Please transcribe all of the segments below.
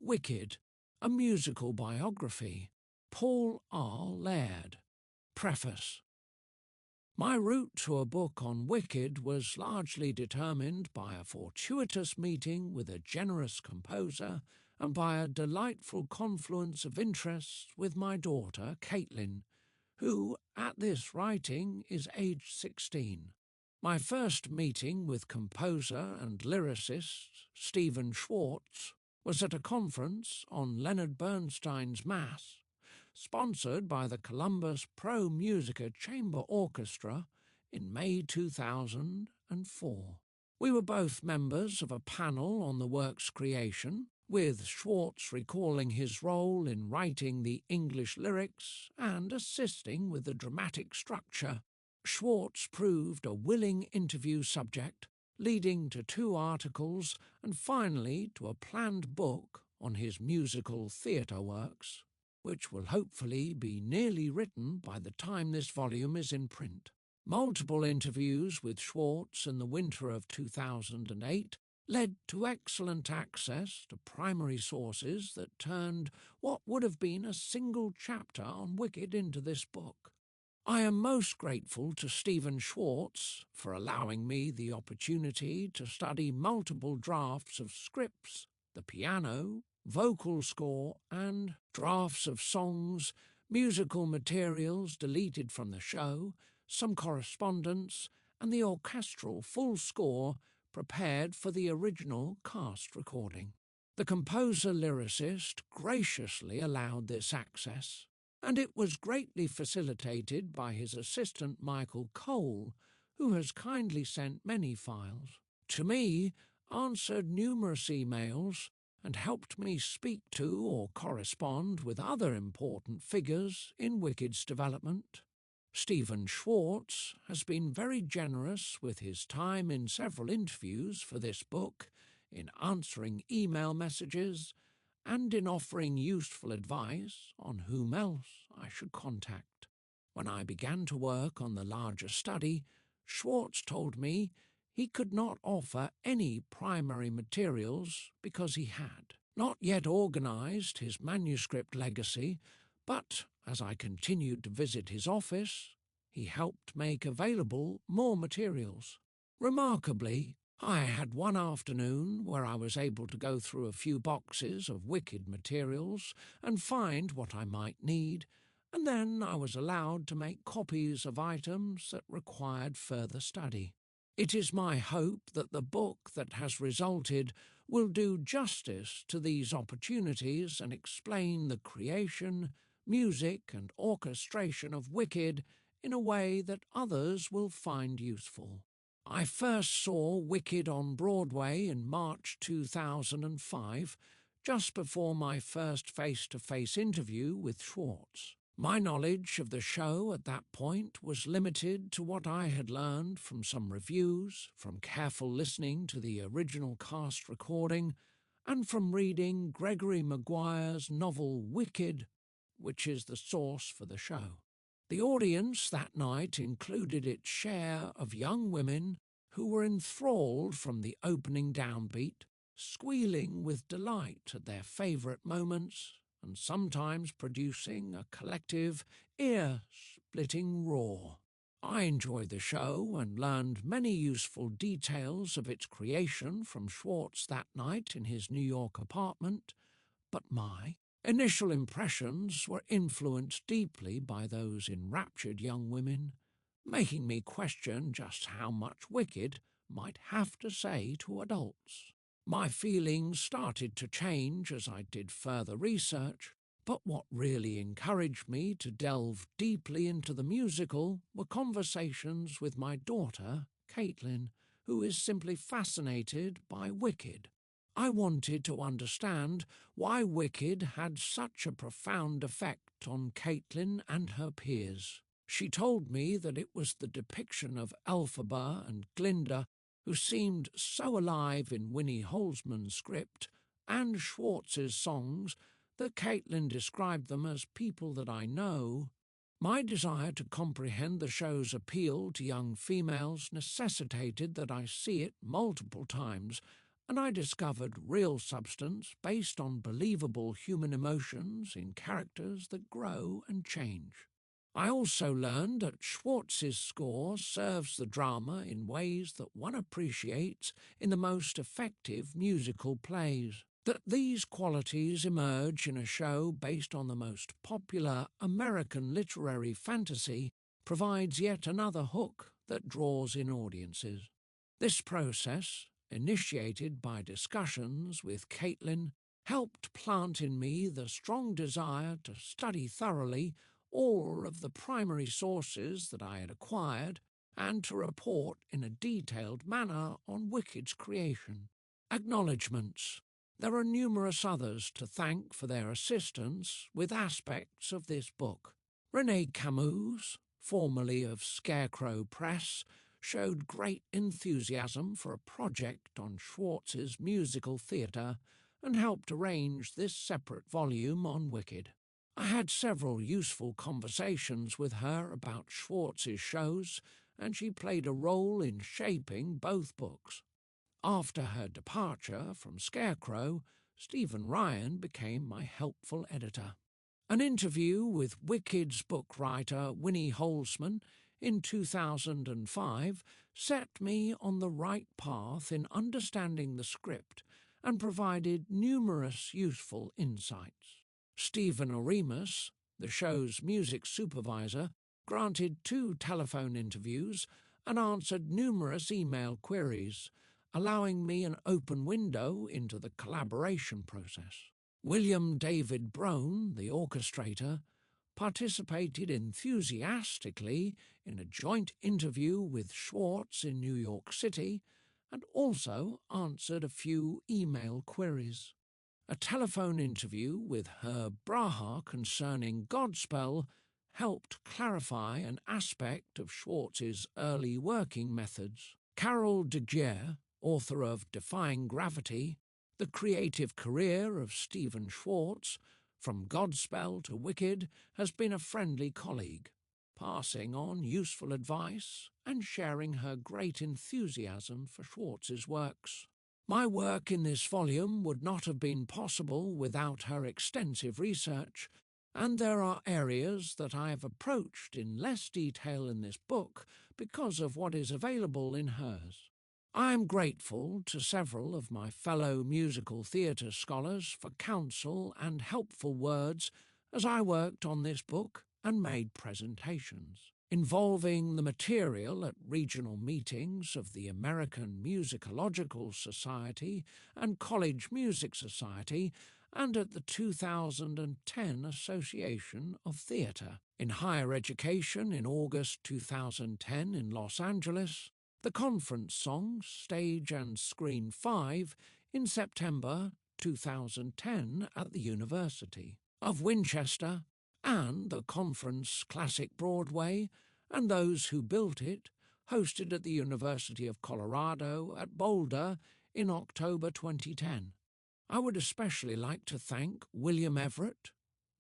Wicked, a musical biography. Paul R. Laird. Preface. My route to a book on Wicked was largely determined by a fortuitous meeting with a generous composer and by a delightful confluence of interests with my daughter, Caitlin, who, at this writing, is aged 16. My first meeting with composer and lyricist Stephen SCHWARTZ was at a conference on Leonard Bernstein's Mass, sponsored by the Columbus Pro Musica Chamber Orchestra in May 2004. We were both members of a panel on the work's creation, with SCHWARTZ recalling his role in writing the English lyrics and assisting with the dramatic structure. SCHWARTZ proved a willing interview subject, leading to 2 articles and finally to a planned book on his musical theatre works, which will hopefully be nearly written by the time this volume is in print. Multiple interviews with SCHWARTZ in the winter of 2008 led to excellent access to primary sources that turned what would have been a single chapter on Wicked into this book. I am most grateful to Stephen SCHWARTZ for allowing me the opportunity to study multiple drafts of scripts, the piano, vocal score, and drafts of songs, musical materials deleted from the show, some correspondence, and the orchestral full score prepared for the original cast recording. The composer-lyricist graciously allowed this access, and it was greatly facilitated by his assistant Michael Cole, who has kindly sent many files to me, answered numerous emails, and helped me speak to or correspond with other important figures in Wicked's development. Stephen SCHWARTZ has been very generous with his time in several interviews for this book, in answering email messages, and in offering useful advice on whom else I should contact. When I began to work on the larger study, SCHWARTZ told me he could not offer any primary materials because he had not yet organized his manuscript legacy, but as I continued to visit his office, he helped make available more materials. Remarkably, I had one afternoon where I was able to go through a few boxes of Wicked materials and find what I might need, and then I was allowed to make copies of items that required further study. It is my hope that the book that has resulted will do justice to these opportunities and explain the creation, music and orchestration of Wicked in a way that others will find useful. I first saw Wicked on Broadway in March 2005, just before my first face-to-face interview with SCHWARTZ. My knowledge of the show at that point was limited to what I had learned from some reviews, from careful listening to the original cast recording, and from reading Gregory Maguire's novel Wicked, which is the source for the show. The audience that night included its share of young women who were enthralled from the opening downbeat, squealing with delight at their favourite moments, and sometimes producing a collective, ear-splitting roar. I enjoyed the show and learned many useful details of its creation from SCHWARTZ that night in his New York apartment, but my initial impressions were influenced deeply by those enraptured young women, making me question just how much Wicked might have to say to adults. My feelings started to change as I did further research, but what really encouraged me to delve deeply into the musical were conversations with my daughter, Caitlin, who is simply fascinated by Wicked. I wanted to understand why Wicked had such a profound effect on Caitlin and her peers. She told me that it was the depiction of Elphaba and Glinda, who seemed so alive in Winnie Holzman's script, and SCHWARTZ's songs, that Caitlin described them as people that I know. My desire to comprehend the show's appeal to young females necessitated that I see it multiple times, and I discovered real substance based on believable human emotions in characters that grow and change. I also learned that SCHWARTZ's score serves the drama in ways that one appreciates in the most effective musical plays. That these qualities emerge in a show based on the most popular American literary fantasy provides yet another hook that draws in audiences. This process, initiated by discussions with Caitlin, helped plant in me the strong desire to study thoroughly all of the primary sources that I had acquired and to report in a detailed manner on Wicked's creation. Acknowledgements. There are numerous others to thank for their assistance with aspects of this book. René Camus, formerly of Scarecrow Press, showed great enthusiasm for a project on SCHWARTZ's musical theatre and helped arrange this separate volume on Wicked. I had several useful conversations with her about SCHWARTZ's shows, and she played a role in shaping both books. After her departure from Scarecrow, Stephen Ryan became my helpful editor. An interview with Wicked's book writer Winnie Holzman in 2005 set me on the right path in understanding the script and provided numerous useful insights. Stephen Oremus, the show's music supervisor, granted 2 telephone interviews and answered numerous email queries, allowing me an open window into the collaboration process. William David Brown, the orchestrator, participated enthusiastically in a joint interview with SCHWARTZ in New York City and also answered a few email queries. A telephone interview with Herb Braha concerning Godspell helped clarify an aspect of SCHWARTZ's early working methods. Carol DeGier, author of Defying Gravity, The Creative Career of Stephen Schwartz, From Godspell to Wicked, has been a friendly colleague, passing on useful advice and sharing her great enthusiasm for Schwartz's works. My work in this volume would not have been possible without her extensive research, and there are areas that I have approached in less detail in this book because of what is available in hers. I am grateful to several of my fellow musical theatre scholars for counsel and helpful words as I worked on this book and made presentations. Involving the material at regional meetings of the American Musicological Society and College Music Society and at the 2010 Association of Theatre. In higher education in August 2010 in Los Angeles, the conference songs Stage and Screen 5 in September 2010 at the University of Winchester, and the conference Classic Broadway and Those Who Built It, hosted at the University of Colorado at Boulder in October 2010. I would especially like to thank William Everett,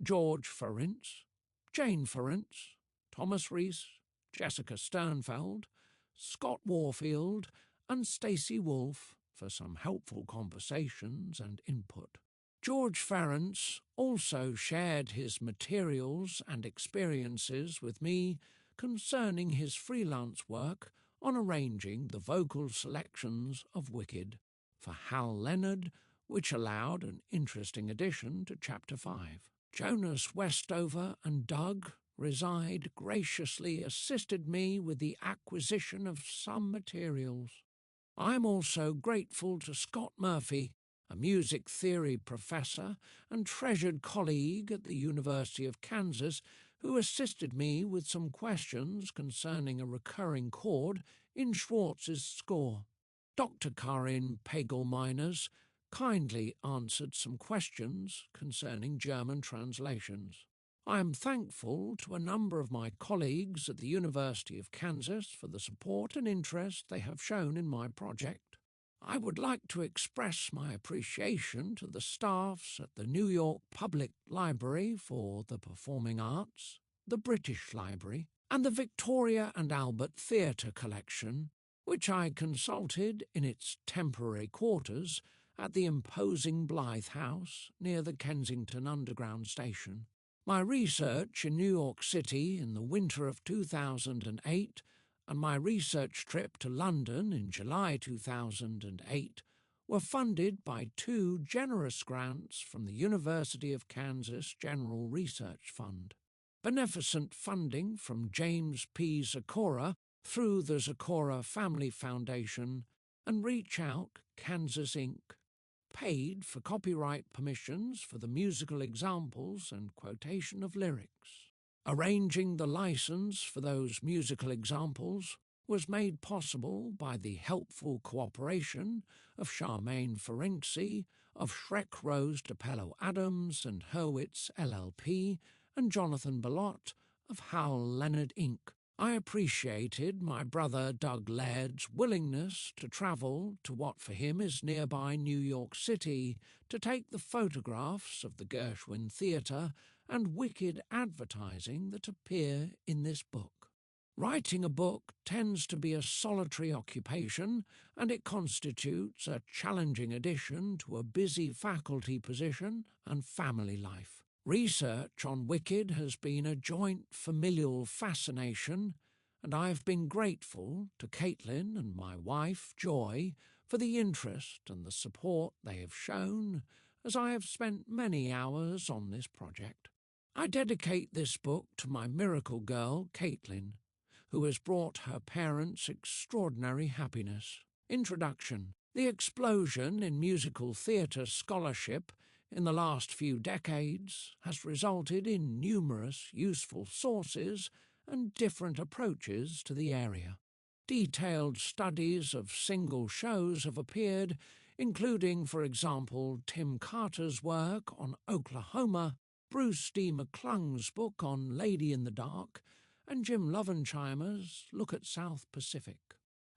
George Ferentz, Jane Ferentz, Thomas Rees, Jessica Sternfeld, Scott Warfield and Stacey Wolfe for some helpful conversations and input. George Ferentz also shared his materials and experiences with me concerning his freelance work on arranging the vocal selections of Wicked for Hal Leonard, which allowed an interesting addition to Chapter 5. Jonas Westover and Doug Reside graciously assisted me with the acquisition of some materials. I am also grateful to Scott Murphy, a music theory professor and treasured colleague at the University of Kansas, who assisted me with some questions concerning a recurring chord in Schwartz's score. Dr. Karin Pagel-Miners kindly answered some questions concerning German translations. I am thankful to a number of my colleagues at the University of Kansas for the support and interest they have shown in my project. I would like to express my appreciation to the staffs at the New York Public Library for the Performing Arts, the British Library, and the Victoria and Albert Theatre Collection which I consulted in its temporary quarters at the imposing Blythe House near the Kensington Underground Station. My research in New York City in the winter of 2008 and my research trip to London in July 2008 were funded by 2 generous grants from the University of Kansas General Research Fund. Beneficent funding from James P. Zecora through the Zecora Family Foundation and Reach Out Kansas Inc. paid for copyright permissions for the musical examples and quotation of lyrics. Arranging the license for those musical examples was made possible by the helpful cooperation of Charmaine Ferenczi of Schreck Rose DePello Adams and Hurwitz LLP and Jonathan Bellot of Howell Leonard Inc. I appreciated my brother Doug Laird's willingness to travel to what for him is nearby New York City to take the photographs of the Gershwin Theatre and wicked advertising that appear in this book. Writing a book tends to be a solitary occupation, and it constitutes a challenging addition to a busy faculty position and family life. Research on Wicked has been a joint familial fascination, and I have been grateful to Caitlin and my wife, Joy, for the interest and the support they have shown as I have spent many hours on this project. I dedicate this book to my miracle girl, Caitlin, who has brought her parents extraordinary happiness. Introduction. The explosion in musical theatre scholarship in the last few decades has resulted in numerous useful sources and different approaches to the area. Detailed studies of single shows have appeared, including, for example, Tim Carter's work on Oklahoma, Bruce D. McClung's book on Lady in the Dark, and Jim Lovensheimer's Look at South Pacific.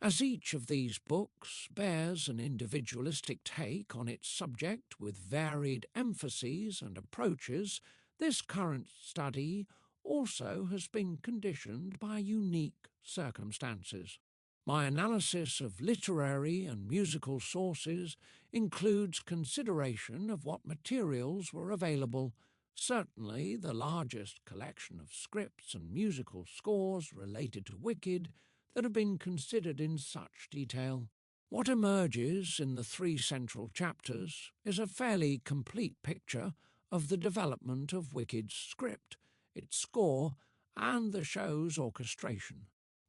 As each of these books bears an individualistic take on its subject with varied emphases and approaches, this current study also has been conditioned by unique circumstances. My analysis of literary and musical sources includes consideration of what materials were available. Certainly the largest collection of scripts and musical scores related to Wicked that have been considered in such detail. What emerges in the 3 central chapters is a fairly complete picture of the development of Wicked's script, its score, and the show's orchestration.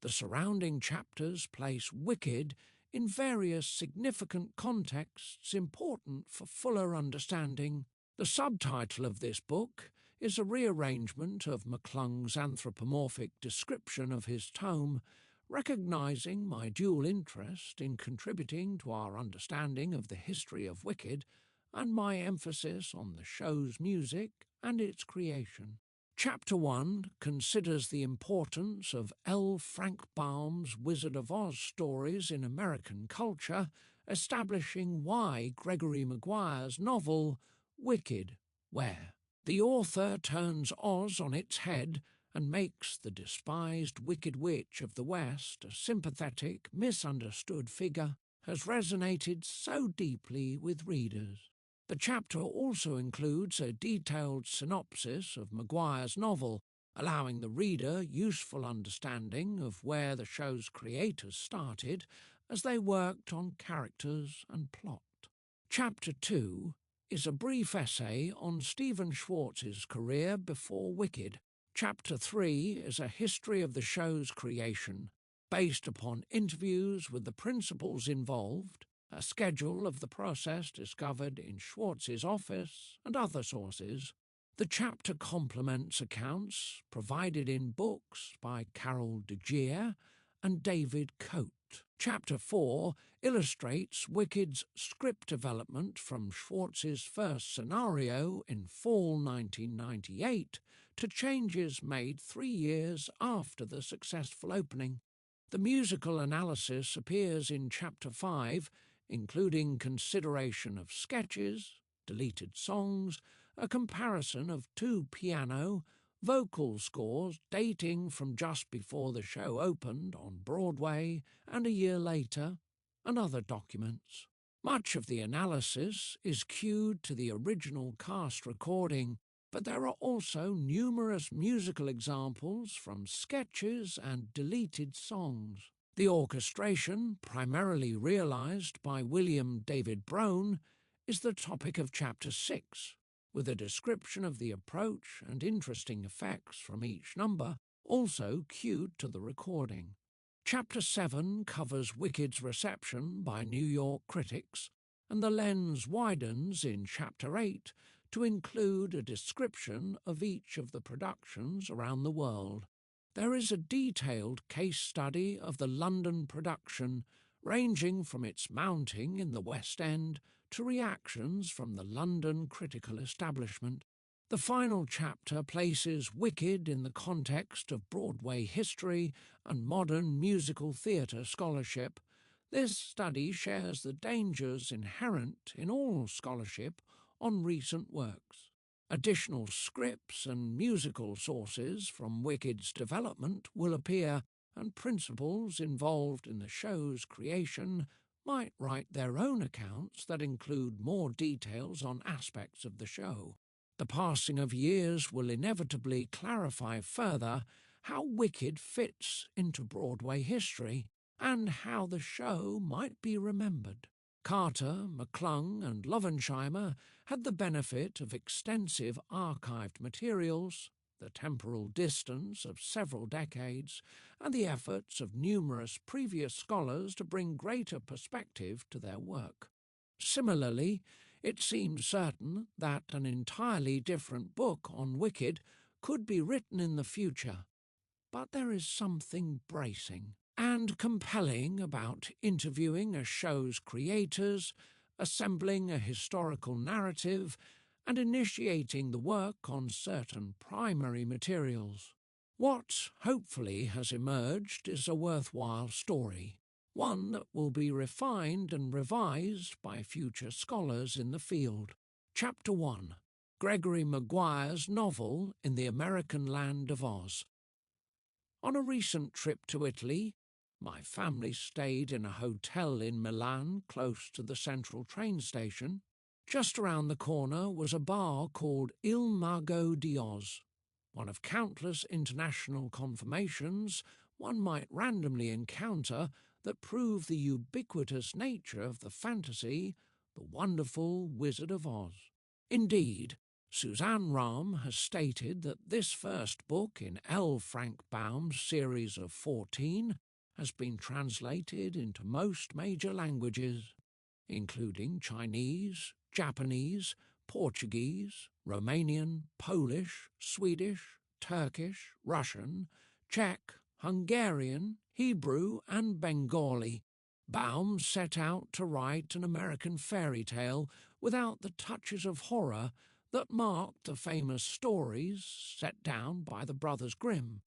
The surrounding chapters place Wicked in various significant contexts important for fuller understanding. The subtitle of this book is a rearrangement of McClung's anthropomorphic description of his tome, recognizing my dual interest in contributing to our understanding of the history of Wicked and my emphasis on the show's music and its creation. Chapter 1 considers the importance of L. Frank Baum's Wizard of Oz stories in American culture, establishing why Gregory Maguire's novel Wicked, where the author turns Oz on its head and makes the despised Wicked Witch of the West a sympathetic, misunderstood figure, has resonated so deeply with readers. The chapter also includes a detailed synopsis of Maguire's novel, allowing the reader useful understanding of where the show's creators started as they worked on characters and plot. Chapter 2 is a brief essay on Stephen Schwartz's career before Wicked. Chapter 3 is a history of the show's creation, based upon interviews with the principals involved, a schedule of the process discovered in Schwartz's office, and other sources. The chapter complements accounts provided in books by Carol DeGier and David Coate. Chapter 4 illustrates Wicked's script development from Schwartz's first scenario in fall 1998 to changes made 3 years after the successful opening. The musical analysis appears in Chapter 5, including consideration of sketches, deleted songs, a comparison of 2 piano, vocal scores dating from just before the show opened on Broadway and a year later, and other documents. Much of the analysis is cued to the original cast recording, but there are also numerous musical examples from sketches and deleted songs. The orchestration, primarily realized by William David Brown, is the topic of Chapter 6, with a description of the approach and interesting effects from each number also cued to the recording. Chapter 7 covers Wicked's reception by New York critics, and the lens widens in Chapter 8 to include a description of each of the productions around the world. There is a detailed case study of the London production, ranging from its mounting in the West End to reactions from the London critical establishment. The final chapter places Wicked in the context of Broadway history and modern musical theatre scholarship. This study shares the dangers inherent in all scholarship on recent works. Additional scripts and musical sources from Wicked's development will appear, and principals involved in the show's creation might write their own accounts that include more details on aspects of the show. The passing of years will inevitably clarify further how Wicked fits into Broadway history and how the show might be remembered. Carter, McClung and Lovensheimer had the benefit of extensive archived materials, the temporal distance of several decades, and the efforts of numerous previous scholars to bring greater perspective to their work. Similarly, it seems certain that an entirely different book on Wicked could be written in the future, but there is something bracing and compelling about interviewing a show's creators, assembling a historical narrative, and initiating the work on certain primary materials. What hopefully has emerged is a worthwhile story, one that will be refined and revised by future scholars in the field. Chapter 1. Gregory Maguire's novel in the American land of Oz. On a recent trip to Italy, my family stayed in a hotel in Milan close to the central train station. Just around the corner was a bar called Il Mago di Oz, one of countless international confirmations one might randomly encounter that prove the ubiquitous nature of the fantasy, The Wonderful Wizard of Oz. Indeed, Suzanne Rahm has stated that this first book in L. Frank Baum's series of 14 has been translated into most major languages, including Chinese, Japanese, Portuguese, Romanian, Polish, Swedish, Turkish, Russian, Czech, Hungarian, Hebrew, and Bengali. Baum set out to write an American fairy tale without the touches of horror that marked the famous stories set down by the Brothers Grimm.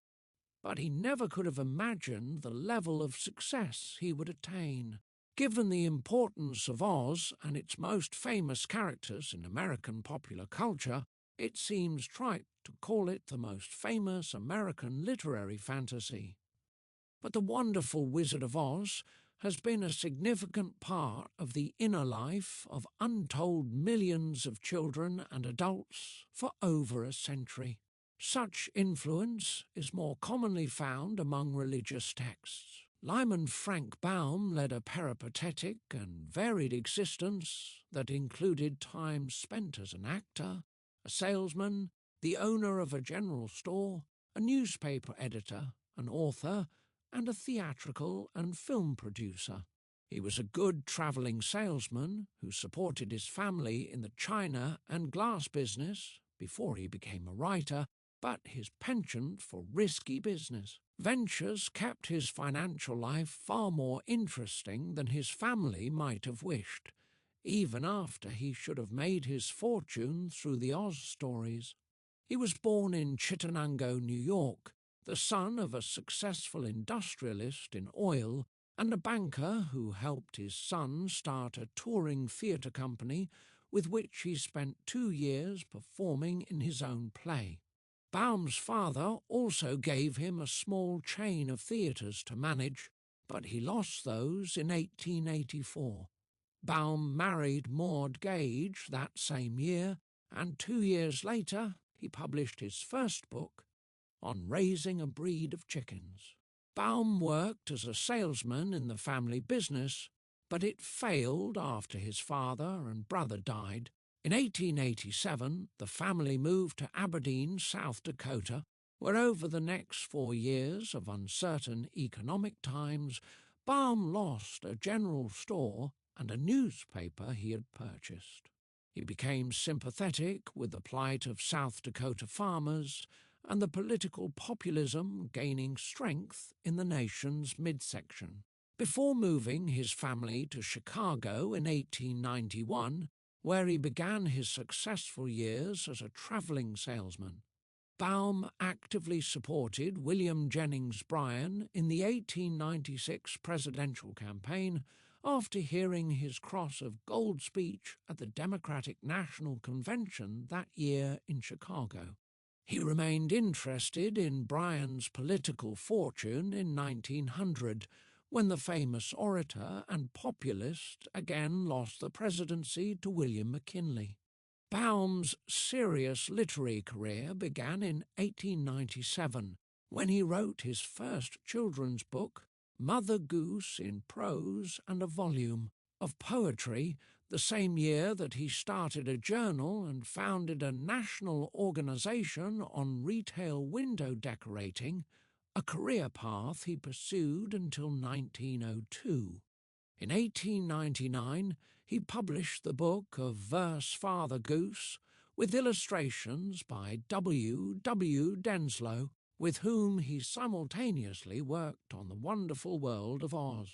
But he never could have imagined the level of success he would attain. Given the importance of Oz and its most famous characters in American popular culture, it seems trite to call it the most famous American literary fantasy. But The Wonderful Wizard of Oz has been a significant part of the inner life of untold millions of children and adults for over a century. Such influence is more commonly found among religious texts. Lyman Frank Baum led a peripatetic and varied existence that included time spent as an actor, a salesman, the owner of a general store, a newspaper editor, an author, and a theatrical and film producer. He was a good travelling salesman who supported his family in the china and glass business before he became a writer, but his penchant for risky business ventures kept his financial life far more interesting than his family might have wished, even after he should have made his fortune through the Oz stories. He was born in Chittenango, New York, the son of a successful industrialist in oil and a banker who helped his son start a touring theatre company with which he spent 2 years performing in his own play. Baum's father also gave him a small chain of theatres to manage, but he lost those in 1884. Baum married Maud Gage that same year, and 2 years later he published his first book, On Raising a Breed of Chickens. Baum worked as a salesman in the family business, but it failed after his father and brother died. In 1887, the family moved to Aberdeen, South Dakota, where over the next 4 years of uncertain economic times, Baum lost a general store and a newspaper he had purchased. He became sympathetic with the plight of South Dakota farmers and the political populism gaining strength in the nation's midsection. Before moving his family to Chicago in 1891, where he began his successful years as a travelling salesman, Baum actively supported William Jennings Bryan in the 1896 presidential campaign after hearing his Cross of Gold speech at the Democratic National Convention that year in Chicago. He remained interested in Bryan's political fortune in 1900, when the famous orator and populist again lost the presidency to William McKinley. Baum's serious literary career began in 1897, when he wrote his first children's book, Mother Goose in Prose and a Volume of Poetry, the same year that he started a journal and founded a national organization on retail window decorating, a career path he pursued until 1902. In 1899, he published the book of Verse Father Goose, with illustrations by W. W. Denslow, with whom he simultaneously worked on The Wonderful World of Oz.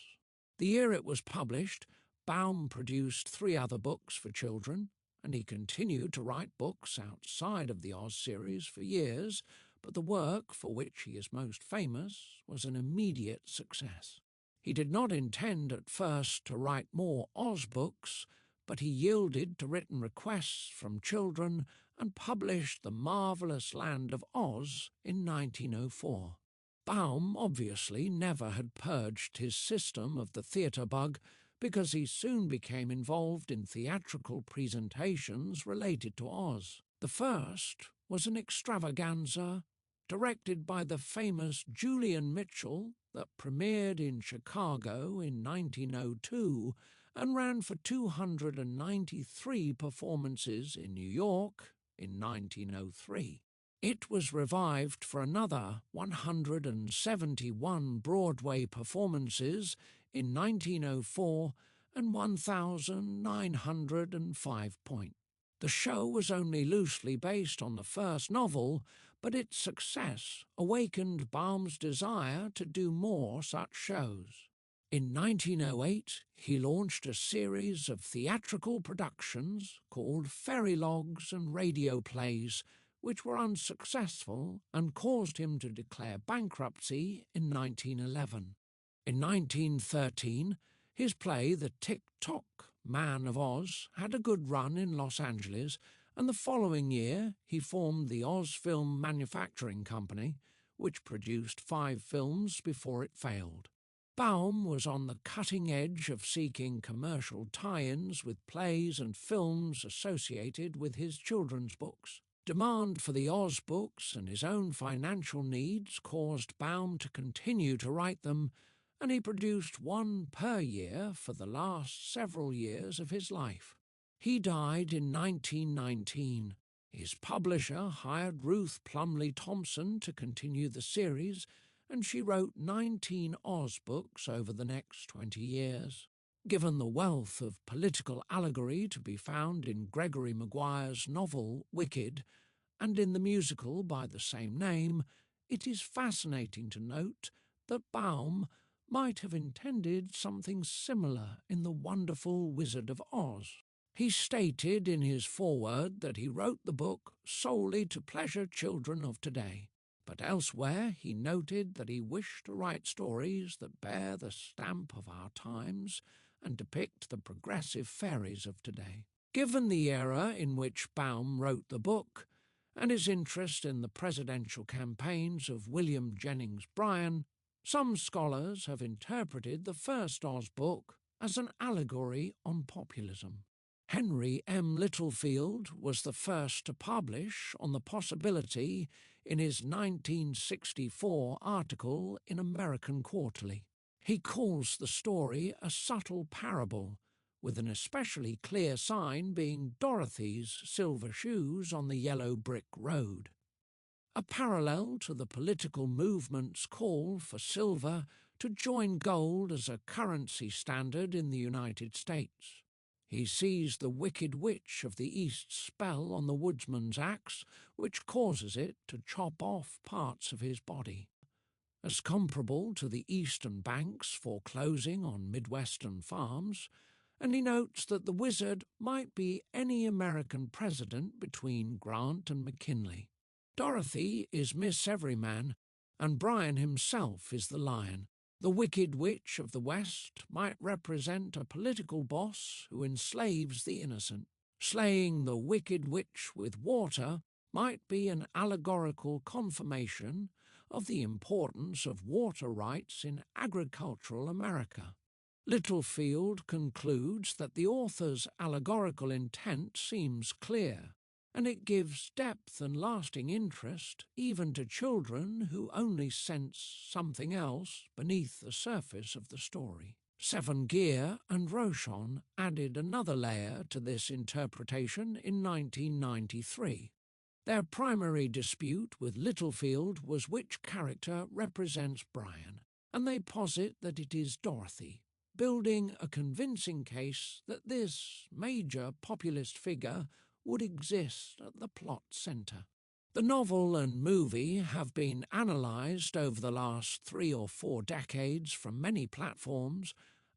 The year it was published, Baum produced 3 other books for children, and he continued to write books outside of the Oz series for years, but the work for which he is most famous was an immediate success. He did not intend at first to write more Oz books, but he yielded to written requests from children and published The Marvelous Land of Oz in 1904. Baum obviously never had purged his system of the theatre bug, because he soon became involved in theatrical presentations related to Oz. The first was an extravaganza directed by the famous Julian Mitchell that premiered in Chicago in 1902 and ran for 293 performances in New York in 1903. It was revived for another 171 Broadway performances in 1904 and 1,905 points. The show was only loosely based on the first novel, but its success awakened Baum's desire to do more such shows. In 1908, he launched a series of theatrical productions called Fairy Logs and Radio Plays, which were unsuccessful and caused him to declare bankruptcy in 1911. In 1913, his play The Tick-Tock Man of Oz had a good run in Los Angeles, and the following year he formed the Oz Film Manufacturing Company, which produced 5 films before it failed. Baum was on the cutting edge of seeking commercial tie-ins with plays and films associated with his children's books. Demand for the Oz books and his own financial needs caused Baum to continue to write them, and he produced 1 per year for the last several years of his life. He died in 1919. His publisher hired Ruth Plumley Thompson to continue the series, and she wrote 19 Oz books over the next 20 years. Given the wealth of political allegory to be found in Gregory Maguire's novel Wicked, and in the musical by the same name, it is fascinating to note that Baum might have intended something similar in The Wonderful Wizard of Oz. He stated in his foreword that he wrote the book solely to pleasure children of today, but elsewhere he noted that he wished to write stories that bear the stamp of our times and depict the progressive fairies of today. Given the era in which Baum wrote the book, and his interest in the presidential campaigns of William Jennings Bryan, some scholars have interpreted the first Oz book as an allegory on populism. Henry M. Littlefield was the first to publish on the possibility in his 1964 article in American Quarterly. He calls the story a subtle parable, with an especially clear sign being Dorothy's silver shoes on the yellow brick road. A parallel to the political movement's call for silver to join gold as a currency standard in the United States. He sees the wicked witch of the East's spell on the woodsman's axe, which causes it to chop off parts of his body. As comparable to the Eastern banks foreclosing on Midwestern farms, and he notes that the wizard might be any American president between Grant and McKinley. Dorothy is Miss Everyman, and Bryan himself is the lion. The Wicked Witch of the West might represent a political boss who enslaves the innocent. Slaying the Wicked Witch with water might be an allegorical confirmation of the importance of water rights in agricultural America. Littlefield concludes that the author's allegorical intent seems clear, and it gives depth and lasting interest even to children who only sense something else beneath the surface of the story. Seven Gear and Rochon added another layer to this interpretation in 1993. Their primary dispute with Littlefield was which character represents Bryan, and they posit that it is Dorothy, building a convincing case that this major populist figure would exist at the plot centre. The novel and movie have been analysed over the last 3 or 4 decades from many platforms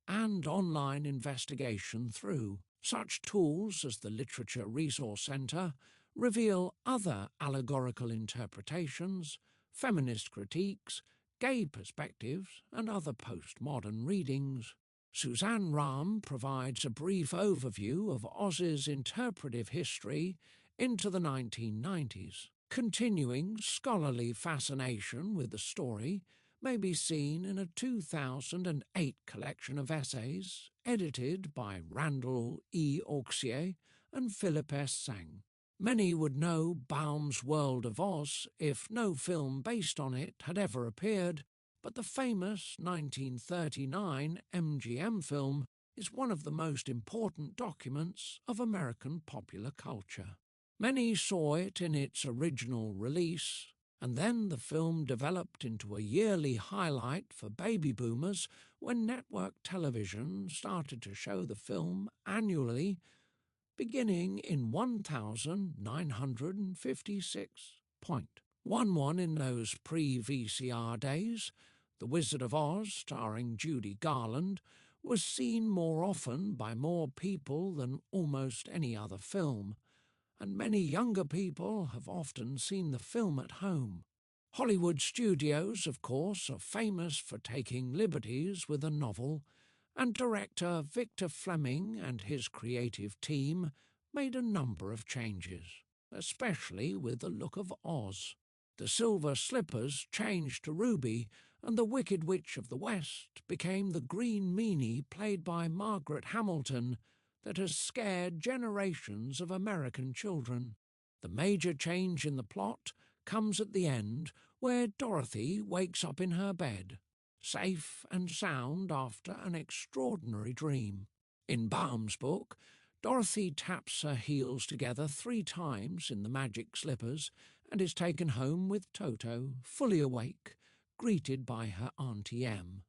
and online investigation through. Such tools as the Literature Resource Centre reveal other allegorical interpretations, feminist critiques, gay perspectives, and other postmodern readings. Suzanne Rahm provides a brief overview of Oz's interpretive history into the 1990s. Continuing scholarly fascination with the story may be seen in a 2008 collection of essays edited by Randall E. Auxier and Philip S. Sang. Many would know Baum's World of Oz if no film based on it had ever appeared, but the famous 1939 MGM film is one of the most important documents of American popular culture. Many saw it in its original release, and then the film developed into a yearly highlight for baby boomers when network television started to show the film annually, beginning in 1956. In those pre-VCR days, The Wizard of Oz, starring Judy Garland, was seen more often by more people than almost any other film, and many younger people have often seen the film at home. Hollywood studios, of course, are famous for taking liberties with a novel, and director Victor Fleming and his creative team made a number of changes, especially with the look of Oz. The silver slippers changed to ruby, and the Wicked Witch of the West became the green meanie played by Margaret Hamilton that has scared generations of American children. The major change in the plot comes at the end, where Dorothy wakes up in her bed, safe and sound after an extraordinary dream. In Baum's book, Dorothy taps her heels together 3 times in the magic slippers and is taken home with Toto, fully awake, greeted by her Auntie M.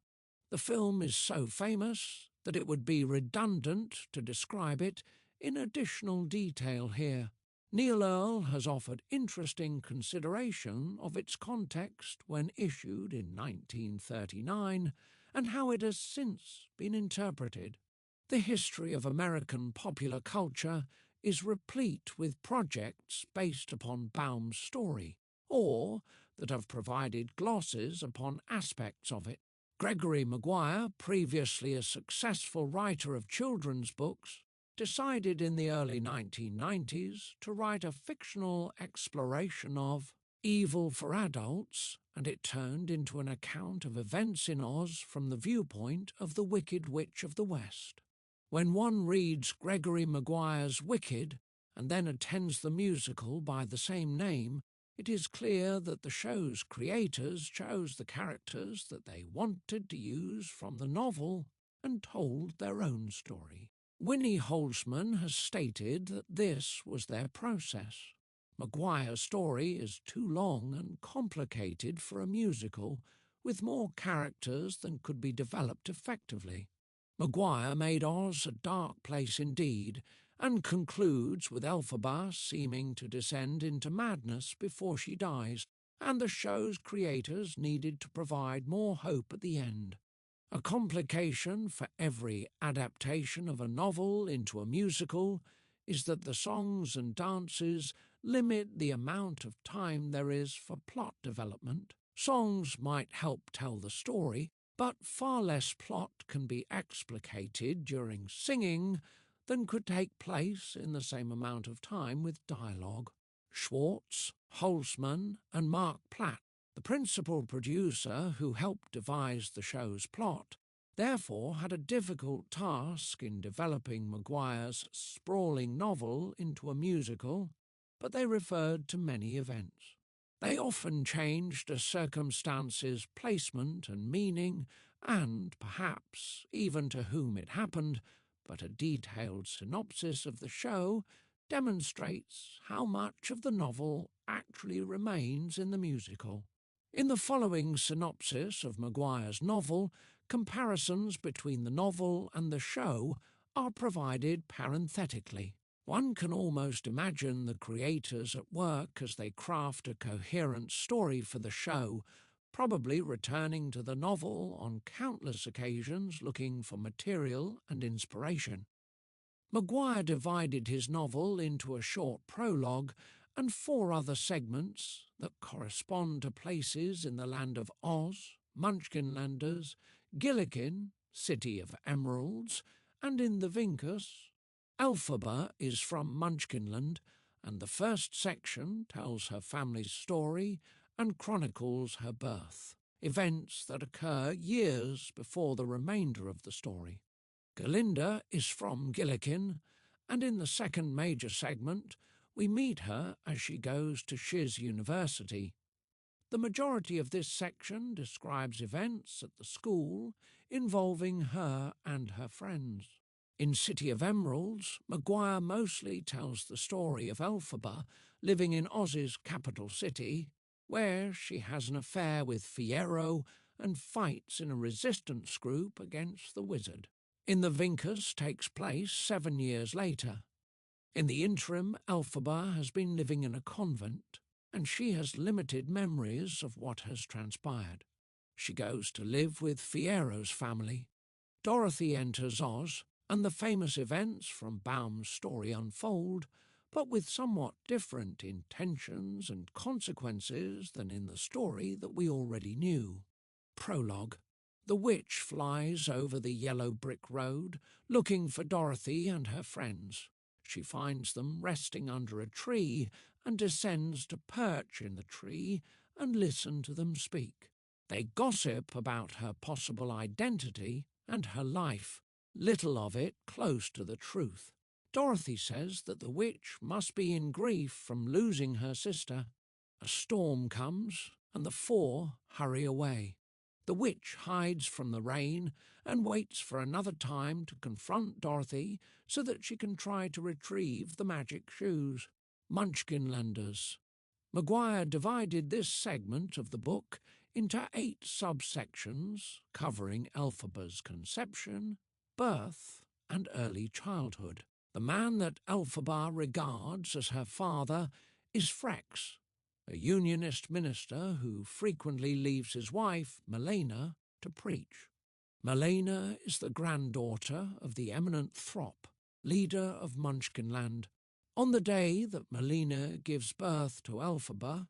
The film is so famous that it would be redundant to describe it in additional detail here. Neil Earle has offered interesting consideration of its context when issued in 1939 and how it has since been interpreted. The history of American popular culture is replete with projects based upon Baum's story, or that have provided glosses upon aspects of it. Gregory Maguire, previously a successful writer of children's books, decided in the early 1990s to write a fictional exploration of evil for adults, and it turned into an account of events in Oz from the viewpoint of the Wicked Witch of the West. When one reads Gregory Maguire's Wicked and then attends the musical by the same name, it is clear that the show's creators chose the characters that they wanted to use from the novel and told their own story. Winnie Holzman has stated that this was their process. Maguire's story is too long and complicated for a musical, with more characters than could be developed effectively. Maguire made Oz a dark place indeed, and concludes with Elphaba seeming to descend into madness before she dies, and the show's creators needed to provide more hope at the end. A complication for every adaptation of a novel into a musical is that the songs and dances limit the amount of time there is for plot development. Songs might help tell the story, but far less plot can be explicated during singing than could take place in the same amount of time with dialogue. SCHWARTZ, Holzman, and Mark Platt, the principal producer who helped devise the show's plot, therefore had a difficult task in developing Maguire's sprawling novel into a musical, but they referred to many events. They often changed a circumstance's placement and meaning, and perhaps even to whom it happened, but a detailed synopsis of the show demonstrates how much of the novel actually remains in the musical. In the following synopsis of Maguire's novel, comparisons between the novel and the show are provided parenthetically. One can almost imagine the creators at work as they craft a coherent story for the show, probably returning to the novel on countless occasions looking for material and inspiration. Maguire divided his novel into a short prologue and 4 other segments that correspond to places in the land of Oz, Munchkinlanders, Gillikin, City of Emeralds, and in the Vinkus. Elphaba is from Munchkinland, and the first section tells her family's story and chronicles her birth, events that occur years before the remainder of the story. Galinda is from Gillikin, and in the second major segment, we meet her as she goes to Shiz University. The majority of this section describes events at the school involving her and her friends. In City of Emeralds, Maguire mostly tells the story of Elphaba living in Oz's capital city, where she has an affair with Fiyero and fights in a resistance group against the wizard. In the Vinkus takes place 7 years later. In the interim, Elphaba has been living in a convent, and she has limited memories of what has transpired. She goes to live with Fiyero's family. Dorothy enters Oz, and the famous events from Baum's story unfold, but with somewhat different intentions and consequences than in the story that we already knew. Prologue. The witch flies over the yellow brick road, looking for Dorothy and her friends. She finds them resting under a tree and descends to perch in the tree and listen to them speak. They gossip about her possible identity and her life, little of it close to the truth. Dorothy says that the witch must be in grief from losing her sister. A storm comes, and the 4 hurry away. The witch hides from the rain and waits for another time to confront Dorothy so that she can try to retrieve the magic shoes. Munchkinlanders. Maguire divided this segment of the book into 8 subsections covering Elphaba's conception, birth, and early childhood. The man that Elphaba regards as her father is Frex, a unionist minister who frequently leaves his wife, Melena, to preach. Melena is the granddaughter of the eminent Throp, leader of Munchkinland. On the day that Melena gives birth to Elphaba,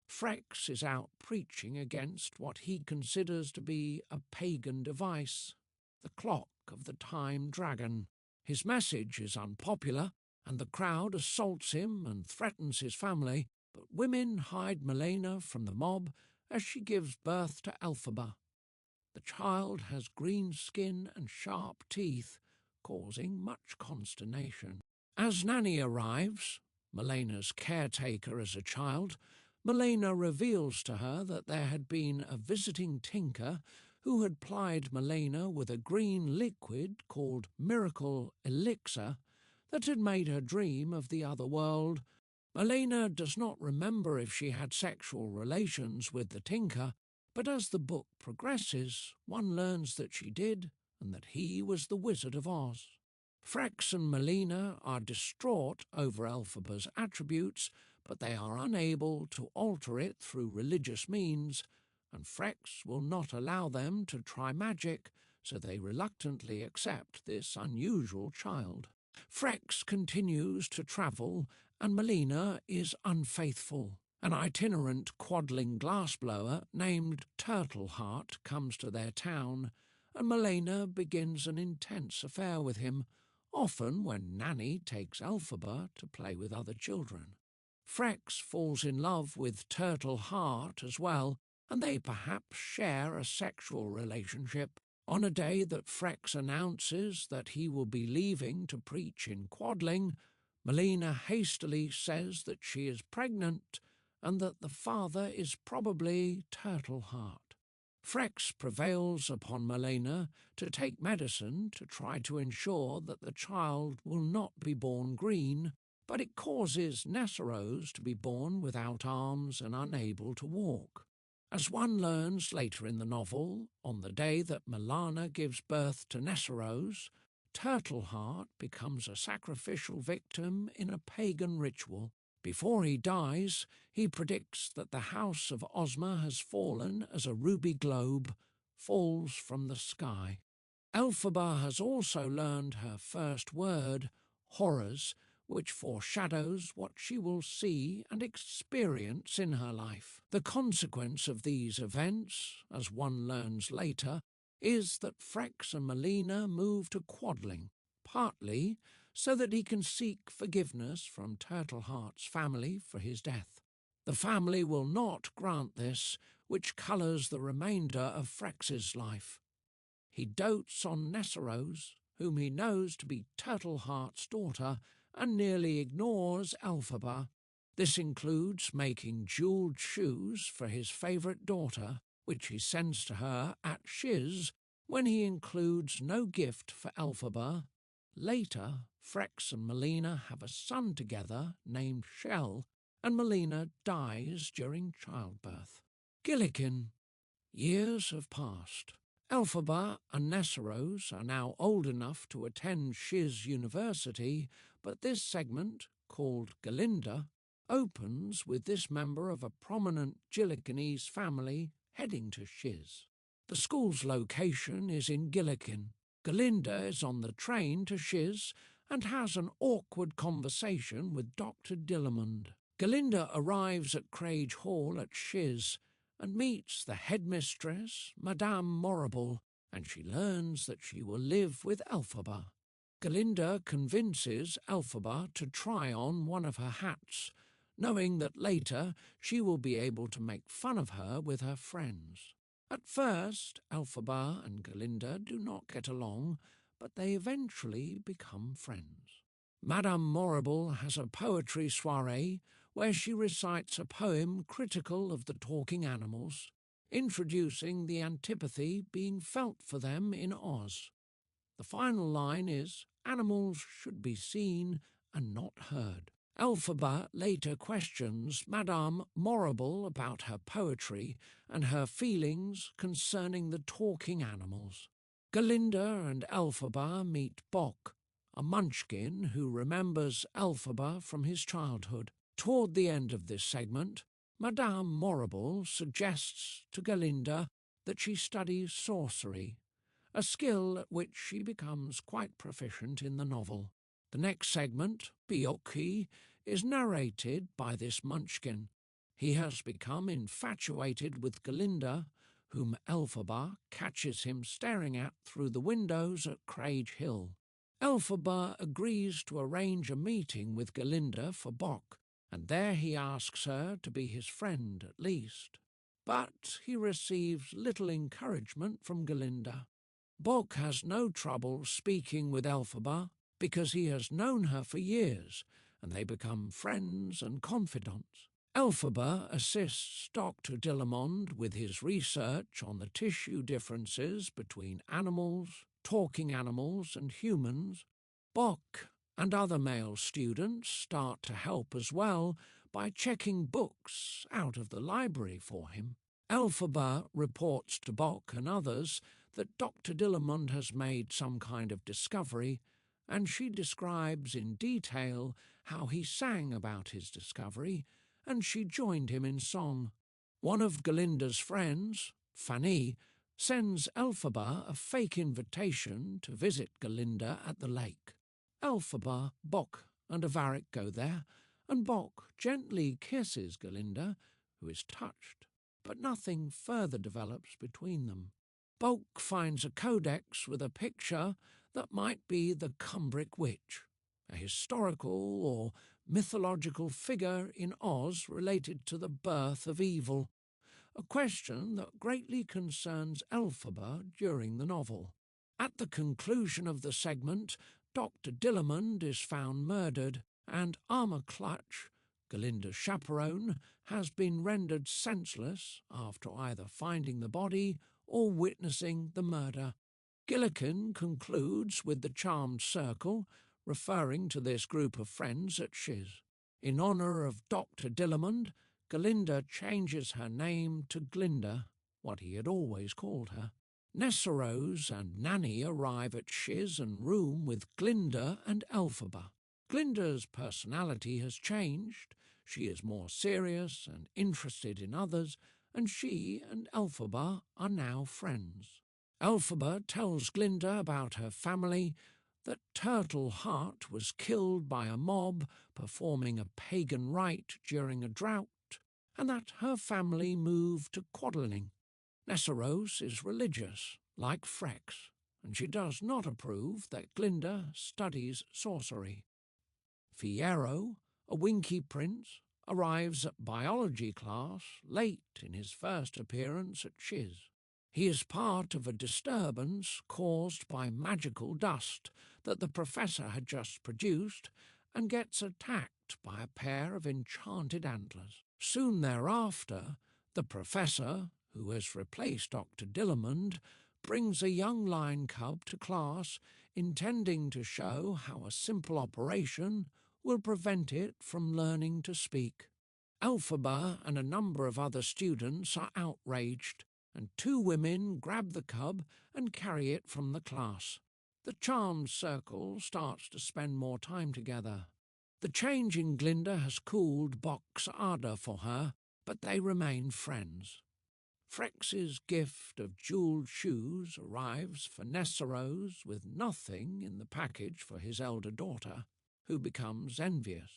Frex is out preaching against what he considers to be a pagan device, the clock of the time dragon. His message is unpopular, and the crowd assaults him and threatens his family, but women hide Milena from the mob as she gives birth to Elphaba. The child has green skin and sharp teeth, causing much consternation. As Nanny arrives, Milena's caretaker as a child, Milena reveals to her that there had been a visiting tinker who had plied Milena with a green liquid called miracle elixir that had made her dream of the other world. Milena does not remember if she had sexual relations with the tinker, but as the book progresses, one learns that she did and that he was the Wizard of Oz. Frex and Milena are distraught over Elphaba's attributes, but they are unable to alter it through religious means, and Frex will not allow them to try magic, so they reluctantly accept this unusual child. Frex continues to travel, and Milena is unfaithful. An itinerant quadling glassblower named Turtleheart comes to their town, and Milena begins an intense affair with him, often when Nanny takes Elphaba to play with other children. Frex falls in love with Turtleheart as well, and they perhaps share a sexual relationship. On a day that Frex announces that he will be leaving to preach in Quadling, Milena hastily says that she is pregnant and that the father is probably Turtleheart. Frex prevails upon Milena to take medicine to try to ensure that the child will not be born green, but it causes Nessarose to be born without arms and unable to walk. As one learns later in the novel, on the day that Milana gives birth to Nessarose, Turtleheart becomes a sacrificial victim in a pagan ritual. Before he dies, he predicts that the house of Ozma has fallen as a ruby globe falls from the sky. Elphaba has also learned her first word, horrors, which foreshadows what she will see and experience in her life. The consequence of these events, as one learns later, is that Frex and Milena move to Quadling, partly so that he can seek forgiveness from Turtleheart's family for his death. The family will not grant this, which colours the remainder of Frex's life. He dotes on Nessarose, whom he knows to be Turtleheart's daughter, and nearly ignores Elphaba. This includes making jewelled shoes for his favourite daughter, which he sends to her at Shiz, when he includes no gift for Elphaba. Later, Frex and Milena have a son together named Shell, and Milena dies during childbirth. Gillikin. Years have passed. Elphaba and Nessarose are now old enough to attend Shiz University, but this segment, called Galinda, opens with this member of a prominent Gillikinese family heading to Shiz. The school's location is in Gillikin. Galinda is on the train to Shiz and has an awkward conversation with Dr. Dillamond. Galinda arrives at Crage Hall at Shiz and meets the headmistress, Madame Morrible, and she learns that she will live with Elphaba. Galinda convinces Elphaba to try on one of her hats, knowing that later she will be able to make fun of her with her friends. At first, Elphaba and Galinda do not get along, but they eventually become friends. Madame Morrible has a poetry soirée where she recites a poem critical of the talking animals, introducing the antipathy being felt for them in Oz. The final line is, "Animals should be seen and not heard." Elphaba later questions Madame Morrible about her poetry and her feelings concerning the talking animals. Galinda and Elphaba meet Bok, a munchkin who remembers Elphaba from his childhood. Toward the end of this segment, Madame Morrible suggests to Galinda that she study sorcery, a skill at which she becomes quite proficient in the novel. The next segment, Biography, is narrated by this munchkin. He has become infatuated with Galinda, whom Elphaba catches him staring at through the windows at Crage Hill. Elphaba agrees to arrange a meeting with Galinda for Bock, and there he asks her to be his friend at least. But he receives little encouragement from Galinda. Bock has no trouble speaking with Elphaba because he has known her for years, and they become friends and confidants. Elphaba assists Dr. Dillamond with his research on the tissue differences between animals, talking animals and humans. Bock and other male students start to help as well by checking books out of the library for him. Elphaba reports to Bock and others that Dr. Dillamond has made some kind of discovery, and she describes in detail how he sang about his discovery, and she joined him in song. One of Galinda's friends, Fanny, sends Elphaba a fake invitation to visit Galinda at the lake. Elphaba, Bock and Avarik go there, and Bock gently kisses Galinda, who is touched, but nothing further develops between them. Bock finds a codex with a picture that might be the Cumbric Witch, a historical or mythological figure in Oz related to the birth of evil, a question that greatly concerns Elphaba during the novel. At the conclusion of the segment, Dr. Dillamond is found murdered, and Armor Clutch, Galinda's chaperone, has been rendered senseless after either finding the body or witnessing the murder. Gillikin concludes with the Charmed Circle, referring to this group of friends at Shiz. In honour of Dr. Dillamond, Galinda changes her name to Glinda, what he had always called her. Nessarose and Nanny arrive at Shiz and room with Glinda and Elphaba. Glinda's personality has changed. She is more serious and interested in others, and she and Elphaba are now friends. Elphaba tells Glinda about her family, that Turtle Heart was killed by a mob performing a pagan rite during a drought, and that her family moved to Quadling. Nessarose is religious, like Frex, and she does not approve that Glinda studies sorcery. Fiyero, a Winky Prince, arrives at biology class late in his first appearance at Shiz. He is part of a disturbance caused by magical dust that the professor had just produced and gets attacked by a pair of enchanted antlers. Soon thereafter, the professor, who has replaced Dr. Dillamond, brings a young lion cub to class, intending to show how a simple operation will prevent it from learning to speak. Elphaba and a number of other students are outraged, and two women grab the cub and carry it from the class. The Charmed Circle starts to spend more time together. The change in Glinda has cooled Bock's ardour for her, but they remain friends. Frex's gift of jewelled shoes arrives for Nessarose with nothing in the package for his elder daughter, who becomes envious.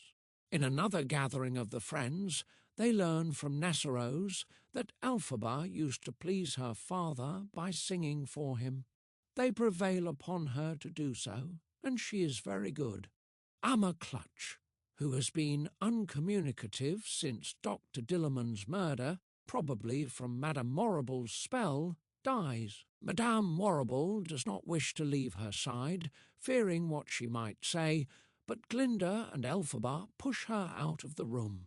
In another gathering of the friends, they learn from Nessarose that Elphaba used to please her father by singing for him. They prevail upon her to do so, and she is very good. Armor Clutch, who has been uncommunicative since Dr. Dillamond's murder, probably from Madame Morrible's spell, dies. Madame Morrible does not wish to leave her side, fearing what she might say, but Glinda and Elphaba push her out of the room.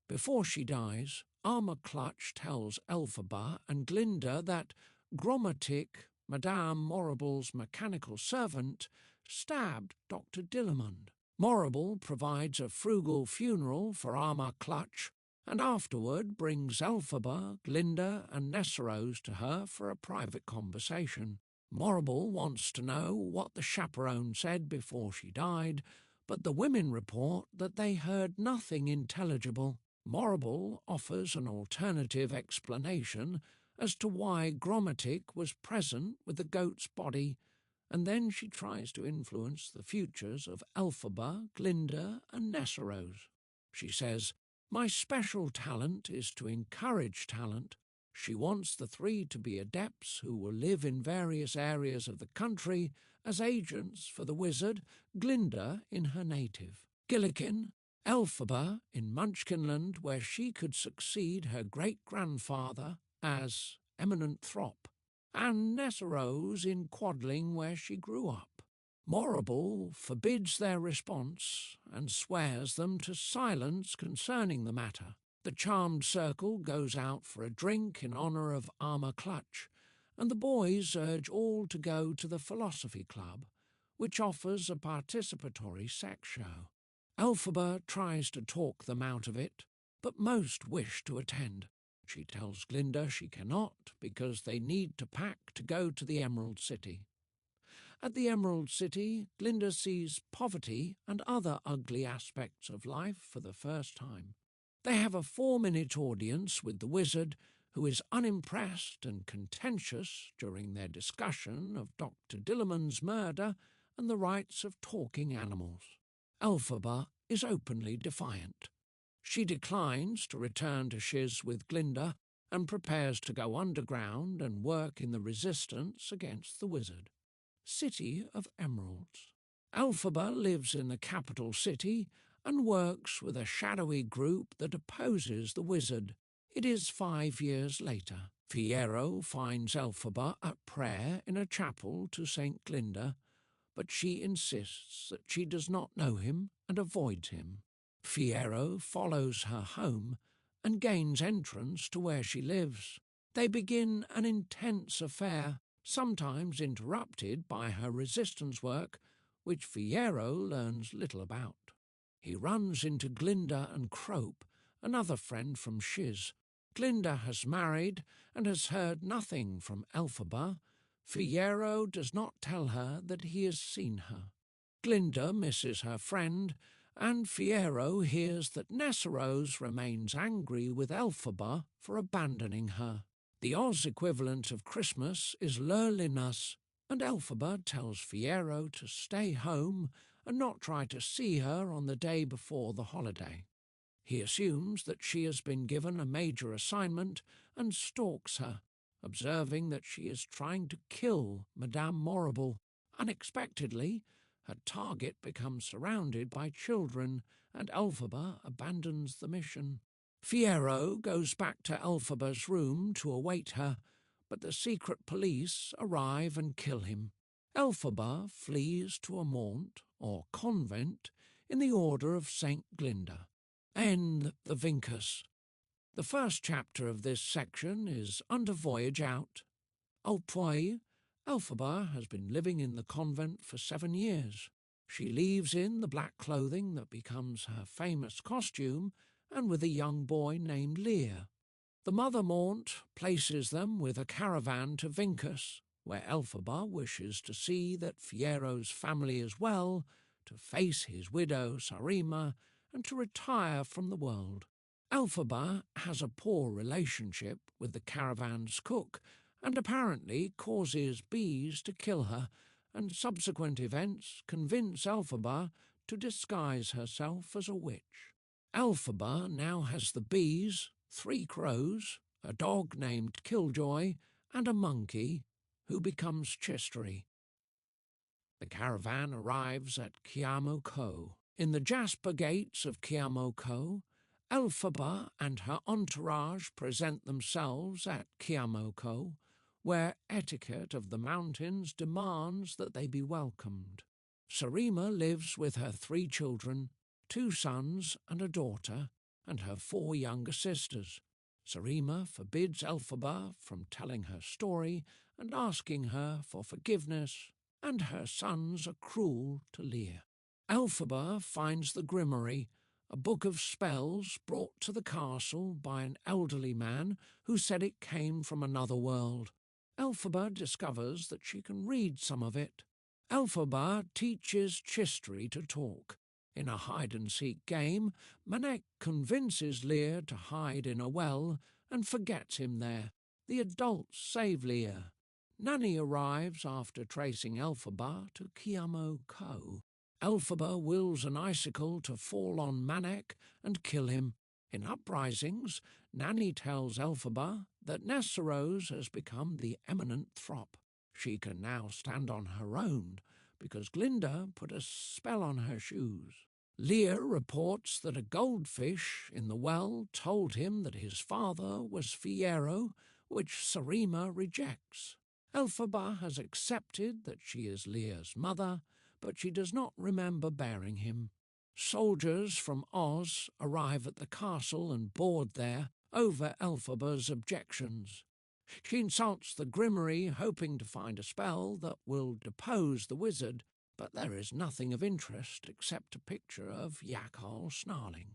Before she dies, Armor Clutch tells Elphaba and Glinda that Gromatic, Madame Morrible's mechanical servant, stabbed Dr. Dillamond. Morrible provides a frugal funeral for Armor Clutch, and afterward brings Elphaba, Glinda and Nessarose to her for a private conversation. Morrible wants to know what the chaperone said before she died, but the women report that they heard nothing intelligible. Morrible offers an alternative explanation as to why Gromatic was present with the goat's body, and then she tries to influence the futures of Elphaba, Glinda and Nessarose. She says, "My special talent is to encourage talent." She wants the three to be adepts who will live in various areas of the country as agents for the wizard Glinda in her native, Gillikin, Elphaba in Munchkinland, where she could succeed her great-grandfather as eminent Throp, and Nessarose in Quadling, where she grew up. Morrible forbids their response and swears them to silence concerning the matter. The charmed circle goes out for a drink in honour of Armour Clutch, and the boys urge all to go to the Philosophy Club, which offers a participatory sex show. Elphaba tries to talk them out of it, but most wish to attend. She tells Glinda she cannot because they need to pack to go to the Emerald City. At the Emerald City, Glinda sees poverty and other ugly aspects of life for the first time. They have a 4-minute audience with the wizard, who is unimpressed and contentious during their discussion of Dr. Dilliman's murder and the rights of talking animals. Elphaba is openly defiant. She declines to return to Shiz with Glinda and prepares to go underground and work in the resistance against the wizard. City of Emeralds. Elphaba lives in the capital city and works with a shadowy group that opposes the wizard. It is 5 years later. Fiyero finds Elphaba at prayer in a chapel to St. Glinda, but she insists that she does not know him and avoids him. Fiyero follows her home and gains entrance to where she lives. They begin an intense affair, sometimes interrupted by her resistance work, which Fiyero learns little about. He runs into Glinda and Crope, another friend from Shiz. Glinda has married and has heard nothing from Elphaba. Fiyero does not tell her that he has seen her. Glinda misses her friend, and Fiyero hears that Nessarose remains angry with Elphaba for abandoning her. The Oz equivalent of Christmas is Lurlinus, and Elphaba tells Fiyero to stay home and not try to see her on the day before the holiday. He assumes that she has been given a major assignment and stalks her, observing that she is trying to kill Madame Morrible. Unexpectedly, her target becomes surrounded by children, and Elphaba abandons the mission. Fiyero goes back to Elphaba's room to await her, but the secret police arrive and kill him. Elphaba flees to a maunt, or convent, in the Order of St. Glinda. End the Vincus. The first chapter of this section is Under Voyage Out. Au Puy, Elphaba has been living in the convent for 7 years. She leaves in the black clothing that becomes her famous costume and with a young boy named Lear. The Mother Maunt places them with a caravan to Vincus, where Elphaba wishes to see that Fiyero's family is well, to face his widow Sarima, and to retire from the world. Elphaba has a poor relationship with the caravan's cook, and apparently causes bees to kill her, and subsequent events convince Elphaba to disguise herself as a witch. Elphaba now has the bees, 3 crows, a dog named Killjoy, and a monkey, who becomes Chistery. The caravan arrives at Kiamo Ko. In the jasper gates of Kiamo Ko, Elphaba and her entourage present themselves at Kiamo Ko, where etiquette of the mountains demands that they be welcomed. Sarima lives with her 3 children, 2 sons and a daughter, and her 4 younger sisters. Sarima forbids Elphaba from telling her story and asking her for forgiveness, and her sons are cruel to Lear. Elphaba finds the Grimory, a book of spells brought to the castle by an elderly man who said it came from another world. Elphaba discovers that she can read some of it. Elphaba teaches Chistery to talk. In a hide-and-seek game, Manek convinces Lear to hide in a well and forgets him there. The adults save Lear. Nanny arrives after tracing Elphaba to Kiamo Ko. Elphaba wills an icicle to fall on Manek and kill him. In uprisings, Nanny tells Elphaba that Nessarose has become the eminent Throp. She can now stand on her own, because Glinda put a spell on her shoes. Lear reports that a goldfish in the well told him that his father was Fiyero, which Sarima rejects. Elphaba has accepted that she is Lear's mother, but she does not remember bearing him. Soldiers from Oz arrive at the castle and board there over Elphaba's objections. She insults the Grimory, hoping to find a spell that will depose the wizard, but there is nothing of interest except a picture of Yackle snarling.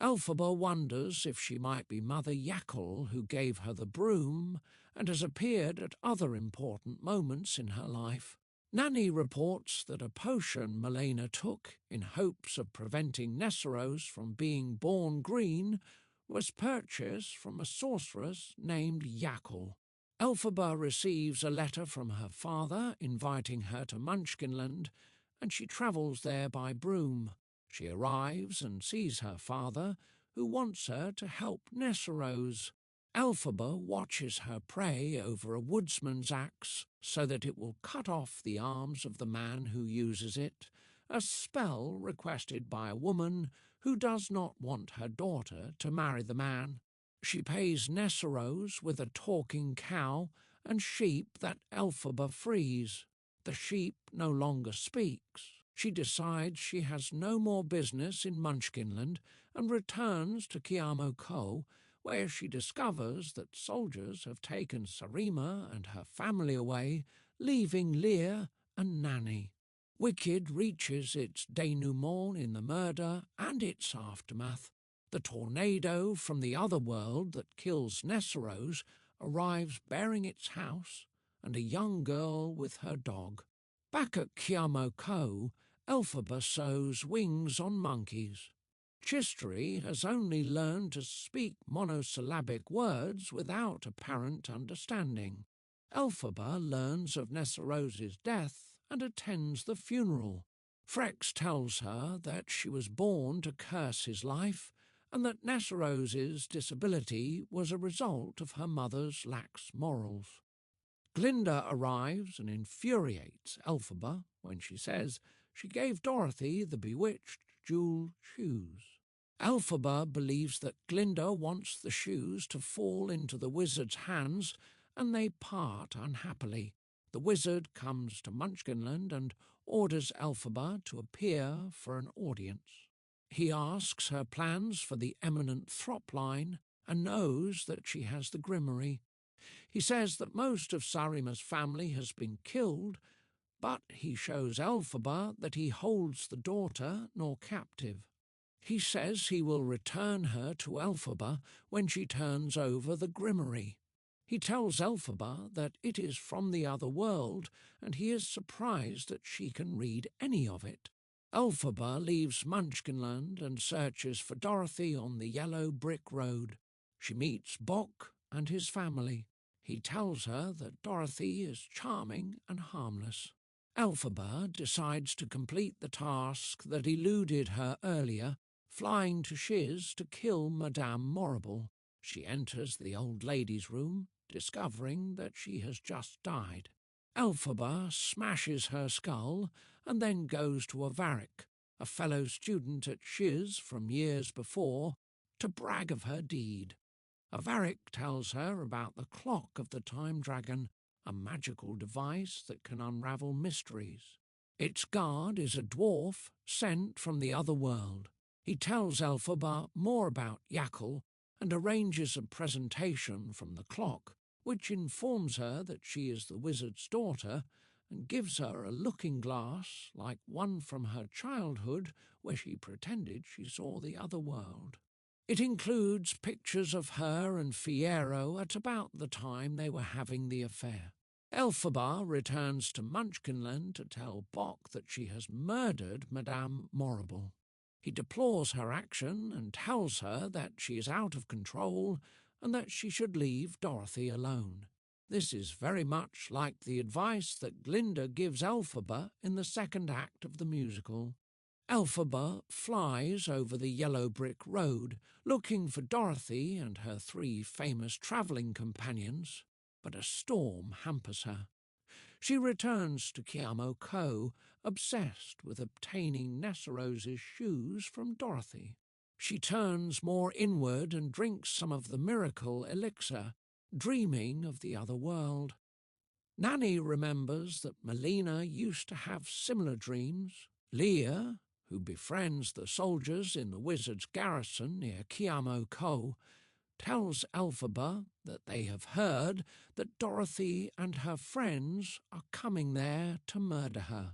Elphaba wonders if she might be Mother Yackle, who gave her the broom and has appeared at other important moments in her life. Nanny reports that a potion Malena took in hopes of preventing Nessarose from being born green was purchased from a sorceress named Yackle. Elphaba receives a letter from her father inviting her to Munchkinland, and she travels there by broom. She arrives and sees her father, who wants her to help Nessarose. Elphaba watches her pray over a woodsman's axe so that it will cut off the arms of the man who uses it, a spell requested by a woman who does not want her daughter to marry the man. She pays Nessarose with a talking cow and sheep that Elphaba frees. The sheep no longer speaks. She decides she has no more business in Munchkinland and returns to Kiamo-Ko, where she discovers that soldiers have taken Sarima and her family away, leaving Lear and Nanny. Wicked reaches its denouement in the murder and its aftermath. The tornado from the other world that kills Nessarose arrives bearing its house and a young girl with her dog. Back at Kiamo-Ko, Elphaba sews wings on monkeys. Chistry has only learned to speak monosyllabic words without apparent understanding. Elphaba learns of Nessarose's death and attends the funeral. Frex tells her that she was born to curse his life and that Nessarose's disability was a result of her mother's lax morals. Glinda arrives and infuriates Elphaba when she says she gave Dorothy the bewitched jewel shoes. Elphaba believes that Glinda wants the shoes to fall into the wizard's hands, and they part unhappily. The wizard comes to Munchkinland and orders Elphaba to appear for an audience. He asks her plans for the eminent Thropline and knows that she has the Grimory. He says that most of Sarima's family has been killed, but he shows Elphaba that he holds the daughter nor captive. He says he will return her to Elphaba when she turns over the Grimory. He tells Elphaba that it is from the other world, and he is surprised that she can read any of it. Elphaba leaves Munchkinland and searches for Dorothy on the yellow brick road. She meets Bock and his family. He tells her that Dorothy is charming and harmless. Elphaba decides to complete the task that eluded her earlier, flying to Shiz to kill Madame Morrible. She enters the old lady's room, discovering that she has just died. Elphaba smashes her skull and then goes to Avarik, a fellow student at Shiz from years before, to brag of her deed. Avarik tells her about the clock of the Time Dragon, a magical device that can unravel mysteries. Its guard is a dwarf sent from the other world. He tells Elphaba more about Yackle and arranges a presentation from the clock, which informs her that she is the wizard's daughter and gives her a looking-glass like one from her childhood where she pretended she saw the other world. It includes pictures of her and Fiyero at about the time they were having the affair. Elphaba returns to Munchkinland to tell Bock that she has murdered Madame Morrible. He deplores her action and tells her that she is out of control and that she should leave Dorothy alone. This is very much like the advice that Glinda gives Elphaba in the second act of the musical. Elphaba flies over the yellow brick road, looking for Dorothy and her 3 famous travelling companions, but a storm hampers her. She returns to Kiamo-ko, obsessed with obtaining Nessarose's shoes from Dorothy. She turns more inward and drinks some of the miracle elixir, dreaming of the other world. Nanny remembers that Melina used to have similar dreams. Leah, who befriends the soldiers in the wizard's garrison near Kiamo-ko, tells Elphaba that they have heard that Dorothy and her friends are coming there to murder her.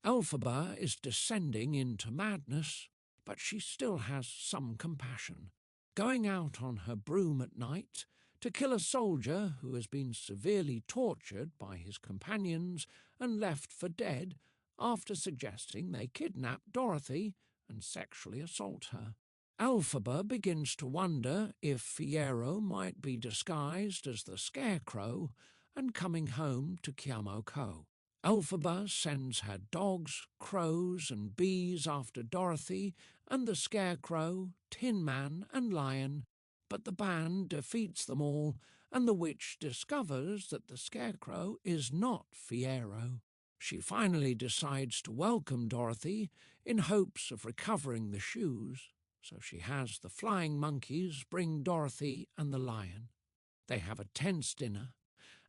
Elphaba is descending into madness, but she still has some compassion, going out on her broom at night to kill a soldier who has been severely tortured by his companions and left for dead after suggesting they kidnap Dorothy and sexually assault her. Elphaba begins to wonder if Fiyero might be disguised as the Scarecrow and coming home to Kiamo-ko. Elphaba sends her dogs, crows and bees after Dorothy and the Scarecrow, Tin Man and Lion, but the band defeats them all and the witch discovers that the Scarecrow is not Fiyero. She finally decides to welcome Dorothy in hopes of recovering the shoes, so she has the flying monkeys bring Dorothy and the lion. They have a tense dinner,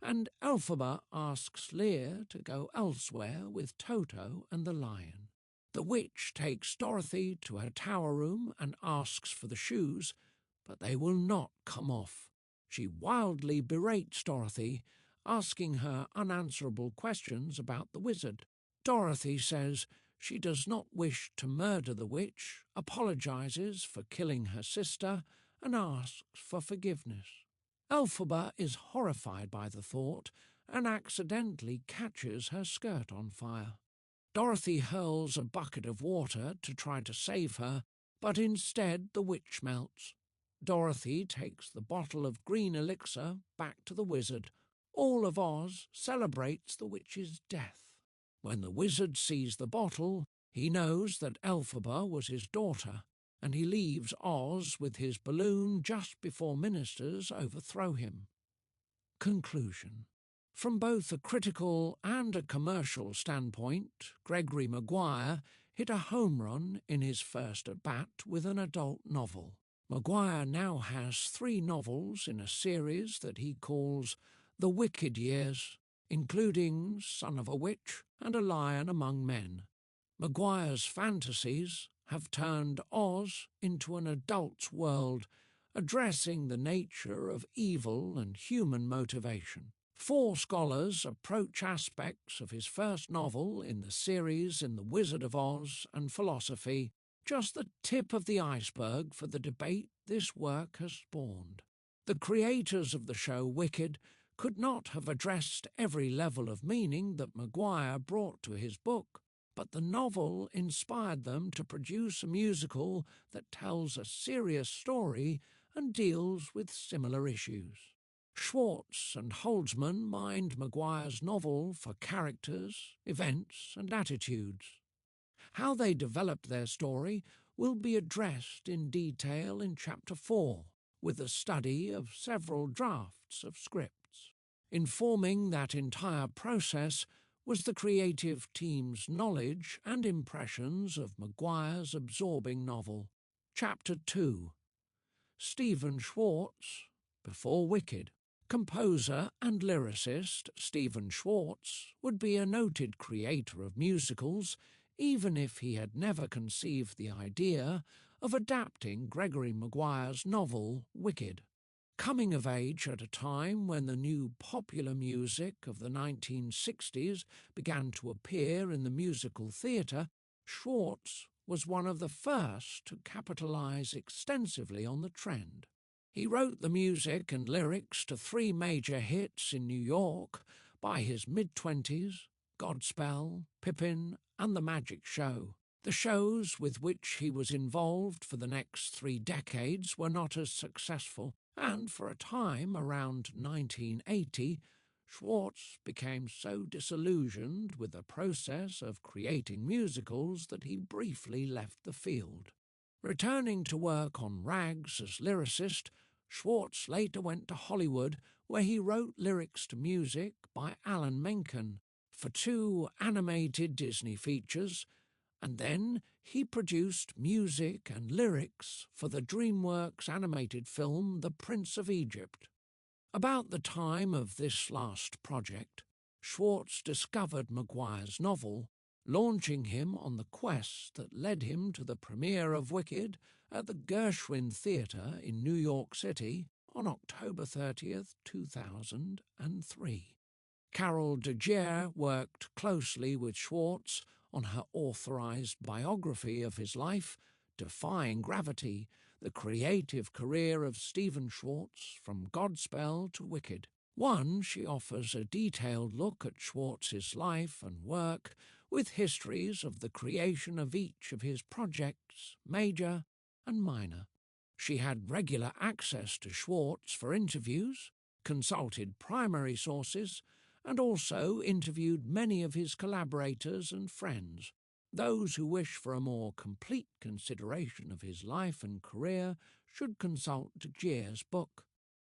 and Elphaba asks Leah to go elsewhere with Toto and the lion. The witch takes Dorothy to her tower room and asks for the shoes, but they will not come off. She wildly berates Dorothy, asking her unanswerable questions about the wizard. Dorothy says she does not wish to murder the witch, apologizes for killing her sister, and asks for forgiveness. Elphaba is horrified by the thought and accidentally catches her skirt on fire. Dorothy hurls a bucket of water to try to save her, but instead the witch melts. Dorothy takes the bottle of green elixir back to the wizard. All of Oz celebrates the witch's death. When the wizard sees the bottle, he knows that Elphaba was his daughter, and he leaves Oz with his balloon just before ministers overthrow him. Conclusion. From both a critical and a commercial standpoint, Gregory Maguire hit a home run in his first at-bat with an adult novel. Maguire now has 3 novels in a series that he calls The Wicked Years, including Son of a Witch and A Lion Among Men. Maguire's fantasies have turned Oz into an adult's world, addressing the nature of evil and human motivation. 4 scholars approach aspects of his first novel in the series in The Wizard of Oz and philosophy, just the tip of the iceberg for the debate this work has spawned. The creators of the show Wicked could not have addressed every level of meaning that Maguire brought to his book, but the novel inspired them to produce a musical that tells a serious story and deals with similar issues. SCHWARTZ and Holzman mined Maguire's novel for characters, events, and attitudes. How they developed their story will be addressed in detail in Chapter 4, with a study of several drafts of scripts. Informing that entire process was the creative team's knowledge and impressions of Maguire's absorbing novel. Chapter 2. Stephen Schwartz, before Wicked. Composer and lyricist Stephen Schwartz would be a noted creator of musicals, even if he had never conceived the idea of adapting Gregory Maguire's novel Wicked. Coming of age at a time when the new popular music of the 1960s began to appear in the musical theatre, Schwartz was one of the first to capitalize extensively on the trend. He wrote the music and lyrics to 3 major hits in New York by his mid-20s, Godspell, Pippin, and The Magic Show. The shows with which he was involved for the next 3 decades were not as successful, and for a time around 1980, Schwartz became so disillusioned with the process of creating musicals that he briefly left the field. Returning to work on Rags as lyricist, Schwartz later went to Hollywood, where he wrote lyrics to music by Alan Menken, for 2 animated Disney features, and then he produced music and lyrics for the DreamWorks animated film The Prince of Egypt. About the time of this last project, Schwartz discovered Maguire's novel, launching him on the quest that led him to the premiere of Wicked at the Gershwin Theatre in New York City on October 30th, 2003. Carol de Geer worked closely with Schwartz on her authorized biography of his life, Defying Gravity, the creative career of Stephen Schwartz from Godspell to Wicked. She offers a detailed look at Schwartz's life and work, with histories of the creation of each of his projects, major and minor. She had regular access to Schwartz for interviews, consulted primary sources, and also interviewed many of his collaborators and friends. Those who wish for a more complete consideration of his life and career should consult de Geer's book.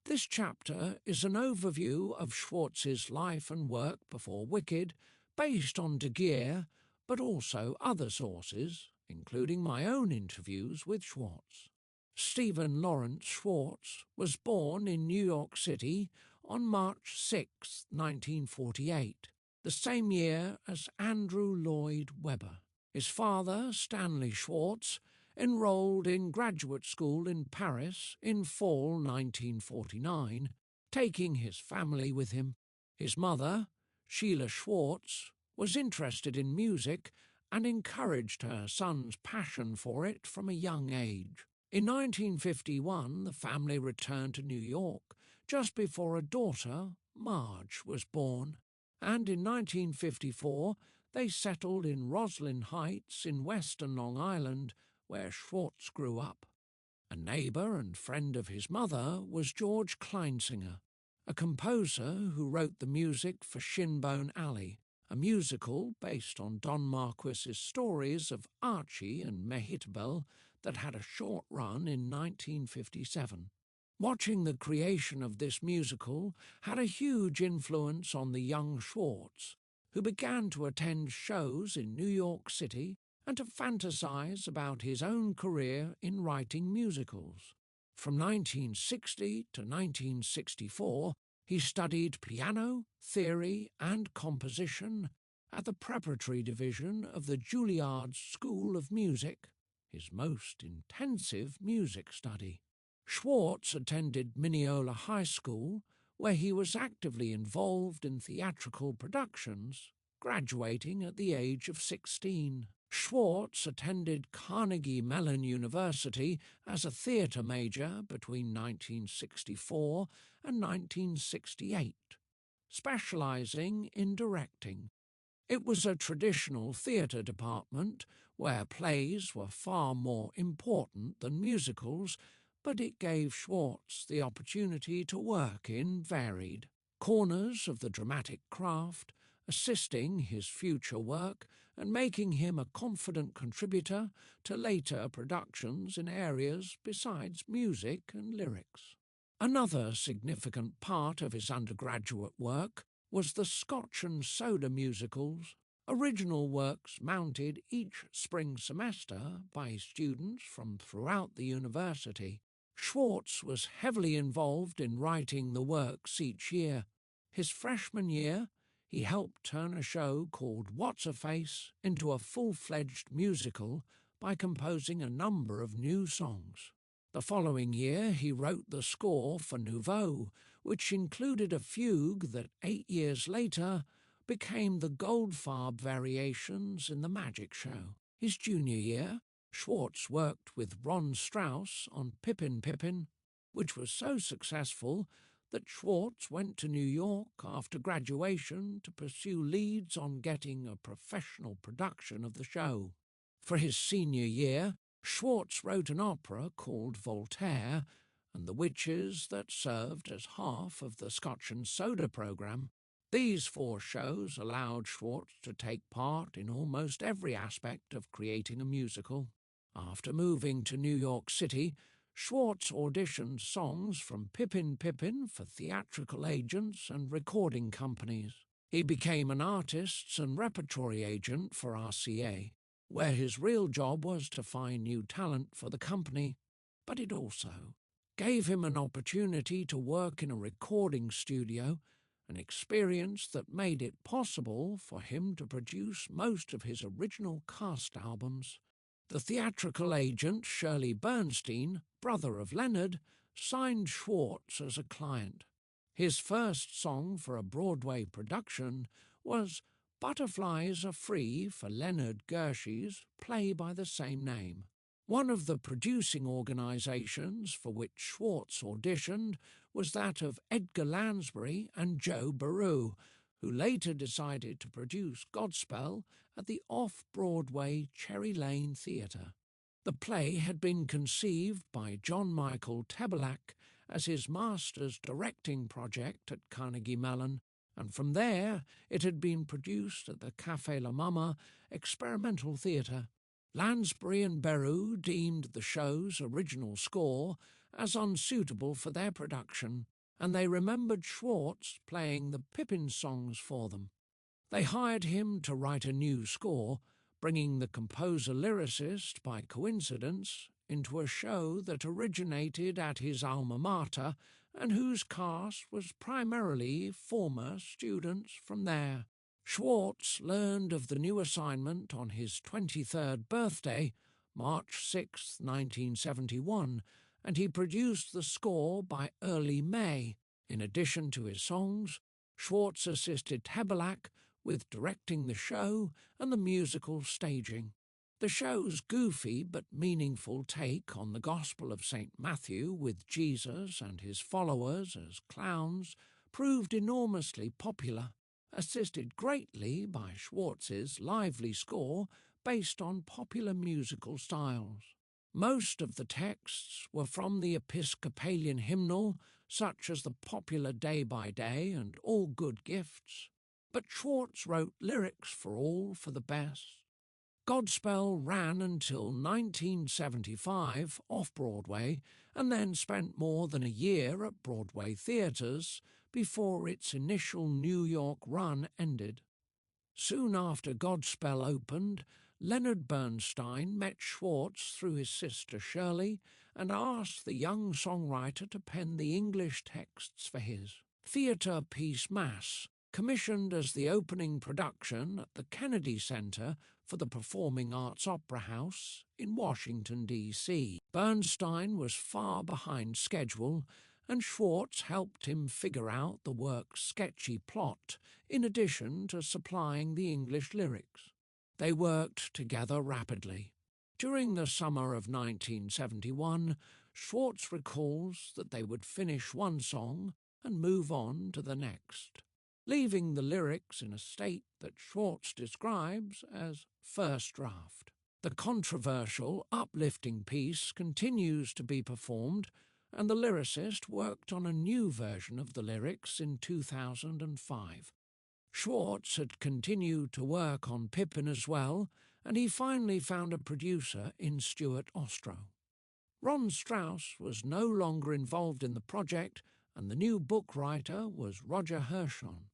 This chapter is an overview of Schwartz's life and work before Wicked, based on de Geer, but also other sources, including my own interviews with Schwartz. Stephen Lawrence Schwartz was born in New York City on March 6, 1948, the same year as Andrew Lloyd Webber. His father, Stanley Schwartz, enrolled in graduate school in Paris in fall 1949, taking his family with him. His mother, Sheila Schwartz, was interested in music and encouraged her son's passion for it from a young age. In 1951, the family returned to New York just before a daughter, Marge, was born, and in 1954 they settled in Roslyn Heights in western Long Island, where Schwartz grew up. A neighbour and friend of his mother was George Kleinsinger, a composer who wrote the music for Shinbone Alley, a musical based on Don Marquis's stories of Archie and Mehitabel that had a short run in 1957. Watching the creation of this musical had a huge influence on the young Schwartz, who began to attend shows in New York City and to fantasize about his own career in writing musicals. From 1960 to 1964, he studied piano, theory, and composition at the preparatory division of the Juilliard School of Music, his most intensive music study. Schwartz attended Mineola High School, where he was actively involved in theatrical productions, graduating at the age of 16. Schwartz attended Carnegie Mellon University as a theatre major between 1964 and 1968, specializing in directing. It was a traditional theatre department where plays were far more important than musicals, but it gave Schwartz the opportunity to work in varied corners of the dramatic craft, assisting his future work and making him a confident contributor to later productions in areas besides music and lyrics. Another significant part of his undergraduate work was the Scotch and Soda musicals, original works mounted each spring semester by students from throughout the university. Schwartz was heavily involved in writing the works each year. His freshman year, he helped turn a show called What's a Face into a full-fledged musical by composing a number of new songs. The following year, he wrote the score for Nouveau, which included a fugue that 8 years later became the Goldfarb variations in the Magic Show. His junior year, Schwartz worked with Ron Strauss on Pippin Pippin, which was so successful that Schwartz went to New York after graduation to pursue leads on getting a professional production of the show. For his senior year, Schwartz wrote an opera called Voltaire and the Witches that served as half of the Scotch and Soda program. These 4 shows allowed Schwartz to take part in almost every aspect of creating a musical. After moving to New York City, Schwartz auditioned songs from Pippin Pippin for theatrical agents and recording companies. He became an artists and repertory agent for RCA, where his real job was to find new talent for the company, but it also gave him an opportunity to work in a recording studio, an experience that made it possible for him to produce most of his original cast albums. The theatrical agent Shirley Bernstein, brother of Leonard, signed SCHWARTZ as a client. His first song for a Broadway production was Butterflies Are Free for Leonard Gershey's play by the same name. One of the producing organisations for which SCHWARTZ auditioned was that of Edgar Lansbury and Joe Baru, who later decided to produce Godspell at the off-Broadway Cherry Lane Theatre. The play had been conceived by John Michael Tebelak as his master's directing project at Carnegie Mellon, and from there it had been produced at the Café La Mama Experimental Theatre. Lansbury and Baru deemed the show's original score as unsuitable for their production, and they remembered SCHWARTZ playing the Pippin songs for them. They hired him to write a new score, bringing the composer-lyricist, by coincidence, into a show that originated at his alma mater and whose cast was primarily former students from there. SCHWARTZ learned of the new assignment on his 23rd birthday, March 6, 1971, and he produced the score by early May. In addition to his songs, SCHWARTZ assisted Tebelak with directing the show and the musical staging. The show's goofy but meaningful take on the Gospel of St. Matthew, with Jesus and his followers as clowns, proved enormously popular, assisted greatly by SCHWARTZ's lively score based on popular musical styles. Most of the texts were from the Episcopalian hymnal, such as the popular Day by Day and All Good Gifts, but SCHWARTZ wrote lyrics for All for the Best. Godspell ran until 1975 off-Broadway and then spent more than a year at Broadway theatres before its initial New York run ended. Soon after Godspell opened, Leonard Bernstein met SCHWARTZ through his sister Shirley and asked the young songwriter to pen the English texts for his theatre piece Mass, commissioned as the opening production at the Kennedy Center for the Performing Arts Opera House in Washington, D.C. Bernstein was far behind schedule, and SCHWARTZ helped him figure out the work's sketchy plot, in addition to supplying the English lyrics. They worked together rapidly. During the summer of 1971, SCHWARTZ recalls that they would finish one song and move on to the next, leaving the lyrics in a state that SCHWARTZ describes as first draft. The controversial, uplifting piece continues to be performed, and the lyricist worked on a new version of the lyrics in 2005. SCHWARTZ had continued to work on Pippin as well, and he finally found a producer in Stuart Ostrow. Ron Strauss was no longer involved in the project, and the new book writer was Roger Hirschon.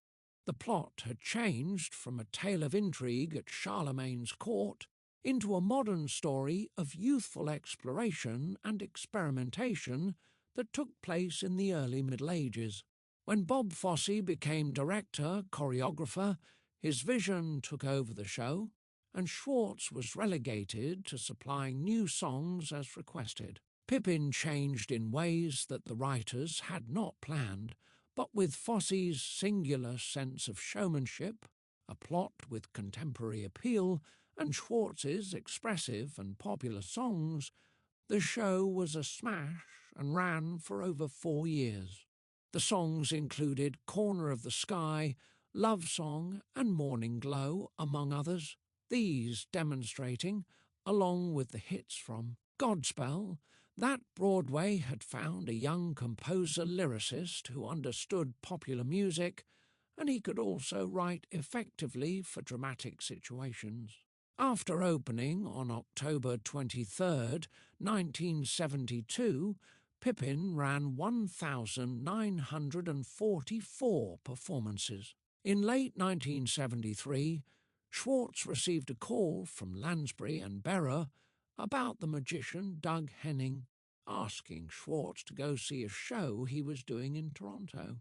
The plot had changed from a tale of intrigue at Charlemagne's court into a modern story of youthful exploration and experimentation that took place in the early Middle Ages. When Bob Fosse became director, choreographer, his vision took over the show, and SCHWARTZ was relegated to supplying new songs as requested. Pippin changed in ways that the writers had not planned, but with Fosse's singular sense of showmanship, a plot with contemporary appeal, and SCHWARTZ's expressive and popular songs, the show was a smash and ran for over 4 years. The songs included Corner of the Sky, Love Song and Morning Glow, among others, these demonstrating, along with the hits from Godspell, that Broadway had found a young composer-lyricist who understood popular music, and he could also write effectively for dramatic situations. After opening on October 23, 1972, Pippin ran 1,944 performances. In late 1973, Schwartz received a call from Lansbury and Berra about the magician Doug Henning, asking Schwartz to go see a show he was doing in Toronto.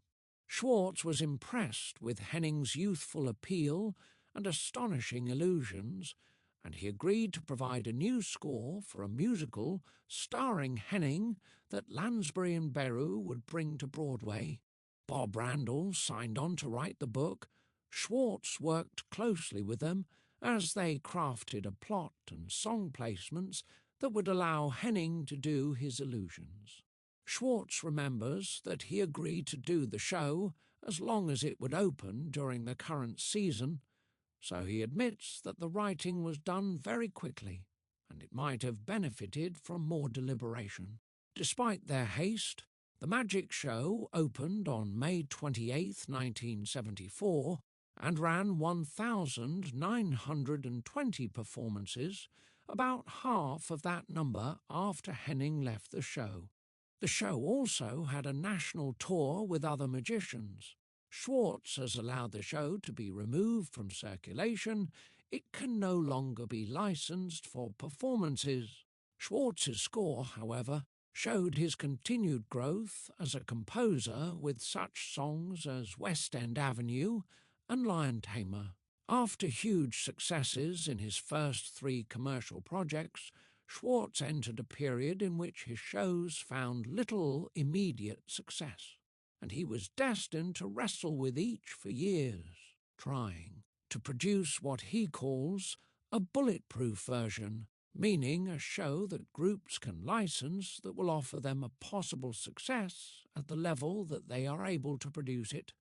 Schwartz was impressed with Henning's youthful appeal and astonishing illusions, and he agreed to provide a new score for a musical starring Henning that Lansbury and Berra would bring to Broadway. Bob Randall signed on to write the book. Schwartz worked closely with them as they crafted a plot and song placements that would allow Henning to do his illusions. Schwartz remembers that he agreed to do the show as long as it would open during the current season, so he admits that the writing was done very quickly, and it might have benefited from more deliberation. Despite their haste, the magic show opened on May 28, 1974, and ran 1,920 performances, about half of that number after Henning left the show. The show also had a national tour with other magicians. Schwartz has allowed the show to be removed from circulation. It can no longer be licensed for performances. Schwartz's score, however, showed his continued growth as a composer with such songs as West End Avenue and Lion Tamer. After huge successes in his first 3 commercial projects, Schwartz entered a period in which his shows found little immediate success, and he was destined to wrestle with each for years, trying to produce what he calls a bulletproof version, meaning a show that groups can license that will offer them a possible success at the level that they are able to produce it.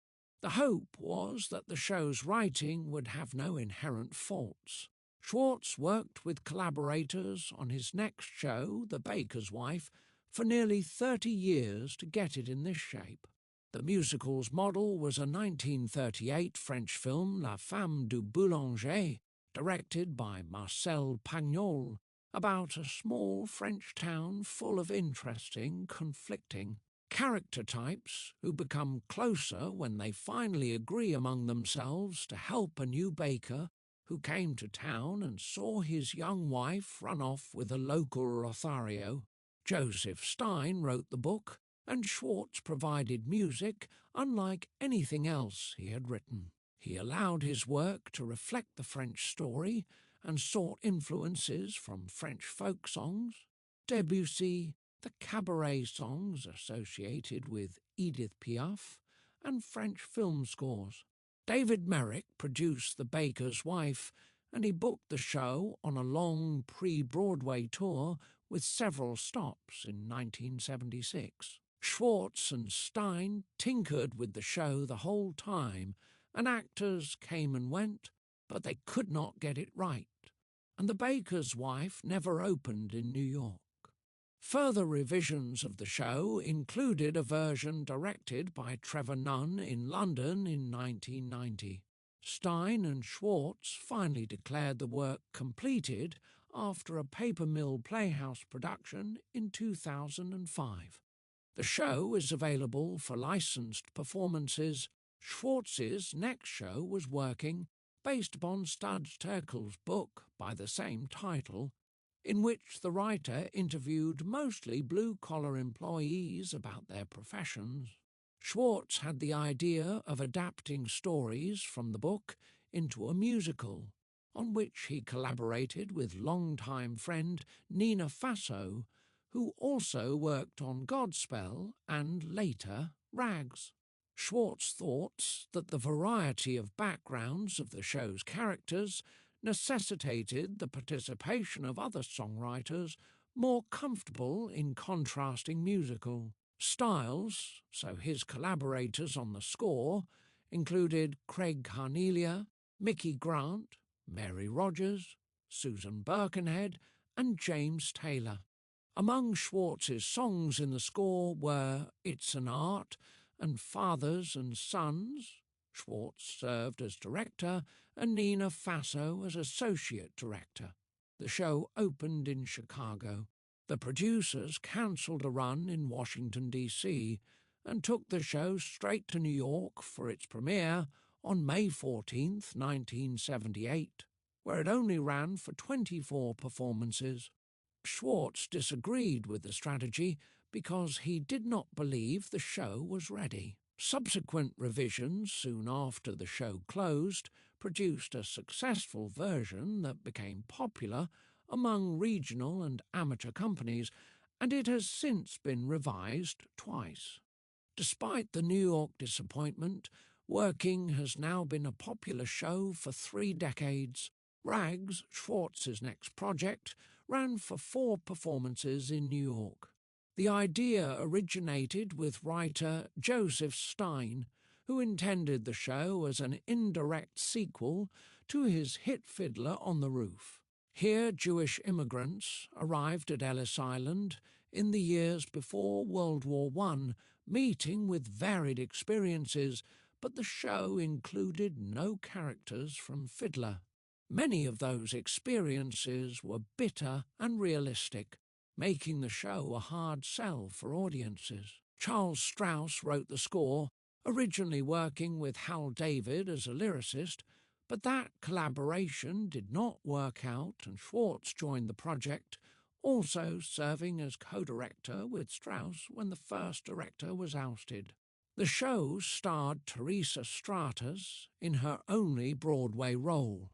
The hope was that the show's writing would have no inherent faults. Schwartz worked with collaborators on his next show, The Baker's Wife, for nearly 30 years to get it in this shape. The musical's model was a 1938 French film, La Femme du Boulanger, directed by Marcel Pagnol, about a small French town full of interesting, conflicting character types who become closer when they finally agree among themselves to help a new baker who came to town and saw his young wife run off with a local Lothario. Joseph Stein wrote the book, and Schwartz provided music unlike anything else he had written. He allowed his work to reflect the French story and sought influences from French folk songs, Debussy, the cabaret songs associated with Edith Piaf, and French film scores. David Merrick produced The Baker's Wife, and he booked the show on a long pre-Broadway tour with several stops in 1976. Schwartz and Stein tinkered with the show the whole time, and actors came and went, but they could not get it right, and The Baker's Wife never opened in New York. Further revisions of the show included a version directed by Trevor Nunn in London in 1990. Stein and Schwartz finally declared the work completed after a Paper Mill Playhouse production in 2005. The show is available for licensed performances. Schwartz's next show was working, based upon Studs Terkel's book by the same title, in which the writer interviewed mostly blue-collar employees about their professions. Schwartz had the idea of adapting stories from the book into a musical, on which he collaborated with longtime friend Nina Faso, who also worked on Godspell and, later, Rags. Schwartz thought that the variety of backgrounds of the show's characters necessitated the participation of other songwriters more comfortable in contrasting musical styles, so his collaborators on the score included Craig Carnelia, Mickey Grant, Mary Rogers, Susan Birkenhead, and James Taylor. Among Schwartz's songs in the score were It's an Art and Fathers and Sons. Schwartz served as director and Nina Faso as associate director. The show opened in Chicago. The producers cancelled a run in Washington, D.C., and took the show straight to New York for its premiere on May 14, 1978, where it only ran for 24 performances. Schwartz disagreed with the strategy because he did not believe the show was ready. Subsequent revisions soon after the show closed produced a successful version that became popular among regional and amateur companies, and it has since been revised twice. Despite the New York disappointment, Working has now been a popular show for 3 decades. Rags, Schwartz's next project, ran for 4 performances in New York. The idea originated with writer Joseph Stein, who intended the show as an indirect sequel to his hit Fiddler on the Roof. Here, Jewish immigrants arrived at Ellis Island in the years before World War I, meeting with varied experiences, but the show included no characters from Fiddler. Many of those experiences were bitter and realistic, making the show a hard sell for audiences. Charles Strauss wrote the score, originally working with Hal David as a lyricist, but that collaboration did not work out and Schwartz joined the project, also serving as co-director with Strauss when the first director was ousted. The show starred Teresa Stratas in her only Broadway role.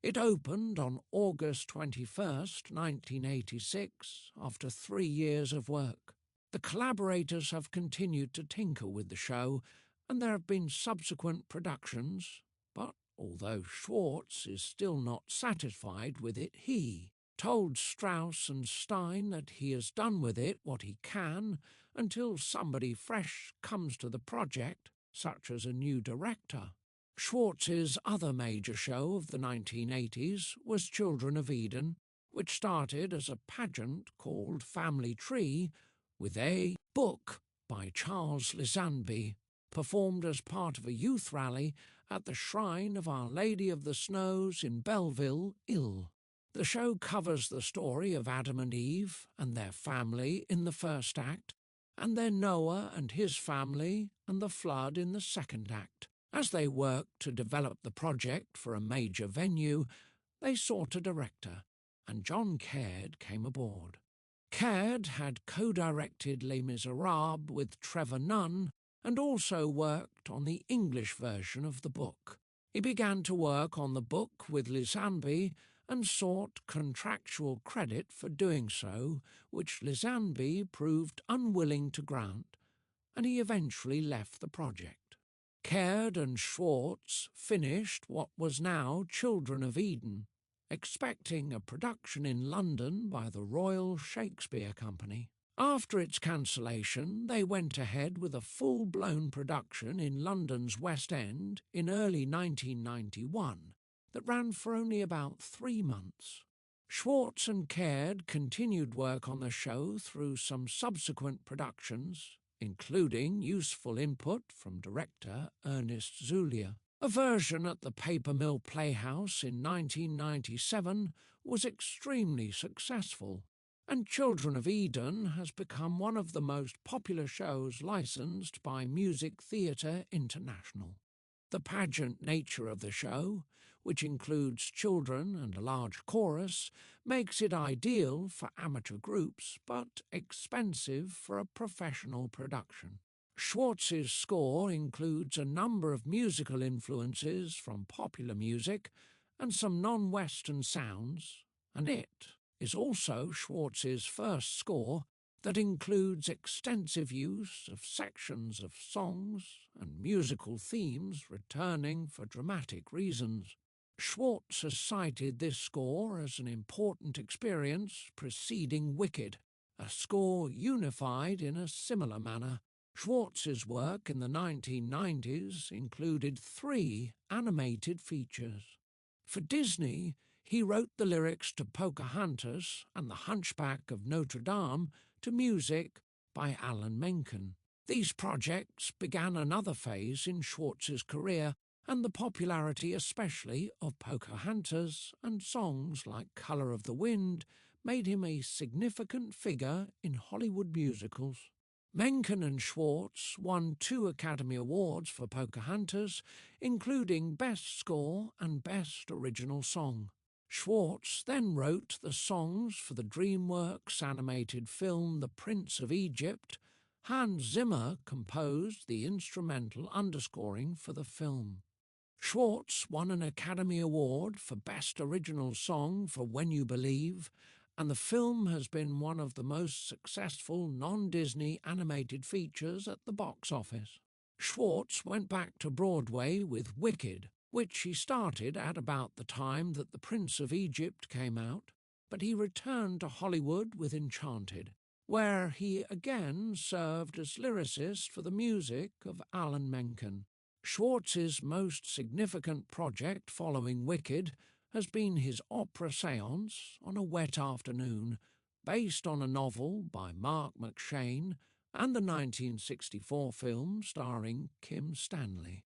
It opened on August 21, 1986, after 3 years of work. The collaborators have continued to tinker with the show, and there have been subsequent productions, but although Schwartz is still not satisfied with it, he told Strauss and Stein that he has done with it what he can until somebody fresh comes to the project, such as a new director. Schwartz's other major show of the 1980s was Children of Eden, which started as a pageant called Family Tree, with a book by Charles Lisanby, performed as part of a youth rally at the Shrine of Our Lady of the Snows in Belleville, Ill. The show covers the story of Adam and Eve and their family in the first act, and then Noah and his family and the flood in the second act. As they worked to develop the project for a major venue, they sought a director, and John Caird came aboard. Caird had co-directed Les Miserables with Trevor Nunn and also worked on the English version of the book. He began to work on the book with Lisanby and sought contractual credit for doing so, which Lisanby proved unwilling to grant, and he eventually left the project. Caird and Schwartz finished what was now Children of Eden, expecting a production in London by the Royal Shakespeare Company. After its cancellation, they went ahead with a full-blown production in London's West End in early 1991 that ran for only about 3 months. Schwartz and Caird continued work on the show through some subsequent productions, including useful input from director Ernest Zulia. A version at the Paper Mill Playhouse in 1997 was extremely successful, and Children of Eden has become one of the most popular shows licensed by Music Theatre International. The pageant nature of the show, which includes children and a large chorus, makes it ideal for amateur groups but expensive for a professional production. Schwartz's score includes a number of musical influences from popular music and some non-Western sounds, and it is also Schwartz's first score that includes extensive use of sections of songs and musical themes returning for dramatic reasons. Schwartz has cited this score as an important experience preceding Wicked, a score unified in a similar manner. Schwartz's work in the 1990s included 3 animated features. For Disney, he wrote the lyrics to Pocahontas and The Hunchback of Notre Dame to music by Alan Menken. These projects began another phase in Schwartz's career, and the popularity especially of Pocahontas and songs like Colour of the Wind made him a significant figure in Hollywood musicals. Menken and Schwartz won 2 Academy Awards for Pocahontas, including Best Score and Best Original Song. Schwartz then wrote the songs for the DreamWorks animated film The Prince of Egypt. Hans Zimmer composed the instrumental underscoring for the film. Schwartz won an Academy Award for Best Original Song for When You Believe, and the film has been one of the most successful non-Disney animated features at the box office. Schwartz went back to Broadway with Wicked, which he started at about the time that The Prince of Egypt came out, but he returned to Hollywood with Enchanted, where he again served as lyricist for the music of Alan Menken. Schwartz's most significant project following Wicked has been his opera séance on a wet afternoon, based on a novel by Mark McShane and the 1964 film starring Kim Stanley.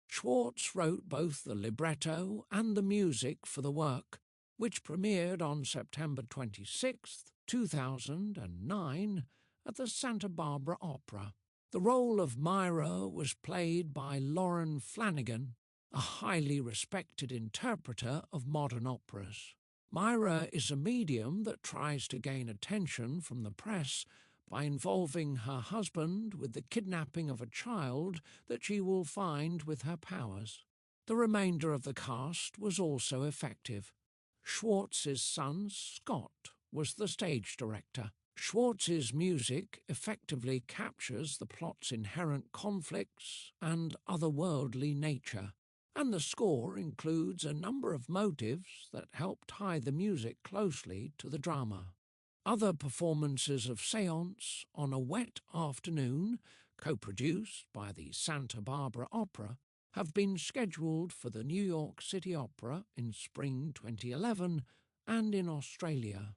Schwartz wrote both the libretto and the music for the work, which premiered on September 26, 2009, at the Santa Barbara Opera. The role of Myra was played by Lauren Flanagan, a highly respected interpreter of modern operas. Myra is a medium that tries to gain attention from the press by involving her husband with the kidnapping of a child that she will find with her powers. The remainder of the cast was also effective. Schwartz's son, Scott, was the stage director. Schwartz's music effectively captures the plot's inherent conflicts and otherworldly nature, and the score includes a number of motives that help tie the music closely to the drama. Other performances of Seance on a Wet Afternoon, co-produced by the Santa Barbara Opera, have been scheduled for the New York City Opera in spring 2011 and in Australia.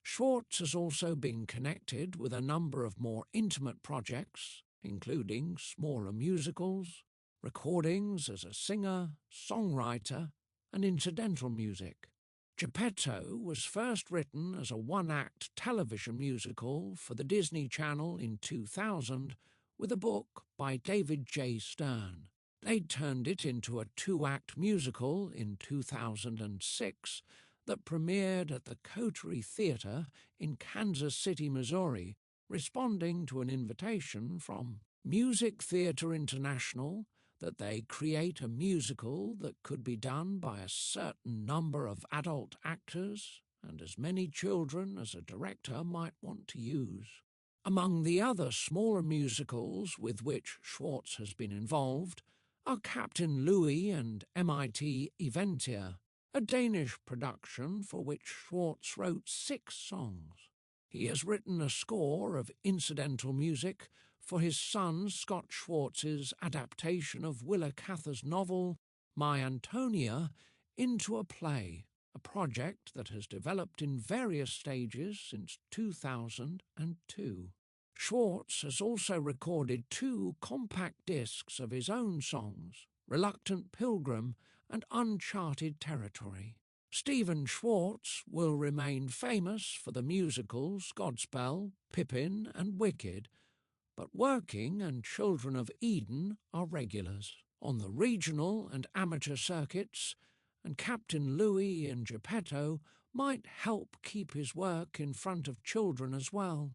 Schwartz has also been connected with a number of more intimate projects, including smaller musicals, recordings as a singer, songwriter, and incidental music. Geppetto was first written as a one-act television musical for the Disney Channel in 2000 with a book by David J. Stern. They turned it into a 2-act musical in 2006 that premiered at the Coterie Theatre in Kansas City, Missouri, responding to an invitation from Music Theatre International that they create a musical that could be done by a certain number of adult actors and as many children as a director might want to use. Among the other smaller musicals with which Schwartz has been involved are Captain Louis and MIT Eventyr, a Danish production for which Schwartz wrote 6 songs. He has written a score of incidental music for his son Scott Schwartz's adaptation of Willa Cather's novel, My Antonia, into a play, a project that has developed in various stages since 2002. Schwartz has also recorded 2 compact discs of his own songs, Reluctant Pilgrim and Uncharted Territory. Stephen Schwartz will remain famous for the musicals Godspell, Pippin and Wicked, but Working and Children of Eden are regulars on the regional and amateur circuits, and Captain Louis and Geppetto might help keep his work in front of children as well.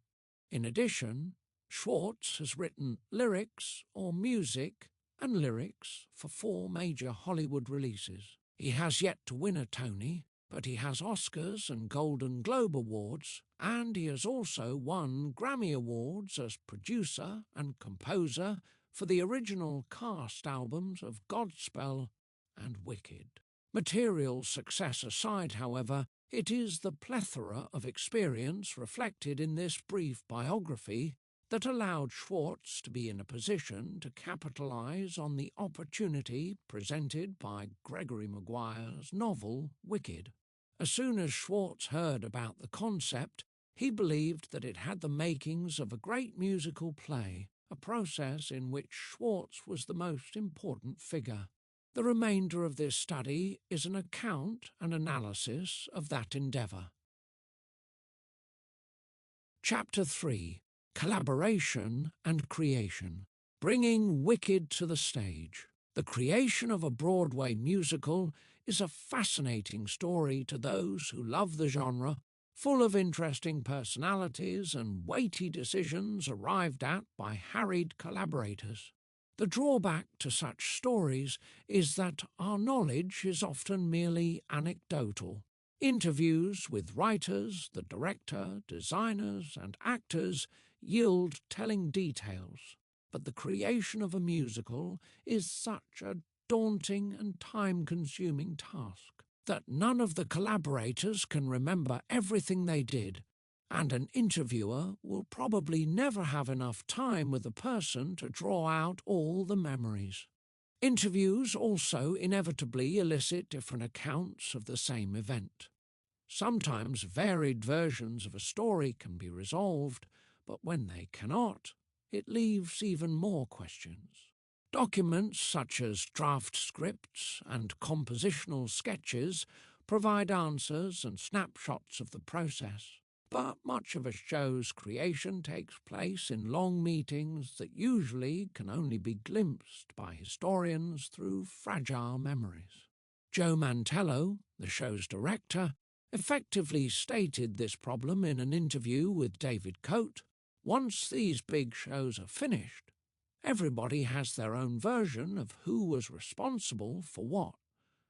In addition, Schwartz has written lyrics or music and lyrics for 4 major Hollywood releases. He has yet to win a Tony, but he has Oscars and Golden Globe Awards, and he has also won Grammy Awards as producer and composer for the original cast albums of Godspell and Wicked. Material success aside, however, it is the plethora of experience reflected in this brief biography that allowed Schwartz to be in a position to capitalize on the opportunity presented by Gregory Maguire's novel Wicked. As soon as Schwartz heard about the concept, he believed that it had the makings of a great musical play, a process in which Schwartz was the most important figure. The remainder of this study is an account and analysis of that endeavour. Chapter 3. Collaboration and creation, bringing Wicked to the stage. The creation of a Broadway musical is a fascinating story to those who love the genre, full of interesting personalities and weighty decisions arrived at by harried collaborators. The drawback to such stories is that our knowledge is often merely anecdotal. Interviews with writers, the director, designers, and actors yield telling details, but the creation of a musical is such a daunting and time-consuming task that none of the collaborators can remember everything they did, and an interviewer will probably never have enough time with a person to draw out all the memories. Interviews also inevitably elicit different accounts of the same event. Sometimes varied versions of a story can be resolved, but when they cannot, it leaves even more questions. Documents such as draft scripts and compositional sketches provide answers and snapshots of the process, but much of a show's creation takes place in long meetings that usually can only be glimpsed by historians through fragile memories. Joe Mantello, the show's director, effectively stated this problem in an interview with David Coate. Once these big shows are finished, everybody has their own version of who was responsible for what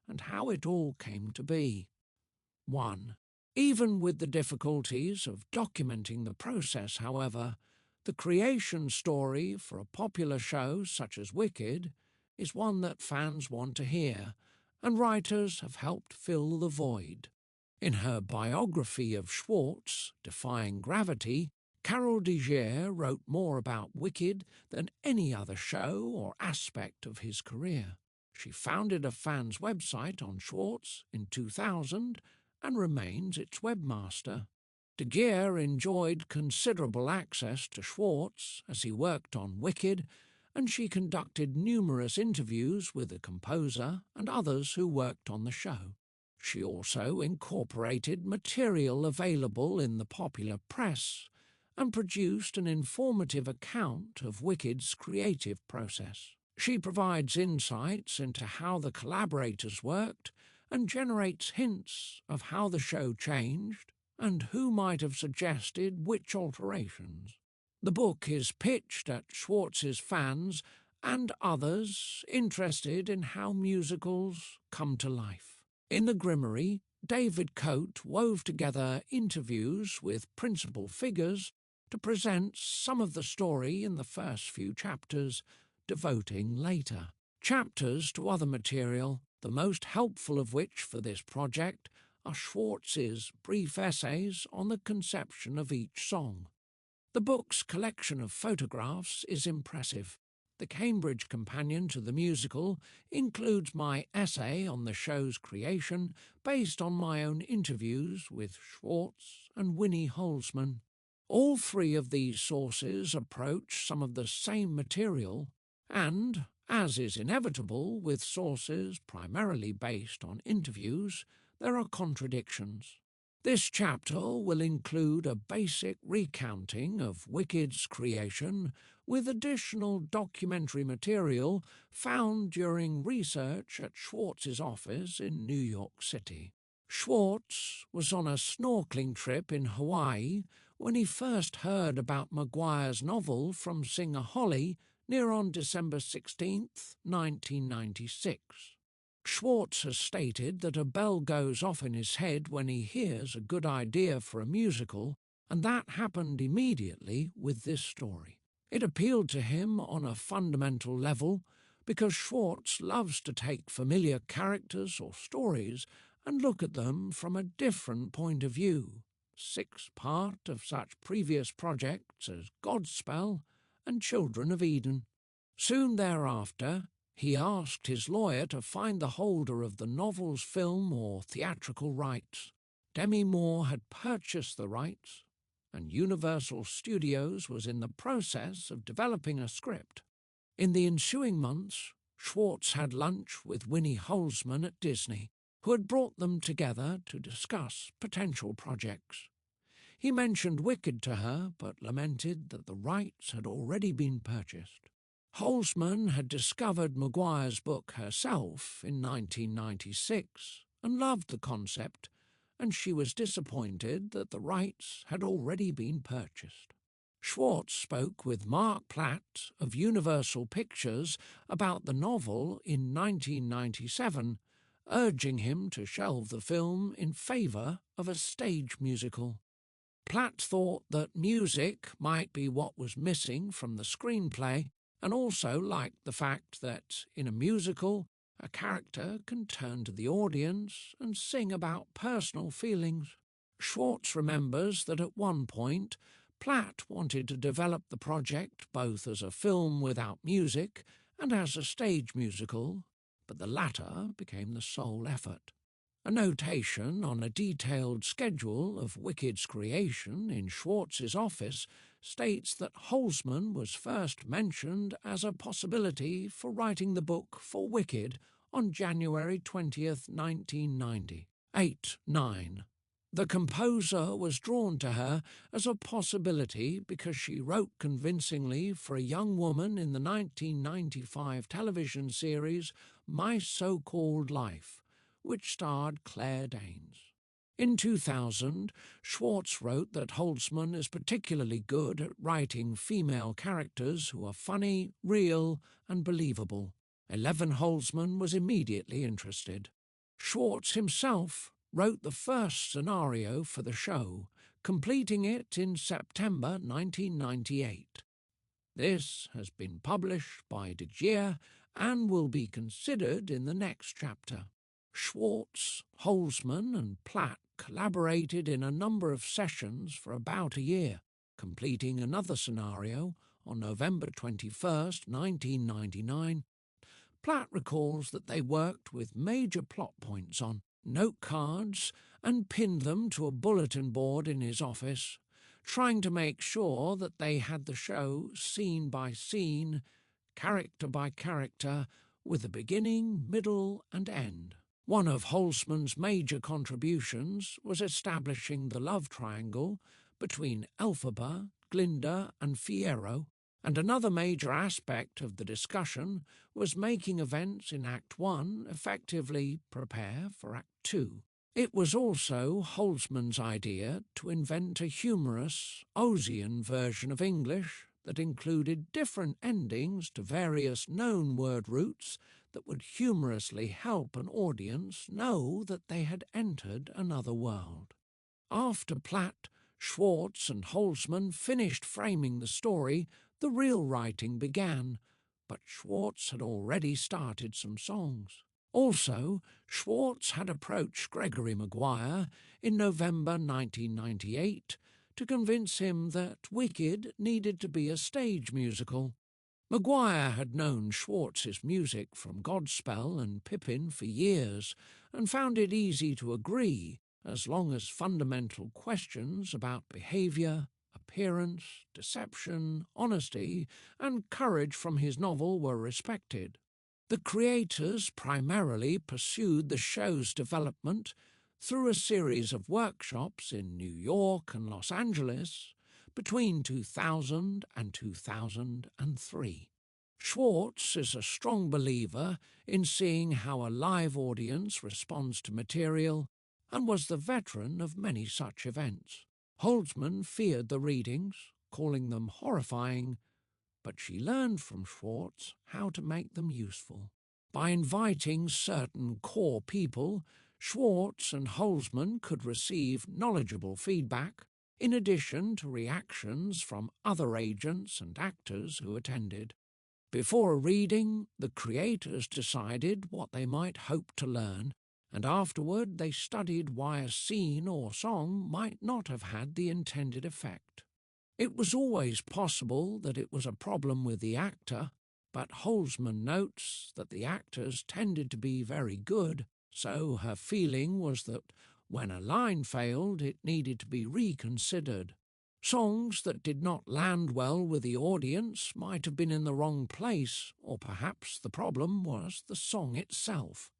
and how it all came to be. 1. Even with the difficulties of documenting the process, however, the creation story for a popular show such as Wicked is one that fans want to hear, and writers have helped fill the void. In her biography of SCHWARTZ, Defying Gravity, Carol Digier wrote more about Wicked than any other show or aspect of his career. She founded a fans' website on SCHWARTZ in 2000 and remains its webmaster. Digier enjoyed considerable access to SCHWARTZ as he worked on Wicked, and she conducted numerous interviews with the composer and others who worked on the show. She also incorporated material available in the popular press and produced an informative account of Wicked's creative process. She provides insights into how the collaborators worked and generates hints of how the show changed and who might have suggested which alterations. The book is pitched at SCHWARTZ's fans and others interested in how musicals come to life. In the Grimory, David Coate wove together interviews with principal figures to present some of the story in the first few chapters, devoting later chapters to other material, the most helpful of which for this project are SCHWARTZ's brief essays on the conception of each song. The book's collection of photographs is impressive. The Cambridge companion to the musical includes my essay on the show's creation based on my own interviews with SCHWARTZ and Winnie Holzman. All three of these sources approach some of the same material and, as is inevitable with sources primarily based on interviews, there are contradictions. This chapter will include a basic recounting of Wicked's creation with additional documentary material found during research at SCHWARTZ's office in New York City. SCHWARTZ was on a snorkeling trip in Hawaii when he first heard about MAGUIRE'S novel from singer Holly near on December 16, 1996. SCHWARTZ has stated that a bell goes off in his head when he hears a good idea for a musical, and that happened immediately with this story. It appealed to him on a fundamental level because SCHWARTZ loves to take familiar characters or stories and look at them from a different point of view. 6-part of such previous projects as Godspell and Children of Eden. Soon thereafter, he asked his lawyer to find the holder of the novel's film or theatrical rights. Demi Moore had purchased the rights, and Universal Studios was in the process of developing a script. In the ensuing months, SCHWARTZ had lunch with Winnie Holzman at Disney, who had brought them together to discuss potential projects. He mentioned Wicked to her, but lamented that the rights had already been purchased. Holzman had discovered MAGUIRE'S book herself in 1996 and loved the concept, and she was disappointed that the rights had already been purchased. SCHWARTZ spoke with Mark Platt of Universal Pictures about the novel in 1997, urging him to shelve the film in favour of a stage musical. Platt thought that music might be what was missing from the screenplay, and also liked the fact that, in a musical, a character can turn to the audience and sing about personal feelings. SCHWARTZ remembers that at one point, Platt wanted to develop the project both as a film without music and as a stage musical, but the latter became the sole effort. A notation on a detailed schedule of Wicked's creation in SCHWARTZ's office states that Holzman was first mentioned as a possibility for writing the book for Wicked on January 20th, 1990. 8-9. The composer was drawn to her as a possibility because she wrote convincingly for a young woman in the 1995 television series My So-Called Life, which starred Claire Danes. In 2000, SCHWARTZ wrote that Holzman is particularly good at writing female characters who are funny, real, and believable. Holzman was immediately interested. SCHWARTZ himself wrote the first scenario for the show, completing it in September 1998. This has been published by De Geer and will be considered in the next chapter. SCHWARTZ, Holzman and Platt collaborated in a number of sessions for about a year, completing another scenario on November 21st, 1999. Platt recalls that they worked with major plot points on note cards and pinned them to a bulletin board in his office, trying to make sure that they had the show scene by scene, character by character, with a beginning, middle and end. One of Holzman's major contributions was establishing the love triangle between Elphaba, Glinda and Fiyero, and another major aspect of the discussion was making events in Act 1 effectively prepare for Act 2. It was also Holzman's idea to invent a humorous, Ozian version of English that included different endings to various known word roots that would humorously help an audience know that they had entered another world. After Platt, SCHWARTZ and Holzman finished framing the story, the real writing began, but SCHWARTZ had already started some songs. Also, SCHWARTZ had approached Gregory Maguire in November 1998 to convince him that Wicked needed to be a stage musical. Maguire had known SCHWARTZ's music from Godspell and Pippin for years and found it easy to agree as long as fundamental questions about behaviour, appearance, deception, honesty and courage from his novel were respected. The creators primarily pursued the show's development through a series of workshops in New York and Los Angeles between 2000 and 2003. SCHWARTZ is a strong believer in seeing how a live audience responds to material and was the veteran of many such events. Holzman feared the readings, calling them horrifying, but she learned from SCHWARTZ how to make them useful. By inviting certain core people, SCHWARTZ and Holzman could receive knowledgeable feedback, in addition to reactions from other agents and actors who attended. Before a reading, the creators decided what they might hope to learn, and afterward they studied why a scene or song might not have had the intended effect. It was always possible that it was a problem with the actor, but Holzman notes that the actors tended to be very good, so her feeling was that when a line failed, it needed to be reconsidered. Songs that did not land well with the audience might have been in the wrong place, or perhaps the problem was the song itself.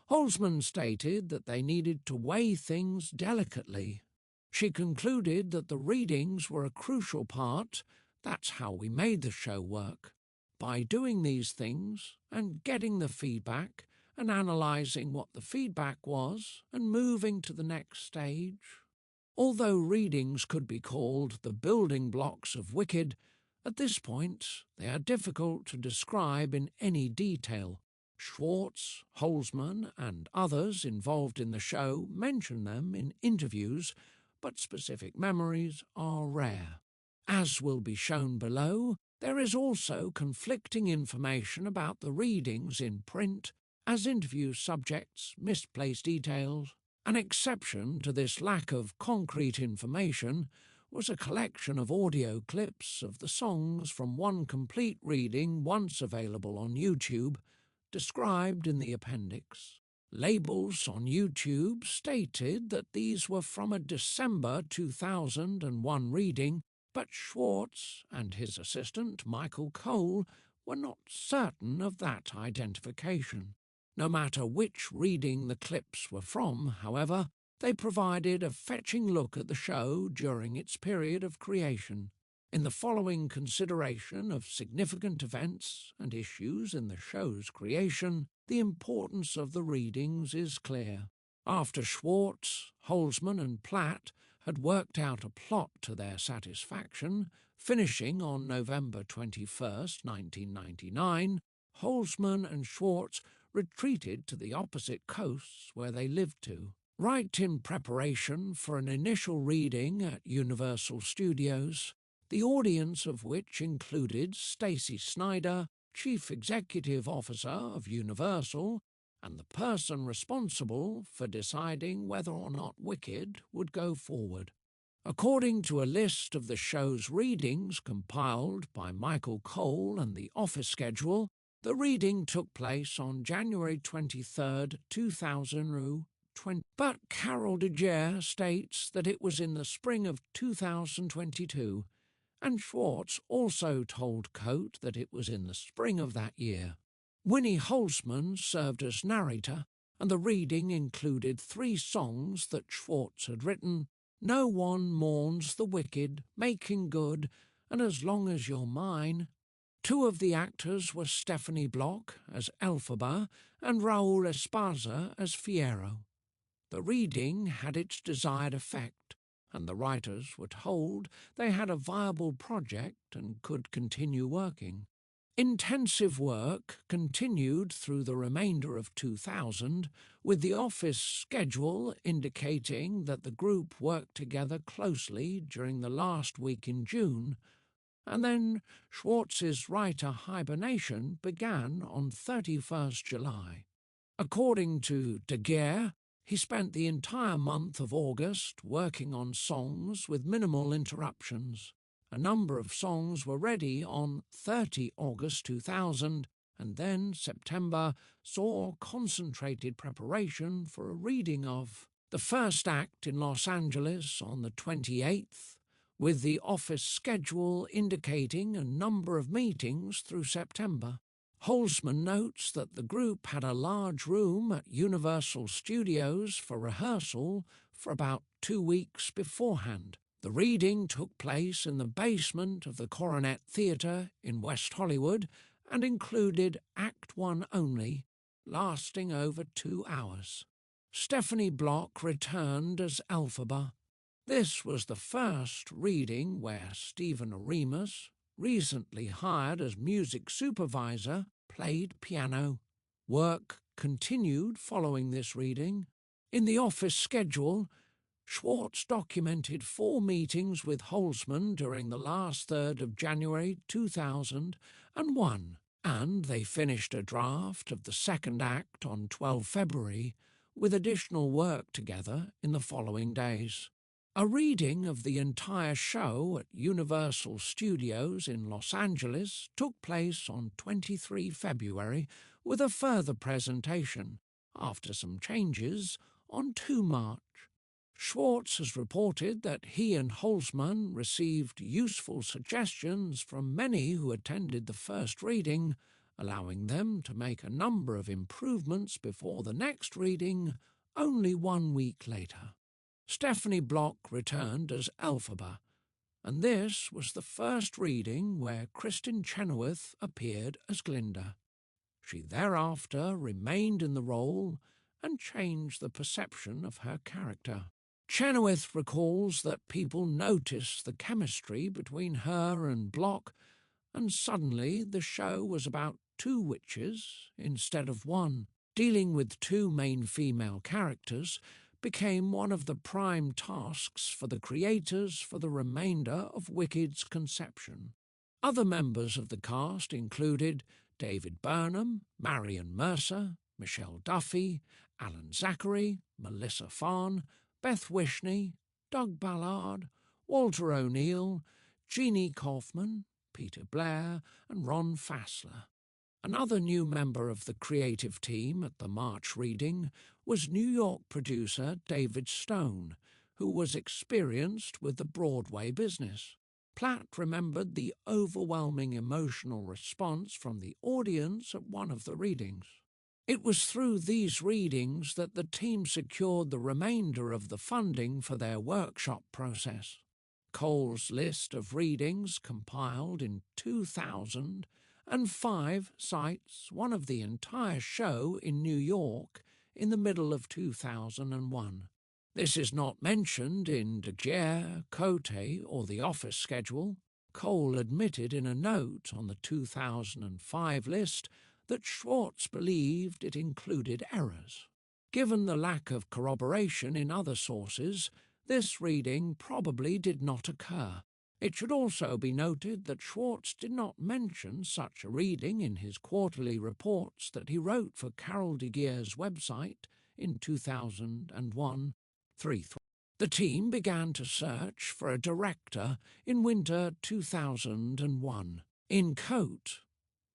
Holzman stated that they needed to weigh things delicately. She concluded that the readings were a crucial part. That's how we made the show work. By doing these things and getting the feedback and analysing what the feedback was and moving to the next stage. Although readings could be called the building blocks of Wicked, at this point they are difficult to describe in any detail. Schwartz, Holzman and others involved in the show mention them in interviews, but specific memories are rare. As will be shown below, there is also conflicting information about the readings in print, as interview subjects misplace details. An exception to this lack of concrete information was a collection of audio clips of the songs from one complete reading once available on YouTube, described in the appendix. Labels on YouTube stated that these were from a December 2001 reading, but Schwartz and his assistant Michael Cole were not certain of that identification. No matter which reading the clips were from, however, they provided a fetching look at the show during its period of creation. In the following consideration of significant events and issues in the show's creation, the importance of the readings is clear. After Schwartz, Holzman and Platt had worked out a plot to their satisfaction, finishing on November 21, 1999, Holzman and Schwartz retreated to the opposite coasts where they lived to. Right in preparation for an initial reading at Universal Studios, the audience of which included Stacey Snider, Chief Executive Officer of Universal, and the person responsible for deciding whether or not Wicked would go forward. According to a list of the show's readings compiled by Michael Cole and the Office Schedule, the reading took place on January 23, 2020, but Carol DeGere states that it was in the spring of 2022, and Schwartz also told Coate that it was in the spring of that year. Winnie Holzman served as narrator, and the reading included 3 songs that Schwartz had written: No One Mourns the Wicked, Making Good, and As Long as You're Mine. 2 of the actors were Stephanie Block as Elphaba and Raul Esparza as Fierro. The reading had its desired effect, and the writers were told they had a viable project and could continue working. Intensive work continued through the remainder of 2000, with the Office Schedule indicating that the group worked together closely during the last week in June, and then Schwartz's writer hibernation began on 31st July. According to DeGere, he spent the entire month of August working on songs with minimal interruptions. A number of songs were ready on 30 August 2000, and then September saw concentrated preparation for a reading of the first act in Los Angeles on the 28th, with the Office Schedule indicating a number of meetings through September. Holzman notes that the group had a large room at Universal Studios for rehearsal for about 2 weeks beforehand. The reading took place in the basement of the Coronet Theatre in West Hollywood and included Act 1 only, lasting over 2 hours. Stephanie Block returned as Elphaba. This was the first reading where Stephen Aremus, recently hired as music supervisor, played piano. Work continued following this reading. In the Office Schedule, Schwartz documented 4 meetings with Holzman during the last third of January 2001, and they finished a draft of the second act on 12 February, with additional work together in the following days. A reading of the entire show at Universal Studios in Los Angeles took place on 23 February, with a further presentation, after some changes, on 2 March. Schwartz has reported that he and Holzman received useful suggestions from many who attended the first reading, allowing them to make a number of improvements before the next reading, only 1 week later. Stephanie Block returned as Elphaba, and this was the first reading where Kristin Chenoweth appeared as Glinda. She thereafter remained in the role and changed the perception of her character. Chenoweth recalls that people noticed the chemistry between her and Block, and suddenly the show was about two witches instead of one. Dealing with two main female characters became one of the prime tasks for the creators for the remainder of Wicked's conception. Other members of the cast included David Burnham, Marion Mercer, Michelle Duffy, Alan Zachary, Melissa Farn, Beth Wishney, Doug Ballard, Walter O'Neill, Jeannie Kaufman, Peter Blair, and Ron Fassler. Another new member of the creative team at the March reading was New York producer David Stone, who was experienced with the Broadway business. Platt remembered the overwhelming emotional response from the audience at one of the readings. It was through these readings that the team secured the remainder of the funding for their workshop process. Cole's list of readings compiled in 2005 cites one of the entire show in New York in the middle of 2001. This is not mentioned in De Geer, Cote, or the Office schedule. Cole admitted in a note on the 2005 list that Schwartz believed it included errors. Given the lack of corroboration in other sources, this reading probably did not occur. It should also be noted that Schwartz did not mention such a reading in his quarterly reports that he wrote for Carol de Geer's website in 2001. The team began to search for a director in winter 2001. In Cote,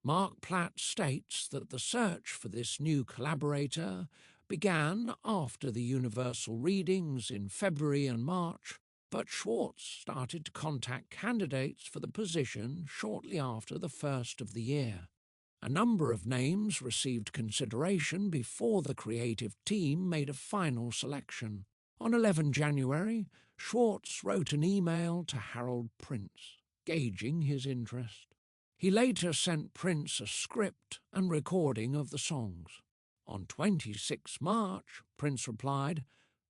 Mark Platt states that the search for this new collaborator began after the Universal readings in February and March, but Schwartz started to contact candidates for the position shortly after the first of the year. A number of names received consideration before the creative team made a final selection. On 11 January, Schwartz wrote an email to Harold Prince, gauging his interest. He later sent Prince a script and recording of the songs. On 26 March, Prince replied,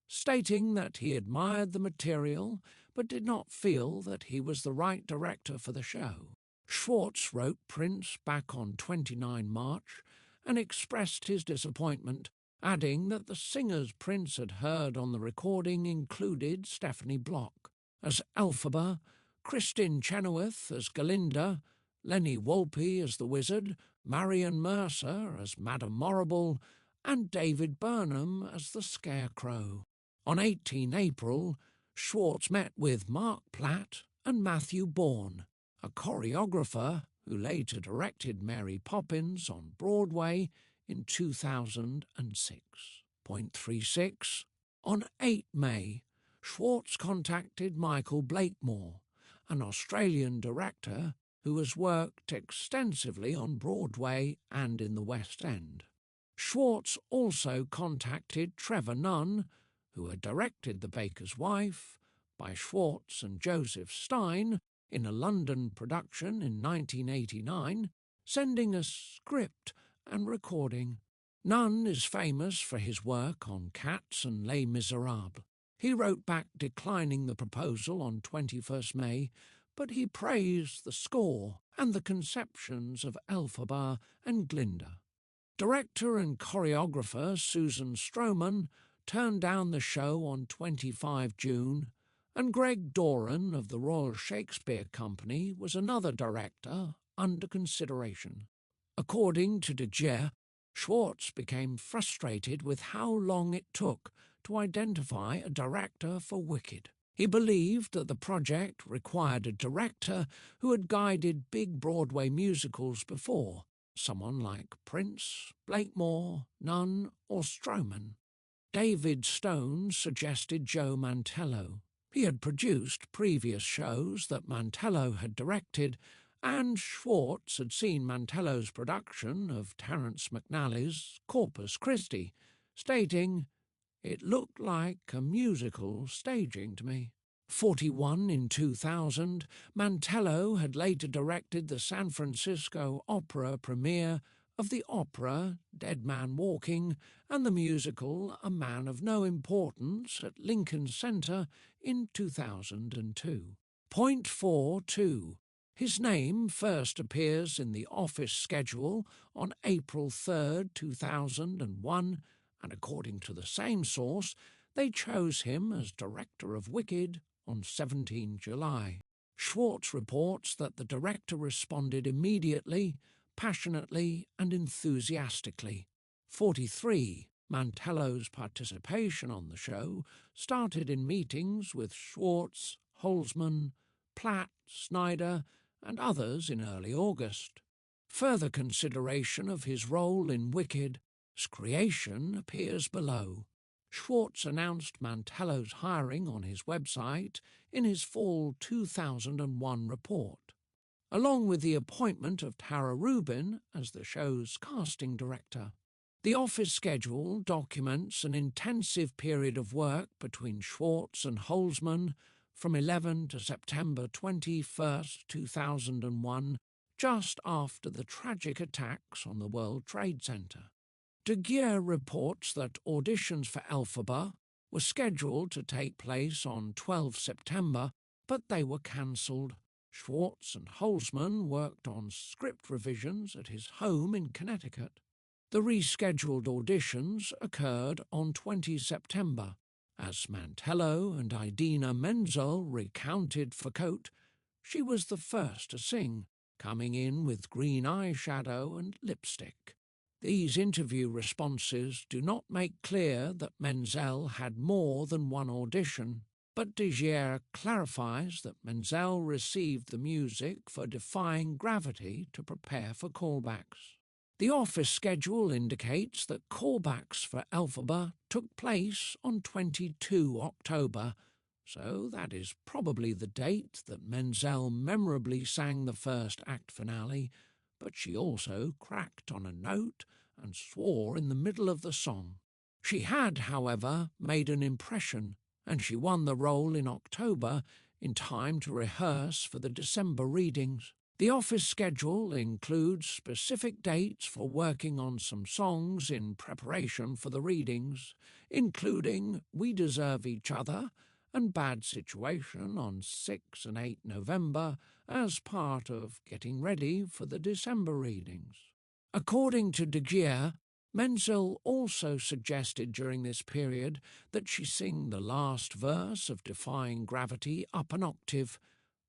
stating that he admired the material but did not feel that he was the right director for the show. Schwartz wrote Prince back on 29 March and expressed his disappointment, adding that the singers Prince had heard on the recording included Stephanie Block as Elphaba, Kristin Chenoweth as Galinda, Lenny Wolpe as the Wizard, Marion Mercer as Madame Morrible, and David Burnham as the Scarecrow. On 18 April, Schwartz met with Mark Platt and Matthew Bourne, a choreographer who later directed Mary Poppins on Broadway in 2006. On 8 May, Schwartz contacted Michael Blakemore, an Australian director who has worked extensively on Broadway and in the West End. Schwartz also contacted Trevor Nunn, who had directed The Baker's Wife by Schwartz and Joseph Stein in a London production in 1989, sending a script and recording. Nunn is famous for his work on Cats and Les Miserables. He wrote back declining the proposal on 21st May, but he praised the score and the conceptions of Elphaba and Glinda. Director and choreographer Susan Stroman turned down the show on 25 June, and Greg Doran of the Royal Shakespeare Company was another director under consideration. According to De Geer, Schwartz became frustrated with how long it took to identify a director for Wicked. He believed that the project required a director who had guided big Broadway musicals before, someone like Prince, Blakemore, Nunn, or Stroman. David Stone suggested Joe Mantello. He had produced previous shows that Mantello had directed, and Schwartz had seen Mantello's production of Terence McNally's Corpus Christi, stating, It looked like a musical staging to me. 41 in 2000, Mantello had later directed the San Francisco Opera premiere of the opera Dead Man Walking and the musical A Man of No Importance at Lincoln Center in 2002. Point 4.2. His name first appears in the office schedule on April 3, 2001, and according to the same source, they chose him as director of Wicked on 17 July. Schwartz reports that the director responded immediately, passionately and enthusiastically. 43. Mantello's participation on the show started in meetings with Schwartz, Holzman, Platt, Snyder and others in early August. Further consideration of his role in Wicked's creation appears below. Schwartz announced Mantello's hiring on his website in his fall 2001 report, along with the appointment of Tara Rubin as the show's casting director. The office schedule documents an intensive period of work between Schwartz and Holzman from 11 to September 21, 2001, just after the tragic attacks on the World Trade Center. De Geer reports that auditions for Elphaba were scheduled to take place on 12 September, but they were cancelled. Schwartz and Holzman worked on script revisions at his home in Connecticut. The rescheduled auditions occurred on 20 September. As Mantello and Idina Menzel recounted for Cote, she was the first to sing, coming in with green eyeshadow and lipstick. These interview responses do not make clear that Menzel had more than one audition, but De Geer clarifies that Menzel received the music for Defying Gravity to prepare for callbacks. The office schedule indicates that callbacks for Elphaba took place on 22 October, so that is probably the date that Menzel memorably sang the first act finale, but she also cracked on a note and swore in the middle of the song. She had, however, made an impression, and she won the role in October in time to rehearse for the December readings. The office schedule includes specific dates for working on some songs in preparation for the readings, including We Deserve Each Other and Bad Situation on 6 and 8 November as part of getting ready for the December readings. According to De Geer, Menzel also suggested during this period that she sing the last verse of Defying Gravity up an octave,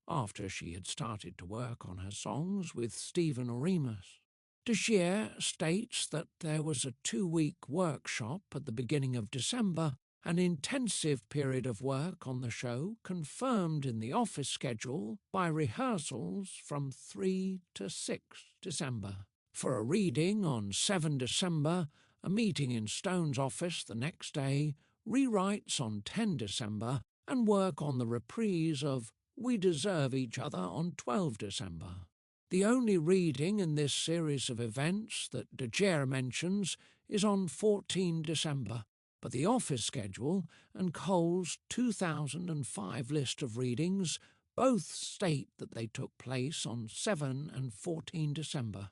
after she had started to work on her songs with Stephen Oremus. De Geer states that there was a 2-week workshop at the beginning of December, an intensive period of work on the show confirmed in the office schedule by rehearsals from 3 to 6 December. For a reading on 7 December, a meeting in Stone's office the next day, rewrites on 10 December, and work on the reprise of We Deserve Each Other on 12 December. The only reading in this series of events that De Geer mentions is on 14 December, but the office schedule and Cole's 2005 list of readings both state that they took place on 7 and 14 December.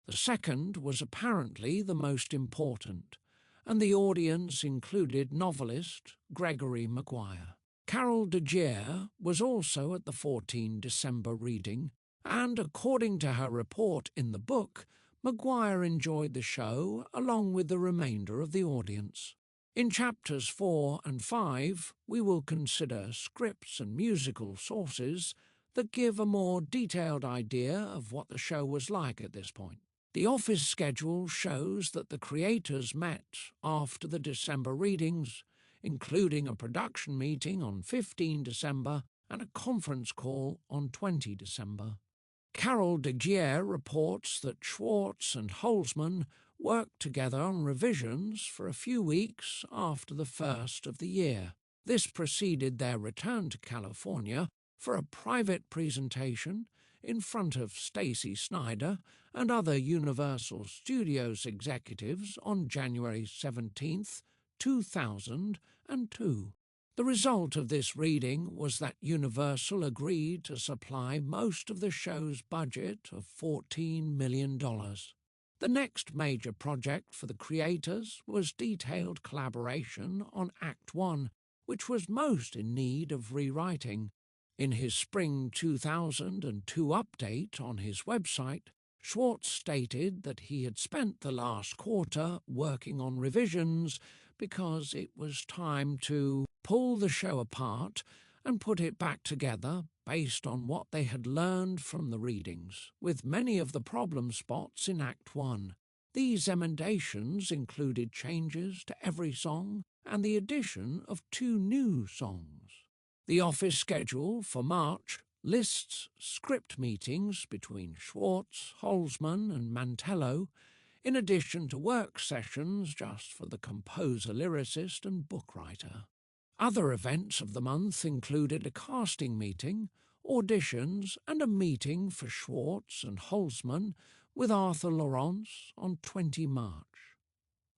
The second was apparently the most important, and the audience included novelist Gregory Maguire. Carol De Geer was also at the 14 December reading, and according to her report in the book, Maguire enjoyed the show along with the remainder of the audience. In chapters 4 and 5, we will consider scripts and musical sources that give a more detailed idea of what the show was like at this point. The office schedule shows that the creators met after the December readings, including a production meeting on 15 December and a conference call on 20 December. Carol De Geer reports that Schwartz and Holzman worked together on revisions for a few weeks after the first of the year. This preceded their return to California for a private presentation in front of Stacy Snyder and other Universal Studios executives on January 17, 2002. The result of this reading was that Universal agreed to supply most of the show's budget of $14 million. The next major project for the creators was detailed collaboration on Act One, which was most in need of rewriting. In his spring 2002 update on his website, SCHWARTZ stated that he had spent the last quarter working on revisions because it was time to pull the show apart and put it back together based on what they had learned from the readings, with many of the problem spots in Act One. These emendations included changes to every song and the addition of 2 new songs. The office schedule for March lists script meetings between SCHWARTZ, Holzman and Mantello, in addition to work sessions just for the composer, lyricist and book writer. Other events of the month included a casting meeting, auditions and a meeting for SCHWARTZ and Holzman with Arthur Laurents on 20 March.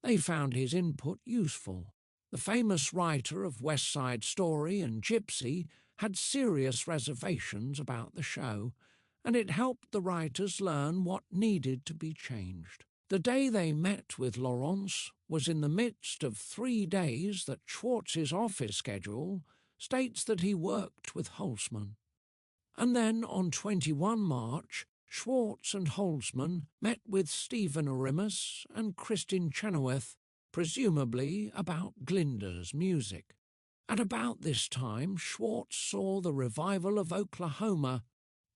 They found his input useful. The famous writer of West Side Story and Gypsy had serious reservations about the show, and it helped the writers learn what needed to be changed. The day they met with Laurents was in the midst of 3 days that SCHWARTZ's office schedule states that he worked with Holzman. And then on 21 March, SCHWARTZ and Holzman met with Stephen Arimas and Kristin Chenoweth, presumably about Glinda's music. At about this time, SCHWARTZ saw the revival of Oklahoma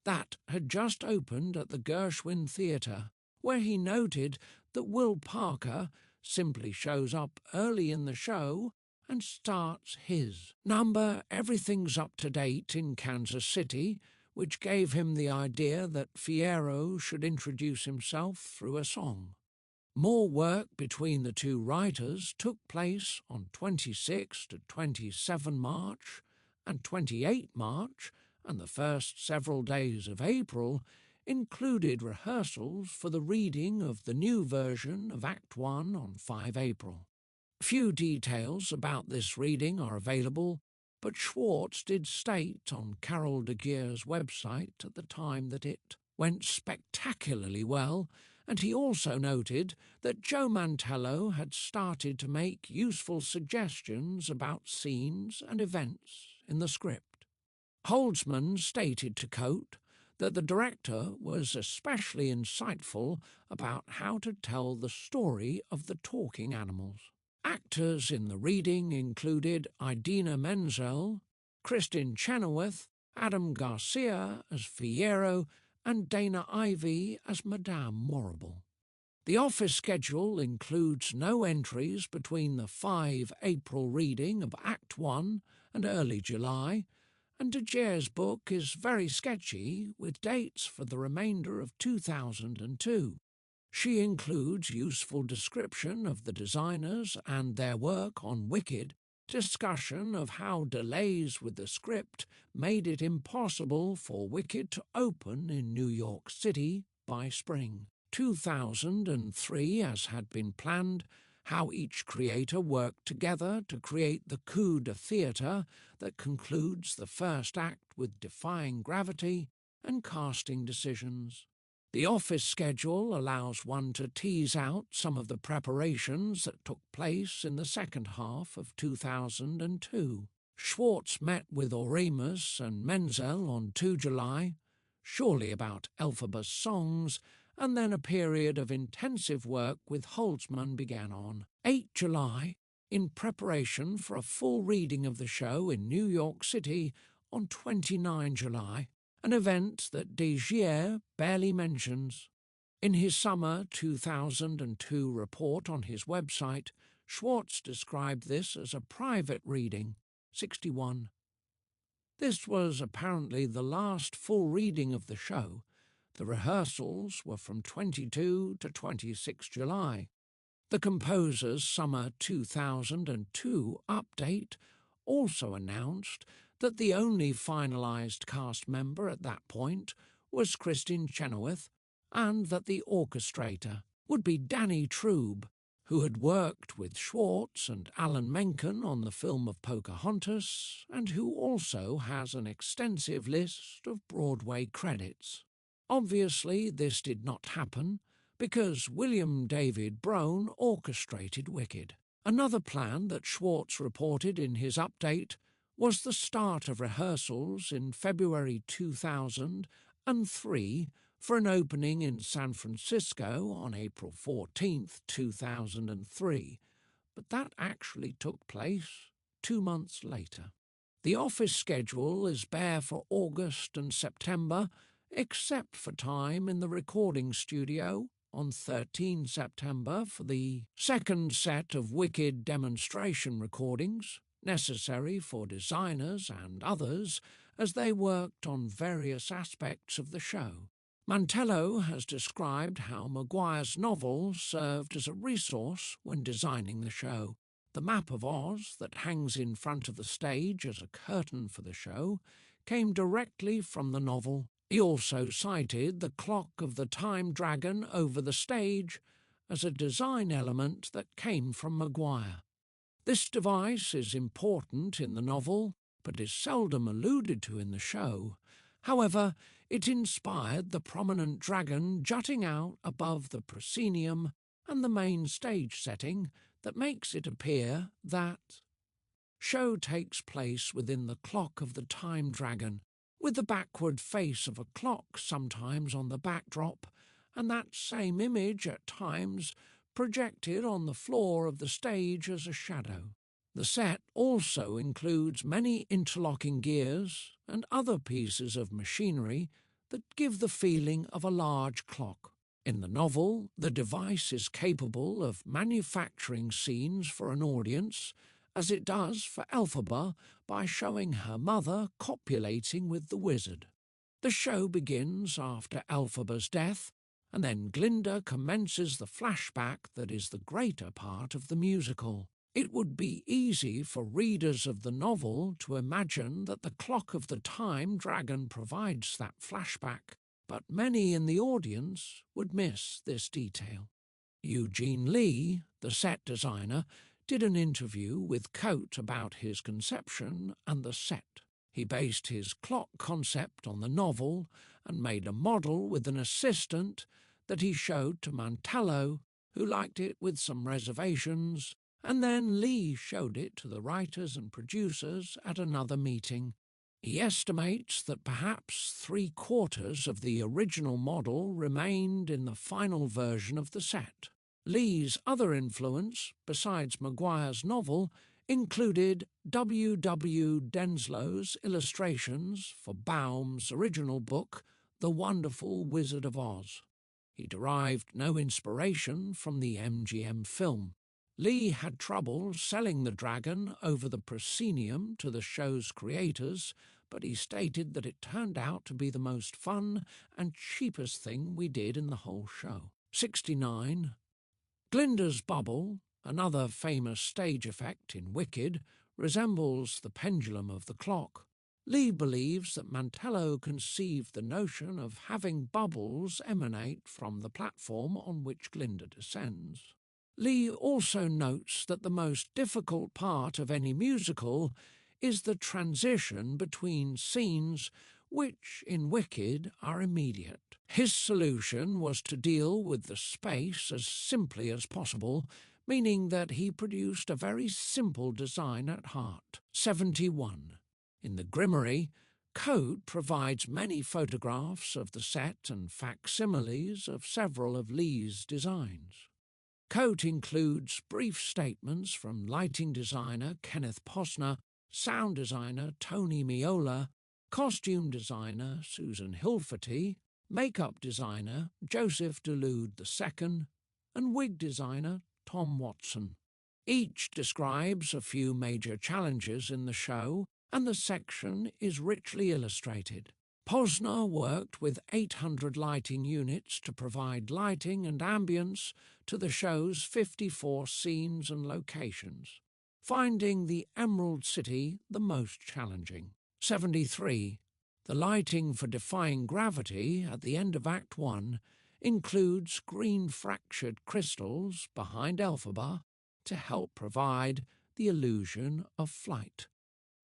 that had just opened at the Gershwin Theatre, where he noted that Will Parker simply shows up early in the show and starts his number Everything's Up to Date in Kansas City, which gave him the idea that Fierro should introduce himself through a song. More work between the two writers took place on 26 to 27 March and 28 March, and the first several days of April included rehearsals for the reading of the new version of Act One on 5 April. Few details about this reading are available, but SCHWARTZ did state on Carol de Geer's website at the time that it went spectacularly well, and he also noted that Joe Mantello had started to make useful suggestions about scenes and events in the script. Holzman stated to Coate that the director was especially insightful about how to tell the story of the talking animals. Actors in the reading included Idina Menzel, Kristin Chenoweth, Adam Garcia as Fierro, and Dana Ivey as Madame Morrible. The office schedule includes no entries between the 5 April reading of Act One and early July, and de Geer's book is very sketchy with dates for the remainder of 2002. She includes useful description of the designers and their work on Wicked, discussion of how delays with the script made it impossible for Wicked to open in New York City by spring 2003 as had been planned, how each creator worked together to create the coup de theatre that concludes the first act with defying gravity and casting decisions. The office schedule allows one to tease out some of the preparations that took place in the second half of 2002. SCHWARTZ met with Arimas and Menzel on 2 July, surely about Elphabas songs, and then a period of intensive work with Holzman began on 8 July in preparation for a full reading of the show in New York City on 29 July, an event that de Geer barely mentions. In his summer 2002 report on his website, SCHWARTZ described this as a private reading, 61. This was apparently the last full reading of the show. The rehearsals were from 22 to 26 July. The composer's summer 2002 update also announced that the only finalised cast member at that point was Kristin Chenoweth, and that the orchestrator would be Danny Trube, who had worked with SCHWARTZ and Alan Menken on the film of Pocahontas, and who also has an extensive list of Broadway credits. Obviously, this did not happen because William David Brown orchestrated Wicked. Another plan that SCHWARTZ reported in his update was the start of rehearsals in February 2003 for an opening in San Francisco on April 14, 2003, but that actually took place 2 months later. The office schedule is bare for August and September, except for time in the recording studio on 13 September for the second set of Wicked demonstration recordings, necessary for designers and others as they worked on various aspects of the show. Mantello has described how Maguire's novel served as a resource when designing the show. The map of Oz that hangs in front of the stage as a curtain for the show came directly from the novel. He also cited the clock of the time dragon over the stage as a design element that came from Maguire. This device is important in the novel, but is seldom alluded to in the show. However, it inspired the prominent dragon jutting out above the proscenium and the main stage setting that makes it appear that show takes place within the clock of the time dragon, with the backward face of a clock sometimes on the backdrop, and that same image at times projected on the floor of the stage as a shadow. The set also includes many interlocking gears and other pieces of machinery that give the feeling of a large clock. In the novel, the device is capable of manufacturing scenes for an audience, as it does for Elphaba by showing her mother copulating with the wizard. The show begins after Elphaba's death, and then Glinda commences the flashback that is the greater part of the musical. It would be easy for readers of the novel to imagine that the clock of the time dragon provides that flashback, but many in the audience would miss this detail. Eugene Lee, the set designer, did an interview with Coate about his conception and the set. He based his clock concept on the novel and made a model with an assistant that he showed to Mantello, who liked it with some reservations, and then Lee showed it to the writers and producers at another meeting. He estimates that perhaps 3/4 of the original model remained in the final version of the set. Lee's other influence, besides Maguire's novel, included W. W. Denslow's illustrations for Baum's original book, The Wonderful Wizard of Oz. He derived no inspiration from the MGM film. Lee had trouble selling the dragon over the proscenium to the show's creators, but he stated that it turned out to be the most fun and cheapest thing we did in the whole show. 69. Glinda's bubble, another famous stage effect in Wicked, resembles the pendulum of the clock. Lee believes that Mantello conceived the notion of having bubbles emanate from the platform on which Glinda descends. Lee also notes that the most difficult part of any musical is the transition between scenes which, in Wicked, are immediate. His solution was to deal with the space as simply as possible, meaning that he produced a very simple design at heart. 71. In the Grimoire, Coate provides many photographs of the set and facsimiles of several of Lee's designs. Coate includes brief statements from lighting designer Kenneth Posner, sound designer Tony Miola, costume designer Susan Hilferty, makeup designer Joseph DeLude II, and wig designer Tom Watson. Each describes a few major challenges in the show, and the section is richly illustrated. Posner worked with 800 lighting units to provide lighting and ambience to the show's 54 scenes and locations, finding the Emerald City the most challenging. 73. The lighting for Defying Gravity at the end of Act 1 includes green fractured crystals behind Elphaba to help provide the illusion of flight.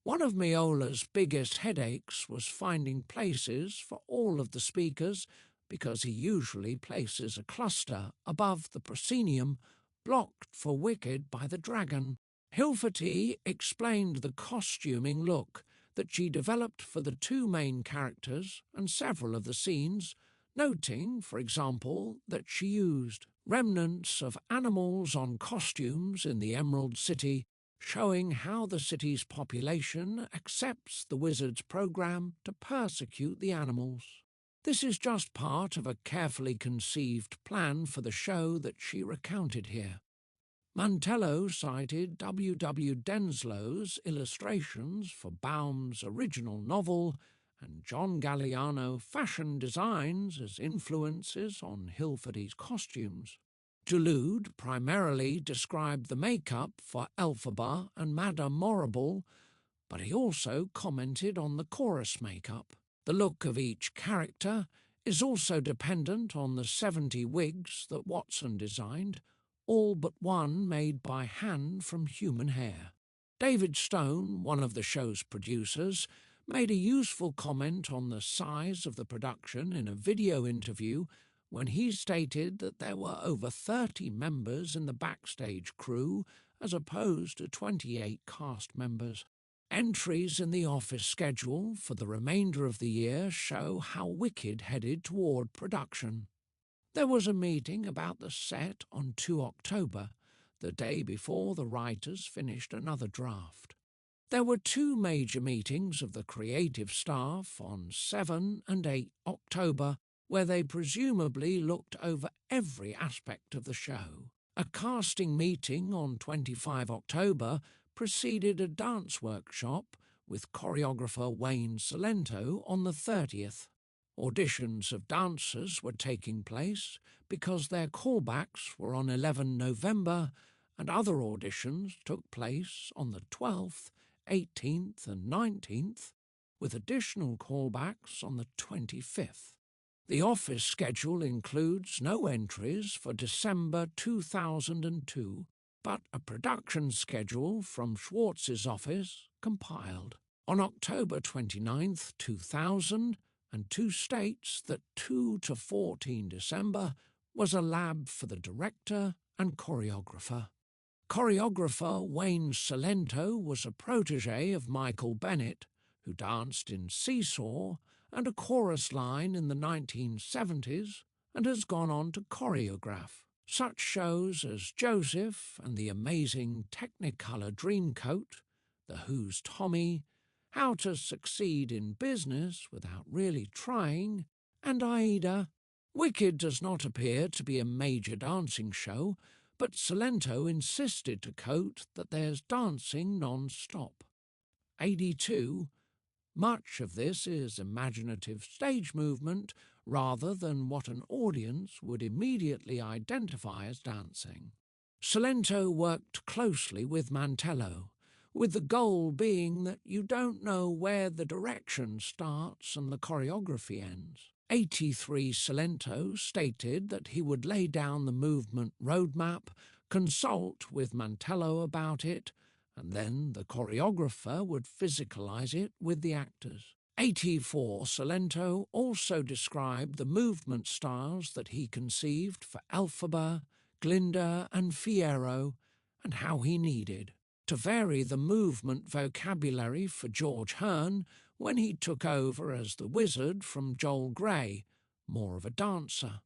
One of Miola's biggest headaches was finding places for all of the speakers because he usually places a cluster above the proscenium, blocked for Wicked by the dragon. Hilferty explained the costuming look that she developed for the two main characters and several of the scenes, noting, for example, that she used remnants of animals on costumes in the Emerald City, showing how the city's population accepts the wizard's program to persecute the animals. This is just part of a carefully conceived plan for the show that she recounted here. Mantello cited W. W. Denslow's illustrations for Baum's original novel and John Galliano fashion designs as influences on Hilferty's costumes. Dulude primarily described the makeup for Elphaba and Madame Morrible, but he also commented on the chorus makeup. The look of each character is also dependent on the 70 wigs that Watson designed, all but one made by hand from human hair. David Stone, one of the show's producers, made a useful comment on the size of the production in a video interview when he stated that there were over 30 members in the backstage crew as opposed to 28 cast members. Entries in the office schedule for the remainder of the year show how Wicked headed toward production. There was a meeting about the set on 2 October, the day before the writers finished another draft. There were two major meetings of the creative staff on 7 and 8 October, where they presumably looked over every aspect of the show. A casting meeting on 25 October preceded a dance workshop with choreographer Wayne Salento on the 30th. Auditions of dancers were taking place because their callbacks were on 11 November, and other auditions took place on the 12th, 18th and 19th, with additional callbacks on the 25th. The office schedule includes no entries for December 2002, but a production schedule from SCHWARTZ's office compiled. On October 29, 2000, and 2 states that 2 to 14 December was a lab for the director and choreographer. Choreographer Wayne Salento was a protege of Michael Bennett, who danced in Seesaw and a chorus line in the 1970s and has gone on to choreograph such shows as Joseph and the Amazing Technicolor Dreamcoat, The Who's Tommy, How to Succeed in Business Without Really Trying, and Aida. Wicked does not appear to be a major dancing show, but Salento insisted to Coate that there's dancing non-stop. 82. Much of this is imaginative stage movement rather than what an audience would immediately identify as dancing. Salento worked closely with Mantello, with the goal being that you don't know where the direction starts and the choreography ends. 83 Salento stated that he would lay down the movement roadmap, consult with Mantello about it, and then the choreographer would physicalize it with the actors. 84 Salento also described the movement styles that he conceived for Elphaba, Glinda and Fiyero, and how he needed to vary the movement vocabulary for George Hearn when he took over as the wizard from Joel Grey, more of a dancer.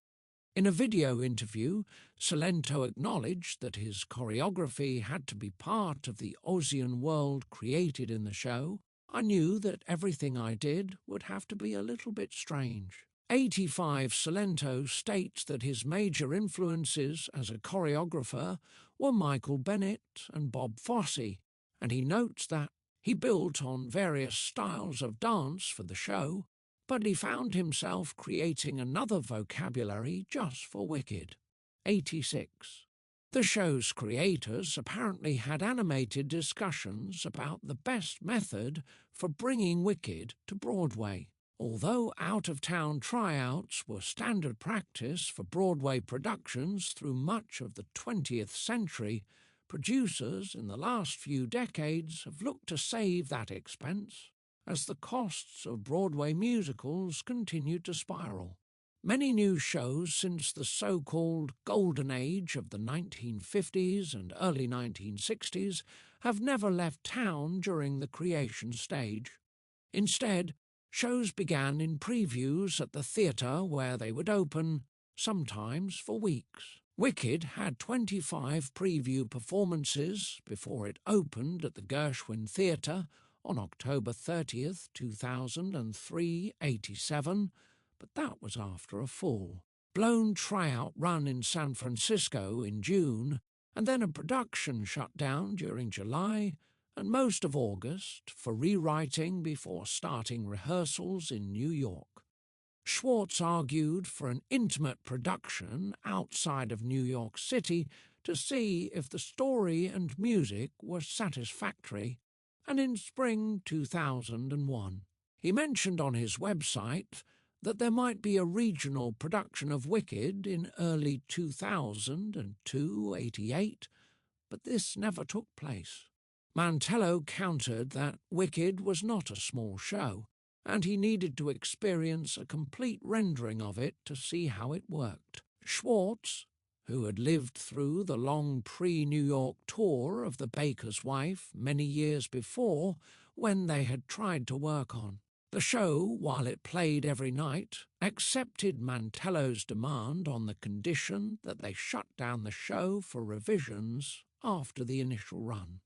In a video interview, Salento acknowledged that his choreography had to be part of the Ozian world created in the show. I knew that everything I did would have to be a little bit strange. 85 Salento states that his major influences as a choreographer were Michael Bennett and Bob Fosse, and he notes that he built on various styles of dance for the show, but he found himself creating another vocabulary just for Wicked. 86. The show's creators apparently had animated discussions about the best method for bringing Wicked to Broadway. Although out-of-town tryouts were standard practice for Broadway productions through much of the 20th century, producers in the last few decades have looked to save that expense as the costs of Broadway musicals continued to spiral. Many new shows since the so-called golden age of the 1950s and early 1960s have never left town during the creation stage. Instead, shows began in previews at the theatre where they would open, sometimes for weeks. Wicked had 25 preview performances before it opened at the Gershwin Theatre on October 30th, 2003-87, but that was after a full-blown tryout run in San Francisco in June, and then a production shutdown during July and most of August for rewriting before starting rehearsals in New York. SCHWARTZ argued for an intimate production outside of New York City to see if the story and music were satisfactory, and in spring 2001, he mentioned on his website that there might be a regional production of Wicked in early 2002-88, but this never took place. Mantello countered that Wicked was not a small show, and he needed to experience a complete rendering of it to see how it worked. SCHWARTZ, who had lived through the long pre-New York tour of The Baker's Wife many years before when they had tried to work on the show, while it played every night, accepted Mantello's demand on the condition that they shut down the show for revisions after the initial run.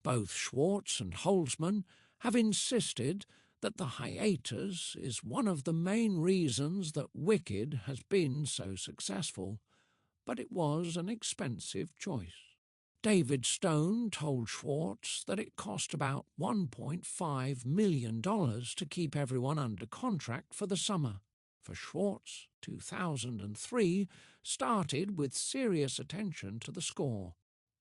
Both SCHWARTZ and Holzman have insisted that the hiatus is one of the main reasons that Wicked has been so successful, but it was an expensive choice. David Stone told SCHWARTZ that it cost about $1.5 million to keep everyone under contract for the summer. For SCHWARTZ, 2003 started with serious attention to the score.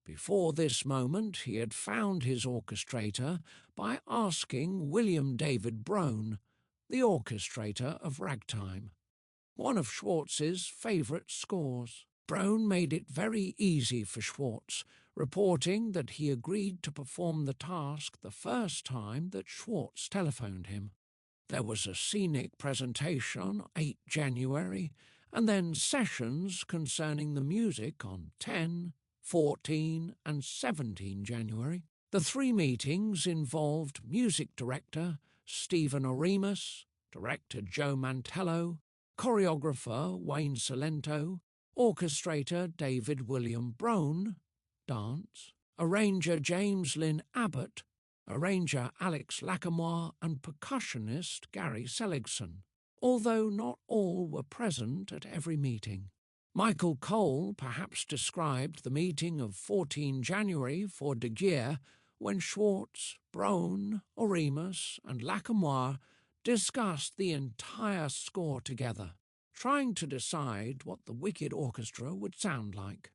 Before this moment, he had found his orchestrator by asking William David Brohn, the orchestrator of Ragtime, one of SCHWARTZ's favourite scores. Brohn made it very easy for SCHWARTZ, reporting that he agreed to perform the task the first time that SCHWARTZ telephoned him. There was a scenic presentation on 8 January, and then sessions concerning the music on 10, 14 and 17 January. The 3 meetings involved music director Stephen Oremus, director Joe Mantello, choreographer Wayne Salento, orchestrator David William Brohn, dance, arranger James Lynn Abbott, arranger Alex Lackamoire and percussionist Gary Seligson, although not all were present at every meeting. Michael Cole perhaps described the meeting of 14 January for De Geer when SCHWARTZ, Brohn, Oremus and Lackamoire discussed the entire score together, trying to decide what the Wicked orchestra would sound like.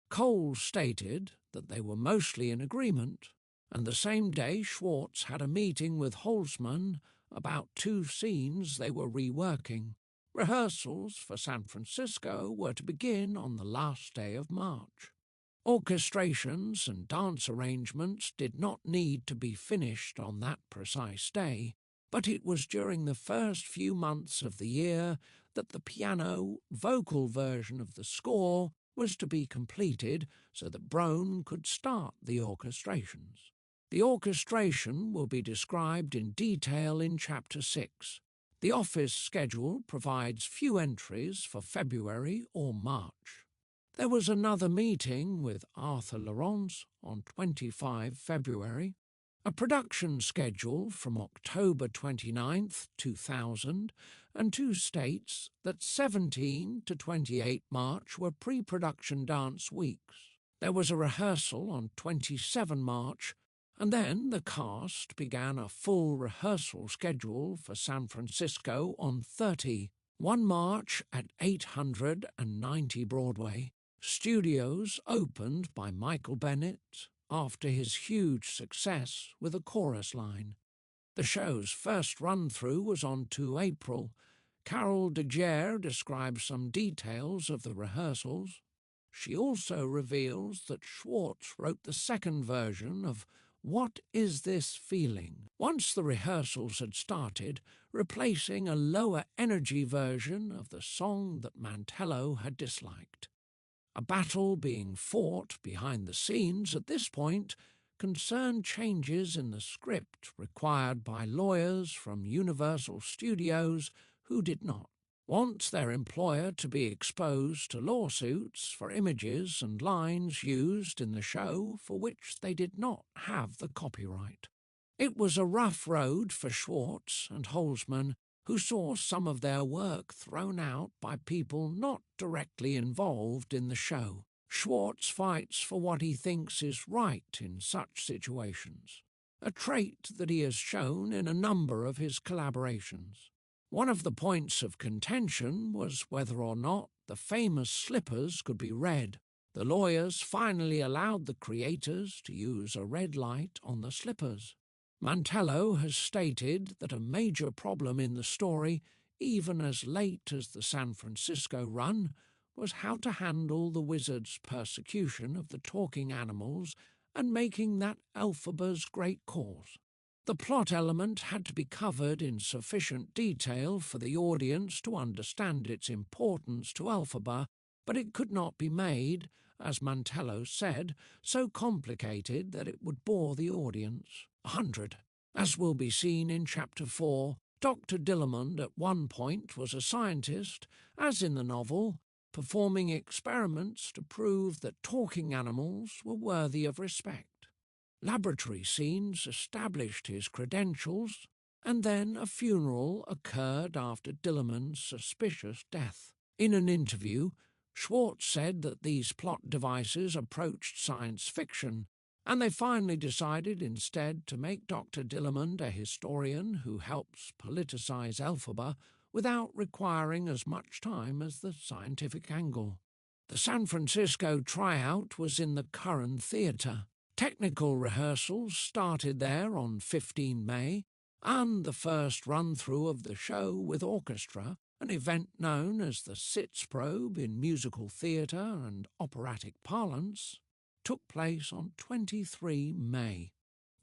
Cole stated that they were mostly in agreement, and the same day SCHWARTZ had a meeting with Holzman about 2 scenes they were reworking. Rehearsals for San Francisco were to begin on the last day of March. Orchestrations and dance arrangements did not need to be finished on that precise day, but it was during the first few months of the year that the piano-vocal version of the score was to be completed so that Brohn could start the orchestrations. The orchestration will be described in detail in Chapter 6. The office schedule provides few entries for February or March. There was another meeting with Arthur Laurence on 25 February, a production schedule from October 29, 2000, and 2 states that 17 to 28 March were pre-production dance weeks. There was a rehearsal on 27 March, and then the cast began a full rehearsal schedule for San Francisco on 1 March at 890 Broadway. Studios opened by Michael Bennett after his huge success with a chorus line. The show's first run-through was on 2 April. Carol de Geer describes some details of the rehearsals. She also reveals that Schwartz wrote the second version of What Is This Feeling? Once the rehearsals had started, replacing a lower energy version of the song that Mantello had disliked. A battle being fought behind the scenes at this point concerned changes in the script required by lawyers from Universal Studios who did not want their employer to be exposed to lawsuits for images and lines used in the show for which they did not have the copyright. It was a rough road for Schwartz and Holzman, who saw some of their work thrown out by people not directly involved in the show. Schwartz fights for what he thinks is right in such situations, a trait that he has shown in a number of his collaborations. One of the points of contention was whether or not the famous slippers could be red. The lawyers finally allowed the creators to use a red light on the slippers. Mantello has stated that a major problem in the story, even as late as the San Francisco run, was how to handle the wizard's persecution of the talking animals and making that Elphaba's great cause. The plot element had to be covered in sufficient detail for the audience to understand its importance to Elphaba, but it could not be made, as Mantello said, so complicated that it would bore the audience. 100. As will be seen in Chapter 4, Dr. Dillamond at one point was a scientist, as in the novel, performing experiments to prove that talking animals were worthy of respect. Laboratory scenes established his credentials, and then a funeral occurred after Dillamond's suspicious death. In an interview, Schwartz said that these plot devices approached science fiction, and they finally decided instead to make Dr. Dillamond a historian who helps politicize Elphaba without requiring as much time as the scientific angle. The San Francisco tryout was in the Curran Theatre. Technical rehearsals started there on 15 May, and the first run-through of the show with orchestra, an event known as the Sitzprobe in musical theatre and operatic parlance, took place on 23 May.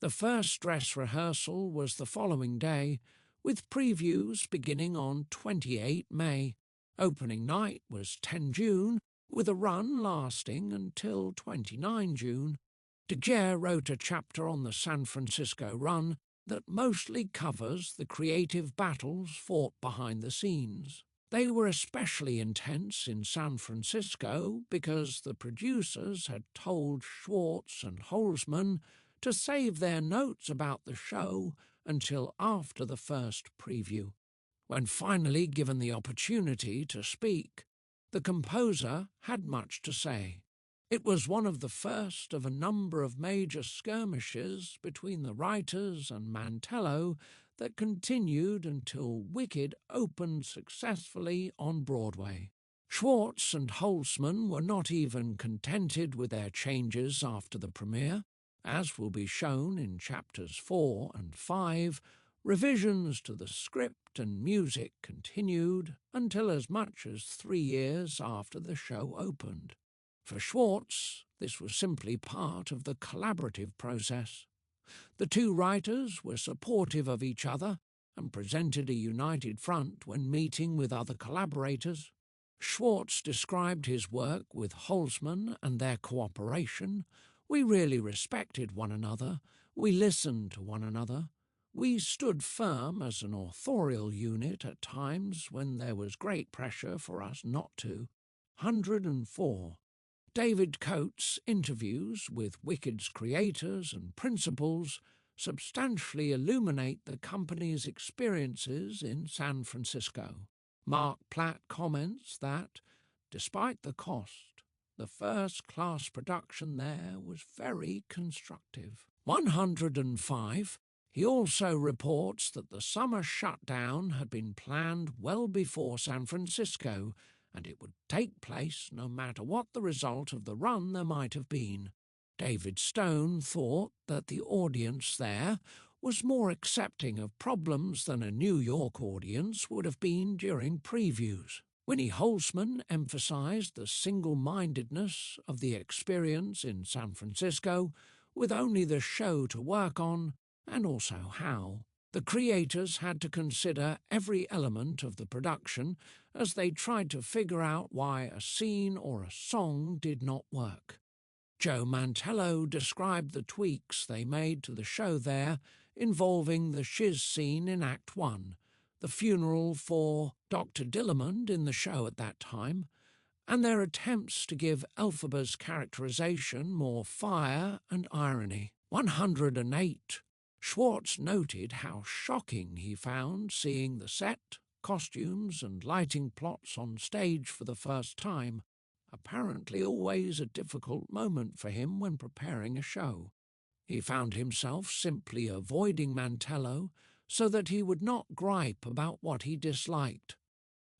The first dress rehearsal was the following day, with previews beginning on 28 May. Opening night was 10 June, with a run lasting until 29 June. De Geer wrote a chapter on the San Francisco run that mostly covers the creative battles fought behind the scenes. They were especially intense in San Francisco because the producers had told Schwartz and Holzman to save their notes about the show until after the first preview. When finally given the opportunity to speak, the composer had much to say. It was one of the first of a number of major skirmishes between the writers and Mantello that continued until Wicked opened successfully on Broadway. Schwartz and Holzman were not even contented with their changes after the premiere. As will be shown in Chapters 4 and 5, revisions to the script and music continued until as much as 3 years after the show opened. For Schwartz, this was simply part of the collaborative process. The two writers were supportive of each other and presented a united front when meeting with other collaborators. Schwartz described his work with Holzman and their cooperation. We really respected one another. We listened to one another. We stood firm as an authorial unit at times when there was great pressure for us not to. 104. David Coates' interviews with Wicked's creators and principals substantially illuminate the company's experiences in San Francisco. Mark Platt comments that, despite the cost, the first-class production there was very constructive. 105. He also reports that the summer shutdown had been planned well before San Francisco, and it would take place no matter what the result of the run there might have been. David Stone thought that the audience there was more accepting of problems than a New York audience would have been during previews. Winnie Holzman emphasized the single-mindedness of the experience in San Francisco, with only the show to work on, and also how. The creators had to consider every element of the production as they tried to figure out why a scene or a song did not work. Joe Mantello described the tweaks they made to the show there, involving the shiz scene in Act 1, the funeral for Dr. Dillamond in the show at that time, and their attempts to give Elphaba's characterization more fire and irony. 108. Schwartz noted how shocking he found seeing the set, costumes and lighting plots on stage for the first time, apparently always a difficult moment for him when preparing a show. He found himself simply avoiding Mantello so that he would not gripe about what he disliked.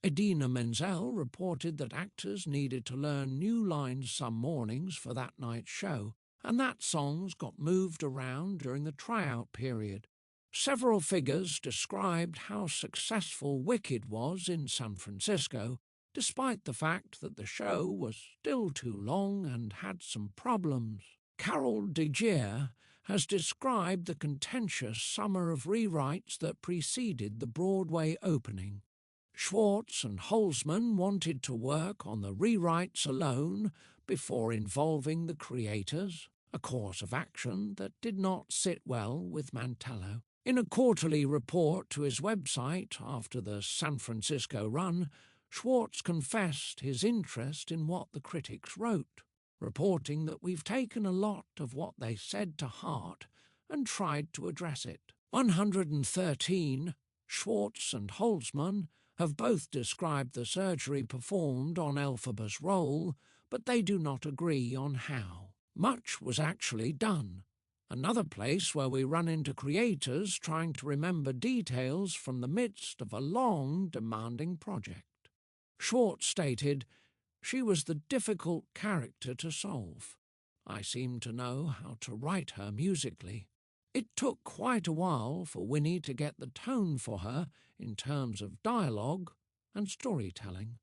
Idina Menzel reported that actors needed to learn new lines some mornings for that night's show, and that songs got moved around during the tryout period. Several figures described how successful Wicked was in San Francisco, despite the fact that the show was still too long and had some problems. Carol DeGier has described the contentious summer of rewrites that preceded the Broadway opening. Schwartz and Holzman wanted to work on the rewrites alone before involving the creators, a course of action that did not sit well with Mantello. In a quarterly report to his website after the San Francisco run, Schwartz confessed his interest in what the critics wrote, reporting that we've taken a lot of what they said to heart and tried to address it. 113. Schwartz and Holzman have both described the surgery performed on Elphaba's role, but they do not agree on how. Much was actually done. Another place where we run into creators trying to remember details from the midst of a long, demanding project. Schwartz stated, "She was the difficult character to solve. I seemed to know how to write her musically. It took quite a while for Winnie to get the tone for her in terms of dialogue and storytelling."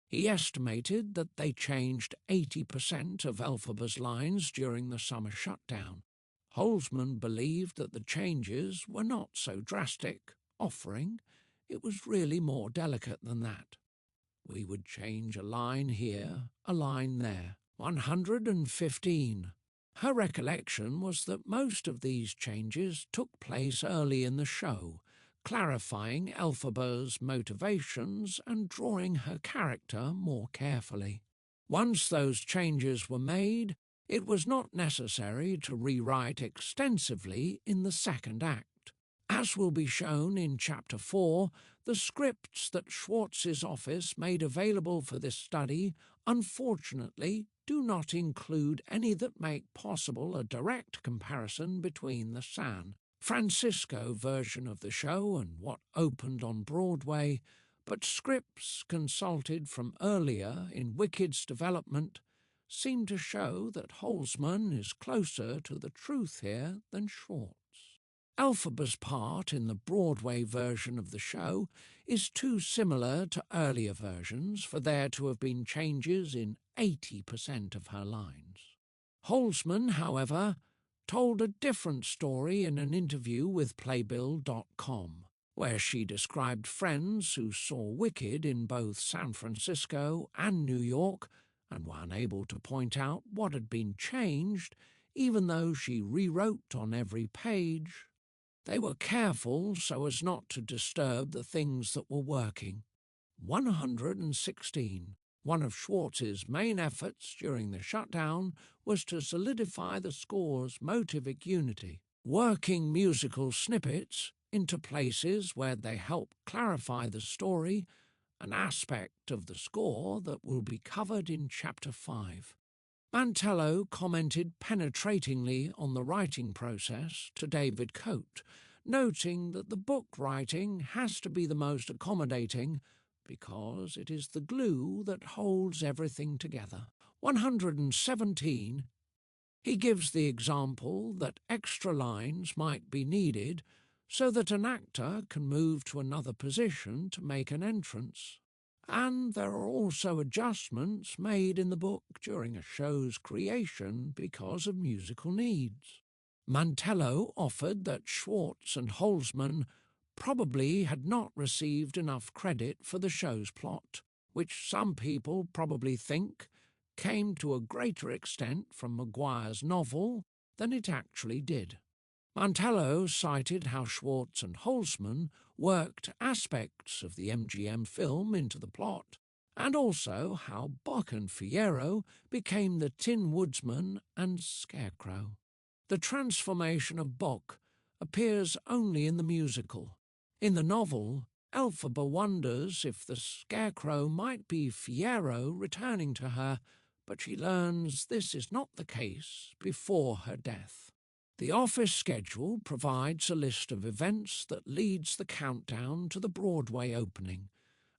He estimated that they changed 80% of Elphaba's lines during the summer shutdown. Holzman believed that the changes were not so drastic, offering it was really more delicate than that. We would change a line here, a line there. 115. Her recollection was that most of these changes took place early in the show, clarifying Elphaba's motivations and drawing her character more carefully. Once those changes were made, it was not necessary to rewrite extensively in the second act. As will be shown in Chapter 4, the scripts that Schwartz's office made available for this study unfortunately do not include any that make possible a direct comparison between the San Francisco version of the show and what opened on Broadway, but scripts consulted from earlier in Wicked's development seem to show that Holzman is closer to the truth here than Schwartz. Elphaba's part in the Broadway version of the show is too similar to earlier versions for there to have been changes in 80% of her lines. Holzman, however, told a different story in an interview with Playbill.com, where she described friends who saw Wicked in both San Francisco and New York and were unable to point out what had been changed, even though she rewrote on every page. They were careful so as not to disturb the things that were working. 116. One of Schwartz's main efforts during the shutdown was to solidify the score's motivic unity, working musical snippets into places where they help clarify the story, an aspect of the score that will be covered in Chapter 5. Mantello commented penetratingly on the writing process to David Coate, noting that the book writing has to be the most accommodating because it is the glue that holds everything together. 117. He gives the example that extra lines might be needed so that an actor can move to another position to make an entrance. And there are also adjustments made in the book during a show's creation because of musical needs. Mantello offered that SCHWARTZ and Holzman probably had not received enough credit for the show's plot, which some people probably think came to a greater extent from MAGUIRE'S novel than it actually did. Mantello cited how SCHWARTZ and Holzman worked aspects of the MGM film into the plot, and also how Bock and Fierro became the Tin Woodsman and Scarecrow. The transformation of Bock appears only in the musical. In the novel, Elphaba wonders if the Scarecrow might be Fierro returning to her, but she learns this is not the case before her death. The office schedule provides a list of events that leads the countdown to the Broadway opening,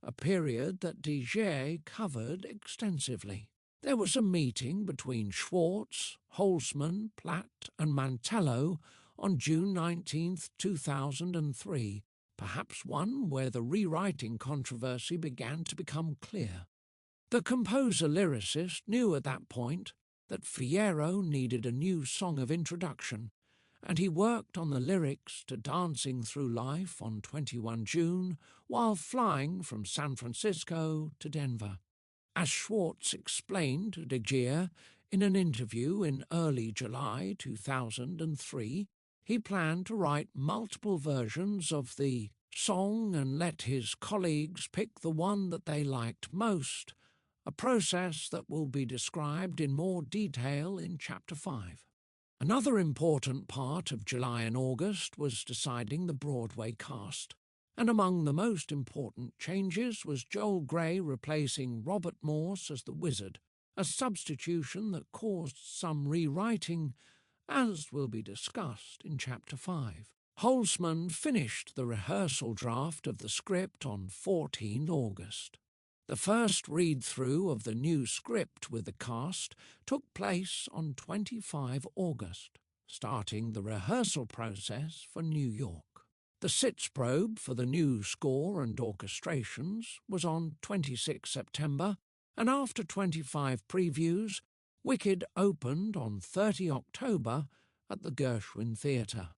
a period that Diger covered extensively. There was a meeting between SCHWARTZ, Holzman, Platt and Mantello on June 19, 2003, perhaps one where the rewriting controversy began to become clear. The composer-lyricist knew at that point that Fierro needed a new song of introduction, and he worked on the lyrics to Dancing Through Life on 21 June while flying from San Francisco to Denver. As SCHWARTZ explained to Diger in an interview in early July 2003, he planned to write multiple versions of the song and let his colleagues pick the one that they liked most, a process that will be described in more detail in Chapter 5. Another important part of July and August was deciding the Broadway cast, and among the most important changes was Joel Grey replacing Robert Morse as the Wizard, a substitution that caused some rewriting, as will be discussed in Chapter 5. Holzman finished the rehearsal draft of the script on 14 August. The first read-through of the new script with the cast took place on 25 August, starting the rehearsal process for New York. The Sitzprobe for the new score and orchestrations was on 26 September, and after 25 previews, Wicked opened on 30 October at the Gershwin Theatre.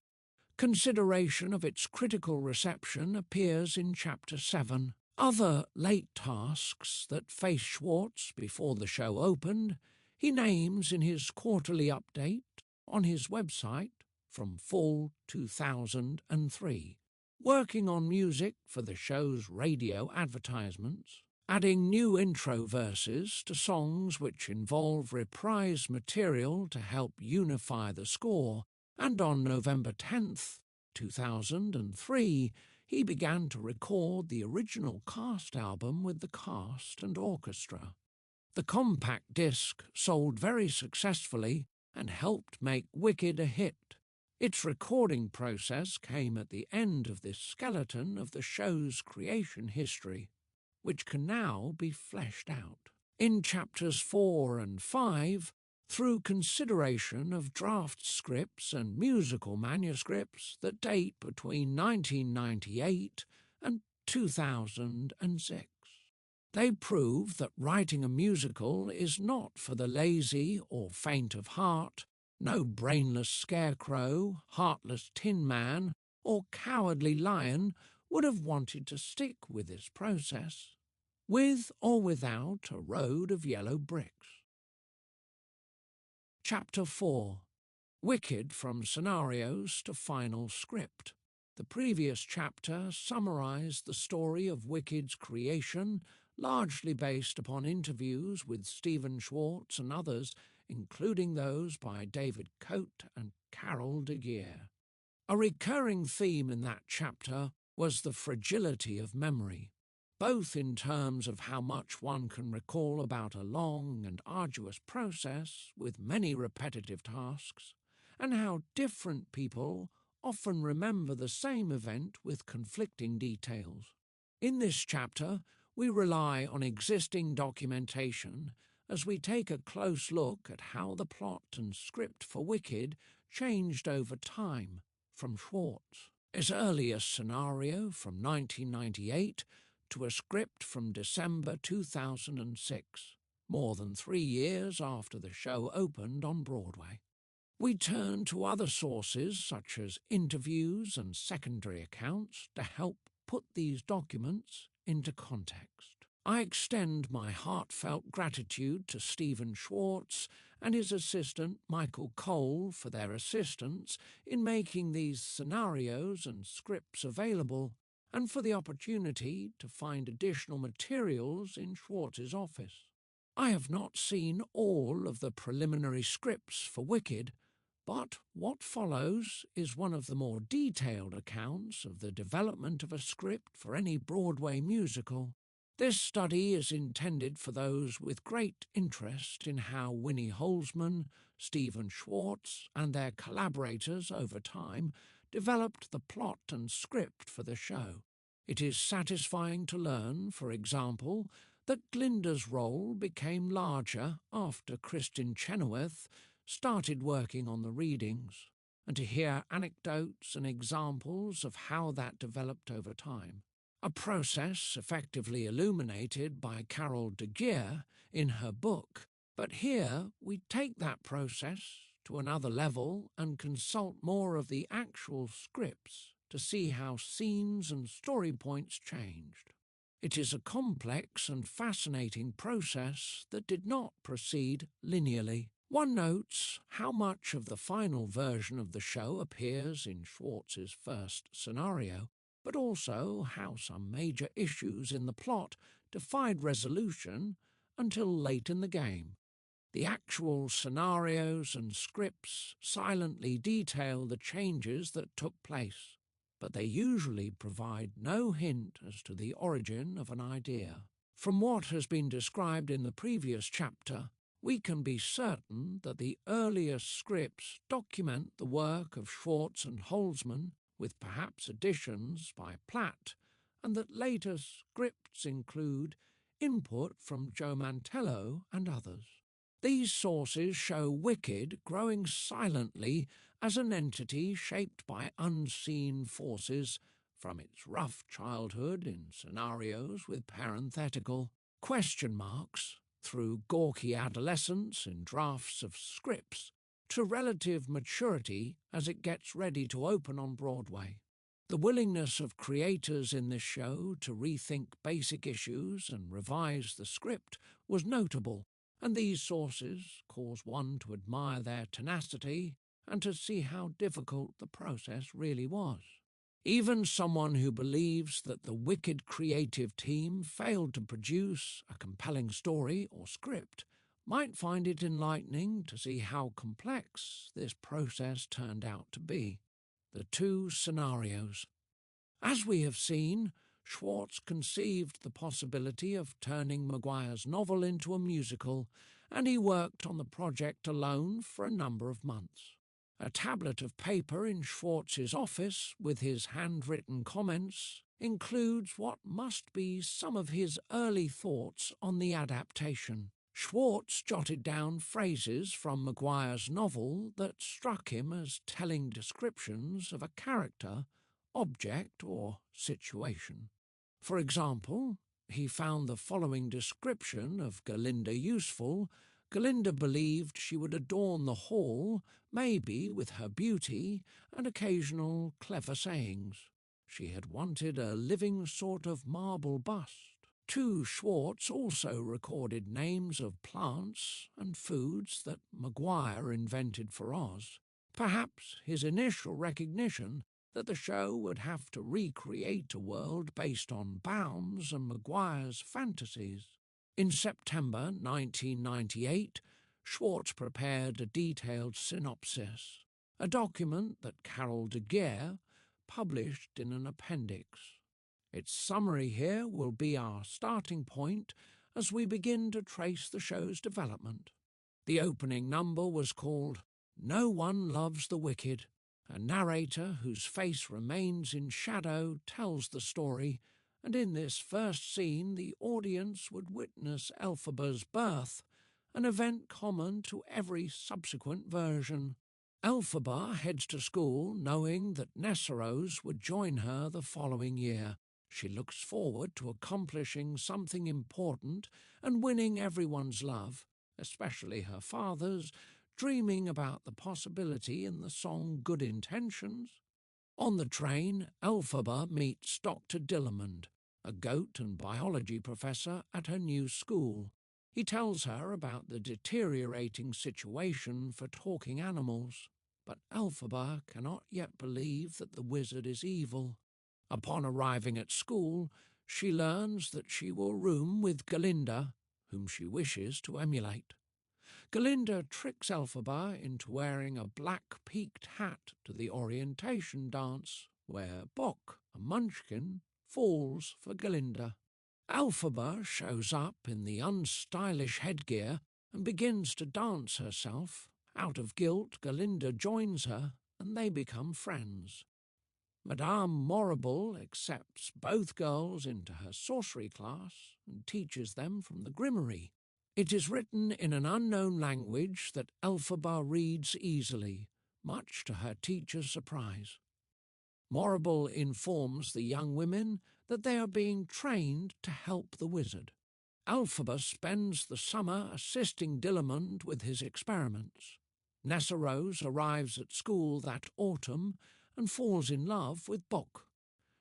Consideration of its critical reception appears in Chapter 7. Other late tasks that faced SCHWARTZ before the show opened, he names in his quarterly update on his website from fall 2003. Working on music for the show's radio advertisements, adding new intro verses to songs which involve reprised material to help unify the score, and on November 10, 2003, he began to record the original cast album with the cast and orchestra. The compact disc sold very successfully and helped make Wicked a hit. Its recording process came at the end of this skeleton of the show's creation history, which can now be fleshed out. In Chapters 4 and 5, through consideration of draft scripts and musical manuscripts that date between 1998 and 2006. They prove that writing a musical is not for the lazy or faint of heart. No brainless scarecrow, heartless tin man, or cowardly lion would have wanted to stick with this process, with or without a road of yellow bricks. Chapter 4. Wicked from Scenarios to Final Script. The previous chapter summarized the story of Wicked's creation, largely based upon interviews with Stephen Schwartz and others, including those by David Coate and Carol de Geer. A recurring theme in that chapter was the fragility of memory, both in terms of how much one can recall about a long and arduous process with many repetitive tasks, and how different people often remember the same event with conflicting details. In this chapter, we rely on existing documentation as we take a close look at how the plot and script for Wicked changed over time from Schwartz. His earliest scenario from 1998 to a script from December 2006, more than 3 years after the show opened on Broadway. We turn to other sources such as interviews and secondary accounts to help put these documents into context. I extend my heartfelt gratitude to Stephen Schwartz and his assistant Michael Cole for their assistance in making these scenarios and scripts available, and for the opportunity to find additional materials in Schwartz's office. I have not seen all of the preliminary scripts for Wicked, but what follows is one of the more detailed accounts of the development of a script for any Broadway musical. This study is intended for those with great interest in how Winnie Holzman, Stephen Schwartz, and their collaborators over time developed the plot and script for the show. It is satisfying to learn, for example, that Glinda's role became larger after Kristin Chenoweth started working on the readings, and to hear anecdotes and examples of how that developed over time. A process effectively illuminated by Carol de Geer in her book, but here we take that process to another level and consult more of the actual scripts to see how scenes and story points changed. It is a complex and fascinating process that did not proceed linearly. One notes how much of the final version of the show appears in Schwartz's first scenario, but also how some major issues in the plot defied resolution until late in the game. The actual scenarios and scripts silently detail the changes that took place, but they usually provide no hint as to the origin of an idea. From what has been described in the previous chapter, we can be certain that the earliest scripts document the work of Schwartz and Holzman, with perhaps additions by Platt, and that later scripts include input from Joe Mantello and others. These sources show Wicked growing silently as an entity shaped by unseen forces, from its rough childhood in scenarios with parenthetical question marks, through gawky adolescence in drafts of scripts, to relative maturity as it gets ready to open on Broadway. The willingness of creators in this show to rethink basic issues and revise the script was notable, and these sources cause one to admire their tenacity and to see how difficult the process really was. Even someone who believes that the Wicked creative team failed to produce a compelling story or script might find it enlightening to see how complex this process turned out to be. The two scenarios. As we have seen, Schwartz conceived the possibility of turning Maguire's novel into a musical, and he worked on the project alone for a number of months. A tablet of paper in Schwartz's office with his handwritten comments includes what must be some of his early thoughts on the adaptation. Schwartz jotted down phrases from Maguire's novel that struck him as telling descriptions of a character, object, or situation. For example, he found the following description of Galinda useful. Galinda believed she would adorn the hall, maybe with her beauty and occasional clever sayings. She had wanted a living sort of marble bust. Schwartz also recorded names of plants and foods that Maguire invented for Oz. Perhaps his initial recognition that the show would have to recreate a world based on Bounds and Maguire's fantasies. In September 1998, Schwartz prepared a detailed synopsis, a document that Carol de Geer published in an appendix. Its summary here will be our starting point as we begin to trace the show's development. The opening number was called "No One Loves the Wicked." A narrator whose face remains in shadow tells the story, and in this first scene the audience would witness Elphaba's birth an event common to every subsequent version. Elphaba heads to school knowing that Nessarose would join her the following year. She looks forward to accomplishing something important and winning everyone's love, especially her father's, dreaming about the possibility in the song Good Intentions. On the train, Elphaba meets Dr. Dillamond, a goat and biology professor at her new school. He tells her about the deteriorating situation for talking animals, but Elphaba cannot yet believe that the wizard is evil. Upon arriving at school, she learns that she will room with Galinda, whom she wishes to emulate. Galinda tricks Elphaba into wearing a black peaked hat to the orientation dance, where Bock, a munchkin, falls for Galinda. Elphaba shows up in the unstylish headgear and begins to dance herself. Out of guilt, Galinda joins her, and they become friends. Madame Morrible accepts both girls into her sorcery class and teaches them from the Grimoire. It is written in an unknown language that Elphaba reads easily, much to her teacher's surprise. Morrible informs the young women that they are being trained to help the wizard. Elphaba spends the summer assisting Dillamond with his experiments. Nessarose arrives at school that autumn and falls in love with Bock.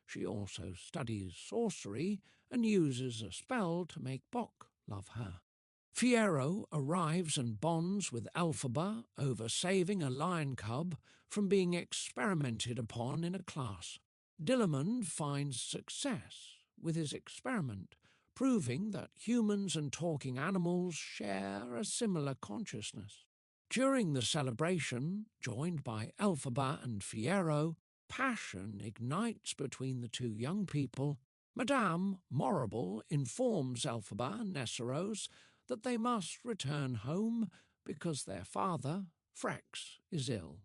She also studies sorcery and uses a spell to make Bock love her. Fiyero arrives and bonds with Elphaba over saving a lion cub from being experimented upon in a class. Dillamond finds success with his experiment, proving that humans and talking animals share a similar consciousness. During the celebration, joined by Elphaba and Fiyero, passion ignites between the two young people. Madame Morrible informs Elphaba and Nessarose that they must return home because their father, Frex, is ill.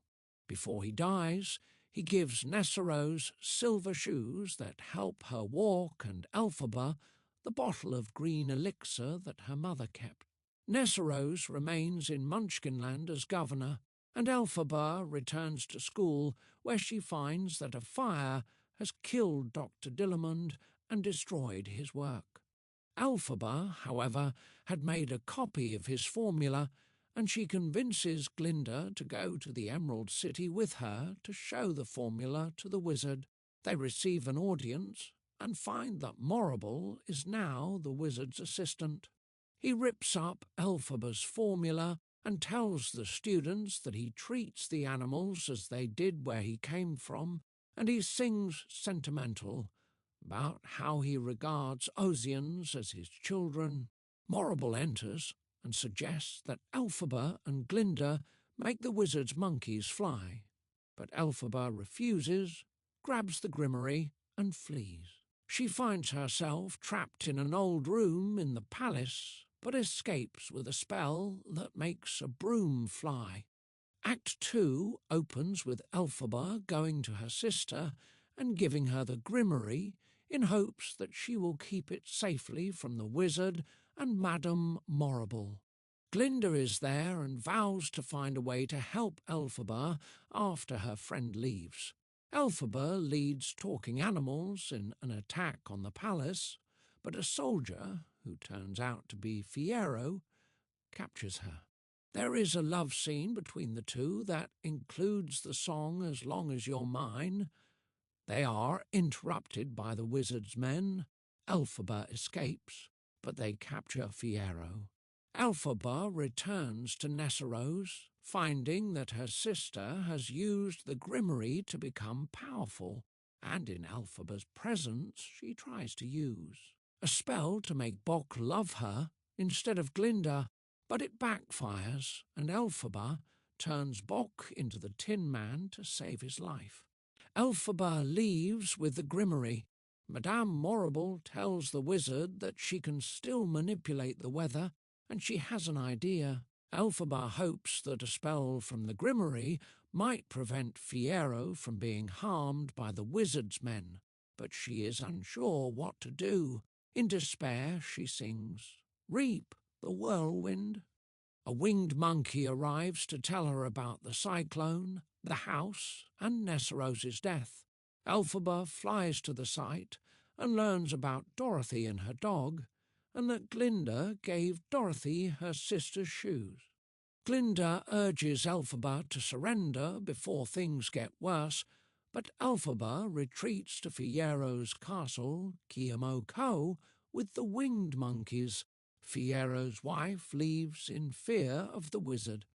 Before he dies, he gives Nessarose silver shoes that help her walk and Elphaba the bottle of green elixir that her mother kept. Nessarose remains in Munchkinland as governor, and Elphaba returns to school where she finds that a fire has killed Dr. Dillamond and destroyed his work. Elphaba, however, had made a copy of his formula, and she convinces Glinda to go to the Emerald City with her to show the formula to the wizard. They receive an audience and find that Morrible is now the wizard's assistant. He rips up Elphaba's formula and tells the students that he treats the animals as they did where he came from, and he sings sentimental about how he regards Ozians as his children. Morrible enters and suggests that Elphaba and Glinda make the wizard's monkeys fly, but Elphaba refuses, grabs the Grimoire, and flees. She finds herself trapped in an old room in the palace, but escapes with a spell that makes a broom fly. Act 2 opens with Elphaba going to her sister and giving her the Grimoire in hopes that she will keep it safely from the wizard and Madame Morrible. Glinda is there and vows to find a way to help Elphaba after her friend leaves. Elphaba leads talking animals in an attack on the palace, but a soldier, who turns out to be Fiyero, captures her. There is a love scene between the two that includes the song As Long As You're Mine. They are interrupted by the wizard's men. Elphaba escapes, but they capture Fiyero. Elphaba returns to Nessarose, finding that her sister has used the Grimoire to become powerful, and in Elphaba's presence she tries to use a spell to make Bock love her instead of Glinda, but it backfires, and Elphaba turns Bock into the Tin Man to save his life. Elphaba leaves with the Grimoire. Madame Morrible tells the wizard that she can still manipulate the weather, and she has an idea. Elphaba hopes that a spell from the Grimoire might prevent Fiyero from being harmed by the wizard's men, but she is unsure what to do. In despair, she sings, "Reap the whirlwind." A winged monkey arrives to tell her about the cyclone, the house, and Nessarose's death. Elphaba flies to the site and learns about Dorothy and her dog, and that Glinda gave Dorothy her sister's shoes. Glinda urges Elphaba to surrender before things get worse, but Elphaba retreats to Fiero's castle, Keeaumoku, with the winged monkeys. Fiero's wife leaves in fear of the wizard.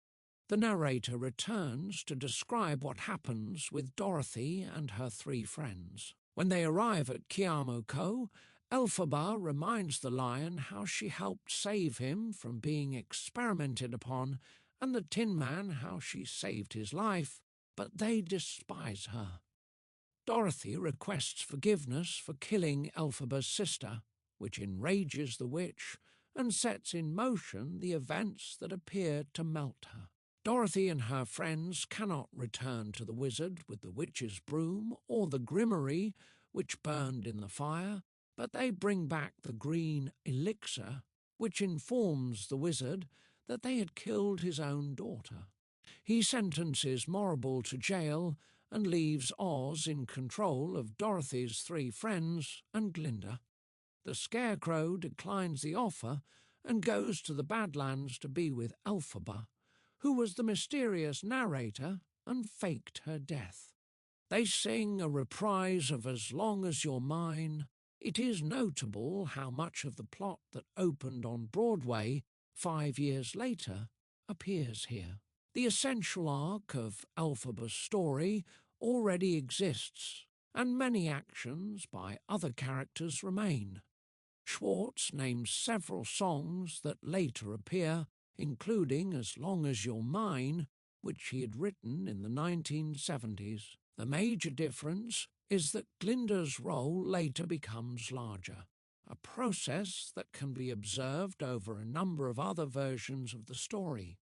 The narrator returns to describe what happens with Dorothy and her three friends. When they arrive at Keeaumoku, Elphaba reminds the lion how she helped save him from being experimented upon, and the Tin Man how she saved his life, but they despise her. Dorothy requests forgiveness for killing Elphaba's sister, which enrages the witch and sets in motion the events that appear to melt her. Dorothy and her friends cannot return to the wizard with the witch's broom or the grimoire which burned in the fire, but they bring back the green elixir, which informs the wizard that they had killed his own daughter. He sentences Morrible to jail and leaves Oz in control of Dorothy's three friends and Glinda. The Scarecrow declines the offer and goes to the Badlands to be with Elphaba, who was the mysterious narrator and faked her death. They sing a reprise of As Long As You're Mine. It is notable how much of the plot that opened on Broadway 5 years later appears here. The essential arc of Elphaba's story already exists, and many actions by other characters remain. SCHWARTZ names several songs that later appear, including As Long As You're Mine, which he had written in the 1970s. The major difference is that Glinda's role later becomes larger, a process that can be observed over a number of other versions of the story.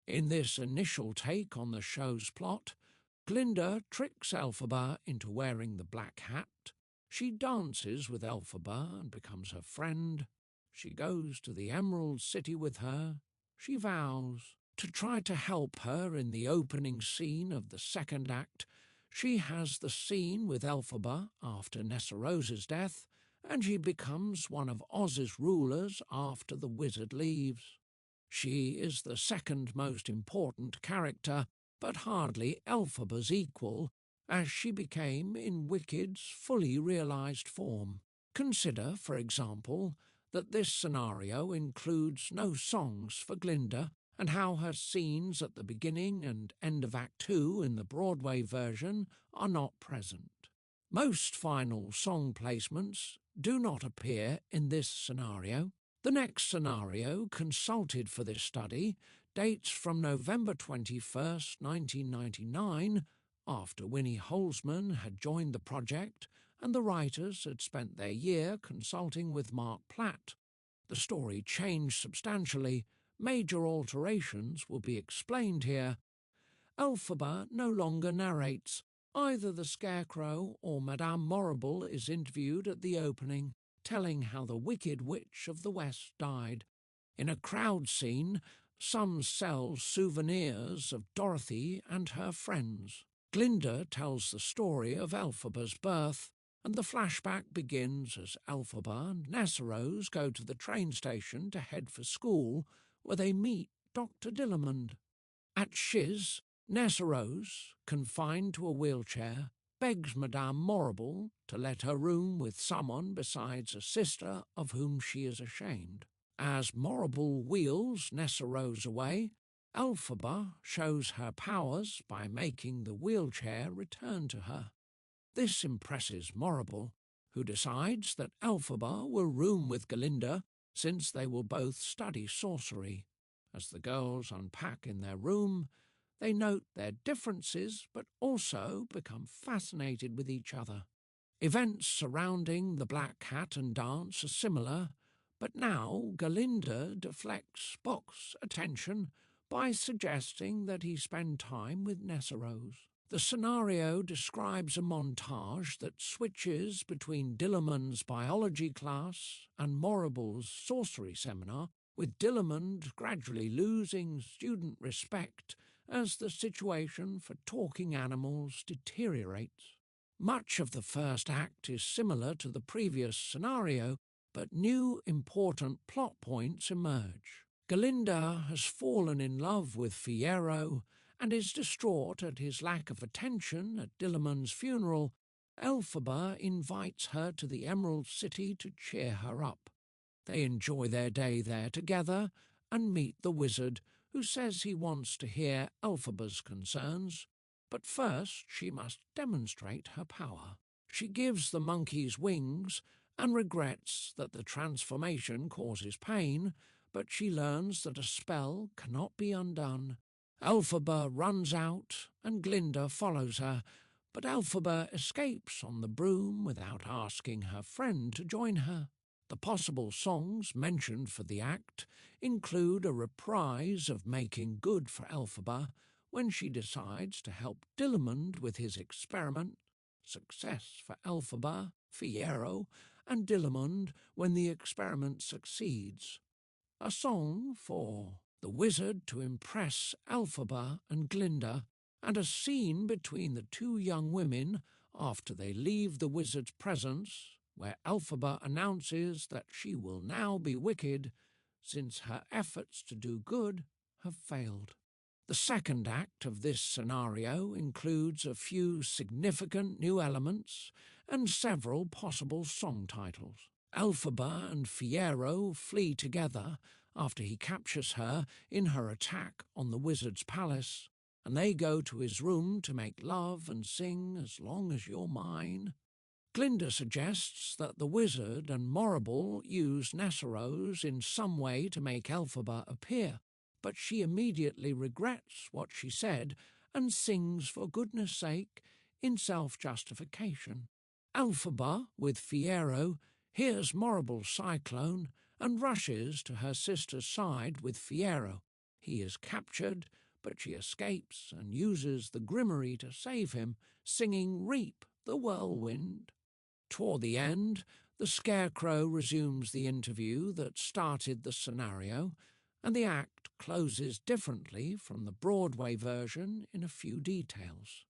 In this initial take on the show's plot, Glinda tricks Elphaba into wearing the black hat. She dances with Elphaba and becomes her friend. She goes to the Emerald City with her. She vows to try to help her in the opening scene of the second act. She has the scene with Elphaba after Nessarose's death, and she becomes one of Oz's rulers after the wizard leaves. She is the second most important character, but hardly Elphaba's equal, as she became in Wicked's fully realized form. Consider, for example, that this scenario includes no songs for Glinda, and how her scenes at the beginning and end of Act 2 in the Broadway version are not present. Most final song placements do not appear in this scenario. The next scenario consulted for this study dates from November 21st, 1999, after Winnie Holzman had joined the project and the writers had spent their year consulting with Mark Platt. The story changed substantially. Major alterations will be explained here. Elphaba no longer narrates. Either the Scarecrow or Madame Morrible is interviewed at the opening, telling how the Wicked Witch of the West died. In a crowd scene, some sell souvenirs of Dorothy and her friends. Glinda tells the story of Elphaba's birth, and the flashback begins as Elphaba and Nessarose go to the train station to head for school, where they meet Dr. Dillamond. At Shiz, Nessarose, confined to a wheelchair, begs Madame Morrible to let her room with someone besides a sister of whom she is ashamed. As Morrible wheels Nessarose away, Elphaba shows her powers by making the wheelchair return to her. This impresses Morrible, who decides that Elphaba will room with Glinda since they will both study sorcery. As the girls unpack in their room, they note their differences but also become fascinated with each other. Events surrounding the Black Hat and dance are similar, but now Glinda deflects Spock's attention by suggesting that he spend time with Nessarose. The scenario describes a montage that switches between Dillamond's biology class and Morrible's sorcery seminar, with Dillamond gradually losing student respect as the situation for talking animals deteriorates. Much of the first act is similar to the previous scenario, but new important plot points emerge. Galinda has fallen in love with Fiyero and is distraught at his lack of attention at Dillamond's funeral. Elphaba invites her to the Emerald City to cheer her up. They enjoy their day there together and meet the wizard, who says he wants to hear Elphaba's concerns, but first she must demonstrate her power. She gives the monkeys wings and regrets that the transformation causes pain, but she learns that a spell cannot be undone. Elphaba runs out and Glinda follows her, but Elphaba escapes on the broom without asking her friend to join her. The possible songs mentioned for the act include a reprise of Making Good for Elphaba when she decides to help Dillamond with his experiment, success for Elphaba, Fiyero, and Dillamond when the experiment succeeds, a song for the wizard to impress Elphaba and Glinda, and a scene between the two young women after they leave the wizard's presence, where Elphaba announces that she will now be wicked since her efforts to do good have failed. The second act of this scenario includes a few significant new elements and several possible song titles. Elphaba and Fiyero flee together after he captures her in her attack on the wizard's palace, and they go to his room to make love and sing As Long As You're Mine. Glinda suggests that the wizard and Morrible use Nessarose in some way to make Elphaba appear, but she immediately regrets what she said and sings for goodness sake in self-justification. Elphaba, with Fiyero, hears Morrible's cyclone and rushes to her sister's side with Fiyero. He is captured, but she escapes and uses the Grimoire to save him, singing Reap the Whirlwind. Toward the end, the Scarecrow resumes the interview that started the scenario, and the act closes differently from the Broadway version in a few details.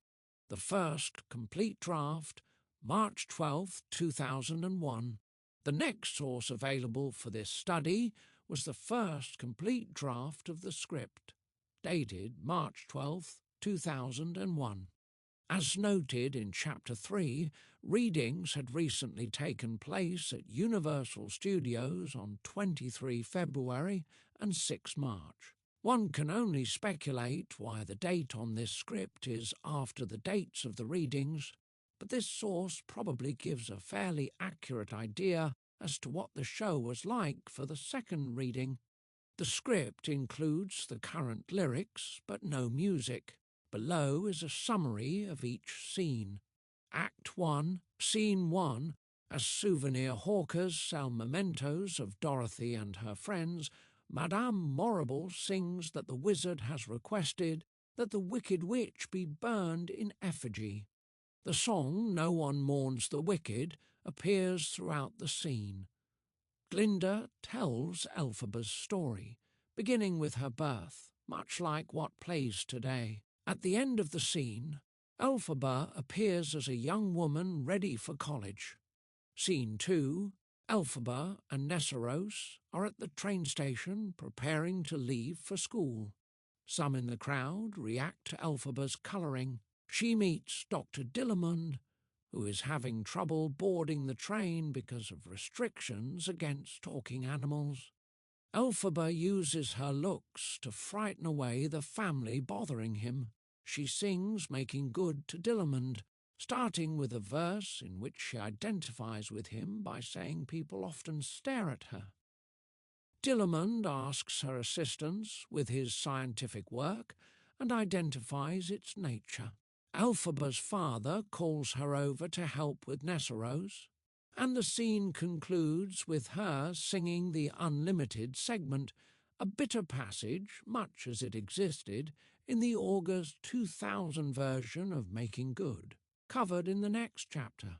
The first complete draft, March 12, 2001. The next source available for this study was the first complete draft of the script, dated March 12, 2001. As noted in Chapter 3, readings had recently taken place at Universal Studios on 23 February and 6 March. One can only speculate why the date on this script is after the dates of the readings, but this source probably gives a fairly accurate idea as to what the show was like for the second reading. The script includes the current lyrics, but no music. Below is a summary of each scene. Act 1, Scene 1, as souvenir hawkers sell mementos of Dorothy and her friends, Madame Morrible sings that the wizard has requested that the Wicked Witch be burned in effigy. The song No One Mourns the Wicked appears throughout the scene. Glinda tells Elphaba's story, beginning with her birth, much like what plays today. At the end of the scene, Elphaba appears as a young woman ready for college. Scene 2, Elphaba and Nessarose are at the train station preparing to leave for school. Some in the crowd react to Elphaba's colouring. She meets Dr. Dillamond, who is having trouble boarding the train because of restrictions against talking animals. Elphaba uses her looks to frighten away the family bothering him. She sings Making Good to Dillamond, starting with a verse in which she identifies with him by saying people often stare at her. Dillamond asks her assistance with his scientific work and identifies its nature. Elphaba's father calls her over to help with Nessarose, and the scene concludes with her singing the Unlimited segment, a bitter passage much as it existed in the August 2000 version of Making Good, covered in the next chapter.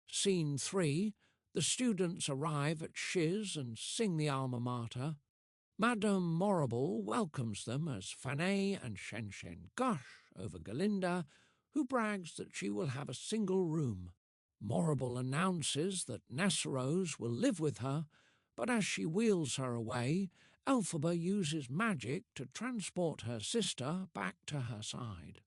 Scene 3, the students arrive at Shiz and sing the alma mater. Madame Morrible welcomes them as Fanny and Shen gush over Galinda, who brags that she will have a single room. Morrible announces that Nessarose will live with her, but as she wheels her away, Elphaba uses magic to transport her sister back to her side.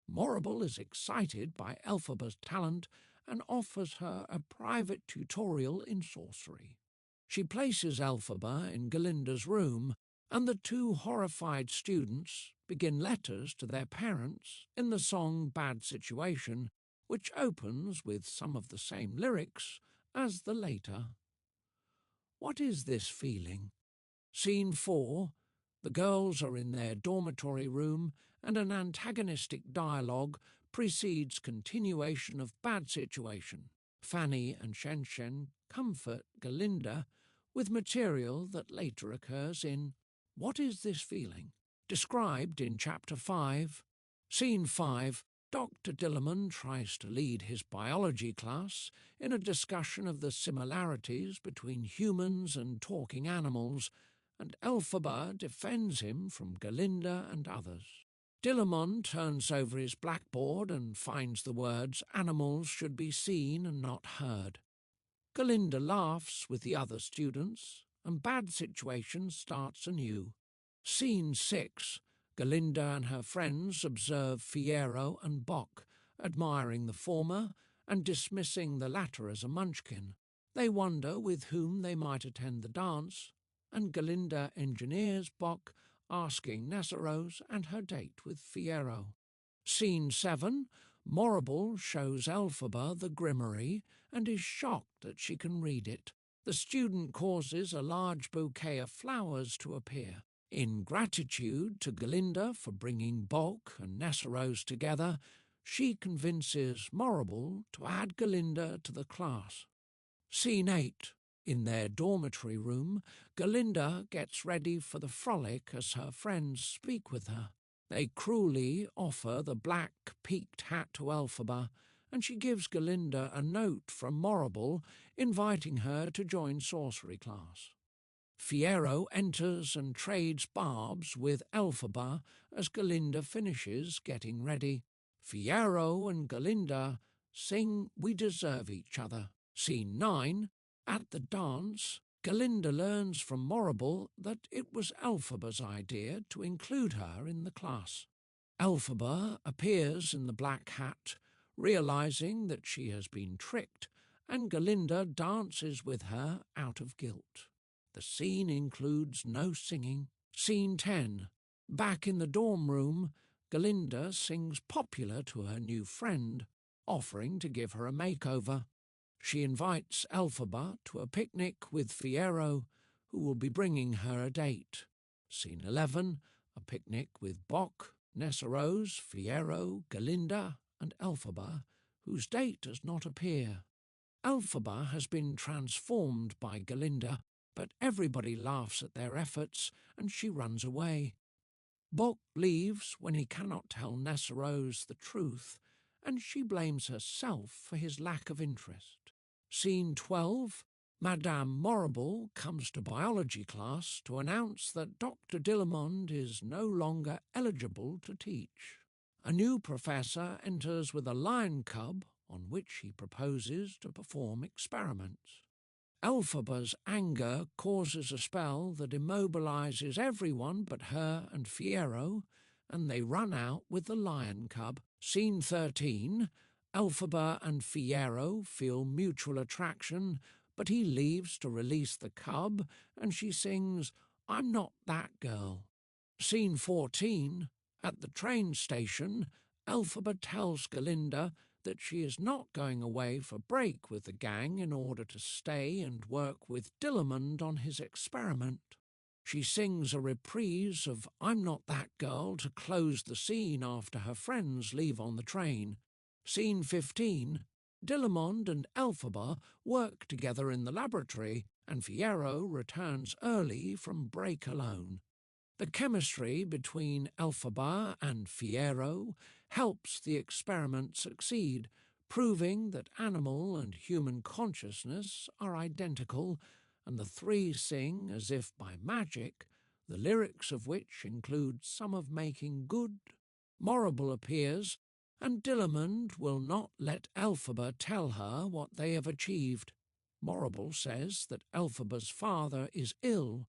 Morrible is excited by Elphaba's talent and offers her a private tutorial in sorcery. She places Elphaba in Galinda's room, and the two horrified students begin letters to their parents in the song Bad Situation, which opens with some of the same lyrics as the later. What is this feeling? Scene 4. The girls are in their dormitory room, and an antagonistic dialogue precedes continuation of Bad Situation. Fanny and Shen comfort Galinda with material that later occurs in What is this feeling? Described in Chapter 5. Scene 5. Dr. Dillerman tries to lead his biology class in a discussion of the similarities between humans and talking animals, and Elphaba defends him from Galinda and others. Dillerman turns over his blackboard and finds the words "animals should be seen and not heard." Galinda laughs with the other students, and Bad Situation starts anew. Scene 6. Galinda and her friends observe Fiyero and Bock, admiring the former and dismissing the latter as a munchkin. They wonder with whom they might attend the dance, and Galinda engineers Bock, asking Nessarose and her date with Fiyero. Scene 7. Morrible shows Elphaba the grimoire and is shocked that she can read it. The student causes a large bouquet of flowers to appear. In gratitude to Galinda for bringing Bock and Nessarose together, she convinces Morrible to add Galinda to the class. Scene 8. In their dormitory room, Galinda gets ready for the frolic as her friends speak with her. They cruelly offer the black peaked hat to Elphaba, and she gives Galinda a note from Morrible inviting her to join sorcery class. Fiyero enters and trades barbs with Elphaba as Galinda finishes getting ready. Fiyero and Galinda sing We Deserve Each Other. Scene 9. At the dance, Galinda learns from Morrible that it was Elphaba's idea to include her in the class. Elphaba appears in the black hat, realizing that she has been tricked, and Galinda dances with her out of guilt. The scene includes no singing. Scene 10. Back in the dorm room, Galinda sings Popular to her new friend, offering to give her a makeover. She invites Elphaba to a picnic with Fiyero, who will be bringing her a date. Scene 11. A picnic with Bock, Nessarose, Fiyero, Galinda, and Elphaba, whose date does not appear. Elphaba has been transformed by Galinda, but everybody laughs at their efforts, and she runs away. Bock leaves when he cannot tell Nessarose the truth, and she blames herself for his lack of interest. Scene 12. Madame Morrible comes to biology class to announce that Dr. Dillermond is no longer eligible to teach. A new professor enters with a lion cub on which he proposes to perform experiments. Elphaba's anger causes a spell that immobilizes everyone but her and Fiyero, and they run out with the lion cub. Scene 13. Elphaba and Fiyero feel mutual attraction, but he leaves to release the cub, and she sings, I'm Not That Girl. Scene 14. At the train station, Elphaba tells Galinda that she is not going away for break with the gang in order to stay and work with Dillermond on his experiment. She sings a reprise of I'm Not That Girl to close the scene after her friends leave on the train. Scene 15. Dillermond and Elphaba work together in the laboratory, and Fiyero returns early from break alone. The chemistry between Elphaba and Fiyero helps the experiment succeed, proving that animal and human consciousness are identical, and the three sing, as if by magic, the lyrics of which include some of making good. Morrible appears, and Dillamond will not let Elphaba tell her what they have achieved. Morrible says that Elphaba's father is ill,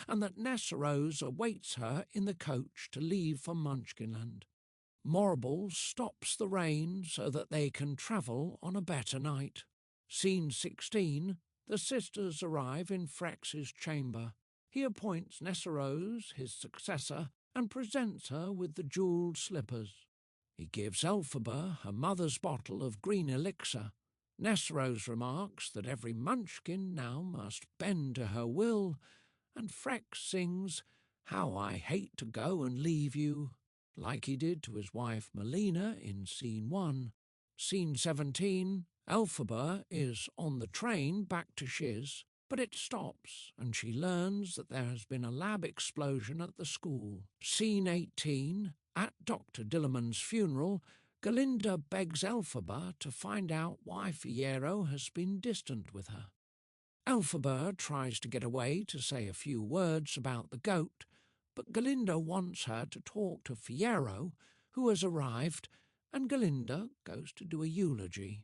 and that Nessarose awaits her in the coach to leave for Munchkinland. Morrible stops the rain so that they can travel on a better night. Scene 16, the sisters arrive in Frex's chamber. He appoints Nessarose his successor and presents her with the jewelled slippers. He gives Elphaba her mother's bottle of green elixir. Nessarose remarks that every Munchkin now must bend to her will, and Frex sings, "How I hate to go and leave you," like he did to his wife Melina in Scene 1. Scene 17, Elphaba is on the train back to Shiz, but it stops and she learns that there has been a lab explosion at the school. Scene 18, at Dr. Dillamond's funeral, Galinda begs Elphaba to find out why Fiyero has been distant with her. Elphaba tries to get away to say a few words about the goat, but Galinda wants her to talk to Fiyero, who has arrived, and Galinda goes to do a eulogy.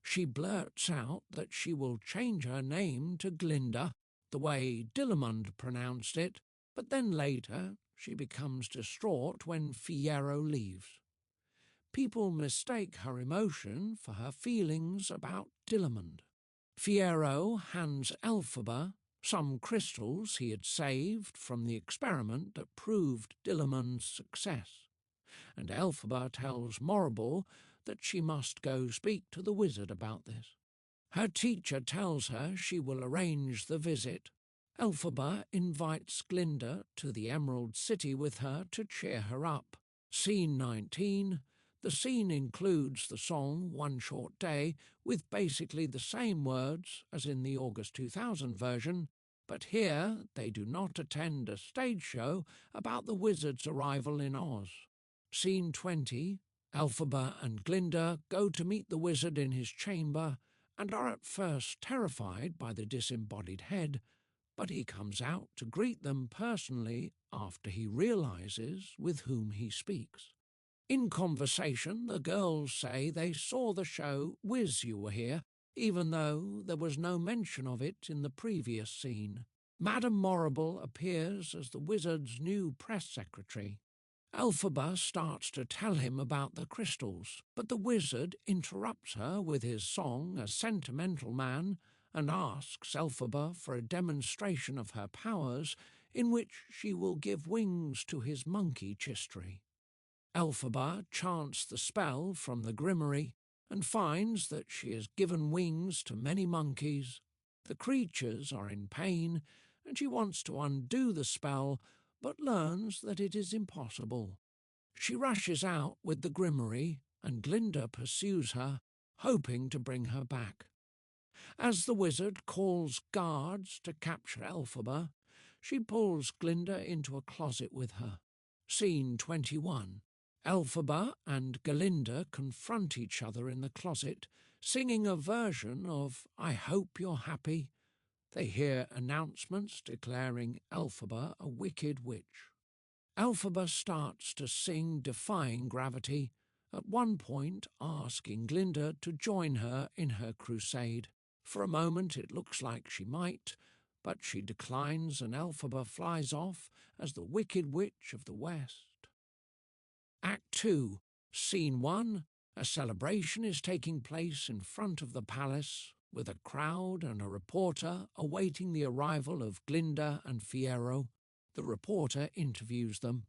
She blurts out that she will change her name to Glinda, the way Dillamond pronounced it, but then later she becomes distraught when Fiyero leaves. People mistake her emotion for her feelings about Dillamond. Fiyero hands Elphaba some crystals he had saved from the experiment that proved Dillamond's success, and Elphaba tells Morrible that she must go speak to the wizard about this. Her teacher tells her she will arrange the visit. Elphaba invites Glinda to the Emerald City with her to cheer her up. Scene 19. The scene includes the song One Short Day with basically the same words as in the August 2000 version, but here they do not attend a stage show about the wizard's arrival in Oz. Scene 20. Elphaba and Glinda go to meet the wizard in his chamber and are at first terrified by the disembodied head, but he comes out to greet them personally after he realizes with whom he speaks. In conversation, the girls say they saw the show Wiz You Were Here, even though there was no mention of it in the previous scene. Madame Morrible appears as the wizard's new press secretary. Elphaba starts to tell him about the crystals, but the wizard interrupts her with his song A Sentimental Man and asks Elphaba for a demonstration of her powers in which she will give wings to his monkey Chistry. Elphaba chants the spell from the grimoire and finds that she has given wings to many monkeys. The creatures are in pain, and she wants to undo the spell, but learns that it is impossible. She rushes out with the grimoire, and Glinda pursues her, hoping to bring her back. As the wizard calls guards to capture Elphaba, she pulls Glinda into a closet with her. Scene 21. Elphaba and Galinda confront each other in the closet, singing a version of I Hope You're Happy. They hear announcements declaring Elphaba a wicked witch. Elphaba starts to sing defying gravity, at one point asking Glinda to join her in her crusade. For a moment it looks like she might, but she declines and Elphaba flies off as the Wicked Witch of the West. Act 2, Scene 1. A celebration is taking place in front of the palace, with a crowd and a reporter awaiting the arrival of Glinda and Fiyero. The reporter interviews them.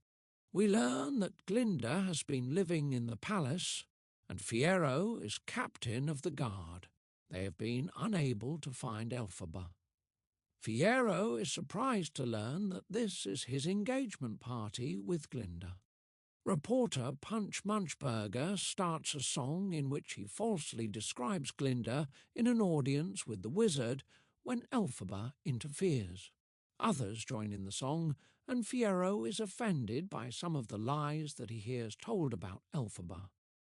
We learn that Glinda has been living in the palace, and Fiyero is captain of the guard. They have been unable to find Elphaba. Fiyero is surprised to learn that this is his engagement party with Glinda. Reporter Punch Munchburger starts a song in which he falsely describes Glinda in an audience with the wizard when Elphaba interferes. Others join in the song, and Fiyero is offended by some of the lies that he hears told about Elphaba.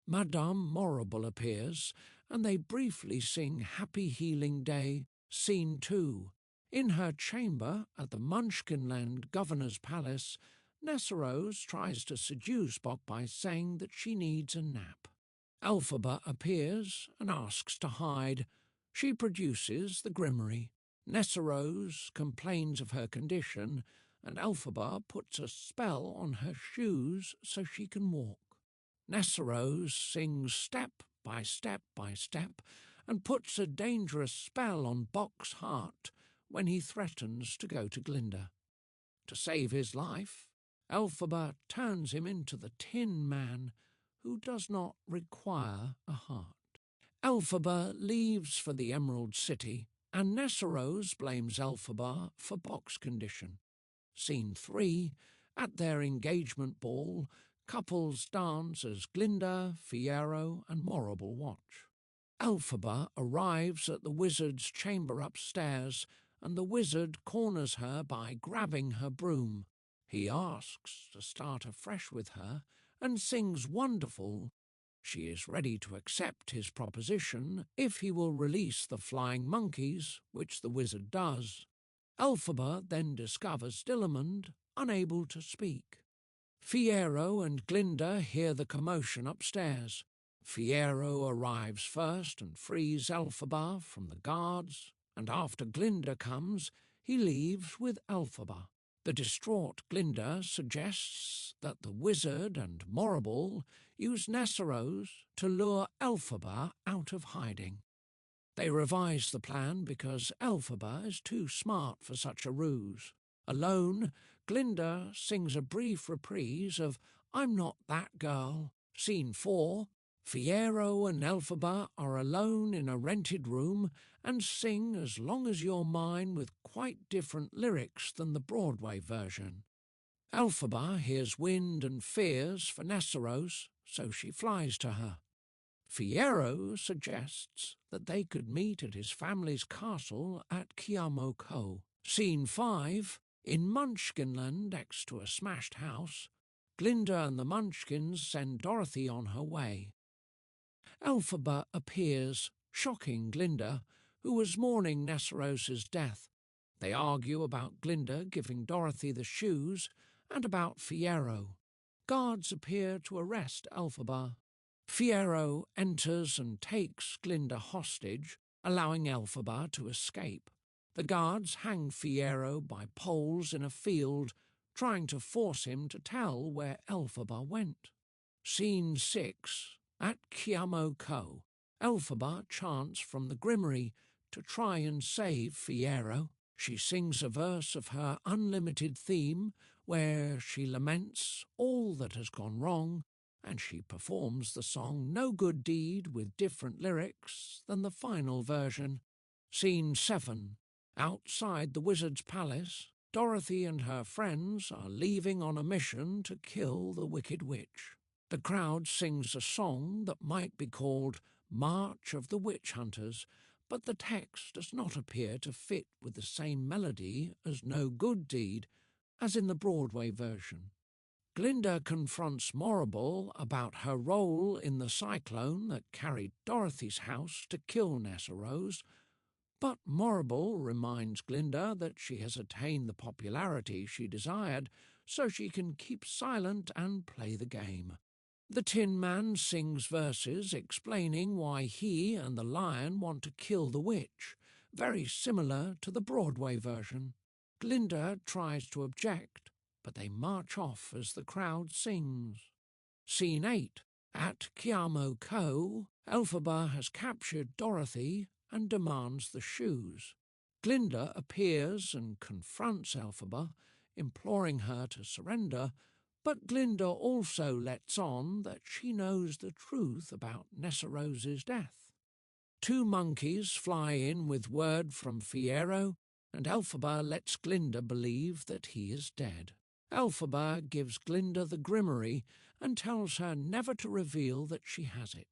Madame Morrible appears, and they briefly sing Happy Healing Day, Scene 2. In her chamber at the Munchkinland governor's palace, Nessarose tries to seduce Bock by saying that she needs a nap. Elphaba appears and asks to hide. She produces the grimoire. Nessarose complains of her condition, and Elphaba puts a spell on her shoes so she can walk. Nessarose sings step by step by step and puts a dangerous spell on Bock's heart when he threatens to go to Glinda. To save his life, Elphaba turns him into the Tin Man, who does not require a heart. Elphaba leaves for the Emerald City, and Nessarose blames Elphaba for Bock's condition. Scene 3. At their engagement ball, couples dance as Glinda, Fiyero, and Morrible watch. Elphaba arrives at the wizard's chamber upstairs, and the wizard corners her by grabbing her broom. He asks to start afresh with her and sings Wonderful. She is ready to accept his proposition if he will release the flying monkeys, which the wizard does. Elphaba then discovers Dillamond, unable to speak. Fiyero and Glinda hear the commotion upstairs. Fiyero arrives first and frees Elphaba from the guards, and after Glinda comes, he leaves with Elphaba. The distraught Glinda suggests that the wizard and Morrible use Nessarose to lure Elphaba out of hiding. They revise the plan because Elphaba is too smart for such a ruse. Alone, Glinda sings a brief reprise of I'm Not That Girl. Scene 4. Fiyero and Elphaba are alone in a rented room and sing As Long As You're Mine with quite different lyrics than the Broadway version. Elphaba hears wind and fears for Nessarose, so she flies to her. Fiyero suggests that they could meet at his family's castle at Kiamo Ko. Scene 5. In Munchkinland, next to a smashed house, Glinda and the Munchkins send Dorothy on her way. Elphaba appears, shocking Glinda, who was mourning Nessarose's death. They argue about Glinda giving Dorothy the shoes and about Fiyero. Guards appear to arrest Elphaba. Fiyero enters and takes Glinda hostage, allowing Elphaba to escape. The guards hang Fiyero by poles in a field, trying to force him to tell where Elphaba went. Scene 6. At Kiamo Ko, Elphaba chants from the grimoire to try and save Fiyero. She sings a verse of her unlimited theme where she laments all that has gone wrong, and she performs the song No Good Deed with different lyrics than the final version. Scene 7. Outside the wizard's palace, Dorothy and her friends are leaving on a mission to kill the Wicked Witch. The crowd sings a song that might be called March of the Witch Hunters, but the text does not appear to fit with the same melody as No Good Deed as in the Broadway version. Glinda confronts Morrible about her role in the cyclone that carried Dorothy's house to kill Nessarose, but Morrible reminds Glinda that she has attained the popularity she desired, so she can keep silent and play the game. The Tin Man sings verses explaining why he and the lion want to kill the witch, very similar to the Broadway version. Glinda tries to object, but they march off as the crowd sings. Scene 8. At Kiamo Ko, Elphaba has captured Dorothy and demands the shoes. Glinda appears and confronts Elphaba, imploring her to surrender, but Glinda also lets on that she knows the truth about Nessarose's death. Two monkeys fly in with word from Fiyero, and Elphaba lets Glinda believe that he is dead. Elphaba gives Glinda the grimoire and tells her never to reveal that she has it.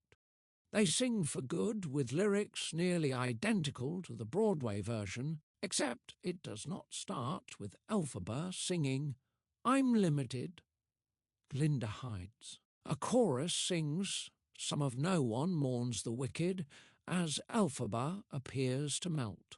They sing for good with lyrics nearly identical to the Broadway version, except it does not start with Elphaba singing, I'm limited. Glinda hides. A chorus sings, Some of No One Mourns the Wicked, as Elphaba appears to melt.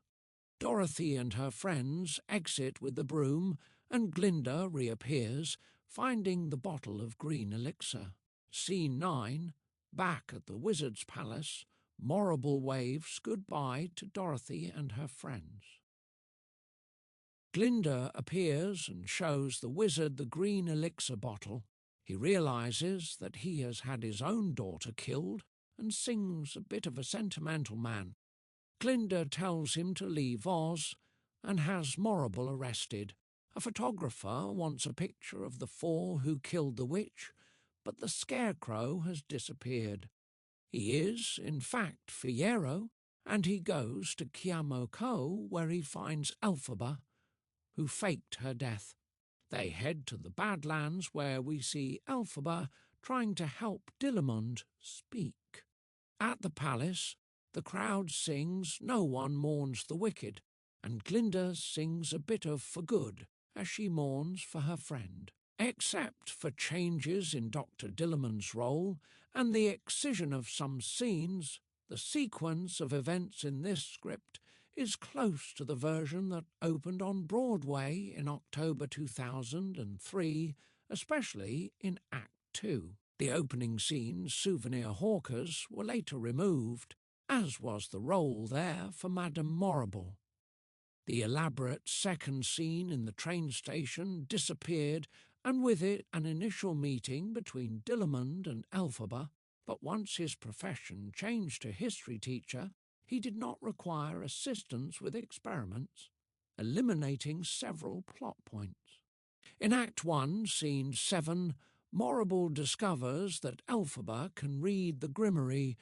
Dorothy and her friends exit with the broom, and Glinda reappears, finding the bottle of green elixir. Scene 9, back at the Wizard's Palace, Morrible waves goodbye to Dorothy and her friends. Glinda appears and shows the wizard the green elixir bottle. He realizes that he has had his own daughter killed and sings a bit of a sentimental man. Glinda tells him to leave Oz and has Morrible arrested. A photographer wants a picture of the four who killed the witch, but the Scarecrow has disappeared. He is, in fact, Fiyero, and he goes to Kiamoko, where he finds Elphaba, who faked her death. They head to the Badlands, where we see Elphaba trying to help Dillamond speak. At the palace, the crowd sings "No One Mourns the Wicked," and Glinda sings a bit of "For Good" as she mourns for her friend. Except for changes in Dr. Dillamond's role and the excision of some scenes, the sequence of events in this script is close to the version that opened on Broadway in October 2003, especially in Act 2. The opening scene's souvenir hawkers were later removed, as was the role there for Madame Morrible. The elaborate second scene in the train station disappeared, and with it an initial meeting between Dillamond and Elphaba, but once his profession changed to history teacher, he did not require assistance with experiments, eliminating several plot points. In Act 1, Scene 7, Morrible discovers that Elphaba can read the Grimoire,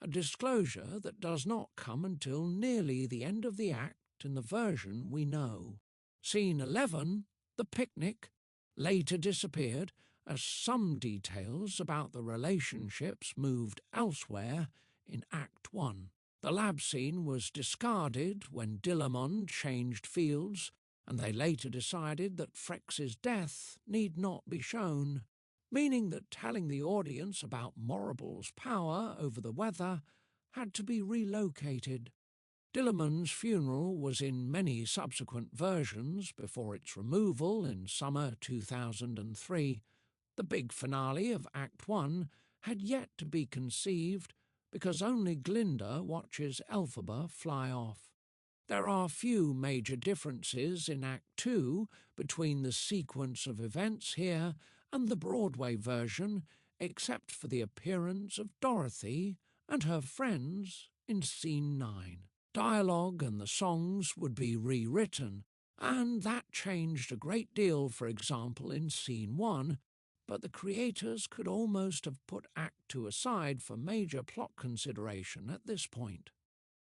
a disclosure that does not come until nearly the end of the act in the version we know. Scene 11, the picnic, later disappeared as some details about the relationships moved elsewhere in Act 1. The lab scene was discarded when Dillamond changed fields, and they later decided that Frex's death need not be shown, meaning that telling the audience about Morrible's power over the weather had to be relocated. Dillamond's funeral was in many subsequent versions before its removal in summer 2003. The big finale of Act 1 had yet to be conceived because only Glinda watches Elphaba fly off. There are few major differences in Act 2 between the sequence of events here and the Broadway version, except for the appearance of Dorothy and her friends in Scene 9. Dialogue and the songs would be rewritten, and that changed a great deal, for example, in Scene 1, but the creators could almost have put Act 2 aside for major plot consideration at this point.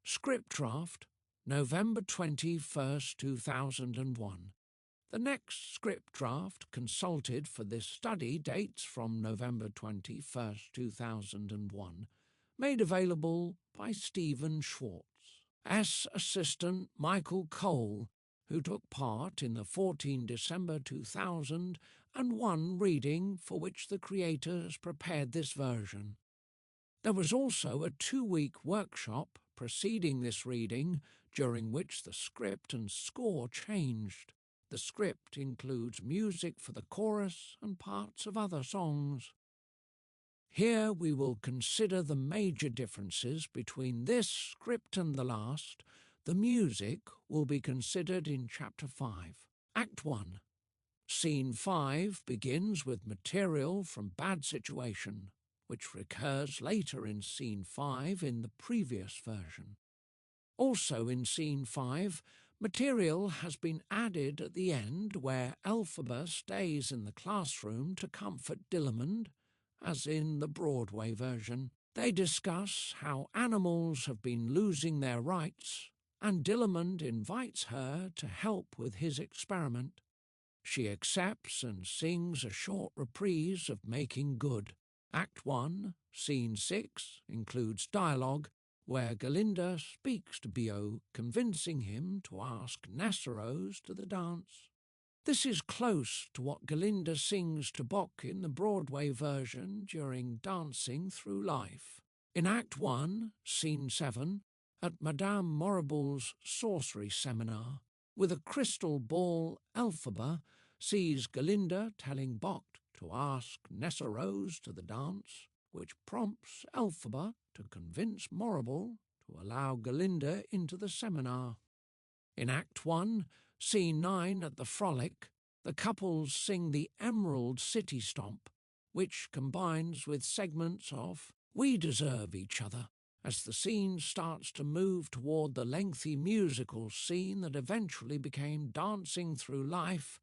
Script draft, November 21st, 2001. The next script draft consulted for this study dates from November 21st, 2001, made available by Stephen SCHWARTZ. S. Assistant Michael Cole, who took part in the 14 December 2001 reading for which the creators prepared this version. There was also a 2-week workshop preceding this reading, during which the script and score changed. The script includes music for the chorus and parts of other songs. Here we will consider the major differences between this script and the last. The music will be considered in Chapter 5. Act 1. Scene 5 begins with material from Bad Situation, which recurs later in Scene 5 in the previous version. Also in Scene 5, material has been added at the end where Elphaba stays in the classroom to comfort Dillamond, as in the Broadway version. They discuss how animals have been losing their rights, and Dillamond invites her to help with his experiment. She accepts and sings a short reprise of Making Good. Act 1, Scene 6, includes dialogue where Galinda speaks to Bio, convincing him to ask Nessarose to the dance. This is close to what Galinda sings to Bock in the Broadway version during Dancing Through Life. In Act 1, Scene 7, at Madame Morrible's sorcery seminar, with a crystal ball Elphaba sees Galinda telling Bok to ask Nessarose to the dance, which prompts Elphaba to convince Morrible to allow Galinda into the seminar. In Act 1, Scene 9 at the Frolic, the couples sing the Emerald City Stomp, which combines with segments of We Deserve Each Other, as the scene starts to move toward the lengthy musical scene that eventually became Dancing Through Life.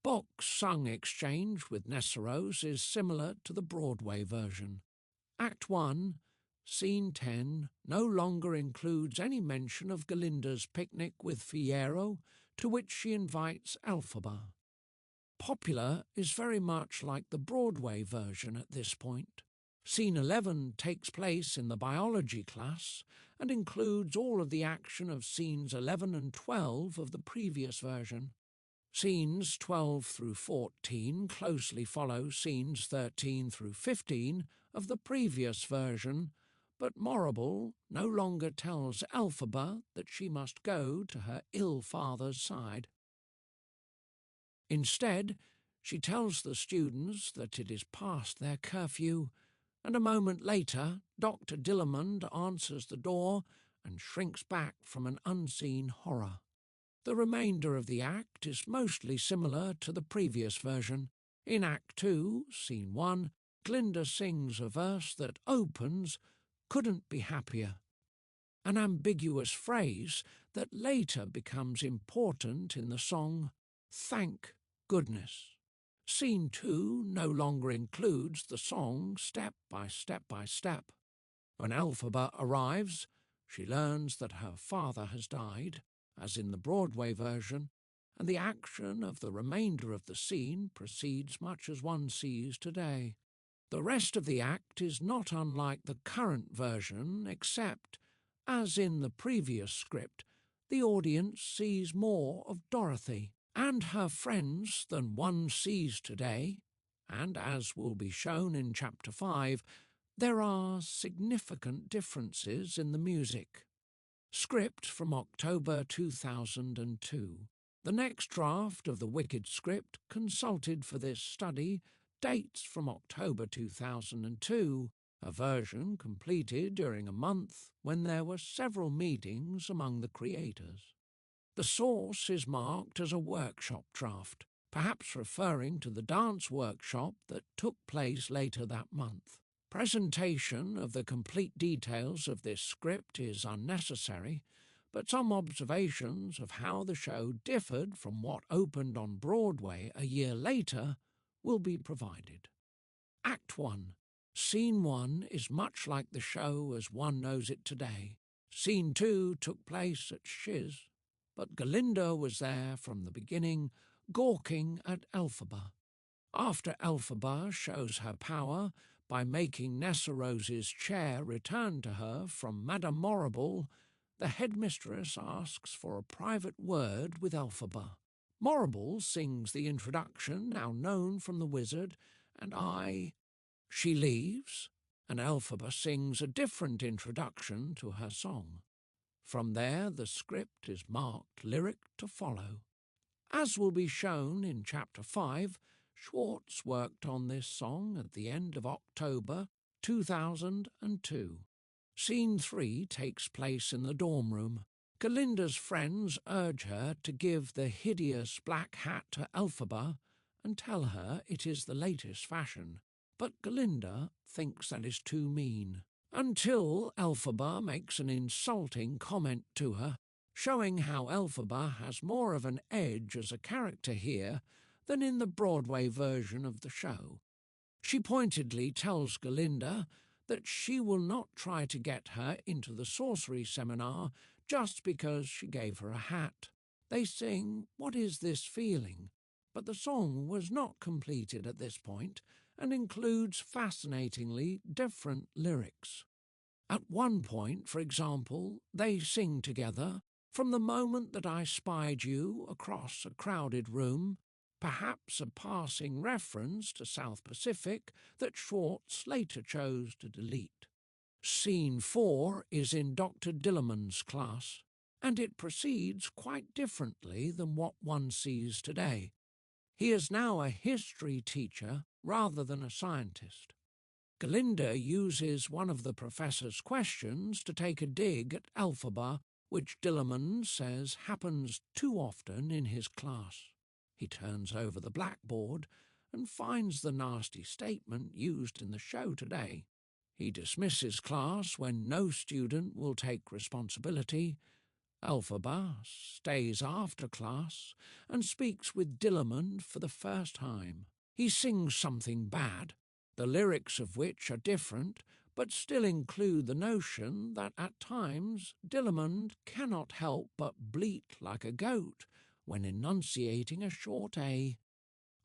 Bok's sung exchange with Nessarose is similar to the Broadway version. Act 1, Scene 10, no longer includes any mention of Galinda's picnic with Fiyero, to which she invites Elphaba. Popular is very much like the Broadway version at this point. Scene 11 takes place in the biology class and includes all of the action of scenes 11 and 12 of the previous version. Scenes 12 through 14 closely follow scenes 13 through 15 of the previous version, but Morrible no longer tells Elphaba that she must go to her ill father's side. Instead, she tells the students that it is past their curfew, and a moment later Dr. Dillamond answers the door and shrinks back from an unseen horror. The remainder of the act is mostly similar to the previous version. In Act 2, Scene 1, Glinda sings a verse that opens "Couldn't be happier," an ambiguous phrase that later becomes important in the song Thank Goodness. Scene 2 no longer includes the song Step by Step by Step. When Elphaba arrives, she learns that her father has died, as in the Broadway version, and the action of the remainder of the scene proceeds much as one sees today. The rest of the act is not unlike the current version, except, as in the previous script, the audience sees more of Dorothy and her friends than one sees today, and as will be shown in Chapter 5, there are significant differences in the music. Script from October 2002. The next draft of the Wicked script consulted for this study dates from October 2002, a version completed during a month when there were several meetings among the creators. The source is marked as a workshop draft, perhaps referring to the dance workshop that took place later that month. Presentation of the complete details of this script is unnecessary, but some observations of how the show differed from what opened on Broadway a year later will be provided. Act 1. Scene 1 is much like the show as one knows it today. Scene 2 took place at Shiz, but Galinda was there from the beginning, gawking at Elphaba. After Elphaba shows her power by making Nessarose's chair return to her from Madame Morrible, the headmistress asks for a private word with Elphaba. Morrible sings the introduction now known from the wizard, and She leaves, and Elphaba sings a different introduction to her song. From there, the script is marked lyric to follow. As will be shown in Chapter 5, SCHWARTZ worked on this song at the end of October 2002. Scene 3 takes place in the dorm room. Galinda's friends urge her to give the hideous black hat to Elphaba and tell her it is the latest fashion, but Galinda thinks that is too mean, until Elphaba makes an insulting comment to her, showing how Elphaba has more of an edge as a character here than in the Broadway version of the show. She pointedly tells Galinda that she will not try to get her into the sorcery seminar just because she gave her a hat. They sing "What Is This Feeling?" but the song was not completed at this point and includes fascinatingly different lyrics. At one point, for example, they sing together, "From the moment that I spied you across a crowded room," perhaps a passing reference to South Pacific that SCHWARTZ later chose to delete. Scene 4 is in Dr. Dillerman's class, and it proceeds quite differently than what one sees today. He is now a history teacher rather than a scientist. Galinda uses one of the professor's questions to take a dig at Elphaba, which Dillerman says happens too often in his class. He turns over the blackboard and finds the nasty statement used in the show today. He dismisses class when no student will take responsibility. Elphaba stays after class and speaks with Dillerman for the first time. He sings something bad, the lyrics of which are different, but still include the notion that at times Dillerman cannot help but bleat like a goat when enunciating a short A.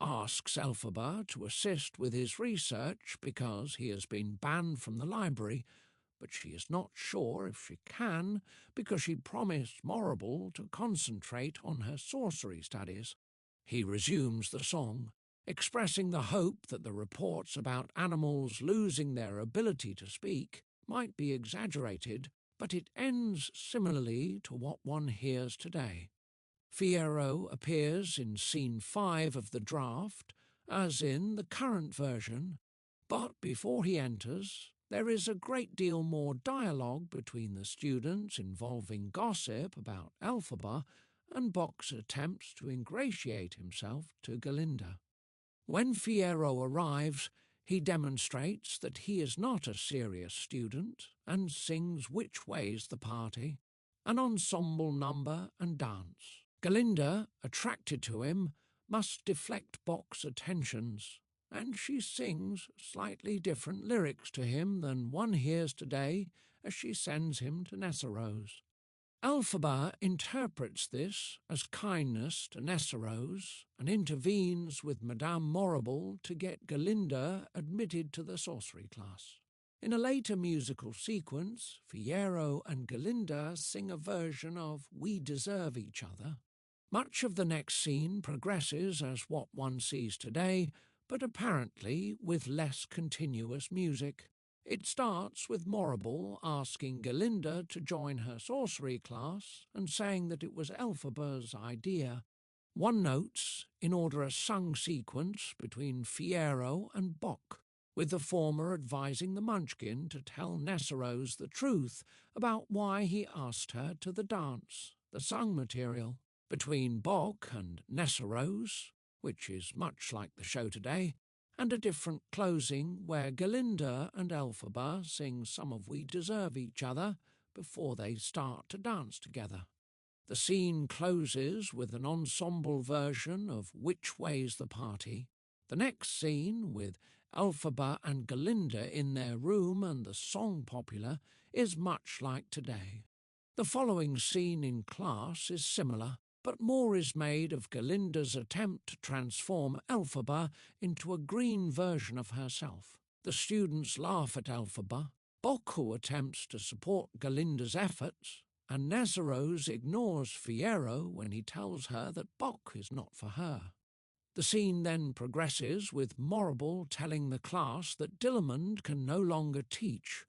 Asks Elphaba to assist with his research because he has been banned from the library, but she is not sure if she can because she promised Morrible to concentrate on her sorcery studies. He resumes the song, expressing the hope that the reports about animals losing their ability to speak might be exaggerated, but it ends similarly to what one hears today. Fiyero appears in Scene 5 of the draft, as in the current version, but before he enters, there is a great deal more dialogue between the students involving gossip about Elphaba and Bock's attempts to ingratiate himself to Galinda. When Fiyero arrives, he demonstrates that he is not a serious student and sings Which Way's the Party, an ensemble number and dance. Galinda, attracted to him, must deflect Bock's attentions, and she sings slightly different lyrics to him than one hears today as she sends him to Nessarose. Elphaba interprets this as kindness to Nessarose and intervenes with Madame Morrible to get Galinda admitted to the sorcery class. In a later musical sequence, Fiyero and Galinda sing a version of We Deserve Each Other. Much of the next scene progresses as what one sees today, but apparently with less continuous music. It starts with Morrible asking Galinda to join her sorcery class and saying that it was Elphaba's idea. One notes, in order, a sung sequence between Fiyero and Bock, with the former advising the Munchkin to tell Nessarose the truth about why he asked her to the dance, the sung material. Between Bock and Nessarose, which is much like the show today, and a different closing where Galinda and Elphaba sing some of We Deserve Each Other before they start to dance together. The scene closes with an ensemble version of Which Way's the Party. The next scene, with Elphaba and Galinda in their room and the song popular, is much like today. The following scene in class is similar, but more is made of Galinda's attempt to transform Elphaba into a green version of herself. The students laugh at Elphaba, Bock, who attempts to support Galinda's efforts, and Nessarose ignores Fiyero when he tells her that Bock is not for her. The scene then progresses with Morrible telling the class that Dillerman can no longer teach,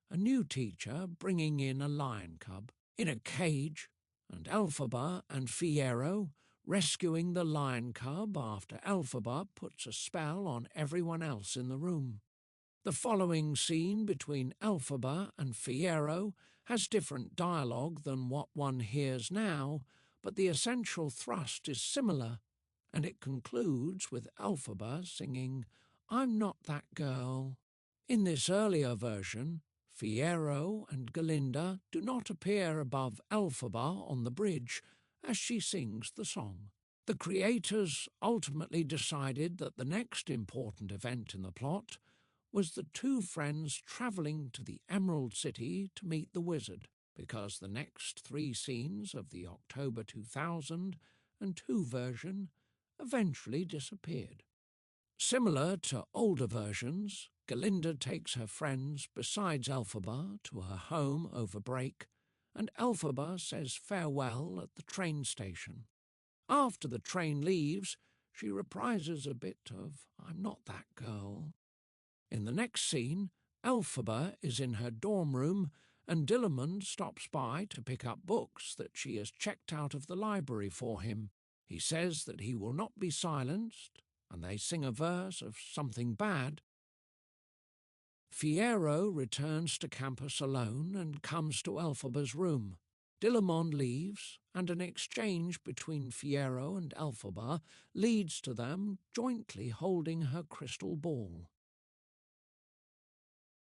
a new teacher bringing in a lion cub in a cage, and Elphaba and Fiyero rescuing the lion cub after Elphaba puts a spell on everyone else in the room. The following scene between Elphaba and Fiyero has different dialogue than what one hears now, but the essential thrust is similar, and it concludes with Elphaba singing, I'm Not That Girl. In this earlier version, Fiyero and Galinda do not appear above Elphaba on the bridge as she sings the song. The creators ultimately decided that the next important event in the plot was the two friends travelling to the Emerald City to meet the wizard, because the next three scenes of the October 2002 version eventually disappeared. Similar to older versions, Galinda takes her friends besides Elphaba to her home over break, and Elphaba says farewell at the train station. After the train leaves, she reprises a bit of I'm Not That Girl. In the next scene, Elphaba is in her dorm room, and Dillamond stops by to pick up books that she has checked out of the library for him. He says that he will not be silenced, and they sing a verse of something bad. Fiyero returns to campus alone and comes to Elphaba's room. Dillamond leaves, and an exchange between Fiyero and Elphaba leads to them jointly holding her crystal ball.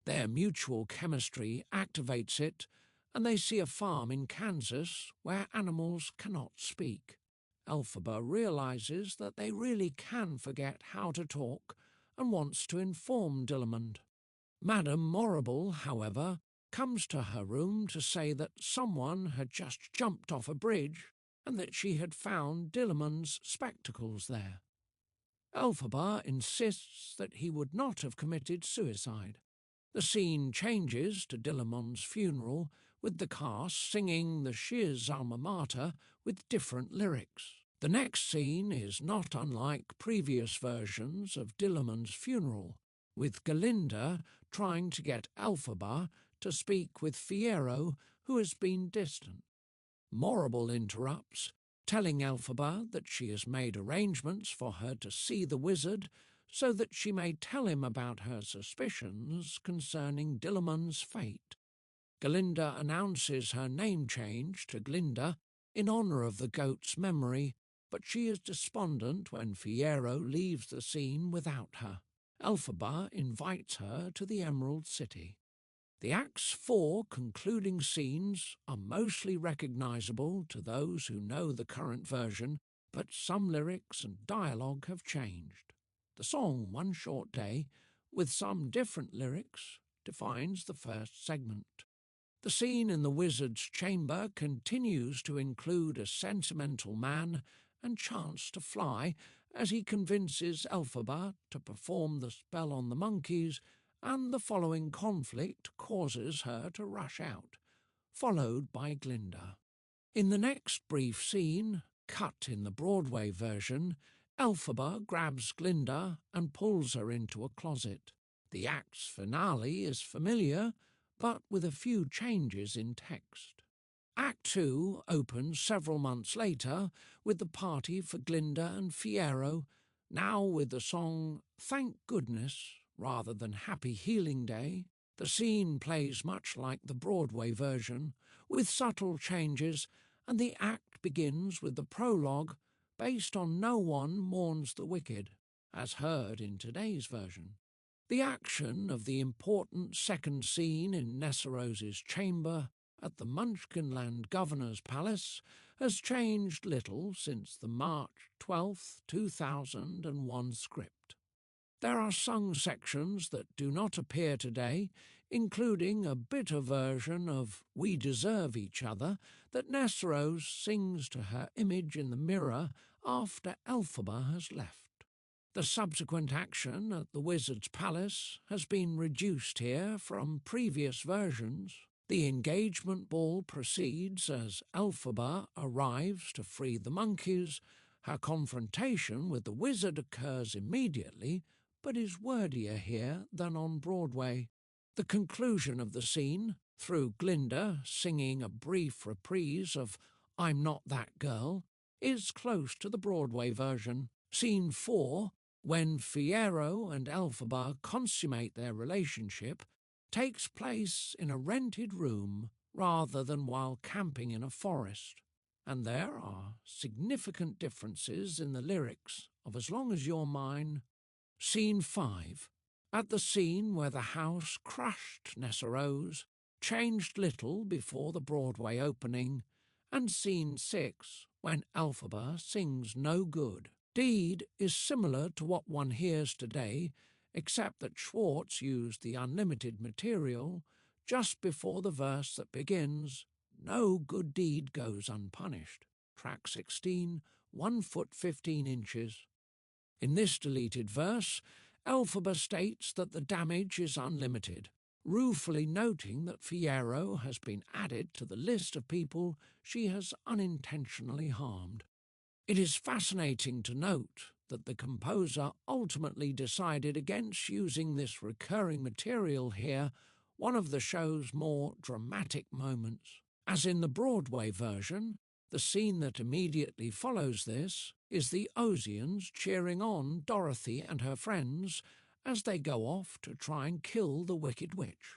Their mutual chemistry activates it, and they see a farm in Kansas where animals cannot speak. Elphaba realizes that they really can forget how to talk and wants to inform Dillamond. Madame Morrible, however, comes to her room to say that someone had just jumped off a bridge and that she had found Dillamond's spectacles there. Elphaba insists that he would not have committed suicide. The scene changes to Dillamond's funeral, with the cast singing the Shiz alma mater with different lyrics. The next scene is not unlike previous versions of Dillamond's funeral, with Galinda trying to get Elphaba to speak with Fiyero, who has been distant. Morrible interrupts, telling Elphaba that she has made arrangements for her to see the wizard so that she may tell him about her suspicions concerning Dillamond's fate. Galinda announces her name change to Glinda in honour of the goat's memory, but she is despondent when Fiyero leaves the scene without her. Elphaba invites her to the Emerald City. The Act's 4 concluding scenes are mostly recognisable to those who know the current version, but some lyrics and dialogue have changed. The song One Short Day, with some different lyrics, defines the first segment. The scene in the wizard's chamber continues to include a sentimental man and chance to fly as he convinces Elphaba to perform the spell on the monkeys, and the following conflict causes her to rush out, followed by Glinda. In the next brief scene, cut in the Broadway version, Elphaba grabs Glinda and pulls her into a closet. The act's finale is familiar, but with a few changes in text. Act 2 opens several months later with the party for Glinda and Fiyero, now with the song Thank Goodness rather than Happy Healing Day. The scene plays much like the Broadway version, with subtle changes, and the act begins with the prologue based on No One Mourns the Wicked, as heard in today's version. The action of the important second scene in Nessorose's chamber at the Munchkinland Governor's Palace has changed little since the March 12, 2001 script. There are sung sections that do not appear today, including a bitter version of We Deserve Each Other that Nessarose sings to her image in the mirror after Elphaba has left. The subsequent action at the Wizard's Palace has been reduced here from previous versions. The engagement ball proceeds as Elphaba arrives to free the monkeys. Her confrontation with the wizard occurs immediately, but is wordier here than on Broadway. The conclusion of the scene, through Glinda singing a brief reprise of I'm Not That Girl, is close to the Broadway version. Scene 4, when Fiyero and Elphaba consummate their relationship, takes place in a rented room rather than while camping in a forest, and there are significant differences in the lyrics of As Long As You're Mine. Scene 5, at the scene where the house crushed Nessarose, changed little before the Broadway opening, and Scene 6, when Elphaba sings No Good. Deed is similar to what one hears today, except that SCHWARTZ used the unlimited material just before the verse that begins, No good deed goes unpunished. Track 16, 1 foot 15 inches. In this deleted verse, Elphaba states that the damage is unlimited, ruefully noting that Fiyero has been added to the list of people she has unintentionally harmed. It is fascinating to note that the composer ultimately decided against using this recurring material here, one of the show's more dramatic moments. As in the Broadway version, the scene that immediately follows this is the Ozians cheering on Dorothy and her friends as they go off to try and kill the Wicked Witch.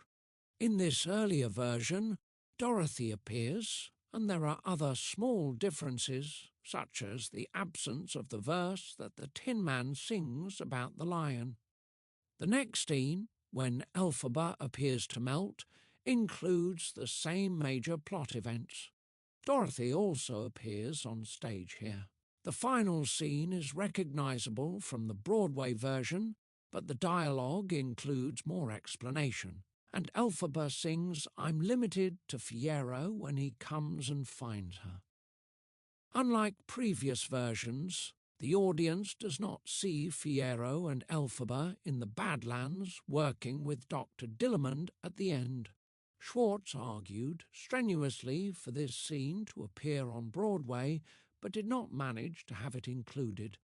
In this earlier version, Dorothy appears, and there are other small differences, such as the absence of the verse that the Tin Man sings about the lion. The next scene, when Elphaba appears to melt, includes the same major plot events. Dorothy also appears on stage here. The final scene is recognizable from the Broadway version, but the dialogue includes more explanation, and Elphaba sings "I'm limited to Fiyero when he comes and finds her." Unlike previous versions, the audience does not see Fiyero and Elphaba in the Badlands working with Dr. Dillamond at the end. SCHWARTZ argued strenuously for this scene to appear on Broadway, but did not manage to have it included.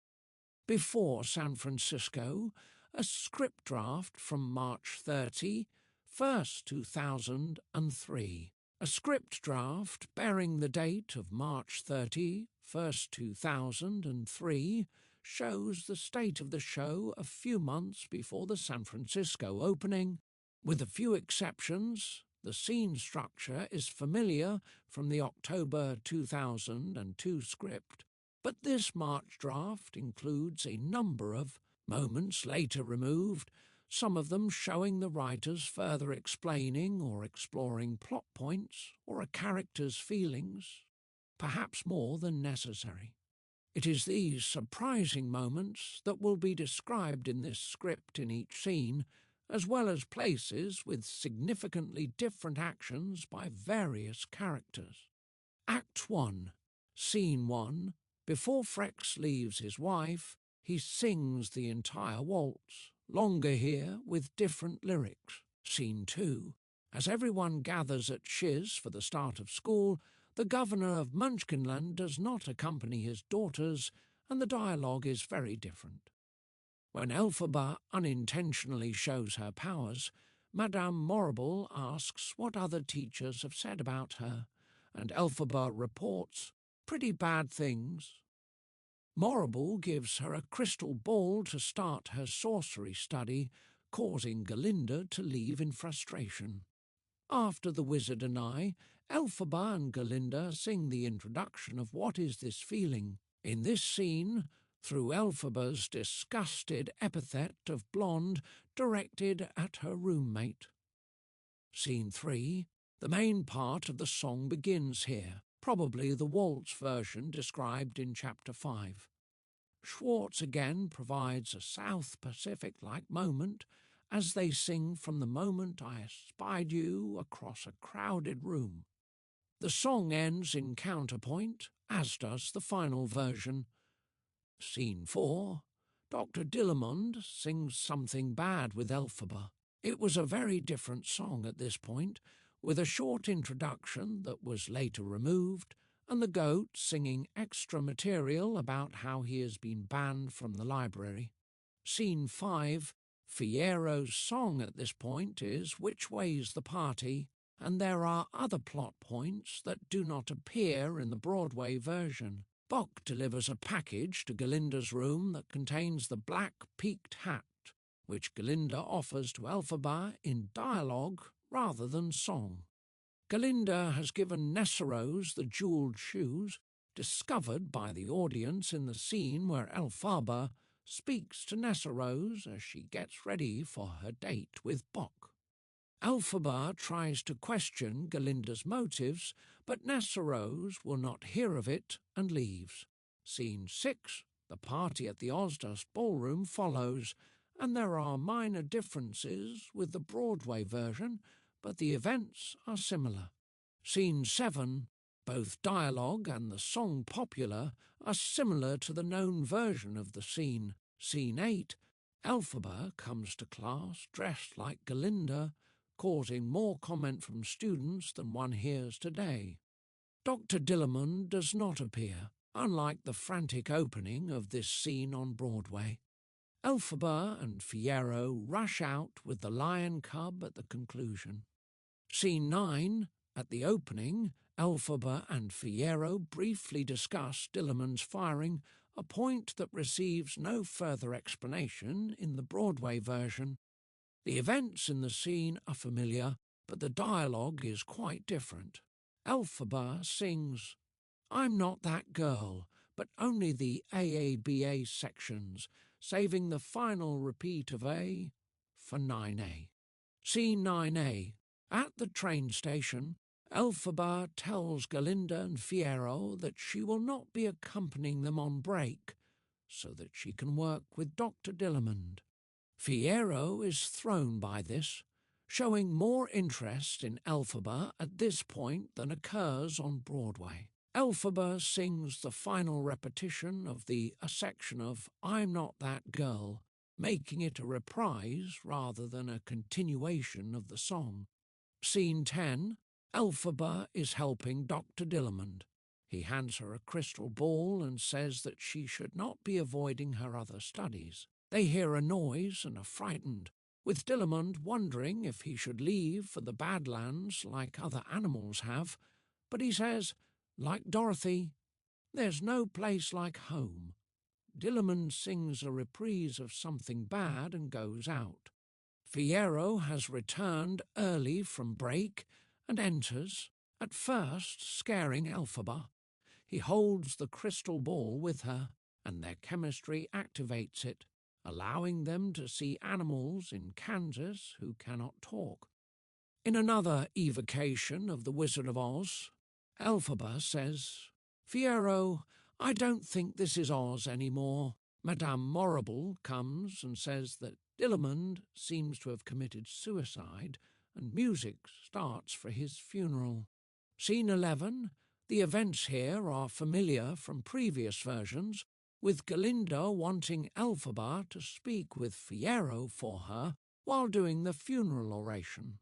Before San Francisco, a script draft from March 30, 1st, 2003. A script draft bearing the date of March 30, 1st, 2003, shows the state of the show a few months before the San Francisco opening. With a few exceptions, the scene structure is familiar from the October 2002 script, but this March draft includes a number of moments later removed, some of them showing the writers further explaining or exploring plot points or a character's feelings, perhaps more than necessary. It is these surprising moments that will be described in this script in each scene, as well as places with significantly different actions by various characters. Act 1, Scene 1. Before Frex leaves his wife, he sings the entire waltz, longer here with different lyrics. Scene 2. As everyone gathers at Shiz for the start of school, the governor of Munchkinland does not accompany his daughters, and the dialogue is very different. When Elphaba unintentionally shows her powers, Madame Morrible asks what other teachers have said about her, and Elphaba reports pretty bad things. Morrible gives her a crystal ball to start her sorcery study, causing Galinda to leave in frustration. After The Wizard and I, Elphaba and Galinda sing the introduction of What Is This Feeling? In this scene, through Elphaba's disgusted epithet of blonde directed at her roommate. Scene 3. The main part of the song begins here, probably the waltz version described in Chapter 5. SCHWARTZ again provides a South Pacific-like moment as they sing From the Moment I Espied You across a crowded room. The song ends in counterpoint, as does the final version. Scene 4. Dr. Dillamond sings something bad with Elphaba. It was a very different song at this point, with a short introduction that was later removed, and the goat singing extra material about how he has been banned from the library. Scene 5. Fiyero's song at this point is Which Way's the Party, and there are other plot points that do not appear in the Broadway version. Bock delivers a package to Galinda's room that contains the black peaked hat, which Galinda offers to Elphaba in dialogue rather than song. Galinda has given Nessarose the jewelled shoes, discovered by the audience in the scene where Elphaba speaks to Nessarose as she gets ready for her date with Bock. Elphaba tries to question Galinda's motives, but Nessarose will not hear of it and leaves. Scene 6, the party at the Ozdas Ballroom, follows, and there are minor differences with the Broadway version, but the events are similar. Scene 7, both dialogue and the song Popular are similar to the known version of the scene. Scene 8, Elphaba comes to class dressed like Galinda, causing more comment from students than one hears today. Dr. Dillamond does not appear, unlike the frantic opening of this scene on Broadway. Elphaba and Fiyero rush out with the lion cub at the conclusion. Scene 9, at the opening, Elphaba and Fiyero briefly discuss Dillerman's firing, a point that receives no further explanation in the Broadway version. The events in the scene are familiar, but the dialogue is quite different. Elphaba sings, "I'm not that girl," but only the AABA sections, saving the final repeat of A for 9A. Scene 9A. At the train station, Elphaba tells Galinda and Fiyero that she will not be accompanying them on break, so that she can work with Dr. Dillerman. Fiyero is thrown by this, showing more interest in Elphaba at this point than occurs on Broadway. Elphaba sings the final repetition of a section of "I'm Not That Girl," making it a reprise rather than a continuation of the song. Scene 10. Elphaba is helping Dr. Dillerman. He hands her a crystal ball and says that she should not be avoiding her other studies. They hear a noise and are frightened, with Dillerman wondering if he should leave for the Badlands like other animals have, but he says, like Dorothy, "There's no place like home." Dillerman sings a reprise of something bad and goes out. Fiyero has returned early from break and enters, at first scaring Elphaba. He holds the crystal ball with her, and their chemistry activates it, allowing them to see animals in Kansas who cannot talk. In another evocation of the Wizard of Oz, Elphaba says, "Fiyero, I don't think this is Oz anymore." Madame Morrible comes and says that Dillerman seems to have committed suicide, and music starts for his funeral. Scene 11. The events here are familiar from previous versions, with Galinda wanting Elphaba to speak with Fiyero for her while doing the funeral oration.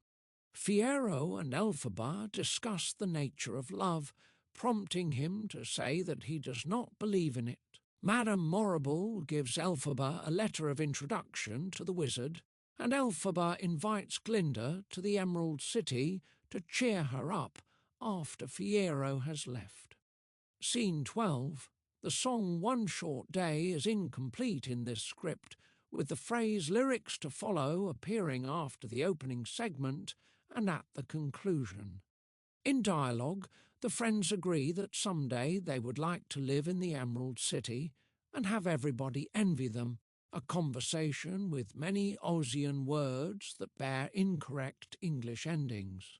Fiyero and Elphaba discuss the nature of love, prompting him to say that he does not believe in it. Madame Morrible gives Elphaba a letter of introduction to the wizard, and Elphaba invites Glinda to the Emerald City to cheer her up after Fiyero has left. Scene 12. The song "One Short Day" is incomplete in this script, with the phrase "lyrics to follow" appearing after the opening segment and at the conclusion. In dialogue, the friends agree that someday they would like to live in the Emerald City and have everybody envy them, a conversation with many Ozian words that bear incorrect English endings.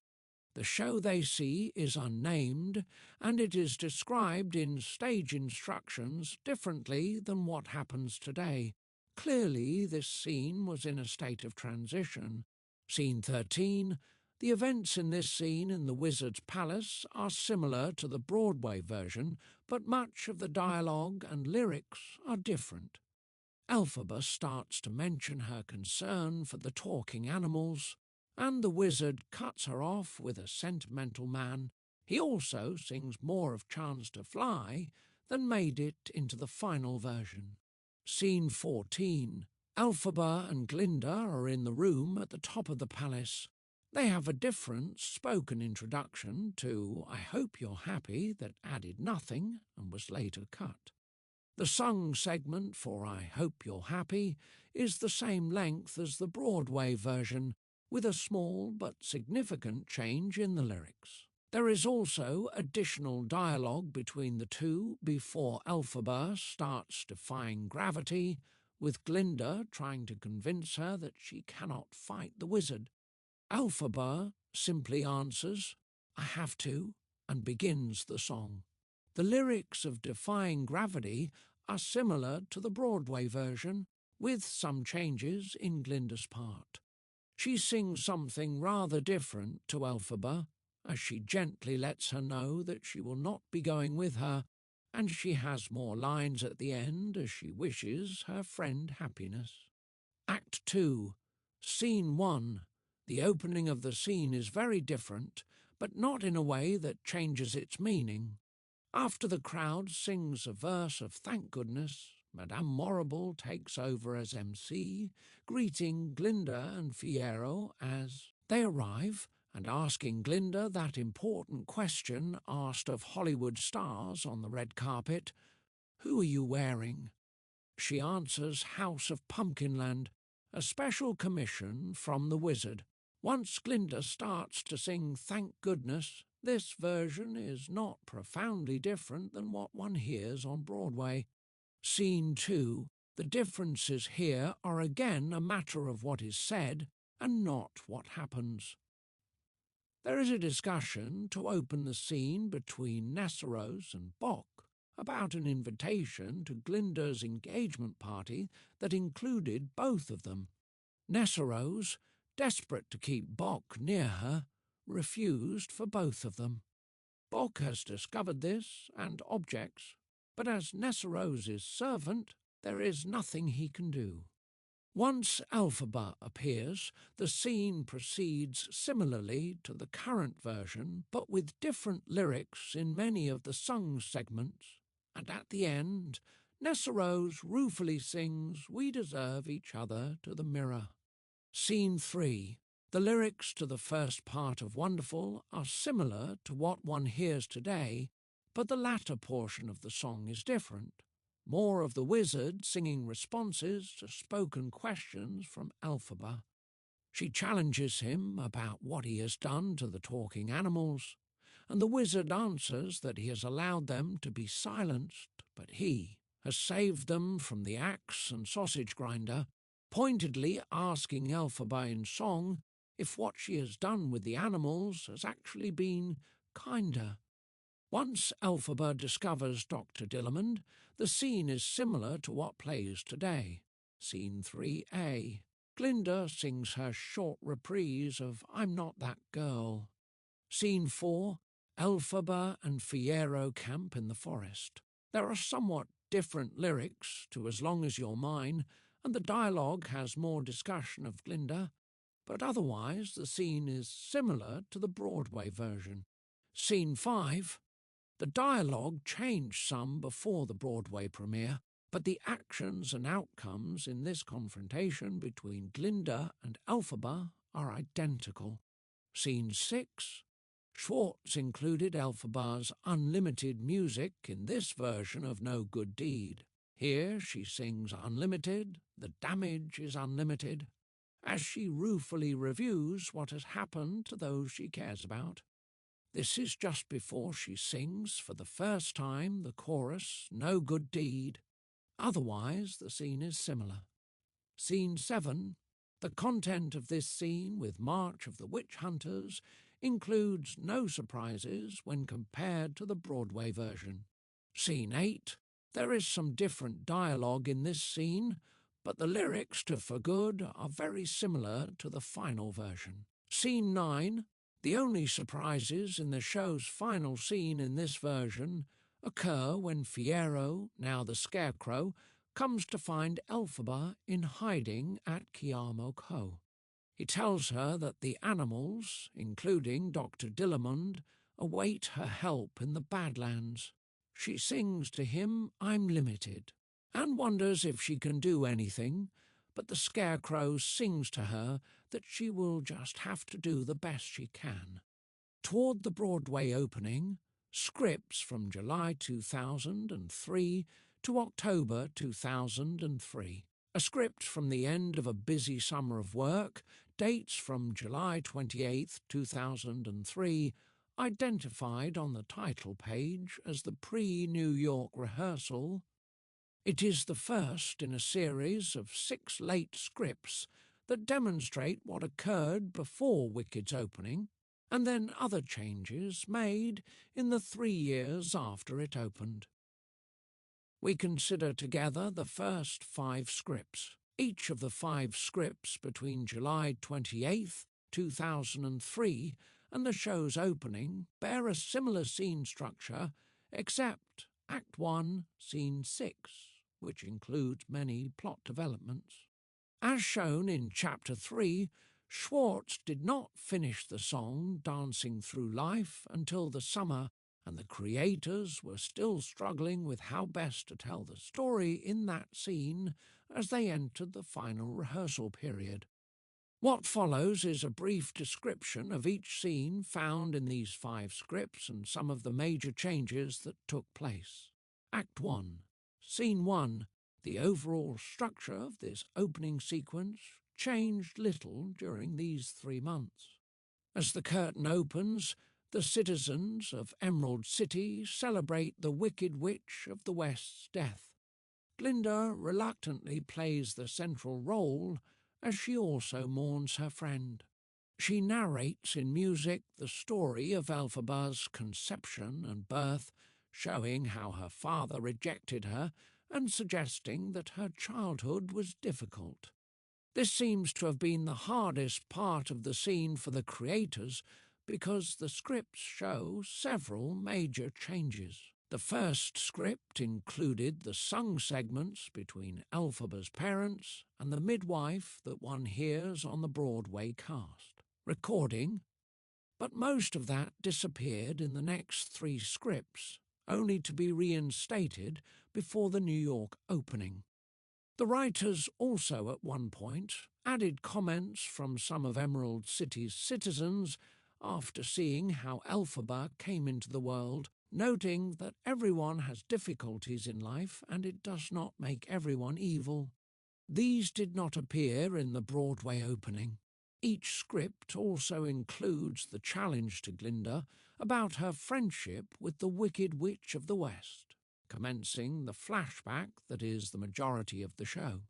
The show they see is unnamed, and it is described in stage instructions differently than what happens today. Clearly, this scene was in a state of transition. Scene 13. The events in this scene in the Wizard's Palace are similar to the Broadway version, but much of the dialogue and lyrics are different. Elphaba starts to mention her concern for the talking animals, and the wizard cuts her off with a sentimental man. He also sings more of Chance to Fly than made it into the final version. Scene 14. Elphaba and Glinda are in the room at the top of the palace. They have a different spoken introduction to "I Hope You're Happy" that added nothing and was later cut. The sung segment for "I Hope You're Happy" is the same length as the Broadway version, with a small but significant change in the lyrics. There is also additional dialogue between the two before Elphaba starts defying gravity, with Glinda trying to convince her that she cannot fight the wizard. Elphaba simply answers, "I have to," and begins the song. The lyrics of Defying Gravity are similar to the Broadway version, with some changes in Glinda's part. She sings something rather different to Elphaba, as she gently lets her know that she will not be going with her, and she has more lines at the end as she wishes her friend happiness. Act 2. Scene 1. The opening of the scene is very different, but not in a way that changes its meaning. After the crowd sings a verse of thank goodness, Madame Morrible takes over as MC, greeting Glinda and Fiyero as they arrive and asking Glinda that important question asked of Hollywood stars on the red carpet, "Who are you wearing?" She answers House of Pumpkinland, a special commission from the wizard. Once Glinda starts to sing Thank Goodness, this version is not profoundly different than what one hears on Broadway. Scene 2. The differences here are again a matter of what is said and not what happens. There is a discussion to open the scene between Nessarose and Bock about an invitation to Glinda's engagement party that included both of them. Nessarose, desperate to keep Bock near her, refused for both of them. Bock has discovered this and objects, but as Nessarose's servant, there is nothing he can do. Once Elphaba appears, the scene proceeds similarly to the current version, but with different lyrics in many of the sung segments, and at the end, Nessarose ruefully sings "We deserve each other" to the mirror. Scene 3. The lyrics to the first part of Wonderful are similar to what one hears today, but the latter portion of the song is different. More of the wizard singing responses to spoken questions from Elphaba. She challenges him about what he has done to the talking animals, and the wizard answers that he has allowed them to be silenced, but he has saved them from the axe and sausage grinder, pointedly asking Elphaba in song if what she has done with the animals has actually been kinder. Once Elphaba discovers Dr. Dillamond, the scene is similar to what plays today. Scene 3A. Glinda sings her short reprise of "I'm Not That Girl." Scene 4. Elphaba and Fiyero camp in the forest. There are somewhat different lyrics to "As Long As You're Mine," and the dialogue has more discussion of Glinda, but otherwise the scene is similar to the Broadway version. Scene 5. The dialogue changed some before the Broadway premiere, but the actions and outcomes in this confrontation between Glinda and Elphaba are identical. Scene 6. SCHWARTZ included Elphaba's unlimited music in this version of No Good Deed. Here she sings unlimited, the damage is unlimited, as she ruefully reviews what has happened to those she cares about. This is just before she sings for the first time the chorus "No Good Deed." Otherwise, the scene is similar. Scene 7. The content of this scene with March of the Witch Hunters includes no surprises when compared to the Broadway version. Scene 8. There is some different dialogue in this scene, but the lyrics to "For Good" are very similar to the final version. Scene 9. The only surprises in the show's final scene in this version occur when Fiyero, now the Scarecrow, comes to find Elphaba in hiding at Kiamo Cove. He tells her that the animals, including Dr. Dillamond, await her help in the Badlands. She sings to him "I'm Limited," and wonders if she can do anything, but the Scarecrow sings to her that she will just have to do the best she can. Toward the Broadway opening, scripts from July 2003 to October 2003. A script from the end of a busy summer of work dates from July 28, 2003, identified on the title page as the pre-New York rehearsal. It is the first in a series of 6 late scripts that demonstrate what occurred before Wicked's opening, and then other changes made in the 3 years after it opened. We consider together the first 5 scripts. Each of the 5 scripts between July 28, 2003 and the show's opening bear a similar scene structure, except Act 1, Scene 6, which includes many plot developments. As shown in Chapter 3, SCHWARTZ did not finish the song Dancing Through Life until the summer and the creators were still struggling with how best to tell the story in that scene as they entered the final rehearsal period. What follows is a brief description of each scene found in these 5 scripts and some of the major changes that took place. Act 1. Scene 1. The overall structure of this opening sequence changed little during these 3 months. As the curtain opens, the citizens of Emerald City celebrate the Wicked Witch of the West's death. Glinda reluctantly plays the central role as she also mourns her friend. She narrates in music the story of Elphaba's conception and birth, showing how her father rejected her and suggesting that her childhood was difficult. This seems to have been the hardest part of the scene for the creators because the scripts show several major changes. The first script included the sung segments between Elphaba's parents and the midwife that one hears on the Broadway cast recording, but most of that disappeared in the next 3 scripts, only to be reinstated before the New York opening. The writers also at one point added comments from some of Emerald City's citizens after seeing how Elphaba came into the world, noting that everyone has difficulties in life and it does not make everyone evil. These did not appear in the Broadway opening. Each script also includes the challenge to Glinda about her friendship with the Wicked Witch of the West, commencing the flashback that is the majority of the show.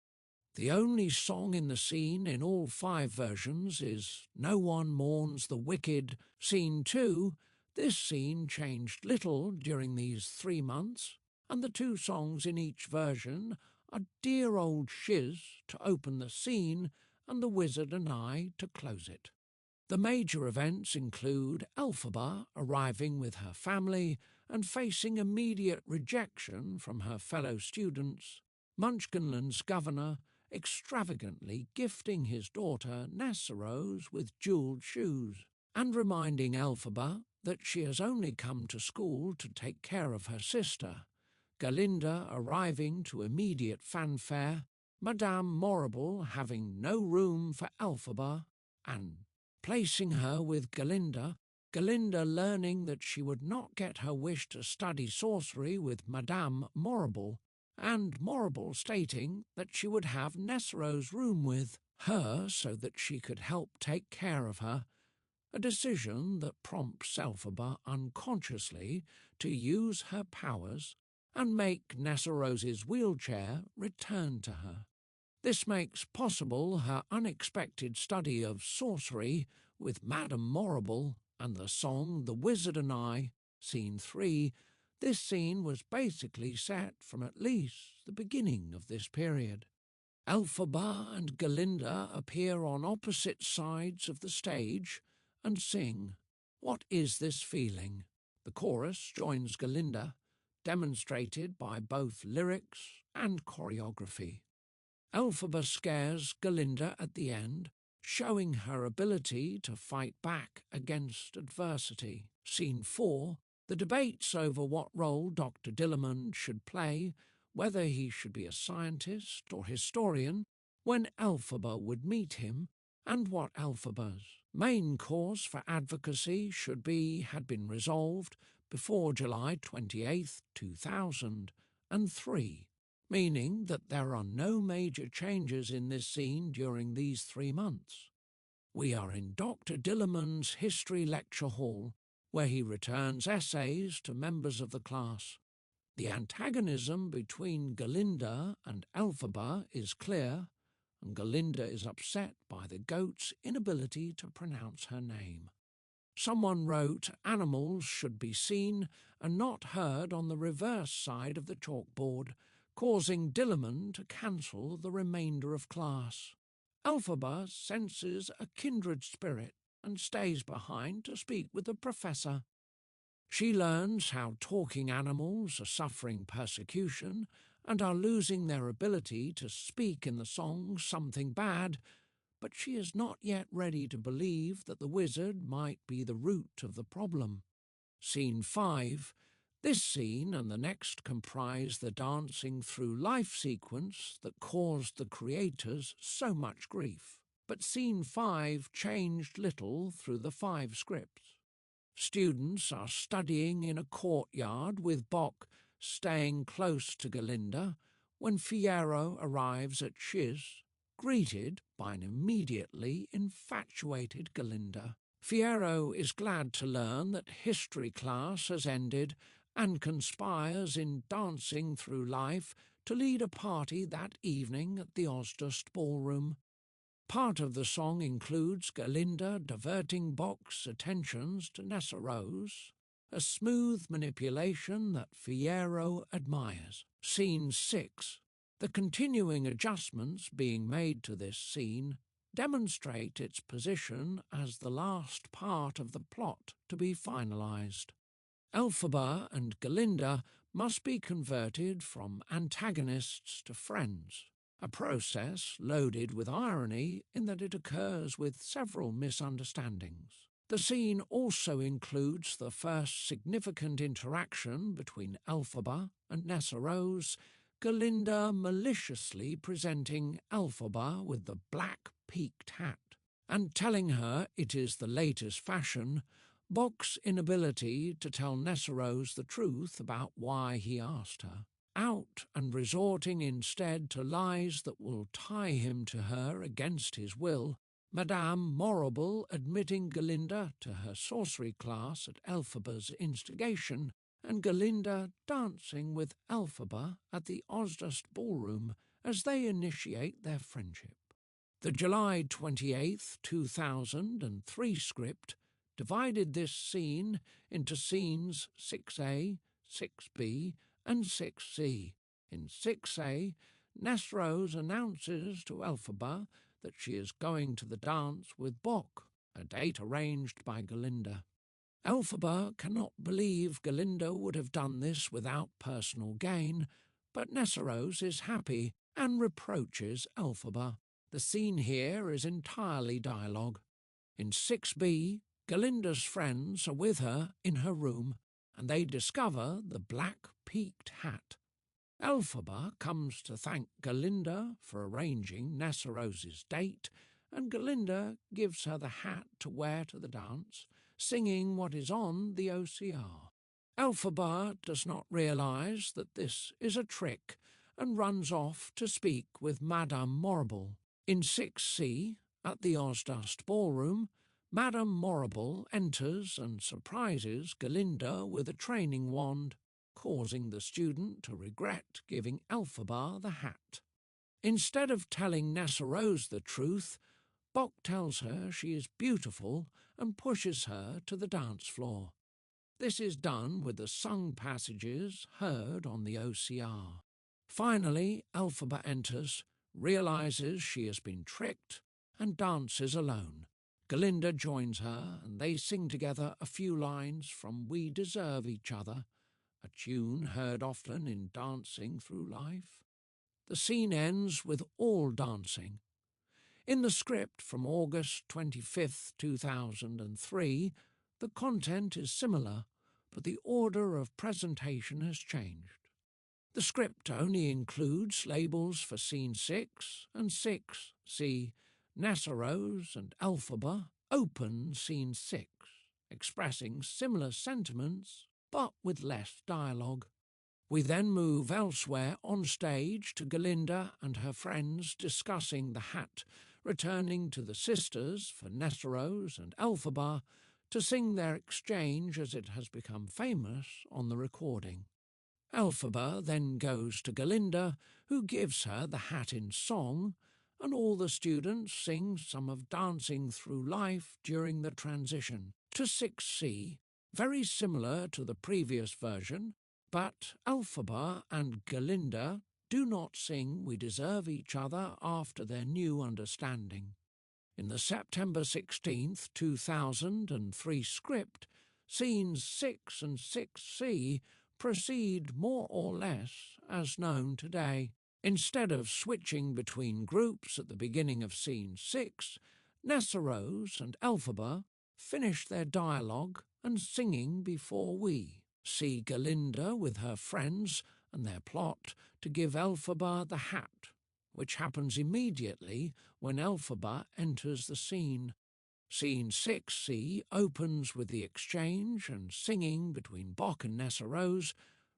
The only song in the scene in all 5 versions is No One Mourns the Wicked. Scene 2, this scene changed little during these 3 months, and the 2 songs in each version are Dear Old Shiz to open the scene and The Wizard and I to close it. The major events include Elphaba arriving with her family and facing immediate rejection from her fellow students, Munchkinland's governor extravagantly gifting his daughter Nessarose with jewelled shoes, and reminding Elphaba that she has only come to school to take care of her sister, Galinda arriving to immediate fanfare, Madame Morrible having no room for Elphaba, and placing her with Galinda, Galinda learning that she would not get her wish to study sorcery with Madame Morrible, and Morrible stating that she would have Nessaro's room with her so that she could help take care of her, a decision that prompts Elphaba unconsciously to use her powers and make Nessarose's wheelchair return to her. This makes possible her unexpected study of sorcery with Madame Morrible and the song The Wizard and I, Scene 3. This scene was basically set from at least the beginning of this period. Elphaba and Galinda appear on opposite sides of the stage and sing, What is this feeling? The chorus joins Galinda, demonstrated by both lyrics and choreography. Elphaba scares Galinda at the end, showing her ability to fight back against adversity. Scene 4, the debates over what role Dr. Dillamond should play, whether he should be a scientist or historian, when Elphaba would meet him, and what Elphaba's main cause for advocacy should be had been resolved before July 28, 2003, meaning that there are no major changes in this scene during these 3 months. We are in Dr. Dillamond's history lecture hall, where he returns essays to members of the class. The antagonism between Galinda and Elphaba is clear, and Galinda is upset by the goat's inability to pronounce her name. Someone wrote animals should be seen and not heard on the reverse side of the chalkboard, causing Dillamond to cancel the remainder of class. Elphaba senses a kindred spirit and stays behind to speak with the professor. She learns how talking animals are suffering persecution and are losing their ability to speak in the song Something Bad, but she is not yet ready to believe that the wizard might be the root of the problem. Scene 5. This scene and the next comprise the dancing through life sequence that caused the creators so much grief. But Scene 5 changed little through the 5 scripts. Students are studying in a courtyard with Bock staying close to Galinda when Fiyero arrives at SCHWARTZ, greeted by an immediately infatuated Galinda. Fiyero is glad to learn that history class has ended and conspires in dancing through life to lead a party that evening at the Osdust ballroom. Part of the song includes Galinda diverting Bock's attentions to Nessarose, a smooth manipulation that Fiyero admires. Scene 6. The continuing adjustments being made to this scene demonstrate its position as the last part of the plot to be finalised. Elphaba and Galinda must be converted from antagonists to friends, a process loaded with irony in that it occurs with several misunderstandings. The scene also includes the first significant interaction between Elphaba and Nessarose, Galinda maliciously presenting Elphaba with the black peaked hat and telling her it is the latest fashion. Bock's inability to tell Nessarose the truth about why he asked her, out and resorting instead to lies that will tie him to her against his will, Madame Morrible admitting Galinda to her sorcery class at Elphaba's instigation, and Galinda dancing with Elphaba at the Osdust ballroom as they initiate their friendship. The July 28, 2003 script divided this scene into scenes 6A, 6B, and 6C. In 6A, Nessarose announces to Elphaba that she is going to the dance with Bock, a date arranged by Galinda. Elphaba cannot believe Galinda would have done this without personal gain, but Nessarose is happy and reproaches Elphaba. The scene here is entirely dialogue. In 6B, Galinda's friends are with her in her room, and they discover the black peaked hat. Elphaba comes to thank Galinda for arranging Nessarose's date, and Galinda gives her the hat to wear to the dance, singing what is on the OCR. Elphaba does not realise that this is a trick and runs off to speak with Madame Morrible. In 6C, at the Osdust ballroom, Madame Morrible enters and surprises Galinda with a training wand, causing the student to regret giving Elphaba the hat. Instead of telling Nessarose the truth, Bock tells her she is beautiful and pushes her to the dance floor. This is done with the sung passages heard on the OCR. Finally, Elphaba enters, realises she has been tricked, and dances alone. Galinda joins her, and they sing together a few lines from We Deserve Each Other, a tune heard often in Dancing Through Life. The scene ends with all dancing. In the script from August 25, 2003, the content is similar, but the order of presentation has changed. The script only includes labels for Scene 6 and 6. See Nessarose and Elphaba open Scene 6, expressing similar sentiments but with less dialogue. We then move elsewhere on stage to Galinda and her friends discussing the hat, returning to the sisters for Nessarose and Elphaba to sing their exchange as it has become famous on the recording. Elphaba then goes to Galinda, who gives her the hat in song, and all the students sing some of Dancing Through Life during the transition to 6C, very similar to the previous version, but Elphaba and Galinda do not sing We Deserve Each Other after their new understanding. In the September 16, 2003 script, scenes 6 and 6C proceed more or less as known today. Instead of switching between groups at the beginning of scene 6, Nessarose and Elphaba finish their dialogue and singing before we see Galinda with her friends and their plot to give Elphaba the hat, which happens immediately when Elphaba enters the scene. Scene 6C opens with the exchange and singing between Bock and Nessarose,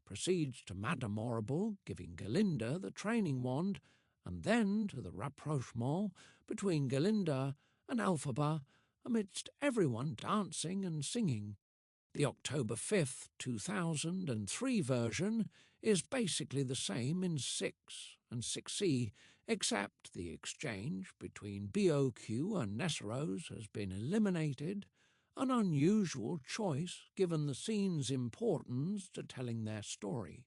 proceeds to Madame Morrible giving Galinda the training wand, and then to the rapprochement between Galinda and Elphaba amidst everyone dancing and singing. The October 5th, 2003 version is basically the same in 6 and 6C, except the exchange between BOQ and Nessarose has been eliminated, an unusual choice given the scene's importance to telling their story.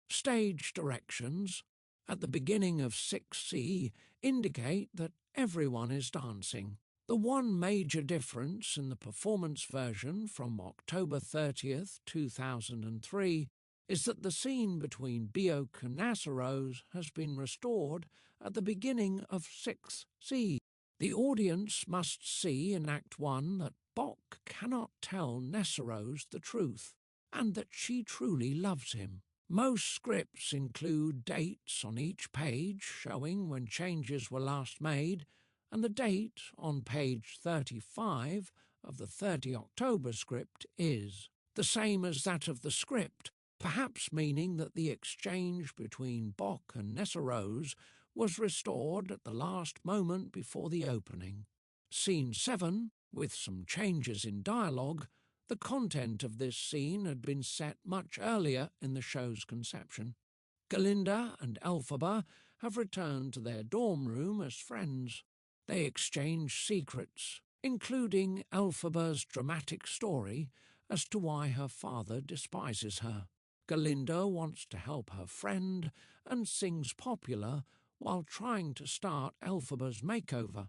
Stage directions at the beginning of 6C indicate that everyone is dancing. The one major difference in the performance version from October 30th, 2003 is that the scene between Bioc and Nessarose has been restored at the beginning of 6C. The audience must see in Act 1 that Bock cannot tell Nessarose the truth, and that she truly loves him. Most scripts include dates on each page showing when changes were last made, and the date on page 35 of the 30 October script is the same as that of the script, perhaps meaning that the exchange between Bock and Nessarose was restored at the last moment before the opening. Scene 7, with some changes in dialogue, the content of this scene had been set much earlier in the show's conception. Galinda and Elphaba have returned to their dorm room as friends. They exchange secrets, including Elphaba's dramatic story as to why her father despises her. Galinda wants to help her friend and sings popular while trying to start Elphaba's makeover.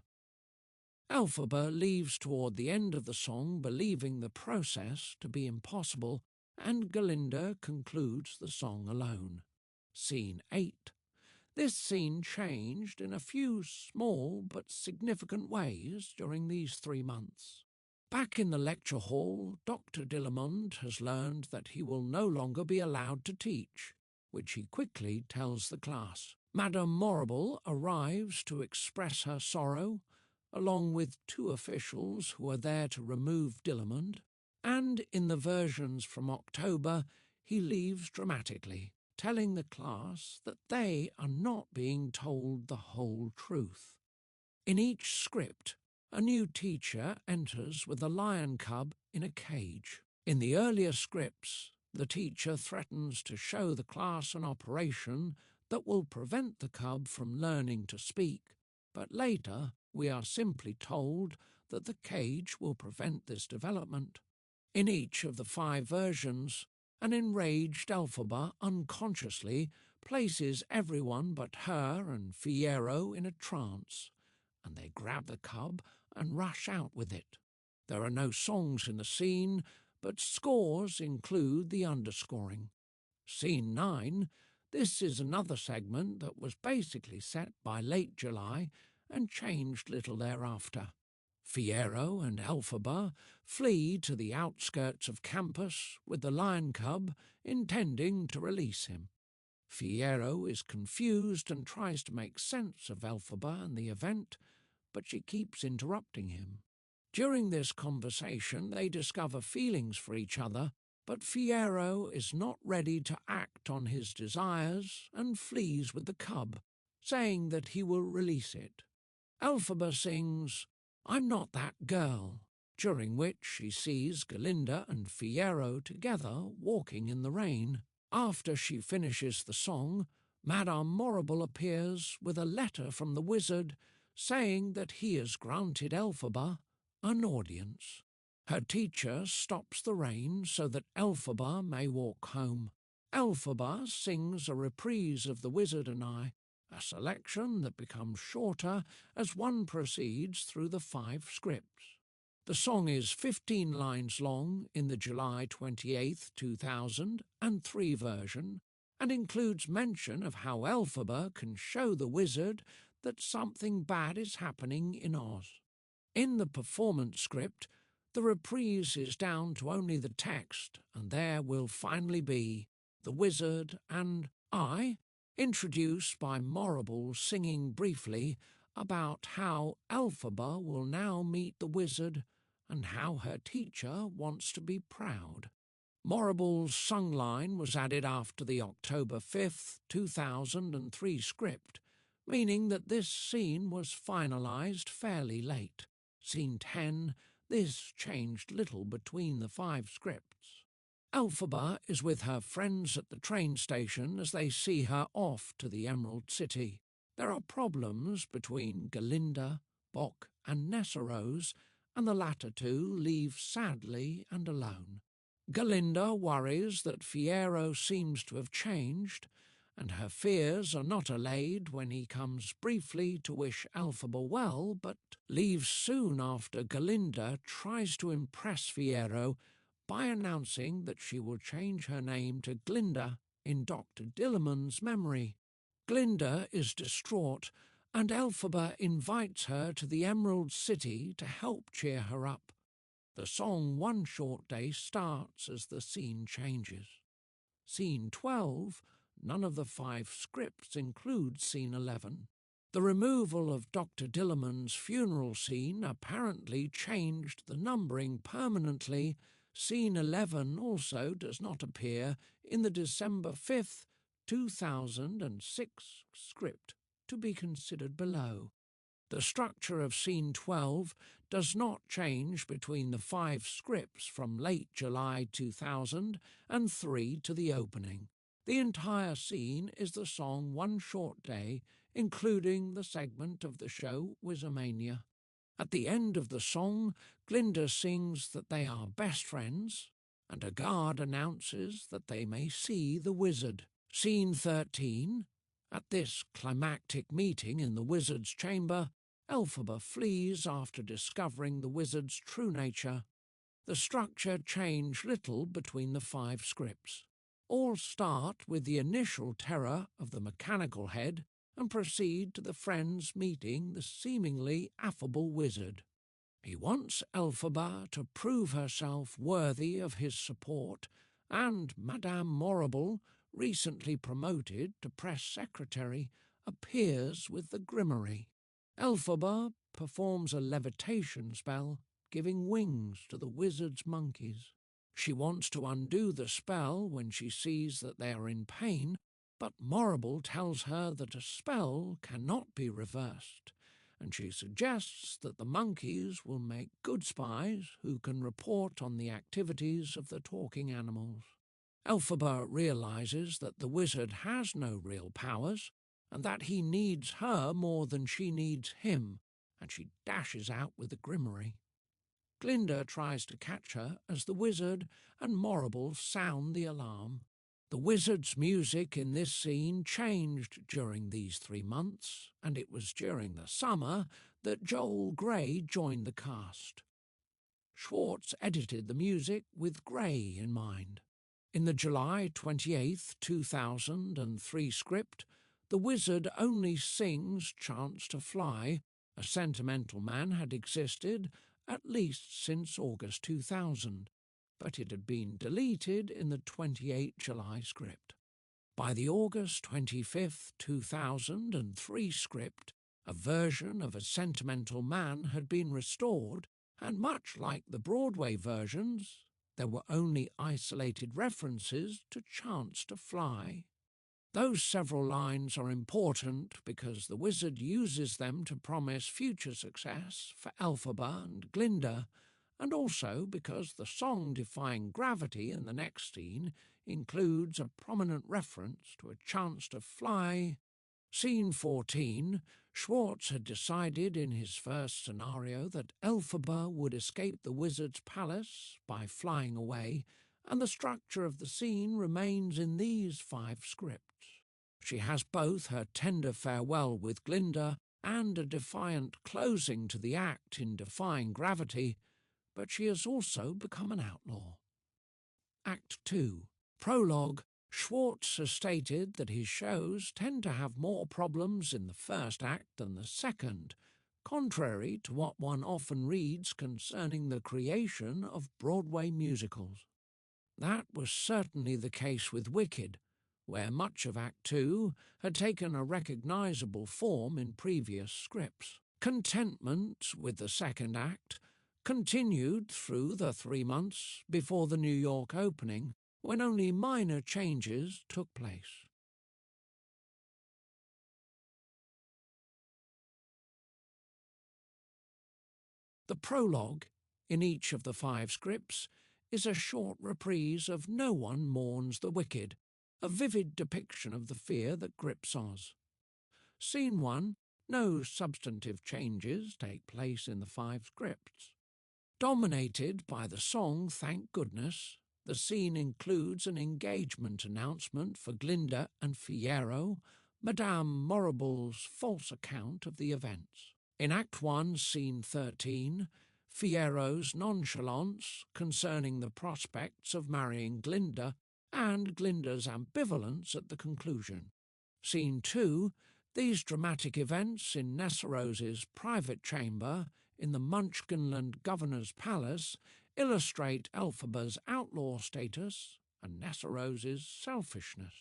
Elphaba leaves toward the end of the song believing the process to be impossible, and Galinda concludes the song alone. Scene 8. This scene changed in a few small but significant ways during these 3 months. Back in the lecture hall, Dr. Dillamond has learned that he will no longer be allowed to teach, which he quickly tells the class. Madame Morrible arrives to express her sorrow, along with 2 officials who are there to remove Dillamond, and in the versions from October he leaves dramatically, telling the class that they are not being told the whole truth. In each script, a new teacher enters with a lion cub in a cage. In the earlier scripts, the teacher threatens to show the class an operation that will prevent the cub from learning to speak, but later we are simply told that the cage will prevent this development. In each of the 5 versions, an enraged Elphaba unconsciously places everyone but her and Fiyero in a trance, and they grab the cub and rush out with it. There are no songs in the scene, but scores include the underscoring. Scene 9. This is another segment that was basically set by late July and changed little thereafter. Fiyero and Elphaba flee to the outskirts of campus with the lion cub, intending to release him. Fiyero is confused and tries to make sense of Elphaba and the event, but she keeps interrupting him. During this conversation, they discover feelings for each other, but Fiyero is not ready to act on his desires and flees with the cub, saying that he will release it. Elphaba sings, "I'm not that girl," during which she sees Galinda and Fiyero together walking in the rain. After she finishes the song, Madame Morrible appears with a letter from the wizard saying that he has granted Elphaba an audience. Her teacher stops the rain so that Elphaba may walk home. Elphaba sings a reprise of The Wizard and I, a selection that becomes shorter as one proceeds through the 5 scripts. The song is 15 lines long in the July 28, 2003 version, and includes mention of how Elphaba can show the wizard that something bad is happening in Oz. In the performance script, The reprise is down to only the text, and there will finally be the wizard and I, introduced by Morrible singing briefly about how Elphaba will now meet the wizard and how her teacher wants to be proud. Morrible's sung line was added after the October 5th, 2003 script, meaning that this scene was finalised fairly late. Scene 10, this changed little between the 5 scripts. Elphaba is with her friends at the train station as they see her off to the Emerald City. There are problems between Galinda, Bock and Nessarose, and the latter two leave sadly and alone. Galinda worries that Fiyero seems to have changed, and her fears are not allayed when he comes briefly to wish Elphaba well, but leaves soon after Galinda tries to impress Fiyero by announcing that she will change her name to Glinda in Dr. Dillerman's memory. Glinda is distraught, and Elphaba invites her to the Emerald City to help cheer her up. The song One Short Day starts as the scene changes. Scene 12, none of the 5 scripts include scene 11. The removal of Dr. Dillerman's funeral scene apparently changed the numbering permanently. Scene 11 also does not appear in the December 5th, 2006 script, to be considered below. The structure of Scene 12 does not change between the 5 scripts from late July 2003 to the opening. The entire scene is the song One Short Day, including the segment of the show Wizardmania. At the end of the song, Glinda sings that they are best friends, and a guard announces that they may see the wizard. Scene 13. At this climactic meeting in the wizard's chamber, Elphaba flees after discovering the wizard's true nature. The structure changed little between the 5 scripts. All start with the initial terror of the mechanical head and proceed to the friends meeting the seemingly affable wizard. He wants Elphaba to prove herself worthy of his support, and Madame Morrible, recently promoted to press secretary, appears with the grimoire. Elphaba performs a levitation spell, giving wings to the wizard's monkeys. She wants to undo the spell when she sees that they are in pain, but Morrible tells her that a spell cannot be reversed, and she suggests that the monkeys will make good spies who can report on the activities of the talking animals. Elphaba realizes that the wizard has no real powers, and that he needs her more than she needs him, and she dashes out with the grimoire. Glinda tries to catch her as the wizard and Morrible sound the alarm. The wizard's music in this scene changed during these 3 months, and it was during the summer that Joel Grey joined the cast. SCHWARTZ edited the music with Grey in mind. In the July 28, 2003 script, the wizard only sings Chance to Fly. A sentimental man had existed at least since August 2000, but it had been deleted in the 28 July script. By the August 25, 2003 script, a version of A Sentimental Man had been restored, and much like the Broadway versions, there were only isolated references to Chance to Fly. Those several lines are important because the wizard uses them to promise future success for Elphaba and Glinda, and also because the song Defying Gravity in the next scene includes a prominent reference to A Chance to Fly. Scene 14, SCHWARTZ had decided in his first scenario that Elphaba would escape the wizard's palace by flying away, and the structure of the scene remains in these 5 scripts. She has both her tender farewell with Glinda and a defiant closing to the act in Defying Gravity, but she has also become an outlaw. Act 2. Prologue. SCHWARTZ has stated that his shows tend to have more problems in the first act than the second, contrary to what one often reads concerning the creation of Broadway musicals. That was certainly the case with Wicked, where much of Act Two had taken a recognisable form in previous scripts. Contentment with the second act continued through the 3 months before the New York opening, when only minor changes took place. The prologue, in each of the 5 scripts, is a short reprise of No One Mourns the Wicked, a vivid depiction of the fear that grips Oz. Scene 1, no substantive changes take place in the 5 scripts. Dominated by the song Thank Goodness, the scene includes an engagement announcement for Glinda and Fiyero, Madame Morrible's false account of the events. In Act 1, Scene 13, Fiyero's nonchalance concerning the prospects of marrying Glinda and Glinda's ambivalence at the conclusion. Scene 2, these dramatic events in Nessaros's private chamber in the Munchkinland Governor's Palace illustrate Elphaba's outlaw status and Nessaros's selfishness.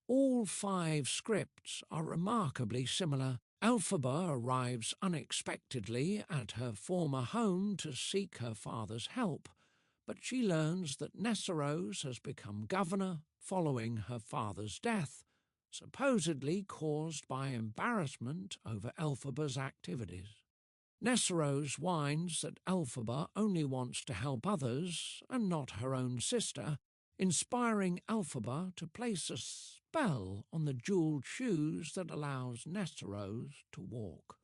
All 5 scripts are remarkably similar. Elphaba arrives unexpectedly at her former home to seek her father's help, but she learns that Nessaros has become governor following her father's death, supposedly caused by embarrassment over Elphaba's activities. Nessaros whines that Elphaba only wants to help others and not her own sister, inspiring Elphaba to place a spell on the jewelled shoes that allows Nessaros to walk.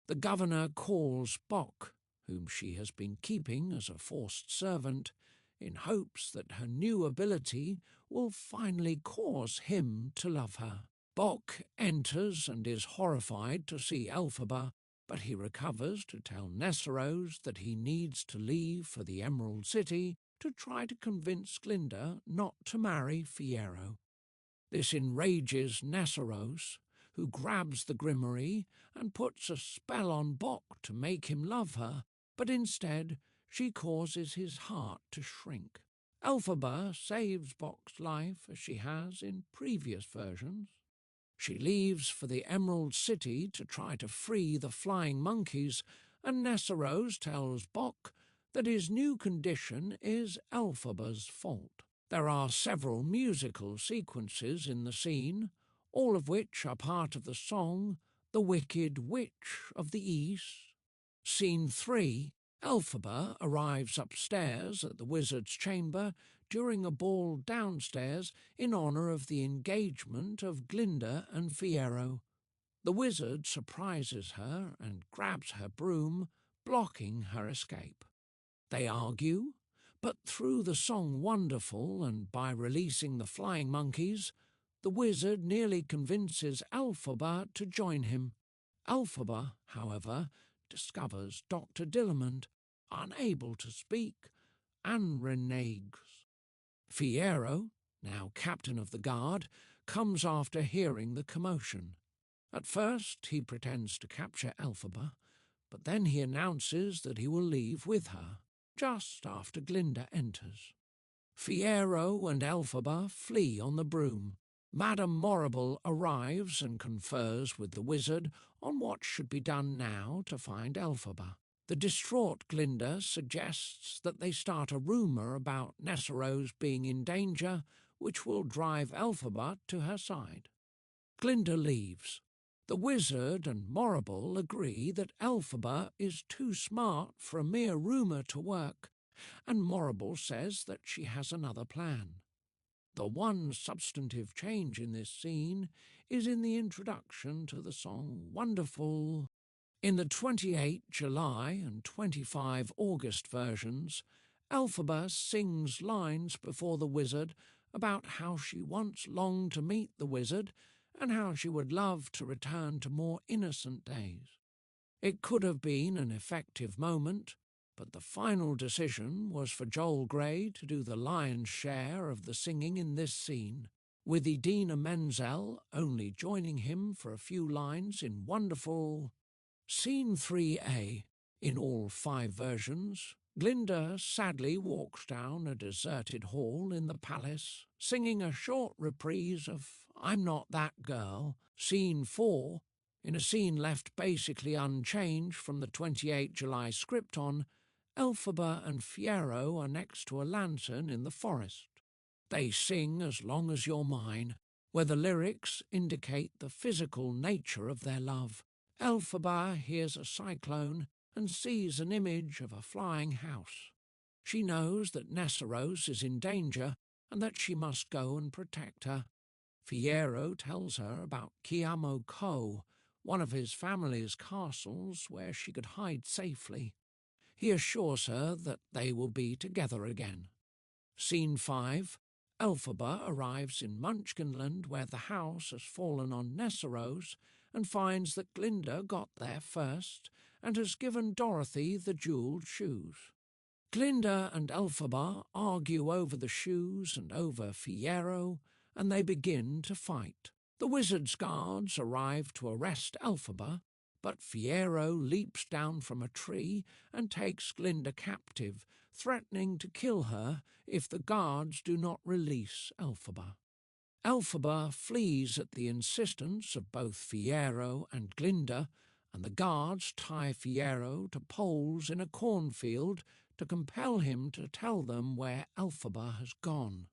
The governor calls Bock, whom she has been keeping as a forced servant, in hopes that her new ability will finally cause him to love her. Bock enters and is horrified to see Elphaba, but he recovers to tell Nessaros that he needs to leave for the Emerald City to try to convince Glinda not to marry Fiyero. This enrages Nessaros, who grabs the grimoire and puts a spell on Bock to make him love her, but instead she causes his heart to shrink. Elphaba saves Bock's life as she has in previous versions. She leaves for the Emerald City to try to free the flying monkeys, and Nessaros tells Bock that his new condition is Elphaba's fault. There are several musical sequences in the scene, all of which are part of the song The Wicked Witch of the East. Scene 3, Elphaba arrives upstairs at the wizard's chamber during a ball downstairs in honour of the engagement of Glinda and Fiyero. The wizard surprises her and grabs her broom, blocking her escape. They argue, but through the song Wonderful and by releasing the flying monkeys, the wizard nearly convinces Elphaba to join him. Elphaba, however, discovers Dr. Dillamond, unable to speak, and reneges. Fiyero, now captain of the guard, comes after hearing the commotion. At first he pretends to capture Elphaba, but then he announces that he will leave with her, just after Glinda enters. Fiyero and Elphaba flee on the broom. Madame Morrible arrives and confers with the wizard on what should be done now to find Elphaba. The distraught Glinda suggests that they start a rumour about Nessaros being in danger, which will drive Elphaba to her side. Glinda leaves. The wizard and Morrible agree that Elphaba is too smart for a mere rumour to work, and Morrible says that she has another plan. The one substantive change in this scene is in the introduction to the song Wonderful. In the 28 July and 25 August versions, Elphaba sings lines before the wizard about how she once longed to meet the wizard and how she would love to return to more innocent days. It could have been an effective moment, but the final decision was for Joel Grey to do the lion's share of the singing in this scene, with Idina Menzel only joining him for a few lines in Wonderful. Scene 3A. In all 5 versions, Glinda sadly walks down a deserted hall in the palace, singing a short reprise of I'm Not That Girl. Scene 4. In a scene left basically unchanged from the 28 July scripton, Elphaba and Fiyero are next to a lantern in the forest. They sing As Long As You're Mine, where the lyrics indicate the physical nature of their love. Elphaba hears a cyclone and sees an image of a flying house. She knows that Nessarose is in danger and that she must go and protect her. Fiyero tells her about Kiamo Ko, one of his family's castles where she could hide safely. He assures her that they will be together again. Scene 5. Elphaba arrives in Munchkinland where the house has fallen on Nessarose and finds that Glinda got there first and has given Dorothy the jewelled shoes. Glinda and Elphaba argue over the shoes and over Fiyero, and they begin to fight. The wizard's guards arrive to arrest Elphaba, but Fiyero leaps down from a tree and takes Glinda captive, threatening to kill her if the guards do not release Elphaba. Elphaba flees at the insistence of both Fiyero and Glinda, and the guards tie Fiyero to poles in a cornfield to compel him to tell them where Elphaba has gone.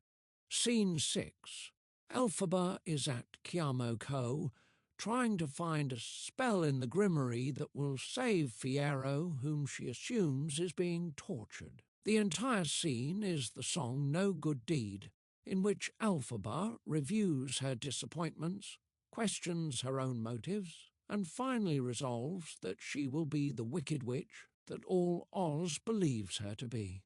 Scene 6. Elphaba is at Kiamo Ko, trying to find a spell in the grimoire that will save Fiyero, whom she assumes is being tortured. The entire scene is the song No Good Deed, in which Elphaba reviews her disappointments, questions her own motives, and finally resolves that she will be the Wicked Witch that all Oz believes her to be.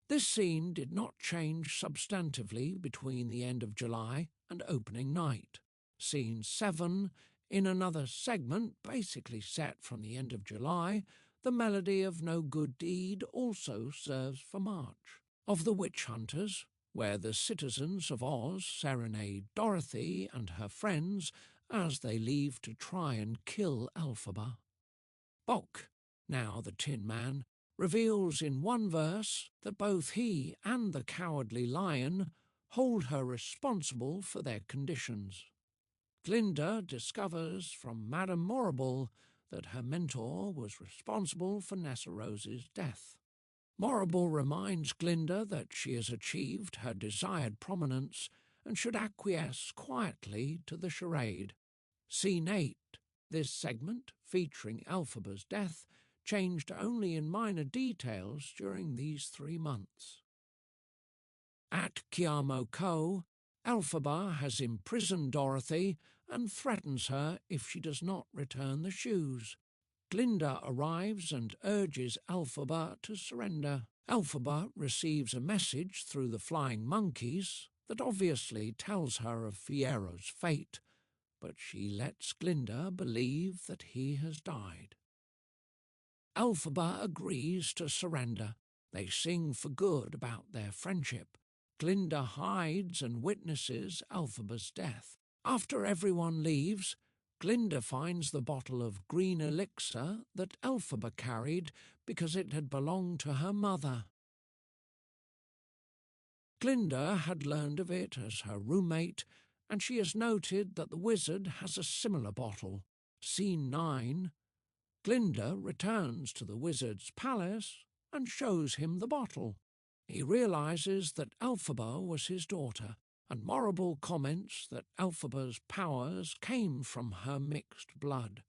This scene did not change substantively between the end of July and opening night. Scene 7, in another segment basically set from the end of July, the melody of No Good Deed also serves for March. Of the Witch Hunters, where the citizens of Oz serenade Dorothy and her friends as they leave to try and kill Elphaba. Boq, now the Tin Man, reveals in one verse that both he and the Cowardly Lion hold her responsible for their conditions. Glinda discovers from Madame Morrible that her mentor was responsible for Nessarose's death. Morrible reminds Glinda that she has achieved her desired prominence and should acquiesce quietly to the charade. Scene 8. This segment, featuring Elphaba's death, changed only in minor details during these 3 months. At Kiamo Ko, Elphaba has imprisoned Dorothy and threatens her if she does not return the shoes. Glinda arrives and urges Elphaba to surrender. Elphaba receives a message through the flying monkeys that obviously tells her of Fiyero's fate, but she lets Glinda believe that he has died. Elphaba agrees to surrender. They sing for good about their friendship. Glinda hides and witnesses Elphaba's death. After everyone leaves, Glinda finds the bottle of green elixir that Elphaba carried because it had belonged to her mother. Glinda had learned of it as her roommate, and she has noted that the wizard has a similar bottle. Scene 9. Glinda returns to the wizard's palace and shows him the bottle. He realizes that Elphaba was his daughter, and Morrible comments that Elphaba's powers came from her mixed blood.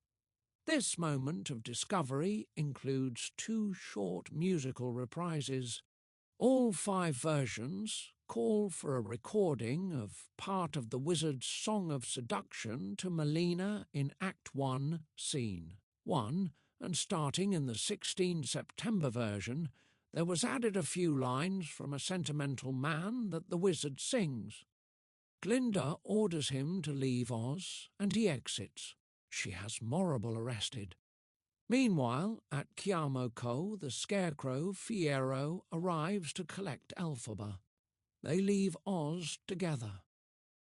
This moment of discovery includes 2 short musical reprises. All 5 versions call for a recording of part of the wizard's Song of Seduction to Melina in Act 1, Scene 1, and starting in the 16 September version, there was added a few lines from a sentimental man that the wizard sings. Glinda orders him to leave Oz, and he exits. She has Morrible arrested. Meanwhile, at Kiamo Ko, the Scarecrow, Fiyero, arrives to collect Elphaba. They leave Oz together.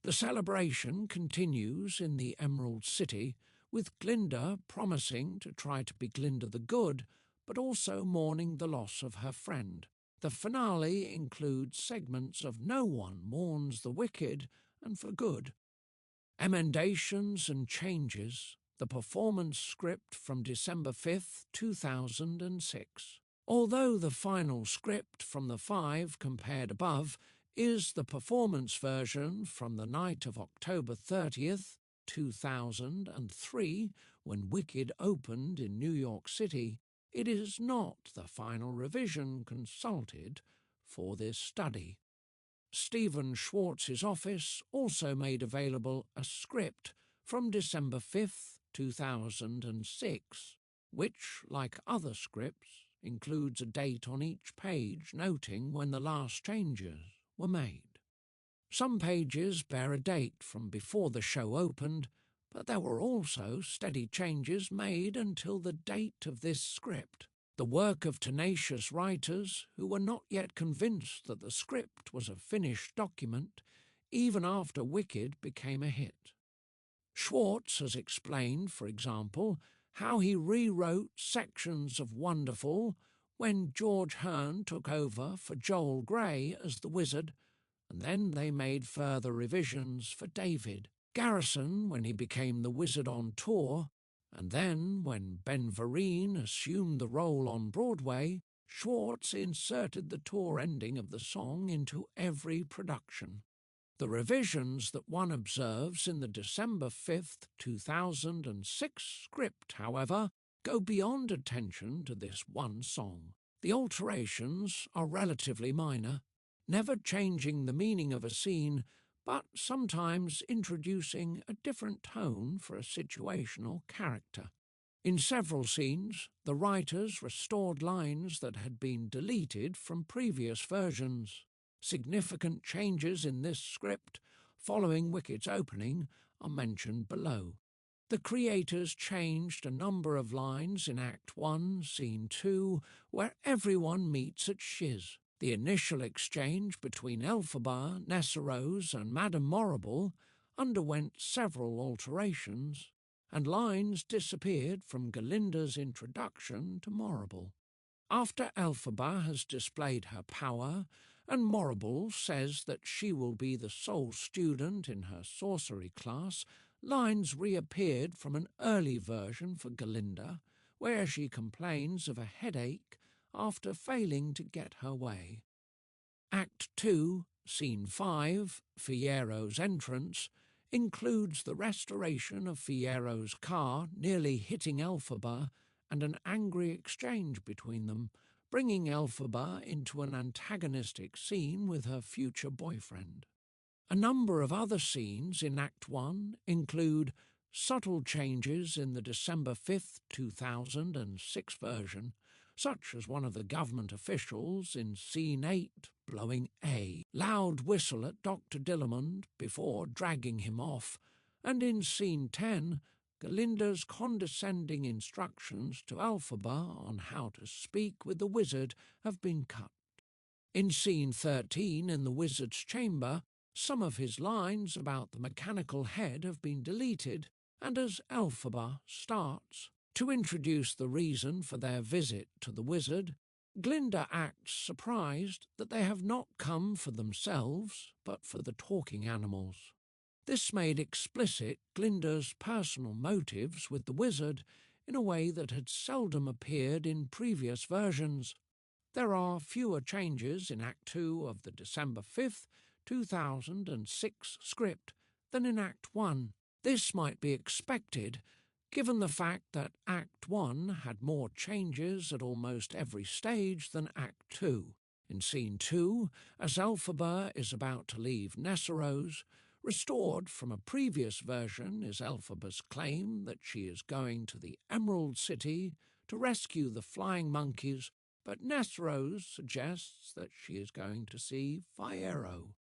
The celebration continues in the Emerald City, with Glinda promising to try to be Glinda the Good, but also mourning the loss of her friend. The finale includes segments of No One Mourns the Wicked and for Good. Emendations and Changes, the performance script from December 5, 2006. Although the final script from the 5 compared above is the performance version from the night of October 30th, 2003, when Wicked opened in New York City, it is not the final revision consulted for this study. Stephen Schwartz's office also made available a script from December 5th, 2006, which, like other scripts, includes a date on each page noting when the last changes were made. Some pages bear a date from before the show opened, but there were also steady changes made until the date of this script, the work of tenacious writers who were not yet convinced that the script was a finished document, even after Wicked became a hit. Schwartz has explained, for example, how he rewrote sections of Wonderful when George Hearn took over for Joel Grey as the Wizard, and then they made further revisions for David Garrison when he became the Wizard on tour, and then when Ben Vereen assumed the role on Broadway, Schwartz inserted the tour ending of the song into every production. The revisions that one observes in the December 5th, 2006 script, however, go beyond attention to this one song. The alterations are relatively minor, never changing the meaning of a scene, but sometimes introducing a different tone for a situational character. In several scenes, the writers restored lines that had been deleted from previous versions. Significant changes in this script, following Wicked's opening, are mentioned below. The creators changed a number of lines in Act 1, Scene 2, where everyone meets at Shiz. The initial exchange between Elphaba, Nessarose, and Madame Morrible underwent several alterations, and lines disappeared from Galinda's introduction to Morrible. After Elphaba has displayed her power, and Morrible says that she will be the sole student in her sorcery class, lines reappeared from an early version for Galinda, where she complains of a headache after failing to get her way. Act 2, Scene 5, Fiero's entrance, includes the restoration of Fiero's car nearly hitting Elphaba and an angry exchange between them, bringing Elphaba into an antagonistic scene with her future boyfriend. A number of other scenes in Act 1 include subtle changes in the December 5th, 2006 version, such as one of the government officials in Scene 8 blowing a loud whistle at Dr. Dillamond before dragging him off, and in Scene 10, Galinda's condescending instructions to Elphaba on how to speak with the wizard have been cut. In Scene 13 in the wizard's chamber, some of his lines about the mechanical head have been deleted, and as Elphaba starts to introduce the reason for their visit to the wizard, Glinda acts surprised that they have not come for themselves, but for the talking animals. This made explicit Glinda's personal motives with the wizard in a way that had seldom appeared in previous versions. There are fewer changes in Act 2 of the December 5th, 2006 script than in Act 1. This might be expected, given the fact that Act 1 had more changes at almost every stage than Act 2. In Scene 2, as Elphaba is about to leave Nessarose, restored from a previous version is Elphaba's claim that she is going to the Emerald City to rescue the flying monkeys, but Nessarose suggests that she is going to see Fiero.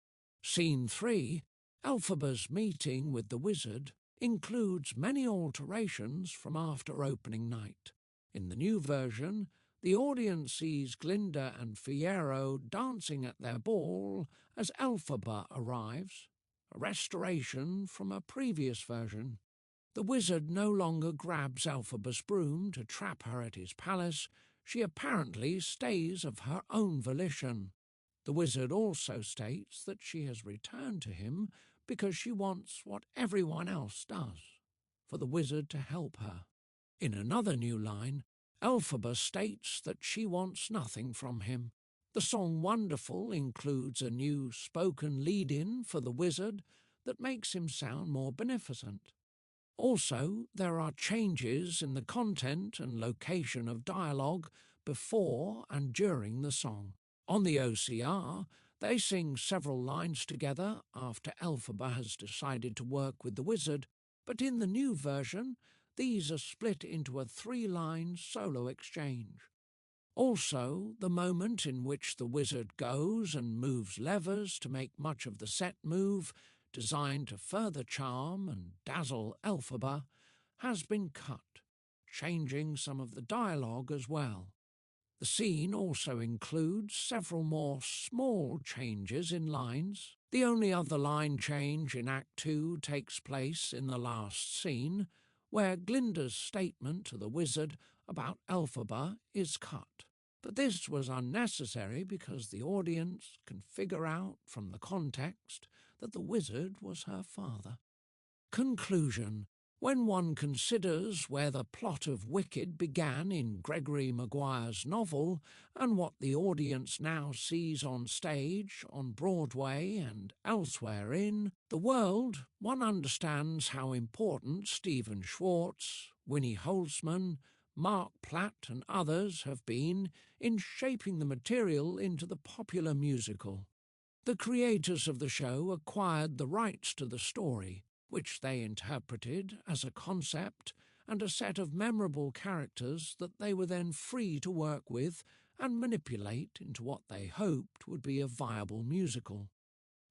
Scene 3, Elphaba's meeting with the wizard, includes many alterations from after opening night. In the new version, the audience sees Glinda and Fiero dancing at their ball as Elphaba arrives, a restoration from a previous version. The wizard no longer grabs Elphaba's broom to trap her at his palace. She apparently stays of her own volition. The wizard also states that she has returned to him because she wants what everyone else does, for the wizard to help her. In another new line, Elphaba states that she wants nothing from him. The song Wonderful includes a new spoken lead-in for the wizard that makes him sound more beneficent. Also, there are changes in the content and location of dialogue before and during the song. On the OCR, they sing several lines together after Elphaba has decided to work with the wizard, but in the new version, these are split into a 3-line solo exchange. Also, the moment in which the wizard goes and moves levers to make much of the set move, designed to further charm and dazzle Elphaba, has been cut, changing some of the dialogue as well. The scene also includes several more small changes in lines. The only other line change in Act 2 takes place in the last scene, where Glinda's statement to the wizard about Elphaba is cut. But this was unnecessary because the audience can figure out from the context that the wizard was her father. Conclusion. When one considers where the plot of Wicked began in Gregory Maguire's novel and what the audience now sees on stage, on Broadway and elsewhere in the world, one understands how important Stephen Schwartz, Winnie Holzman, Mark Platt and others have been in shaping the material into the popular musical. The creators of the show acquired the rights to the story, which they interpreted as a concept and a set of memorable characters that they were then free to work with and manipulate into what they hoped would be a viable musical.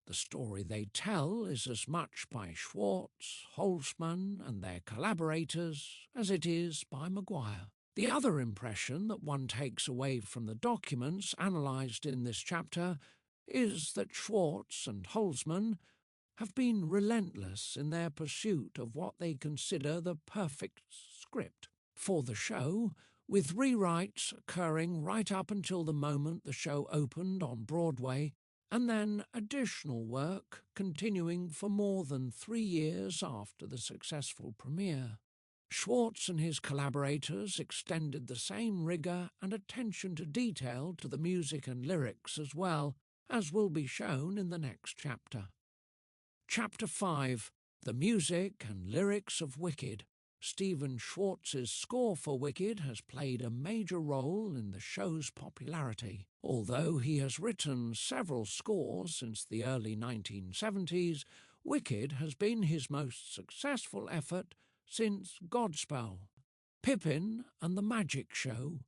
The story they tell is as much by Schwartz, Holzman and their collaborators as it is by Maguire. The other impression that one takes away from the documents analysed in this chapter is that Schwartz and Holzman have been relentless in their pursuit of what they consider the perfect script for the show, with rewrites occurring right up until the moment the show opened on Broadway, and then additional work continuing for more than 3 years after the successful premiere. Schwartz and his collaborators extended the same rigour and attention to detail to the music and lyrics as well, as will be shown in the next chapter. Chapter 5. The Music and Lyrics of Wicked. Stephen Schwartz's score for Wicked has played a major role in the show's popularity. Although he has written several scores since the early 1970s, Wicked has been his most successful effort since Godspell, Pippin and The Magic Show,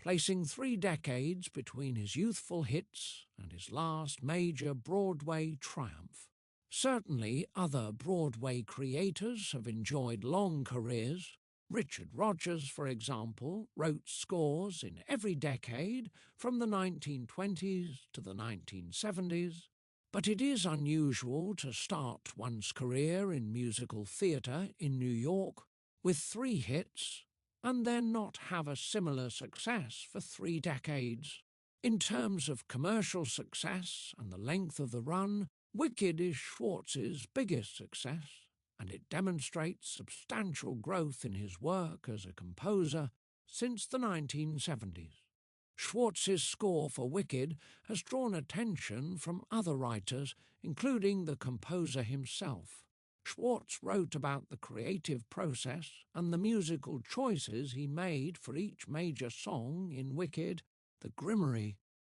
placing 3 decades between his youthful hits and his last major Broadway triumph. Certainly other Broadway creators have enjoyed long careers. Richard Rodgers, for example, wrote scores in every decade from the 1920s to the 1970s, but it is unusual to start one's career in musical theatre in New York with 3 hits and then not have a similar success for 3 decades. In terms of commercial success and the length of the run, Wicked is Schwartz's biggest success, and it demonstrates substantial growth in his work as a composer since the 1970s. Schwartz's score for Wicked has drawn attention from other writers, including the composer himself. Schwartz wrote about the creative process and the musical choices he made for each major song in Wicked, the Grimoire.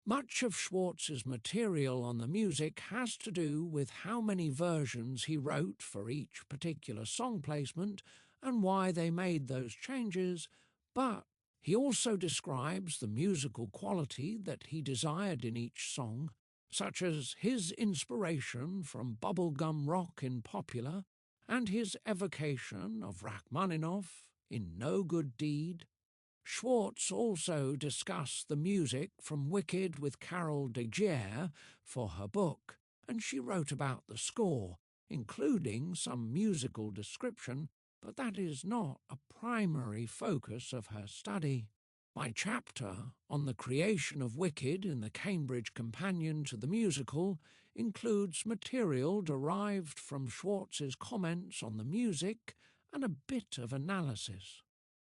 Much of Schwartz's material on the music has to do with how many versions he wrote for each particular song placement and why they made those changes, but he also describes the musical quality that he desired in each song, such as his inspiration from bubblegum rock in Popular and his evocation of Rachmaninoff in No Good Deed. Schwartz also discussed the music from Wicked with Carol de Gier for her book, and she wrote about the score, including some musical description, but that is not a primary focus of her study. My chapter on the creation of Wicked in the Cambridge Companion to the musical includes material derived from Schwartz's comments on the music and a bit of analysis.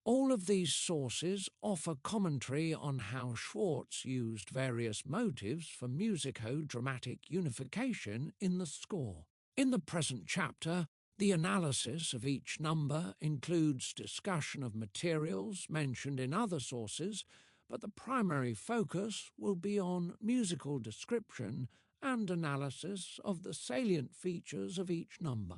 All of these sources offer commentary on how Schwartz used various motives for musico-dramatic unification in the score. In the present chapter, the analysis of each number includes discussion of materials mentioned in other sources, but the primary focus will be on musical description and analysis of the salient features of each number.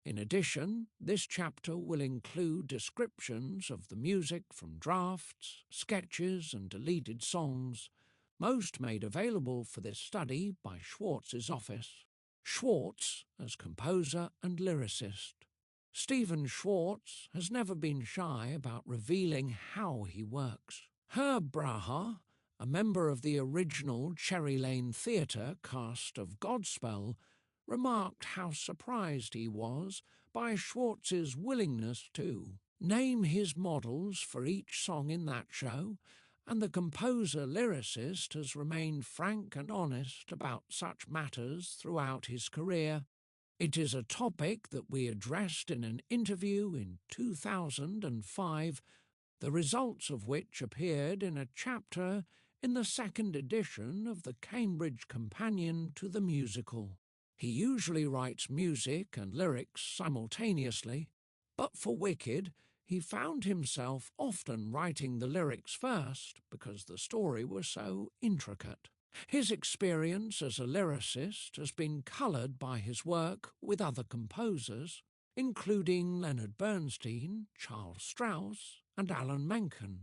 In addition, this chapter will include descriptions of the music from drafts, sketches and deleted songs, most made available for this study by Schwartz's office. Schwartz as composer and lyricist. Stephen Schwartz has never been shy about revealing how he works. Herb Braha, a member of the original Cherry Lane Theatre cast of Godspell, remarked how surprised he was by Schwartz's willingness to name his models for each song in that show, and the composer-lyricist has remained frank and honest about such matters throughout his career. It is a topic that we addressed in an interview in 2005, the results of which appeared in a chapter in the second edition of the Cambridge Companion to the musical. He usually writes music and lyrics simultaneously, but for Wicked, he found himself often writing the lyrics first because the story was so intricate. His experience as a lyricist has been coloured by his work with other composers, including Leonard Bernstein, Charles Strauss, and Alan Menken.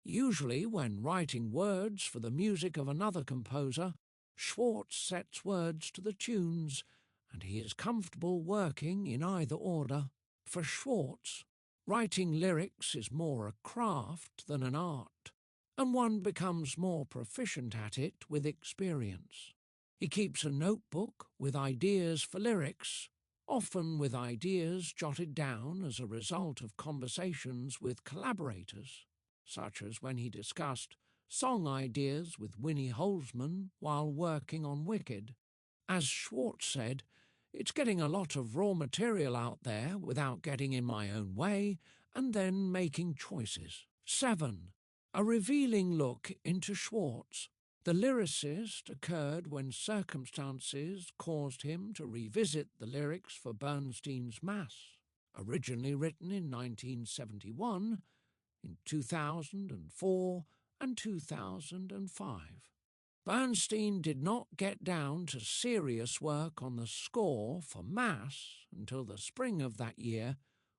Usually, when writing words for the music of another composer, Schwartz sets words to the tunes, and he is comfortable working in either order. For Schwartz, writing lyrics is more a craft than an art, and one becomes more proficient at it with experience. He keeps a notebook with ideas for lyrics, often with ideas jotted down as a result of conversations with collaborators, such as when he discussed song ideas with Winnie Holzman while working on Wicked. As Schwartz said, "It's getting a lot of raw material out there without getting in my own way and then making choices." 7. A revealing look into Schwartz. The lyricist occurred when circumstances caused him to revisit the lyrics for Bernstein's Mass, originally written in 1971, in 2004, and 2005. Bernstein did not get down to serious work on the score for Mass until the spring of that year,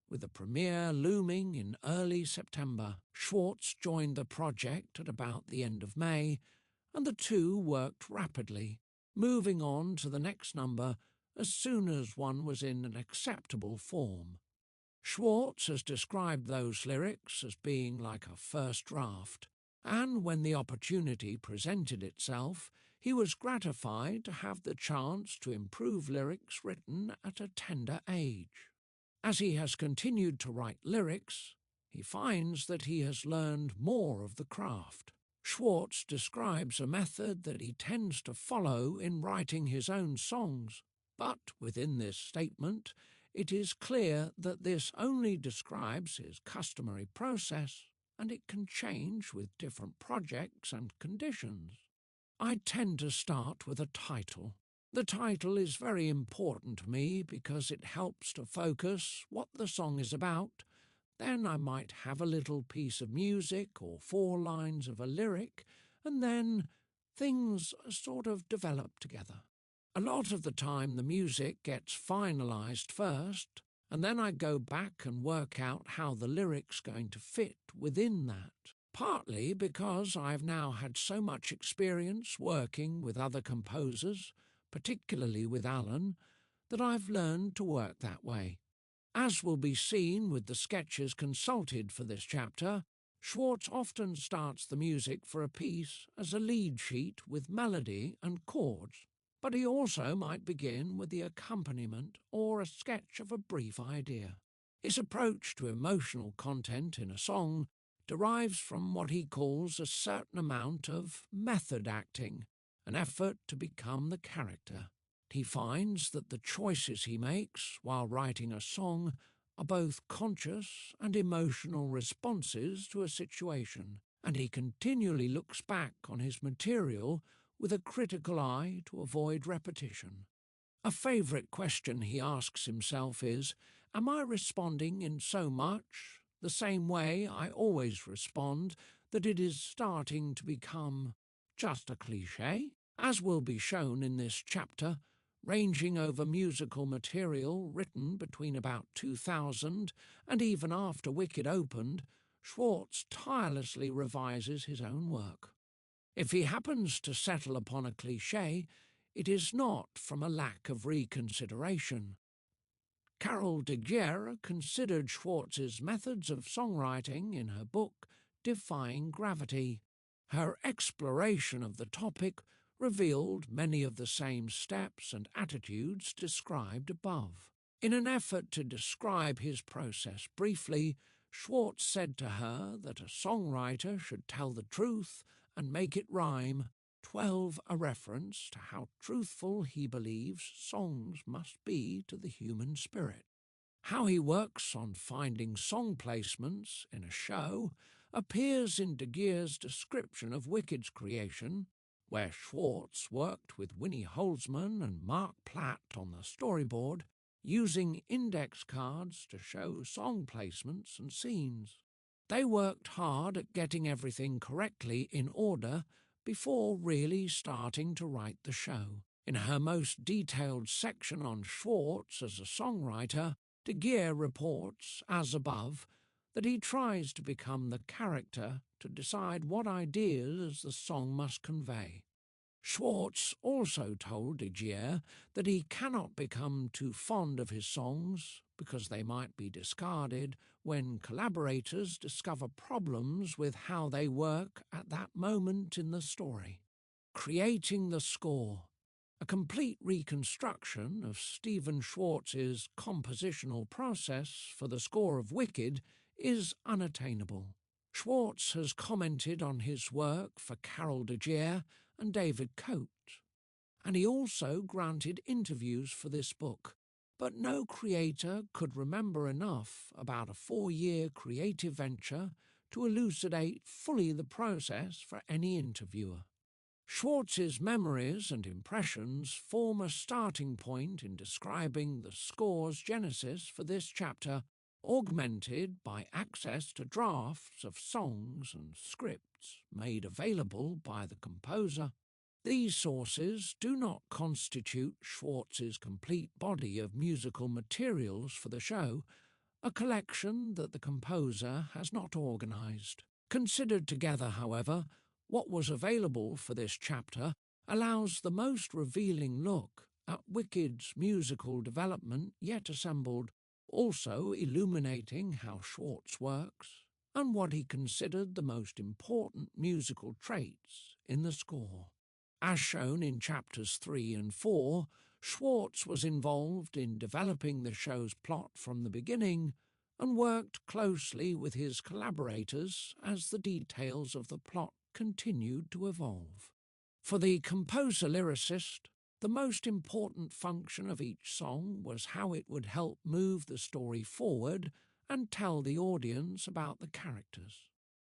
with the premiere looming in early September. Schwartz joined the project at about the end of May, and the two worked rapidly, moving on to the next number as soon as one was in an acceptable form. Schwartz has described those lyrics as being like a first draft, and when the opportunity presented itself, he was gratified to have the chance to improve lyrics written at a tender age. As he has continued to write lyrics, he finds that he has learned more of the craft. Schwartz describes a method that he tends to follow in writing his own songs, but within this statement, it is clear that this only describes his customary process, and it can change with different projects and conditions. I tend to start with a title. The title is very important to me because it helps to focus what the song is about. Then I might have a little piece of music or 4 lines of a lyric, and then things sort of develop together. A lot of the time the music gets finalised first, and then I go back and work out how the lyric's going to fit within that. Partly because I've now had so much experience working with other composers, particularly with Alan, that I've learned to work that way. As will be seen with the sketches consulted for this chapter, Schwartz often starts the music for a piece as a lead sheet with melody and chords, but he also might begin with the accompaniment or a sketch of a brief idea. His approach to emotional content in a song derives from what he calls a certain amount of method acting, an effort to become the character. He finds that the choices he makes while writing a song are both conscious and emotional responses to a situation, and he continually looks back on his material with a critical eye to avoid repetition. A favourite question he asks himself is, am I responding in so much the same way I always respond that it is starting to become just a cliché? As will be shown in this chapter, ranging over musical material written between about 2000 and even after Wicked opened, Schwartz tirelessly revises his own work. If he happens to settle upon a cliché, it is not from a lack of reconsideration. Carol de Gier considered Schwartz's methods of songwriting in her book Defying Gravity. Her exploration of the topic revealed many of the same steps and attitudes described above. In an effort to describe his process briefly, Schwartz said to her that a songwriter should tell the truth and make it rhyme, 12 a reference to how truthful he believes songs must be to the human spirit. How he works on finding song placements in a show appears in de Gier's description of Wicked's creation, where Schwartz worked with Winnie Holzman and Mark Platt on the storyboard, using index cards to show song placements and scenes. They worked hard at getting everything correctly in order before really starting to write the show. In her most detailed section on Schwartz as a songwriter, de Gier reports, as above, that he tries to become the character to decide what ideas the song must convey. Schwartz also told de Gier that he cannot become too fond of his songs because they might be discarded when collaborators discover problems with how they work at that moment in the story. Creating the score. A complete reconstruction of Stephen Schwartz's compositional process for the score of Wicked is unattainable. Schwartz has commented on his work for Carol de Gier and David Coate, and he also granted interviews for this book, but no creator could remember enough about a 4-year creative venture to elucidate fully the process for any interviewer. Schwartz's memories and impressions form a starting point in describing the score's genesis for this chapter, augmented by access to drafts of songs and scripts made available by the composer. These sources do not constitute Schwartz's complete body of musical materials for the show, a collection that the composer has not organized. Considered together, however, what was available for this chapter allows the most revealing look at Wicked's musical development yet assembled, also illuminating how Schwartz works and what he considered the most important musical traits in the score. As shown in chapters 3 and 4, Schwartz was involved in developing the show's plot from the beginning and worked closely with his collaborators as the details of the plot continued to evolve. For the composer-lyricist, the most important function of each song was how it would help move the story forward and tell the audience about the characters.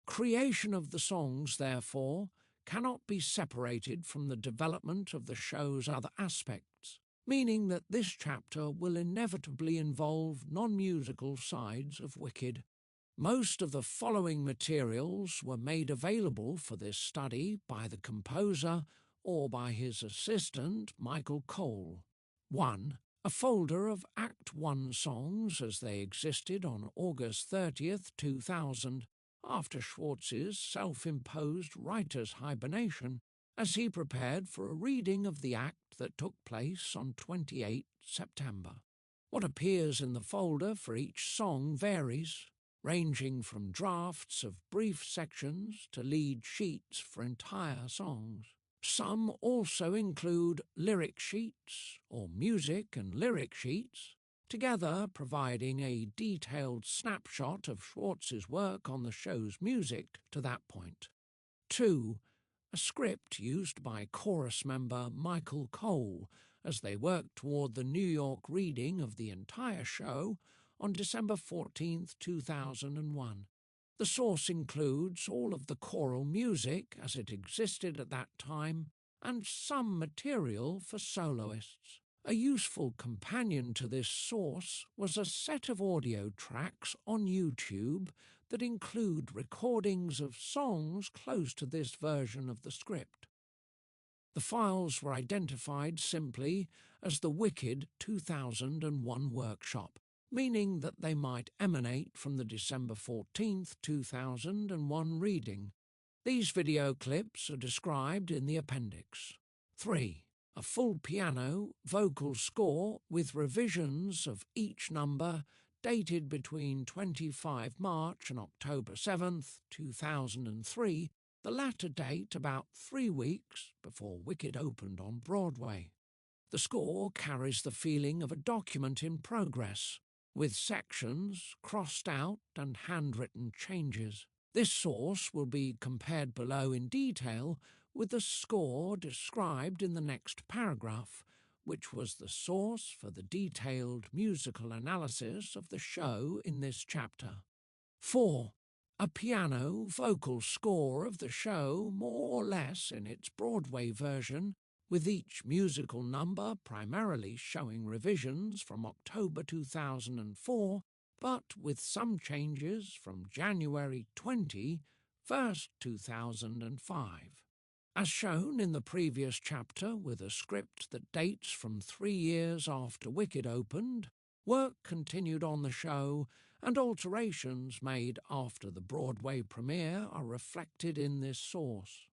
Creation of the songs, therefore, cannot be separated from the development of the show's other aspects, meaning that this chapter will inevitably involve non-musical sides of Wicked. Most of the following materials were made available for this study by the composer or by his assistant, Michael Cole. 1. A folder of Act 1 songs as they existed on August 30th, 2000, after Schwartz's self-imposed writer's hibernation, as he prepared for a reading of the act that took place on 28 September. What appears in the folder for each song varies, ranging from drafts of brief sections to lead sheets for entire songs. Some also include lyric sheets, or music and lyric sheets, together providing a detailed snapshot of Schwartz's work on the show's music to that point. 2. A script used by chorus member Michael Cole as they worked toward the New York reading of the entire show on December 14, 2001. The source includes all of the choral music as it existed at that time and some material for soloists. A useful companion to this source was a set of audio tracks on YouTube that include recordings of songs close to this version of the script. The files were identified simply as the Wicked 2001 workshop, meaning that they might emanate from the December 14, 2001 reading. These video clips are described in the appendix. 3. A full piano vocal score with revisions of each number dated between 25 March and October 7, 2003, the latter date about 3 weeks before Wicked opened on Broadway. The score carries the feeling of a document in progress, with sections crossed out and handwritten changes. This source will be compared below in detail with the score described in the next paragraph, which was the source for the detailed musical analysis of the show in this chapter. 4. A piano vocal score of the show more or less in its Broadway version, with each musical number primarily showing revisions from October 2004, but with some changes from January 20, 2005. As shown in the previous chapter with a script that dates from 3 years after Wicked opened, work continued on the show and alterations made after the Broadway premiere are reflected in this source.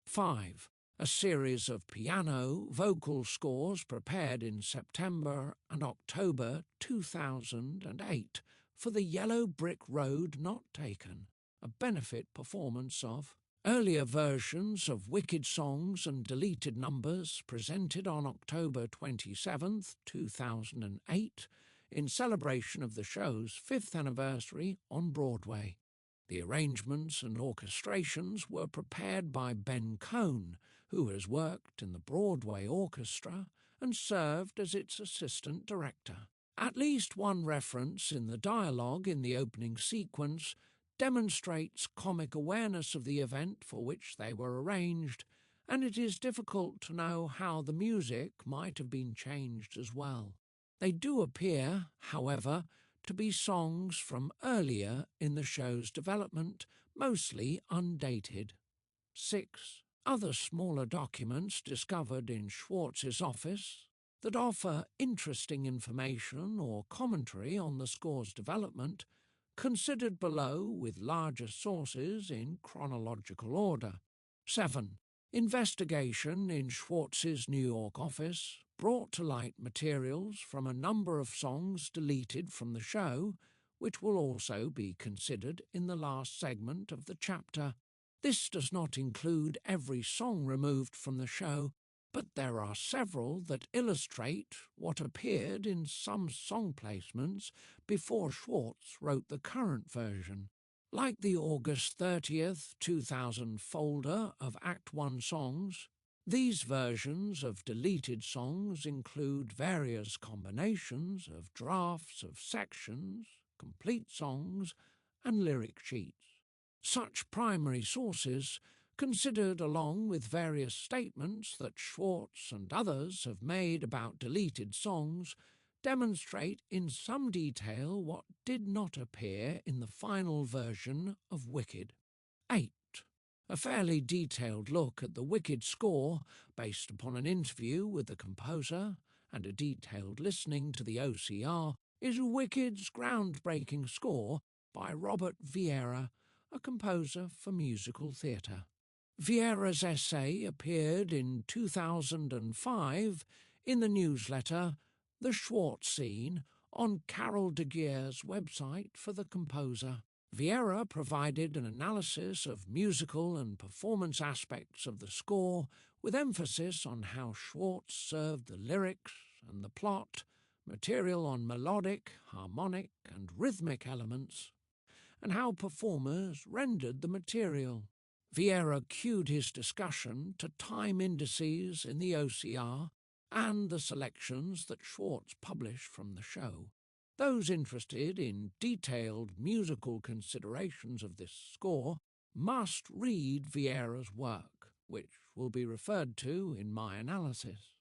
5. A series of piano vocal scores prepared in September and October 2008 for the Yellow Brick Road Not Taken, a benefit performance of earlier versions of Wicked songs and deleted numbers presented on October 27, 2008, in celebration of the show's 5th anniversary on Broadway. The arrangements and orchestrations were prepared by Ben Cohn, who has worked in the Broadway Orchestra and served as its assistant director. At least one reference in the dialogue in the opening sequence demonstrates comic awareness of the event for which they were arranged, and it is difficult to know how the music might have been changed as well. They do appear, however, to be songs from earlier in the show's development, mostly undated. 6. Other smaller documents discovered in Schwartz's office that offer interesting information or commentary on the score's development, considered below with larger sources in chronological order. 7. Investigation in Schwartz's New York office brought to light materials from a number of songs deleted from the show, which will also be considered in the last segment of the chapter. This does not include every song removed from the show, but there are several that illustrate what appeared in some song placements before Schwartz wrote the current version. Like the August 30th, 2000 folder of Act 1 songs, these versions of deleted songs include various combinations of drafts of sections, complete songs, and lyric sheets. Such primary sources, considered along with various statements that Schwartz and others have made about deleted songs, demonstrate in some detail what did not appear in the final version of Wicked. 8. A fairly detailed look at the Wicked score, based upon an interview with the composer and a detailed listening to the OCR, is Wicked's groundbreaking score by Robert Vieira, a composer for musical theatre. Vieira's essay appeared in 2005 in the newsletter The Schwartz Scene on Carol de Geer's website for the composer. Vieira provided an analysis of musical and performance aspects of the score, with emphasis on how Schwartz served the lyrics and the plot, material on melodic, harmonic, and rhythmic elements, and how performers rendered the material. Vieira cued his discussion to time indices in the OCR and the selections that Schwartz published from the show. Those interested in detailed musical considerations of this score must read Vieira's work, which will be referred to in my analysis.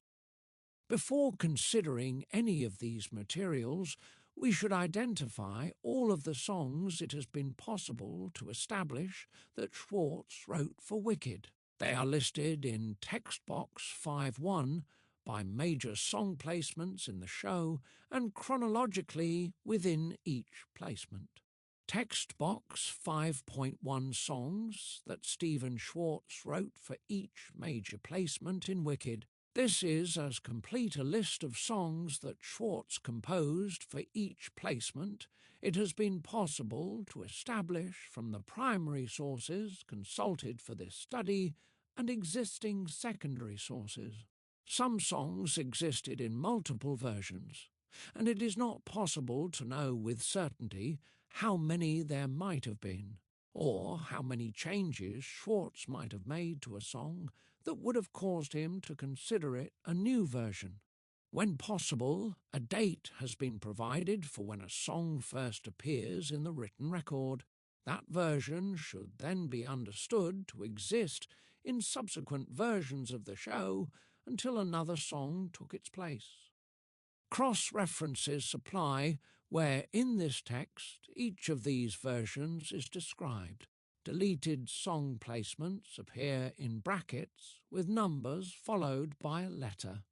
Before considering any of these materials, we should identify all of the songs it has been possible to establish that Schwartz wrote for Wicked. They are listed in text box 5.1 by major song placements in the show and chronologically within each placement. Text box 5.1 songs that Stephen Schwartz wrote for each major placement in Wicked. This is as complete a list of songs that Schwartz composed for each placement it has been possible to establish from the primary sources consulted for this study and existing secondary sources. Some songs existed in multiple versions, and it is not possible to know with certainty how many there might have been, or how many changes Schwartz might have made to a song that would have caused him to consider it a new version. When possible, a date has been provided for when a song first appears in the written record. That version should then be understood to exist in subsequent versions of the show until another song took its place. Cross-references supply where in this text each of these versions is described. Deleted song placements appear in brackets with numbers followed by a letter.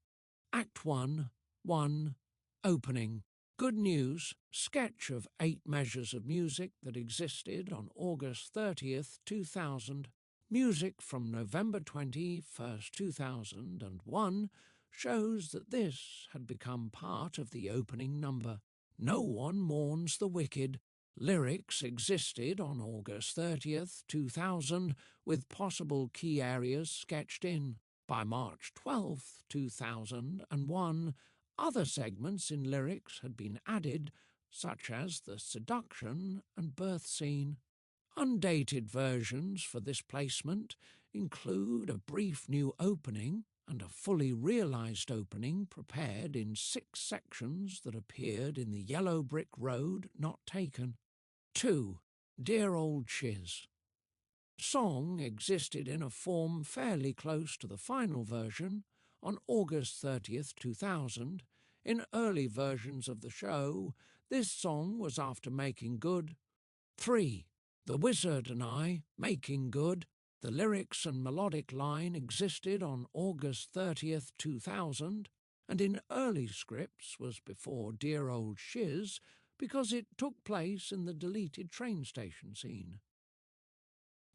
Act 1, 1, Opening. Good news, sketch of 8 measures of music that existed on August 30th, 2000. Music from November 21st, 2001 shows that this had become part of the opening number. No One Mourns the Wicked. Lyrics existed on August 30th, 2000, with possible key areas sketched in. By March 12th, 2001, other segments in lyrics had been added, such as the seduction and birth scene. Undated versions for this placement include a brief new opening and a fully realised opening prepared in 6 sections that appeared in the Yellow Brick Road Not Taken. 2. Dear Old Shiz. Song existed in a form fairly close to the final version on August 30th, 2000. In early versions of the show, this song was after Making Good. 3. The Wizard and I, Making Good. The lyrics and melodic line existed on August 30th, 2000, and in early scripts was before Dear Old Shiz because it took place in the deleted train station scene.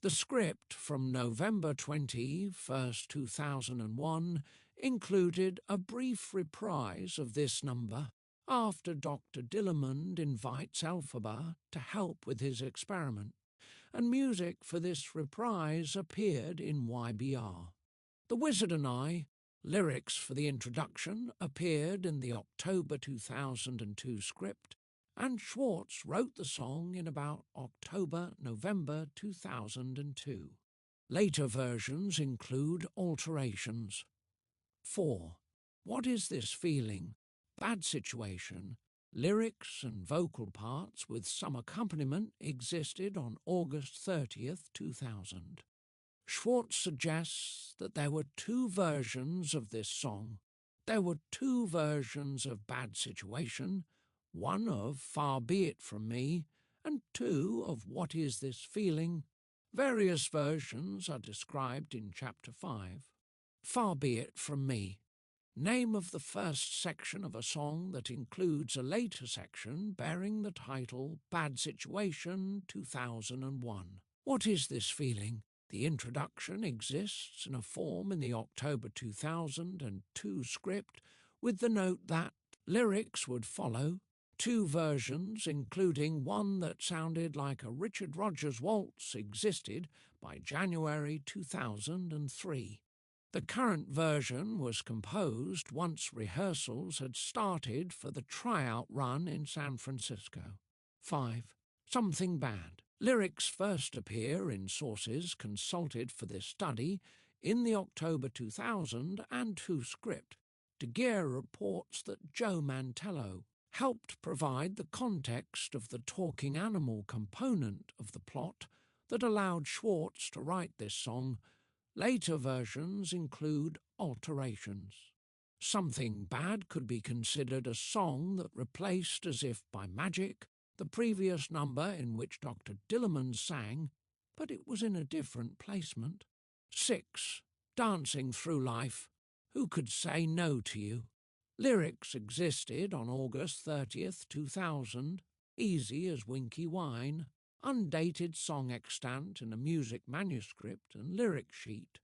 The script from November 21st, 2001 included a brief reprise of this number after Dr. Dillamond invites Elphaba to help with his experiment, and music for this reprise appeared in YBR. The Wizard and I, lyrics for the introduction appeared in the October 2002 script, and Schwartz wrote the song in about October-November 2002. Later versions include alterations. 4. What Is This Feeling? Bad Situation. Lyrics and vocal parts with some accompaniment existed on August 30th, 2000. Schwartz suggests that there were 2 versions of this song. There were 2 versions of Bad Situation, one of Far Be It From Me, and 2 of What Is This Feeling? Various versions are described in Chapter 5. Far Be It From Me. Name of the first section of a song that includes a later section bearing the title Bad Situation 2001. What Is This Feeling? The introduction exists in a form in the October 2002 script with the note that lyrics would follow. 2 versions, including one that sounded like a Richard Rodgers waltz, existed by January 2003. The current version was composed once rehearsals had started for the tryout run in San Francisco. 5. Something Bad. Lyrics first appear in sources consulted for this study in the October 2002 script. De Geer reports that Joe Mantello helped provide the context of the talking animal component of the plot that allowed SCHWARTZ to write this song. Later versions include alterations. Something Bad could be considered a song that replaced, as if by magic, the previous number in which Dr. Dillerman sang, but it was in a different placement. 6. Dancing Through Life. Who Could Say No to You? Lyrics existed on August 30th, 2000, easy as Winky Wine, undated song extant in a music manuscript and lyric sheet.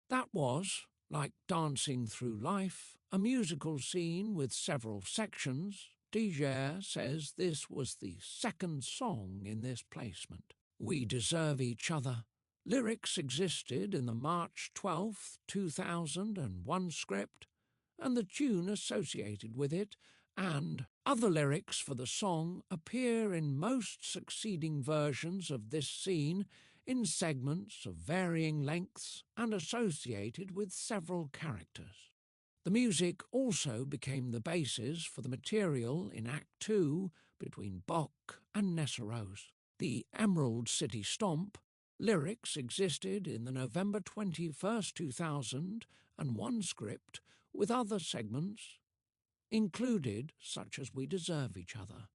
That was, like Dancing Through Life, a musical scene with several sections. De Geer says this was the second song in this placement. We Deserve Each Other. Lyrics existed in the March 12, 2001 script, and the tune associated with it, and other lyrics for the song appear in most succeeding versions of this scene in segments of varying lengths and associated with several characters. The music also became the basis for the material in Act 2 between Bach and Nessarose. The Emerald City Stomp. Lyrics existed in the November 21st, 2001 script, with other segments included, such as We Deserve Each Other.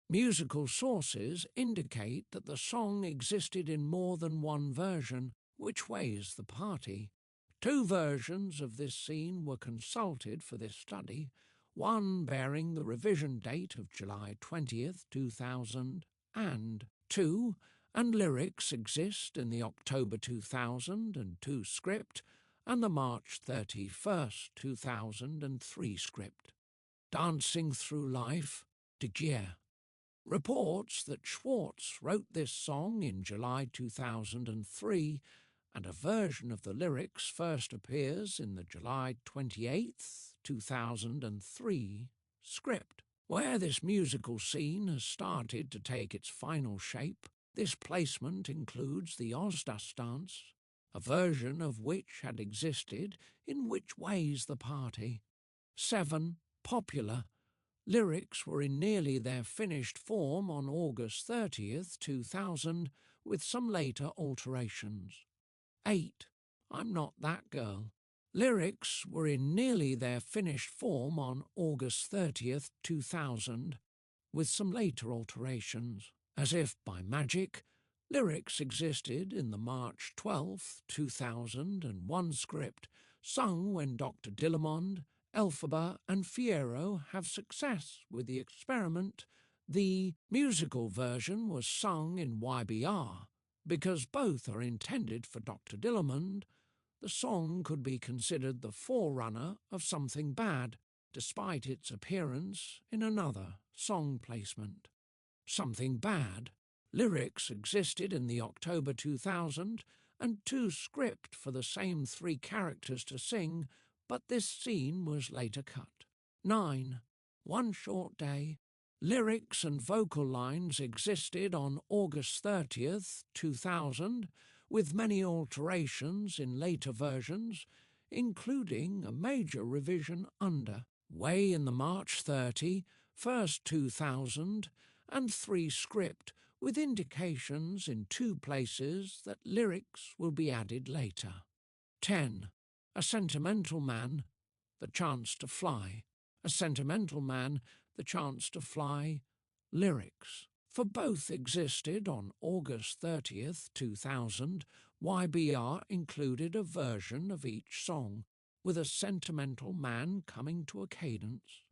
Musical sources indicate that the song existed in more than one version, Which Way's the Party. 2 versions of this scene were consulted for this study, one bearing the revision date of July 20th, 2002, and lyrics exist in the October 2002 script and the March 31st, 2003 script. Dancing Through Life. De Geer reports that SCHWARTZ wrote this song in July 2003, and a version of the lyrics first appears in the July 28th, 2003 script. Where this musical scene has started to take its final shape, this placement includes the Ozdas dance, a version of which had existed in Which Way's the Party. 7. Popular. Lyrics were in nearly their finished form on August 30th, 2000, with some later alterations. 8. I'm Not That Girl. Lyrics were in nearly their finished form on August 30th, 2000, with some later alterations. As if by magic, lyrics existed in the March 12th, 2001 script, sung when Dr. Dillermond, Elphaba and Fierro have success with the experiment. The musical version was sung in YBR. Because both are intended for Dr. Dillermond, the song could be considered the forerunner of Something Bad, despite its appearance in another song placement. Something Bad. Lyrics existed in the October 2002 script for the same 3 characters to sing, but this scene was later cut. 9. One Short Day. Lyrics and vocal lines existed on August 30th, 2000, with many alterations in later versions, including a major revision under Way in the March 30, first 2000, and 3 script, with indications in 2 places that lyrics will be added later. 10. A Sentimental Man. The Chance to Fly. A Sentimental Man. The Chance to Fly. Lyrics. For both existed on August 30th, 2000, YBR included a version of each song, with a sentimental man coming to a cadence.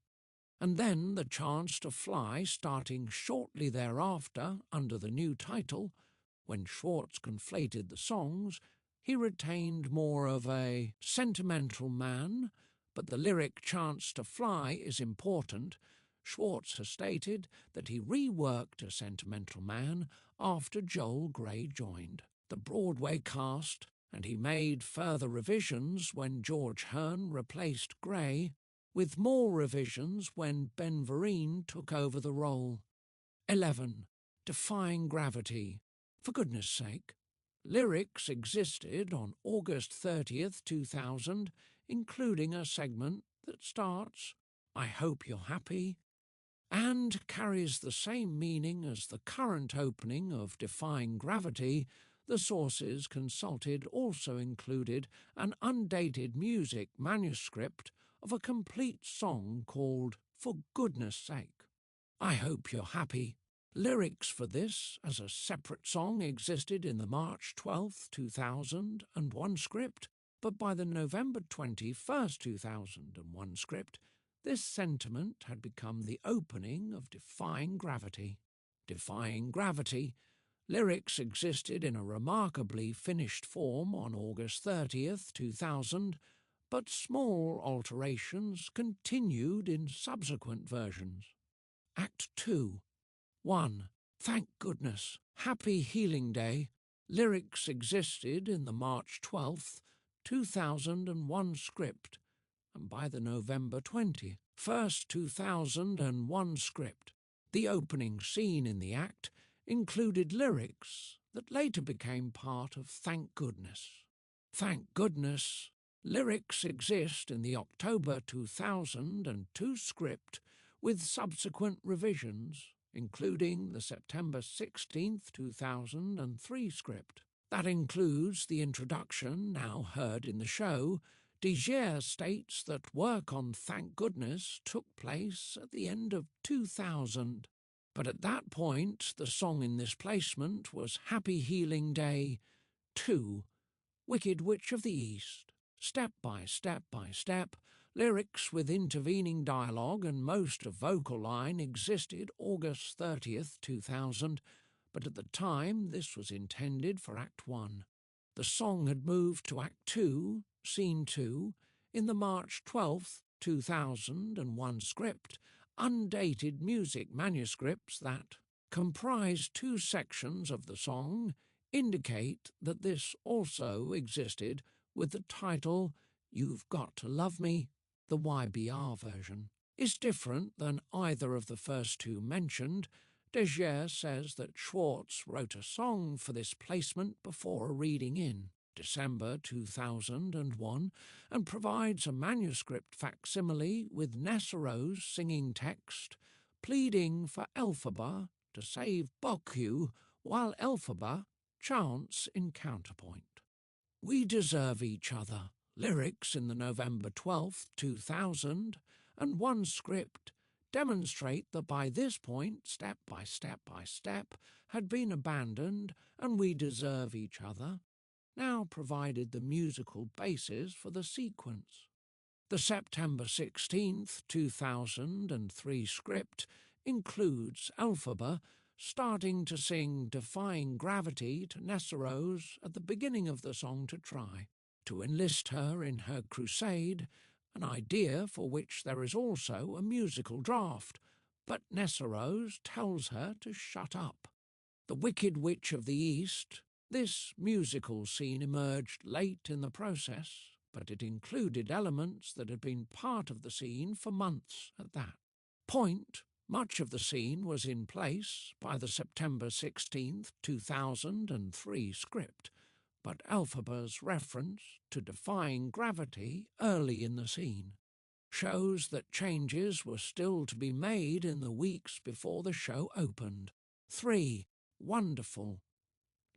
And then The Chance to Fly starting shortly thereafter under the new title. When SCHWARTZ conflated the songs, he retained more of a sentimental man, but the lyric Chance to Fly is important. SCHWARTZ has stated that he reworked A Sentimental Man after Joel Grey joined. The Broadway cast and he made further revisions when George Hearn replaced Gray, with more revisions when Ben Vereen took over the role. 11. Defying Gravity. For goodness sake. Lyrics existed on August 30th, 2000, including a segment that starts, "I hope you're happy," and carries the same meaning as the current opening of Defying Gravity. The sources consulted also included an undated music manuscript of a complete song called "For Goodness Sake." I Hope You're Happy. Lyrics for this as a separate song existed in the March 12, 2001 script, but by the November 21st, 2001 script, this sentiment had become the opening of Defying Gravity. Defying Gravity. Lyrics existed in a remarkably finished form on August 30th, 2000, but small alterations continued in subsequent versions. Act 2. 1. Thank Goodness. Happy Healing Day. Lyrics existed in the March 12th, 2001 script, and by the November 21st, 2001 script, the opening scene in the act included lyrics that later became part of Thank Goodness. Thank Goodness. Lyrics exist in the October 2002 script with subsequent revisions, including the September 16th, 2003 script. That includes the introduction now heard in the show. Diger states that work on Thank Goodness took place at the end of 2000, but at that point the song in this placement was Happy Healing Day 2, Wicked Witch of the East. Step by step by step, lyrics with intervening dialogue and most of vocal line existed August 30th, 2000, but at the time this was intended for Act 1. The song had moved to Act 2, Scene 2, in the March 12th, 2001 script, undated music manuscripts that comprise two sections of the song indicate that this also existed with the title You've Got to Love Me. The YBR version is different than either of the first two mentioned. Diger says that SCHWARTZ wrote a song for this placement before a reading in December 2001 and provides a manuscript facsimile with Nessero's singing text, pleading for Elphaba to save Boku while Elphaba chants in counterpoint. We Deserve Each Other. Lyrics in the November 12th, 2001 script demonstrate that by this point, step by step by step, had been abandoned, and We Deserve Each Other now provided the musical basis for the sequence. The September 16th, 2003 script includes Elphaba starting to sing Defying Gravity to Nessero's at the beginning of the song to try to enlist her in her crusade, an idea for which there is also a musical draft, but Nessero's tells her to shut up. The Wicked Witch of the East. This musical scene emerged late in the process, but it included elements that had been part of the scene for months at that point. Much of the scene was in place by the September 16th, 2003 script, but Elphaba's reference to Defying Gravity early in the scene shows that changes were still to be made in the weeks before the show opened. 3. Wonderful.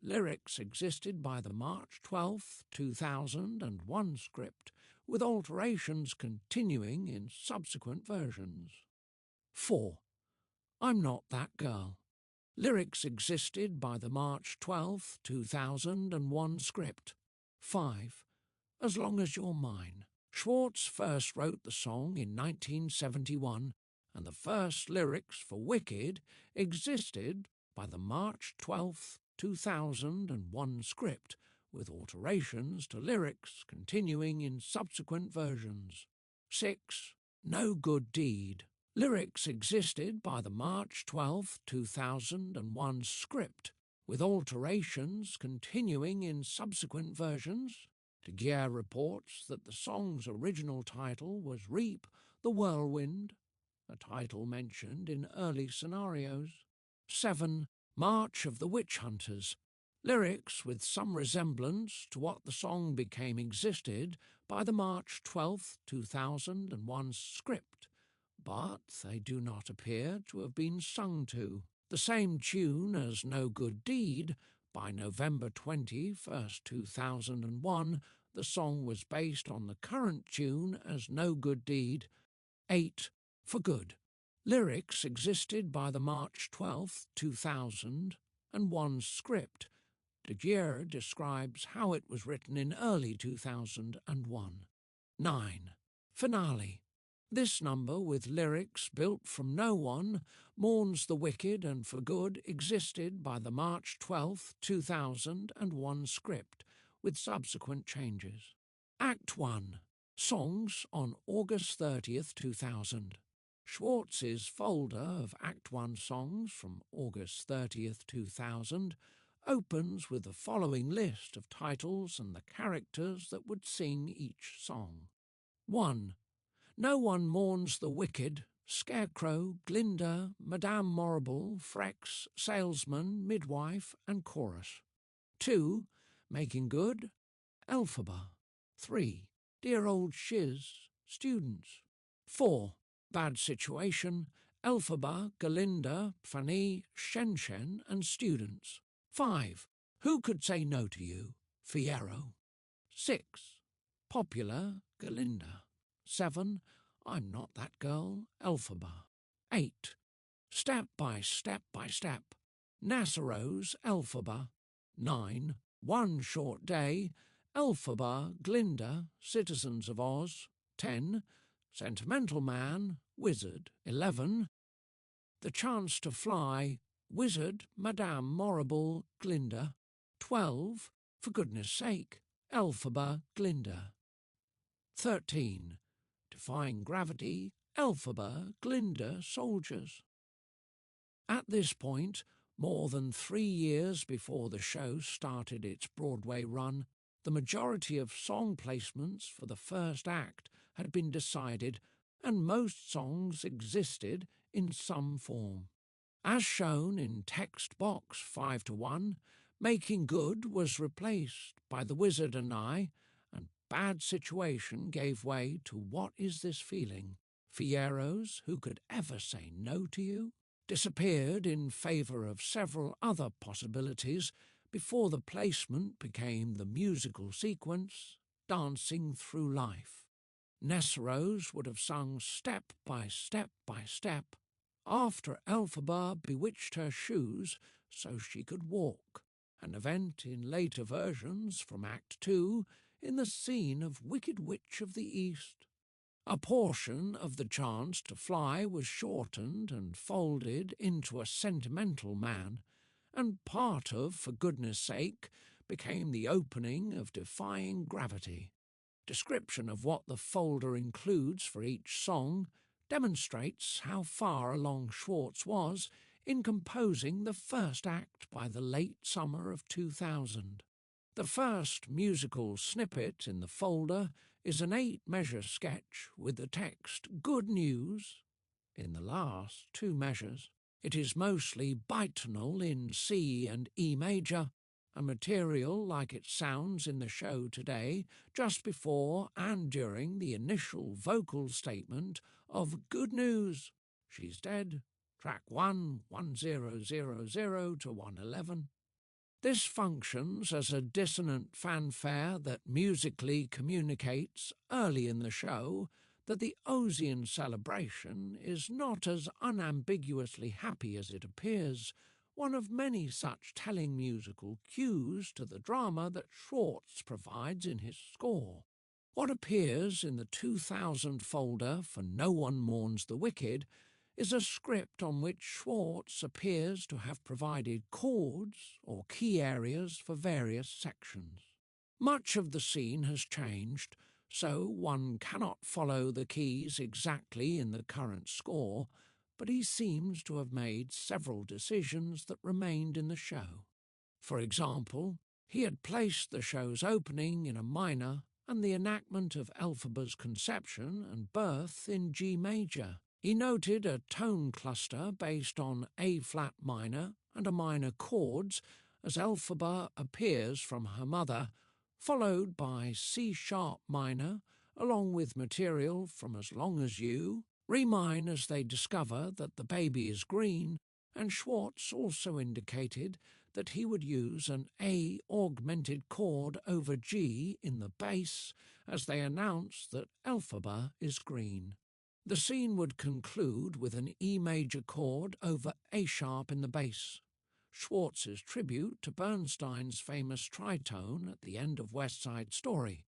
Lyrics existed by the March 12th, 2001 script, with alterations continuing in subsequent versions. 4. I'm Not That Girl. Lyrics existed by the March 12th, 2001 script. 5. As Long as You're Mine. SCHWARTZ first wrote the song in 1971, and the first lyrics for Wicked existed by the March 12th, 2001 script, with alterations to lyrics continuing in subsequent versions. 6. No Good Deed. Lyrics existed by the March 12, 2001 script, with alterations continuing in subsequent versions. De Geer reports that the song's original title was Reap the Whirlwind, a title mentioned in early scenarios. 7. March of the Witch Hunters. Lyrics with some resemblance to what the song became existed by the March 12, 2001 script, but they do not appear to have been sung to. The same tune as No Good Deed, by November 21, 2001, the song was based on the current tune as No Good Deed. 8. For Good. Lyrics existed by the March 12, 2001 script. De Geer describes how it was written in early 2001. 9. Finale. This number, with lyrics built from No One, Mourns the Wicked and For Good, existed by the March 12, 2001 script, with subsequent changes. Act 1. Songs on August 30th, 2000. SCHWARTZ's folder of Act 1 songs from August 30th, 2000 opens with the following list of titles and the characters that would sing each song. 1. No One Mourns the Wicked, Scarecrow, Glinda, Madame Morrible, Frex, Salesman, Midwife and Chorus. 2. Making Good, Elphaba. 3. Dear Old Shiz, Students. 4. Bad Situation, Elphaba, Galinda, Fanny, Shen and Students. 5. Who Could Say No to You, Fiyero. 6. Popular, Galinda. 7. I'm Not That Girl, Elphaba. 8. Step by Step, Nassero's Elphaba. 9. One Short Day, Elphaba, Glinda, Citizens of Oz. 10. Sentimental Man, Wizard. 11. The Chance to Fly, Wizard, Madame Morrible, Glinda. 12. For Goodness Sake, Elphaba, Glinda. 13. Defying Gravity, Elphaba, Glinda, Soldiers. At this point, more than 3 years before the show started its Broadway run, the majority of song placements for the first act had been decided, and most songs existed in some form. As shown in text box 5-1, Making Good was replaced by The Wizard and I, and Bad Situation gave way to What Is This Feeling? Fiyero's Who Could Ever Say No to You disappeared in favour of several other possibilities before the placement became the musical sequence Dancing Through Life. Nessero's would have sung Step by Step by Step after Elphaba bewitched her shoes so she could walk, an event in later versions from Act 2 in the scene of Wicked Witch of the East. A portion of The Chance to Fly was shortened and folded into A Sentimental Man, and part of For Goodness Sake became the opening of Defying Gravity. Description of what the folder includes for each song demonstrates how far along SCHWARTZ was in composing the first act by the late summer of 2000. The first musical snippet in the folder is an 8-measure sketch with the text Good News in the last 2 measures. It is mostly bitonal in C and E major, a material like it sounds in the show today, just before and during the initial vocal statement of Good News, She's Dead, track 1, 1000 to 111. This functions as a dissonant fanfare that musically communicates early in the show that the Ozian celebration is not as unambiguously happy as it appears, one of many such telling musical cues to the drama that SCHWARTZ provides in his score. What appears in the 2000 folder for No One Mourns the Wicked is a script on which SCHWARTZ appears to have provided chords or key areas for various sections. Much of the scene has changed, so one cannot follow the keys exactly in the current score, but he seems to have made several decisions that remained in the show. For example, he had placed the show's opening in a minor and the enactment of Elphaba's conception and birth in G major. He noted a tone cluster based on A-flat minor and a minor chords as Elphaba appears from her mother, followed by C-sharp minor, along with material from As Long as You, Remind as they discover that the baby is green, and SCHWARTZ also indicated that he would use an A augmented chord over G in the bass as they announce that Elphaba is green. The scene would conclude with an E major chord over A sharp in the bass, SCHWARTZ's tribute to Bernstein's famous tritone at the end of West Side Story,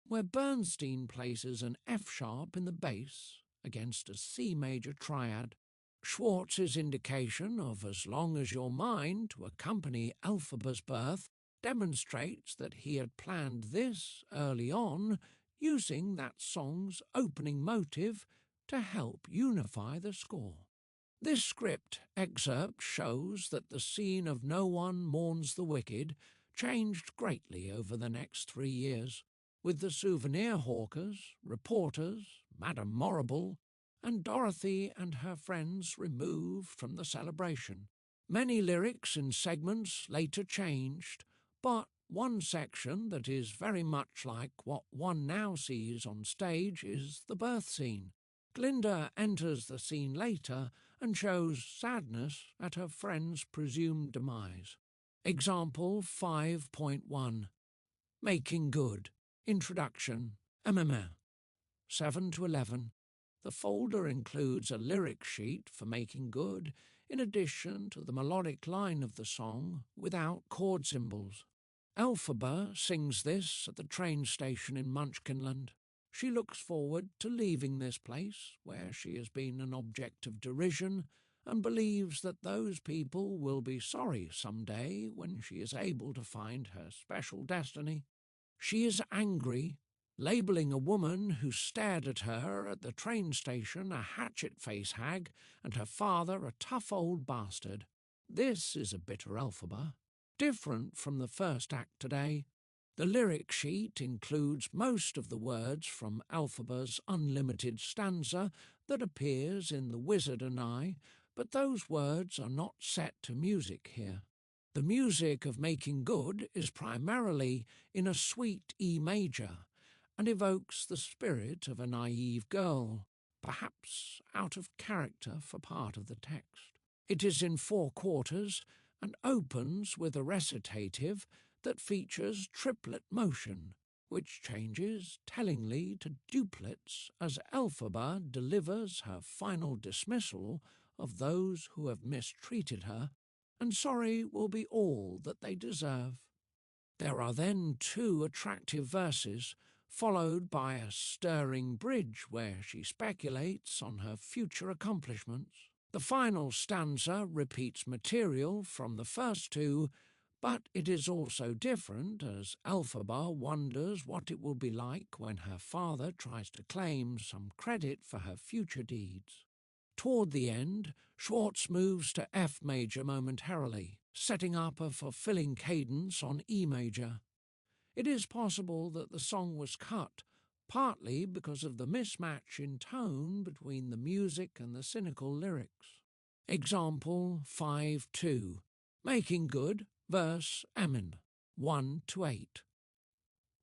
where Bernstein places an F sharp in the bass against a C major triad. SCHWARTZ's indication of As Long as You're Mine to accompany Elphaba's birth demonstrates that he had planned this early on, using that song's opening motive to help unify the score. This script excerpt shows that the scene of No One Mourns the Wicked changed greatly over the next 3 years, with the souvenir hawkers, reporters, Madame Morrible, and Dorothy and her friends removed from the celebration. Many lyrics in segments later changed, but one section that is very much like what one now sees on stage is the birth scene. Glinda enters the scene later and shows sadness at her friend's presumed demise. Example 5.1. Making Good. Introduction. 7 to 11. The folder includes a lyric sheet for Making Good, in addition to the melodic line of the song without chord symbols. Elphaba sings this at the train station in Munchkinland. She looks forward to leaving this place, where she has been an object of derision, and believes that those people will be sorry someday when she is able to find her special destiny. She is angry, labelling a woman who stared at her at the train station a hatchet-face hag and her father a tough old bastard. This is a bitter Elphaba, different from the first act today. The lyric sheet includes most of the words from Elphaba's unlimited stanza that appears in The Wizard and I, but those words are not set to music here. The music of Making Good is primarily in a sweet E major and evokes the spirit of a naive girl, perhaps out of character for part of the text. It is in 4 quarters and opens with a recitative that features triplet motion, which changes tellingly to duplets as Elphaba delivers her final dismissal of those who have mistreated her, and sorry will be all that they deserve. There are then 2 attractive verses, followed by a stirring bridge where she speculates on her future accomplishments. The final stanza repeats material from the first 2, but it is also different as Elphaba wonders what it will be like when her father tries to claim some credit for her future deeds. Toward the end, SCHWARTZ moves to F major momentarily, setting up a fulfilling cadence on E major. It is possible that the song was cut, partly because of the mismatch in tone between the music and the cynical lyrics. Example 5.2. Making Good, verse Amen, 1 to 8.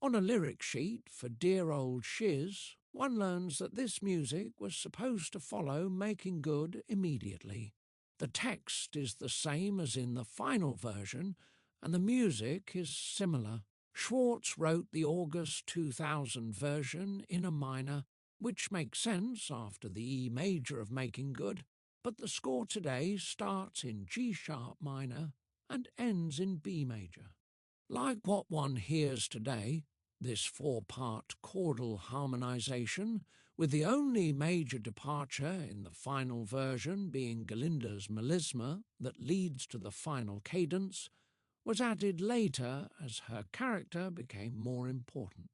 On a lyric sheet for Dear Old Shiz, one learns that this music was supposed to follow Making Good immediately. The text is the same as in the final version, and the music is similar. SCHWARTZ wrote the August 2000 version in a minor, which makes sense after the E major of Making Good, but the score today starts in G-sharp minor and ends in B major. Like what one hears today, this 4-part chordal harmonization, with the only major departure in the final version being Galinda's melisma that leads to the final cadence, was added later as her character became more important.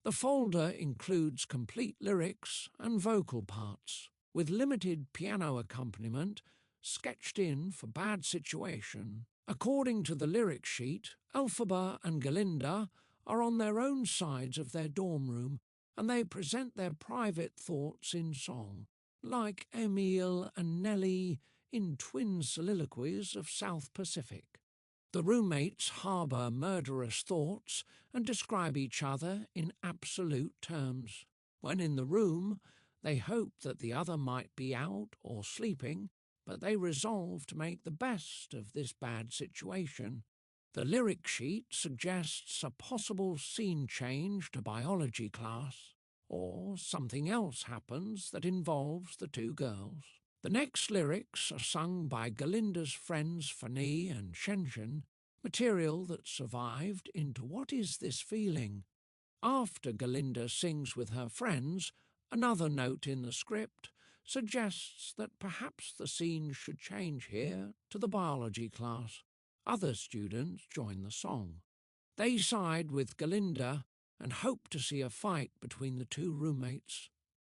The folder includes complete lyrics and vocal parts, with limited piano accompaniment sketched in for Bad Situation According to the lyric sheet, Elphaba and Galinda are on their own sides of their dorm room, and they present their private thoughts in song, like Emile and Nellie in twin soliloquies of South Pacific. The roommates harbour murderous thoughts and describe each other in absolute terms. When in the room, they hope that the other might be out or sleeping, but they resolve to make the best of this bad situation. The lyric sheet suggests a possible scene change to biology class, or something else happens that involves the two girls. The next lyrics are sung by Galinda's friends Fanny and Shenshin, material that survived into What Is This Feeling? After Galinda sings with her friends, another note in the script suggests that perhaps the scene should change here to the biology class. Other students join the song. They side with Galinda and hope to see a fight between the two roommates.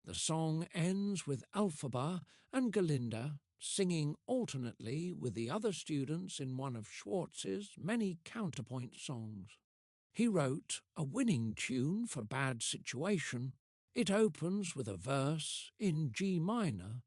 The song ends with Elphaba and Galinda singing alternately with the other students in one of SCHWARTZ's many counterpoint songs. He wrote a winning tune for Bad Situation. It opens with a verse in G minor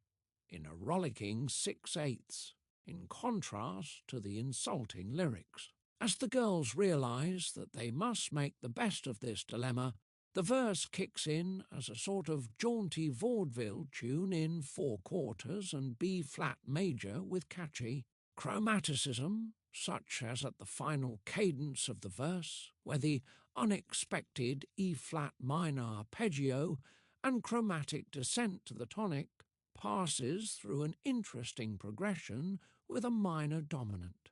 in a rollicking 6/8, in contrast to the insulting lyrics. As the girls realise that they must make the best of this dilemma, the verse kicks in as a sort of jaunty vaudeville tune in 4/4 and B-flat major with catchy chromaticism, such as at the final cadence of the verse, where the unexpected E-flat minor arpeggio and chromatic descent to the tonic passes through an interesting progression with a minor dominant.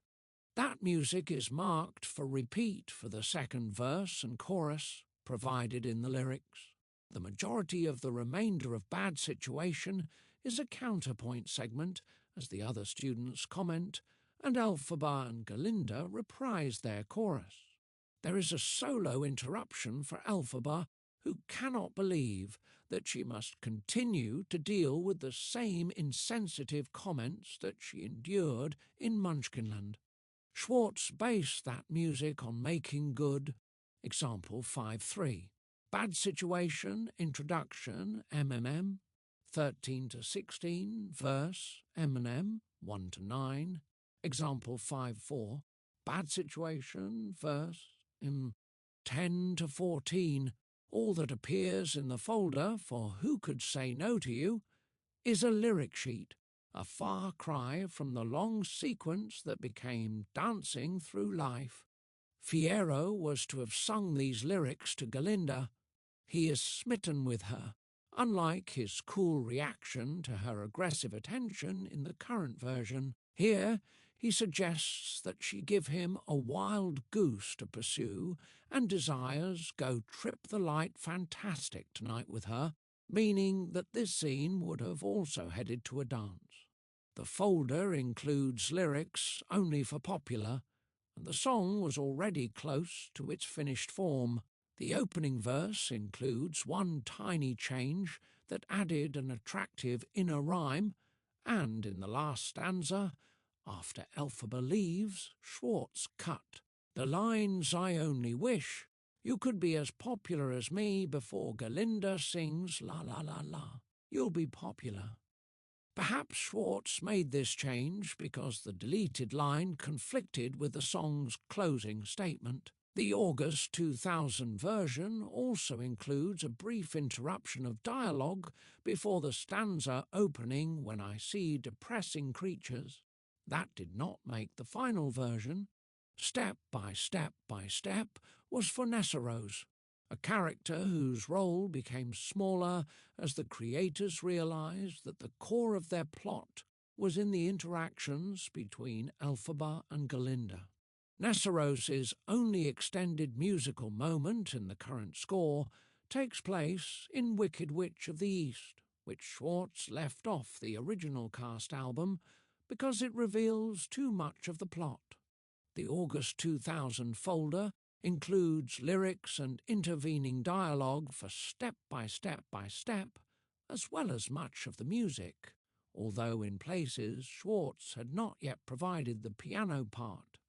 That music is marked for repeat for the second verse and chorus provided in the lyrics. The majority of the remainder of Bad Situation is a counterpoint segment, as the other students comment, and Elphaba and Galinda reprise their chorus. There is a solo interruption for Elphaba, who cannot believe that she must continue to deal with the same insensitive comments that she endured in Munchkinland. SCHWARTZ based that music on Making Good, example 5/3. Bad Situation, Introduction, MMM, 13-16, verse, MNM, 1-9, example 5/4. Bad Situation, verse, 10-14. All that appears in the folder for Who Could Say No to You is a lyric sheet, a far cry from the long sequence that became Dancing Through Life. Fierro was to have sung these lyrics to Galinda. He is smitten with her, unlike his cool reaction to her aggressive attention in the current version. Here, he suggests that she give him a wild goose to pursue and desires go trip the light fantastic tonight with her, meaning that this scene would have also headed to a dance. The folder includes lyrics only for popular, and the song was already close to its finished form. The opening verse includes one tiny change that added an attractive inner rhyme, and in the last stanza, after Elphaba leaves, SCHWARTZ cut. The lines I only wish you could be as popular as me before Galinda sings la la la la. You'll be popular. Perhaps SCHWARTZ made this change because the deleted line conflicted with the song's closing statement. The August 2000 version also includes a brief interruption of dialogue before the stanza opening When I See Depressing Creatures. That did not make the final version. Step by Step by Step was for Nessarose, a character whose role became smaller as the creators realized that the core of their plot was in the interactions between Elphaba and Galinda. Nessarose's only extended musical moment in the current score takes place in Wicked Witch of the East, which SCHWARTZ left off the original cast album because it reveals too much of the plot. The August 2000 folder includes lyrics and intervening dialogue for Step by Step by Step, as well as much of the music, although in places SCHWARTZ had not yet provided the piano part.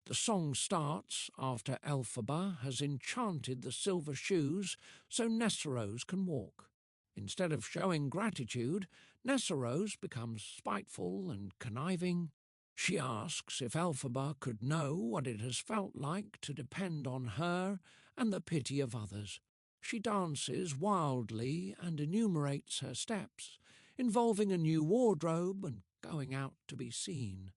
The song starts after Elphaba has enchanted the silver shoes so Nessarose can walk. Instead of showing gratitude, Nessarose becomes spiteful and conniving. She asks if Elphaba could know what it has felt like to depend on her and the pity of others. She dances wildly and enumerates her steps, involving a new wardrobe and going out to be seen.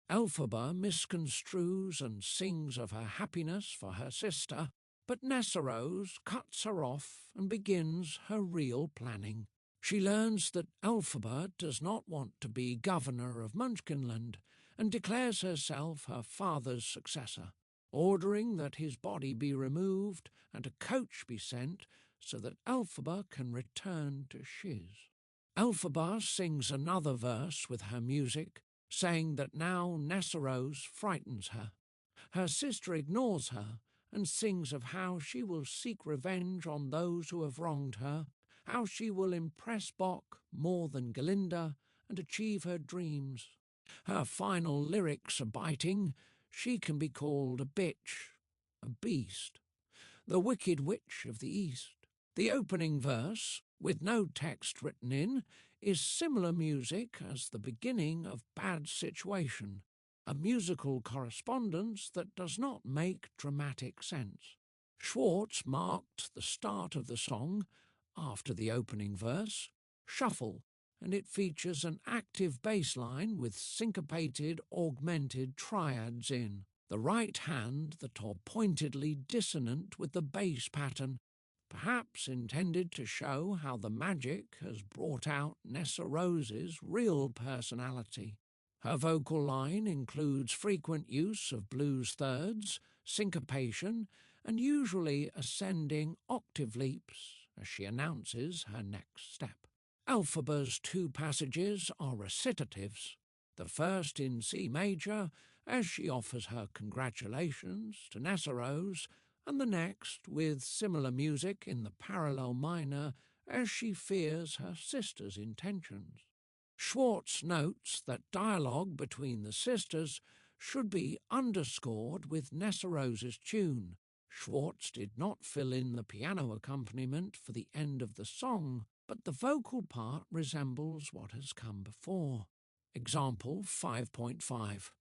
Elphaba misconstrues and sings of her happiness for her sister, but Nessarose cuts her off and begins her real planning. She learns that Elphaba does not want to be governor of Munchkinland and declares herself her father's successor, ordering that his body be removed and a coach be sent so that Elphaba can return to Shiz. Elphaba sings another verse with her music, saying that now Nessarose frightens her. Her sister ignores her and sings of how she will seek revenge on those who have wronged her, how she will impress Bock more than Glinda and achieve her dreams. Her final lyrics are biting. She can be called a bitch, a beast, the Wicked Witch of the East. The opening verse, with no text written in, is similar music as the beginning of Bad Situation, a musical correspondence that does not make dramatic sense. SCHWARTZ marked the start of the song, after the opening verse, Shuffle, and it features an active bass line with syncopated, augmented triads in. The right hand that are pointedly dissonant with the bass pattern, perhaps intended to show how the magic has brought out Nessarose's real personality. Her vocal line includes frequent use of blues thirds, syncopation, and usually ascending octave leaps as she announces her next step. Elphaba's two passages are recitatives, the first in C major as she offers her congratulations to Nessarose, and the next with similar music in the parallel minor as she fears her sister's intentions. SCHWARTZ notes that dialogue between the sisters should be underscored with Nessarose's tune. SCHWARTZ did not fill in the piano accompaniment for the end of the song, but the vocal part resembles what has come before. Example 5.5.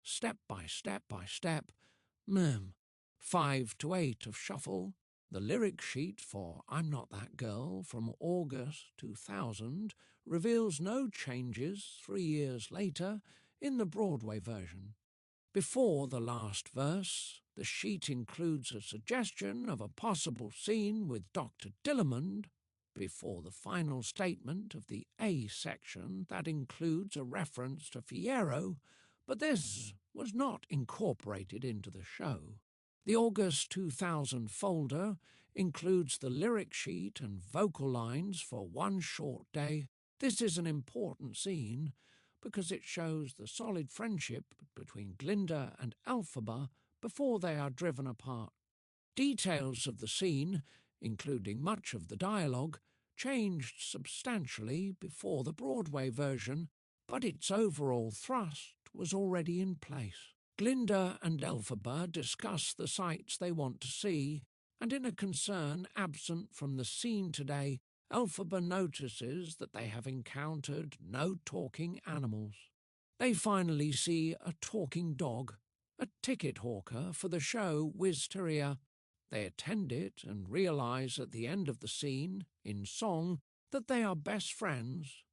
Step by step by step, 5 to 8 of Shuffle. The lyric sheet for I'm Not That Girl from August 2000 reveals no changes 3 years later in the Broadway version. Before the last verse, the sheet includes a suggestion of a possible scene with Dr. Dillamond before the final statement of the A section that includes a reference to Fiyero, but this was not incorporated into the show. The August 2000 folder includes the lyric sheet and vocal lines for One Short Day. This is an important scene because it shows the solid friendship between Glinda and Elphaba before they are driven apart. Details of the scene, including much of the dialogue, changed substantially before the Broadway version, but its overall thrust was already in place. Glinda and Elphaba discuss the sights they want to see, and in a concern absent from the scene today, Elphaba notices that they have encountered no talking animals. They finally see a talking dog, a ticket hawker for the show Wisteria. They attend it and realize at the end of the scene, in song, that they are best friends.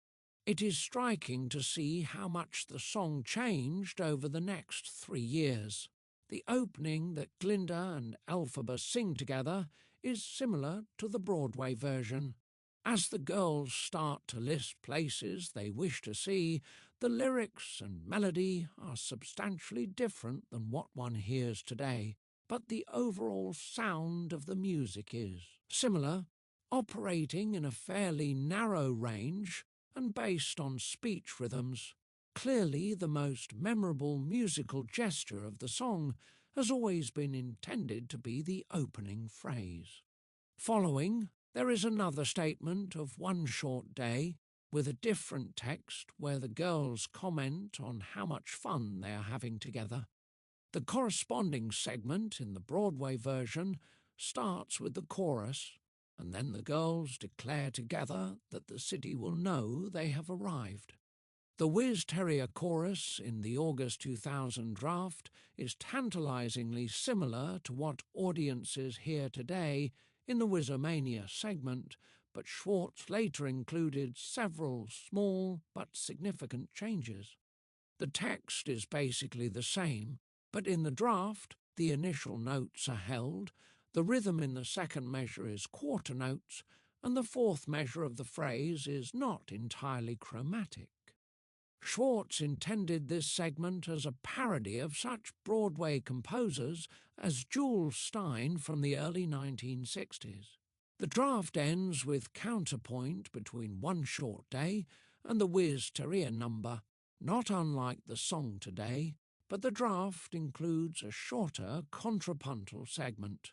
It is striking to see how much the song changed over the next 3 years. The opening that Glinda and Elphaba sing together is similar to the Broadway version. As the girls start to list places they wish to see, the lyrics and melody are substantially different than what one hears today, but the overall sound of the music is similar, operating in a fairly narrow range and based on speech rhythms. Clearly, the most memorable musical gesture of the song has always been intended to be the opening phrase. Following, there is another statement of One Short Day, with a different text where the girls comment on how much fun they are having together. The corresponding segment in the Broadway version starts with the chorus, and then the girls declare together that the city will know they have arrived. The Whiz Terrier chorus in the August 2000 draft is tantalizingly similar to what audiences hear today in the Whizomania segment, but SCHWARTZ later included several small but significant changes. The text is basically the same, but in the draft the initial notes are held, the rhythm in the second measure is quarter notes, and the fourth measure of the phrase is not entirely chromatic. SCHWARTZ intended this segment as a parody of such Broadway composers as Jules Stein from the early 1960s. The draft ends with counterpoint between One Short Day and the Whiz Terrier number, not unlike the song today, but the draft includes a shorter contrapuntal segment.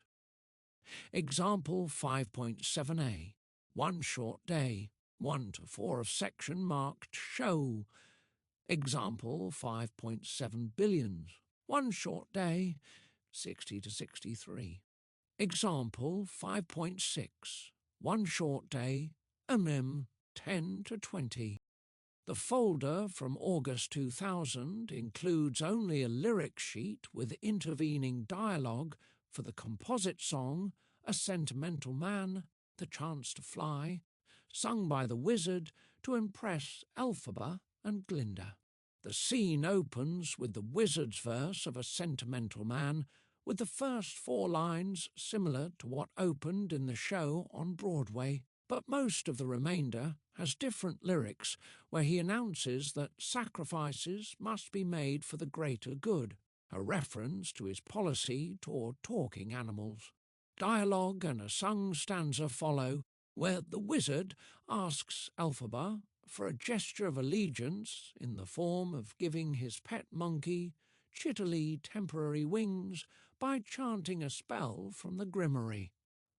Example 5.7a, One Short Day, 1 to 4 of section marked Show. Example 5.7 billions, One Short Day, 60 to 63. Example 5.6, One Short Day, 10 to 20. The folder from August 2000 includes only a lyric sheet with intervening dialogue for the composite song A Sentimental Man, The Chance to Fly, sung by the Wizard to impress Elphaba and Glinda. The scene opens with the Wizard's verse of A Sentimental Man, with the first 4 lines similar to what opened in the show on Broadway, but most of the remainder has different lyrics where he announces that sacrifices must be made for the greater good, a reference to his policy toward talking animals. Dialogue and a sung stanza follow, where the Wizard asks Elphaba for a gesture of allegiance in the form of giving his pet monkey, Chitterly, temporary wings by chanting a spell from the Grimoire.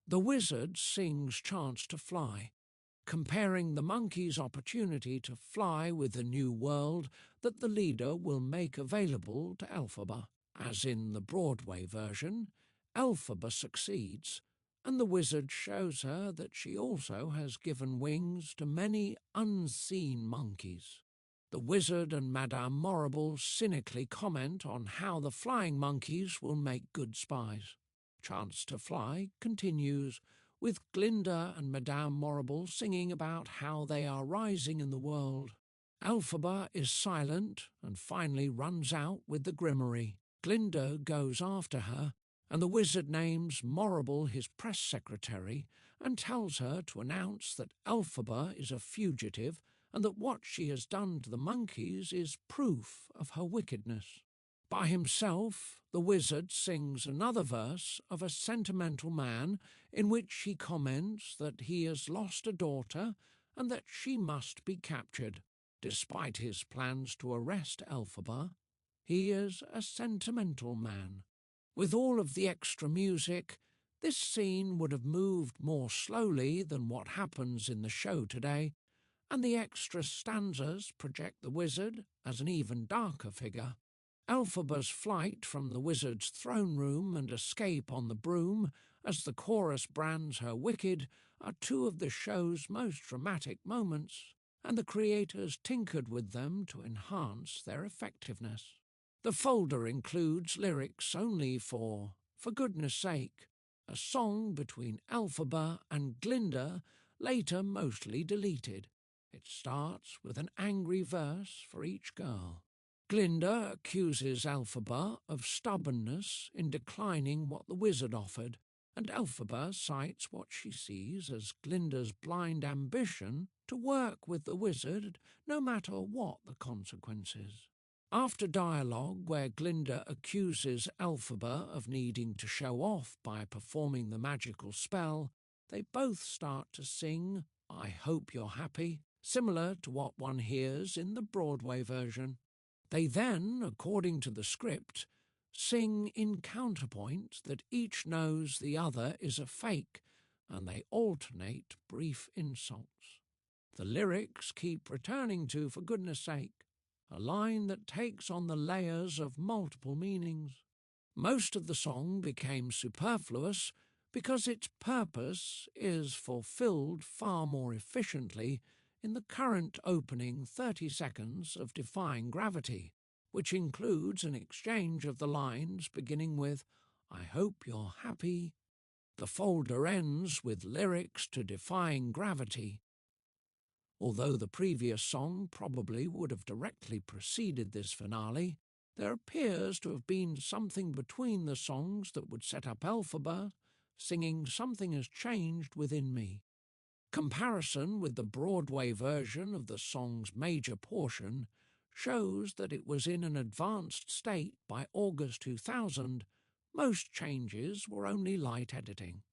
The Wizard sings Chance to Fly, comparing the monkey's opportunity to fly with the new world that the leader will make available to Elphaba. As in the Broadway version, Elphaba succeeds, and the Wizard shows her that she also has given wings to many unseen monkeys. The Wizard and Madame Morrible cynically comment on how the flying monkeys will make good spies. Chance to Fly continues, with Glinda and Madame Morrible singing about how they are rising in the world. Elphaba is silent and finally runs out with the Grimoire. Glinda goes after her, and the Wizard names Morrible his press secretary and tells her to announce that Elphaba is a fugitive and that what she has done to the monkeys is proof of her wickedness. By himself, the Wizard sings another verse of A Sentimental Man in which he comments that he has lost a daughter and that she must be captured. Despite his plans to arrest Elphaba, he is a sentimental man. With all of the extra music, this scene would have moved more slowly than what happens in the show today, and the extra stanzas project the Wizard as an even darker figure. Elphaba's flight from the Wizard's throne room and escape on the broom, as the chorus brands her wicked, are 2 of the show's most dramatic moments, and the creators tinkered with them to enhance their effectiveness. The folder includes lyrics only for Goodness Sake, a song between Elphaba and Glinda, later mostly deleted. It starts with an angry verse for each girl. Glinda accuses Elphaba of stubbornness in declining what the Wizard offered, and Elphaba cites what she sees as Glinda's blind ambition to work with the Wizard no matter what the consequences. After dialogue where Glinda accuses Elphaba of needing to show off by performing the magical spell, they both start to sing I Hope You're Happy, similar to what one hears in the Broadway version. They then, according to the script, sing in counterpoint that each knows the other is a fake, and they alternate brief insults. The lyrics keep returning to For Goodness Sake, a line that takes on the layers of multiple meanings. Most of the song became superfluous because its purpose is fulfilled far more efficiently in the current opening 30 seconds of Defying Gravity, which includes an exchange of the lines beginning with, "I hope you're happy." The folder ends with lyrics to Defying Gravity. Although the previous song probably would have directly preceded this finale, there appears to have been something between the songs that would set up Elphaba singing "Something Has Changed Within Me." Comparison with the Broadway version of the song's major portion shows that it was in an advanced state by August 2000. Most changes were only light editing.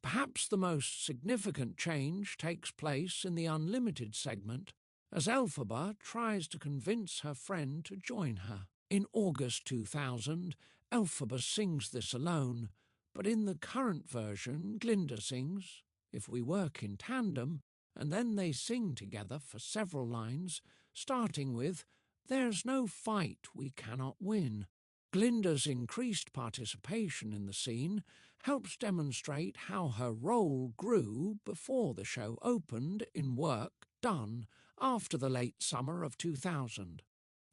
Perhaps the most significant change takes place in the unlimited segment, as Elphaba tries to convince her friend to join her. In August 2000, Elphaba sings this alone, but in the current version, Glinda sings, "If we work in tandem," and then they sing together for several lines, starting with, "There's no fight we cannot win." Glinda's increased participation in the scene helps demonstrate how her role grew before the show opened in work done after the late summer of 2000.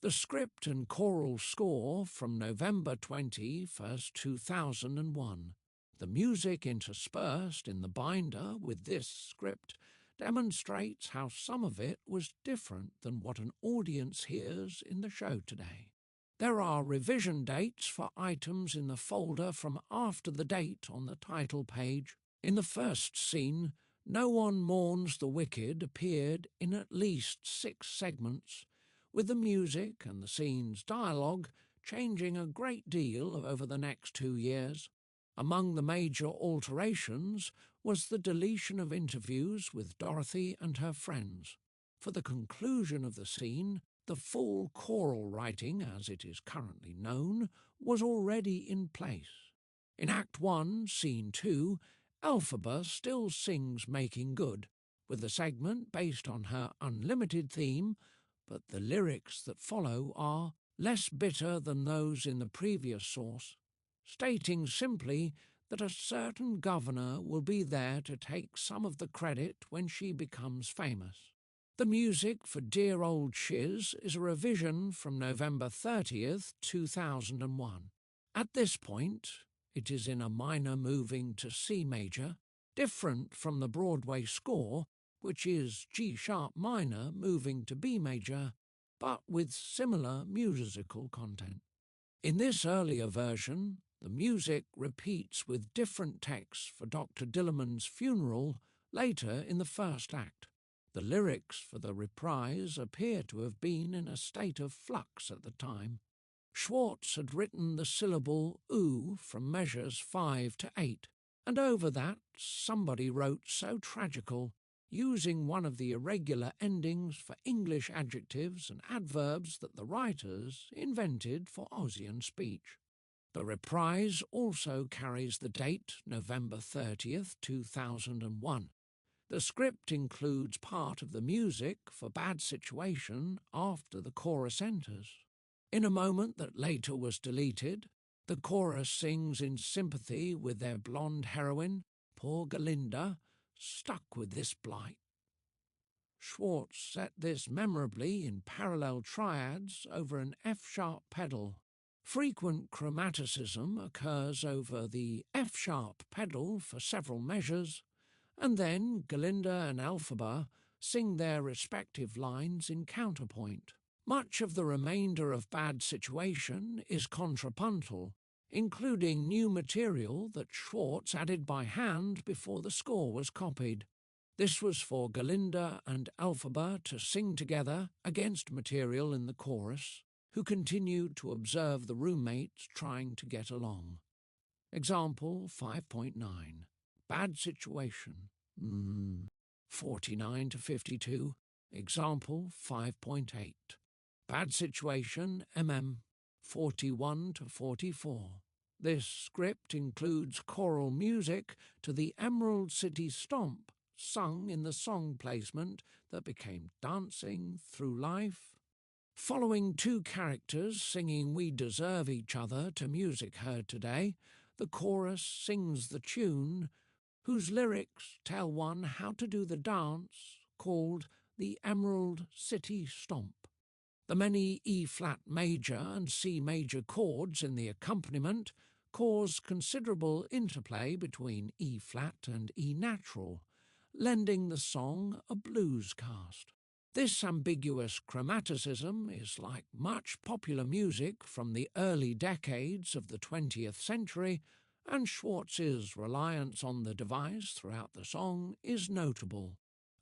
The script and choral score from November 21st, 2001. The music interspersed in the binder with this script demonstrates how some of it was different than what an audience hears in the show today. There are revision dates for items in the folder from after the date on the title page. In the first scene, "No One Mourns the Wicked" appeared in at least 6 segments, with the music and the scene's dialogue changing a great deal over the next 2 years. Among the major alterations was the deletion of interviews with Dorothy and her friends. For the conclusion of the scene, the full choral writing, as it is currently known, was already in place. In Act 1, Scene 2, Elphaba still sings "Making Good," with the segment based on her unlimited theme, but the lyrics that follow are less bitter than those in the previous source, stating simply that a certain governor will be there to take some of the credit when she becomes famous. The music for "Dear Old Shiz" is a revision from November 30th, 2001. At this point, it is in a minor moving to C major, different from the Broadway score, which is G-sharp minor moving to B major, but with similar musical content. In this earlier version, the music repeats with different texts for Dr. Dillerman's funeral later in the first act. The lyrics for the reprise appear to have been in a state of flux at the time. SCHWARTZ had written the syllable "oo" from measures 5 to 8, and over that somebody wrote "so tragical," using one of the irregular endings for English adjectives and adverbs that the writers invented for Aussian speech. The reprise also carries the date November 30th, 2001. The script includes part of the music for "Bad Situation" after the chorus enters. In a moment that later was deleted, the chorus sings in sympathy with their blonde heroine, poor Galinda, stuck with this blight. SCHWARTZ set this memorably in parallel triads over an F-sharp pedal. Frequent chromaticism occurs over the F-sharp pedal for several measures, and then Galinda and Elphaba sing their respective lines in counterpoint. Much of the remainder of "Bad Situation" is contrapuntal, including new material that SCHWARTZ added by hand before the score was copied. This was for Galinda and Elphaba to sing together against material in the chorus, who continued to observe the roommates trying to get along. Example 5.9. Bad Situation. 49 to 52. Example 5.8. Bad Situation, 41 to 44. This script includes choral music to the Emerald City Stomp, sung in the song placement that became Dancing Through Life. Following two characters singing We Deserve Each Other to music heard today, the chorus sings the tune, whose lyrics tell one how to do the dance called the Emerald City Stomp. The many E-flat major and C major chords in the accompaniment cause considerable interplay between E-flat and E-natural, lending the song a blues cast. This ambiguous chromaticism is like much popular music from the early decades of the 20th century, and Schwartz's reliance on the device throughout the song is notable.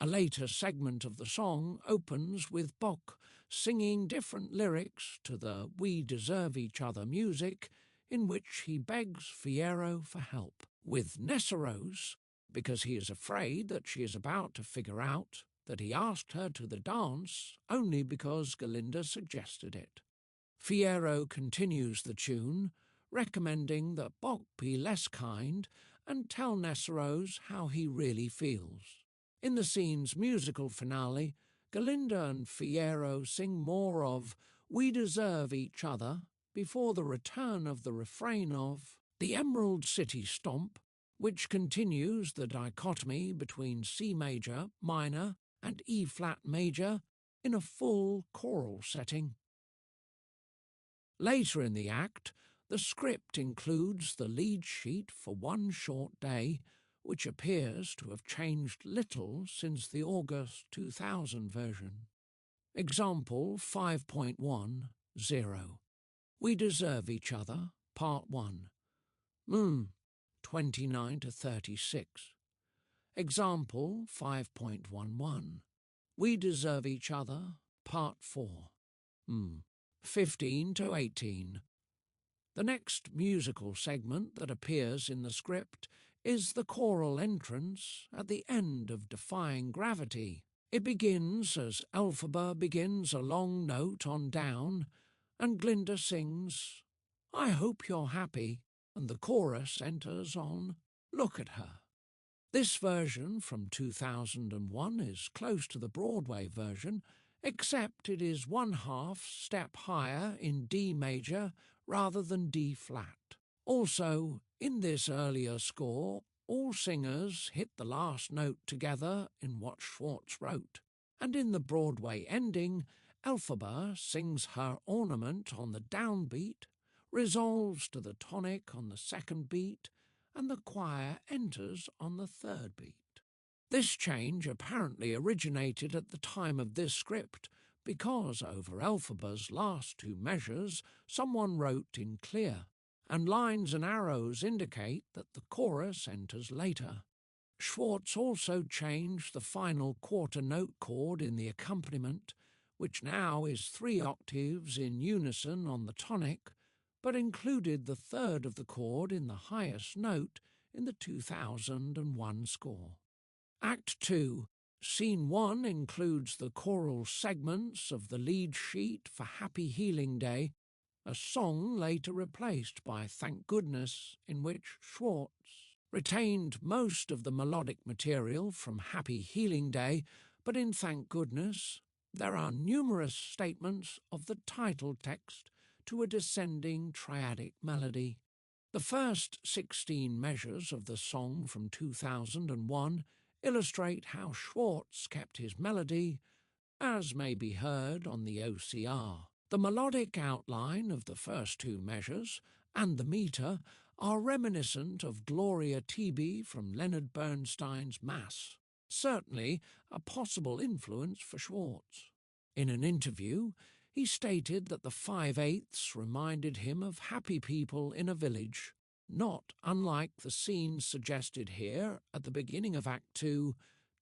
A later segment of the song opens with Bach singing different lyrics to the We Deserve Each Other music, in which he begs Fierro for help, with Nessarose, because he is afraid that she is about to figure out that he asked her to the dance only because Galinda suggested it. Fierro continues the tune, recommending that Bach be less kind and tell Nessarose how he really feels. In the scene's musical finale, Galinda and Fierro sing more of We Deserve Each Other before the return of the refrain of the Emerald City Stomp, which continues the dichotomy between C major, minor, and E-flat major in a full choral setting. Later in the act, the script includes the lead sheet for One Short Day, which appears to have changed little since the August 2000 version. Example 5.10. We Deserve Each Other, Part 1. 29 to 36. Example 5.11. We Deserve Each Other, Part 4. 15 to 18. The next musical segment that appears in the script is the choral entrance at the end of Defying Gravity. It begins as Elphaba begins a long note on down, and Glinda sings, I Hope You're Happy, and the chorus enters on Look at Her. This version from 2001 is close to the Broadway version, except it is 1/2 step higher in D major rather than D flat. Also, in this earlier score, all singers hit the last note together in what Schwartz wrote, and in the Broadway ending, Elphaba sings her ornament on the downbeat, resolves to the tonic on the second beat, and the choir enters on the third beat. This change apparently originated at the time of this script because over Elphaba's last two measures someone wrote in clear, and lines and arrows indicate that the chorus enters later. Schwartz also changed the final quarter note chord in the accompaniment, which now is 3 octaves in unison on the tonic, but included the third of the chord in the highest note in the 2001 score. Act 2, Scene 1 includes the choral segments of the lead sheet for Happy Healing Day, a song later replaced by Thank Goodness, in which Schwartz retained most of the melodic material from Happy Healing Day, but in Thank Goodness there are numerous statements of the title text to a descending triadic melody. The first 16 measures of the song from 2001 illustrate how Schwartz kept his melody, as may be heard on the OCR. The melodic outline of the first 2 measures and the meter are reminiscent of Gloria Tibi from Leonard Bernstein's Mass, certainly a possible influence for Schwartz. In an interview, he stated that the 5/8 reminded him of happy people in a village, not unlike the scene suggested here at the beginning of Act 2,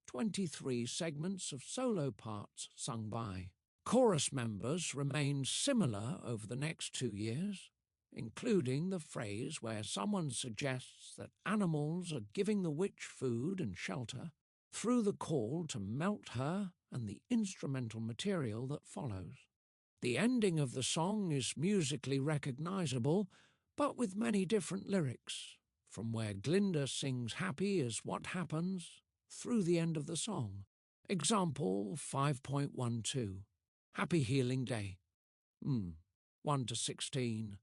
23 segments of solo parts sung by. Chorus members remained similar over the next 2 years, including the phrase where someone suggests that animals are giving the witch food and shelter, through the call to melt her and the instrumental material that follows. The ending of the song is musically recognizable, but with many different lyrics, from where Glinda sings happy is what happens through the end of the song. Example 5.12. Happy Healing Day, 1 to 16.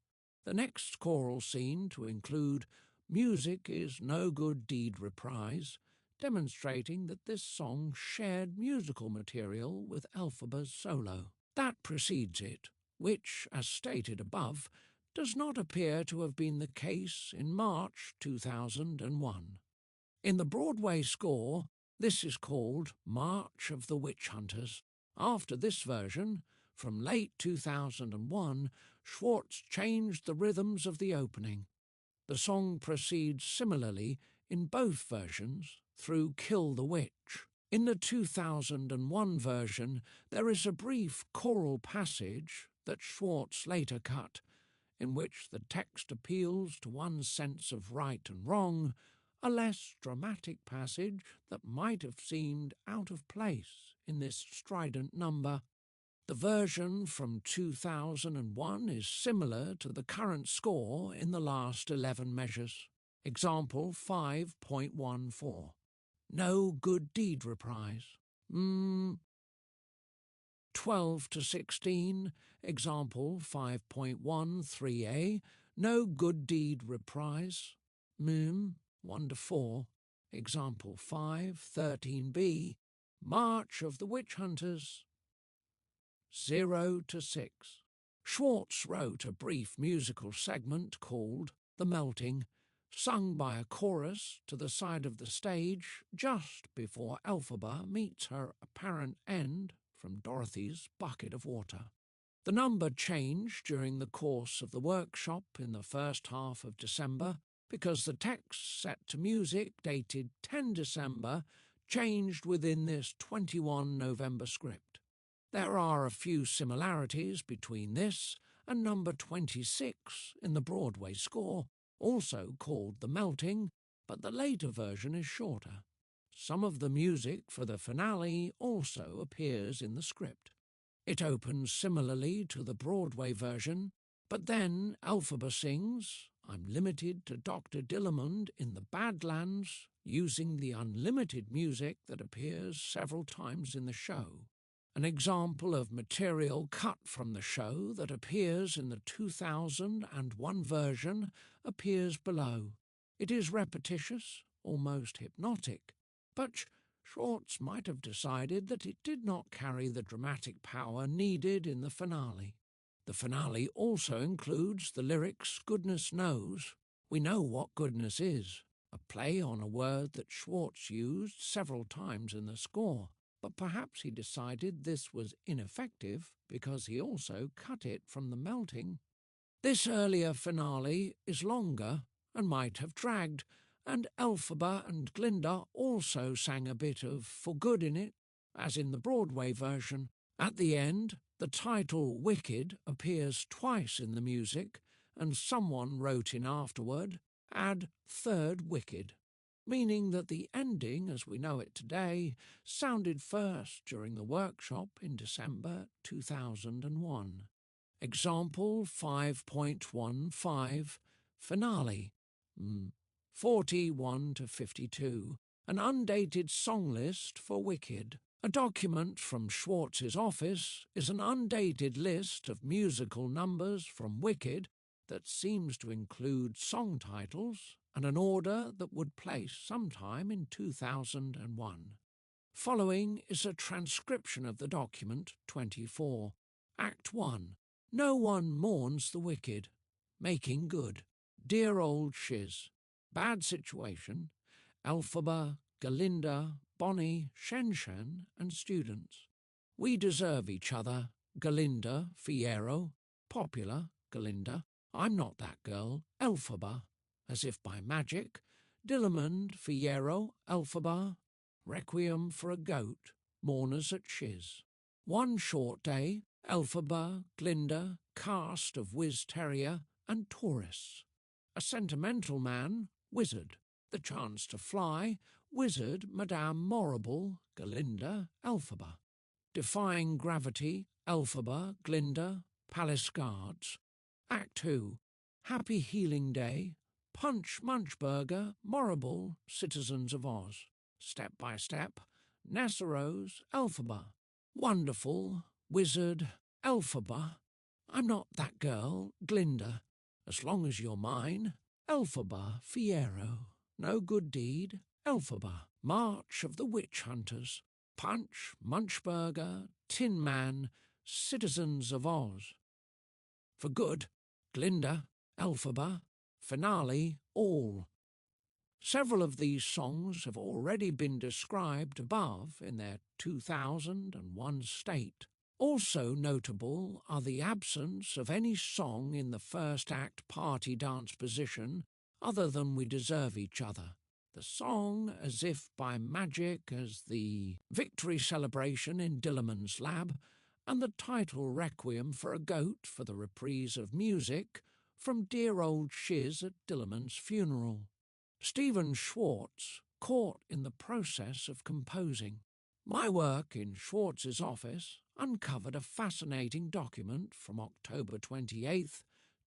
The next choral scene to include Music is No Good Deed Reprise, demonstrating that this song shared musical material with Elphaba's solo. That precedes it, which, as stated above, does not appear to have been the case in March 2001. In the Broadway score, this is called March of the Witch Hunters. After this version, from late 2001, SCHWARTZ changed the rhythms of the opening. The song proceeds similarly in both versions through Kill the Witch. In the 2001 version, there is a brief choral passage that SCHWARTZ later cut, in which the text appeals to one's sense of right and wrong, a less dramatic passage that might have seemed out of place in this strident number. The version from 2001 is similar to the current score in the last 11 measures. Example 5.14. No Good Deed Reprise. 12 to 16. Example 5.13a. No Good Deed Reprise. 1 to 4. Example 5.13b. March of the Witch Hunters. 0 to 6. SCHWARTZ wrote a brief musical segment called The Melting, sung by a chorus to the side of the stage just before Elphaba meets her apparent end from Dorothy's bucket of water. The number changed during the course of the workshop in the first half of December because the text set to music dated 10 December changed within this 21 November script. There are a few similarities between this and number 26 in the Broadway score, also called The Melting, but the later version is shorter. Some of the music for the finale also appears in the script. It opens similarly to the Broadway version, but then Elphaba sings, I'm limited to Dr. Dillamond in the Badlands, using the unlimited music that appears several times in the show. An example of material cut from the show that appears in the 2001 version appears below. It is repetitious, almost hypnotic, but SCHWARTZ might have decided that it did not carry the dramatic power needed in the finale. The finale also includes the lyrics Goodness Knows. We know what goodness is, a play on a word that SCHWARTZ used several times in the score, but perhaps he decided this was ineffective because he also cut it from The Melting. This earlier finale is longer and might have dragged, and Elphaba and Glinda also sang a bit of For Good in it, as in the Broadway version. At the end, the title Wicked appears twice in the music, and someone wrote in afterward, add third wicked, meaning that the ending, as we know it today, sounded first during the workshop in December 2001. Example 5.15, Finale. 41 to 52, an undated song list for Wicked. A document from SCHWARTZ's office is an undated list of musical numbers from Wicked that seems to include song titles and an order that would place sometime in 2001. Following is a transcription of the document 24. Act 1. No one mourns the wicked. Making good. Dear old shiz. Bad situation. Elphaba, Galinda, Bonnie, Shen, and students. We deserve each other. Galinda, Fierro. Popular, Galinda. I'm not that girl. Elphaba. As if by magic. Dillamond, Fierro, Elphaba. Requiem for a goat. Mourners at shiz. One short day. Elphaba, Glinda, cast of Whiz Terrier, and tourists. A sentimental man, wizard. The chance to fly, wizard Madame Morrible, Galinda, Elphaba. Defying gravity, Elphaba, Glinda, Palace Guards. Act 2. Happy Healing Day, Punch Munchburger, Morrible, Citizens of Oz. Step by step, Nessaros, Elphaba. Wonderful, wizard, Elphaba. I'm not that girl, Glinda, as long as you're mine. Elphaba, Fiero, no good deed. Elphaba, March of the Witch Hunters. Punch, Munchburger, Tin Man, Citizens of Oz. For good, Glinda, Elphaba, Finale, all. Several of these songs have already been described above in their 2001 state. Also notable are the absence of any song in the first act party dance position other than We Deserve Each Other. The song, as if by magic, as the victory celebration in Dillerman's lab, and the title Requiem for a Goat for the reprise of music from dear old Shiz at Dillerman's funeral. Stephen SCHWARTZ, caught in the process of composing. My work in Schwartz's office uncovered a fascinating document from October 28,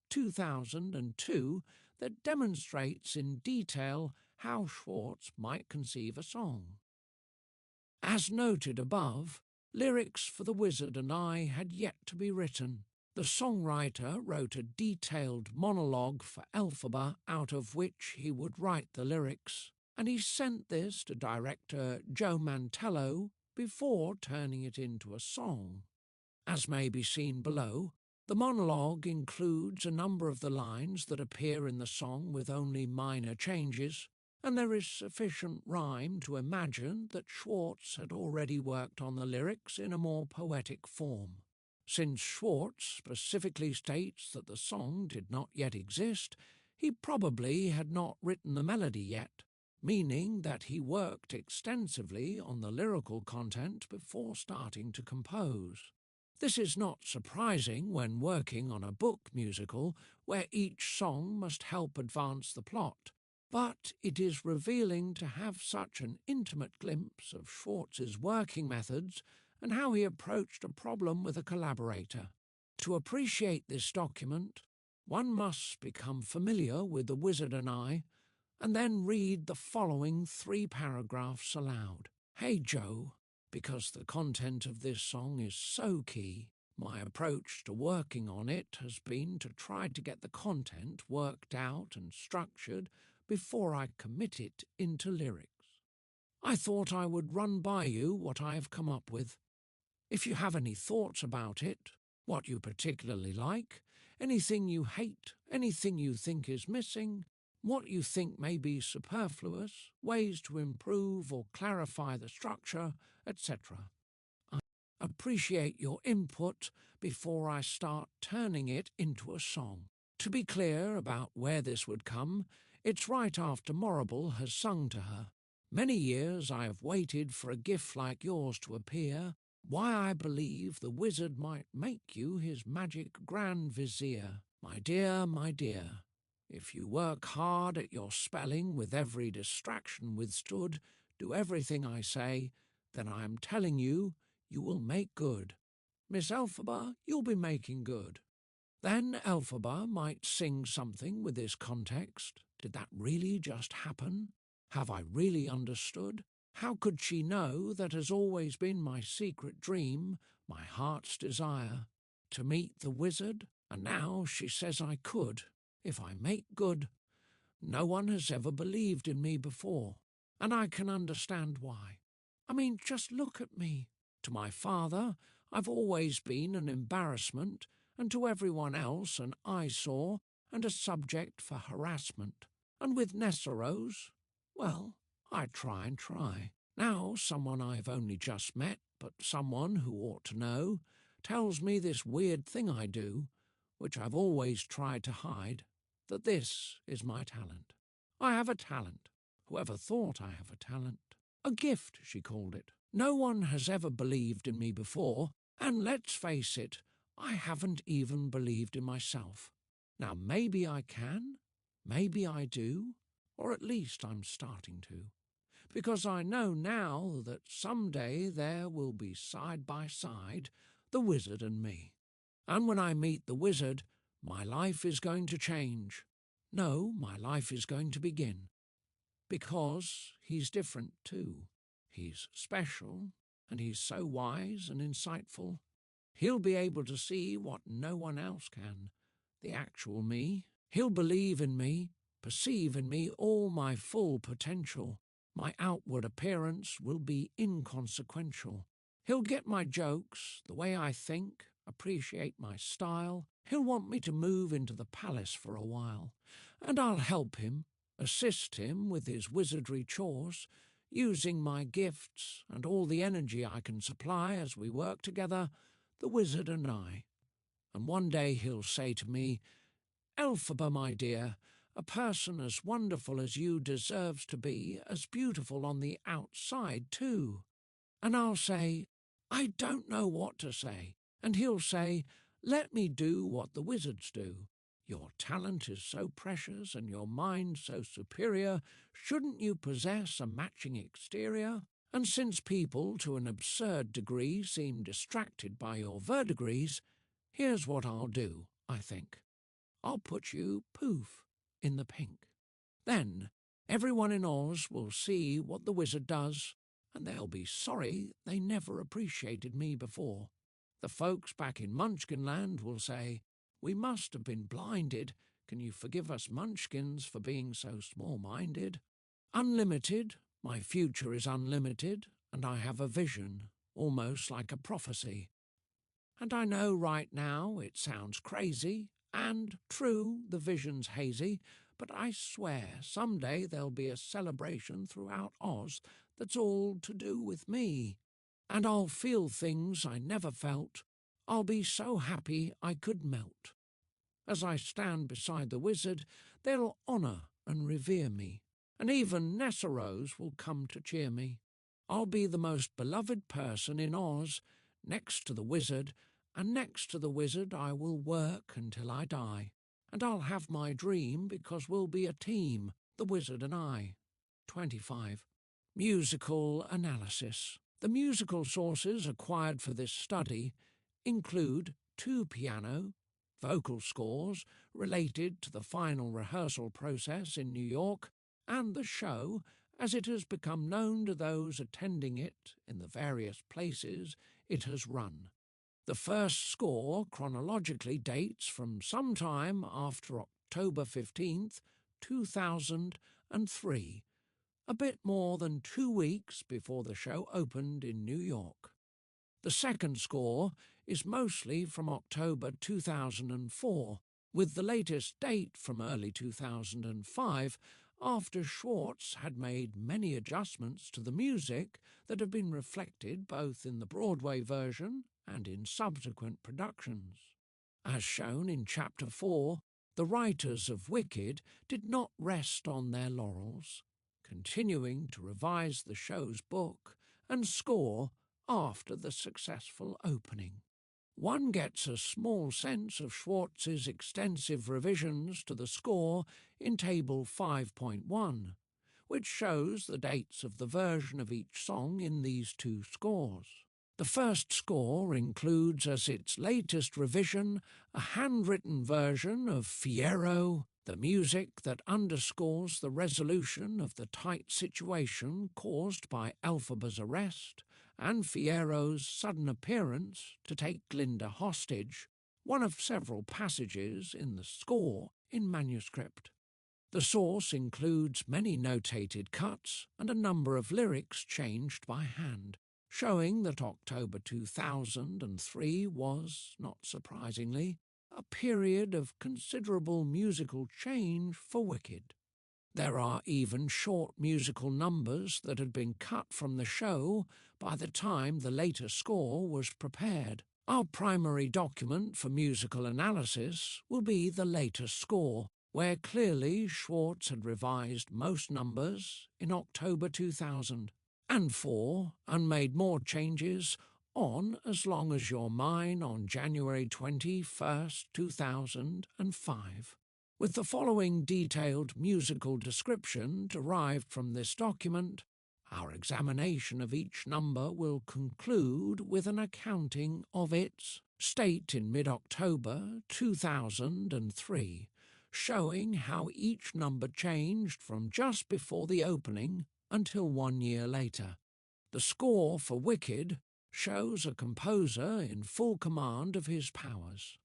2002 that demonstrates in detail how Schwartz might conceive a song. As noted above, lyrics for The Wizard and I had yet to be written. The songwriter wrote a detailed monologue for Elphaba out of which he would write the lyrics, and he sent this to director Joe Mantello before turning it into a song. As may be seen below, the monologue includes a number of the lines that appear in the song with only minor changes, and there is sufficient rhyme to imagine that Schwartz had already worked on the lyrics in a more poetic form. Since Schwartz specifically states that the song did not yet exist, he probably had not written the melody yet, meaning that he worked extensively on the lyrical content before starting to compose. This is not surprising when working on a book musical where each song must help advance the plot, but it is revealing to have such an intimate glimpse of Schwartz's working methods and how he approached a problem with a collaborator. To appreciate this document, one must become familiar with The Wizard and I, and then read the following 3 paragraphs aloud. Hey Joe, because the content of this song is so key, my approach to working on it has been to try to get the content worked out and structured before I commit it into lyrics. I thought I would run by you what I have come up with. If you have any thoughts about it, what you particularly like, anything you hate, anything you think is missing, what you think may be superfluous, ways to improve or clarify the structure, etc. I appreciate your input before I start turning it into a song. To be clear about where this would come, it's right after Morrible has sung to her. Many years I have waited for a gift like yours to appear, why I believe the wizard might make you his magic Grand Vizier. My dear, if you work hard at your spelling with every distraction withstood, do everything I say, then I am telling you, you will make good. Miss Elphaba, you'll be making good. Then Elphaba might sing something with this context. Did that really just happen? Have I really understood? How could she know that has always been my secret dream, my heart's desire, to meet the wizard? And now she says I could, if I make good. No one has ever believed in me before, and I can understand why. I mean, just look at me. To my father, I've always been an embarrassment, and to everyone else an eyesore and a subject for harassment. And with Nessarose, well, I try and try. Now someone I've only just met, but someone who ought to know, tells me this weird thing I do, which I've always tried to hide, that this is my talent. I have a talent. Whoever thought I have a talent? A gift, she called it. No one has ever believed in me before, and let's face it, I haven't even believed in myself. Now maybe I can, maybe I do, or at least I'm starting to, because I know now that someday there will be side by side the wizard and me. And when I meet the wizard, my life is going to change. No, my life is going to begin. Because he's different too. He's special, and he's so wise and insightful. He'll be able to see what no one else can, the actual me. He'll believe in me, perceive in me all my full potential. My outward appearance will be inconsequential. He'll get my jokes, the way I think, appreciate my style. He'll want me to move into the palace for a while, and I'll help him, assist him with his wizardry chores, using my gifts and all the energy I can supply as we work together, the wizard and I. And one day he'll say to me, "Elphaba, my dear, a person as wonderful as you deserves to be as beautiful on the outside too." And I'll say, "I don't know what to say." And he'll say, "Let me do what the wizards do. Your talent is so precious and your mind so superior, shouldn't you possess a matching exterior? And since people to an absurd degree seem distracted by your verdigris, here's what I'll do, I think. I'll put you, poof, in the pink. Then everyone in Oz will see what the wizard does, and they'll be sorry they never appreciated me before. The folks back in Munchkinland will say, 'We must have been blinded. Can you forgive us Munchkins for being so small-minded?' Unlimited, my future is unlimited, and I have a vision, almost like a prophecy. And I know right now it sounds crazy, and true, the vision's hazy, but I swear someday there'll be a celebration throughout Oz that's all to do with me. And I'll feel things I never felt. I'll be so happy I could melt. As I stand beside the wizard, they'll honour and revere me, and even Nesseros will come to cheer me. I'll be the most beloved person in Oz, next to the wizard, and next to the wizard I will work until I die. And I'll have my dream because we'll be a team, the wizard and I. 25. Musical analysis. The musical sources acquired for this study include 2 piano, vocal scores related to the final rehearsal process in New York, and the show as it has become known to those attending it in the various places it has run. The first score chronologically dates from some time after October 15th, 2003, a bit more than 2 weeks before the show opened in New York. The second score is mostly from October 2004, with the latest date from early 2005, after SCHWARTZ had made many adjustments to the music that have been reflected both in the Broadway version and in subsequent productions. As shown in Chapter 4, the writers of Wicked did not rest on their laurels, continuing to revise the show's book and score after the successful opening. One gets a small sense of SCHWARTZ's extensive revisions to the score in Table 5.1, which shows the dates of the version of each song in these 2 scores. The first score includes as its latest revision a handwritten version of Fiero, the music that underscores the resolution of the tight situation caused by Elphaba's arrest and Fiero's sudden appearance to take Glinda hostage, one of several passages in the score in manuscript. The source includes many notated cuts and a number of lyrics changed by hand, showing that October 2003 was, not surprisingly, a period of considerable musical change for Wicked. There are even short musical numbers that had been cut from the show by the time the later score was prepared. Our primary document for musical analysis will be the later score, where clearly SCHWARTZ had revised most numbers in October 2000, and made more changes on As Long as You're Mine on January 21st, 2005. With the following detailed musical description derived from this document, our examination of each number will conclude with an accounting of its state in mid-October 2003, showing how each number changed from just before the opening until 1 year later. The score for Wicked shows a composer in full command of his powers.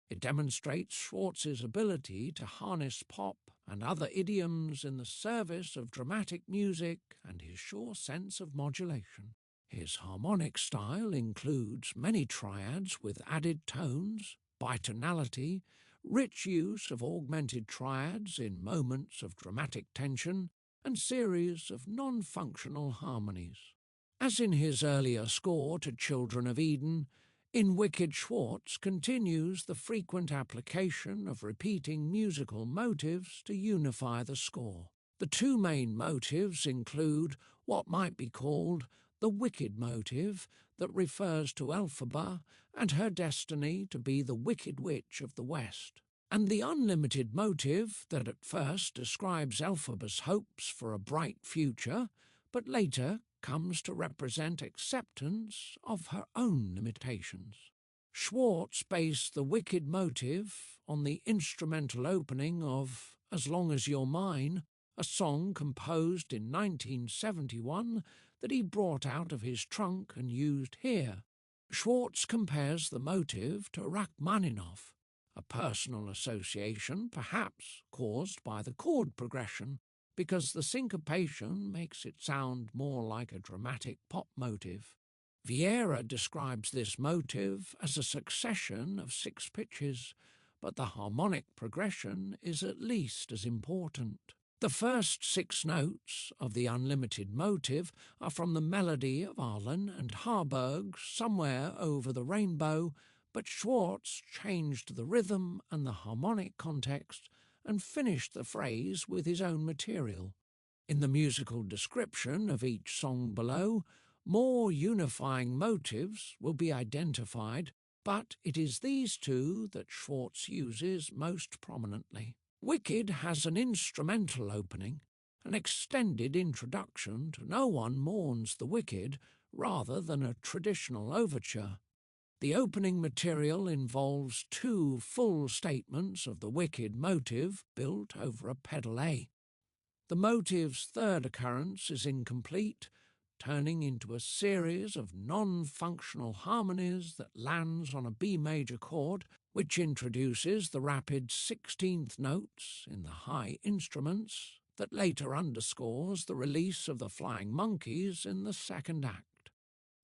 It demonstrates Schwartz's ability to harness pop and other idioms in the service of dramatic music and his sure sense of modulation. His harmonic style includes many triads with added tones, bitonality, rich use of augmented triads in moments of dramatic tension, and series of non-functional harmonies. As in his earlier score to Children of Eden, in Wicked Schwartz continues the frequent application of repeating musical motives to unify the score. The two main motives include what might be called the Wicked motive that refers to Elphaba and her destiny to be the Wicked Witch of the West, and the Unlimited motive that at first describes Elphaba's hopes for a bright future, but later comes to represent acceptance of her own limitations. Schwartz based the Wicked motive on the instrumental opening of As Long as You're Mine, a song composed in 1971 that he brought out of his trunk and used here. Schwartz compares the motive to Rachmaninoff, a personal association perhaps caused by the chord progression, because the syncopation makes it sound more like a dramatic pop motive. Vieira describes this motive as a succession of 6 pitches, but the harmonic progression is at least as important. The first 6 notes of the Unlimited motive are from the melody of Arlen and Harburg's Somewhere Over the Rainbow, but Schwartz changed the rhythm and the harmonic context and finished the phrase with his own material. In the musical description of each song below, more unifying motives will be identified, but it is these two that Schwartz uses most prominently. Wicked has an instrumental opening, an extended introduction to No One Mourns the Wicked rather than a traditional overture. The opening material involves 2 full statements of the Wicked motive built over a pedal A. The motive's third occurrence is incomplete, turning into a series of non-functional harmonies that lands on a B major chord, which introduces the rapid 16th notes in the high instruments that later underscores the release of the flying monkeys in the second act.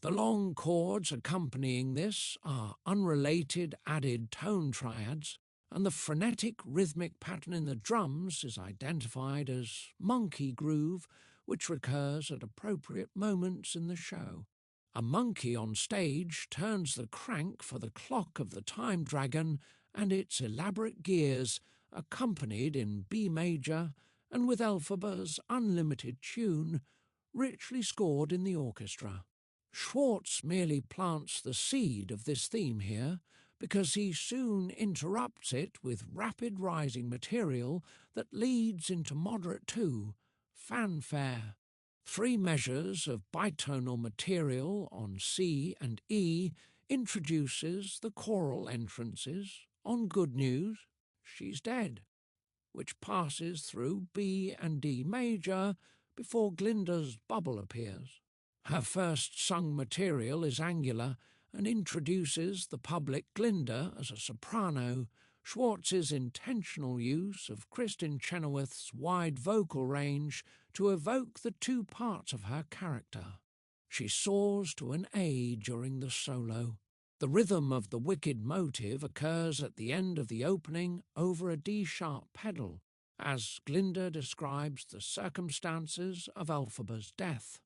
The long chords accompanying this are unrelated added tone triads, and the frenetic rhythmic pattern in the drums is identified as monkey groove, which recurs at appropriate moments in the show. A monkey on stage turns the crank for the clock of the time dragon and its elaborate gears, accompanied in B major and with Elphaba's Unlimited tune, richly scored in the orchestra. Schwartz merely plants the seed of this theme here, because he soon interrupts it with rapid rising material that leads into moderate 2, fanfare. 3 measures of bitonal material on C and E introduces the choral entrances on Good News, She's Dead, which passes through B and D major before Glinda's bubble appears. Her first sung material is angular and introduces the public Glinda as a soprano. Schwartz's intentional use of Kristin Chenoweth's wide vocal range to evoke the 2 parts of her character. She soars to an A during the solo. The rhythm of the Wicked motive occurs at the end of the opening over a D-sharp pedal, as Glinda describes the circumstances of Elphaba's death.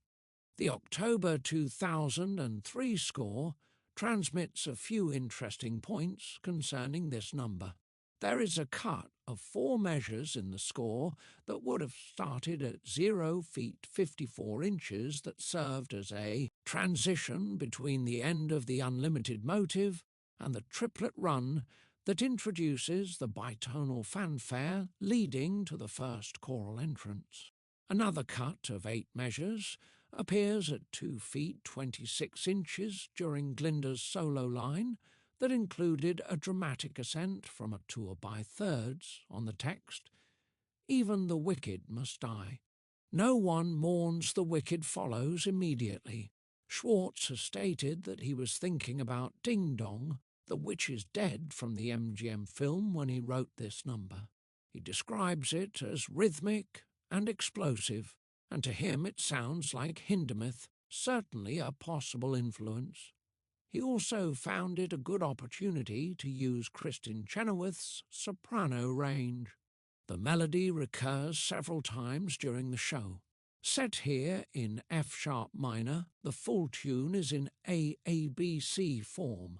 The October 2003 score transmits a few interesting points concerning this number. There is a cut of 4 measures in the score that would have started at 0 feet 54 inches that served as a transition between the end of the Unlimited motive and the triplet run that introduces the bitonal fanfare leading to the first choral entrance. Another cut of 8 measures appears at 2 feet 26 inches during Glinda's solo line that included a dramatic ascent from a tour by thirds on the text, "Even the wicked must die." No One Mourns the Wicked follows immediately, Schwartz has stated that he was thinking about Ding Dong, the Witch is Dead from the MGM film when he wrote this number. He describes it as rhythmic and explosive, and to him it sounds like Hindemith, certainly a possible influence. He also found it a good opportunity to use Kristin Chenoweth's soprano range. The melody recurs several times during the show. Set here in F-sharp minor, the full tune is in AABC form.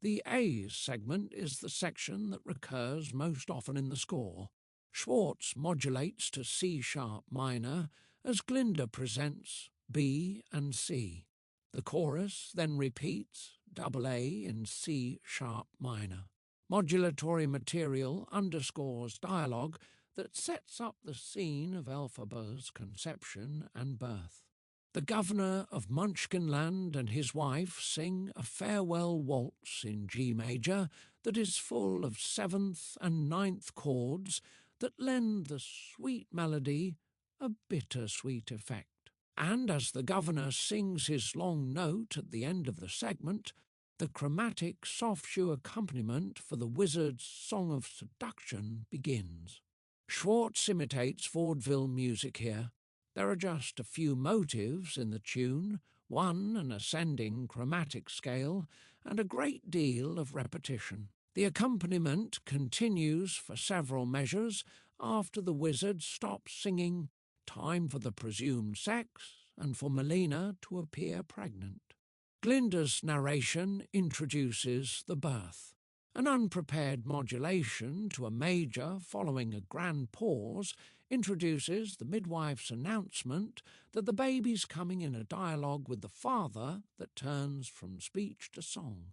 The A segment is the section that recurs most often in the score. Schwartz modulates to C-sharp minor as Glinda presents B and C. The chorus then repeats double A in C-sharp minor. Modulatory material underscores dialogue that sets up the scene of Elphaba's conception and birth. The governor of Munchkinland and his wife sing a farewell waltz in G major that is full of seventh and ninth chords that lend the sweet melody a bittersweet effect. And as the governor sings his long note at the end of the segment, the chromatic soft shoe accompaniment for the wizard's Song of Seduction begins. Schwartz imitates vaudeville music here. There are just a few motives in the tune, one an ascending chromatic scale, and a great deal of repetition. The accompaniment continues for several measures after the wizard stops singing "Time for the Presumed Sex" and for Melina to appear pregnant. Glinda's narration introduces the birth. An unprepared modulation to a major following a grand pause introduces the midwife's announcement that the baby's coming in a dialogue with the father that turns from speech to song.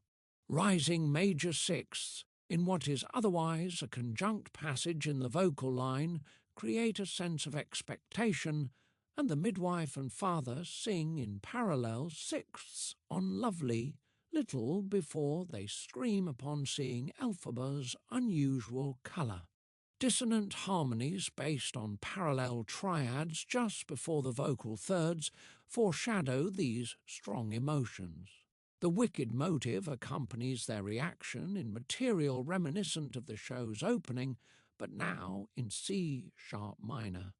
Rising major sixths in what is otherwise a conjunct passage in the vocal line create a sense of expectation, and the midwife and father sing in parallel sixths on Lovely little before they scream upon seeing Elphaba's unusual colour. Dissonant harmonies based on parallel triads just before the vocal thirds foreshadow these strong emotions. The wicked motive accompanies their reaction in material reminiscent of the show's opening, but now in C-sharp minor.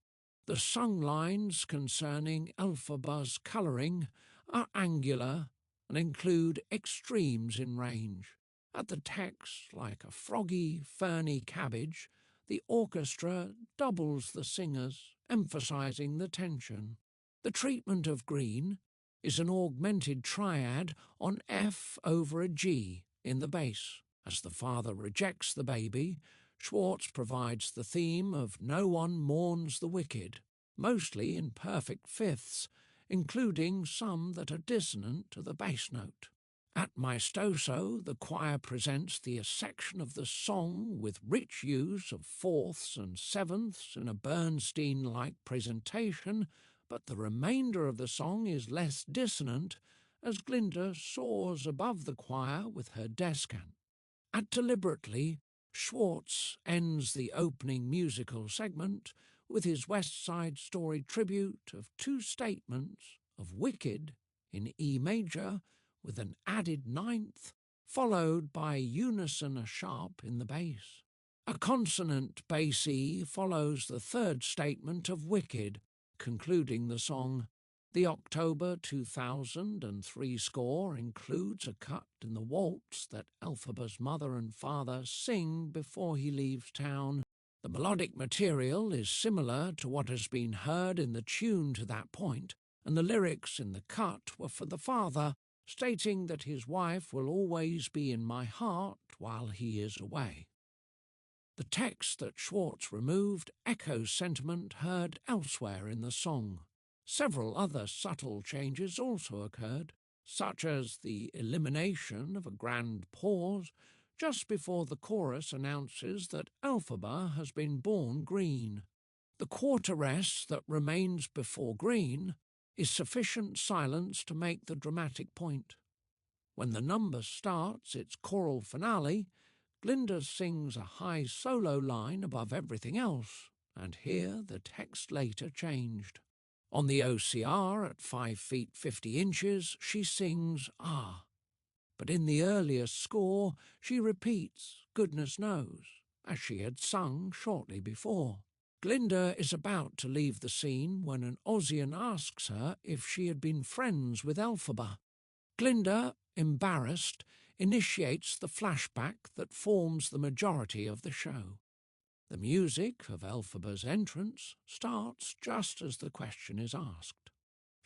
The sung lines concerning Elphaba's colouring are angular and include extremes in range. At the text, like a froggy, ferny cabbage, the orchestra doubles the singers, emphasizing the tension. The treatment of green is an augmented triad on F over a G in the bass. As the father rejects the baby, Schwartz provides the theme of "No One Mourns the Wicked," mostly in perfect fifths, including some that are dissonant to the bass note. At maestoso, the choir presents the section of the song with rich use of fourths and sevenths in a Bernstein-like presentation, but the remainder of the song is less dissonant as Glinda soars above the choir with her descant. At deliberately, Schwartz ends the opening musical segment with his West Side Story tribute of two statements of Wicked in E major with an added ninth, followed by unison a sharp in the bass. A consonant bass E follows the third statement of Wicked, concluding the song. The October 2003 score includes a cut in the waltz that Elphaba's mother and father sing before he leaves town. The melodic material is similar to what has been heard in the tune to that point, and the lyrics in the cut were for the father, stating that his wife will always be in my heart while he is away. The text that Schwartz removed echoes sentiment heard elsewhere in the song. Several other subtle changes also occurred, such as the elimination of a grand pause just before the chorus announces that Elphaba has been born green. The quarter rest that remains before green is sufficient silence to make the dramatic point. When the number starts its choral finale, Glinda sings a high solo line above everything else, and here the text later changed. On the OCR at 5 feet 50 inches, she sings ah, but in the earliest score she repeats goodness knows, as she had sung shortly before. Glinda is about to leave the scene when an Ozian asks her if she had been friends with Elphaba. Glinda, embarrassed, initiates the flashback that forms the majority of the show. The music of Elphaba's entrance starts just as the question is asked.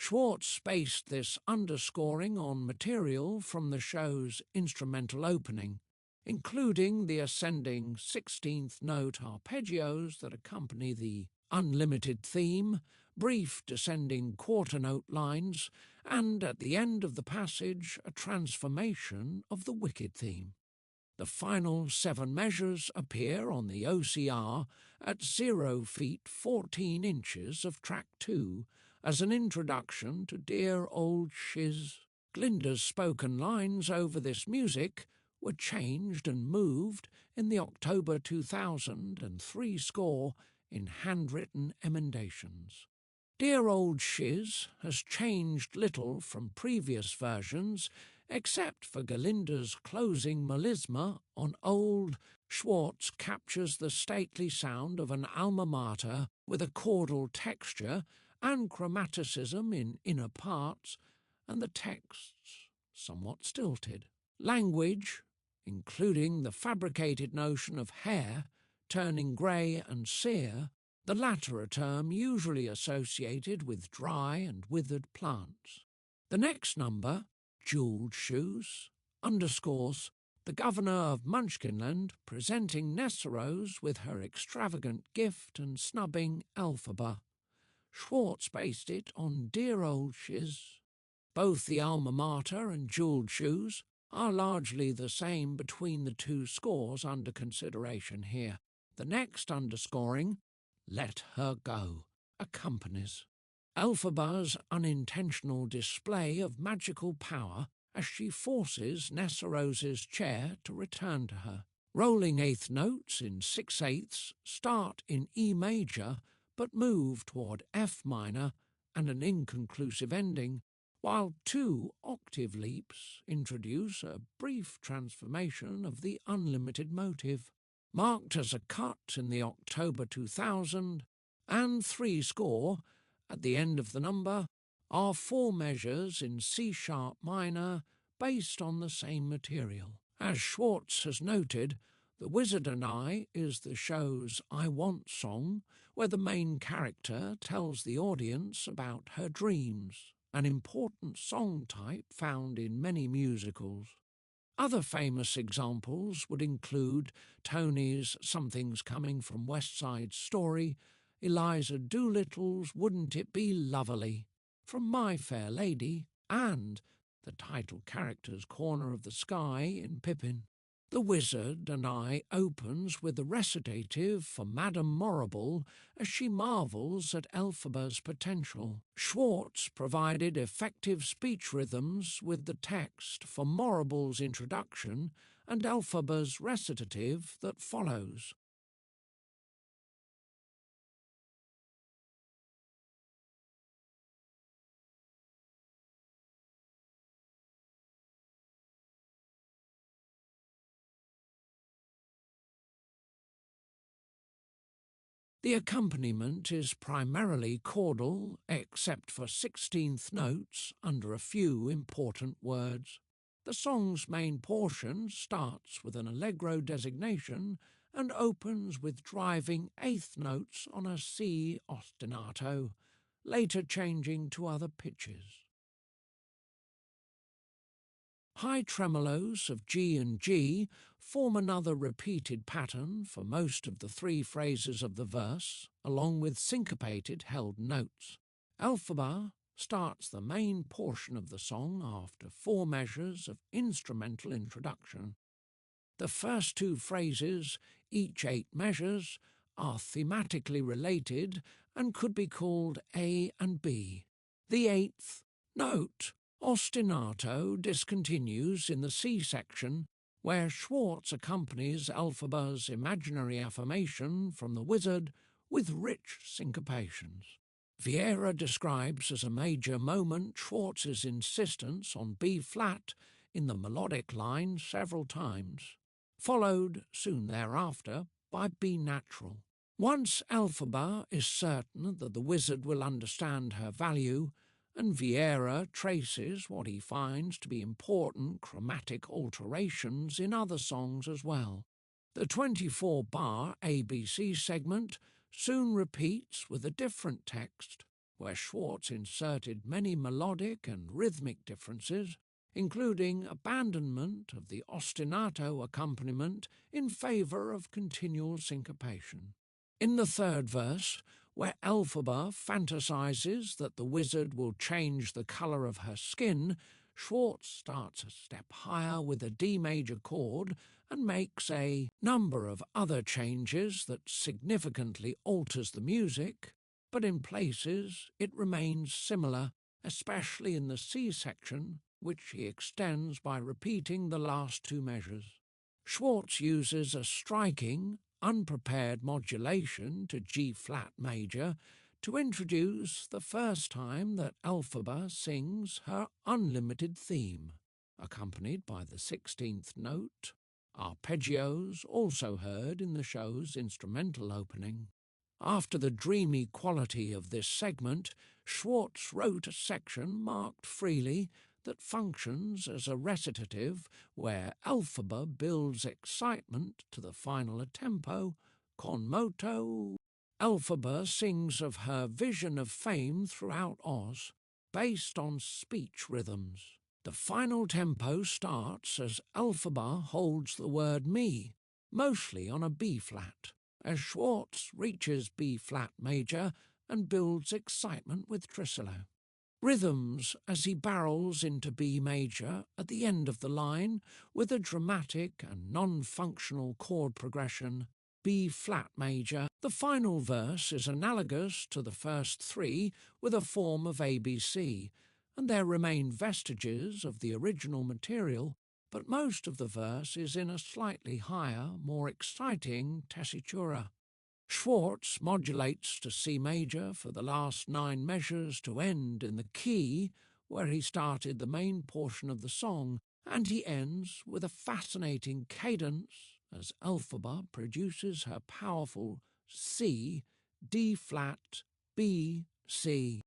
SCHWARTZ based this underscoring on material from the show's instrumental opening, including the ascending 16th note arpeggios that accompany the unlimited theme, brief descending quarter note lines, and at the end of the passage a transformation of the wicked theme. The final 7 measures appear on the OCR at 0 feet 14 inches of track 2 as an introduction to Dear Old Shiz. Glinda's spoken lines over this music were changed and moved in the October 2003 score in handwritten emendations. Dear Old Shiz has changed little from previous versions except for Galinda's closing melisma on old. SCHWARTZ captures the stately sound of an alma mater with a chordal texture and chromaticism in inner parts, and the texts somewhat stilted. Language, including the fabricated notion of hair turning grey and sere, the latter a term usually associated with dry and withered plants. The next number, Jewelled Shoes, underscores the governor of Munchkinland presenting Nessarose with her extravagant gift and snubbing Elphaba. SCHWARTZ based it on Dear Old Shiz. Both the alma mater and Jewelled Shoes are largely the same between the two scores under consideration here. The next underscoring, Let Her Go, accompanies Elphaba's unintentional display of magical power as she forces Nessarose's chair to return to her. Rolling eighth notes in 6/8 start in E major but move toward F minor and an inconclusive ending, while 2 octave leaps introduce a brief transformation of the unlimited motive. Marked as a cut in the October 2000 and 3 score, at the end of the number, are 4 measures in C-sharp minor based on the same material. As SCHWARTZ has noted, The Wizard and I is the show's I Want song, where the main character tells the audience about her dreams, an important song type found in many musicals. Other famous examples would include Tony's Something's Coming from West Side Story, Eliza Doolittle's Wouldn't It Be Lovely, from My Fair Lady, and the title character's Corner of the Sky in Pippin. The Wizard and I opens with a recitative for Madame Morrible as she marvels at Elphaba's potential. SCHWARTZ provided effective speech rhythms with the text for Morrible's introduction and Elphaba's recitative that follows. The accompaniment is primarily chordal, except for 16th notes under a few important words. The song's main portion starts with an allegro designation and opens with driving 8th notes on a C ostinato, later changing to other pitches. High tremolos of G and G form another repeated pattern for most of the 3 phrases of the verse, along with syncopated held notes. Elphaba starts the main portion of the song after 4 measures of instrumental introduction. The first 2 phrases, each 8 measures, are thematically related and could be called A and B. The 8th note, ostinato, discontinues in the C section, where SCHWARTZ accompanies Elphaba's imaginary affirmation from the wizard with rich syncopations. Vieira describes as a major moment Schwartz's insistence on B-flat in the melodic line several times, followed soon thereafter by B natural. Once Elphaba is certain that the wizard will understand her value, and Vieira traces what he finds to be important chromatic alterations in other songs as well. The 24-bar ABC segment soon repeats with a different text, where Schwartz inserted many melodic and rhythmic differences, including abandonment of the ostinato accompaniment in favour of continual syncopation. In the third verse, where Elphaba fantasizes that the wizard will change the colour of her skin, Schwartz starts a step higher with a D major chord and makes a number of other changes that significantly alters the music, but in places it remains similar, especially in the C section, which he extends by repeating the last two measures. Schwartz uses a striking, unprepared modulation to G-flat major to introduce the first time that Elphaba sings her unlimited theme, accompanied by the 16th note, arpeggios also heard in the show's instrumental opening. After the dreamy quality of this segment, Schwartz wrote a section marked freely that functions as a recitative where Elphaba builds excitement to the final tempo, con moto. Elphaba sings of her vision of fame throughout Oz, based on speech rhythms. The final tempo starts as Elphaba holds the word me, mostly on a B-flat, as Schwartz reaches B-flat major and builds excitement with tricolo. Rhythms as he barrels into B major at the end of the line with a dramatic and non-functional chord progression, B-flat major. The final verse is analogous to the first three with a form of ABC, and there remain vestiges of the original material, but most of the verse is in a slightly higher, more exciting tessitura. Schwartz modulates to C major for the last 9 measures to end in the key where he started the main portion of the song, and he ends with a fascinating cadence as Elphaba produces her powerful C, D-flat, B, C.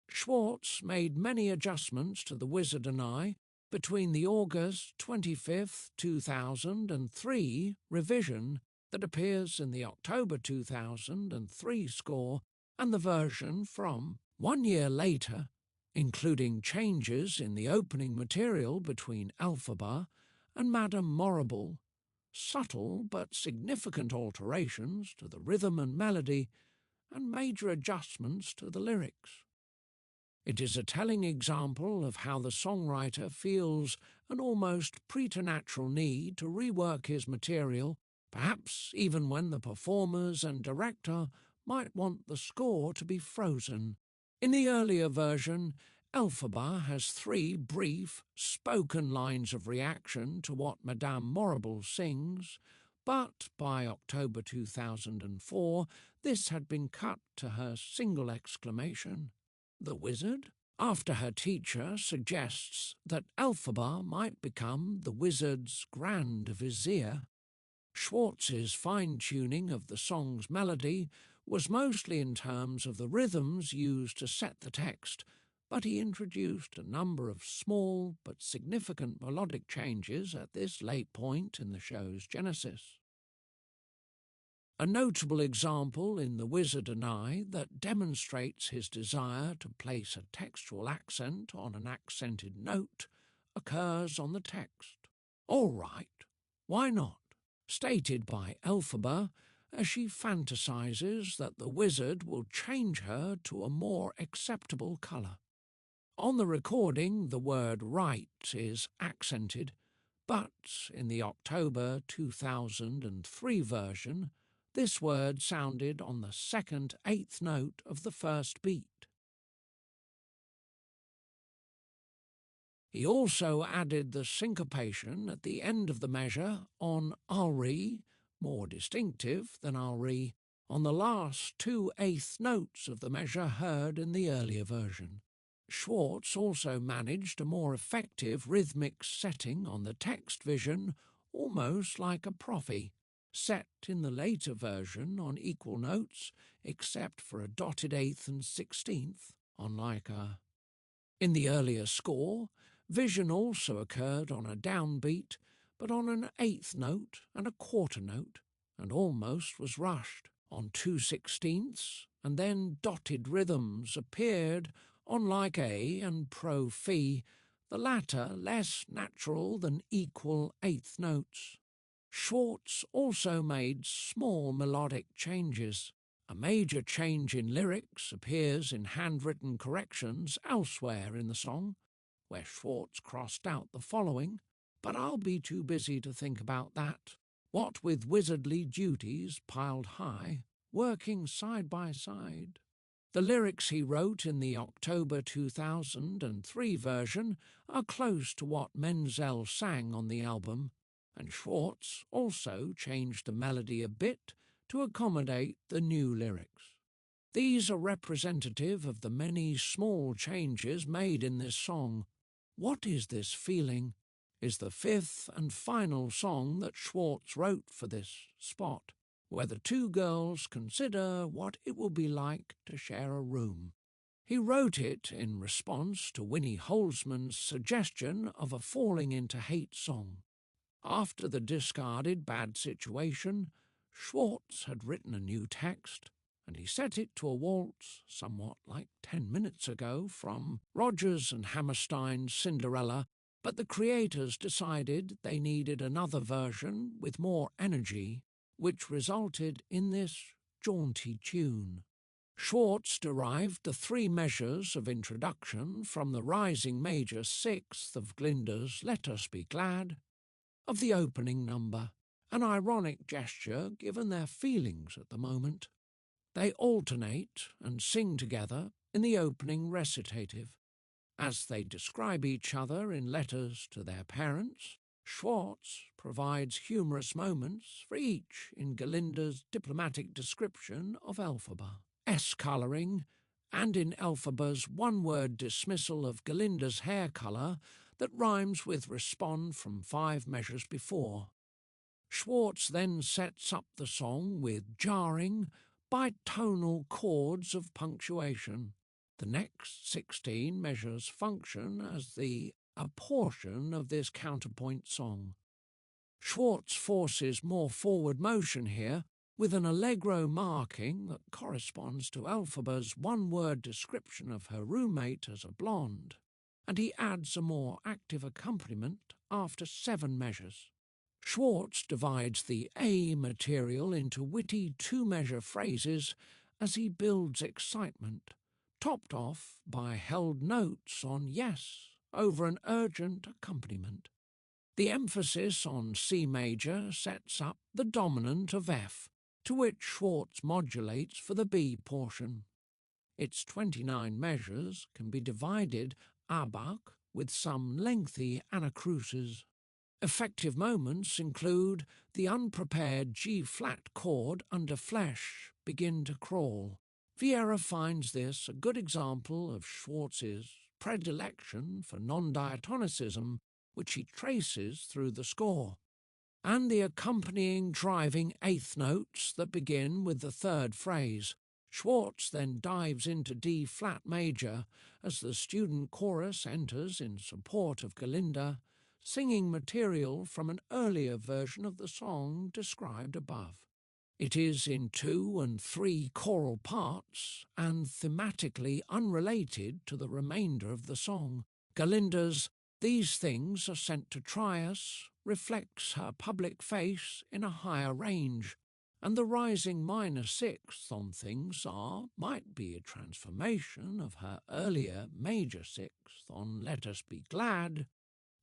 Schwartz made many adjustments to The Wizard and I between the August 25, 2003 revision that appears in the October 2003 score and the version from 1 year later, including changes in the opening material between Elphaba and Madame Morrible, subtle but significant alterations to the rhythm and melody, and major adjustments to the lyrics. It is a telling example of how the songwriter feels an almost preternatural need to rework his material, perhaps even when the performers and director might want the score to be frozen. In the earlier version, Elphaba has 3 brief, spoken lines of reaction to what Madame Morrible sings, but by October 2004 this had been cut to her single exclamation. The wizard, after her teacher suggests that Elphaba might become the wizard's grand vizier. Schwartz's fine-tuning of the song's melody was mostly in terms of the rhythms used to set the text, but he introduced a number of small but significant melodic changes at this late point in the show's genesis. A notable example in The Wizard and I that demonstrates his desire to place a textual accent on an accented note occurs on the text. "All right, why not?" stated by Elphaba as she fantasizes that the wizard will change her to a more acceptable colour. On the recording, the word right is accented, but in the October 2003 version, this word sounded on the second 8th note of the first beat. He also added the syncopation at the end of the measure on Alri, more distinctive than Alri, on the last 2/8 notes of the measure heard in the earlier version. Schwartz also managed a more effective rhythmic setting on the text vision, almost like a prophy, set in the later version on equal notes, except for a dotted 8th and 16th, unlike a... In the earlier score, vision also occurred on a downbeat, but on an 8th note and a quarter note, and almost was rushed. On 2/16ths, and then dotted rhythms appeared on like A and pro Phi, the latter less natural than equal 8th notes. Schwartz also made small melodic changes. A major change in lyrics appears in handwritten corrections elsewhere in the song, where Schwartz crossed out the following, but I'll be too busy to think about that. What with wizardly duties piled high, working side by side. The lyrics he wrote in the October 2003 version are close to what Menzel sang on the album, and Schwartz also changed the melody a bit to accommodate the new lyrics. These are representative of the many small changes made in this song. What is this feeling? Is the 5th and final song that Schwartz wrote for this spot, where the two girls consider what it will be like to share a room. He wrote it in response to Winnie Holzman's suggestion of a falling into hate song. After the discarded Bad Situation, Schwartz had written a new text, and he set it to a waltz somewhat like 10 minutes ago from Rodgers and Hammerstein's Cinderella, but the creators decided they needed another version with more energy, which resulted in this jaunty tune. Schwartz derived the 3 measures of introduction from the rising major 6th of Glinda's Let Us Be Glad, of the opening number, an ironic gesture given their feelings at the moment. They alternate and sing together in the opening recitative. As they describe each other in letters to their parents, Schwartz provides humorous moments for each in Galinda's diplomatic description of Elphaba, S-colouring, and in Elphaba's one-word dismissal of Galinda's hair colour that rhymes with respond from 5 measures before. Schwartz then sets up the song with jarring, bitonal chords of punctuation. The next 16 measures function as a portion of this counterpoint song. Schwartz forces more forward motion here with an allegro marking that corresponds to Elphaba's one-word description of her roommate as a blonde, and he adds a more active accompaniment after 7 measures. Schwartz divides the A material into witty 2-measure phrases as he builds excitement, topped off by held notes on yes over an urgent accompaniment. The emphasis on C major sets up the dominant of F, to which Schwartz modulates for the B portion. Its 29 measures can be divided à Bach with some lengthy anacruses. Effective moments include the unprepared G-flat chord under Flesh begin to crawl. Vieira finds this a good example of Schwartz's predilection for non-diatonicism, which he traces through the score, and the accompanying driving 8th notes that begin with the 3rd phrase. Schwartz then dives into D-flat major as the student chorus enters in support of Galinda, singing material from an earlier version of the song described above. It is in 2 and 3 choral parts and thematically unrelated to the remainder of the song. Galinda's "These things are sent to try us" reflects her public face in a higher range, and the rising minor 6th on things might be a transformation of her earlier major 6th on Let Us Be Glad.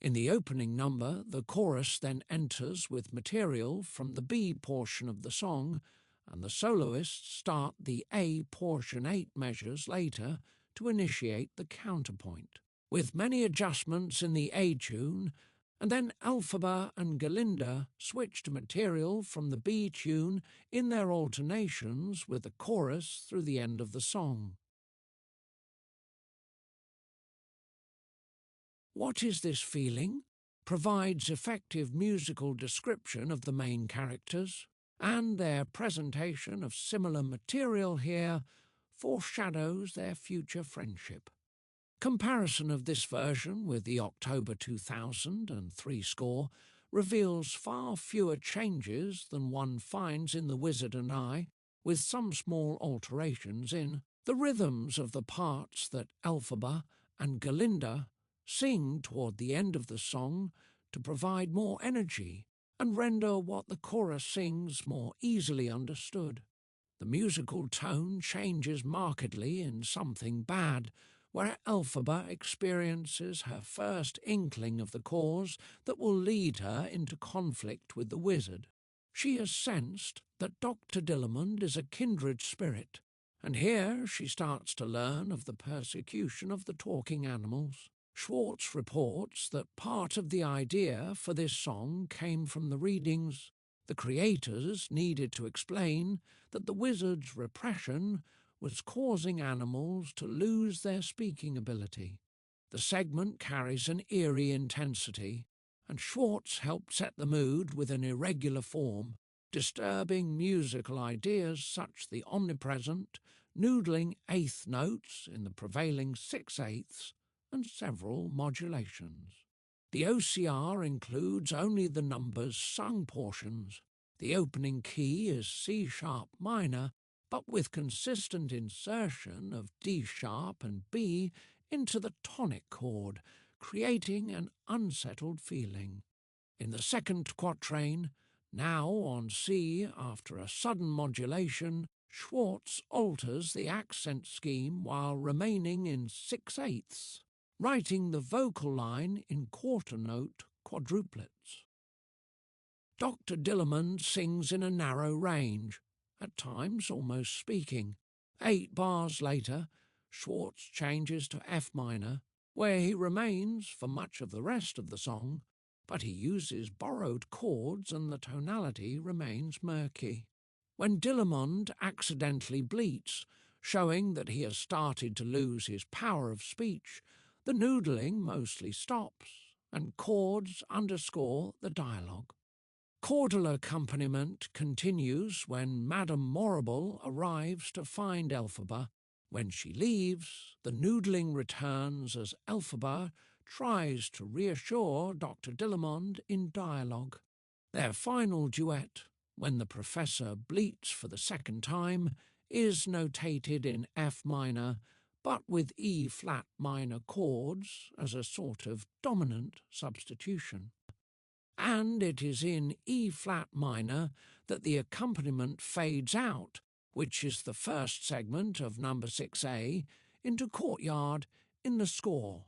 In the opening number, the chorus then enters with material from the B portion of the song, and the soloists start the A portion 8 measures later to initiate the counterpoint. With many adjustments in the A tune, and then Elphaba and Galinda switched material from the B tune in their alternations with the chorus through the end of the song. What Is This Feeling provides effective musical description of the main characters, and their presentation of similar material here foreshadows their future friendship. Comparison of this version with the October 2003 score reveals far fewer changes than one finds in The Wizard and I, with some small alterations in the rhythms of the parts that Elphaba and Galinda sing toward the end of the song to provide more energy and render what the chorus sings more easily understood. The musical tone changes markedly in Something Bad, where Elphaba experiences her first inkling of the cause that will lead her into conflict with the wizard. She has sensed that Dr. Dillamond is a kindred spirit, and here she starts to learn of the persecution of the talking animals. SCHWARTZ reports that part of the idea for this song came from the readings. The creators needed to explain that the wizard's repression was causing animals to lose their speaking ability. The segment carries an eerie intensity, and SCHWARTZ helped set the mood with an irregular form, disturbing musical ideas such the omnipresent, noodling eighth notes in the prevailing 6/8 and several modulations. The OCR includes only the numbers sung portions. The opening key is C-sharp minor, but with consistent insertion of D-sharp and B into the tonic chord, creating an unsettled feeling. In the second quatrain, now on C after a sudden modulation, SCHWARTZ alters the accent scheme while remaining in 6/8, writing the vocal line in quarter note quadruplets. Dr. Dillamond sings in a narrow range, at times almost speaking. 8 bars later, SCHWARTZ changes to F minor, where he remains for much of the rest of the song, but he uses borrowed chords and the tonality remains murky. When Dillamond accidentally bleats, showing that he has started to lose his power of speech, the noodling mostly stops, and chords underscore the dialogue. Chordal accompaniment continues when Madame Morrible arrives to find Elphaba. When she leaves, the noodling returns as Elphaba tries to reassure Dr. Dillamond in dialogue. Their final duet, when the professor bleats for the second time, is notated in F minor, but with E-flat minor chords as a sort of dominant substitution. And it is in E-flat minor that the accompaniment fades out, which is the first segment of number 6A, into Courtyard in the score.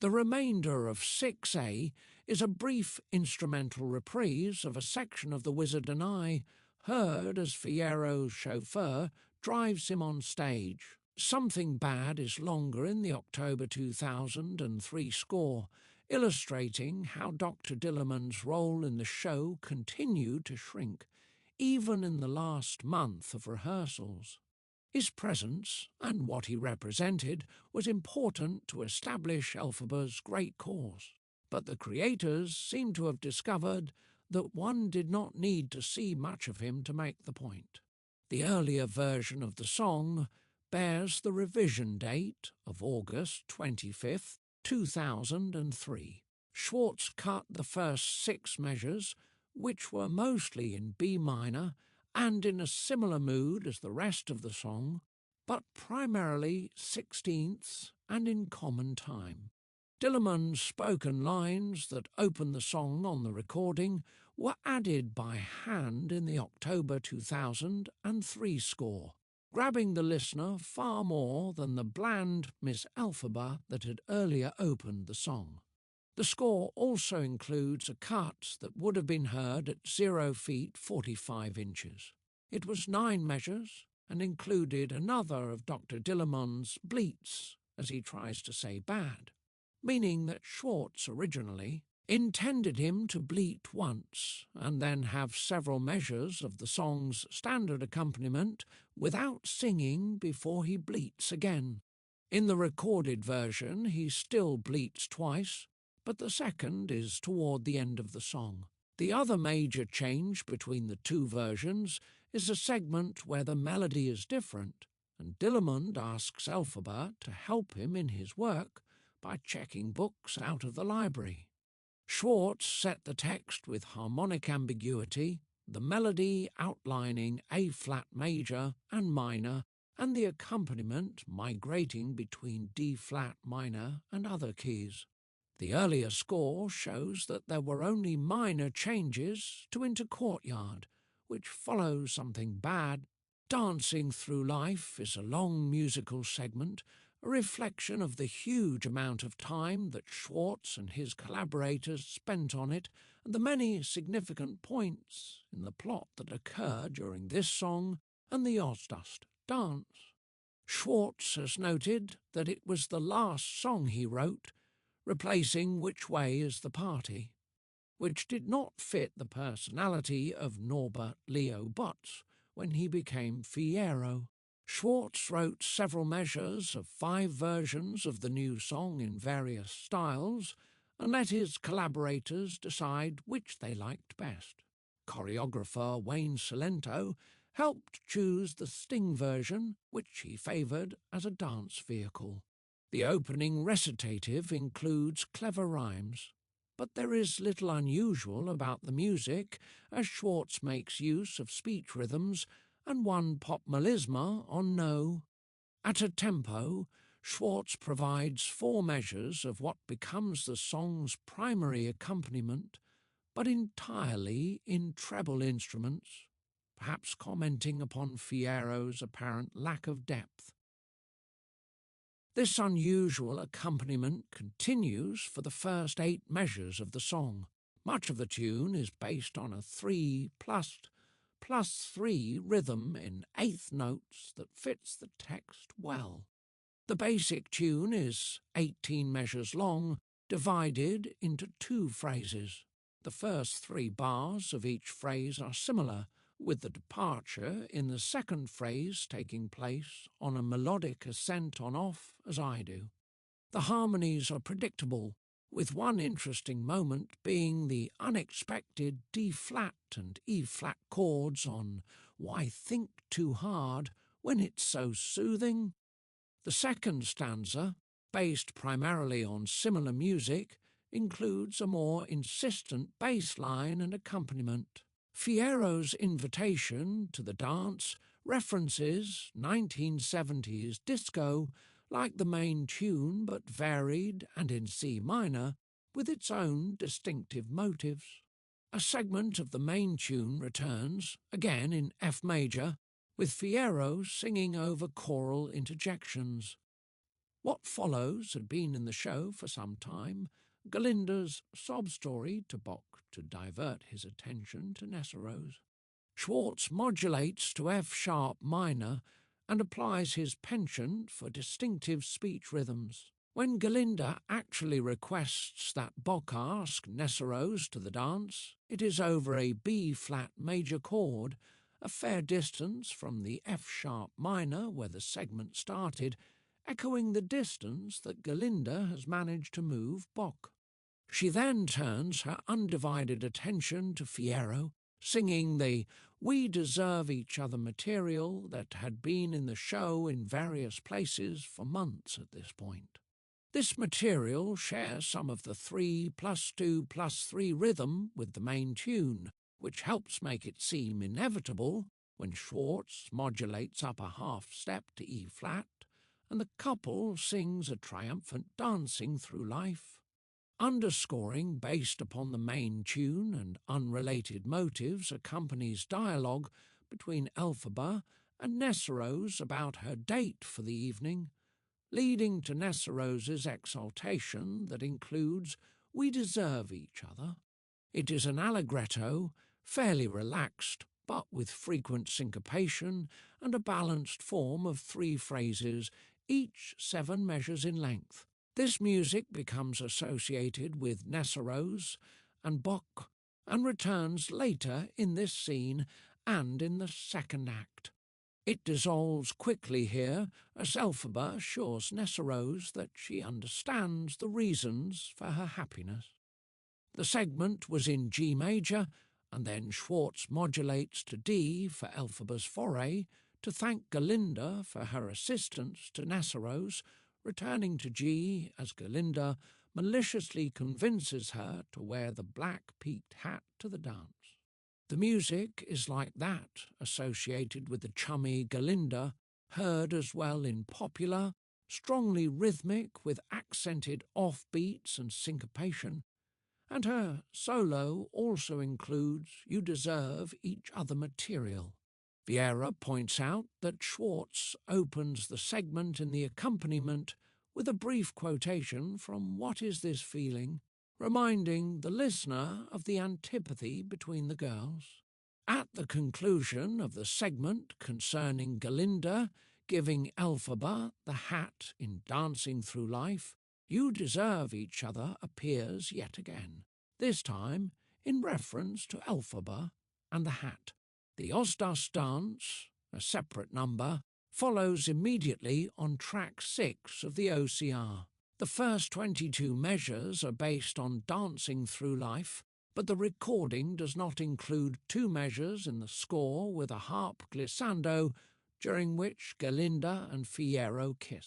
The remainder of 6A is a brief instrumental reprise of a section of The Wizard and I, heard as Fiero's chauffeur drives him on stage. Something Bad is longer in the October 2003 score, illustrating how Dr. Dillamond's role in the show continued to shrink, even in the last month of rehearsals. His presence and what he represented was important to establish Elphaba's great cause, but the creators seem to have discovered that one did not need to see much of him to make the point. The earlier version of the song bears the revision date of August 25th, 2003. SCHWARTZ cut the first 6 measures, which were mostly in B minor and in a similar mood as the rest of the song, but primarily 16ths and in common time. Dillamond's spoken lines that open the song on the recording were added by hand in the October 2003 score, grabbing the listener far more than the bland Miss Elphaba that had earlier opened the song. The score also includes a cut that would have been heard at 0 feet 45 inches. It was 9 measures and included another of Dr. Dillamond's bleats as he tries to say bad, meaning that SCHWARTZ originally intended him to bleat once and then have several measures of the song's standard accompaniment without singing before he bleats again. In the recorded version, he still bleats twice, but the second is toward the end of the song. The other major change between the two versions is a segment where the melody is different, and Dillamond asks Elphaba to help him in his work by checking books out of the library. Schwartz set the text with harmonic ambiguity, the melody outlining A-flat major and minor, and the accompaniment migrating between D-flat minor and other keys. The earlier score shows that there were only minor changes to Into Courtyard, which follows something bad. Dancing Through Life is a long musical segment, a reflection of the huge amount of time that Schwartz and his collaborators spent on it and the many significant points in the plot that occur during this song and the Ozdust dance. Schwartz has noted that it was the last song he wrote, replacing Which Way is the Party, which did not fit the personality of Norbert Leo Butz when he became Fiyero. Schwartz wrote several measures of 5 versions of the new song in various styles and let his collaborators decide which they liked best. Choreographer Wayne Cilento helped choose the Sting version, which he favoured as a dance vehicle. The opening recitative includes clever rhymes, but there is little unusual about the music as Schwartz makes use of speech rhythms and one pop melisma on No. At a tempo, Schwartz provides 4 measures of what becomes the song's primary accompaniment, but entirely in treble instruments, perhaps commenting upon Fiyero's apparent lack of depth. This unusual accompaniment continues for the first 8 measures of the song. Much of the tune is based on a 3+++3 rhythm in 8th notes that fits the text well. The basic tune is 18 measures long, divided into 2 phrases. The first 3 bars of each phrase are similar, with the departure in the second phrase taking place on a melodic ascent on off as I do. The harmonies are predictable, with one interesting moment being the unexpected D-flat and E-flat chords on Why Think Too Hard when it's so soothing. The second stanza, based primarily on similar music, includes a more insistent bass line and accompaniment. Fiyero's invitation to the dance references 1970s disco like the main tune but varied and in C minor with its own distinctive motives. A segment of the main tune returns, again in F major, with Fiyero singing over choral interjections. What follows had been in the show for some time, Galinda's sob story to Bach to divert his attention to Nesserose. Schwartz modulates to F-sharp minor and applies his penchant for distinctive speech rhythms. When Galinda actually requests that Bach ask Nesserose to the dance, it is over a B-flat major chord, a fair distance from the F-sharp minor where the segment started, echoing the distance that Galinda has managed to move Bach. She then turns her undivided attention to Fiyero, singing the We Deserve Each Other material that had been in the show in various places for months at this point. This material shares some of the 3+2+3 rhythm with the main tune, which helps make it seem inevitable when Schwartz modulates up a half step to E-flat, and the couple sings a triumphant Dancing Through Life. Underscoring based upon the main tune and unrelated motives accompanies dialogue between Elphaba and Nesserose about her date for the evening, leading to Nesserose's exaltation that includes We deserve each other. It is an allegretto, fairly relaxed, but with frequent syncopation and a balanced form of 3 phrases, each 7 measures in length. This music becomes associated with Nesseros and Bach and returns later in this scene and in the second act. It dissolves quickly here as Elphaba assures Nesseros that she understands the reasons for her happiness. The segment was in G major, and then SCHWARTZ modulates to D for Elphaba's foray to thank Galinda for her assistance to Nesseros, returning to G as Galinda maliciously convinces her to wear the black peaked hat to the dance. The music is like that associated with the chummy Galinda, heard as well in popular, strongly rhythmic with accented offbeats and syncopation, and her solo also includes You Deserve Each Other material. Vieira points out that SCHWARTZ opens the segment in the accompaniment with a brief quotation from What Is This Feeling?, reminding the listener of the antipathy between the girls. At the conclusion of the segment concerning Galinda giving Elphaba the hat in Dancing Through Life, You Deserve Each Other appears yet again, this time in reference to Elphaba and the hat. The Osdas dance, a separate number, follows immediately on track 6 of the OCR. The first 22 measures are based on Dancing Through Life, but the recording does not include 2 measures in the score with a harp glissando, during which Galinda and Fierro kiss.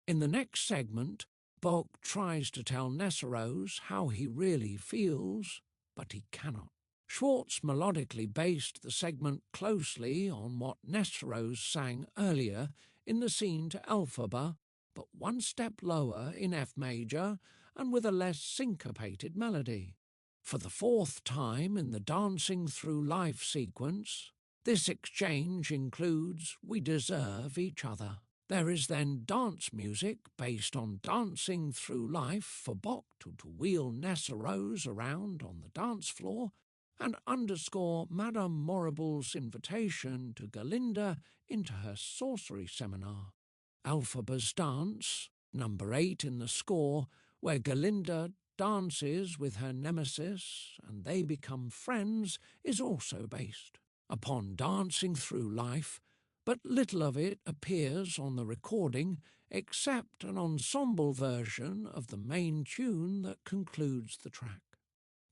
In the next segment, Bach tries to tell Nesseros how he really feels, but he cannot. SCHWARTZ melodically based the segment closely on what Nesseros sang earlier in the scene to Elphaba, but 1 step lower in F major and with a less syncopated melody. For the 4th time in the Dancing Through Life sequence, this exchange includes We Deserve Each Other. There is then dance music based on Dancing Through Life for Bach to wheel Nesseros around on the dance floor and underscore Madame Morrible's invitation to Galinda into her sorcery seminar. Elphaba's dance, number 8 in the score, where Galinda dances with her nemesis and they become friends, is also based upon Dancing Through Life, but little of it appears on the recording except an ensemble version of the main tune that concludes the track.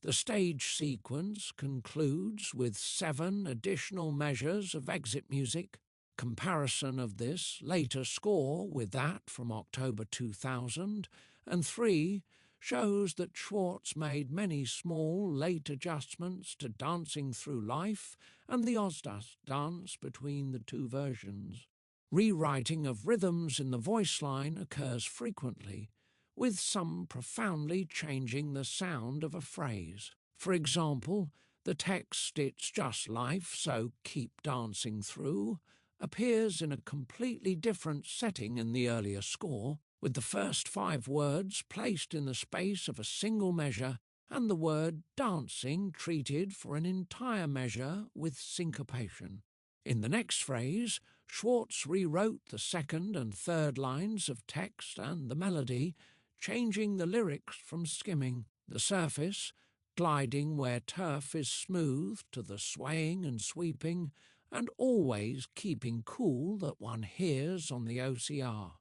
The stage sequence concludes with 7 additional measures of exit music. Comparison of this later score with that from October 2000 and 3 shows that SCHWARTZ made many small late adjustments to Dancing Through Life and the Osdas dance between the 2 versions. Rewriting of rhythms in the voice line occurs frequently, with some profoundly changing the sound of a phrase. For example, the text "It's just life, so keep dancing through" appears in a completely different setting in the earlier score, with the first 5 words placed in the space of a single measure and the word dancing treated for an entire measure with syncopation. In the next phrase, SCHWARTZ rewrote the 2nd and 3rd lines of text and the melody, changing the lyrics from skimming the surface, gliding where turf is smooth, to the swaying and sweeping, and always keeping cool that one hears on the OCR.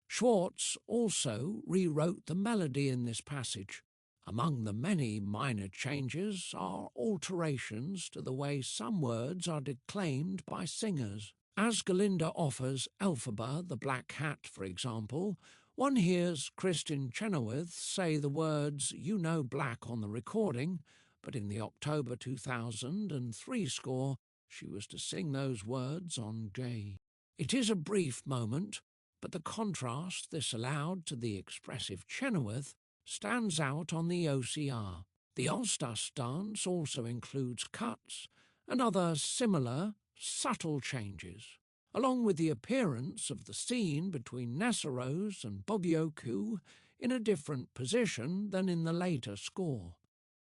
SCHWARTZ also rewrote the melody in this passage. Among the many minor changes are alterations to the way some words are declaimed by singers. As Galinda offers Elphaba the black hat, for example, one hears Kristin Chenoweth say the words "You know black" on the recording, but in the October 2003 score, she was to sing those words on J. It is a brief moment, but the contrast this allowed to the expressive Chenoweth stands out on the OCR. The Osdas dance also includes cuts and other similar, subtle changes, along with the appearance of the scene between Nesseros and Bogyoku in a different position than in the later score.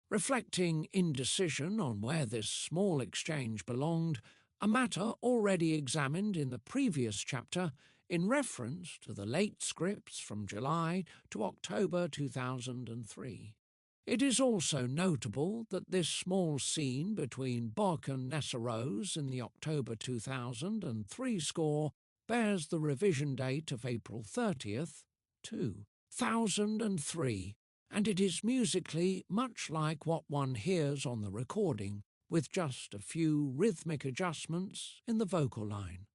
Reflecting indecision on where this small exchange belonged, a matter already examined in the previous chapter, in reference to the late scripts from July to October 2003. It is also notable that this small scene between Bach and Nessarose in the October 2003 score bears the revision date of April 30th, 2003, and it is musically much like what one hears on the recording, with just a few rhythmic adjustments in the vocal line.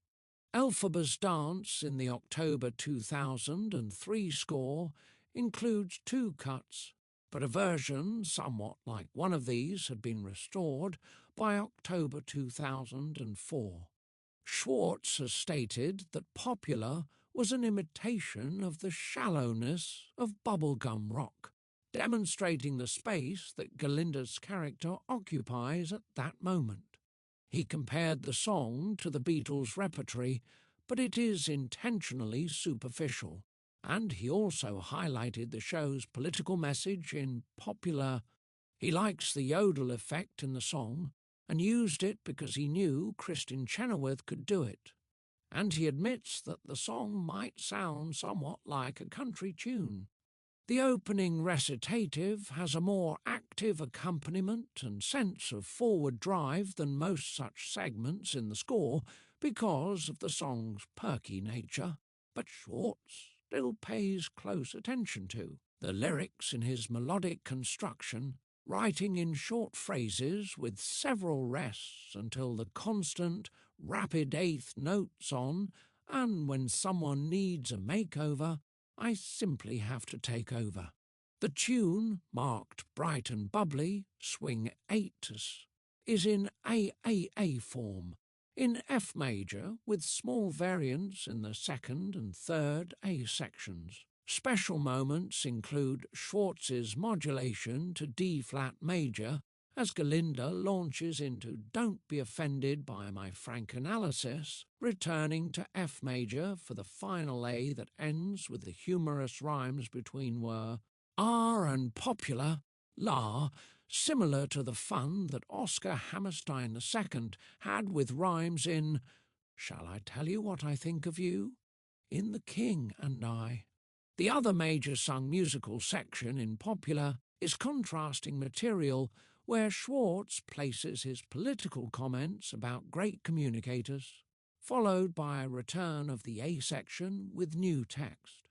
Elphaba's dance in the October 2003 score includes 2 cuts, but a version somewhat like one of these had been restored by October 2004. SCHWARTZ has stated that Popular was an imitation of the shallowness of bubblegum rock, demonstrating the space that Galinda's character occupies at that moment. He compared the song to the Beatles' repertory, but it is intentionally superficial, and he also highlighted the show's political message in Popular. He likes the yodel effect in the song and used it because he knew Kristin Chenoweth could do it, and he admits that the song might sound somewhat like a country tune. The opening recitative has a more active accompaniment and sense of forward drive than most such segments in the score because of the song's perky nature, but SCHWARTZ still pays close attention to the lyrics in his melodic construction, writing in short phrases with several rests until the constant, rapid eighth notes on, and when someone needs a makeover, I simply have to take over. The tune, marked bright and bubbly, swing 8s, is in AAA form, in F major with small variants in the second and third A sections. Special moments include SCHWARTZ's modulation to D-flat major as Galinda launches into Don't Be Offended by My Frank Analysis, returning to F major for the final A that ends with the humorous rhymes between were R and Popular, La, similar to the fun that Oscar Hammerstein II had with rhymes in Shall I Tell You What I Think of You? In The King and I. The other major sung musical section in Popular is contrasting material where SCHWARTZ places his political comments about great communicators, followed by a return of the A section with new text.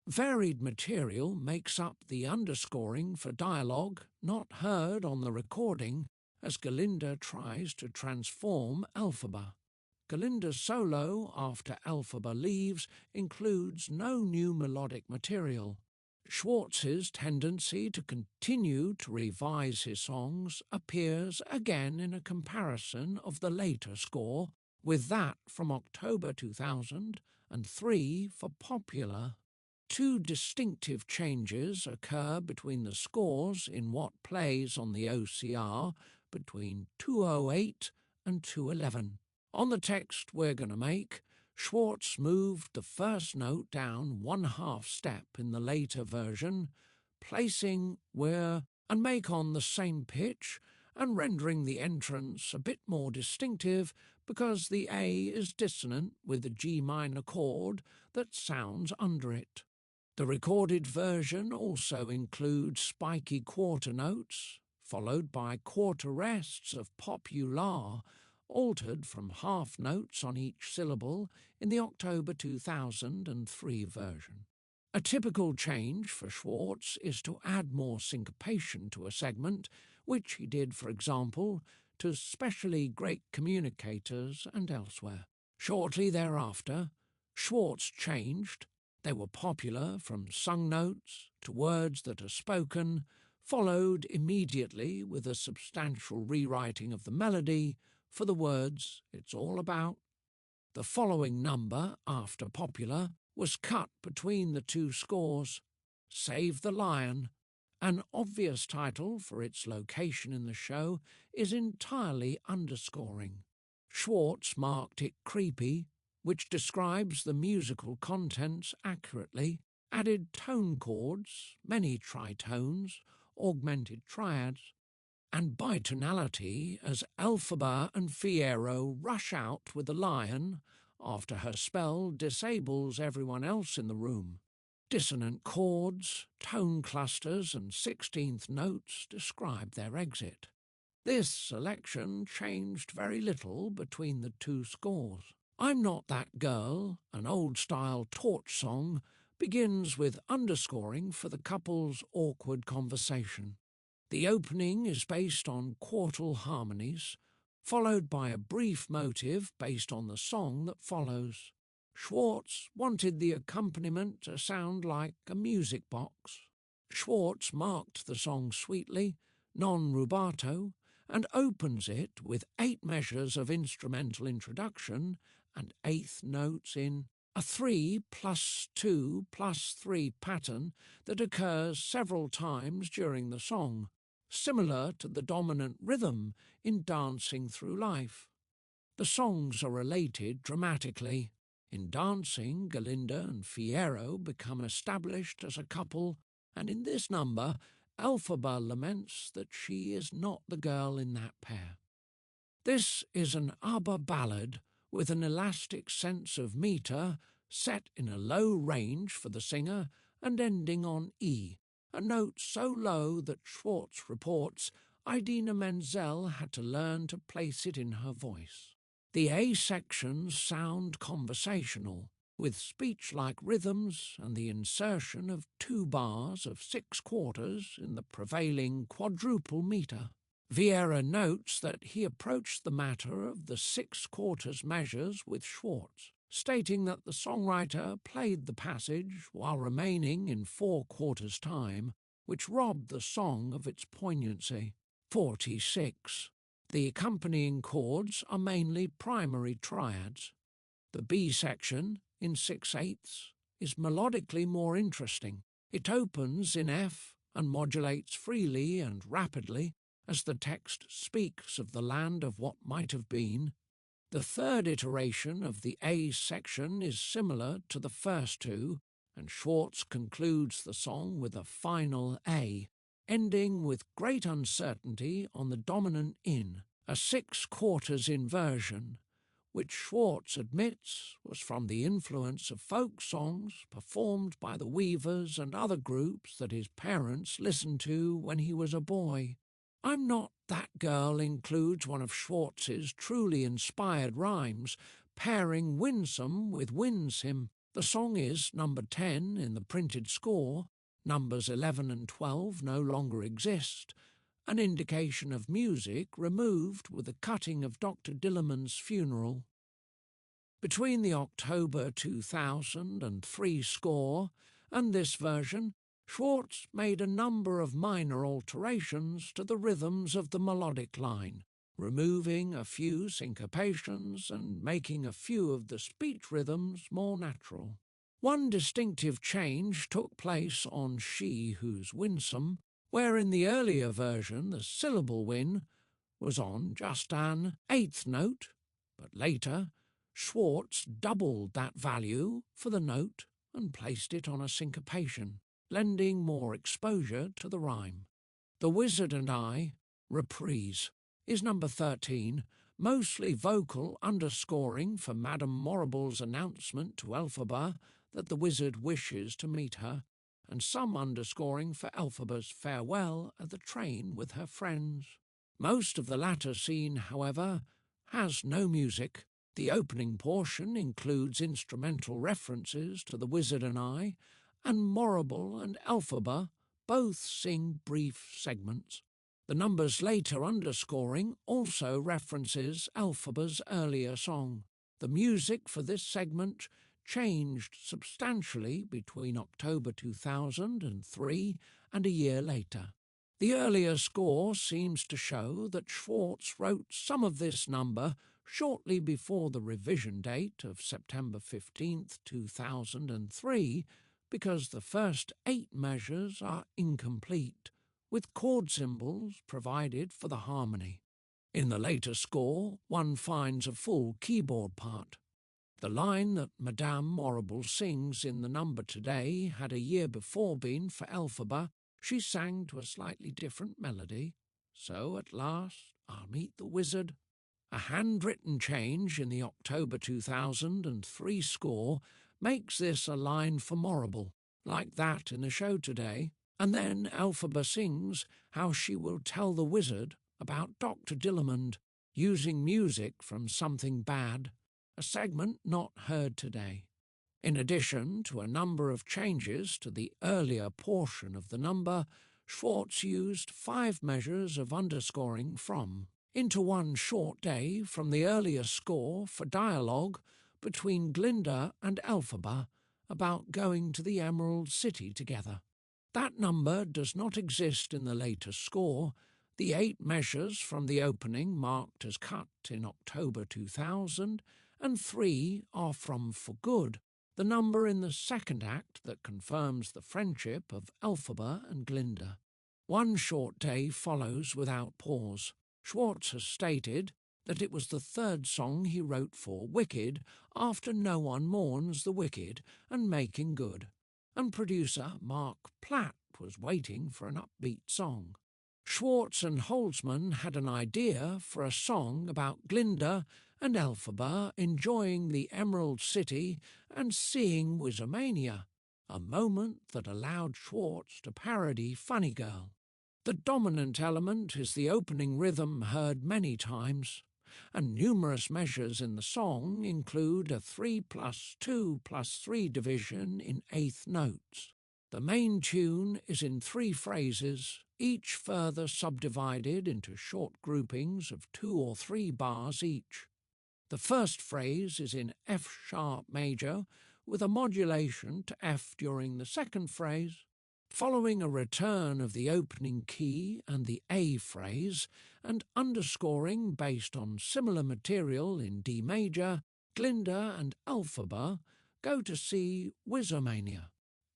Varied material makes up the underscoring for dialogue not heard on the recording as Galinda tries to transform Elphaba. Galinda's solo after Elphaba leaves includes no new melodic material. SCHWARTZ's tendency to continue to revise his songs appears again in a comparison of the later score with that from October 2003 for Popular. 2 distinctive changes occur between the scores in what plays on the OCR between 208 and 211. On the text we're going to make, SCHWARTZ moved the first note down 1/2 step in the later version, placing where and make on the same pitch and rendering the entrance a bit more distinctive because the A is dissonant with the G minor chord that sounds under it. The recorded version also includes spiky quarter notes, followed by quarter rests of Popular, altered from half notes on each syllable in the October 2003 version. A typical change for SCHWARTZ is to add more syncopation to a segment, which he did, for example, to Specially Great Communicators and elsewhere. Shortly thereafter, SCHWARTZ changed. They were popular from sung notes to words that are spoken, followed immediately with a substantial rewriting of the melody for the words It's All About. The following number after Popular was cut between the 2 scores. Save the Lion, an obvious title for its location in the show, is entirely underscoring. SCHWARTZ marked it creepy, which describes the musical contents accurately, added tone chords, many tritones, augmented triads, and bitonality as Elphaba and Fiyero rush out with the lion after her spell disables everyone else in the room. Dissonant chords, tone clusters, and 16th notes describe their exit. This selection changed very little between the two scores. I'm Not That Girl, an old-style torch song, begins with underscoring for the couple's awkward conversation. The opening is based on quartal harmonies, followed by a brief motive based on the song that follows. SCHWARTZ wanted the accompaniment to sound like a music box. SCHWARTZ marked the song sweetly, non-rubato, and opens it with 8 measures of instrumental introduction and 8th notes in a 3+2+3 pattern that occurs several times during the song, similar to the dominant rhythm in Dancing Through Life. The songs are related dramatically. In Dancing, Galinda and Fierro become established as a couple, and in this number, Elphaba laments that she is not the girl in that pair. This is an ABBA ballad with an elastic sense of metre set in a low range for the singer and ending on E, a note so low that SCHWARTZ reports Idina Menzel had to learn to place it in her voice. The A sections sound conversational, with speech-like rhythms and the insertion of 2 bars of 6 quarters in the prevailing quadruple metre. Vieira notes that he approached the matter of the 6 quarters measures with SCHWARTZ, stating that the songwriter played the passage while remaining in 4 quarters time, which robbed the song of its poignancy. 46. The accompanying chords are mainly primary triads. The B section, in 6/8, is melodically more interesting. It opens in F and modulates freely and rapidly as the text speaks of the land of what might have been. The third iteration of the A section is similar to the first 2, and SCHWARTZ concludes the song with a final A, ending with great uncertainty on the dominant in, a 6 quarters inversion, which SCHWARTZ admits was from the influence of folk songs performed by the Weavers and other groups that his parents listened to when he was a boy. I'm Not That Girl includes one of SCHWARTZ's truly inspired rhymes, pairing winsome with wins him. The song is number 10 in the printed score. Numbers 11 and 12 no longer exist, an indication of music removed with the cutting of Dr. Dillerman's funeral. Between the October 2003 score and this version, SCHWARTZ made a number of minor alterations to the rhythms of the melodic line, removing a few syncopations and making a few of the speech rhythms more natural. One distinctive change took place on She Who's Winsome, where in the earlier version the syllable win was on just an 8th note, but later SCHWARTZ doubled that value for the note and placed it on a syncopation, lending more exposure to the rhyme. The Wizard and I, reprise, is number 13, mostly vocal underscoring for Madame Morrible's announcement to Elphaba that the wizard wishes to meet her, and some underscoring for Elphaba's farewell at the train with her friends. Most of the latter scene, however, has no music. The opening portion includes instrumental references to the Wizard and I, and Morrible and Elphaba both sing brief segments. The numbers later underscoring also references Elphaba's earlier song. The music for this segment changed substantially between October 2003 and a year later. The earlier score seems to show that SCHWARTZ wrote some of this number shortly before the revision date of September 15, 2003, because the first 8 measures are incomplete, with chord symbols provided for the harmony. In the later score, one finds a full keyboard part. The line that Madame Morrible sings in the number today had a year before been for Elphaba. She sang to a slightly different melody. So at last I'll meet the wizard, A handwritten change in the October 2003 score makes this a line for Morrible, like that in the show today, and then Elphaba sings how she will tell the wizard about Dr. Dillamond using music from Something Bad, a segment not heard today. In addition to a number of changes to the earlier portion of the number, SCHWARTZ used 5 measures of underscoring from into one short day from the earlier score for dialogue between Glinda and Elphaba about going to the Emerald City together. That number does not exist in the later score. The 8 measures from the opening marked as cut in October 2000 and 3 are from For Good, the number in the second act that confirms the friendship of Elphaba and Glinda. One short day follows without pause. SCHWARTZ has stated that it was the 3rd song he wrote for Wicked after No One Mourns the Wicked and Making Good, and producer Mark Platt was waiting for an upbeat song. SCHWARTZ and Holzman had an idea for a song about Glinda and Elphaba enjoying the Emerald City and seeing Wizardmania, a moment that allowed SCHWARTZ to parody Funny Girl. The dominant element is the opening rhythm heard many times, and numerous measures in the song include a 3+2+3 division in 8th notes. The main tune is in 3 phrases, each further subdivided into short groupings of 2 or 3 bars each. The first phrase is in F-sharp major, with a modulation to F during the second phrase. Following a return of the opening key and the A phrase, and underscoring based on similar material in D major, Glinda and Elphaba go to see Wizardmania,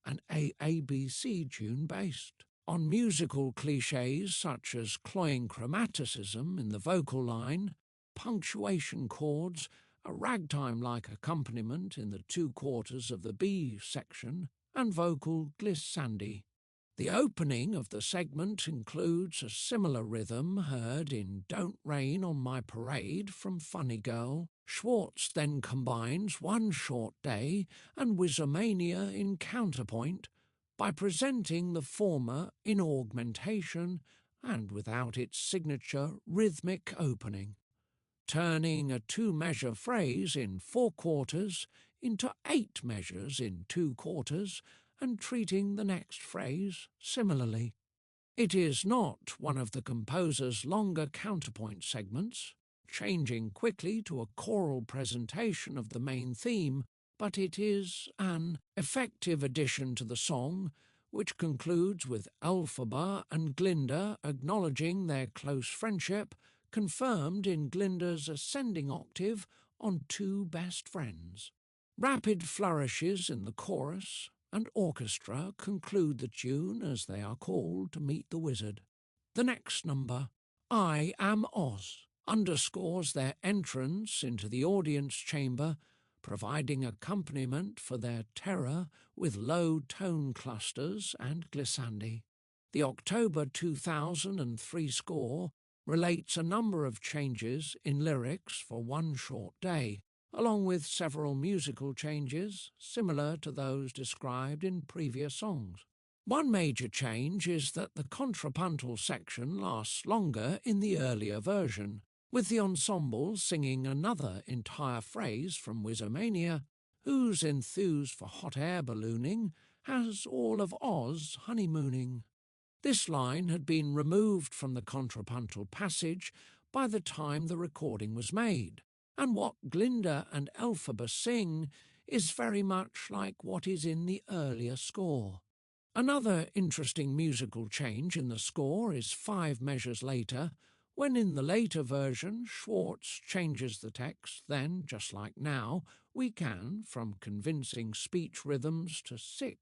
an AABC tune based on musical clichés such as cloying chromaticism in the vocal line, punctuation chords, a ragtime-like accompaniment in the 2 quarters of the B section, and vocal glissandi. The opening of the segment includes a similar rhythm heard in Don't Rain on My Parade from Funny Girl. SCHWARTZ then combines One Short Day and Wizardmania in counterpoint by presenting the former in augmentation and without its signature rhythmic opening, turning a 2-measure phrase in 4 quarters into 8 measures in 2 quarters and treating the next phrase similarly. It is not one of the composer's longer counterpoint segments, changing quickly to a choral presentation of the main theme, but it is an effective addition to the song, which concludes with Elphaba and Glinda acknowledging their close friendship, confirmed in Glinda's ascending octave on 2 best friends. Rapid flourishes in the chorus and orchestra conclude the tune as they are called to meet the wizard. The next number, I Am Oz, underscores their entrance into the audience chamber, providing accompaniment for their terror with low tone clusters and glissandi. The October 2003 score relates a number of changes in lyrics for One Short Day, along with several musical changes similar to those described in previous songs. One major change is that the contrapuntal section lasts longer in the earlier version, with the ensemble singing another entire phrase from Wizardmania, who's enthused for hot air ballooning has all of Oz honeymooning. This line had been removed from the contrapuntal passage by the time the recording was made, and what Glinda and Elphaba sing is very much like what is in the earlier score. Another interesting musical change in the score is 5 measures later, when in the later version SCHWARTZ changes the text. Then, just like now, we can, from convincing speech rhythms to 6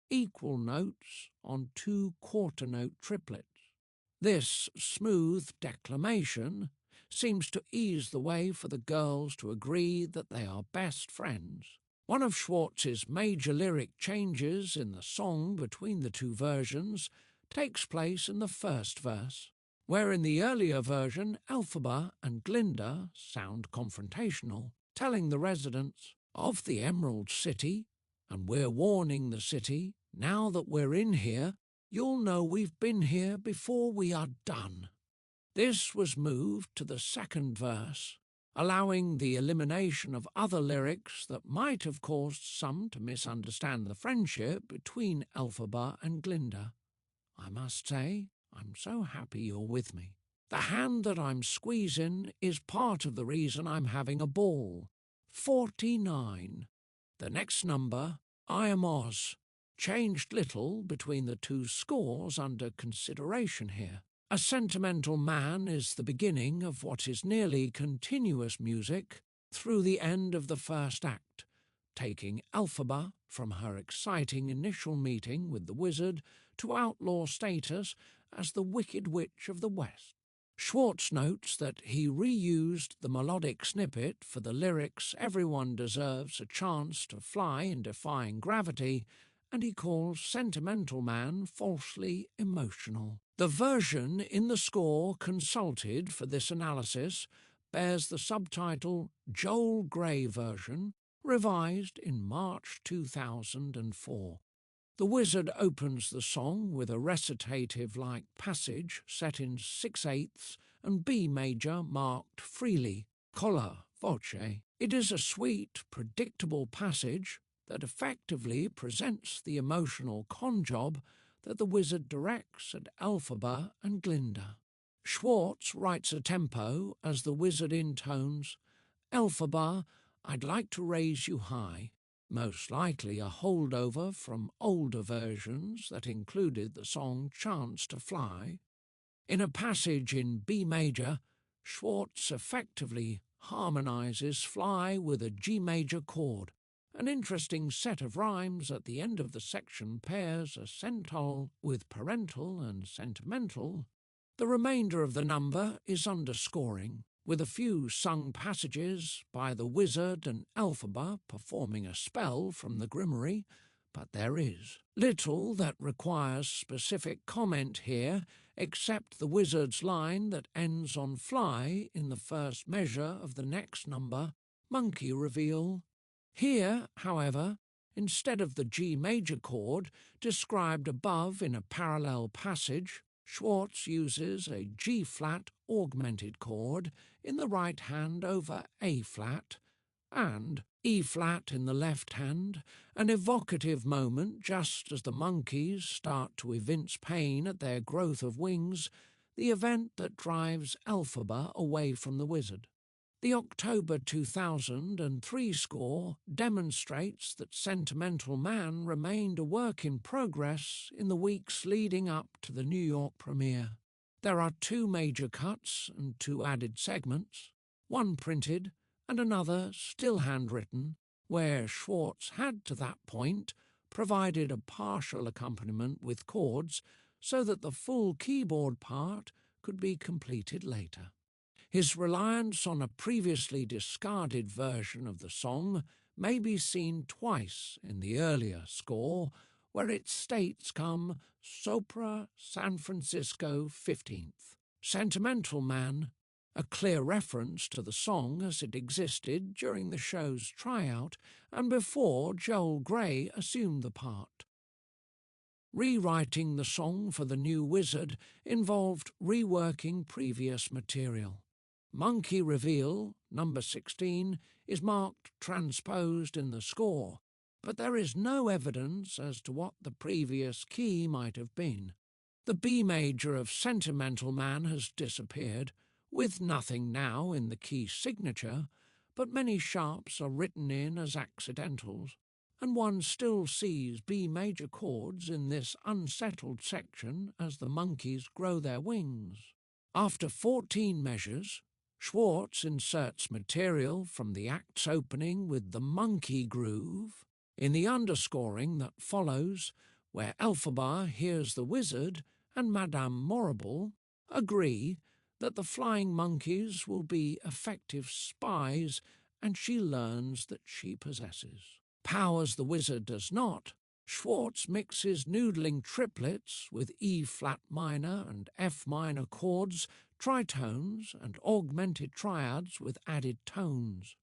equal notes on 2 quarter-note triplets. This smooth declamation seems to ease the way for the girls to agree that they are best friends. One of SCHWARTZ's major lyric changes in the song between the 2 versions takes place in the first verse, where in the earlier version Elphaba and Glinda sound confrontational, telling the residents of the Emerald City, and we're warning the city, now that we're in here, you'll know we've been here before we are done. This was moved to the second verse, allowing the elimination of other lyrics that might have caused some to misunderstand the friendship between Elphaba and Glinda. I must say, I'm so happy you're with me. The hand that I'm squeezing is part of the reason I'm having a ball. 49. The next number, I Am Oz, changed little between the two scores under consideration here. A Sentimental Man is the beginning of what is nearly continuous music through the end of the first act, taking Elphaba from her exciting initial meeting with the wizard to outlaw status as the Wicked Witch of the West. SCHWARTZ notes that he reused the melodic snippet for the lyrics Everyone Deserves a Chance to Fly in Defying Gravity, and he calls Sentimental Man falsely emotional. The version in the score consulted for this analysis bears the subtitle Joel Grey version, revised in March 2004. The wizard opens the song with a recitative-like passage set in 6/8 and B major marked freely, colla voce. It is a sweet, predictable passage that effectively presents the emotional con-job that the wizard directs at Elphaba and Glinda. SCHWARTZ writes a tempo as the wizard intones, Elphaba, I'd like to raise you high, most likely a holdover from older versions that included the song Chance to Fly. In a passage in B major, SCHWARTZ effectively harmonizes fly with a G major chord. An interesting set of rhymes at the end of the section pairs a central with parental and sentimental. The remainder of the number is underscoring, with a few sung passages by the wizard and Elphaba performing a spell from the grimoire, but there is little that requires specific comment here except the wizard's line that ends on fly in the first measure of the next number, Monkey Reveal. Here, however, instead of the G major chord described above in a parallel passage, SCHWARTZ uses a G-flat augmented chord in the right hand over A-flat, and E-flat in the left hand, an evocative moment just as the monkeys start to evince pain at their growth of wings, the event that drives Elphaba away from the wizard. The October 2003 score demonstrates that Sentimental Man remained a work in progress in the weeks leading up to the New York premiere. There are 2 major cuts and 2 added segments, one printed and another still handwritten, where SCHWARTZ had to that point provided a partial accompaniment with chords so that the full keyboard part could be completed later. His reliance on a previously discarded version of the song may be seen twice in the earlier score, where its states come Sopra San Francisco 15th. Sentimental Man, a clear reference to the song as it existed during the show's tryout and before Joel Grey assumed the part. Rewriting the song for the new wizard involved reworking previous material. Monkey Reveal, number 16, is marked transposed in the score, but there is no evidence as to what the previous key might have been. The B major of Sentimental Man has disappeared, with nothing now in the key signature, but many sharps are written in as accidentals, and one still sees B major chords in this unsettled section as the monkeys grow their wings. After 14 measures, SCHWARTZ inserts material from the act's opening with the monkey groove in the underscoring that follows, where Elphaba hears the wizard and Madame Morrible agree that the flying monkeys will be effective spies, and she learns that she possesses powers the wizard does not, Schwartz mixes noodling triplets with E-flat minor and F minor chords, tritones, and augmented triads with added tones.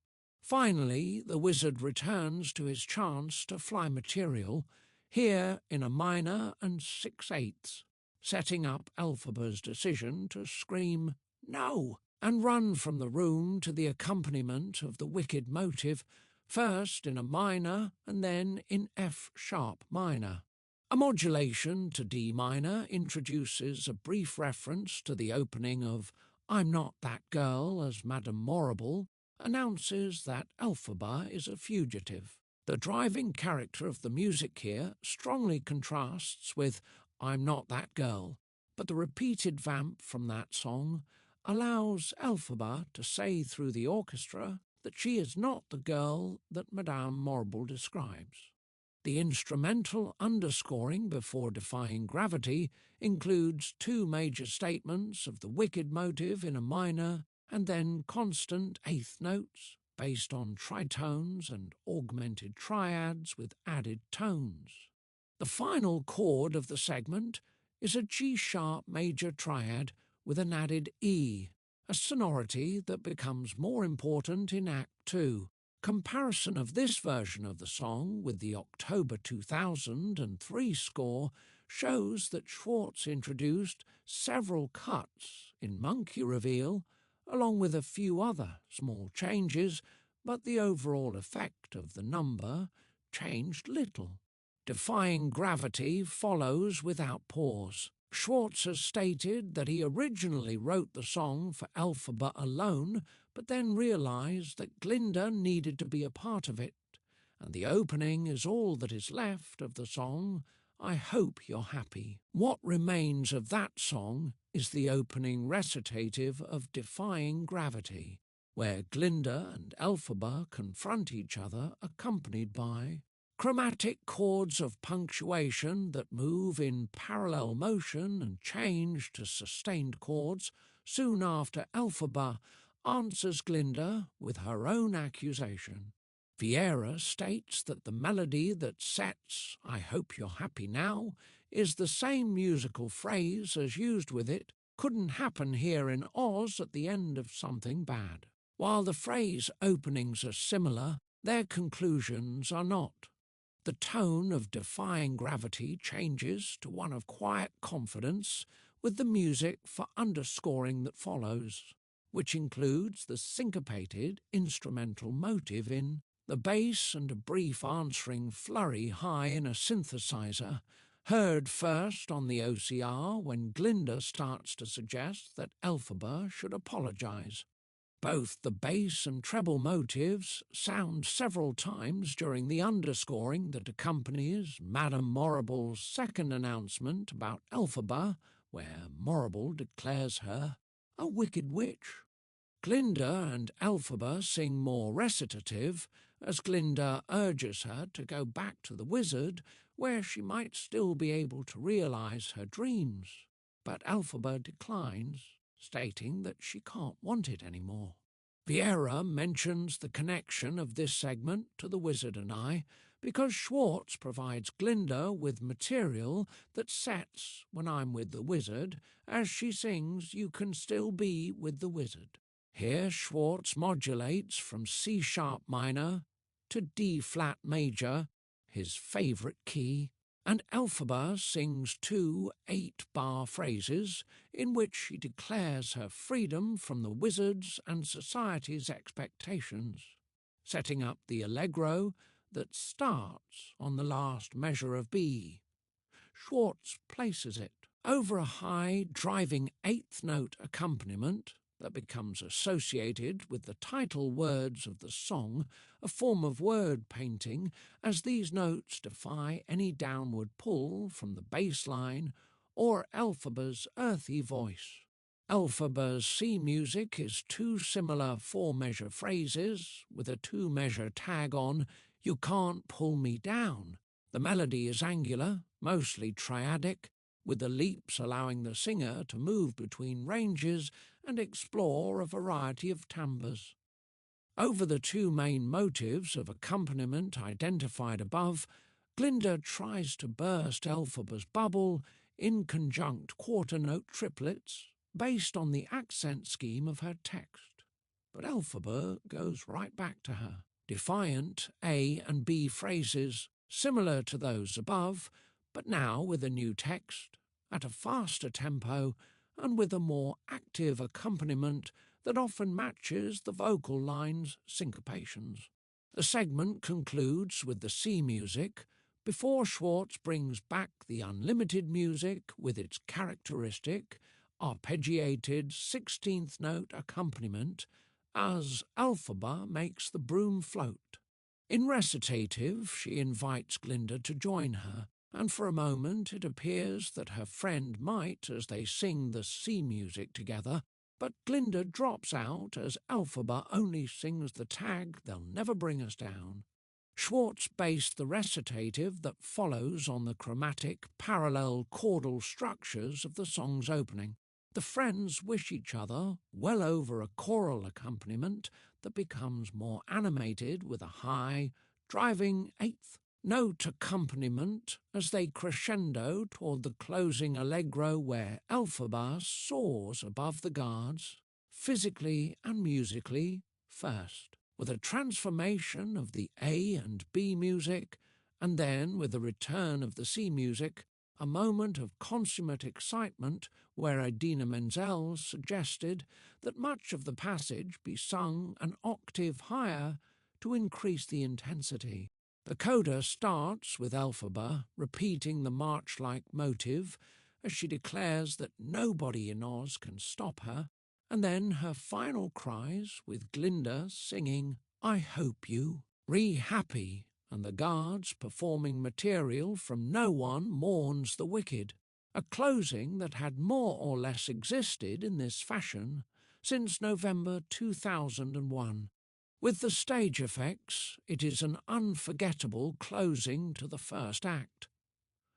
Finally, the wizard returns to his chance to fly material, here in a minor and 6/8, setting up Elphaba's decision to scream "No!" and run from the room to the accompaniment of the wicked motive, first in a minor and then in F-sharp minor. A modulation to D minor introduces a brief reference to the opening of "I'm Not That Girl" as Madame Morrible, announces that Elphaba is a fugitive. The driving character of the music here strongly contrasts with "I'm Not That Girl," but the repeated vamp from that song allows Elphaba to say through the orchestra that she is not the girl that Madame Morrible describes. The instrumental underscoring before defying gravity includes two major statements of the wicked motive in a minor and then constant eighth notes based on tritones and augmented triads with added tones. The final chord of the segment is a G-sharp major triad with an added E, a sonority that becomes more important in Act 2. Comparison of this version of the song with the October 2003 score shows that Schwartz introduced several cuts in Monkey Reveal, along with a few other small changes, but the overall effect of the number changed little. Defying Gravity follows without pause. Schwartz has stated that he originally wrote the song for Elphaba alone, but then realized that Glinda needed to be a part of it, and the opening is all that is left of the song, I Hope You're Happy. What remains of that song is the opening recitative of Defying Gravity, where Glinda and Elphaba confront each other accompanied by chromatic chords of punctuation that move in parallel motion and change to sustained chords soon after Elphaba answers Glinda with her own accusation. Vieira states that the melody that sets I Hope You're Happy Now is the same musical phrase as used with it couldn't happen here in Oz at the end of Something Bad. While the phrase openings are similar, their conclusions are not. The tone of Defying Gravity changes to one of quiet confidence with the music for underscoring that follows, which includes the syncopated instrumental motive in the bass and a brief answering flurry high in a synthesizer, heard first on the OCR when Glinda starts to suggest that Elphaba should apologize. Both the bass and treble motives sound several times during the underscoring that accompanies Madame Morrible's second announcement about Elphaba, where Morrible declares her a wicked witch. Glinda and Elphaba sing more recitative, as Glinda urges her to go back to the wizard, where she might still be able to realize her dreams. But Elphaba declines, stating that she can't want it anymore. Vieira mentions the connection of this segment to The Wizard and I because Schwartz provides Glinda with material that sets When I'm with the Wizard as she sings You Can Still Be with the Wizard. Here Schwartz modulates from C-sharp minor to D-flat major, his favorite key, and Elphaba sings two 8-bar phrases in which she declares her freedom from the wizard's and society's expectations, setting up the allegro that starts on the last measure of B. Schwartz places it over a high, driving eighth-note accompaniment that becomes associated with the title words of the song, a form of word painting, as these notes defy any downward pull from the bass line or Elphaba's earthy voice. Elphaba's C music is two similar four-measure phrases with a two-measure tag on You Can't Pull Me Down. The melody is angular, mostly triadic, with the leaps allowing the singer to move between ranges and explore a variety of timbres. Over the two main motives of accompaniment identified above, Glinda tries to burst Elphaba's bubble in conjunct quarter-note triplets based on the accent scheme of her text, but Elphaba goes right back to her. Defiant A and B phrases, similar to those above, but now with a new text, at a faster tempo and with a more active accompaniment that often matches the vocal line's syncopations. The segment concludes with the C music, before SCHWARTZ brings back the unlimited music with its characteristic, arpeggiated 16th note accompaniment as Elphaba makes the broom float. In recitative, she invites Glinda to join her, and for a moment it appears that her friend might as they sing the C music together, but Glinda drops out as Elphaba only sings the tag "They'll Never Bring Us Down." SCHWARTZ based the recitative that follows on the chromatic, parallel chordal structures of the song's opening. The friends wish each other well over a choral accompaniment that becomes more animated with a high, driving eighth note accompaniment as they crescendo toward the closing allegro where Elphaba soars above the guards, physically and musically first, with a transformation of the A and B music, and then, with the return of the C music, a moment of consummate excitement where Idina Menzel suggested that much of the passage be sung an octave higher to increase the intensity. The coda starts with Elphaba repeating the march-like motive as she declares that nobody in Oz can stop her, and then her final cries with Glinda singing "I hope you, re-happy," and the guards performing material from No One Mourns the Wicked, a closing that had more or less existed in this fashion since November 2001. With the stage effects, it is an unforgettable closing to the first act.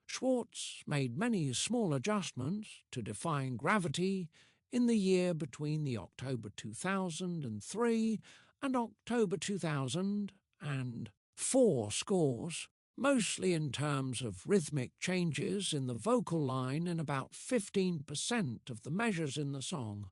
SCHWARTZ made many small adjustments to Defying Gravity in the year between the October 2003 and October 2004 scores, mostly in terms of rhythmic changes in the vocal line in about 15% of the measures in the song.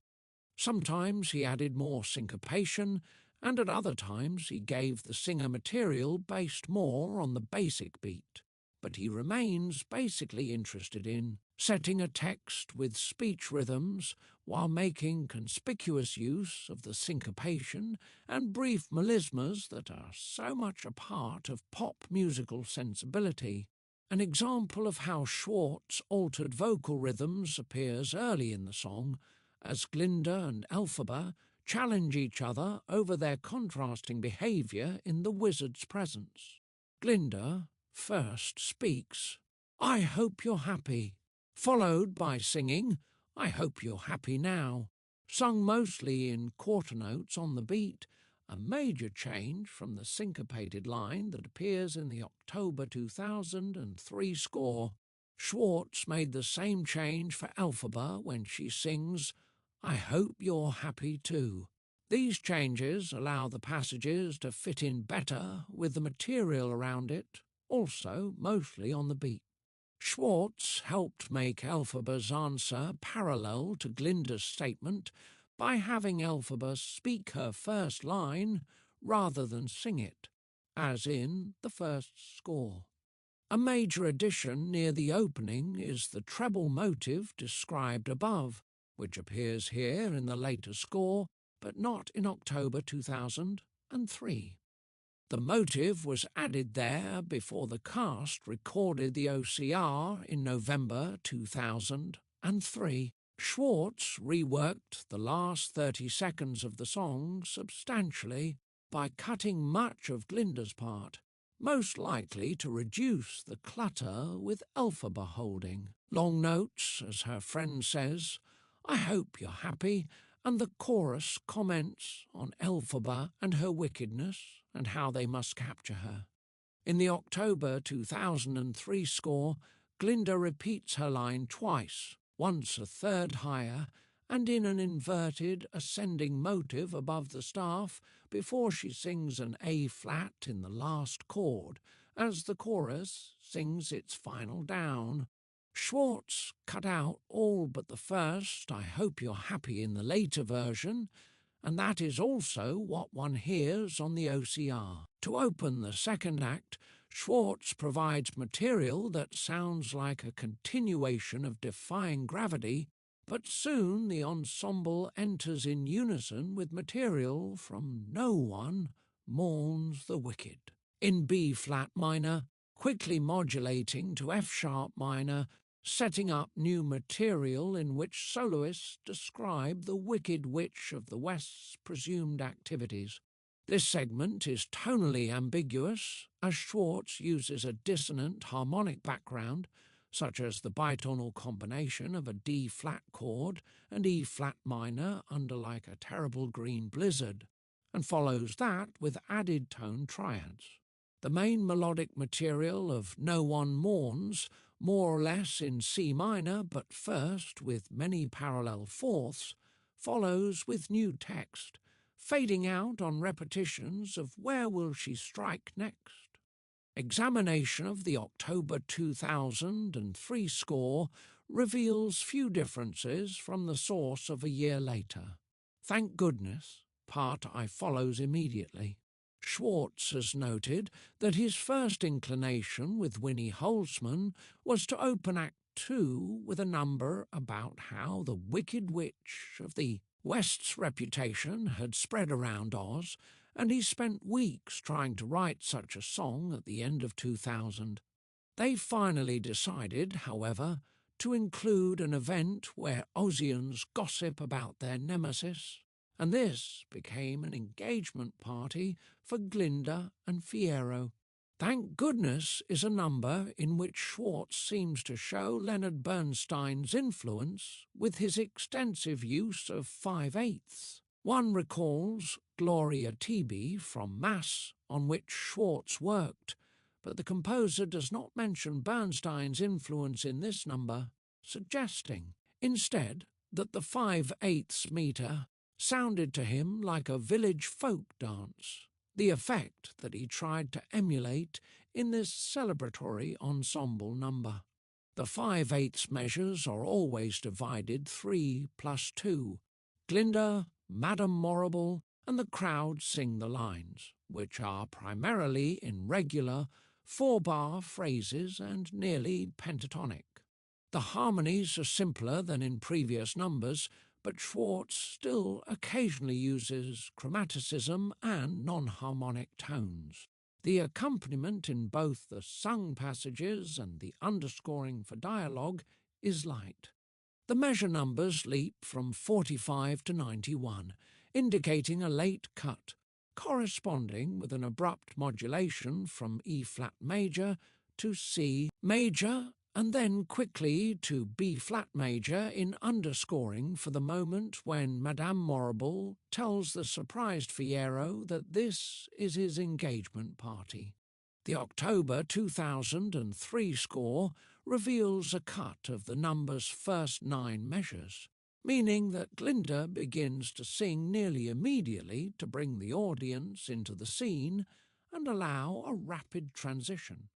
Sometimes he added more syncopation, and at other times he gave the singer material based more on the basic beat. But he remains basically interested in setting a text with speech rhythms while making conspicuous use of the syncopation and brief melismas that are so much a part of pop musical sensibility. An example of how SCHWARTZ altered vocal rhythms appears early in the song, as Glinda and Elphaba challenge each other over their contrasting behaviour in the wizard's presence. Glinda first speaks, "I hope you're happy," followed by singing, "I hope you're happy now," sung mostly in quarter notes on the beat, a major change from the syncopated line that appears in the October 2003 score. SCHWARTZ made the same change for Elphaba when she sings, "I hope you're happy too." These changes allow the passages to fit in better with the material around it, also mostly on the beat. SCHWARTZ helped make Elphaba's answer parallel to Glinda's statement by having Elphaba speak her first line rather than sing it, as in the first score. A major addition near the opening is the treble motive described above, which appears here in the later score, but not in October 2003. The motive was added there before the cast recorded the OCR in November 2003. SCHWARTZ reworked the last 30 seconds of the song substantially by cutting much of Glinda's part, most likely to reduce the clutter with Elphaba holding long notes, as her friend says, "I hope you're happy," and the chorus comments on Elphaba and her wickedness and how they must capture her. In the October 2003 score, Glinda repeats her line twice, once a third higher, and in an inverted ascending motive above the staff before she sings an A-flat in the last chord, as the chorus sings its final down. Schwartz cut out all but the first "I hope you're happy" in the later version, and that is also what one hears on the OCR. To open the second act, Schwartz provides material that sounds like a continuation of Defying Gravity, but soon the ensemble enters in unison with material from No One Mourns the Wicked. In B-flat minor, quickly modulating to F-sharp minor, setting up new material in which soloists describe the Wicked Witch of the West's presumed activities. This segment is tonally ambiguous, as Schwartz uses a dissonant harmonic background, such as the bitonal combination of a D-flat chord and E-flat minor under Like a Terrible Green Blizzard, and follows that with added tone triads. The main melodic material of No One Mourns, more or less in C minor, but first with many parallel fourths, follows with new text, fading out on repetitions of Where Will She Strike Next? Examination of the October 2003 score reveals few differences from the source of a year later. Thank goodness, part I follows immediately. Schwartz has noted that his first inclination with Winnie Holzman was to open Act 2 with a number about how the Wicked Witch of the West's reputation had spread around Oz, and he spent weeks trying to write such a song at the end of 2000. They finally decided, however, to include an event where Ozians gossip about their nemesis, and this became an engagement party for Glinda and Fiyero. Thank Goodness is a number in which Schwartz seems to show Leonard Bernstein's influence with his extensive use of 5/8. One recalls Gloria Tibi from Mass, on which Schwartz worked, but the composer does not mention Bernstein's influence in this number, suggesting, instead, that the 5/8 meter sounded to him like a village folk dance, the effect that he tried to emulate in this celebratory ensemble number. The 5/8 measures are always divided 3+2. Glinda, Madame Morrible, and the crowd sing the lines, which are primarily in regular 4-bar phrases and nearly pentatonic. The harmonies are simpler than in previous numbers, but Schwartz still occasionally uses chromaticism and non-harmonic tones. The accompaniment in both the sung passages and the underscoring for dialogue is light. The measure numbers leap from 45 to 91, indicating a late cut, corresponding with an abrupt modulation from E-flat major to C major, and then quickly to B-flat major in underscoring for the moment when Madame Morrible tells the surprised Fiyero that this is his engagement party. The October 2003 score reveals a cut of the number's first 9 measures, meaning that Glinda begins to sing nearly immediately to bring the audience into the scene and allow a rapid transition.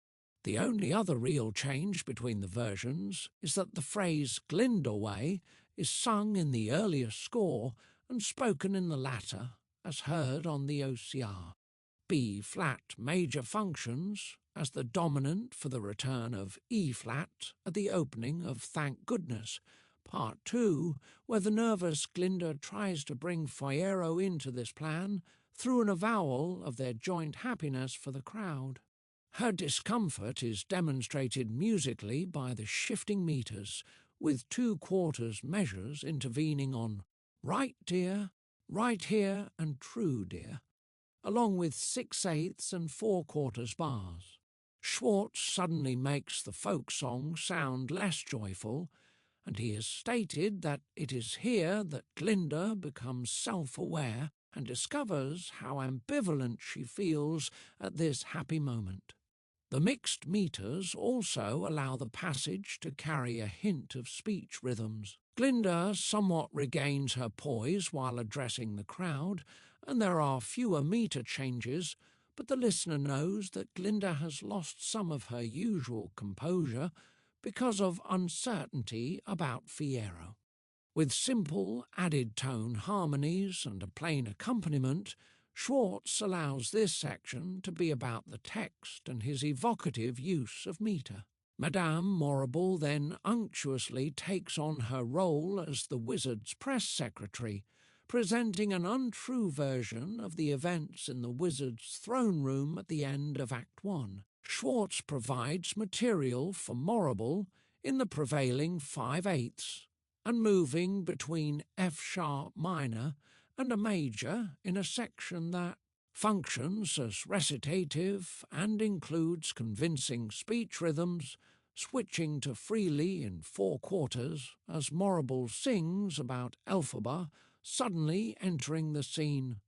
The only other real change between the versions is that the phrase Glinda way is sung in the earlier score and spoken in the latter, as heard on the OCR. B-flat major functions as the dominant for the return of E-flat at the opening of Thank Goodness, Part 2, where the nervous Glinda tries to bring Fiyero into this plan through an avowal of their joint happiness for the crowd. Her discomfort is demonstrated musically by the shifting meters, with 2/4 measures intervening on Right Dear, Right Here and True Dear, along with 6/8 and 4/4 bars. Schwartz suddenly makes the folk song sound less joyful, and he has stated that it is here that Glinda becomes self-aware and discovers how ambivalent she feels at this happy moment. The mixed meters also allow the passage to carry a hint of speech rhythms. Glinda somewhat regains her poise while addressing the crowd, and there are fewer meter changes, but the listener knows that Glinda has lost some of her usual composure because of uncertainty about Fiyero. With simple, added tone harmonies and a plain accompaniment, SCHWARTZ allows this section to be about the text and his evocative use of metre. Madame Morrible then unctuously takes on her role as the wizard's press secretary, presenting an untrue version of the events in the wizard's throne room at the end of Act 1. SCHWARTZ provides material for Morrible in the prevailing 5/8 and moving between F-sharp minor and a major in a section that functions as recitative and includes convincing speech rhythms, switching to freely in 4/4 as Morrible sings about Elphaba suddenly entering the scene.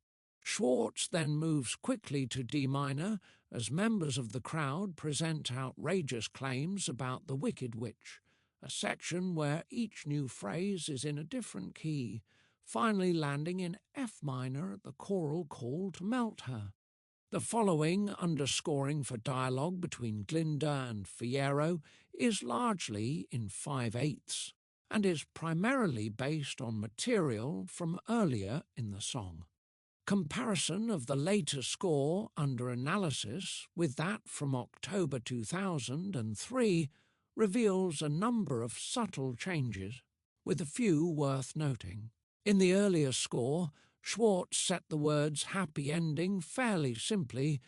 SCHWARTZ then moves quickly to D minor as members of the crowd present outrageous claims about the Wicked Witch, a section where each new phrase is in a different key, finally landing in F minor at the choral call to melt her. The following underscoring for dialogue between Glinda and Fiyero is largely in 5/8 and is primarily based on material from earlier in the song. Comparison of the later score under analysis with that from October 2003 reveals a number of subtle changes, with a few worth noting. In the earlier score, SCHWARTZ set the words happy ending fairly simply,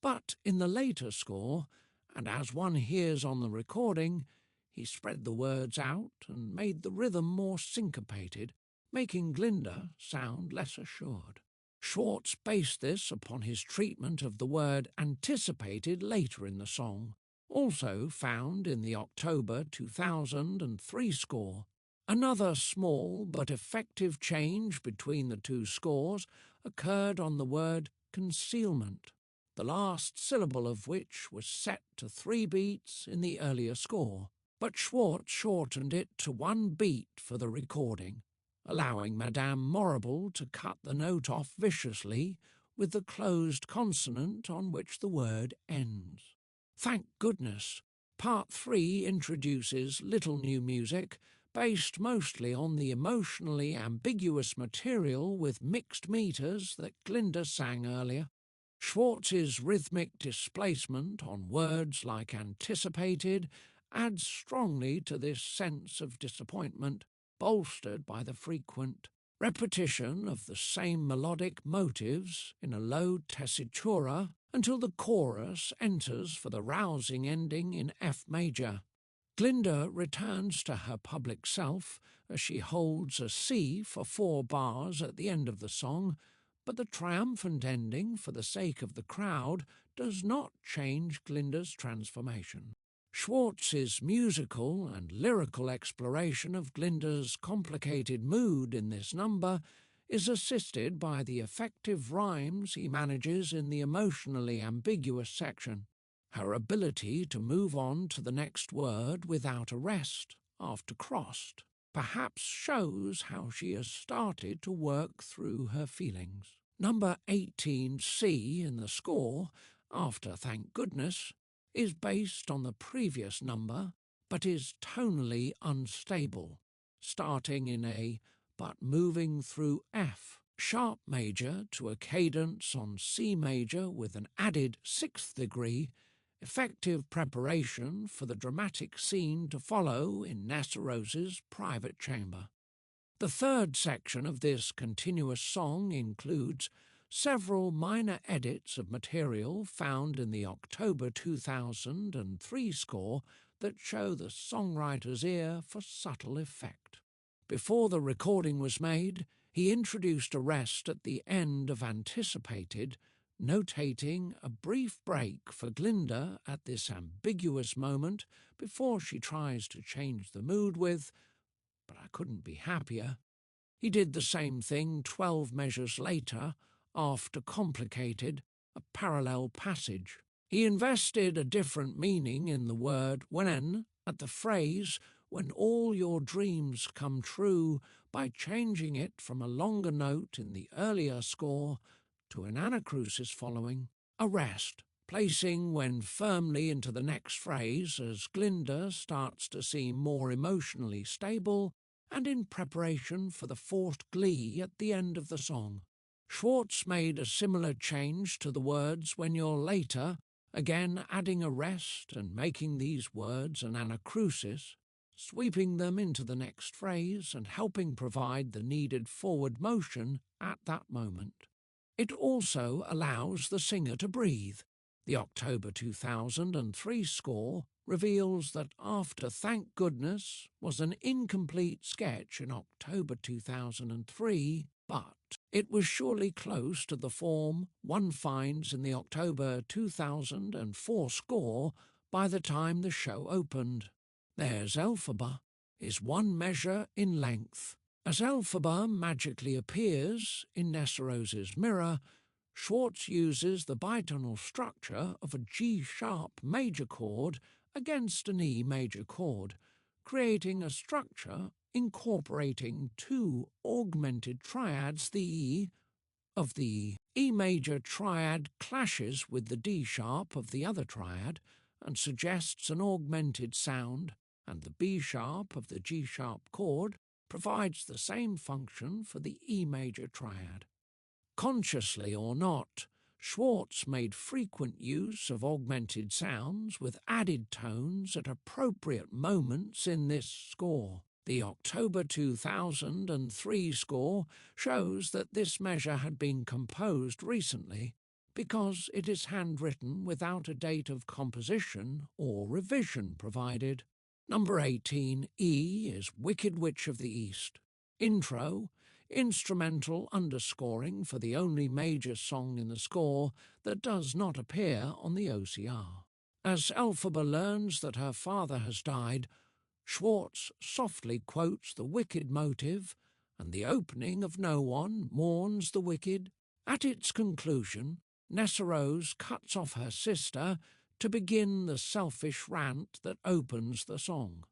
but in the later score, and as one hears on the recording, he spread the words out and made the rhythm more syncopated, making Glinda sound less assured. SCHWARTZ based this upon his treatment of the word anticipated later in the song, also found in the October 2003 score. Another small but effective change between the two scores occurred on the word concealment, the last syllable of which was set to 3 beats in the earlier score, but SCHWARTZ shortened it to 1 beat for the recording, allowing Madame Morrible to cut the note off viciously with the closed consonant on which the word ends. Thank goodness, Part 3 introduces little new music, based mostly on the emotionally ambiguous material with mixed meters that Glinda sang earlier. SCHWARTZ's rhythmic displacement on words like anticipated adds strongly to this sense of disappointment, bolstered by the frequent repetition of the same melodic motives in a low tessitura until the chorus enters for the rousing ending in F major. Glinda returns to her public self as she holds a C for 4 bars at the end of the song, but the triumphant ending for the sake of the crowd does not change Glinda's transformation. SCHWARTZ's musical and lyrical exploration of Glinda's complicated mood in this number is assisted by the effective rhymes he manages in the emotionally ambiguous section. Her ability to move on to the next word without a rest after crossed perhaps shows how she has started to work through her feelings. Number 18C in the score, after Thank Goodness, is based on the previous number but is tonally unstable, starting in A but moving through F sharp major to a cadence on C major with an added 6th degree, effective preparation for the dramatic scene to follow in Nessaros's private chamber. The third section of this continuous song includes several minor edits of material found in the October 2003 score that show the songwriter's ear for subtle effect. Before the recording was made, he introduced a rest at the end of Anticipated, notating a brief break for Glinda at this ambiguous moment before she tries to change the mood with, "But I couldn't be happier." He did the same thing 12 measures later, after Complicated, a parallel passage. He invested a different meaning in the word when at the phrase "when all your dreams come true" by changing it from a longer note in the earlier score to an anacrusis following. a rest, placing when firmly into the next phrase as Glinda starts to seem more emotionally stable and in preparation for the forced glee at the end of the song. Schwartz made a similar change to the words when you're later, again adding a rest and making these words an anacrusis, sweeping them into the next phrase and helping provide the needed forward motion at that moment. It also allows the singer to breathe. The October 2003 score reveals that After Thank Goodness was an incomplete sketch in October 2003, but it was surely close to the form one finds in the October 2004 score by the time the show opened. There's Elphaba is one measure in length. As Elphaba magically appears in Nessarose's mirror, Schwartz uses the bitonal structure of a G-sharp major chord against an E major chord, creating a structure incorporating two augmented triads. The E of the E major triad clashes with the D sharp of the other triad and suggests an augmented sound, and the B sharp of the G sharp chord provides the same function for the E major triad. Consciously or not, Schwartz made frequent use of augmented sounds with added tones at appropriate moments in this score. The October 2003 score shows that this measure had been composed recently because it is handwritten without a date of composition or revision provided. Number 18, E, is Wicked Witch of the East. Intro, instrumental underscoring for the only major song in the score that does not appear on the OCR. As Elphaba learns that her father has died, Schwartz softly quotes the Wicked motive, and the opening of No One mourns the wicked. At its conclusion, Nessarose cuts off her sister to begin the selfish rant that opens the song.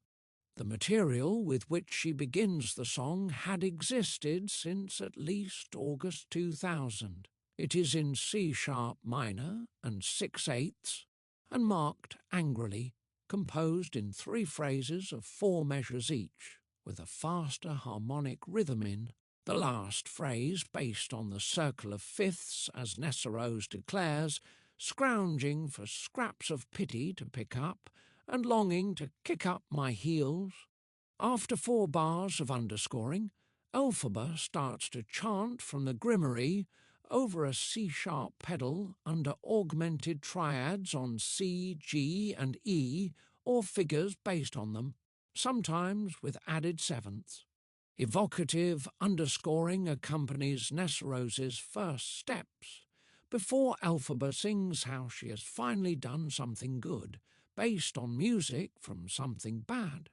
The material with which she begins the song had existed since at least August 2000. It is in C-sharp minor and 6/8, and marked angrily, composed in 3 phrases of 4 measures each, with a faster harmonic rhythm in. The last phrase based on the circle of fifths, as Nessarose declares, scrounging for scraps of pity to pick up and longing to kick up my heels. After 4 bars of underscoring, Elphaba starts to chant from the Grimory over a C-sharp pedal under augmented triads on C, G and E, or figures based on them, sometimes with added sevenths. Evocative underscoring accompanies Nessarose's first steps, before Elphaba sings how she has finally done something good, based on music from something bad.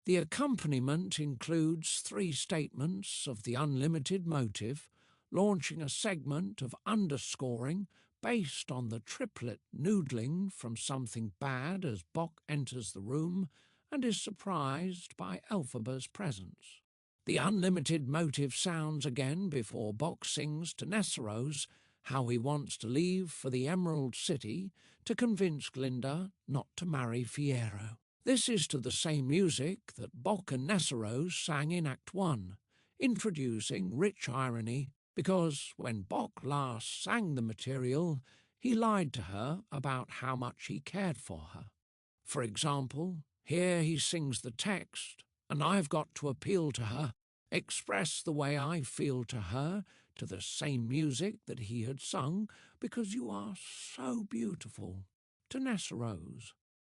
The accompaniment includes 3 statements of the unlimited motive, launching a segment of underscoring based on the triplet noodling from something bad as Bach enters the room and is surprised by Elphaba's presence. The unlimited motive sounds again before Bach sings to Nessarose how he wants to leave for the Emerald City to convince Glinda not to marry Fiyero. This is to the same music that Bach and Nessarose sang in Act 1, introducing rich irony because when Bach last sang the material, he lied to her about how much he cared for her. For example, here he sings the text, and I've got to appeal to her, express the way I feel to her, to the same music that he had sung, because you are so beautiful, to Nessarose.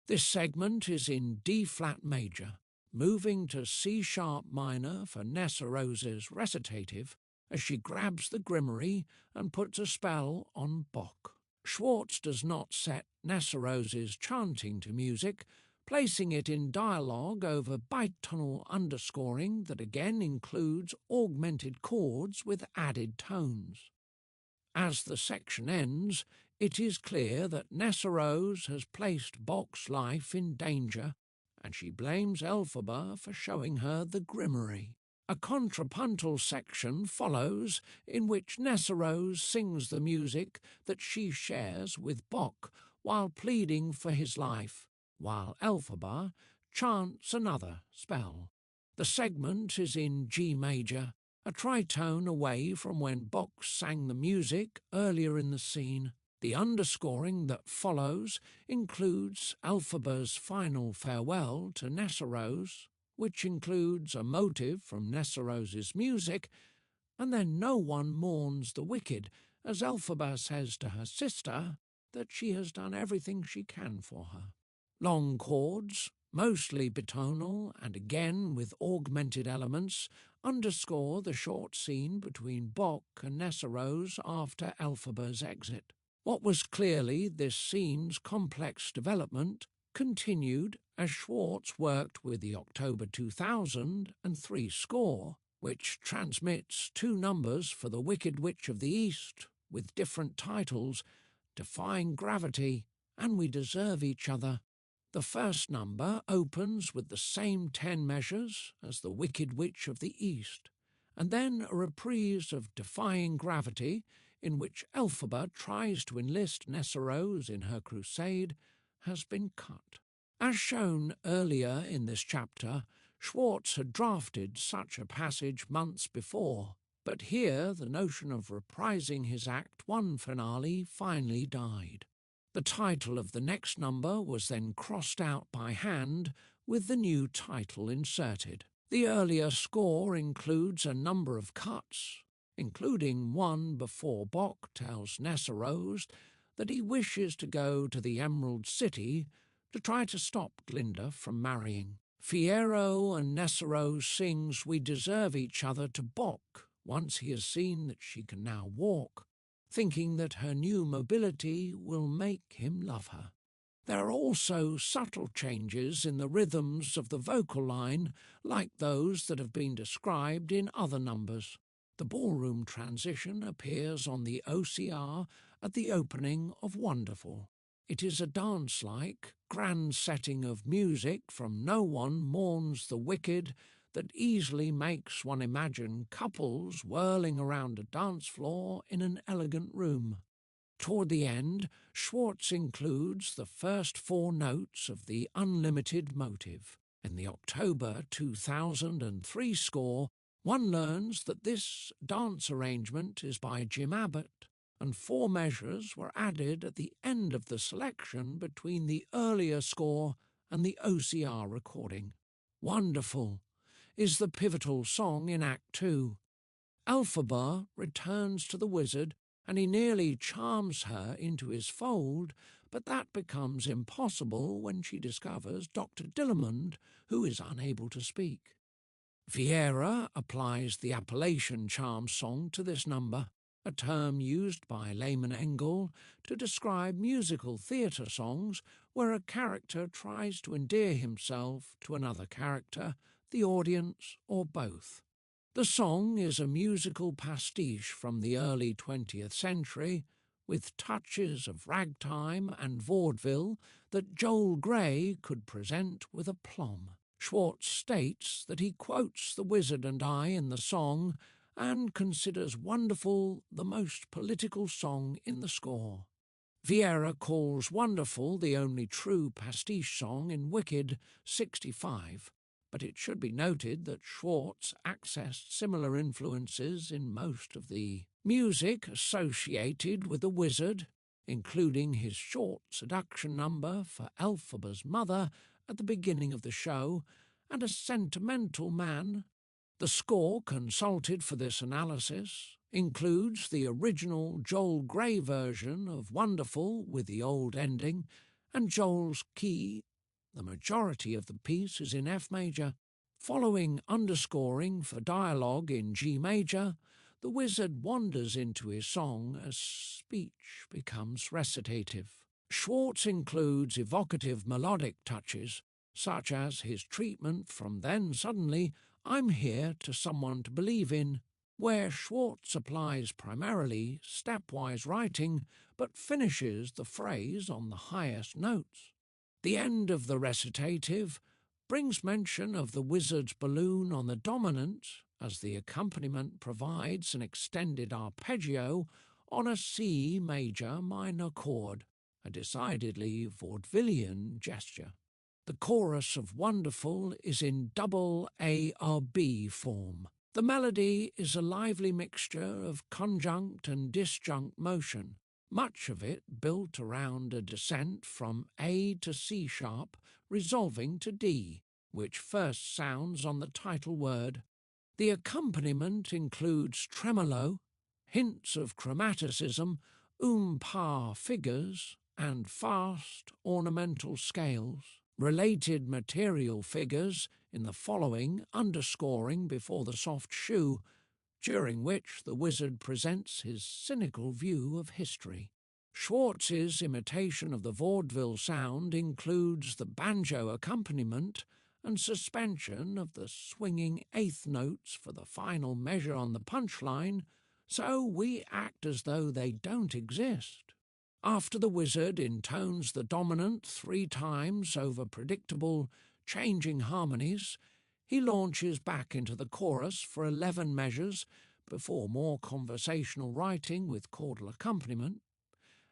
This segment is in D-flat major, moving to C-sharp minor for Nessarose's recitative as she grabs the Grimory and puts a spell on Bach. Schwartz does not set Nessarose's chanting to music, placing it in dialogue over bitonal underscoring that again includes augmented chords with added tones. As the section ends, it is clear that Nessarose has placed Bach's life in danger, and she blames Elphaba for showing her the Grimory. A contrapuntal section follows in which Nessarose sings the music that she shares with Bach while pleading for his life, while Elphaba chants another spell. The segment is in G major, a tritone away from when Bach sang the music earlier in the scene. The underscoring that follows includes Elphaba's final farewell to Nessarose, which includes a motive from Nessarose's music, and then no one mourns the wicked, as Elphaba says to her sister that she has done everything she can for her. Long chords, mostly bitonal and again with augmented elements, underscore the short scene between Bach and Nessarose after Elphaba's exit. What was clearly this scene's complex development continued as SCHWARTZ worked with the October 2003 score, which transmits two numbers for The Wicked Witch of the East with different titles, Defying Gravity and We Deserve Each Other. The first number opens with the same 10 measures as The Wicked Witch of the East, and then a reprise of Defying Gravity in which Elphaba tries to enlist Nessarose in her crusade, has been cut. As shown earlier in this chapter, SCHWARTZ had drafted such a passage months before, but here the notion of reprising his Act I finale finally died. The title of the next number was then crossed out by hand with the new title inserted. The earlier score includes a number of cuts, including one before Bach tells Nessarose that he wishes to go to the Emerald City to try to stop Glinda from marrying. Fiyero and Nessarose sings We Deserve Each Other to Bach once he has seen that she can now walk, thinking that her new mobility will make him love her. There are also subtle changes in the rhythms of the vocal line, like those that have been described in other numbers. The ballroom transition appears on the OCR at the opening of Wonderful. It is a dance-like, grand setting of music from No One Mourns the Wicked that easily makes one imagine couples whirling around a dance floor in an elegant room. Toward the end, SCHWARTZ includes the first 4 notes of the unlimited motive. In the October 2003 score, one learns that this dance arrangement is by Jim Abbott, and 4 measures were added at the end of the selection between the earlier score and the OCR recording. Wonderful is the pivotal song in Act 2. Elphaba returns to the wizard and he nearly charms her into his fold, but that becomes impossible when she discovers Dr. Dillamond, who is unable to speak. Vieira applies the appellation charm song to this number, a term used by Lehman Engel to describe musical theatre songs where a character tries to endear himself to another character, the audience, or both. The song is a musical pastiche from the early 20th century, with touches of ragtime and vaudeville that Joel Grey could present with aplomb. SCHWARTZ states that he quotes The Wizard and I in the song and considers Wonderful the most political song in the score. Vieira calls Wonderful the only true pastiche song in Wicked 65, but it should be noted that SCHWARTZ accessed similar influences in most of the music associated with the wizard, including his short seduction number for Elphaba's mother at the beginning of the show, and A Sentimental Man. The score consulted for this analysis includes the original Joel Grey version of Wonderful with the old ending, and Joel's key. The majority of the piece is in F major. Following underscoring for dialogue in G major, the wizard wanders into his song as speech becomes recitative. SCHWARTZ includes evocative melodic touches, such as his treatment from Then Suddenly, I'm Here to Someone to Believe In, where SCHWARTZ applies primarily stepwise writing but finishes the phrase on the highest notes. The end of the recitative brings mention of the wizard's balloon on the dominant as the accompaniment provides an extended arpeggio on a C major minor chord, a decidedly vaudevillian gesture. The chorus of Wonderful is in double A-R-B form. The melody is a lively mixture of conjunct and disjunct motion, much of it built around a descent from A to C sharp, resolving to D, which first sounds on the title word. The accompaniment includes tremolo, hints of chromaticism, pa figures, and fast ornamental scales. Related material figures in the following underscoring before the soft shoe, during which the wizard presents his cynical view of history. Schwartz's imitation of the vaudeville sound includes the banjo accompaniment and suspension of the swinging eighth notes for the final measure on the punchline, so we act as though they don't exist. After the wizard intones the dominant 3 times over predictable, changing harmonies, he launches back into the chorus for 11 measures before more conversational writing with chordal accompaniment,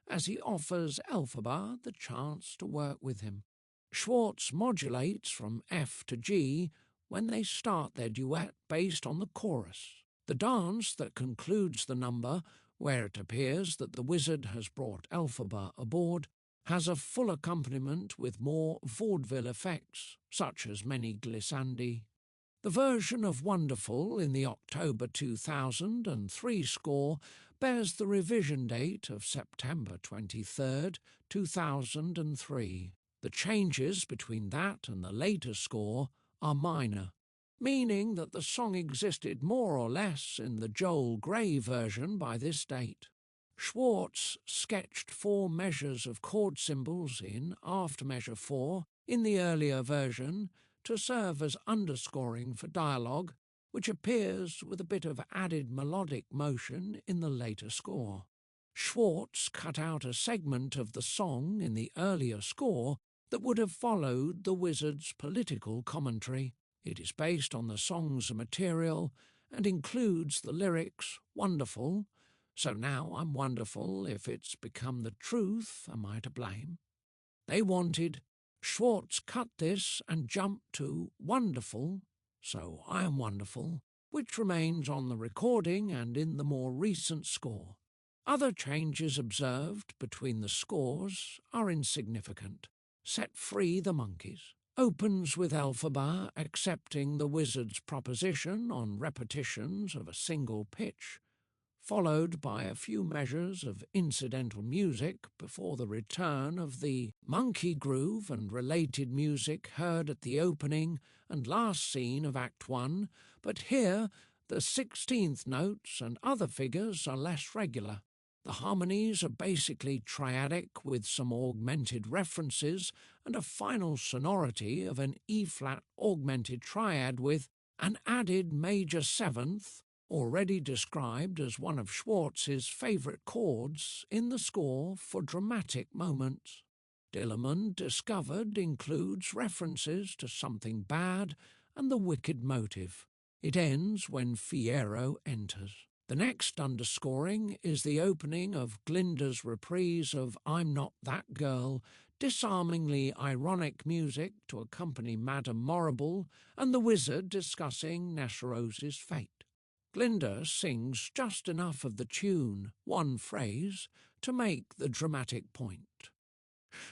as he offers Elphaba the chance to work with him. Schwartz modulates from F to G when they start their duet based on the chorus. The dance that concludes the number, where it appears that the wizard has brought Elphaba aboard, has a full accompaniment with more vaudeville effects, such as many glissandi. The version of Wonderful in the October 2003 score bears the revision date of September 23, 2003. The changes between that and the later score are minor, meaning that the song existed more or less in the Joel Grey version by this date. Schwartz sketched 4 measures of chord symbols in after measure 4 in the earlier version to serve as underscoring for dialogue, which appears with a bit of added melodic motion in the later score. Schwartz cut out a segment of the song in the earlier score that would have followed the wizard's political commentary. It is based on the song's material and includes the lyrics, "Wonderful, so now I'm wonderful, if it's become the truth, am I to blame?" They wanted, Schwartz cut this and jumped to "Wonderful, so I am wonderful," which remains on the recording and in the more recent score. Other changes observed between the scores are insignificant. Set Free the Monkeys opens with Elphaba accepting the wizard's proposition on repetitions of a single pitch, followed by a few measures of incidental music before the return of the monkey groove and related music heard at the opening and last scene of Act 1, but here the 16th notes and other figures are less regular. The harmonies are basically triadic with some augmented references and a final sonority of an E-flat augmented triad with an added major 7th, already described as one of Schwartz's favourite chords in the score for dramatic moments. Dillerman Discovered includes references to something bad and the wicked motive. It ends when Fierro enters. The next underscoring is the opening of Glinda's reprise of I'm Not That Girl, disarmingly ironic music to accompany Madame Morrible and the wizard discussing Nesserose's fate. Glinda sings just enough of the tune, one phrase, to make the dramatic point.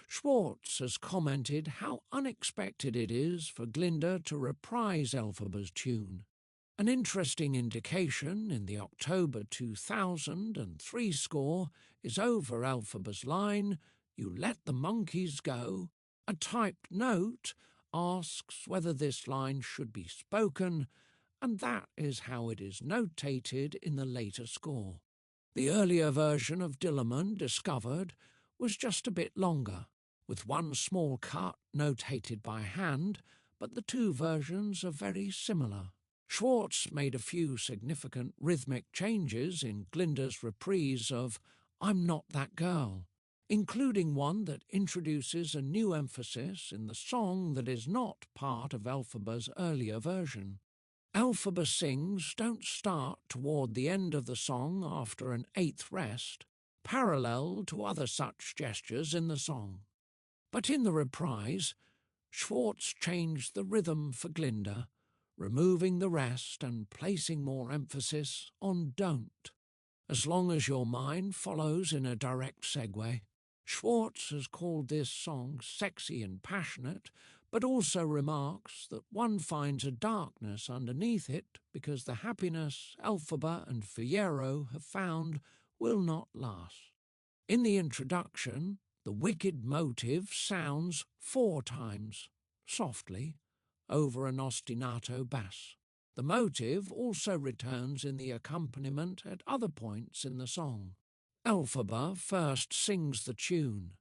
Schwartz has commented how unexpected it is for Glinda to reprise Elphaba's tune. An interesting indication in the October 2003 score is over Elphaba's line, "You let the monkeys go." A typed note asks whether this line should be spoken, and that is how it is notated in the later score. The earlier version of Dillerman Discovered was just a bit longer, with one small cut notated by hand, but the 2 versions are very similar. Schwartz made a few significant rhythmic changes in Glinda's reprise of I'm Not That Girl, including one that introduces a new emphasis in the song that is not part of Elphaba's earlier version. Elphaba sings don't start toward the end of the song after an eighth rest, parallel to other such gestures in the song. But in the reprise, SCHWARTZ changed the rhythm for Glinda, removing the rest and placing more emphasis on don't. As long as your mind follows in a direct segue. SCHWARTZ has called this song sexy and passionate, but also remarks that one finds a darkness underneath it because the happiness Elphaba and Fiyero have found will not last. In the introduction, the wicked motive sounds 4 times, softly, over an ostinato bass. The motive also returns in the accompaniment at other points in the song. Elphaba first sings the tune.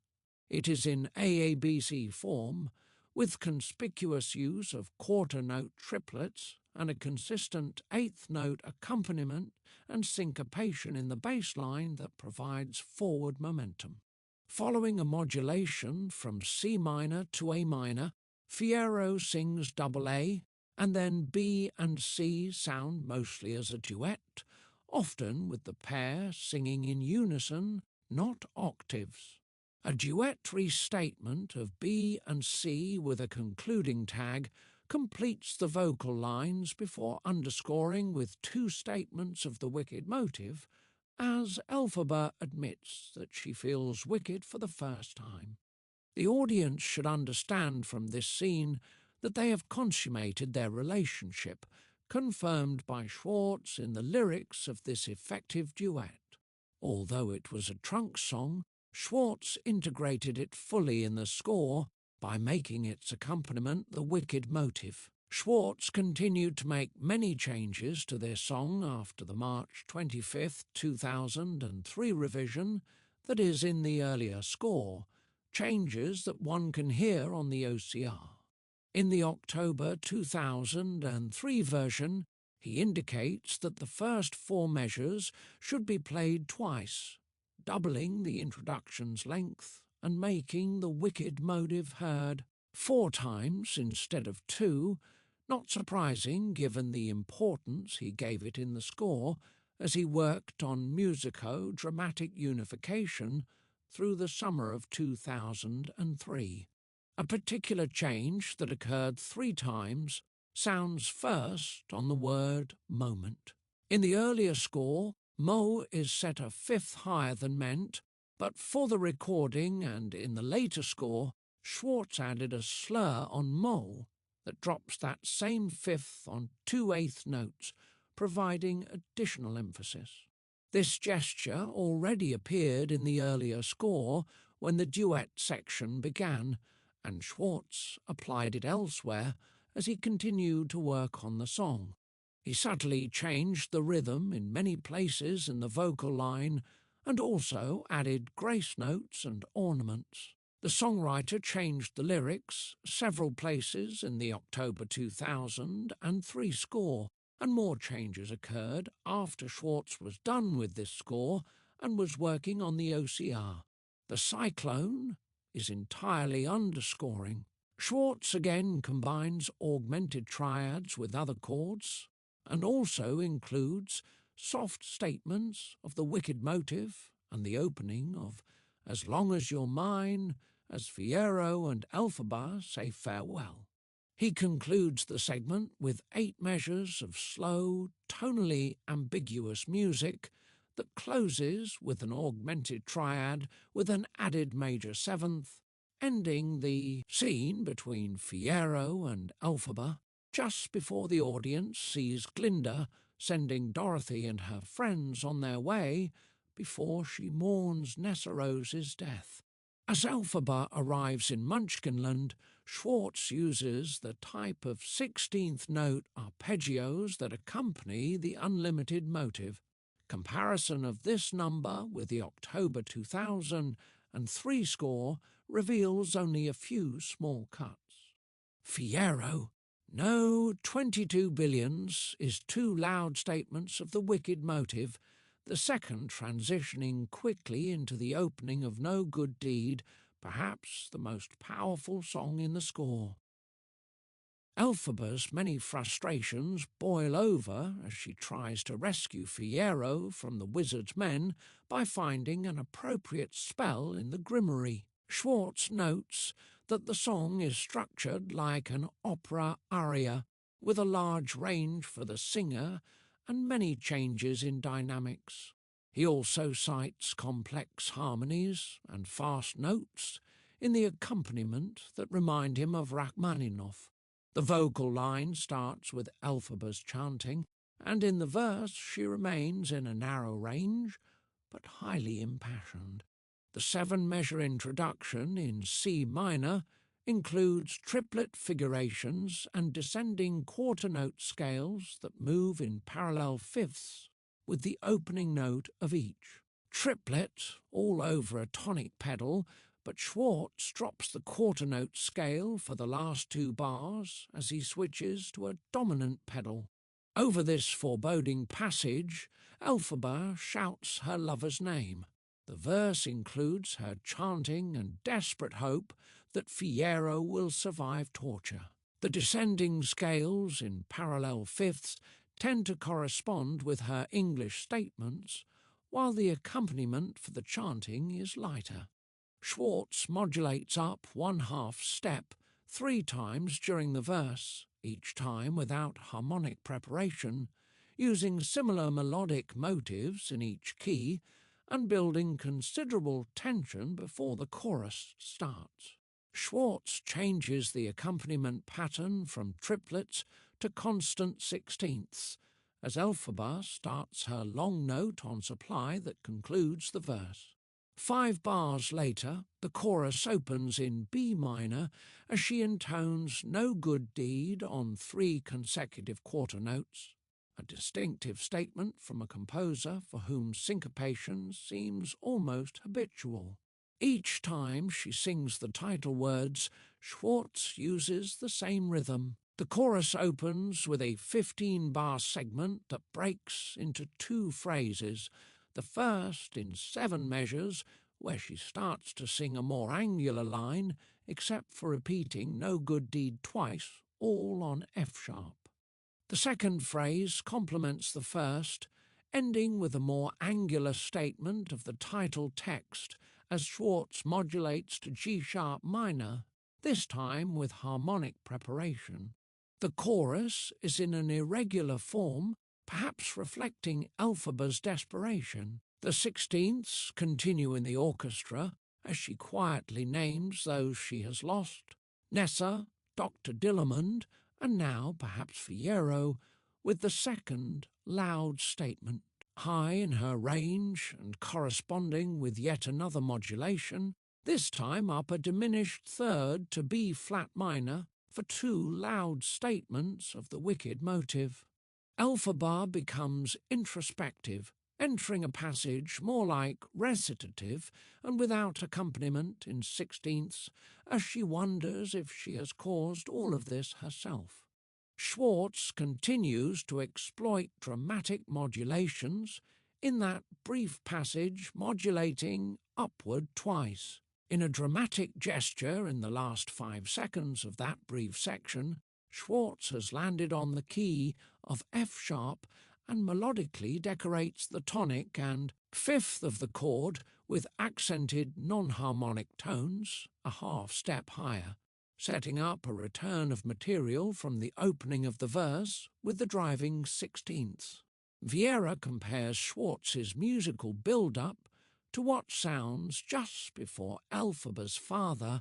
It is in AABC form, with conspicuous use of quarter-note triplets and a consistent eighth-note accompaniment and syncopation in the bass line that provides forward momentum. Following a modulation from C minor to A minor, Fiyero sings double A, and then B and C sound mostly as a duet, often with the pair singing in unison, not octaves. A duet restatement of B and C with a concluding tag completes the vocal lines before underscoring with 2 statements of the wicked motive, as Elphaba admits that she feels wicked for the first time. The audience should understand from this scene that they have consummated their relationship, confirmed by SCHWARTZ in the lyrics of this effective duet. Although it was a trunk song, SCHWARTZ integrated it fully in the score by making its accompaniment the wicked motive. SCHWARTZ continued to make many changes to their song after the March 25, 2003 revision that is in the earlier score, changes that one can hear on the OCR. In the October 2003 version, he indicates that the first 4 measures should be played twice, doubling the introduction's length and making the wicked motive heard 4 times instead of 2, not surprising given the importance he gave it in the score as he worked on musico-dramatic unification through the summer of 2003. A particular change that occurred 3 times sounds first on the word moment. In the earlier score, mo is set a fifth higher than meant, but for the recording and in the later score, SCHWARTZ added a slur on mo that drops that same fifth on 2 eighth notes, providing additional emphasis. This gesture already appeared in the earlier score when the duet section began, and SCHWARTZ applied it elsewhere as he continued to work on the song. He subtly changed the rhythm in many places in the vocal line and also added grace notes and ornaments. The songwriter changed the lyrics several places in the October 2003 score, and more changes occurred after SCHWARTZ was done with this score and was working on the OCR. The cyclone is entirely underscoring. SCHWARTZ again combines augmented triads with other chords and also includes soft statements of the wicked motive and the opening of As Long As You're Mine as Fiyero and Elphaba say farewell. He concludes the segment with 8 measures of slow, tonally ambiguous music that closes with an augmented triad with an added major 7th, ending the scene between Fiyero and Elphaba just before the audience sees Glinda sending Dorothy and her friends on their way before she mourns Nessarose's death. As Elphaba arrives in Munchkinland, SCHWARTZ uses the type of 16th note arpeggios that accompany the unlimited motive. Comparison of this number with the October 2003 score reveals only a few small cuts. Fiyero, no 22 billions is 2 loud statements of the wicked motive, the second transitioning quickly into the opening of No Good Deed, perhaps the most powerful song in the score. Elphaba's many frustrations boil over as she tries to rescue Fiyero from the wizard's men by finding an appropriate spell in the grimoire. Schwartz notes that the song is structured like an opera aria, with a large range for the singer and many changes in dynamics. He also cites complex harmonies and fast notes in the accompaniment that remind him of Rachmaninoff. The vocal line starts with Elphaba's chanting, and in the verse she remains in a narrow range, but highly impassioned. The 7-measure introduction in C minor includes triplet figurations and descending quarter-note scales that move in parallel fifths with the opening note of each. Triplet all over a tonic pedal, but Schwartz drops the quarter-note scale for the last 2 bars as he switches to a dominant pedal. Over this foreboding passage, Elphaba shouts her lover's name. The verse includes her chanting and desperate hope that Fiyero will survive torture. The descending scales in parallel fifths tend to correspond with her English statements, while the accompaniment for the chanting is lighter. Schwartz modulates up 1/2 step 3 times during the verse, each time without harmonic preparation, using similar melodic motives in each key and building considerable tension before the chorus starts. Schwartz changes the accompaniment pattern from triplets to constant sixteenths, as Elphaba starts her long note on supply that concludes the verse. 5 bars later, the chorus opens in B minor as she intones "No Good Deed" on 3 consecutive quarter notes, a distinctive statement from a composer for whom syncopation seems almost habitual. Each time she sings the title words, Schwartz uses the same rhythm. The chorus opens with a 15-bar segment that breaks into 2 phrases, the first in 7 measures, where she starts to sing a more angular line, except for repeating "No Good Deed" twice, all on F-sharp. The second phrase complements the first, ending with a more angular statement of the title text as Schwartz modulates to G-sharp minor, this time with harmonic preparation. The chorus is in an irregular form, perhaps reflecting Elphaba's desperation. The sixteenths continue in the orchestra as she quietly names those she has lost: Nessa, Dr. Dillamond, and now, perhaps Fiyero, with the second loud statement. High in her range and corresponding with yet another modulation, this time up a diminished third to B-flat minor for 2 loud statements of the wicked motive. Elphaba becomes introspective, entering a passage more like recitative and without accompaniment in sixteenths, as she wonders if she has caused all of this herself. Schwartz continues to exploit dramatic modulations, in that brief passage modulating upward twice. In a dramatic gesture in the last 5 seconds of that brief section, Schwartz has landed on the key of F-sharp and melodically decorates the tonic and fifth of the chord with accented non-harmonic tones a half step higher, setting up a return of material from the opening of the verse with the driving sixteenths. Vieira compares Schwartz's musical build-up to what sounds just before Elphaba's father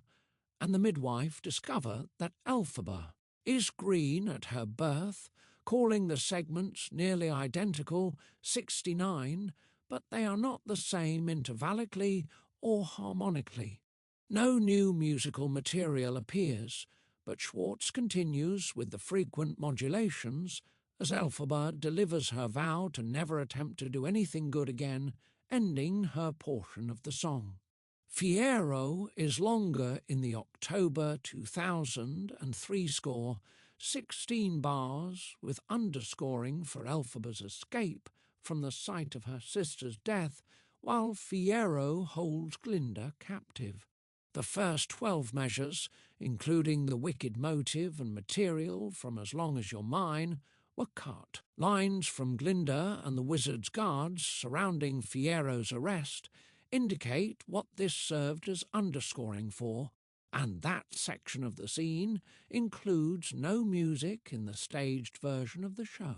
and the midwife discover that Elphaba is green at her birth, calling the segments nearly identical 69, but they are not the same intervallically or harmonically. No new musical material appears, but Schwartz continues with the frequent modulations as Elphaba delivers her vow to never attempt to do anything good again, ending her portion of the song. Fiyero is longer in the October 2003 score, 16 bars with underscoring for Elphaba's escape from the site of her sister's death, while Fiyero holds Glinda captive. The first 12 measures, including the wicked motive and material from As Long as You're Mine, were cut. Lines from Glinda and the Wizard's guards surrounding Fiero's arrest indicate what this served as underscoring for, and that section of the scene includes no music in the staged version of the show.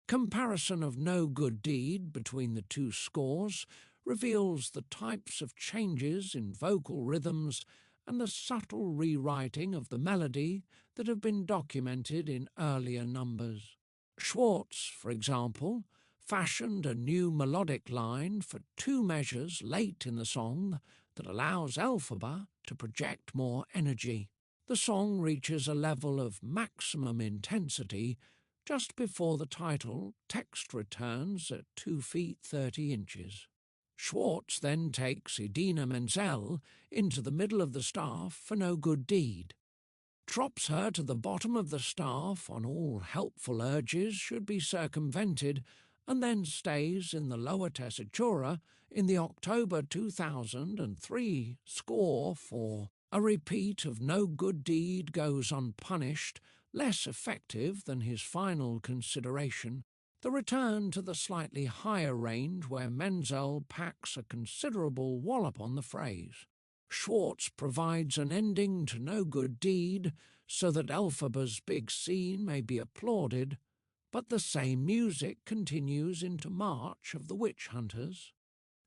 Comparison of No Good Deed between the two scores reveals the types of changes in vocal rhythms and the subtle rewriting of the melody that have been documented in earlier numbers. SCHWARTZ, for example, fashioned a new melodic line for 2 measures late in the song that allows Elphaba to project more energy. The song reaches a level of maximum intensity just before the title text returns at 2 feet 30 inches. SCHWARTZ then takes Idina Menzel into the middle of the staff for No Good Deed, drops her to the bottom of the staff on all helpful urges should be circumvented, and then stays in the lower tessitura in the October 2003 score for A Repeat of No Good Deed Goes Unpunished, less effective than his final consideration, the return to the slightly higher range where Menzel packs a considerable wallop on the phrase. SCHWARTZ provides an ending to No Good Deed so that Elphaba's big scene may be applauded, but the same music continues into March of the Witch Hunters.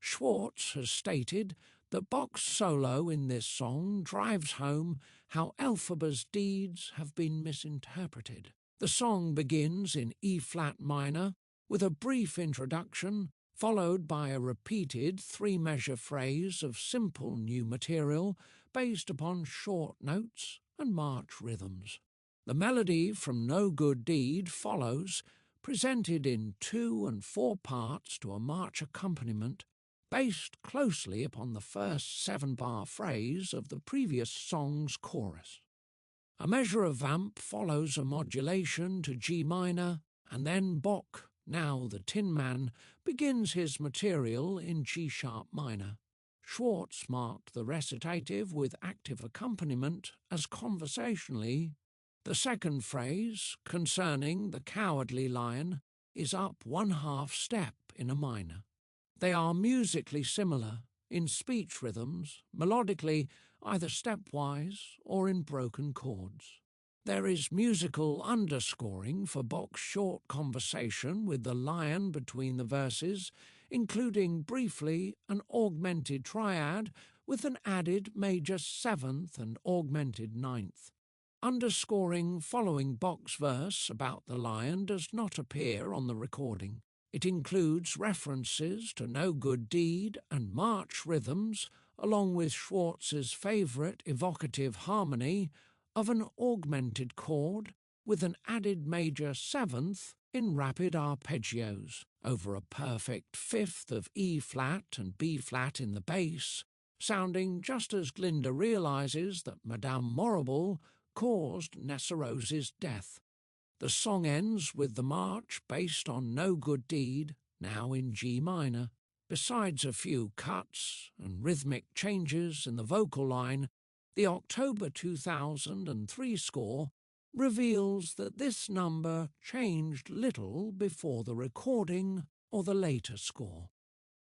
SCHWARTZ has stated that Bach's solo in this song drives home how Elphaba's deeds have been misinterpreted. The song begins in E-flat minor with a brief introduction followed by a repeated 3-measure phrase of simple new material based upon short notes and march rhythms. The melody from No Good Deed follows, presented in 2 and 4 parts to a march accompaniment based closely upon the first 7-bar phrase of the previous song's chorus. A measure of vamp follows a modulation to G minor, and then Bach, now the Tin Man, begins his material in G-sharp minor. SCHWARTZ marked the recitative with active accompaniment as conversationally. The second phrase, concerning the Cowardly Lion, is up 1/2 step in a minor. They are musically similar, in speech rhythms, melodically either stepwise or in broken chords. There is musical underscoring for Bach's short conversation with the lion between the verses, including briefly an augmented triad with an added major 7th and augmented 9th. Underscoring following Bach's verse about the lion does not appear on the recording. It includes references to No Good Deed and march rhythms, along with SCHWARTZ's favourite evocative harmony of an augmented chord with an added major 7th in rapid arpeggios over a perfect 5th of E-flat and B-flat in the bass, sounding just as Glinda realises that Madame Morrible caused Nessarose's death. The song ends with the march based on No Good Deed, now in G minor. Besides a few cuts and rhythmic changes in the vocal line, the October 2003 score reveals that this number changed little before the recording or the later score.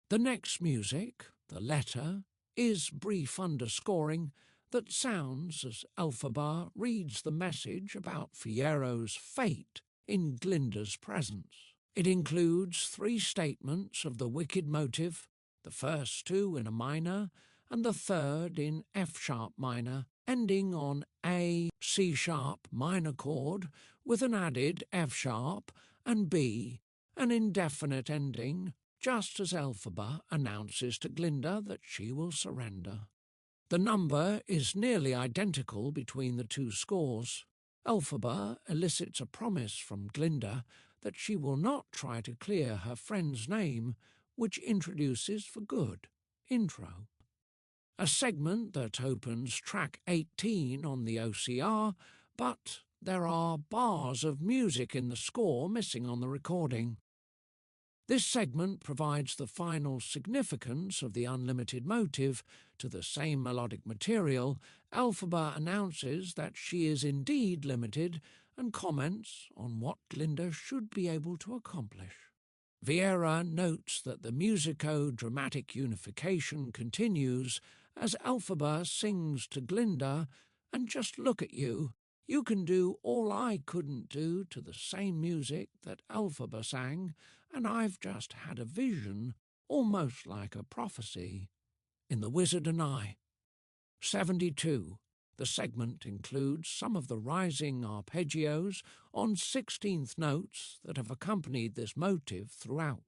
The next music, the letter, is brief underscoring that sounds as Elphaba reads the message about Fiero's fate in Glinda's presence. It includes 3 statements of the wicked motive, the first 2 in a minor and the third in F-sharp minor, ending on A C-sharp minor chord with an added F-sharp and B, an indefinite ending, just as Elphaba announces to Glinda that she will surrender. The number is nearly identical between the 2 scores. Elphaba elicits a promise from Glinda that she will not try to clear her friend's name, which introduces for good intro. A segment that opens track 18 on the OCR, but there are bars of music in the score missing on the recording. This segment provides the final significance of the unlimited motive to the same melodic material. Elphaba announces that she is indeed limited and comments on what Glinda should be able to accomplish. Vieira notes that the musico-dramatic unification continues as Elphaba sings to Glinda, "And just look at you. You can do all I couldn't do to the same music that Elphaba sang, and I've just had a vision, almost like a prophecy." In The Wizard and I. 72. The segment includes some of the rising arpeggios on 16th notes that have accompanied this motive throughout.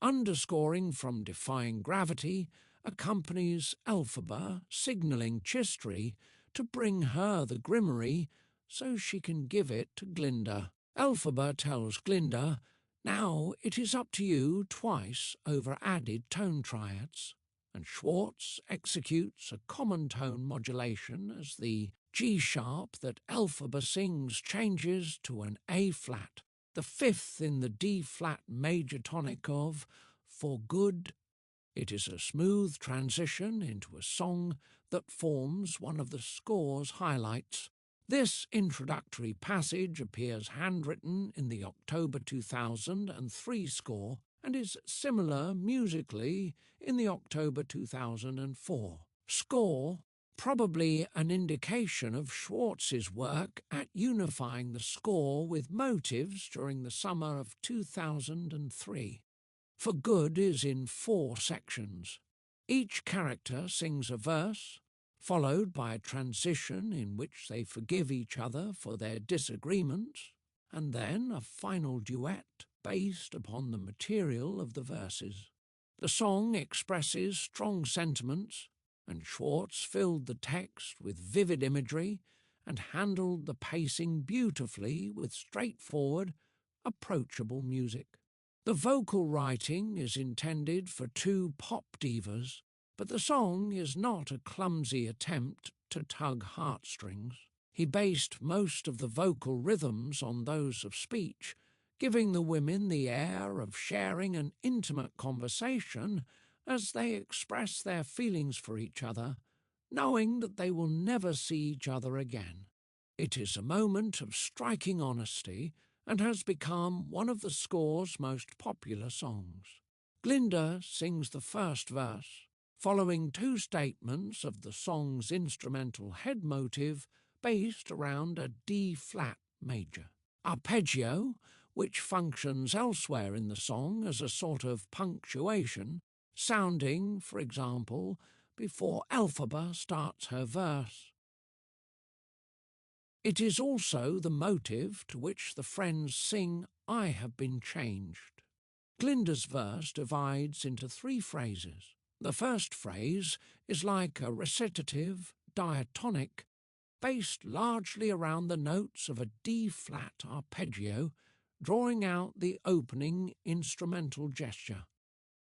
Underscoring from Defying Gravity accompanies Elphaba signalling Chistry to bring her the grimoire so she can give it to Glinda. Elphaba tells Glinda, "Now it is up to you," twice over added tone triads, and SCHWARTZ executes a common tone modulation as the G-sharp that Elphaba sings changes to an A-flat, the fifth in the D-flat major tonic of For Good. It is a smooth transition into a song that forms one of the score's highlights. This introductory passage appears handwritten in the October 2003 score and is similar musically in the October 2004 score, probably an indication of SCHWARTZ's work at unifying the score with motives during the summer of 2003. For Good is in 4 sections. Each character sings a verse, followed by a transition in which they forgive each other for their disagreements, and then a final duet based upon the material of the verses. The song expresses strong sentiments, and SCHWARTZ filled the text with vivid imagery and handled the pacing beautifully with straightforward, approachable music. The vocal writing is intended for 2 pop divas, but the song is not a clumsy attempt to tug heartstrings. He based most of the vocal rhythms on those of speech, giving the women the air of sharing an intimate conversation as they express their feelings for each other, knowing that they will never see each other again. It is a moment of striking honesty and has become one of the score's most popular songs. Glinda sings the first verse, following 2 statements of the song's instrumental head motive based around a D-flat major. Arpeggio, which functions elsewhere in the song as a sort of punctuation, sounding, for example, before Elphaba starts her verse. It is also the motive to which the friends sing I Have Been Changed. Glinda's verse divides into 3 phrases. The first phrase is like a recitative diatonic based largely around the notes of a D-flat arpeggio, drawing out the opening instrumental gesture.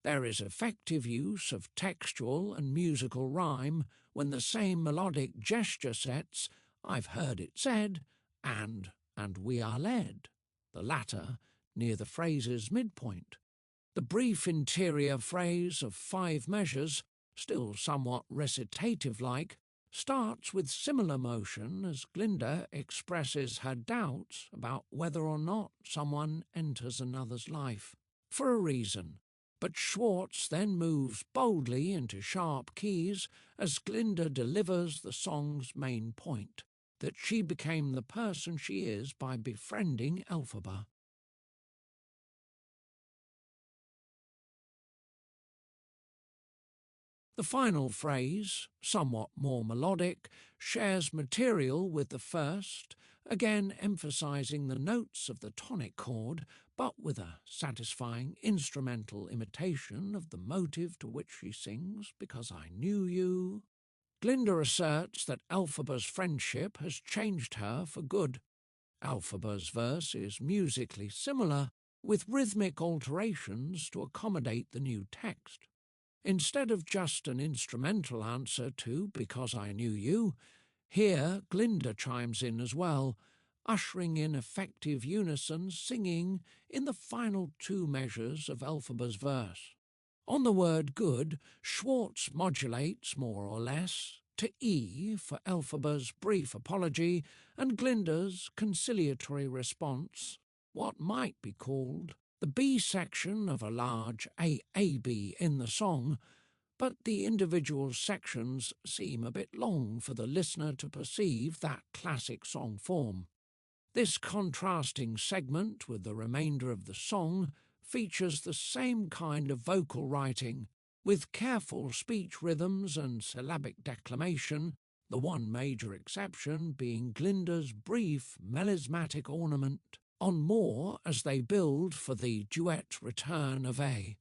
There is effective use of textual and musical rhyme when the same melodic gesture sets I've heard it said and we are led, the latter near the phrase's midpoint. The brief interior phrase of 5 measures, still somewhat recitative-like, starts with similar motion as Glinda expresses her doubts about whether or not someone enters another's life, for a reason. But SCHWARTZ then moves boldly into sharp keys as Glinda delivers the song's main point, that she became the person she is by befriending Elphaba. The final phrase, somewhat more melodic, shares material with the first, again emphasizing the notes of the tonic chord, but with a satisfying instrumental imitation of the motive to which she sings, Because I Knew You. Glinda asserts that Elphaba's friendship has changed her for good. Elphaba's verse is musically similar, with rhythmic alterations to accommodate the new text. Instead of just an instrumental answer to Because I Knew You, here Glinda chimes in as well, ushering in effective unison singing in the final two measures of Elphaba's verse. On the word good, SCHWARTZ modulates more or less to E for Elphaba's brief apology and Glinda's conciliatory response, what might be called the B section of a large AAB in the song, but the individual sections seem a bit long for the listener to perceive that classic song form. This contrasting segment with the remainder of the song features the same kind of vocal writing, with careful speech rhythms and syllabic declamation, the one major exception being Glinda's brief melismatic ornament on more as they build for the duet return of A.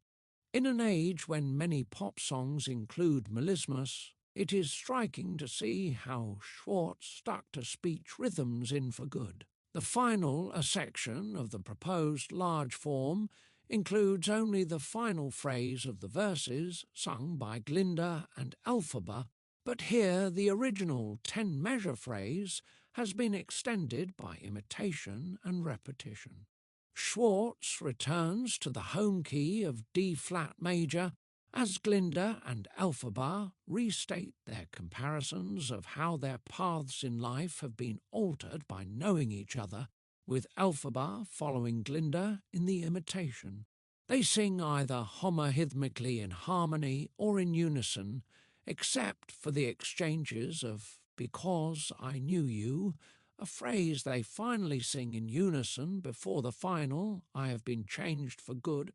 In an age when many pop songs include melismas, it is striking to see how SCHWARTZ stuck to speech rhythms in for good. The final section of the proposed large form includes only the final phrase of the verses sung by Glinda and Elphaba, but here the original 10-measure phrase has been extended by imitation and repetition. SCHWARTZ returns to the home key of D-flat major as Glinda and Elphaba restate their comparisons of how their paths in life have been altered by knowing each other, with Elphaba following Glinda in the imitation. They sing either homohymnically in harmony or in unison, except for the exchanges of "because I knew you," a phrase they finally sing in unison before the final "I have been changed for good."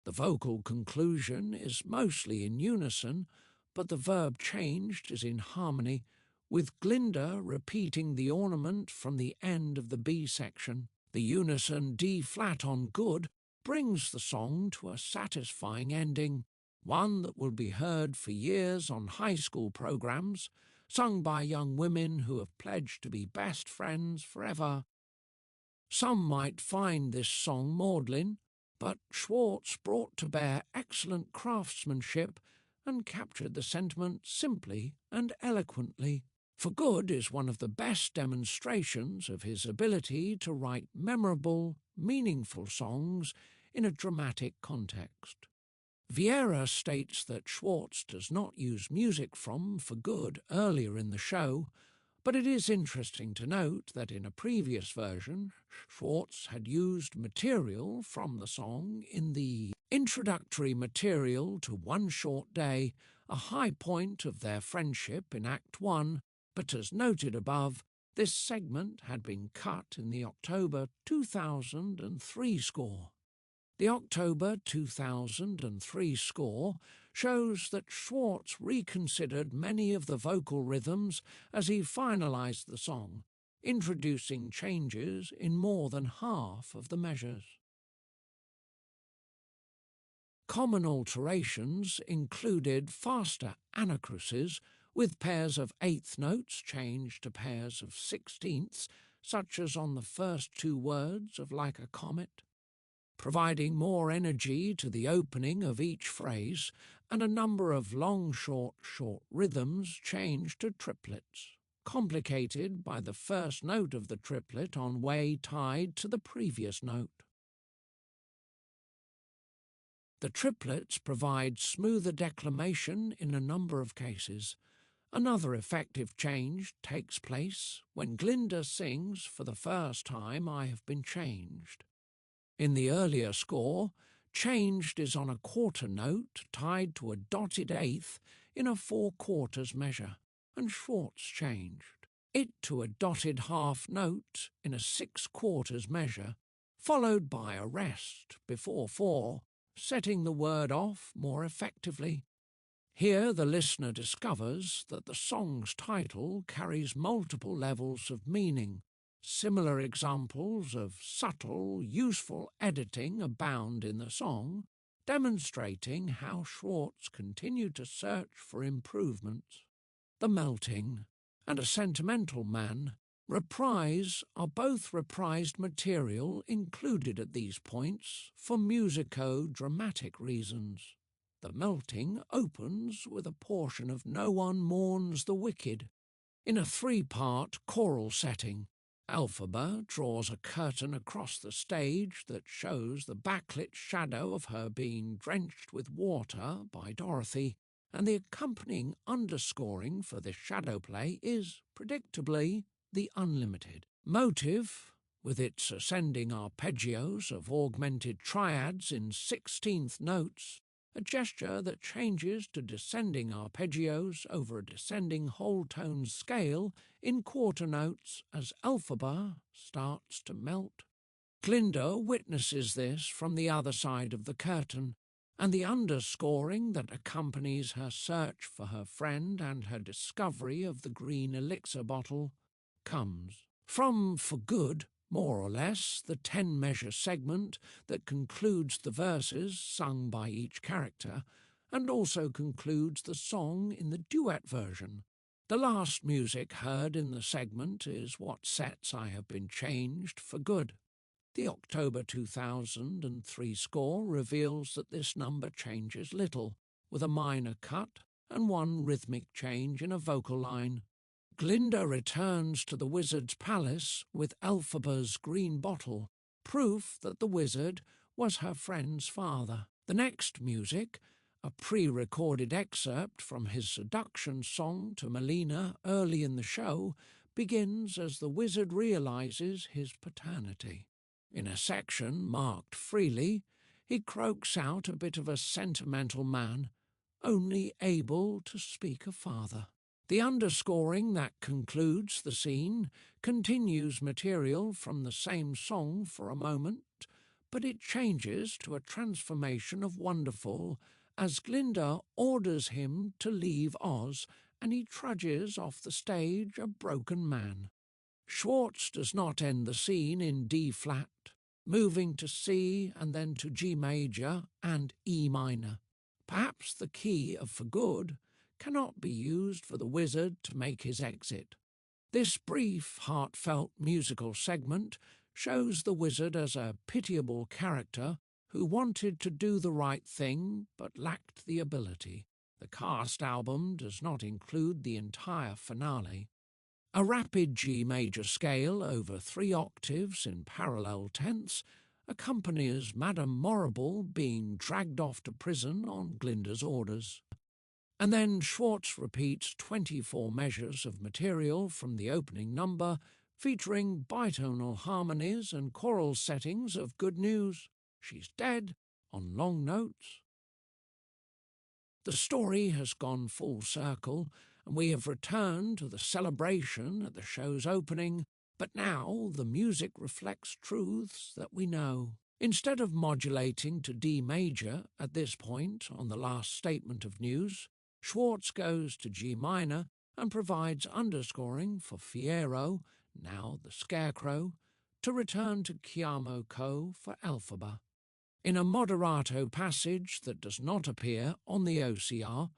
The vocal conclusion is mostly in unison, but the verb changed is in harmony, with Glinda repeating the ornament from the end of the B section. The unison D-flat on good brings the song to a satisfying ending, one that will be heard for years on high school programs, sung by young women who have pledged to be best friends forever. Some might find this song maudlin, but SCHWARTZ brought to bear excellent craftsmanship and captured the sentiment simply and eloquently. For Good is one of the best demonstrations of his ability to write memorable, meaningful songs in a dramatic context. Vieira states that SCHWARTZ does not use music from For Good earlier in the show, but it is interesting to note that in a previous version, SCHWARTZ had used material from the song in the introductory material to One Short Day, a high point of their friendship in Act 1, but as noted above, this segment had been cut in the October 2003 score. The October 2003 score shows that SCHWARTZ reconsidered many of the vocal rhythms as he finalized the song, introducing changes in more than half of the measures. Common alterations included faster anacruses, with pairs of eighth notes changed to pairs of sixteenths, such as on the first two words of Like a Comet, providing more energy to the opening of each phrase, and a number of long, short rhythms changed to triplets, complicated by the first note of the triplet on way tied to the previous note. The triplets provide smoother declamation in a number of cases. Another effective change takes place when Glinda sings for the first time I Have Been Changed. In the earlier score, changed is on a quarter note tied to a dotted eighth in a 4/4 measure, and SCHWARTZ changed it to a dotted half note in a 6/4 measure, followed by a rest before 4, setting the word off more effectively. Here the listener discovers that the song's title carries multiple levels of meaning. Similar examples of subtle, useful editing abound in the song, demonstrating how SCHWARTZ continued to search for improvements. The Melting and A Sentimental Man reprise are both reprised material included at these points for musico-dramatic reasons. The Melting opens with a portion of No One Mourns the Wicked in a 3-part choral setting, Elphaba draws a curtain across the stage that shows the backlit shadow of her being drenched with water by Dorothy, and the accompanying underscoring for this shadow play is, predictably, the unlimited. Motive, with its ascending arpeggios of augmented triads in 16th notes, a gesture that changes to descending arpeggios over a descending whole-tone scale in quarter notes as Elphaba starts to melt. Glinda witnesses this from the other side of the curtain, and the underscoring that accompanies her search for her friend and her discovery of the green elixir bottle comes from For Good, more or less, the 10-measure segment that concludes the verses sung by each character, and also concludes the song in the duet version. The last music heard in the segment is what sets I Have Been Changed for Good. The October 2003 score reveals that this number changes little, with a minor cut and one rhythmic change in a vocal line. Glinda returns to the wizard's palace with Elphaba's green bottle, proof that the wizard was her friend's father. The next music, a pre-recorded excerpt from his seduction song to Melina early in the show, begins as the wizard realizes his paternity. In a section marked freely, he croaks out a bit of a sentimental man, only able to speak of father. The underscoring that concludes the scene continues material from the same song for a moment, but it changes to a transformation of wonderful as Glinda orders him to leave Oz and he trudges off the stage a broken man. SCHWARTZ does not end the scene in D-flat, moving to C and then to G major and E minor. Perhaps the key of For Good cannot be used for the wizard to make his exit. This brief, heartfelt musical segment shows the wizard as a pitiable character who wanted to do the right thing but lacked the ability. The cast album does not include the entire finale. A rapid G major scale over 3 octaves in parallel tenths accompanies Madame Morrible being dragged off to prison on Glinda's orders. And then SCHWARTZ repeats 24 measures of material from the opening number, featuring bitonal harmonies and choral settings of Good News, She's Dead, on long notes. The story has gone full circle, and we have returned to the celebration at the show's opening, but now the music reflects truths that we know. Instead of modulating to D major at this point on the last statement of news, SCHWARTZ goes to G minor and provides underscoring for Fiero, now the Scarecrow, to return to Chiamo for Elphaba. In a moderato passage that does not appear on the OCR,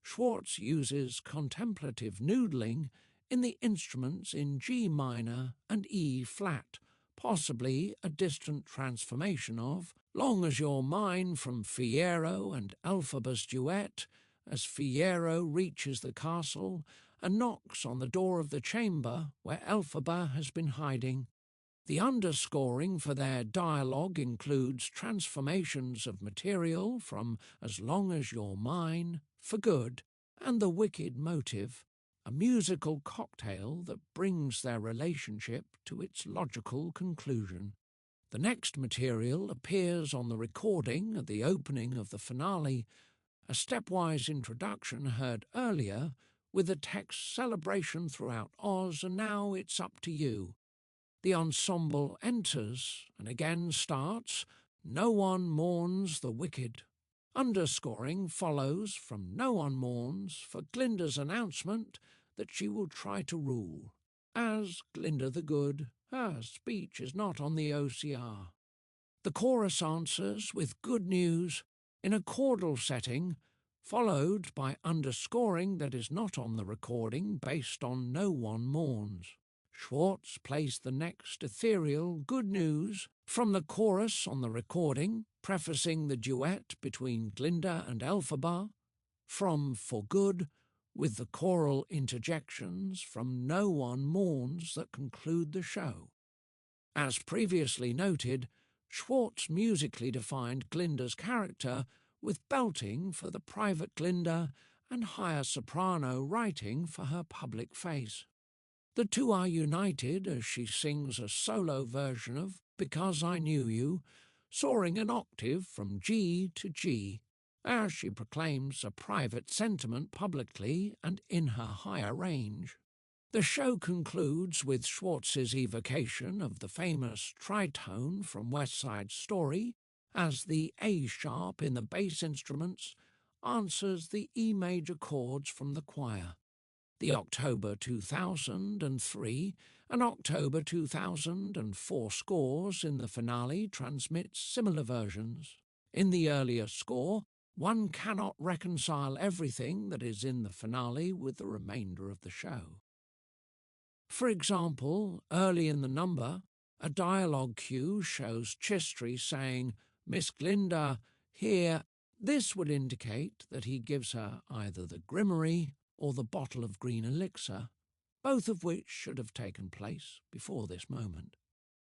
SCHWARTZ uses contemplative noodling in the instruments in G minor and E flat, possibly a distant transformation of Long as You're Mine from Fiero and Elphaba's duet, as Fiero reaches the castle and knocks on the door of the chamber where Elphaba has been hiding. The underscoring for their dialogue includes transformations of material from As Long as You're Mine, For Good, and The Wicked Motive, a musical cocktail that brings their relationship to its logical conclusion. The next material appears on the recording at the opening of the finale, a stepwise introduction heard earlier with the text Celebration throughout Oz and now it's up to you. The ensemble enters and again starts No One Mourns the Wicked. Underscoring follows from No One Mourns for Glinda's announcement that she will try to rule. As Glinda the Good, her speech is not on the OCR. The chorus answers with Good News in a chordal setting, followed by underscoring that is not on the recording based on No One Mourns. SCHWARTZ placed the next ethereal Good News from the chorus on the recording, prefacing the duet between Glinda and Elphaba, from For Good, with the choral interjections from No One Mourns that conclude the show. As previously noted, Schwartz musically defined Glinda's character with belting for the private Glinda and higher soprano writing for her public face. The two are united as she sings a solo version of Because I Knew You, soaring an octave from G to G, as she proclaims a private sentiment publicly and in her higher range. The show concludes with Schwartz's evocation of the famous tritone from West Side Story, as the A-sharp in the bass instruments answers the E major chords from the choir. The October 2003 and October 2004 scores in the finale transmit similar versions. In the earlier score, one cannot reconcile everything that is in the finale with the remainder of the show. For example, early in the number, a dialogue cue shows Chistry saying, "Miss Glinda, here." This would indicate that he gives her either the Grimoire or the bottle of green elixir, both of which should have taken place before this moment.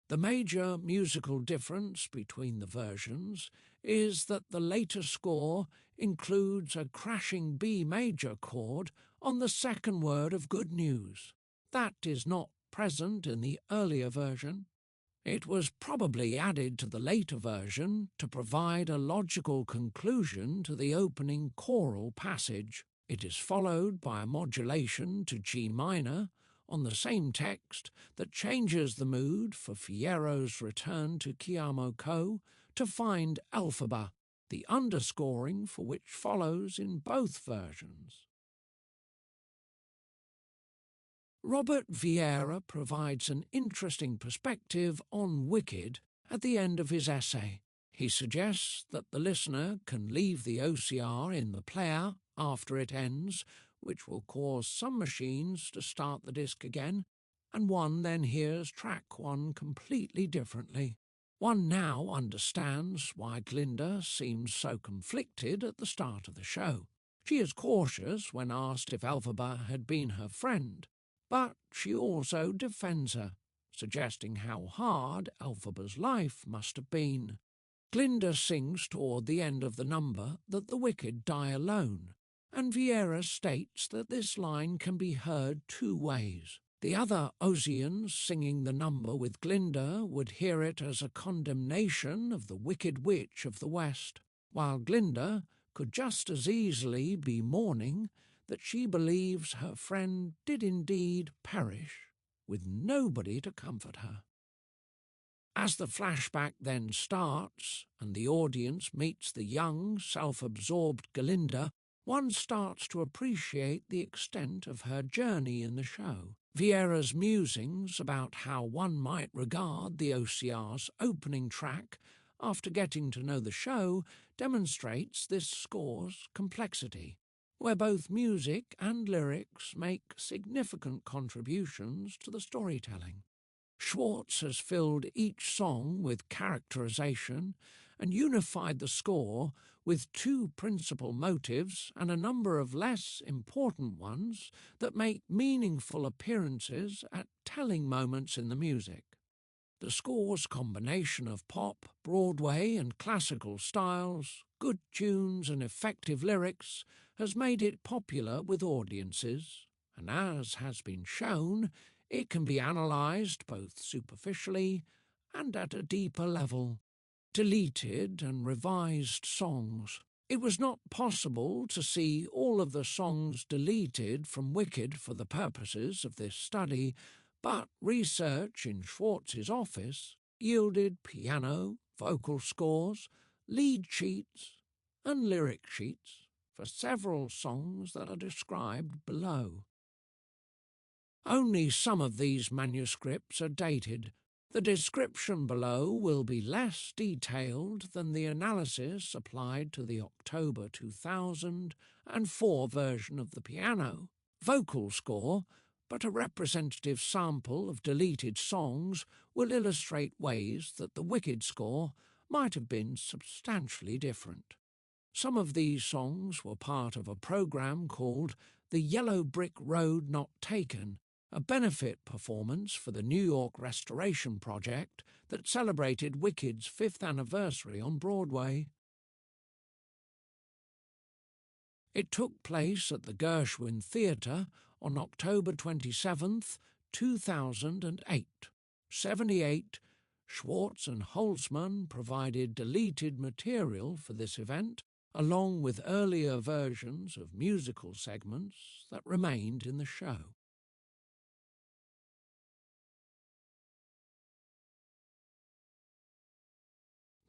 The major musical difference between the versions is that the later score includes a crashing B major chord on the second word of good news. That is not present in the earlier version. It was probably added to the later version to provide a logical conclusion to the opening choral passage. It is followed by a modulation to G minor on the same text that changes the mood for Fiero's return to Chiamo-ko to find Elphaba, the underscoring for which follows in both versions. Robert Vieira provides an interesting perspective on Wicked at the end of his essay. He suggests that the listener can leave the OCR in the player after it ends, which will cause some machines to start the disc again, and one then hears track 1 completely differently. One now understands why Glinda seems so conflicted at the start of the show. She is cautious when asked if Elphaba had been her friend, but she also defends her, suggesting how hard Elphaba's life must have been. Glinda sings toward the end of the number that the wicked die alone, and Vieira states that this line can be heard two ways. The other Ozians singing the number with Glinda would hear it as a condemnation of the Wicked Witch of the West, while Glinda could just as easily be mourning that she believes her friend did indeed perish, with nobody to comfort her. As the flashback then starts, and the audience meets the young, self-absorbed Galinda, one starts to appreciate the extent of her journey in the show. Vieira's musings about how one might regard the OCR's opening track after getting to know the show demonstrates this score's complexity, where both music and lyrics make significant contributions to the storytelling. Schwartz has filled each song with characterization and unified the score with two principal motives and a number of less important ones that make meaningful appearances at telling moments in the music. The score's combination of pop, Broadway and classical styles, good tunes and effective lyrics has made it popular with audiences, and as has been shown, it can be analysed both superficially and at a deeper level. Deleted and revised songs. It was not possible to see all of the songs deleted from Wicked for the purposes of this study, but research in Schwartz's office yielded piano, vocal scores, lead sheets, and lyric sheets for several songs that are described below. Only some of these manuscripts are dated. The description below will be less detailed than the analysis applied to the October 2004 version of the piano. Vocal score, but a representative sample of deleted songs, will illustrate ways that the Wicked score might have been substantially different. Some of these songs were part of a program called The Yellow Brick Road Not Taken, a benefit performance for the New York Restoration Project that celebrated Wicked's 5th anniversary on Broadway. It took place at the Gershwin Theatre on October 27, 2008. 78. Schwartz and Holtzman provided deleted material for this event, along with earlier versions of musical segments that remained in the show.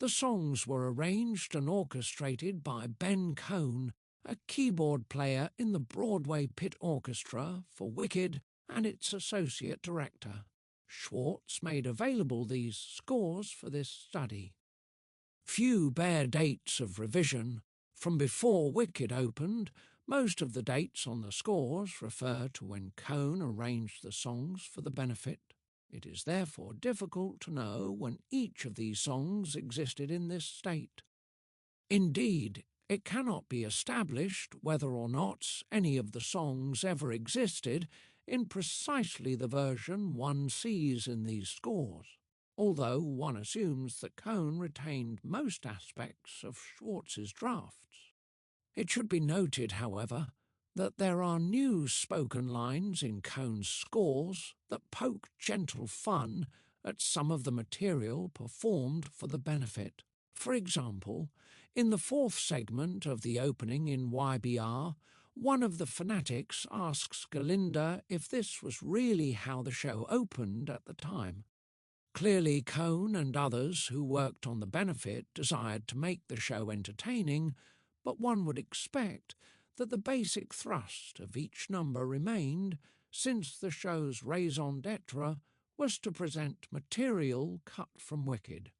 The songs were arranged and orchestrated by Ben Cohn, a keyboard player in the Broadway Pit Orchestra for Wicked and its associate director. Schwartz made available these scores for this study. Few bear dates of revision. From before Wicked opened, most of the dates on the scores refer to when Cohn arranged the songs for the benefit. It is therefore difficult to know when each of these songs existed in this state. Indeed, it cannot be established whether or not any of the songs ever existed in precisely the version one sees in these scores, although one assumes that Cohn retained most aspects of Schwartz's drafts. It should be noted, however, that there are new spoken lines in Cohn's scores that poke gentle fun at some of the material performed for the benefit. For example, in the 4th segment of the opening in YBR, one of the fanatics asks Galinda if this was really how the show opened at the time. Clearly, Cohn and others who worked on the benefit desired to make the show entertaining, but one would expect that the basic thrust of each number remained, since the show's raison d'etre was to present material cut from Wicked.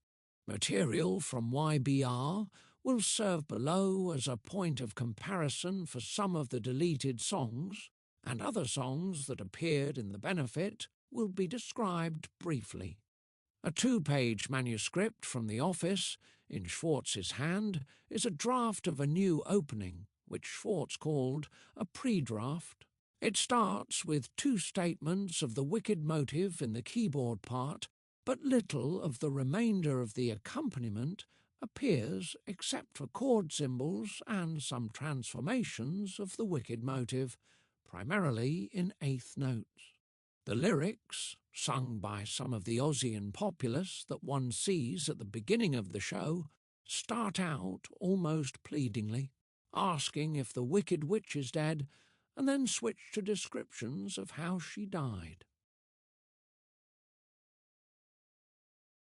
Material from YBR will serve below as a point of comparison for some of the deleted songs, and other songs that appeared in the benefit will be described briefly. A 2-page manuscript from the office, in Schwartz's hand, is a draft of a new opening, which Schwartz called a pre-draft. It starts with 2 statements of the Wicked motive in the keyboard part, but little of the remainder of the accompaniment appears except for chord symbols and some transformations of the Wicked motive, primarily in 8th notes. The lyrics, sung by some of the Ozian populace that one sees at the beginning of the show, start out almost pleadingly, asking if the Wicked Witch is dead, and then switch to descriptions of how she died.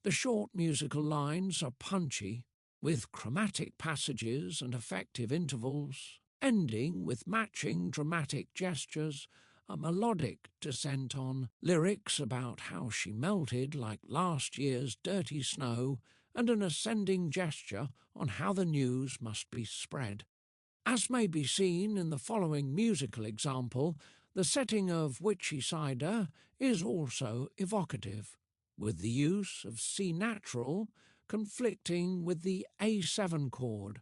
The short musical lines are punchy, with chromatic passages and effective intervals, ending with matching dramatic gestures, a melodic descent on, lyrics about how she melted like last year's dirty snow, and an ascending gesture on how the news must be spread. As may be seen in the following musical example, the setting of Witchy Cider is also evocative, with the use of C natural conflicting with the A7 chord.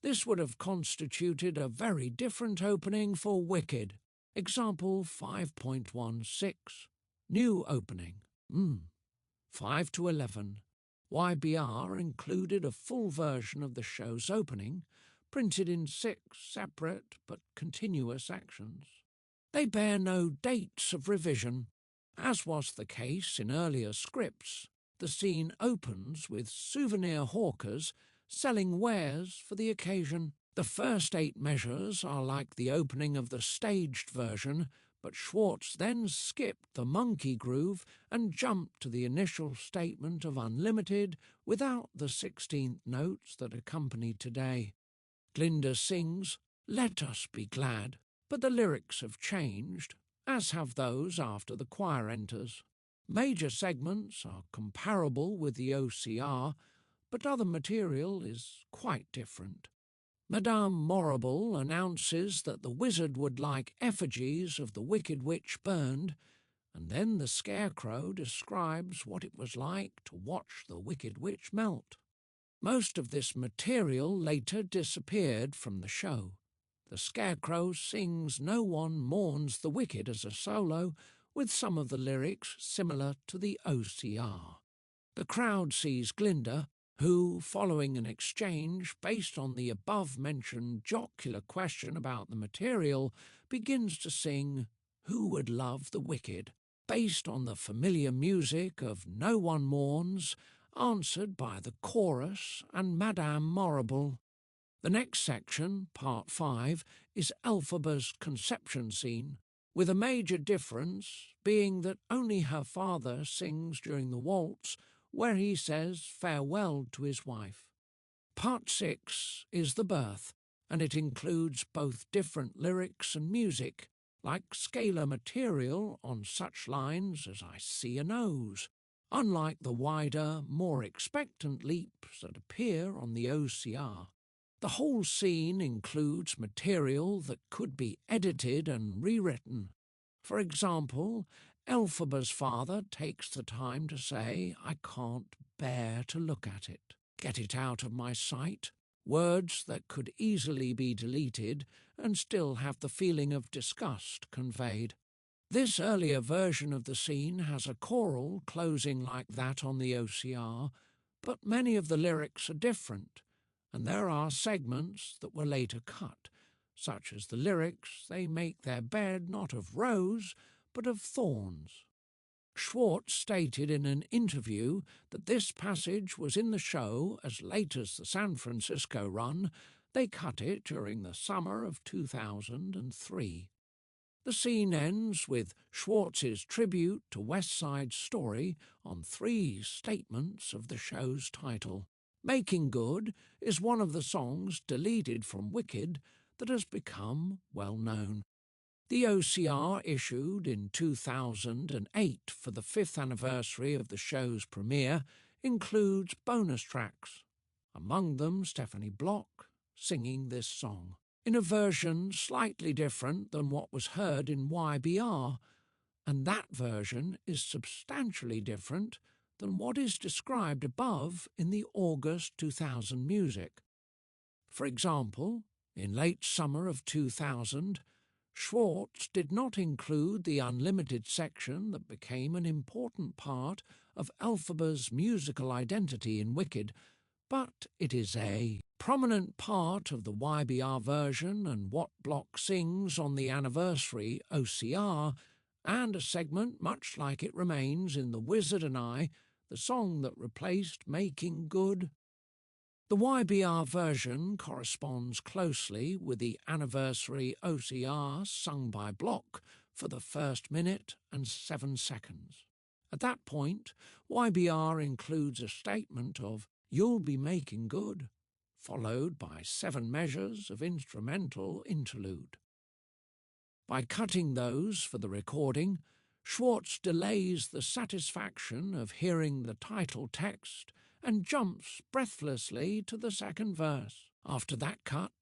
This would have constituted a very different opening for Wicked. Example 5.16. New opening. 5 to 11. YBR included a full version of the show's opening, printed in 6 separate but continuous actions. They bear no dates of revision. As was the case in earlier scripts, the scene opens with souvenir hawkers selling wares for the occasion. The first 8 measures are like the opening of the staged version, but Schwartz then skipped the monkey groove and jumped to the initial statement of Unlimited without the 16th notes that accompany today. Glinda sings, "Let us be glad," but the lyrics have changed, as have those after the choir enters. Major segments are comparable with the OCR, but other material is quite different. Madame Morrible announces that the wizard would like effigies of the Wicked Witch burned, and then the Scarecrow describes what it was like to watch the Wicked Witch melt. Most of this material later disappeared from the show. The Scarecrow sings "No One Mourns the Wicked" as a solo, with some of the lyrics similar to the OCR. The crowd sees Glinda, who, following an exchange based on the above-mentioned jocular question about the material, begins to sing "Who Would Love the Wicked?" based on the familiar music of "No One Mourns," answered by the chorus and Madame Morrible. The next section, Part 5, is Elphaba's conception scene, with a major difference being that only her father sings during the waltz, where he says farewell to his wife. Part 6 is the birth, and it includes both different lyrics and music, like scalar material on such lines as "I see a nose," unlike the wider, more expectant leaps that appear on the OCR. The whole scene includes material that could be edited and rewritten. For example, Elphaba's father takes the time to say, "I can't bear to look at it. Get it out of my sight," words that could easily be deleted and still have the feeling of disgust conveyed. This earlier version of the scene has a choral closing like that on the OCR, but many of the lyrics are different, and there are segments that were later cut, such as the lyrics, "They make their bed not of rose, but of thorns." SCHWARTZ stated in an interview that this passage was in the show as late as the San Francisco run. They cut it during the summer of 2003. The scene ends with SCHWARTZ's tribute to West Side Story on 3 statements of the show's title. "Making Good" is one of the songs deleted from Wicked that has become well known. The OCR, issued in 2008 for the 5th anniversary of the show's premiere, includes bonus tracks, among them Stephanie Block singing this song, in a version slightly different than what was heard in YBR, and that version is substantially different than what is described above in the August 2000 music. For example, in late summer of 2000, SCHWARTZ did not include the unlimited section that became an important part of Elphaba's musical identity in Wicked, but it is a prominent part of the YBR version and what Block sings on the anniversary OCR, and a segment much like it remains in The Wizard and I, the song that replaced Making Good. The YBR version corresponds closely with the anniversary OCR sung by Block for the first minute and 7 seconds. At that point, YBR includes a statement of "You'll be making good," followed by 7 measures of instrumental interlude. By cutting those for the recording, SCHWARTZ delays the satisfaction of hearing the title text and jumps breathlessly to the second verse. After that cut,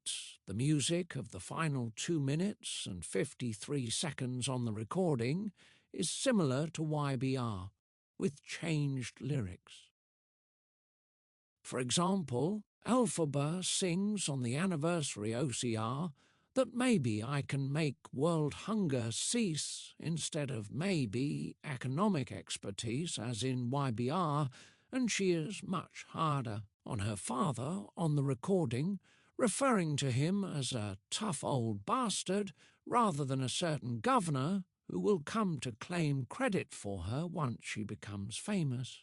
the music of the final 2 minutes and 53 seconds on the recording is similar to YBR, with changed lyrics. For example, Elphaba sings on the anniversary OCR that maybe I can make world hunger cease instead of maybe economic expertise as in YBR, and she is much harder on her father on the recording, referring to him as a tough old bastard rather than a certain governor who will come to claim credit for her once she becomes famous.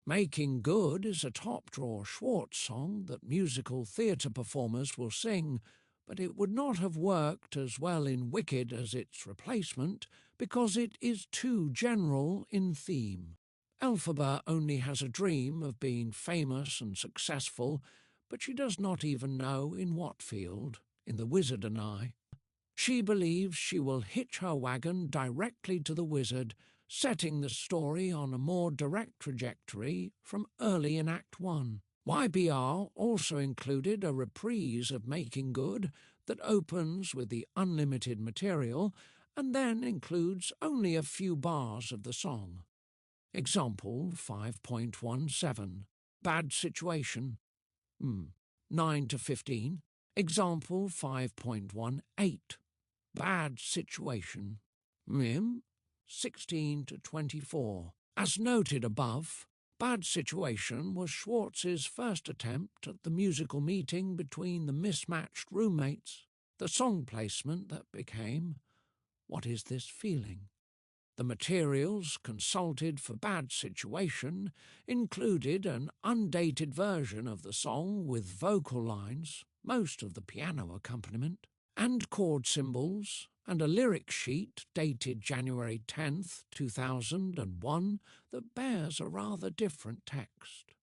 Making Good is a top-drawer SCHWARTZ song that musical theatre performers will sing, but it would not have worked as well in Wicked as its replacement because it is too general in theme. Elphaba only has a dream of being famous and successful, but she does not even know in what field, in The Wizard and I. She believes she will hitch her wagon directly to the wizard, setting the story on a more direct trajectory from early in Act 1. YBR also included a reprise of Making Good that opens with the unlimited material and then includes only a few bars of the song. Example 5.17. Bad situation. 9 to 15. Example 5.18. Bad situation. 16 to 24. As noted above, Bad Situation was Schwartz's first attempt at the musical meeting between the mismatched roommates, the song placement that became What Is This Feeling? The materials consulted for Bad Situation included an undated version of the song with vocal lines, most of the piano accompaniment, and chord symbols, and a lyric sheet dated January 10th, 2001 that bears a rather different text.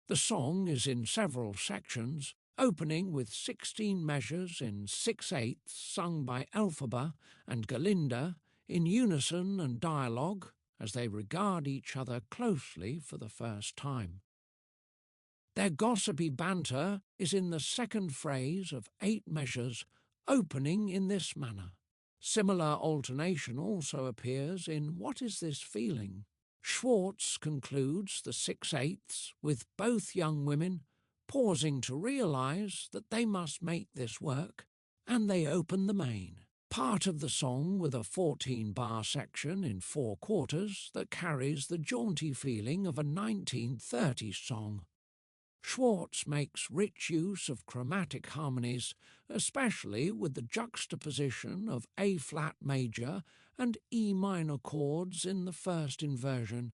The song is in several sections, opening with 16 measures in 6/8 sung by Elphaba and Galinda in unison and dialogue as they regard each other closely for the first time. Their gossipy banter is in the second phrase of 8 measures, opening in this manner. Similar alternation also appears in What Is This Feeling? Schwartz concludes the 6/8 with both young women pausing to realise that they must make this work, and they open the main. Part of the song with a 14-bar section in 4 quarters that carries the jaunty feeling of a 1930s song. Schwartz makes rich use of chromatic harmonies, especially with the juxtaposition of A-flat major and E minor chords in the first inversion.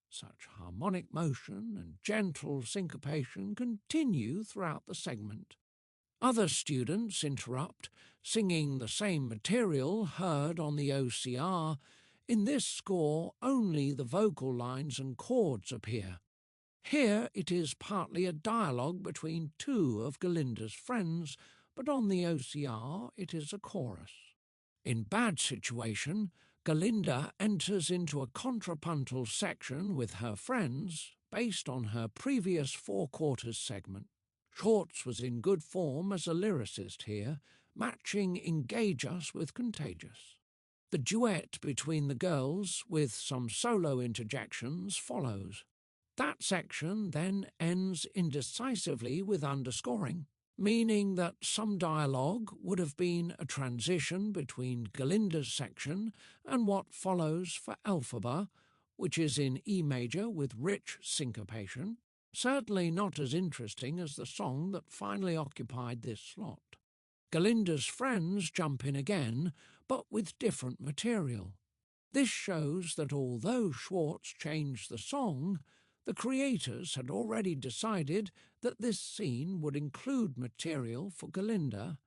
Such harmonic motion and gentle syncopation continue throughout the segment. Other students interrupt, singing the same material heard on the OCR. In this score, only the vocal lines and chords appear. Here it is partly a dialogue between 2 of Galinda's friends, but on the OCR it is a chorus. In Bad Situation, Galinda enters into a contrapuntal section with her friends based on her previous 4 quarters segment. Schwartz was in good form as a lyricist here, matching Engage Us with Contagious. The duet between the girls, with some solo interjections, follows. That section then ends indecisively with underscoring, meaning that some dialogue would have been a transition between Galinda's section and what follows for Elphaba, which is in E major with rich syncopation, certainly not as interesting as the song that finally occupied this slot. Galinda's friends jump in again, but with different material. This shows that although Schwartz changed the song, the creators had already decided that this scene would include material for Galinda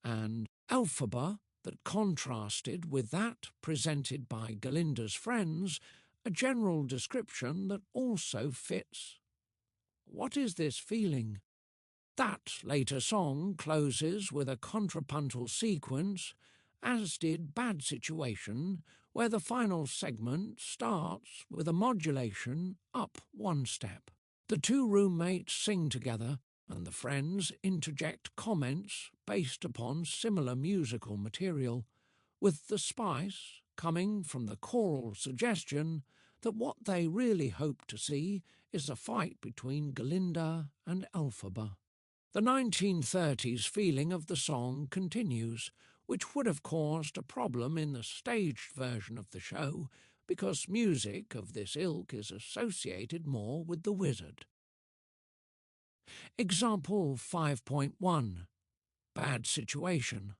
and Elphaba that contrasted with that presented by Galinda's friends, a general description that also fits. What is this feeling? That later song closes with a contrapuntal sequence, as did Bad Situation, where the final segment starts with a modulation up 1 step. The 2 roommates sing together, and the friends interject comments based upon similar musical material, with the spice coming from the choral suggestion that what they really hope to see is a fight between Galinda and Elphaba. The 1930s feeling of the song continues, which would have caused a problem in the staged version of the show because music of this ilk is associated more with the wizard. Example 5.1. Bad Situation.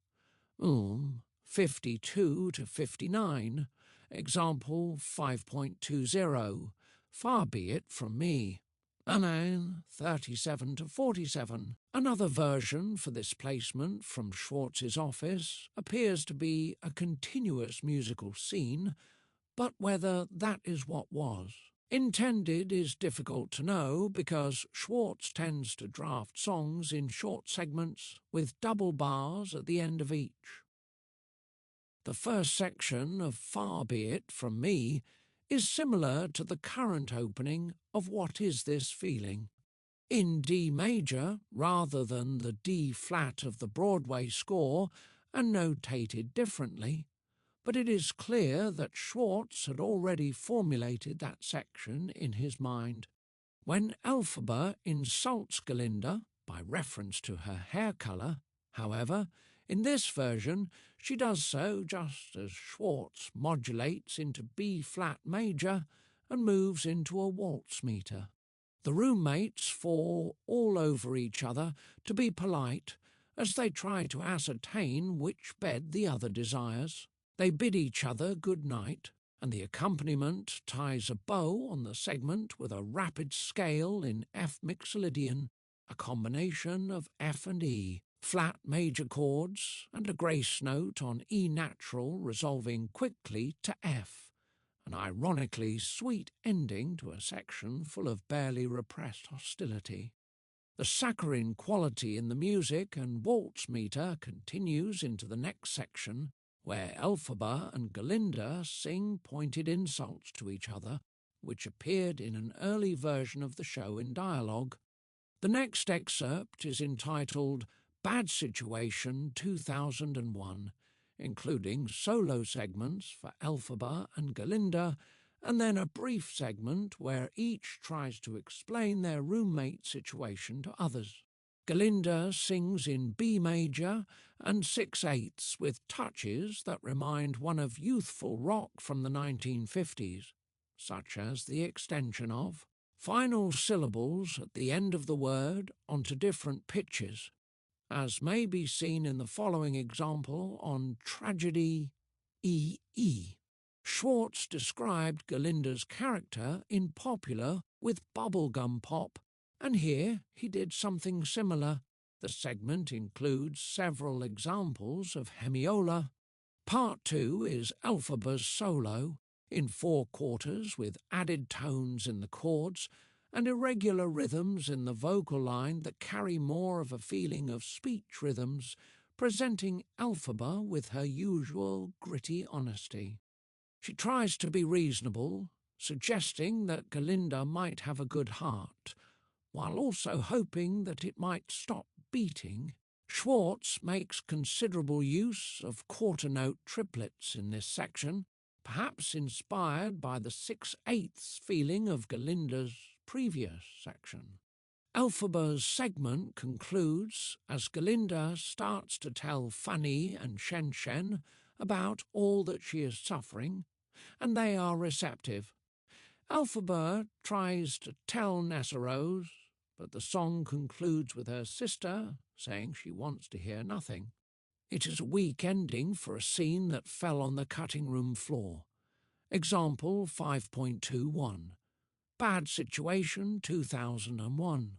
52 to 59. Example 5.20. Far be it from me. 37 to 47. Another version for this placement from Schwartz's office appears to be a continuous musical scene, but whether that is what was intended is difficult to know because Schwartz tends to draft songs in short segments with double bars at the end of each. The first section of Far Be It From Me is similar to the current opening of What Is This Feeling? In D major rather than the D flat of the Broadway score and notated differently, but it is clear that Schwartz had already formulated that section in his mind. When Elphaba insults Galinda by reference to her hair colour, however, in this version she does so just as Schwartz modulates into B-flat major and moves into a waltz meter. The roommates fall all over each other to be polite as they try to ascertain which bed the other desires. They bid each other good night, and the accompaniment ties a bow on the segment with a rapid scale in F mixolydian, a combination of F and E, flat major chords, and a grace note on E natural resolving quickly to F, an ironically sweet ending to a section full of barely repressed hostility. The saccharine quality in the music and waltz meter continues into the next section, where Elphaba and Galinda sing pointed insults to each other, which appeared in an early version of the show in dialogue. The next excerpt is entitled Bad Situation 2001, including solo segments for Elphaba and Galinda, and then a brief segment where each tries to explain their roommate situation to others. Galinda sings in B major and 6/8 with touches that remind one of youthful rock from the 1950s, such as the extension of final syllables at the end of the word onto different pitches, as may be seen in the following example on Tragedy E.E. Schwartz described Galinda's character in Popular with bubblegum pop, and here he did something similar. The segment includes several examples of hemiola. Part 2 is Elphaba's solo, in 4 quarters with added tones in the chords and irregular rhythms in the vocal line that carry more of a feeling of speech rhythms, presenting Elphaba with her usual gritty honesty. She tries to be reasonable, suggesting that Galinda might have a good heart, while also hoping that it might stop beating. Schwartz makes considerable use of quarter-note triplets in this section, perhaps inspired by the 6/8 feeling of Galinda's previous section. Elphaba's segment concludes as Galinda starts to tell Fanny and Shen Shen about all that she is suffering, and they are receptive. Elphaba tries to tell Nessarose, but the song concludes with her sister saying she wants to hear nothing. It is a weak ending for a scene that fell on the cutting room floor. Example 5.21. Bad Situation 2001.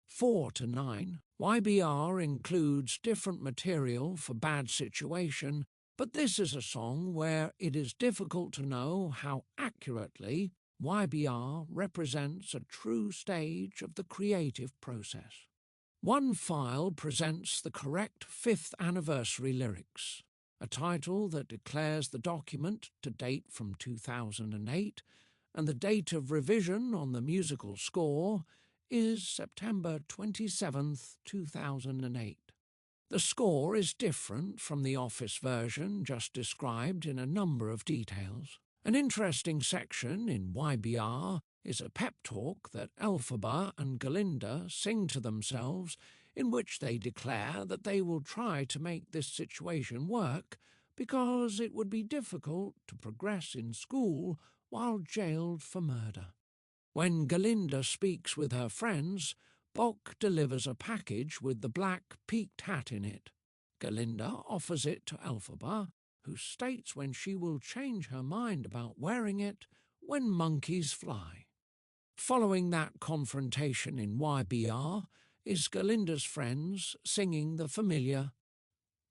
4-9. YBR includes different material for Bad Situation, but this is a song where it is difficult to know how accurately YBR represents a true stage of the creative process. One file presents the correct 5th anniversary lyrics, a title that declares the document to date from 2008, and the date of revision on the musical score is September 27, 2008. The score is different from the office version just described in a number of details. An interesting section in YBR is a pep talk that Elphaba and Galinda sing to themselves, in which they declare that they will try to make this situation work because it would be difficult to progress in school while jailed for murder. When Galinda speaks with her friends, Bock delivers a package with the black peaked hat in it. Galinda offers it to Elphaba, who states when she will change her mind about wearing it when monkeys fly. Following that confrontation in YBR is Galinda's friends singing the familiar,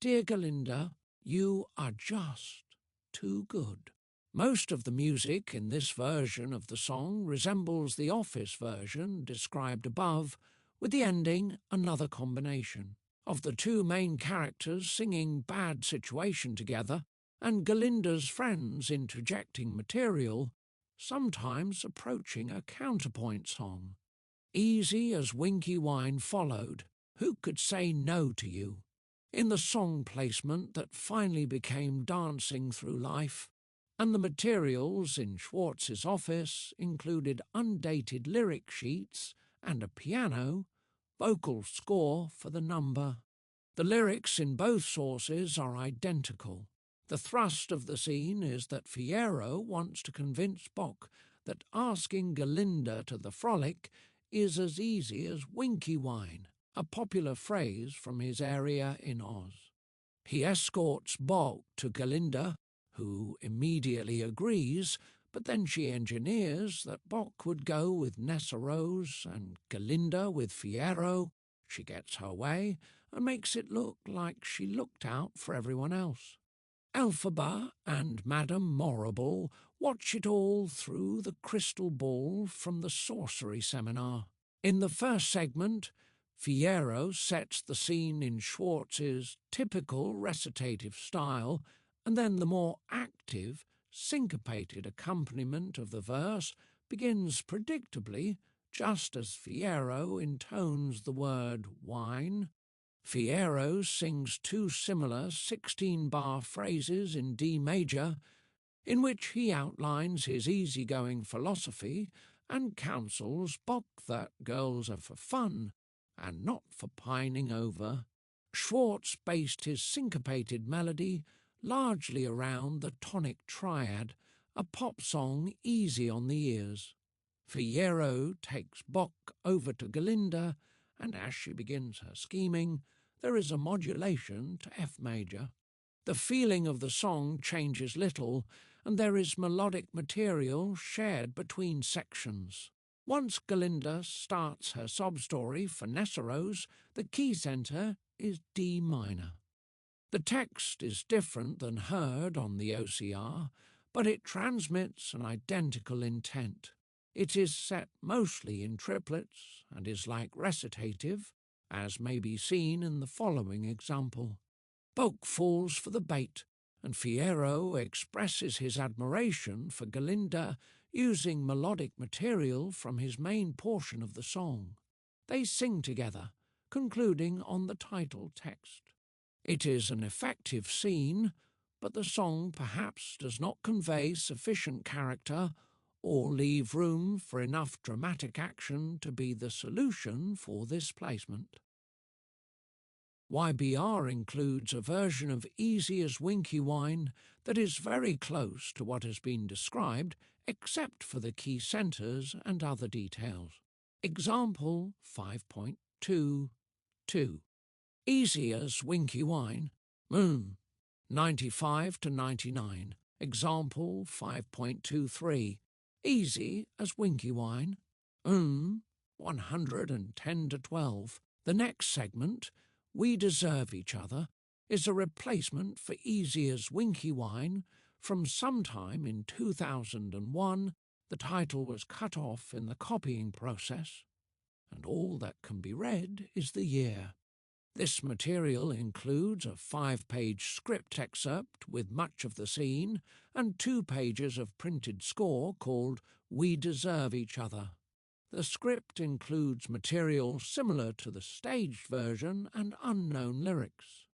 "Dear Galinda, you are just too good." Most of the music in this version of the song resembles the office version described above, with the ending another combination of the 2 main characters singing Bad Situation together and Galinda's friends interjecting material, sometimes approaching a counterpoint song. Easy as Winky Wine followed, Who Could Say No to You? in the song placement that finally became Dancing Through Life, and the materials in Schwartz's office included undated lyric sheets and a piano, vocal score for the number. The lyrics in both sources are identical. The thrust of the scene is that Fierro wants to convince Bock that asking Galinda to the frolic is as easy as winky wine, a popular phrase from his area in Oz. He escorts Bock to Galinda, who immediately agrees, but then she engineers that Bock would go with Nessarose and Galinda with Fierro. She gets her way and makes it look like she looked out for everyone else. Elphaba and Madame Morrible watch it all through the crystal ball from the sorcery seminar. In the first segment, Fierro sets the scene in Schwartz's typical recitative style, and then the more active, syncopated accompaniment of the verse begins predictably just as Fierro intones the word wine. Fierro sings two similar 16-bar phrases in D major, in which he outlines his easygoing philosophy and counsels Bock that girls are for fun and not for pining over. Schwartz based his syncopated melody largely around the tonic triad, a pop song easy on the ears. Fierro takes Bock over to Galinda, and as she begins her scheming, there is a modulation to F major. The feeling of the song changes little, and there is melodic material shared between sections. Once Galinda starts her sob story for Nessarose, the key centre is D minor. The text is different than heard on the OCR, but it transmits an identical intent. It is set mostly in triplets and is like recitative, as may be seen in the following example. Bock falls for the bait, and Fierro expresses his admiration for Galinda using melodic material from his main portion of the song. They sing together, concluding on the title text. It is an effective scene, but the song perhaps does not convey sufficient character or leave room for enough dramatic action to be the solution for this placement. YBR includes a version of Easy as Winky Wine that is very close to what has been described, except for the key centres and other details. Example 5.22. Easy as Winky Wine, 95 to 99. Example 5.23. Easy as Winky Wine, 110 to 12. The next segment, We Deserve Each Other, is a replacement for Easy as Winky Wine from sometime in 2001. The title was cut off in the copying process, and all that can be read is the year. This material includes a 5-page script excerpt with much of the scene and 2 pages of printed score called We Deserve Each Other. The script includes material similar to the staged version and unknown lyrics.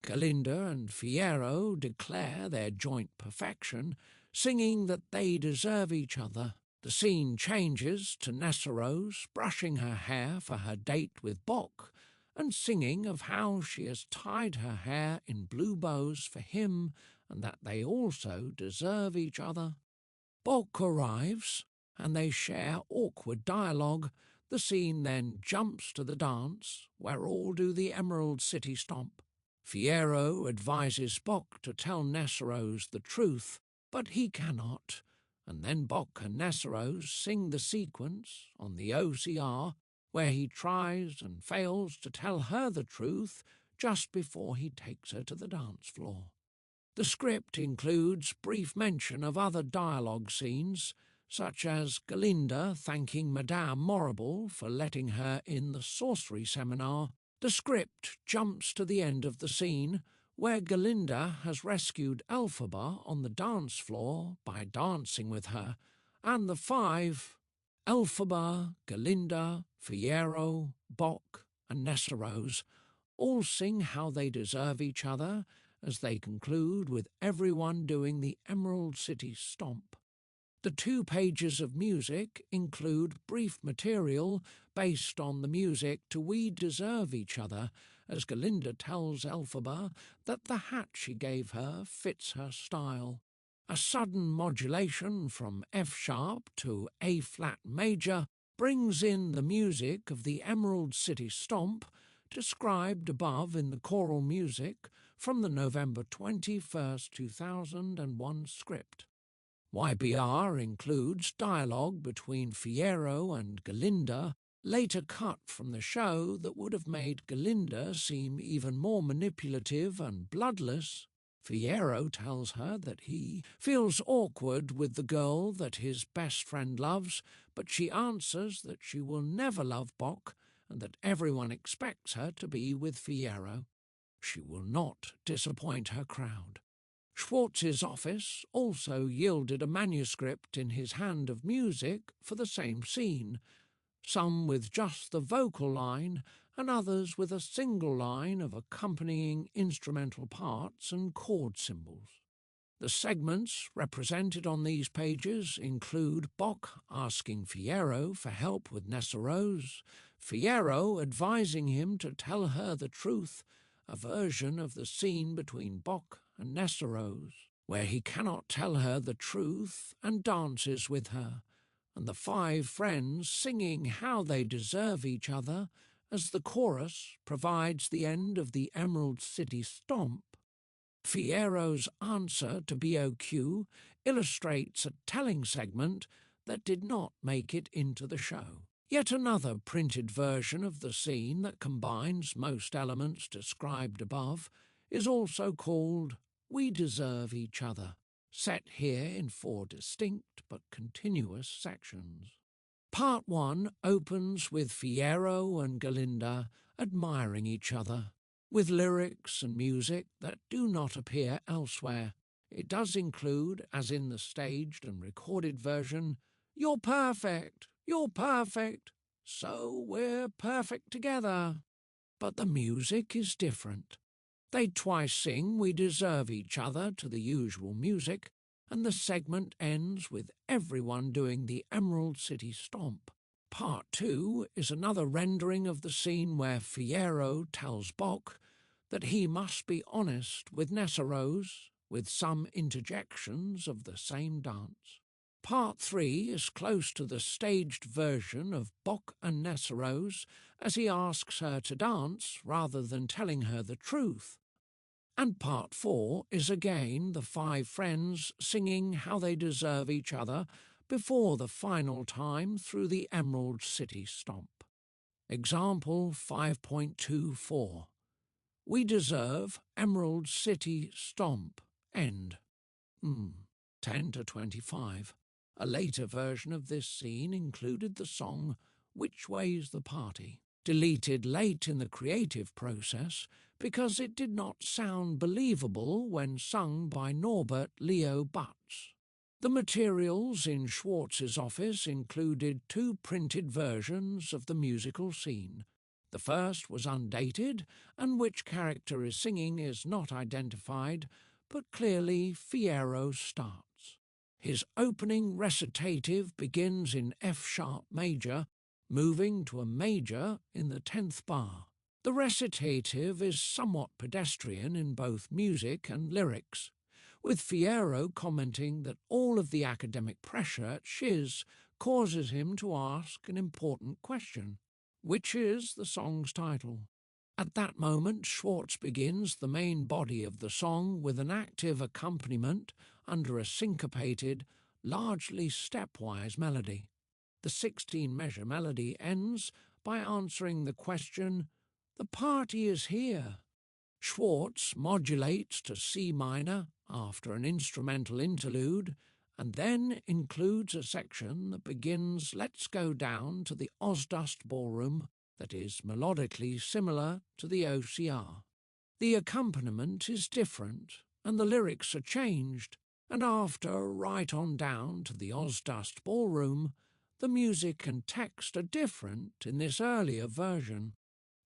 Galinda and Fierro declare their joint perfection, singing that they deserve each other. The scene changes to Nessarose brushing her hair for her date with Bock, and singing of how she has tied her hair in blue bows for him and that they also deserve each other. Bock arrives, and they share awkward dialogue. The scene then jumps to the dance, where all do the Emerald City Stomp. Fierro advises Bock to tell Nessarose the truth, but he cannot, and then Bock and Nessarose sing the sequence on the OCR, where he tries and fails to tell her the truth just before he takes her to the dance floor. The script includes brief mention of other dialogue scenes, such as Galinda thanking Madame Morrible for letting her in the sorcery seminar. The script jumps to the end of the scene, where Galinda has rescued Elphaba on the dance floor by dancing with her, and the 5, Elphaba, Galinda, Fierro, Bock, and Nessarose, All sing how they deserve each other, as they conclude with everyone doing the Emerald City Stomp. The 2 pages of music include brief material based on the music to We Deserve Each Other, as Galinda tells Elphaba that the hat she gave her fits her style. A sudden modulation from F-sharp to A-flat major brings in the music of the Emerald City Stomp, described above in the choral music from the November 21st, 2001 script. YBR includes dialogue between Fiyero and Galinda, later cut from the show, that would have made Galinda seem even more manipulative and bloodless. Fiyero tells her that he feels awkward with the girl that his best friend loves, but she answers that she will never love Bock and that everyone expects her to be with Fiyero. She will not disappoint her crowd. Schwartz's office also yielded a manuscript in his hand of music for the same scene, some with just the vocal line and others with a single line of accompanying instrumental parts and chord symbols. The segments represented on these pages include Bock asking Fiyero for help with Nessarose, Fiyero advising him to tell her the truth, a version of the scene between Bock and Nessarose, where he cannot tell her the truth and dances with her, and the 5 friends singing how they deserve each other as the chorus provides the end of the Emerald City Stomp. Fiyero's answer to BOQ illustrates a telling segment that did not make it into the show. Yet another printed version of the scene that combines most elements described above is also called We Deserve Each Other, set here in 4 distinct but continuous sections. Part 1 opens with Fiyero and Galinda admiring each other, with lyrics and music that do not appear elsewhere. It does include, as in the staged and recorded version, "You're perfect, you're perfect, so we're perfect together." But the music is different. They twice sing We Deserve Each Other to the usual music, and the segment ends with everyone doing the Emerald City Stomp. Part 2 is another rendering of the scene where Fiyero tells Bock that he must be honest with Nessarose, with some interjections of the same dance. Part 3 is close to the staged version of Bock and Nessarose, as he asks her to dance rather than telling her the truth. And Part 4 is again the 5 friends singing how they deserve each other before the final time through the Emerald City Stomp. Example 5.24. We deserve Emerald City Stomp. End. 10 to 25. A later version of this scene included the song Which Way's the Party, deleted late in the creative process because it did not sound believable when sung by Norbert Leo Butz. The materials in Schwartz's office included 2 printed versions of the musical scene. The first was undated, and which character is singing is not identified, but clearly Fiyero starts. His opening recitative begins in F-sharp major, moving to a major in the 10th bar. The recitative is somewhat pedestrian in both music and lyrics, with Fiyero commenting that all of the academic pressure at Shiz causes him to ask an important question, which is the song's title. At that moment, Schwartz begins the main body of the song with an active accompaniment under a syncopated, largely stepwise melody. The 16-measure melody ends by answering the question, "The party is here." Schwartz modulates to C minor after an instrumental interlude, and then includes a section that begins Let's Go Down to the Ozdust Ballroom that is melodically similar to the OCR. The accompaniment is different, and the lyrics are changed, and after Right On Down to the Ozdust Ballroom, the music and text are different in this earlier version.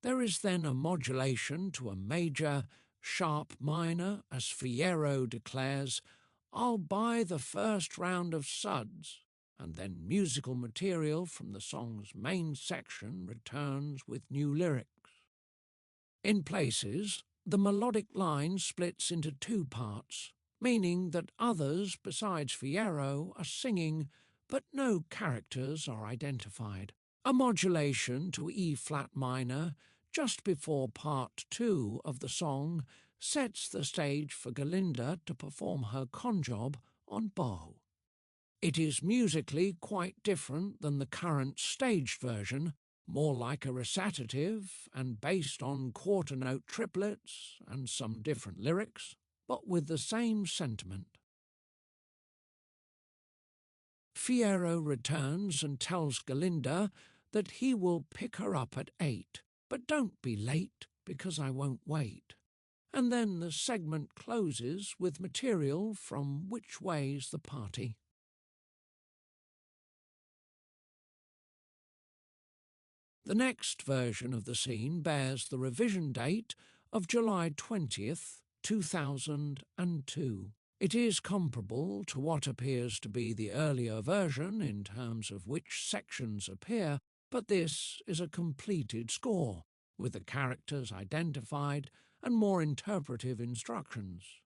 There is then a modulation to a major, sharp minor, as Fierro declares, "I'll buy the first round of suds," and then musical material from the song's main section returns with new lyrics. In places, the melodic line splits into two parts, meaning that others besides Fierro are singing, but no characters are identified. A modulation to E-flat minor just before part 2 of the song sets the stage for Galinda to perform her conjob on bow. It is musically quite different than the current staged version, more like a recitative and based on quarter-note triplets and some different lyrics, but with the same sentiment. Fierro returns and tells Galinda that he will pick her up at 8, but don't be late because I won't wait. And then the segment closes with material from Which Way's the Party. The next version of the scene bears the revision date of July 20th, 2002. It is comparable to what appears to be the earlier version in terms of which sections appear, but this is a completed score, with the characters identified and more interpretive instructions.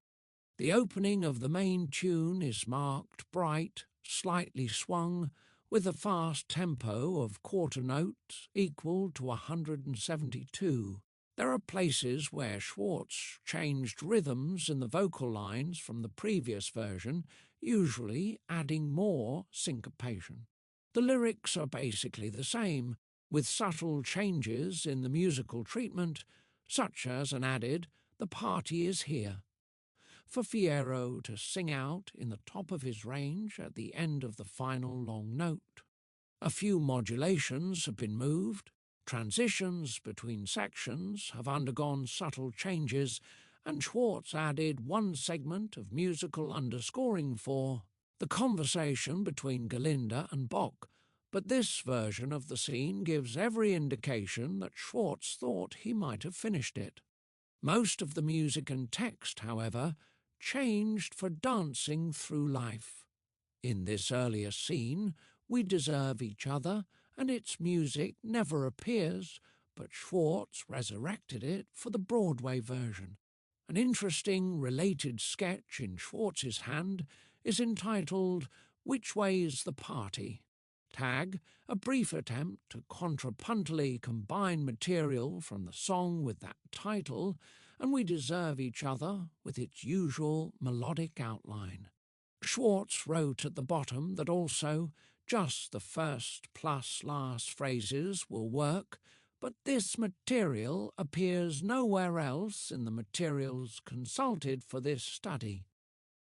The opening of the main tune is marked, bright, slightly swung, with a fast tempo of quarter notes equal to 172. There are places where SCHWARTZ changed rhythms in the vocal lines from the previous version, usually adding more syncopation. The lyrics are basically the same, with subtle changes in the musical treatment, such as an added, "The party is here," for Fierro to sing out in the top of his range at the end of the final long note. A few modulations have been moved, transitions between sections have undergone subtle changes, and SCHWARTZ added one segment of musical underscoring for the conversation between Galinda and Bock, but this version of the scene gives every indication that SCHWARTZ thought he might have finished it. Most of the music and text, however, changed for dancing through life. In this earlier scene, We Deserve Each Other, and its music never appears, but SCHWARTZ resurrected it for the Broadway version. An interesting related sketch in SCHWARTZ's hand is entitled Which Way's the Party? Tag, a brief attempt to contrapuntally combine material from the song with that title, and We Deserve Each Other with its usual melodic outline. SCHWARTZ wrote at the bottom that also just the first plus last phrases will work, but this material appears nowhere else in the materials consulted for this study.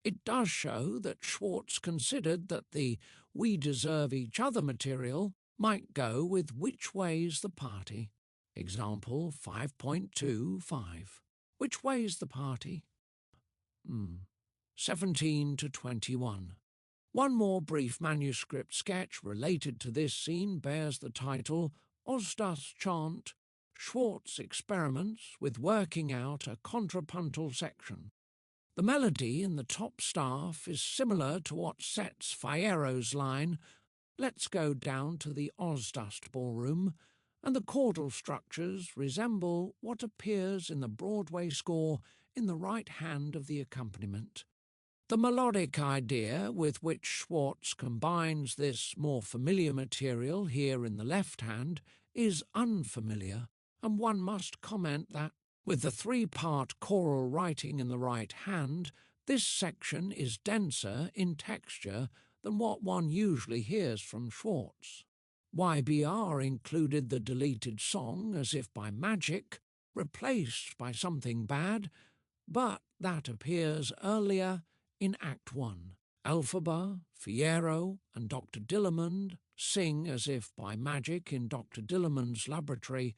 It does show that SCHWARTZ considered that the We Deserve Each Other material might go with Which Way's the Party? Example 5.25. Which way's the party? 17 to 21. One more brief manuscript sketch related to this scene bears the title Ozdas Chant, SCHWARTZ Experiments with Working Out a Contrapuntal Section. The melody in the top staff is similar to what sets Fierro's line, "Let's go down to the Ozdas Ballroom," and the chordal structures resemble what appears in the Broadway score in the right hand of the accompaniment. The melodic idea with which SCHWARTZ combines this more familiar material here in the left hand is unfamiliar, and one must comment that, with the three-part choral writing in the right hand, this section is denser in texture than what one usually hears from SCHWARTZ. YBR included the deleted song as if by magic, replaced by something bad, but that appears earlier in Act 1. Elphaba, Fierro, and Dr. Dillamond sing as if by magic in Dr. Dillamond's laboratory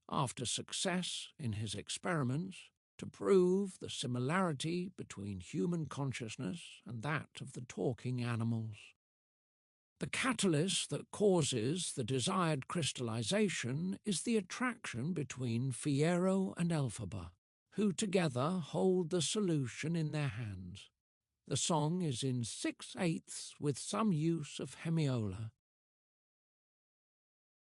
after success in his experiments to prove the similarity between human consciousness and that of the talking animals. The catalyst that causes the desired crystallization is the attraction between Fierro and Elphaba, who together hold the solution in their hands. The song is in 6/8 with some use of hemiola.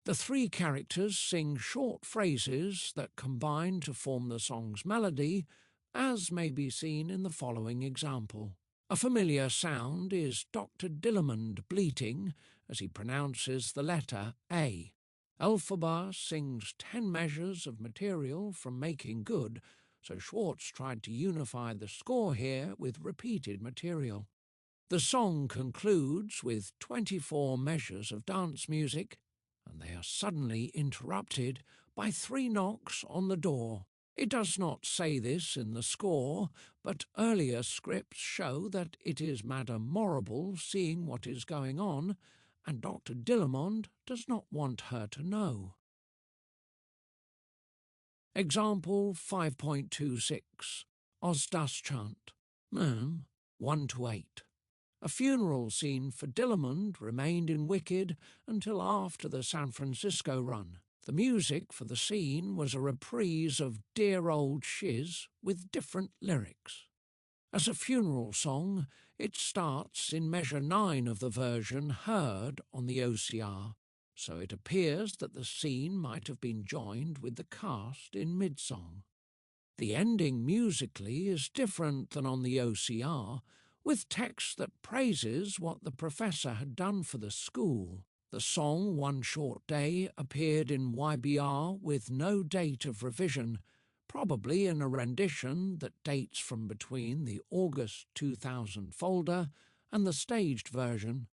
The three characters sing short phrases that combine to form the song's melody, as may be seen in the following example. A familiar sound is Dr. Dillamond bleating as he pronounces the letter A. Elphaba sings 10 measures of material from Making Good, so SCHWARTZ tried to unify the score here with repeated material. The song concludes with 24 measures of dance music, and they are suddenly interrupted by 3 knocks on the door. It does not say this in the score, but earlier scripts show that it is Madame Morrible seeing what is going on, and Dr. Dillamond does not want her to know. Example 5.26. Os das Chant. 1-8. A funeral scene for Dillamond remained in Wicked until after the San Francisco run. The music for the scene was a reprise of Dear Old Shiz with different lyrics. As a funeral song, it starts in measure 9 of the version heard on the OCR, so it appears that the scene might have been joined with the cast in mid-song. The ending musically is different than on the OCR, with text that praises what the professor had done for the school. The song One Short Day appeared in YBR with no date of revision, probably in a rendition that dates from between the August 2000 folder and the staged version.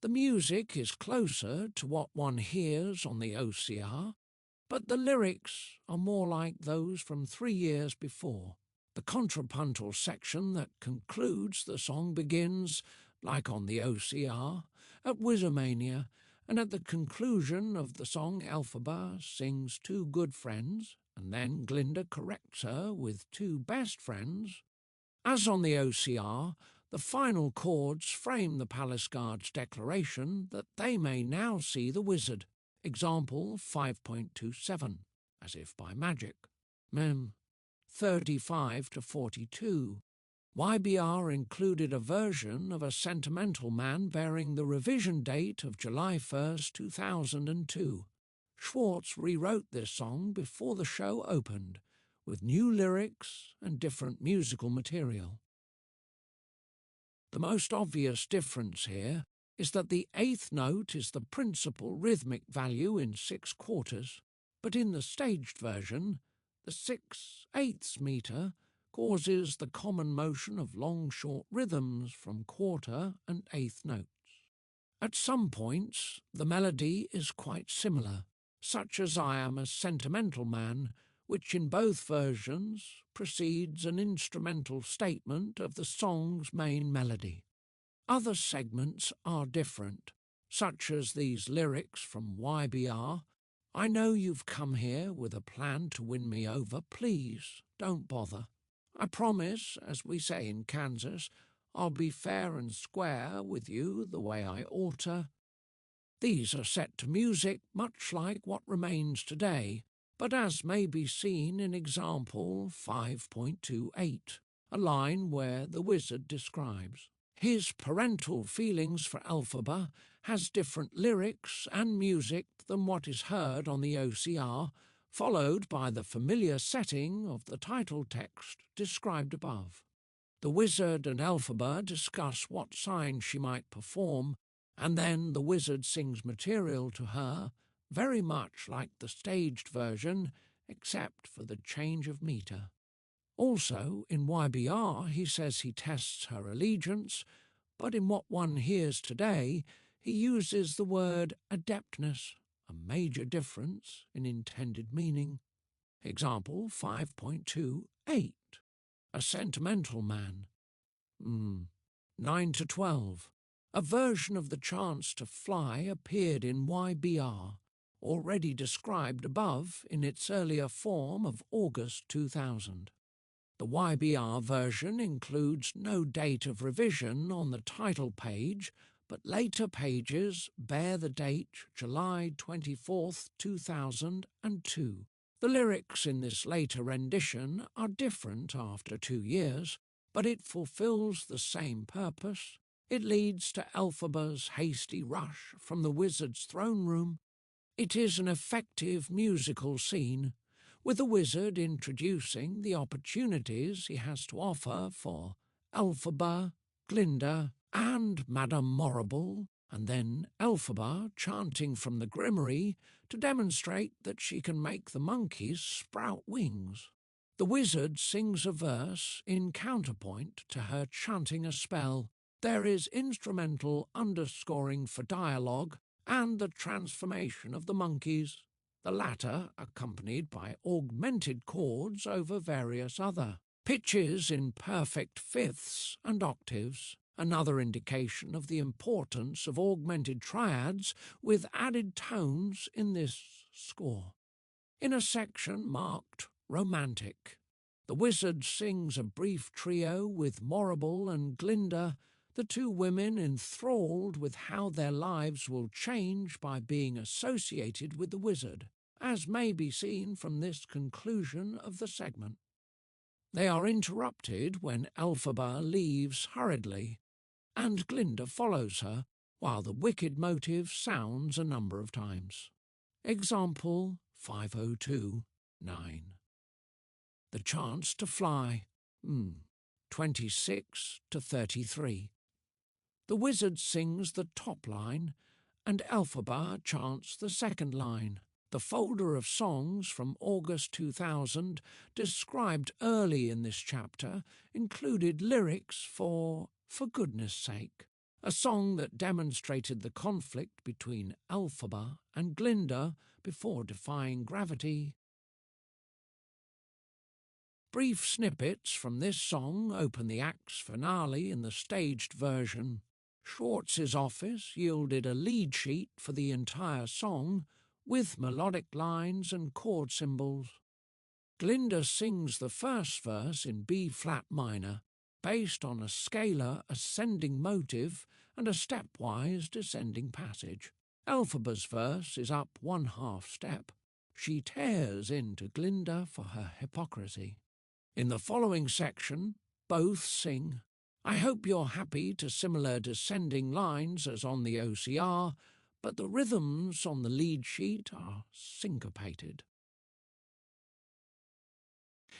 The music is closer to what one hears on the OCR, but the lyrics are more like those from 3 years before. The contrapuntal section that concludes the song begins, like on the OCR, at Wizomania, and at the conclusion of the song Elphaba sings 2 good friends, and then Glinda corrects her with 2 best friends. As on the OCR, the final chords frame the Palace Guard's declaration that they may now see the wizard. Example 5.27, as if by magic. 35-42. YBR included a version of A Sentimental Man bearing the revision date of July 1st, 2002. SCHWARTZ rewrote this song before the show opened, with new lyrics and different musical material. The most obvious difference here is that the 8th note is the principal rhythmic value in 6 quarters, but in the staged version, the 6/8 meter causes the common motion of long short rhythms from quarter and 8th notes. At some points, the melody is quite similar, such as I Am a Sentimental Man, which in both versions precedes an instrumental statement of the song's main melody. Other segments are different, such as these lyrics from YBR. I know you've come here with a plan to win me over. Please, don't bother. I promise, as we say in Kansas, I'll be fair and square with you the way I oughter. These are set to music much like what remains today, but as may be seen in example 5.28, a line where the wizard describes his parental feelings for Elphaba has different lyrics and music than what is heard on the OCR, followed by the familiar setting of the title text described above. The wizard and Elphaba discuss what sign she might perform, and then the wizard sings material to her, very much like the staged version, except for the change of meter. Also, in YBR, he says he tests her allegiance, but in what one hears today, he uses the word adeptness, a major difference in intended meaning. Example 5.28. A Sentimental Man. 9-12. A version of the chance to fly appeared in YBR, already described above in its earlier form of August 2000. The YBR version includes no date of revision on the title page, but later pages bear the date July 24th, 2002. The lyrics in this later rendition are different after 2 years, but it fulfills the same purpose. It leads to Elphaba's hasty rush from the wizard's throne room. It is an effective musical scene, with the wizard introducing the opportunities he has to offer for Elphaba, Glinda, and Madame Morrible, and then Elphaba chanting from the grimoire to demonstrate that she can make the monkeys sprout wings. The wizard sings a verse in counterpoint to her chanting a spell. There is instrumental underscoring for dialogue and the transformation of the monkeys, the latter accompanied by augmented chords over various other pitches in perfect fifths and octaves, another indication of the importance of augmented triads with added tones in this score. In a section marked Romantic, the wizard sings a brief trio with Morrible and Glinda, the two women enthralled with how their lives will change by being associated with the wizard, as may be seen from this conclusion of the segment. They are interrupted when Elphaba leaves hurriedly, and Glinda follows her, while the wicked motive sounds a number of times. Example 502-9. The chance to fly, 26-33. The wizard sings the top line, and Elphaba chants the second line. The folder of songs from August 2000, described early in this chapter, included lyrics for Goodness Sake, a song that demonstrated the conflict between Elphaba and Glinda before defying gravity. Brief snippets from this song open the act's finale in the staged version. Schwartz's office yielded a lead sheet for the entire song, with melodic lines and chord symbols. Glinda sings the first verse in B-flat minor, based on a scalar ascending motive and a stepwise descending passage. Elphaba's verse is up 1/2 step. She tears into Glinda for her hypocrisy. In the following section, both sing. I hope you're happy to similar descending lines as on the OCR, but the rhythms on the lead sheet are syncopated.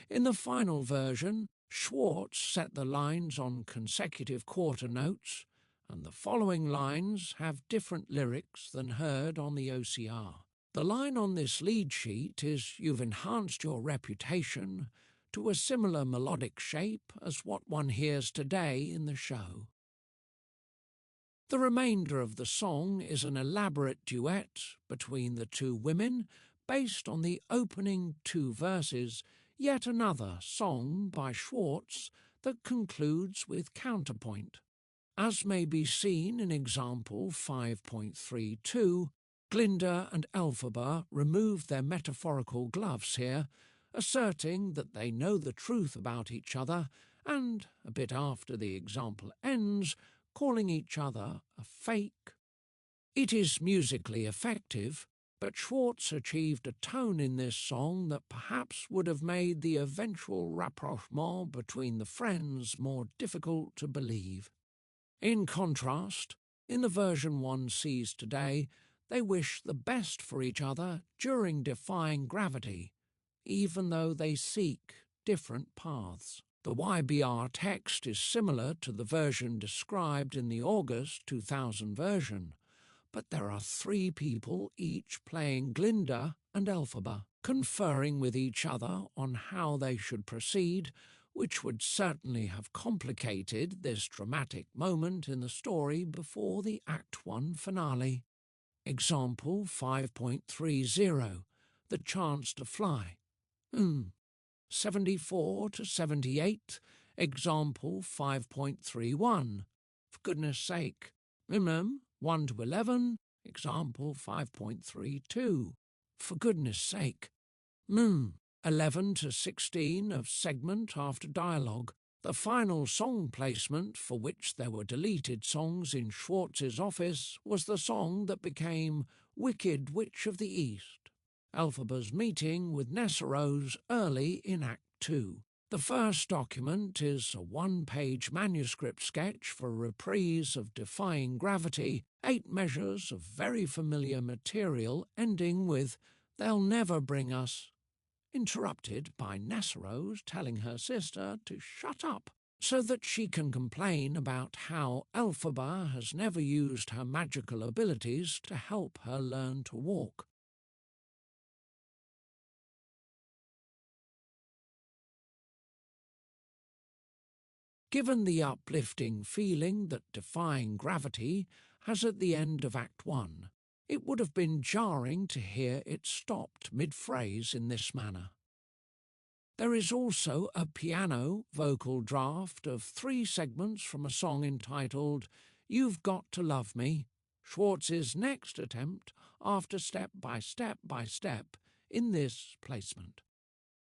In the final version, Schwartz set the lines on consecutive quarter notes, and the following lines have different lyrics than heard on the OCR. The line on this lead sheet is "You've enhanced your reputation" to a similar melodic shape as what one hears today in the show. The remainder of the song is an elaborate duet between the two women based on the opening 2 verses, yet another song by Schwartz that concludes with counterpoint. As may be seen in example 5.32, Glinda and Elphaba remove their metaphorical gloves here, asserting that they know the truth about each other, and, a bit after the example ends, calling each other a fake. It is musically effective, but Schwartz achieved a tone in this song that perhaps would have made the eventual rapprochement between the friends more difficult to believe. In contrast, in the version one sees today, they wish the best for each other during defying gravity, even though they seek different paths. The YBR text is similar to the version described in the August 2000 version, but there are 3 people each playing Glinda and Elphaba, conferring with each other on how they should proceed, which would certainly have complicated this dramatic moment in the story before the Act 1 finale. Example 5.30, the chance to fly. 74-78, example 5.31. For goodness sake. 1-11, example 5.32. For goodness sake. 11-16 of segment after dialogue. The final song placement, for which there were deleted songs in Schwartz's office, was the song that became Wicked Witch of the East, Elphaba's meeting with Nessarose early in Act 2. The first document is a one-page manuscript sketch for a reprise of Defying Gravity, 8 measures of very familiar material ending with "They'll never bring us," interrupted by Nessarose telling her sister to shut up so that she can complain about how Elphaba has never used her magical abilities to help her learn to walk. Given the uplifting feeling that Defying Gravity has at the end of Act 1, it would have been jarring to hear it stopped mid-phrase in this manner. There is also a piano vocal draft of 3 segments from a song entitled You've Got to Love Me, Schwartz's next attempt after Step by Step by Step in this placement.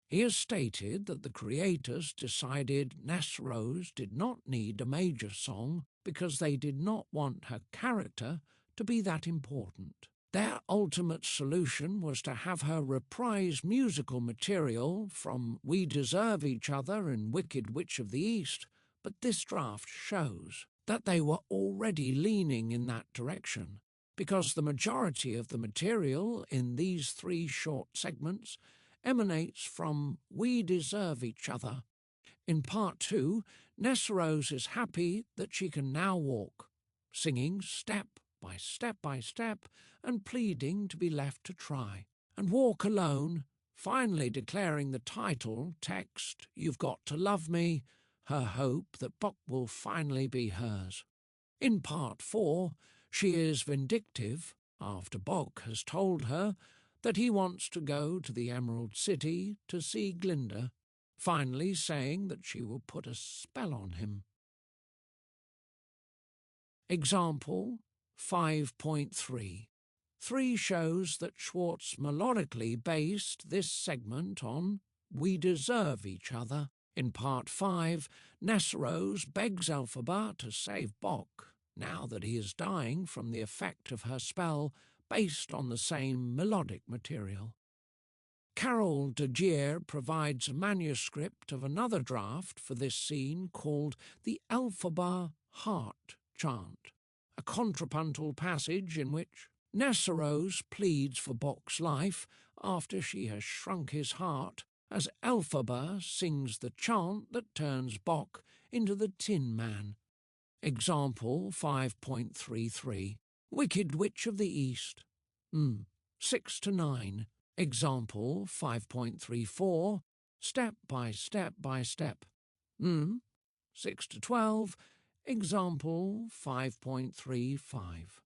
He has stated that the creators decided Nessarose did not need a major song because they did not want her character to be that important. Their ultimate solution was to have her reprise musical material from We Deserve Each Other and Wicked Witch of the East, but this draft shows that they were already leaning in that direction, because the majority of the material in these 3 short segments emanates from We Deserve Each Other. In Part 2, Nessarose is happy that she can now walk, singing step by step by step and pleading to be left to try, and walk alone, finally declaring the title text, You've Got to Love Me, her hope that Bock will finally be hers. In Part 4, she is vindictive after Bock has told her that he wants to go to the Emerald City to see Glinda, finally saying that she will put a spell on him. Example 5.3. 3 shows that Schwartz melodically based this segment on We Deserve Each Other. In Part 5, Nessarose begs Elphaba to save Bock, now that he is dying from the effect of her spell based on the same melodic material. Carol de Gier provides a manuscript of another draft for this scene called the Elphaba Heart Chant, a contrapuntal passage in which Nessarose pleads for Bock's life after she has shrunk his heart, as Elphaba sings the chant that turns Bock into the Tin Man. Example 5.33. Wicked Witch of the East. 6 to 9. Example 5.34. Step by step by step. 6 to 12. Example 5.35.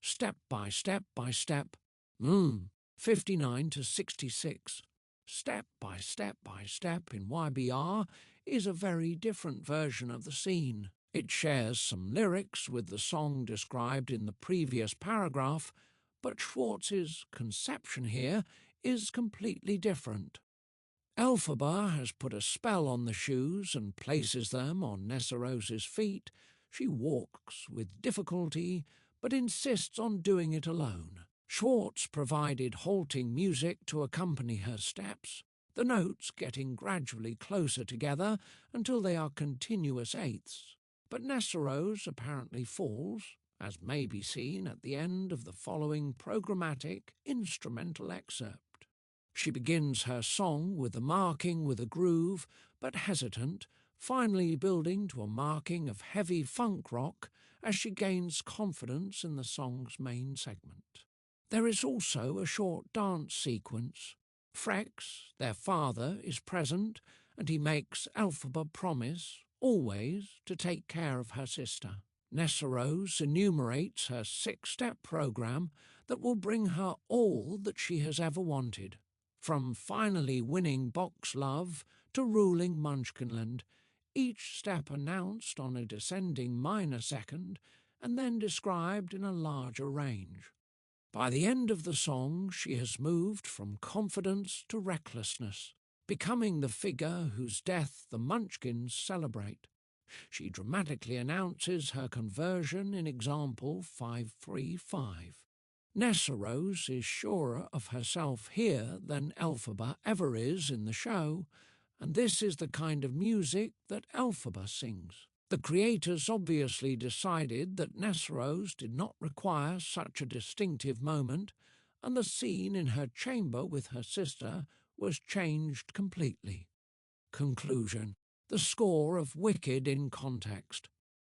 Step by step by step. 59 to 66. Step by step by step in YBR is a very different version of the scene. It shares some lyrics with the song described in the previous paragraph, but Schwartz's conception here is completely different. Elphaba has put a spell on the shoes and places them on Nessarose's feet. She walks with difficulty, but insists on doing it alone. Schwartz provided halting music to accompany her steps, the notes getting gradually closer together until they are continuous eighths. But Nessarose apparently falls, as may be seen at the end of the following programmatic instrumental excerpt. She begins her song with a marking with a groove, but hesitant, finally building to a marking of heavy funk rock as she gains confidence in the song's main segment. There is also a short dance sequence. Frex, their father, is present, and he makes Elphaba promise, always, to take care of her sister. Nessarose enumerates her 6-step program that will bring her all that she has ever wanted, from finally winning Bock's love to ruling Munchkinland, each step announced on a descending minor second and then described in a larger range. By the end of the song, she has moved from confidence to recklessness, becoming the figure whose death the Munchkins celebrate. She dramatically announces her conversion in example 535. Nessarose is surer of herself here than Elphaba ever is in the show, and this is the kind of music that Elphaba sings. The creators obviously decided that Nessarose did not require such a distinctive moment, and the scene in her chamber with her sister was changed completely. Conclusion. The score of Wicked in context.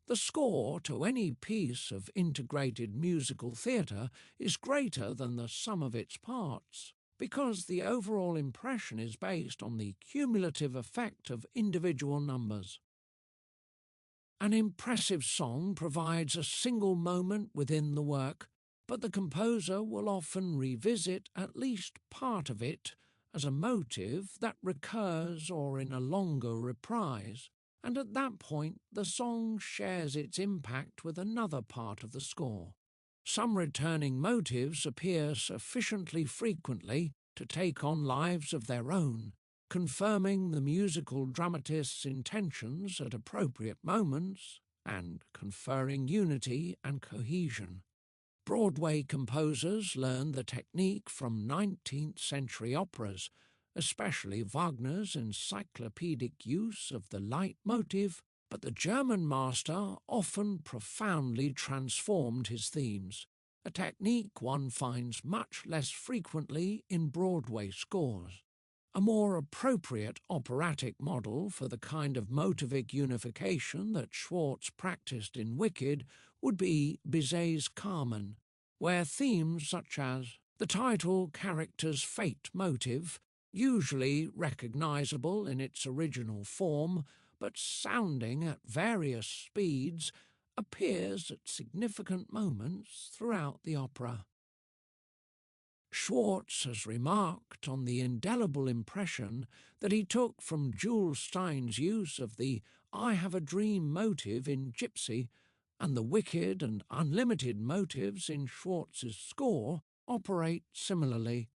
The score to any piece of integrated musical theatre is greater than the sum of its parts, because the overall impression is based on the cumulative effect of individual numbers. An impressive song provides a single moment within the work, but the composer will often revisit at least part of it as a motive that recurs or in a longer reprise, and at that point the song shares its impact with another part of the score. Some returning motives appear sufficiently frequently to take on lives of their own, confirming the musical dramatist's intentions at appropriate moments and conferring unity and cohesion. Broadway composers learned the technique from 19th century operas, especially Wagner's encyclopedic use of the leitmotif, but the German master often profoundly transformed his themes, a technique one finds much less frequently in Broadway scores. A more appropriate operatic model for the kind of motivic unification that SCHWARTZ practiced in Wicked would be Bizet's Carmen, where themes such as the title character's fate motive, usually recognizable in its original form but sounding at various speeds, appears at significant moments throughout the opera. SCHWARTZ has remarked on the indelible impression that he took from Jules Stein's use of the I Have a Dream motive in Gypsy, and the Wicked and Unlimited motives in SCHWARTZ's score operate similarly.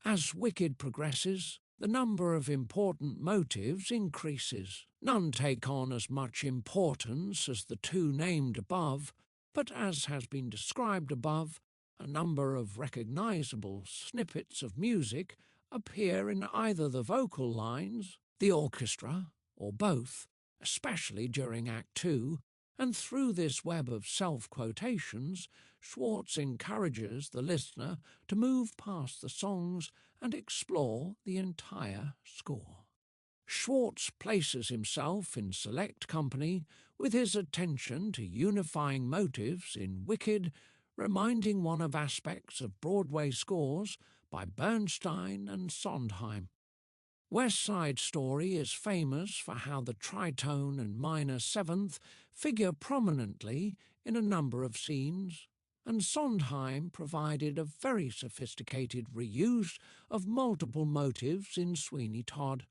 As Wicked progresses, the number of important motives increases. None take on as much importance as the two named above, but as has been described above, a number of recognizable snippets of music appear in either the vocal lines, the orchestra, or both, especially during Act 2, and through this web of self-quotations, SCHWARTZ encourages the listener to move past the songs and explore the entire score. SCHWARTZ places himself in select company with his attention to unifying motives in Wicked, reminding one of aspects of Broadway scores by Bernstein and Sondheim. West Side Story is famous for how the tritone and minor seventh figure prominently in a number of scenes, and Sondheim provided a very sophisticated reuse of multiple motives in Sweeney Todd.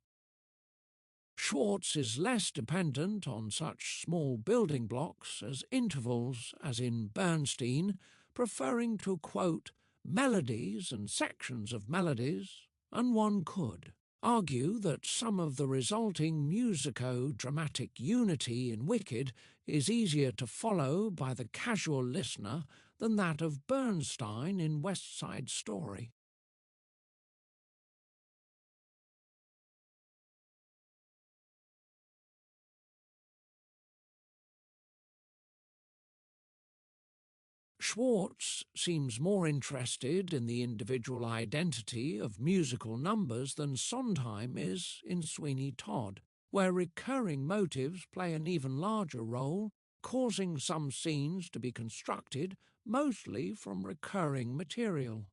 SCHWARTZ is less dependent on such small building blocks as intervals as in Bernstein, preferring to quote melodies and sections of melodies, and one could argue that some of the resulting musico-dramatic unity in Wicked is easier to follow by the casual listener than that of Bernstein in West Side Story. SCHWARTZ seems more interested in the individual identity of musical numbers than Sondheim is in Sweeney Todd, where recurring motives play an even larger role, causing some scenes to be constructed mostly from recurring material.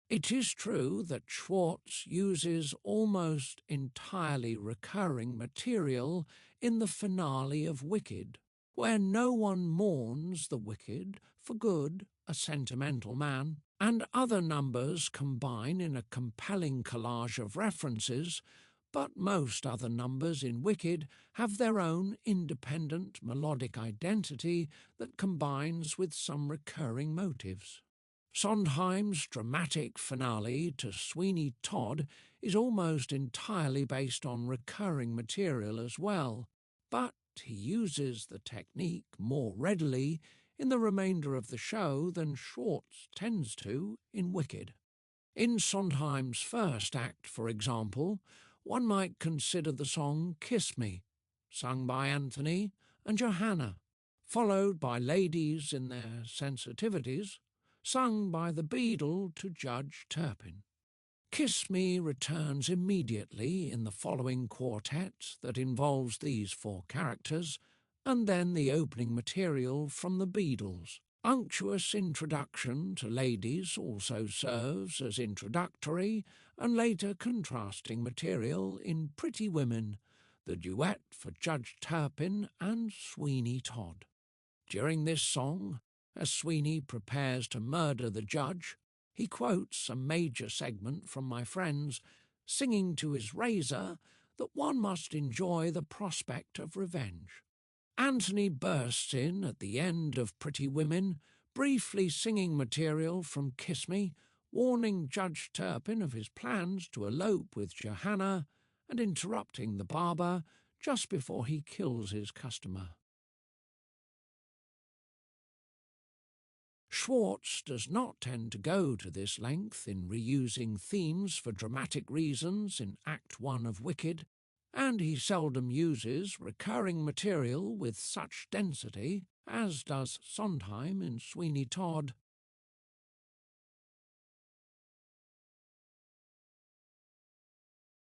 It is true that SCHWARTZ uses almost entirely recurring material in the finale of Wicked, where no one mourns the wicked for good, a sentimental man, and other numbers combine in a compelling collage of references, but most other numbers in Wicked have their own independent melodic identity that combines with some recurring motives. Sondheim's dramatic finale to Sweeney Todd is almost entirely based on recurring material as well, but he uses the technique more readily in the remainder of the show than SCHWARTZ tends to in Wicked. In Sondheim's first act, for example, one might consider the song Kiss Me, sung by Anthony and Johanna, followed by Ladies in Their Sensitivities, sung by the Beadle to Judge Turpin. Kiss Me returns immediately in the following quartet that involves these four characters, and then the opening material from the Beadles. Unctuous introduction to Ladies also serves as introductory and later contrasting material in Pretty Women, the duet for Judge Turpin and Sweeney Todd. During this song, as Sweeney prepares to murder the judge, he quotes a major segment from My Friends, singing to his razor that one must enjoy the prospect of revenge. Anthony bursts in at the end of Pretty Women, briefly singing material from Kiss Me, warning Judge Turpin of his plans to elope with Johanna and interrupting the barber just before he kills his customer. SCHWARTZ does not tend to go to this length in reusing themes for dramatic reasons in Act 1 of Wicked, and he seldom uses recurring material with such density as does Sondheim in Sweeney Todd.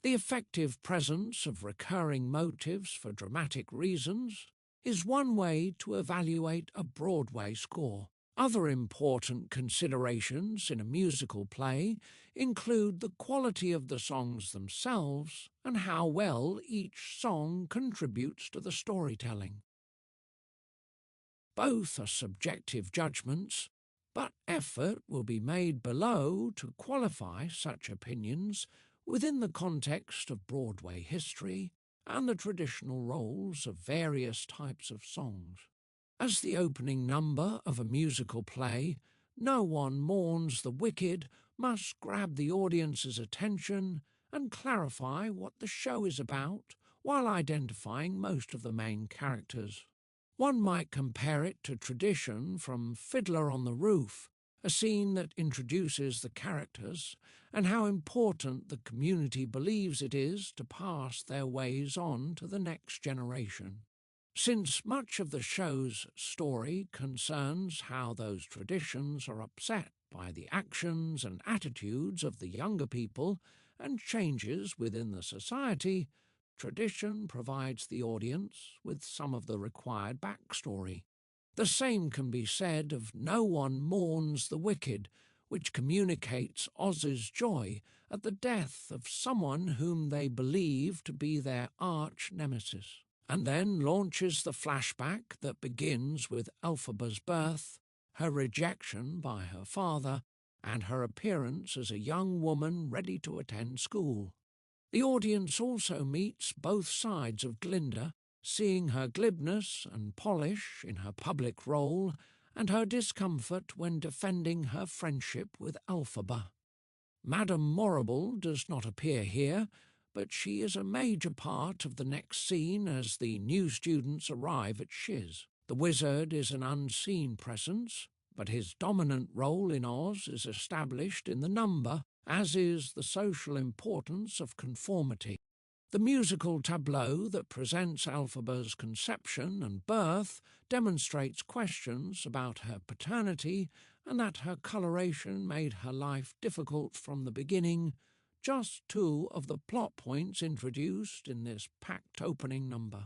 The effective presence of recurring motives for dramatic reasons is one way to evaluate a Broadway score. Other important considerations in a musical play include the quality of the songs themselves and how well each song contributes to the storytelling. Both are subjective judgments, but effort will be made below to qualify such opinions within the context of Broadway history and the traditional roles of various types of songs. As the opening number of a musical play, No One Mourns the Wicked must grab the audience's attention and clarify what the show is about while identifying most of the main characters. One might compare it to tradition from Fiddler on the Roof, a scene that introduces the characters and how important the community believes it is to pass their ways on to the next generation. Since much of the show's story concerns how those traditions are upset by the actions and attitudes of the younger people and changes within the society, tradition provides the audience with some of the required backstory. The same can be said of No One Mourns the Wicked, which communicates Oz's joy at the death of someone whom they believe to be their arch-nemesis, and then launches the flashback that begins with Elphaba's birth, her rejection by her father, and her appearance as a young woman ready to attend school. The audience also meets both sides of Glinda, seeing her glibness and polish in her public role and her discomfort when defending her friendship with Elphaba. Madame Morrible does not appear here, but she is a major part of the next scene as the new students arrive at Shiz. The wizard is an unseen presence, but his dominant role in Oz is established in the number, as is the social importance of conformity. The musical tableau that presents Elphaba's conception and birth demonstrates questions about her paternity and that her coloration made her life difficult from the beginning, just two of the plot points introduced in this packed opening number.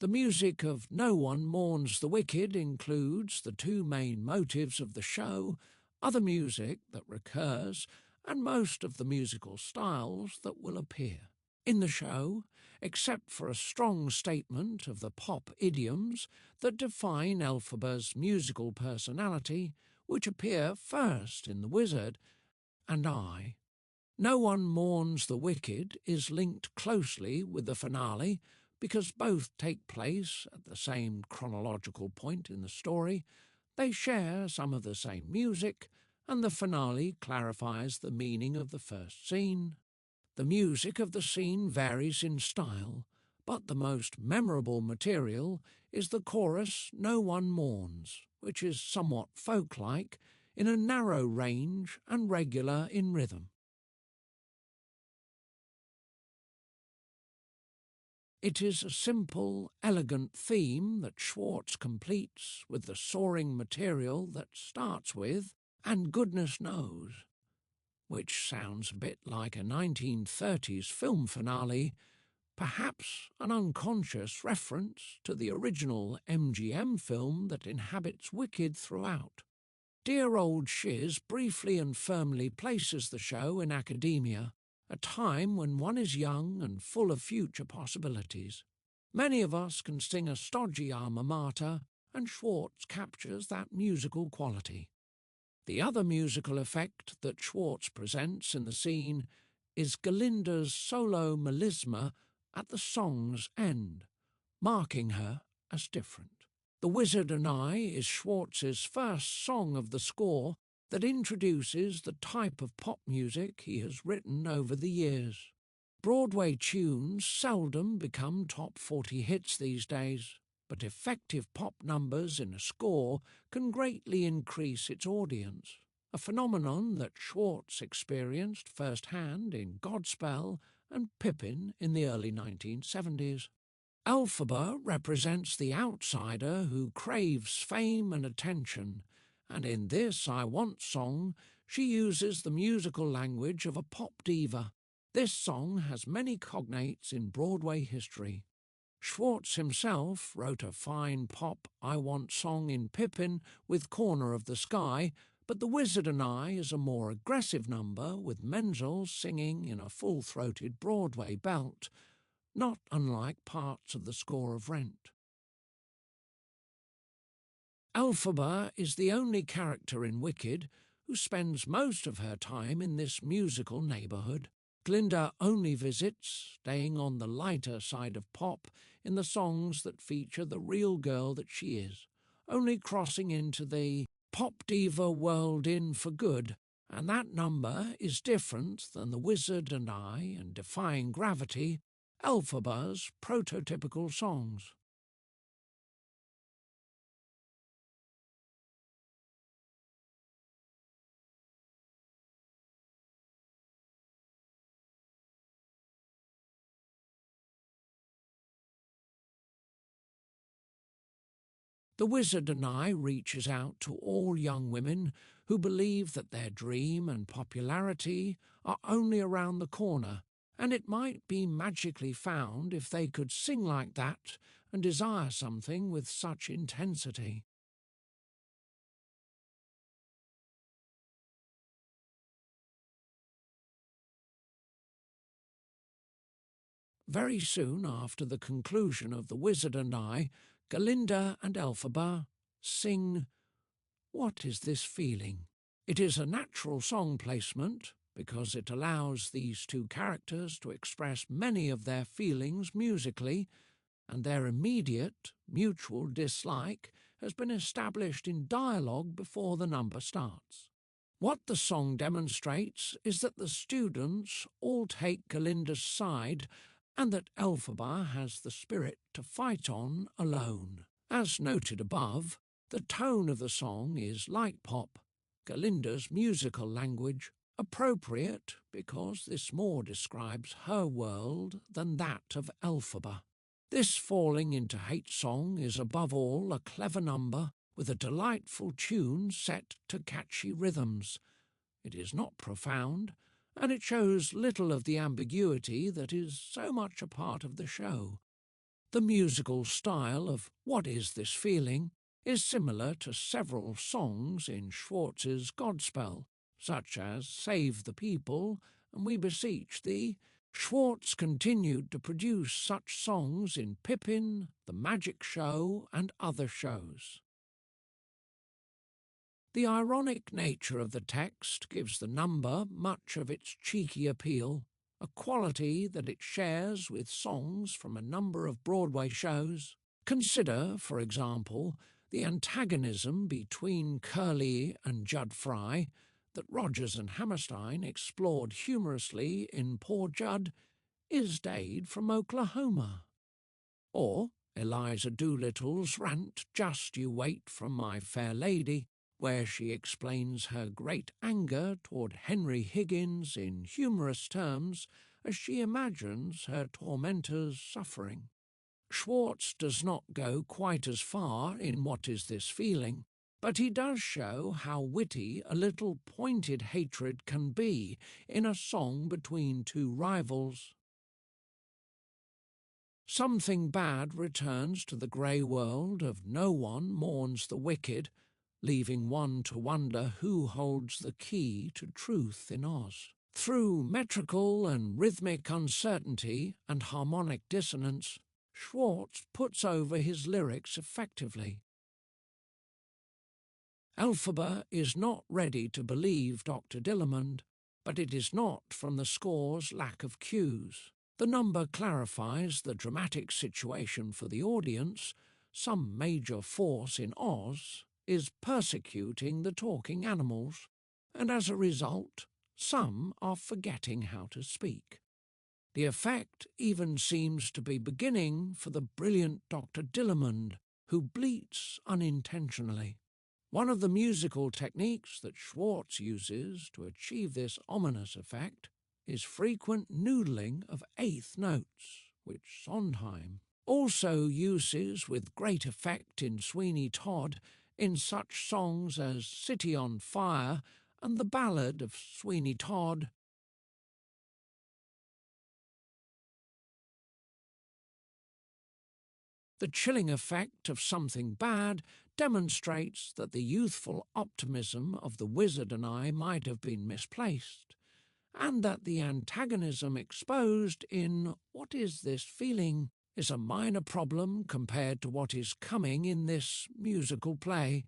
The music of No One Mourns the Wicked includes the two main motives of the show, other music that recurs, and most of the musical styles that will appear. In the show, except for a strong statement of the pop idioms that define Elphaba's musical personality, which appear first in The Wizard and I. No One Mourns the Wicked is linked closely with the finale because both take place at the same chronological point in the story, They share some of the same music, and the finale clarifies the meaning of the first scene. The music of the scene varies in style, but the most memorable material is the chorus "No One Mourns," which is somewhat folk-like, in a narrow range and regular in rhythm. It is a simple, elegant theme that Schwartz completes with the soaring material that starts with "And Goodness Knows," which sounds a bit like a 1930s film finale, perhaps an unconscious reference to the original MGM film that inhabits Wicked throughout. Dear Old Shiz briefly and firmly places the show in academia, a time when one is young and full of future possibilities. Many of us can sing a stodgy alma mater, and Schwartz captures that musical quality. The other musical effect that Schwartz presents in the scene is Galinda's solo melisma at the song's end, marking her as different. The Wizard and I is Schwartz's first song of the score that introduces the type of pop music he has written over the years. Broadway tunes seldom become top 40 hits these days, but effective pop numbers in a score can greatly increase its audience, a phenomenon that Schwartz experienced firsthand in Godspell and Pippin in the early 1970s. Elphaba represents the outsider who craves fame and attention, and in this I Want song she uses the musical language of a pop diva. This song has many cognates in Broadway history. Schwartz himself wrote a fine pop I Want song in Pippin with Corner of the Sky, but The Wizard and I is a more aggressive number with Menzel singing in a full-throated Broadway belt, not unlike parts of the score of Rent. Elphaba is the only character in Wicked who spends most of her time in this musical neighbourhood. Glinda only visits, staying on the lighter side of pop in the songs that feature the real girl that she is, only crossing into the pop diva world in for good, and that number is different than The Wizard and I and Defying Gravity, Elphaba's prototypical songs. The Wizard and I reaches out to all young women who believe that their dream and popularity are only around the corner, and it might be magically found if they could sing like that and desire something with such intensity. Very soon after the conclusion of The Wizard and I, Galinda and Elphaba sing "What Is This Feeling?" It is a natural song placement because it allows these two characters to express many of their feelings musically, and their immediate, mutual dislike has been established in dialogue before the number starts. What the song demonstrates is that the students all take Galinda's side and that Elphaba has the spirit to fight on alone. As noted above, the tone of the song is like pop, Galinda's musical language, appropriate because this more describes her world than that of Elphaba. This falling into hate song is above all a clever number with a delightful tune set to catchy rhythms. It is not profound, and it shows little of the ambiguity that is so much a part of the show. The musical style of "What Is This Feeling?" is similar to several songs in Schwartz's Godspell, such as Save the People and We Beseech Thee. Schwartz continued to produce such songs in Pippin, The Magic Show, and other shows. The ironic nature of the text gives the number much of its cheeky appeal, a quality that it shares with songs from a number of Broadway shows. Consider, for example, The antagonism between Curly and Judd Fry that Rogers and Hammerstein explored humorously in Poor Judd is Dade from Oklahoma. Or Eliza Doolittle's rant, Just You Wait from My Fair Lady, where she explains her great anger toward Henry Higgins in humorous terms as she imagines her tormentor's suffering. Schwartz does not go quite as far in What Is This Feeling, but he does show how witty a little pointed hatred can be in a song between two rivals. Something bad returns to the grey world of No One Mourns the Wicked, leaving one to wonder who holds the key to truth in Oz. Through metrical and rhythmic uncertainty and harmonic dissonance, Schwartz puts over his lyrics effectively. Elphaba is not ready to believe Dr. Dillamond, but it is not from the score's lack of cues. The number clarifies the dramatic situation for the audience. Some major force in Oz is persecuting the talking animals, and as a result, some are forgetting how to speak. The effect even seems to be beginning for the brilliant Dr. Dillamond, who bleats unintentionally. One of the musical techniques that Schwartz uses to achieve this ominous effect is frequent noodling of eighth notes, which Sondheim also uses with great effect in Sweeney Todd in such songs as City on Fire and the Ballad of Sweeney Todd. The chilling effect of Something Bad demonstrates that the youthful optimism of the Wizard and I might have been misplaced, and that the antagonism exposed in What Is This Feeling is a minor problem compared to what is coming in this musical play.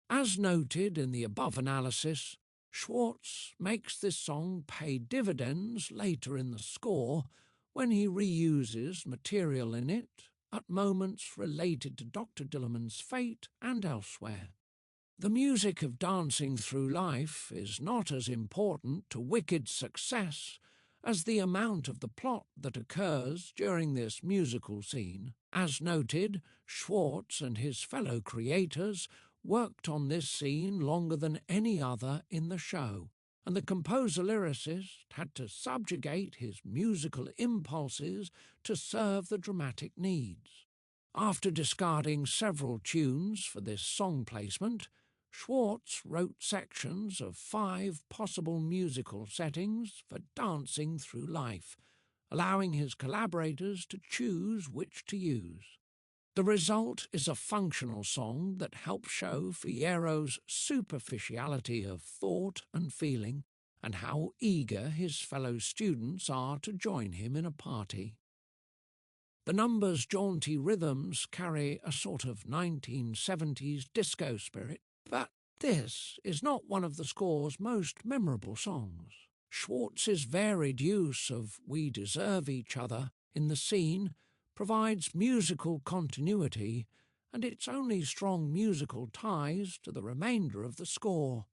As noted in the above analysis, Schwartz makes this song pay dividends later in the score when he reuses material in it at moments related to Dr. Dillamond's fate and elsewhere. The music of Dancing Through Life is not as important to Wicked's success as the amount of the plot that occurs during this musical scene. As noted, Schwartz and his fellow creators worked on this scene longer than any other in the show, and the composer-lyricist had to subjugate his musical impulses to serve the dramatic needs. After discarding several tunes for this song placement, Schwartz wrote sections of 5 possible musical settings for Dancing Through Life, allowing his collaborators to choose which to use. The result is a functional song that helps show Fierro's superficiality of thought and feeling, and how eager his fellow students are to join him in a party. The number's jaunty rhythms carry a sort of 1970s disco spirit, but this is not one of the score's most memorable songs. Schwartz's varied use of We Deserve Each Other in the scene provides musical continuity and its only strong musical ties to the remainder of the score.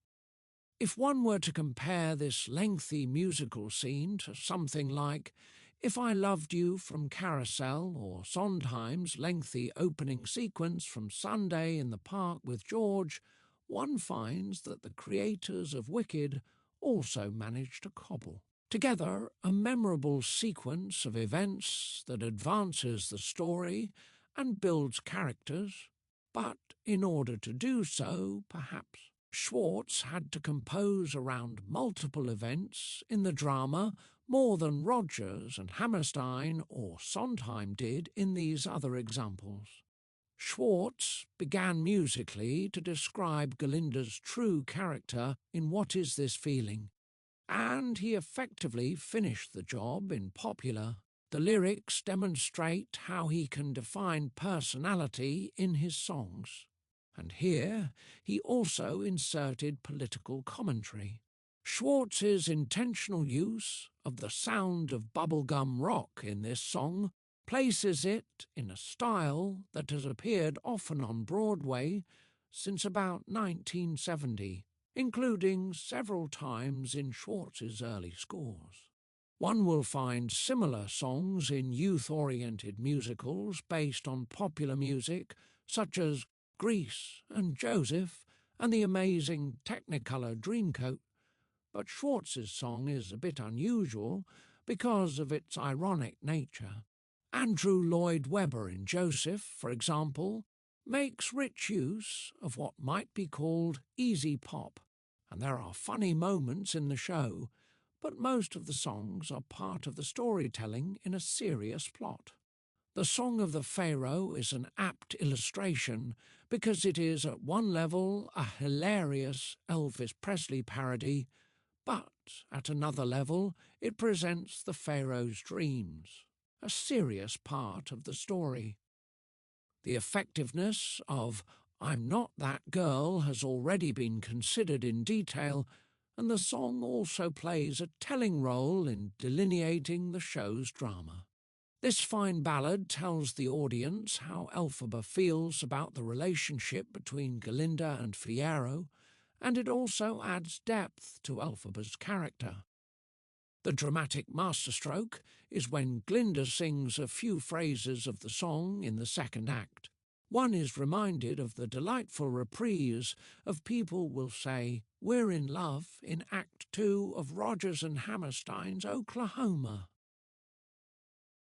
If one were to compare this lengthy musical scene to something like If I Loved You from Carousel or Sondheim's lengthy opening sequence from Sunday in the Park with George, one finds that the creators of Wicked also managed to cobble together a memorable sequence of events that advances the story and builds characters, but in order to do so, perhaps Schwartz had to compose around multiple events in the drama more than Rogers and Hammerstein or Sondheim did in these other examples. Schwartz began musically to describe Galinda's true character in What Is This Feeling, and he effectively finished the job in Popular. The lyrics demonstrate how he can define personality in his songs, and here he also inserted political commentary. Schwartz's intentional use of the sound of bubblegum rock in this song places it in a style that has appeared often on Broadway since about 1970, including several times in Schwartz's early scores. One will find similar songs in youth-oriented musicals based on popular music such as Grease and Joseph and the amazing Technicolor Dreamcoat, but Schwartz's song is a bit unusual because of its ironic nature. Andrew Lloyd Webber in Joseph, for example, makes rich use of what might be called easy pop, and there are funny moments in the show, but most of the songs are part of the storytelling in a serious plot. The Song of the Pharaoh is an apt illustration because it is at one level a hilarious Elvis Presley parody, but at another level it presents the Pharaoh's dreams, a serious part of the story. The effectiveness of I'm Not That Girl has already been considered in detail, and the song also plays a telling role in delineating the show's drama. This fine ballad tells the audience how Elphaba feels about the relationship between Galinda and Fiyero, and it also adds depth to Elphaba's character. The dramatic masterstroke is when Glinda sings a few phrases of the song in the second act. One is reminded of the delightful reprise of People Will Say We're in Love in Act 2 of Rodgers and Hammerstein's Oklahoma.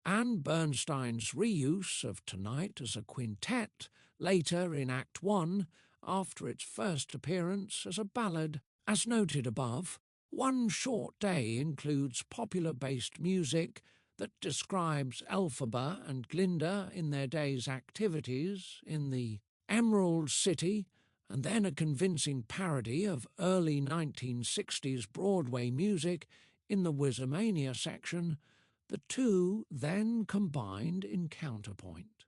Anne Bernstein's reuse of Tonight as a quintet later in Act 1, after its first appearance as a ballad, as noted above, One Short Day includes popular-based music that describes Elphaba and Glinda in their day's activities in the Emerald City, and then a convincing parody of early 1960s Broadway music in the Wizardmania section, the two then combined in counterpoint.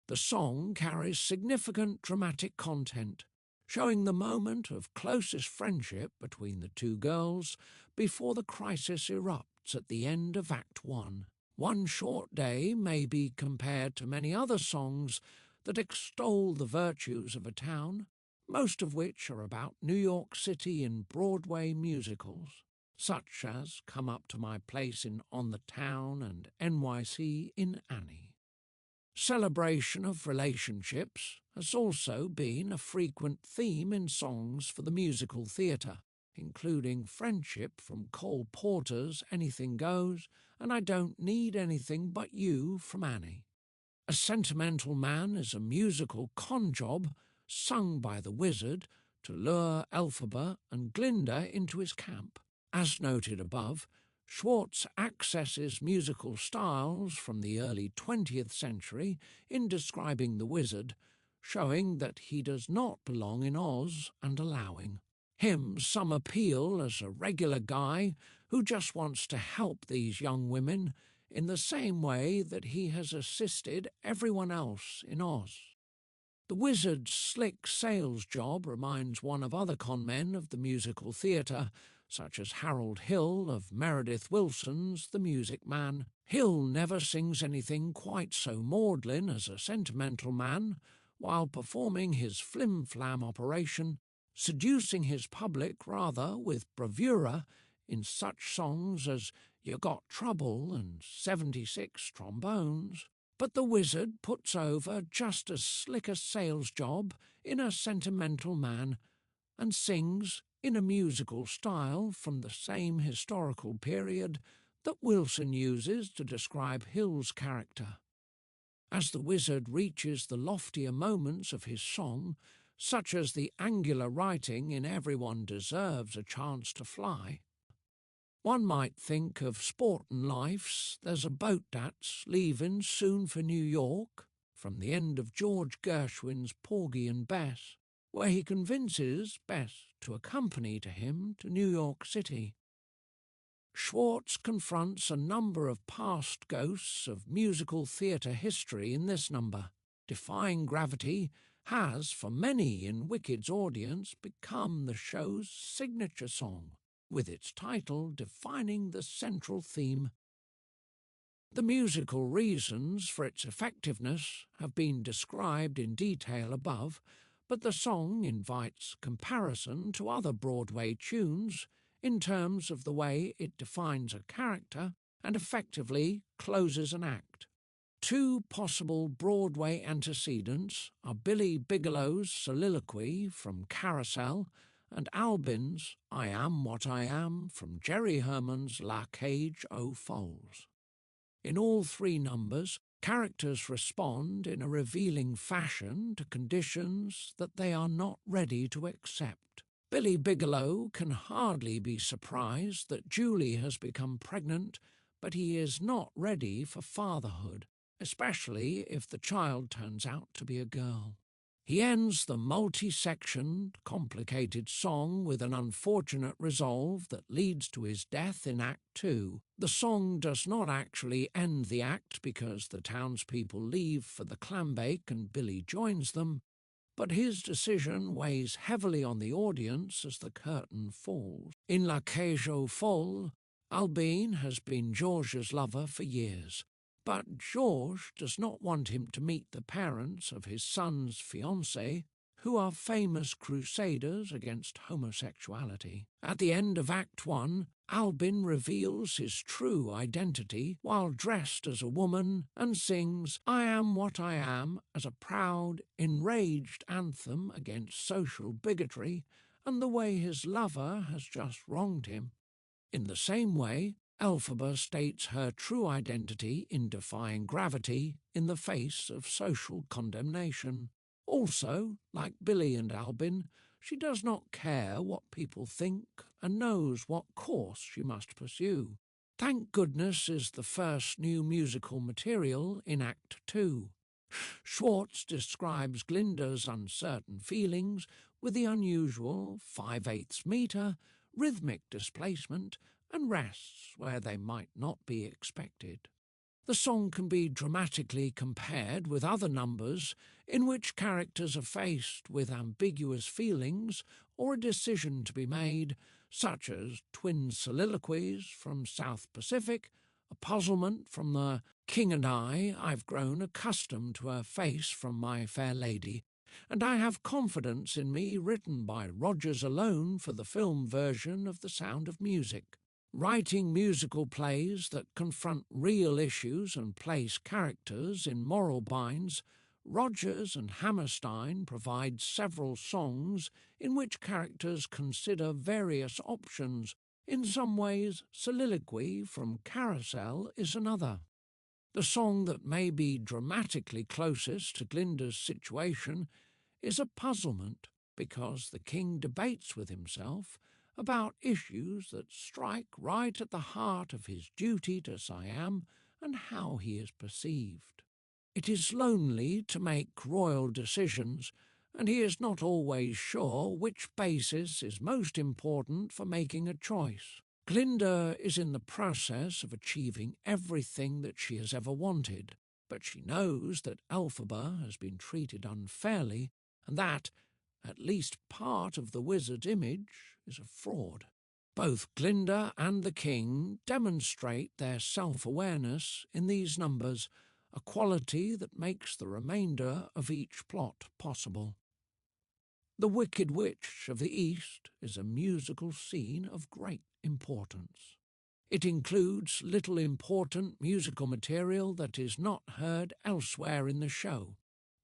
The song carries significant dramatic content, showing the moment of closest friendship between the two girls before the crisis erupts at the end of Act 1. One Short Day may be compared to many other songs that extol the virtues of a town, most of which are about New York City in Broadway musicals, such as Come Up to My Place in On the Town and NYC in Annie. Celebration of relationships has also been a frequent theme in songs for the musical theatre, including Friendship from Cole Porter's Anything Goes and I Don't Need Anything But You from Annie. A Sentimental Man is a musical con job sung by the wizard to lure Elphaba and Glinda into his camp. As noted above, Schwartz accesses musical styles from the early 20th century in describing the wizard, showing that he does not belong in Oz and allowing him some appeal as a regular guy who just wants to help these young women in the same way that he has assisted everyone else in Oz. The wizard's slick sales job reminds one of other con men of the musical theatre, such as Harold Hill of Meredith Willson's The Music Man. Hill never sings anything quite so maudlin as a sentimental man, while performing his flim-flam operation, seducing his public rather with bravura in such songs as You Got Trouble and 76 Trombones. But the wizard puts over just as slick a sales job in A Sentimental Man and sings in a musical style from the same historical period that Wilson uses to describe Hill's character. As the wizard reaches the loftier moments of his song, such as the angular writing in Everyone Deserves a Chance to Fly, one might think of Sportin' Life's There's a Boat That's Leavin' Soon for New York, from the end of George Gershwin's Porgy and Bess, where he convinces Bess to accompany to him to New York City. Schwartz confronts a number of past ghosts of musical theatre history in this number. Defying Gravity has, for many in Wicked's audience, become the show's signature song. with its title defining the central theme. The musical reasons for its effectiveness have been described in detail above, but the song invites comparison to other Broadway tunes in terms of the way it defines a character and effectively closes an act. Two possible Broadway antecedents are Billy Bigelow's soliloquy from Carousel and Albin's I Am What I Am from Jerry Herman's La Cage aux Folles. In all three numbers, characters respond in a revealing fashion to conditions that they are not ready to accept. Billy Bigelow can hardly be surprised that Julie has become pregnant, but he is not ready for fatherhood, especially if the child turns out to be a girl. He ends the multi-sectioned, complicated song with an unfortunate resolve that leads to his death in Act 2. The song does not actually end the act because the townspeople leave for the clambake and Billy joins them, but his decision weighs heavily on the audience as the curtain falls. In La Cage aux Folles, Albin has been Georges' lover for years, but Georges does not want him to meet the parents of his son's fiancée, who are famous crusaders against homosexuality. At the end of Act 1, Albin reveals his true identity while dressed as a woman and sings I Am What I Am as a proud, enraged anthem against social bigotry and the way his lover has just wronged him. In the same way, Elphaba states her true identity in defying gravity in the face of social condemnation. Also, like Billy and Albin, she does not care what people think and knows what course she must pursue. Thank Goodness is the first new musical material in Act 2. SCHWARTZ describes Glinda's uncertain feelings with the unusual 5/8 meter, rhythmic displacement, and rests where they might not be expected. The song can be dramatically compared with other numbers in which characters are faced with ambiguous feelings or a decision to be made, such as twin soliloquies from South Pacific, a puzzlement from the King and I've grown accustomed to her face from My Fair Lady, and I Have Confidence in Me written by Rodgers alone for the film version of The Sound of Music. Writing musical plays that confront real issues and place characters in moral binds, Rodgers and Hammerstein provide several songs in which characters consider various options. In some ways, Soliloquy from Carousel is another. The song that may be dramatically closest to Glinda's situation is a puzzlement because the king debates with himself about issues that strike right at the heart of his duty to Siam and how he is perceived. It is lonely to make royal decisions, and he is not always sure which basis is most important for making a choice. Glinda is in the process of achieving everything that she has ever wanted, but she knows that Elphaba has been treated unfairly and that at least part of the wizard's image is a fraud. Both Glinda and the king demonstrate their self-awareness in these numbers, a quality that makes the remainder of each plot possible. The Wicked Witch of the East is a musical scene of great importance. It includes little important musical material that is not heard elsewhere in the show.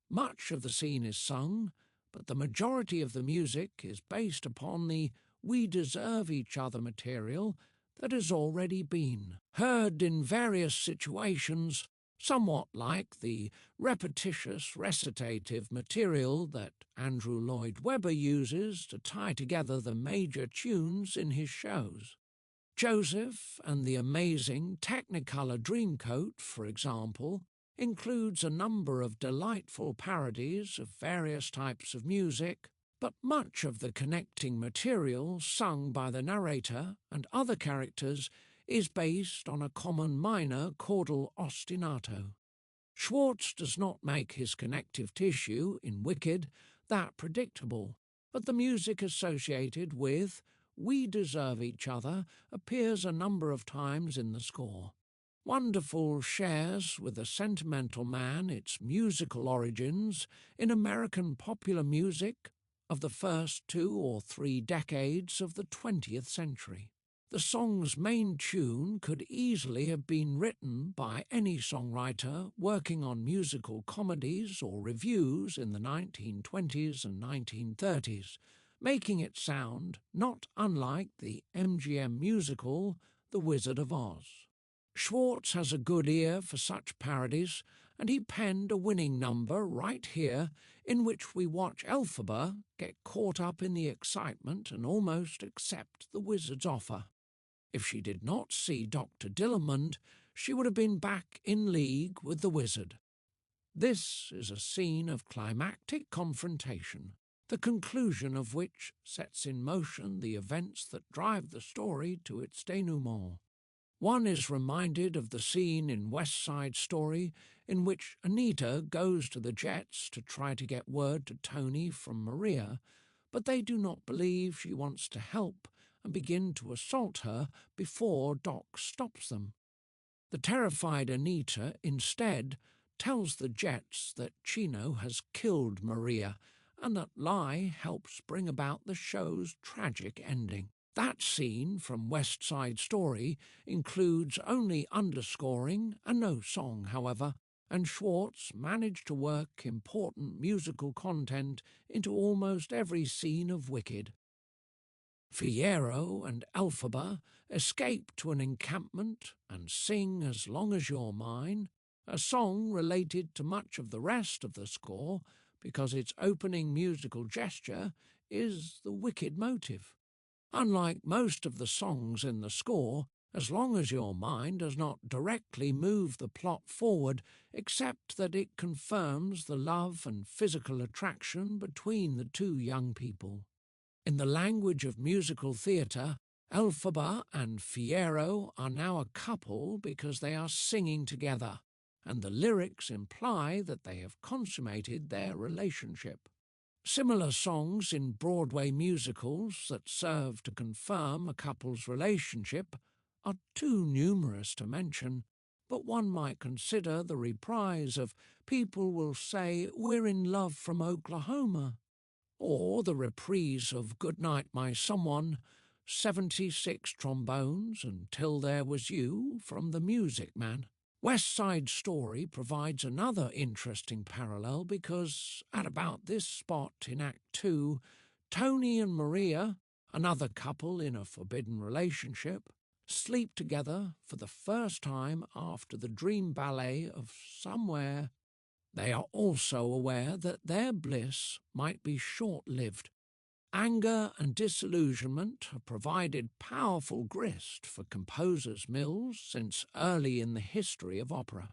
Much of the scene is sung, but the majority of the music is based upon the We Deserve Each Other material that has already been heard in various situations, somewhat like the repetitious recitative material that Andrew Lloyd Webber uses to tie together the major tunes in his shows. Joseph and the Amazing Technicolor Dreamcoat, for example, includes a number of delightful parodies of various types of music, but much of the connecting material sung by the narrator and other characters is based on a common minor chordal ostinato. SCHWARTZ does not make his connective tissue in Wicked that predictable, but the music associated with "We Deserve Each Other" appears a number of times in the score. Wonderful shares with a sentimental man its musical origins in American popular music of the first 2 or 3 decades of the 20th century. The song's main tune could easily have been written by any songwriter working on musical comedies or revues in the 1920s and 1930s, making it sound not unlike the MGM musical The Wizard of Oz. Schwartz has a good ear for such parodies, and he penned a winning number right here in which we watch Elphaba get caught up in the excitement and almost accept the wizard's offer. If she did not see Dr. Dillamond, she would have been back in league with the wizard. This is a scene of climactic confrontation, the conclusion of which sets in motion the events that drive the story to its denouement. One is reminded of the scene in West Side Story in which Anita goes to the Jets to try to get word to Tony from Maria, but they do not believe she wants to help and begin to assault her before Doc stops them. The terrified Anita instead tells the Jets that Chino has killed Maria and that lie helps bring about the show's tragic ending. That scene from West Side Story includes only underscoring and no song, however, and Schwartz managed to work important musical content into almost every scene of Wicked. Fiyero and Elphaba escape to an encampment and sing As Long As You're Mine, a song related to much of the rest of the score because its opening musical gesture is the Wicked motive. Unlike most of the songs in the score, As Long As You're Mine does not directly move the plot forward, except that it confirms the love and physical attraction between the 2 young people. In the language of musical theatre, Elphaba and Fiyero are now a couple because they are singing together, and the lyrics imply that they have consummated their relationship. Similar songs in Broadway musicals that serve to confirm a couple's relationship are too numerous to mention, but one might consider the reprise of People Will Say We're in Love from Oklahoma, or the reprise of Goodnight My Someone, 76 trombones until there was you from The Music Man. West Side Story provides another interesting parallel because, at about this spot in Act 2, Tony and Maria, another couple in a forbidden relationship, sleep together for the first time after the dream ballet of Somewhere. They are also aware that their bliss might be short-lived. Anger and disillusionment have provided powerful grist for composers' mills since early in the history of opera.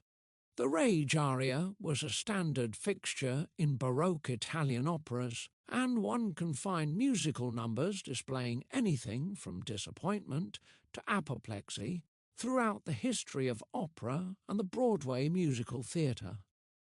The Rage aria was a standard fixture in Baroque Italian operas, and one can find musical numbers displaying anything from disappointment to apoplexy throughout the history of opera and the Broadway musical theatre.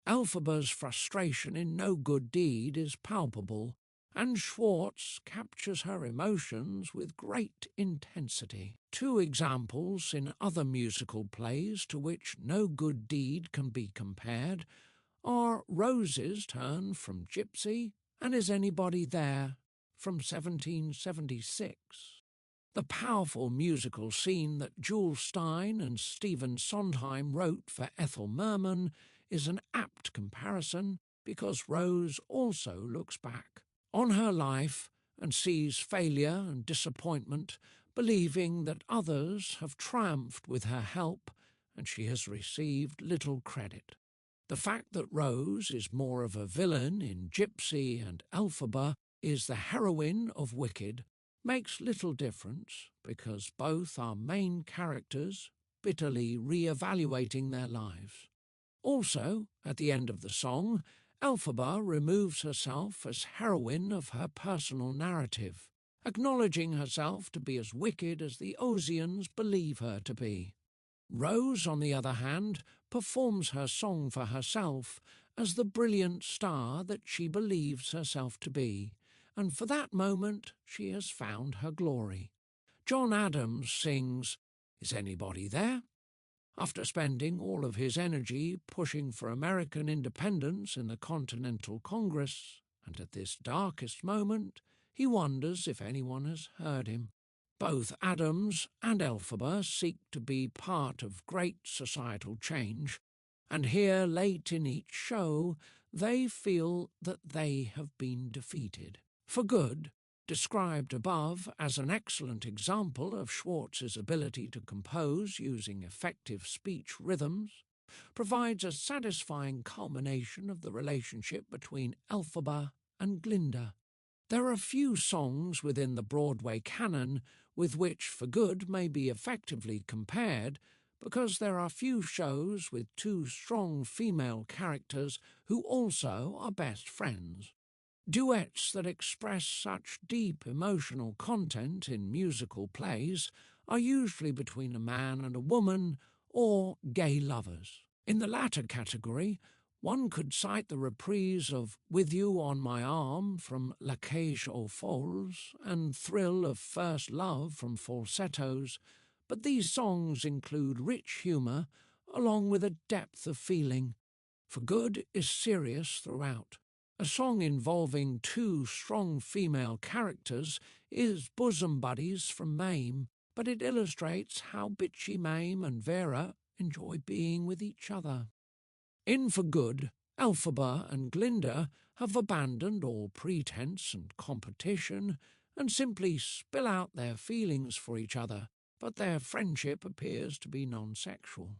Elphaba's frustration in No Good Deed is palpable, and Schwartz captures her emotions with great intensity. 2 examples in other musical plays to which No Good Deed can be compared are Rose's Turn from Gypsy and Is Anybody There from 1776. The powerful musical scene that Jules Stein and Stephen Sondheim wrote for Ethel Merman is an apt comparison because Rose also looks back on her life and sees failure and disappointment, believing that others have triumphed with her help and she has received little credit. The fact that Rose is more of a villain in Gypsy and Elphaba is the heroine of Wicked makes little difference because both are main characters bitterly re-evaluating their lives. Also, at the end of the song, Elphaba removes herself as heroine of her personal narrative, acknowledging herself to be as wicked as the Ozians believe her to be. Rose, on the other hand, performs her song for herself as the brilliant star that she believes herself to be, and for that moment she has found her glory. John Adams sings, "Is anybody there?" After spending all of his energy pushing for American independence in the Continental Congress, and at this darkest moment, he wonders if anyone has heard him. Both Adams and Elphaba seek to be part of great societal change, and here late in each show they feel that they have been defeated. For Good, described above as an excellent example of Schwartz's ability to compose using effective speech rhythms, provides a satisfying culmination of the relationship between Elphaba and Glinda. There are few songs within the Broadway canon with which For Good may be effectively compared, because there are few shows with two strong female characters who also are best friends. Duets that express such deep emotional content in musical plays are usually between a man and a woman or gay lovers. In the latter category, one could cite the reprise of With You on My Arm from La Cage aux Folles and Thrill of First Love from Falsettos, but these songs include rich humour along with a depth of feeling. For Good is serious throughout. A song involving two strong female characters is Bosom Buddies from Mame, but it illustrates how bitchy Mame and Vera enjoy being with each other. In For Good, Elphaba and Glinda have abandoned all pretense and competition and simply spill out their feelings for each other, but their friendship appears to be non-sexual.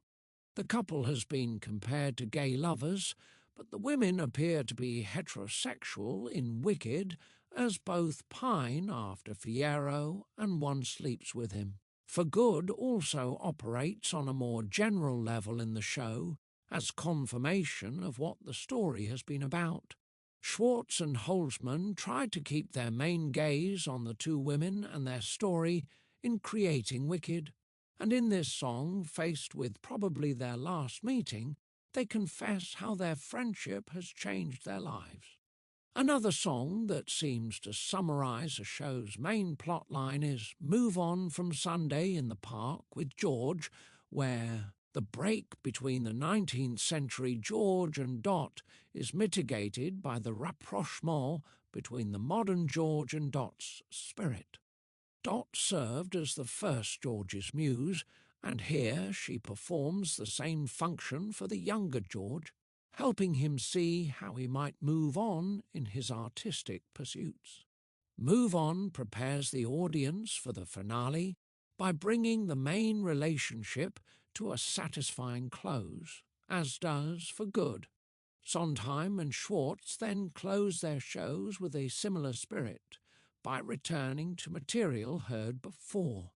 The couple has been compared to gay lovers, but the women appear to be heterosexual in Wicked, as both pine after Fiyero and one sleeps with him. For Good also operates on a more general level in the show, as confirmation of what the story has been about. Schwartz and Holzman tried to keep their main gaze on the two women and their story in creating Wicked, and in this song, faced with probably their last meeting, they confess how their friendship has changed their lives. Another song that seems to summarize a show's main plotline is Move On from Sunday in the Park with George, where the break between the 19th century George and Dot is mitigated by the rapprochement between the modern George and Dot's spirit. Dot served as the first George's muse, and here she performs the same function for the younger George, helping him see how he might move on in his artistic pursuits. Move On prepares the audience for the finale by bringing the main relationship to a satisfying close, as does For Good. Sondheim and Schwartz then close their shows with a similar spirit by returning to material heard before.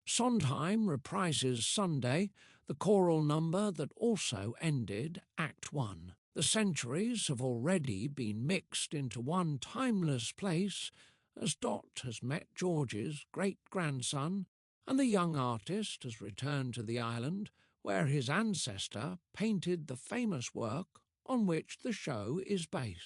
Sondheim reprises Sunday, the choral number that also ended Act 1. The centuries have already been mixed into one timeless place, as Dot has met George's great-grandson, and the young artist has returned to the island where his ancestor painted the famous work on which the show is based.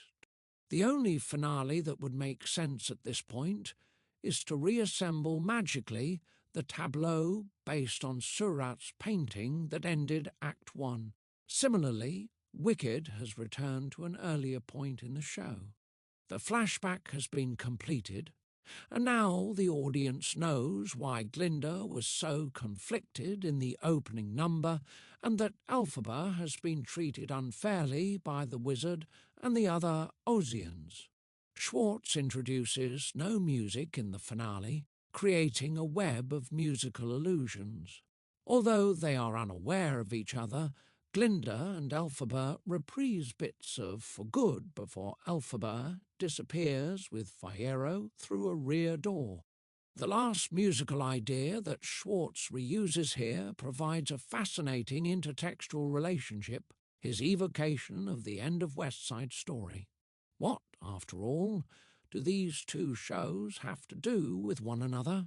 The only finale that would make sense at this point is to reassemble magically the tableau based on Seurat's painting that ended Act 1. Similarly, Wicked has returned to an earlier point in the show. The flashback has been completed, and now the audience knows why Glinda was so conflicted in the opening number, and that Elphaba has been treated unfairly by the wizard and the other Ozians. Schwartz introduces no music in the finale, creating a web of musical allusions. Although they are unaware of each other, Glinda and Elphaba reprise bits of For Good before Elphaba disappears with Fiyero through a rear door. The last musical idea that Schwartz reuses here provides a fascinating intertextual relationship, his evocation of the end of West Side Story. What, after all, do these two shows have to do with one another?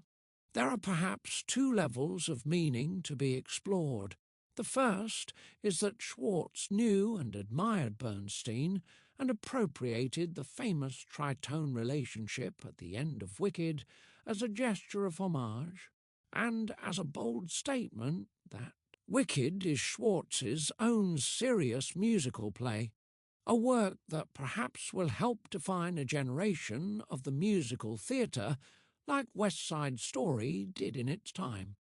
There are perhaps two levels of meaning to be explored. The first is that Schwartz knew and admired Bernstein, and appropriated the famous tritone relationship at the end of Wicked as a gesture of homage and as a bold statement that Wicked is Schwartz's own serious musical play, a work that perhaps will help define a generation of the musical theatre like West Side Story did in its time.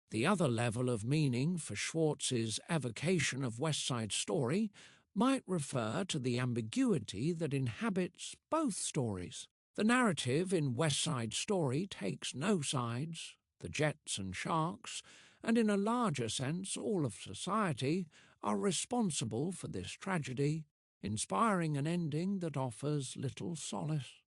The other level of meaning for Schwartz's evocation of West Side Story might refer to the ambiguity that inhabits both stories. The narrative in West Side Story takes no sides. The Jets and Sharks, and in a larger sense all of society, are responsible for this tragedy, inspiring an ending that offers little solace.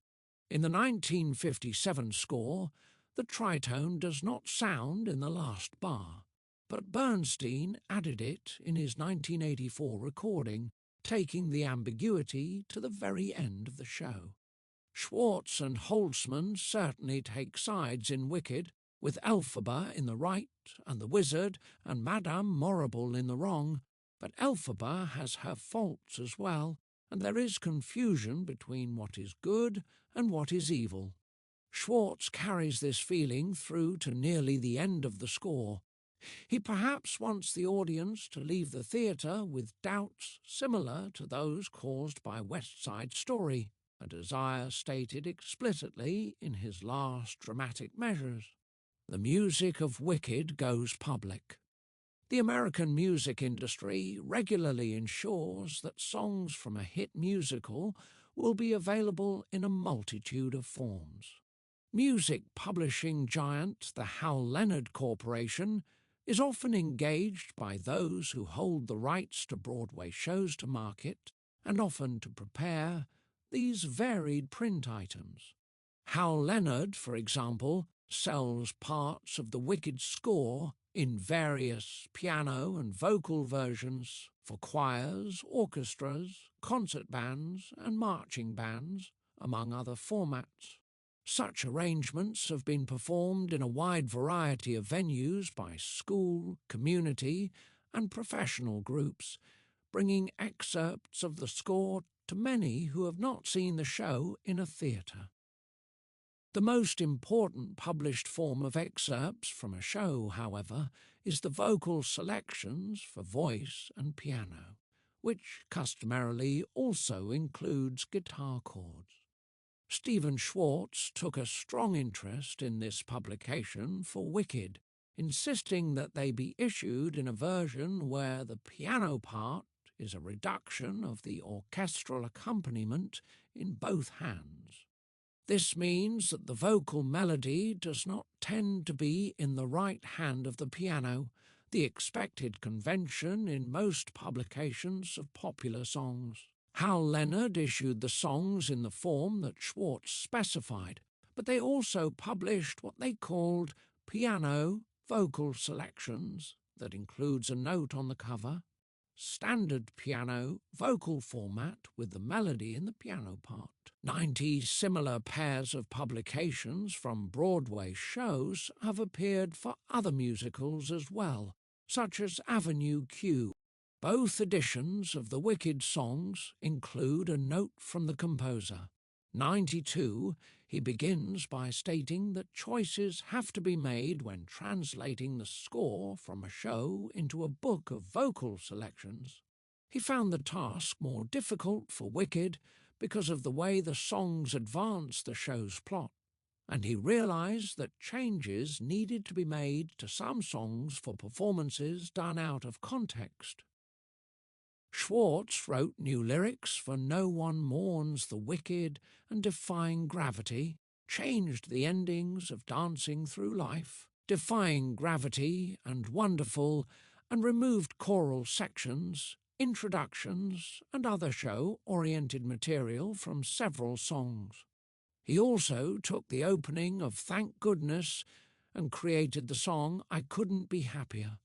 In the 1957 score, the tritone does not sound in the last bar, but Bernstein added it in his 1984 recording, taking the ambiguity to the very end of the show. Schwartz and Holtzman certainly take sides in Wicked, with Elphaba in the right and the wizard and Madame Morrible in the wrong, but Elphaba has her faults as well, and there is confusion between what is good and what is evil. Schwartz carries this feeling through to nearly the end of the score. He perhaps wants the audience to leave the theatre with doubts similar to those caused by West Side Story, a desire stated explicitly in his last dramatic measures. The music of Wicked goes public. The American music industry regularly ensures that songs from a hit musical will be available in a multitude of forms. Music publishing giant the Hal Leonard Corporation is often engaged by those who hold the rights to Broadway shows to market and often to prepare these varied print items. Hal Leonard, for example, sells parts of the Wicked score in various piano and vocal versions for choirs, orchestras, concert bands and marching bands, among other formats. Such arrangements have been performed in a wide variety of venues by school, community and professional groups, bringing excerpts of the score to many who have not seen the show in a theatre. The most important published form of excerpts from a show, however, is the vocal selections for voice and piano, which customarily also includes guitar chords. Stephen Schwartz took a strong interest in this publication for Wicked, insisting that they be issued in a version where the piano part is a reduction of the orchestral accompaniment in both hands. This means that the vocal melody does not tend to be in the right hand of the piano, the expected convention in most publications of popular songs. Hal Leonard issued the songs in the form that Schwartz specified, but they also published what they called piano vocal selections that includes a note on the cover, standard piano vocal format with the melody in the piano part. 90 similar pairs of publications from Broadway shows have appeared for other musicals as well, such as Avenue Q. Both editions of the Wicked songs include a note from the composer. 92, he begins by stating that choices have to be made when translating the score from a show into a book of vocal selections. He found the task more difficult for Wicked because of the way the songs advance the show's plot, and he realized that changes needed to be made to some songs for performances done out of context. Schwartz wrote new lyrics for No One Mourns the Wicked and Defying Gravity, changed the endings of Dancing Through Life, Defying Gravity and Wonderful, and removed choral sections, introductions and other show-oriented material from several songs. He also took the opening of Thank Goodness and created the song I Couldn't Be Happier.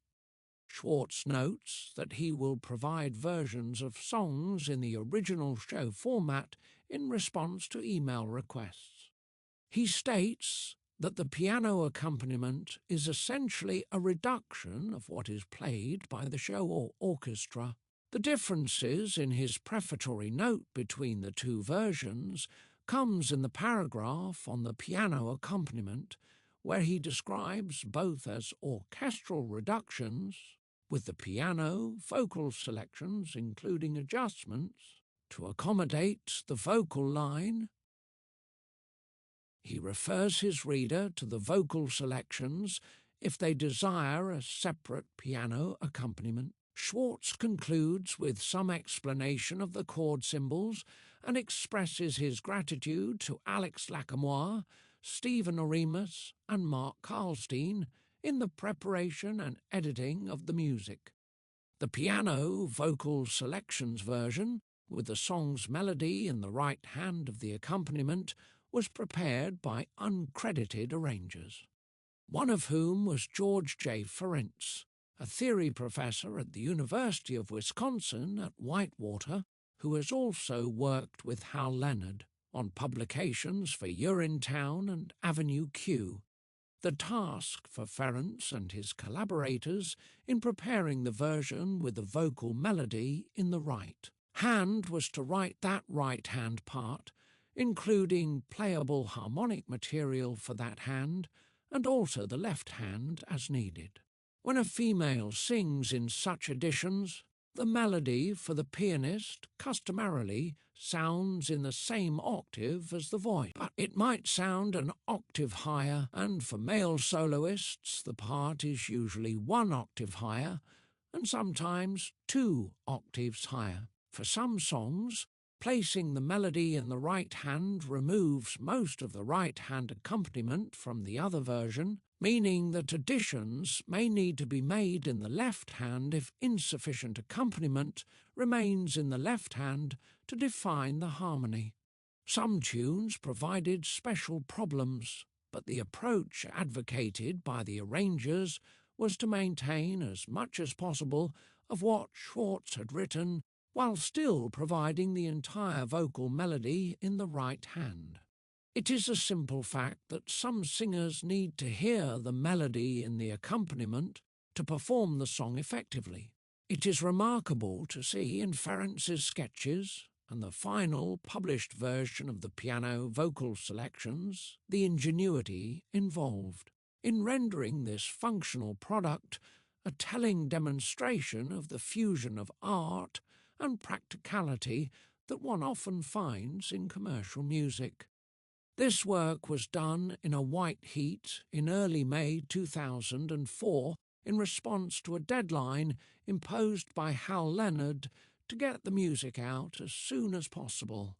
Schwartz notes that he will provide versions of songs in the original show format in response to email requests. He states that the piano accompaniment is essentially a reduction of what is played by the show or orchestra, The differences in his prefatory note between the two versions comes in the paragraph on the piano accompaniment, where he describes both as orchestral reductions, with the piano vocal selections including adjustments to accommodate the vocal line. He refers his reader to the vocal selections if they desire a separate piano accompaniment. Schwartz concludes with some explanation of the chord symbols and expresses his gratitude to Alex Lacamoire, Stephen Oremus, and Mark Karlstein in the preparation and editing of the music. The piano vocal selections version, with the song's melody in the right hand of the accompaniment, was prepared by uncredited arrangers, one of whom was George J. Ferentz, a theory professor at the University of Wisconsin at Whitewater, who has also worked with Hal Leonard on publications for Urinetown and Avenue Q. The task for Ferentz and his collaborators in preparing the version with the vocal melody in the right hand was to write that right-hand part, including playable harmonic material for that hand, and alter the left hand as needed. When a female sings in such editions, the melody for the pianist customarily sounds in the same octave as the voice, but it might sound an octave higher, and for male soloists the part is usually 1 octave higher, and sometimes 2 octaves higher. For some songs, placing the melody in the right hand removes most of the right hand accompaniment from the other version, meaning that additions may need to be made in the left hand if insufficient accompaniment remains in the left hand to define the harmony. Some tunes provided special problems, but the approach advocated by the arrangers was to maintain as much as possible of what Schwartz had written while still providing the entire vocal melody in the right hand. It is a simple fact that some singers need to hear the melody in the accompaniment to perform the song effectively. It is remarkable to see in Ferentz's sketches and the final published version of the piano vocal selections the ingenuity involved in rendering this functional product a telling demonstration of the fusion of art and practicality that one often finds in commercial music. This work was done in a white heat in early May 2004 in response to a deadline imposed by Hal Leonard to get the music out as soon as possible.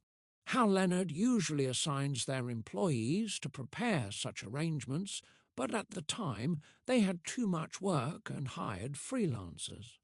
Hal Leonard usually assigns their employees to prepare such arrangements, but at the time they had too much work and hired freelancers.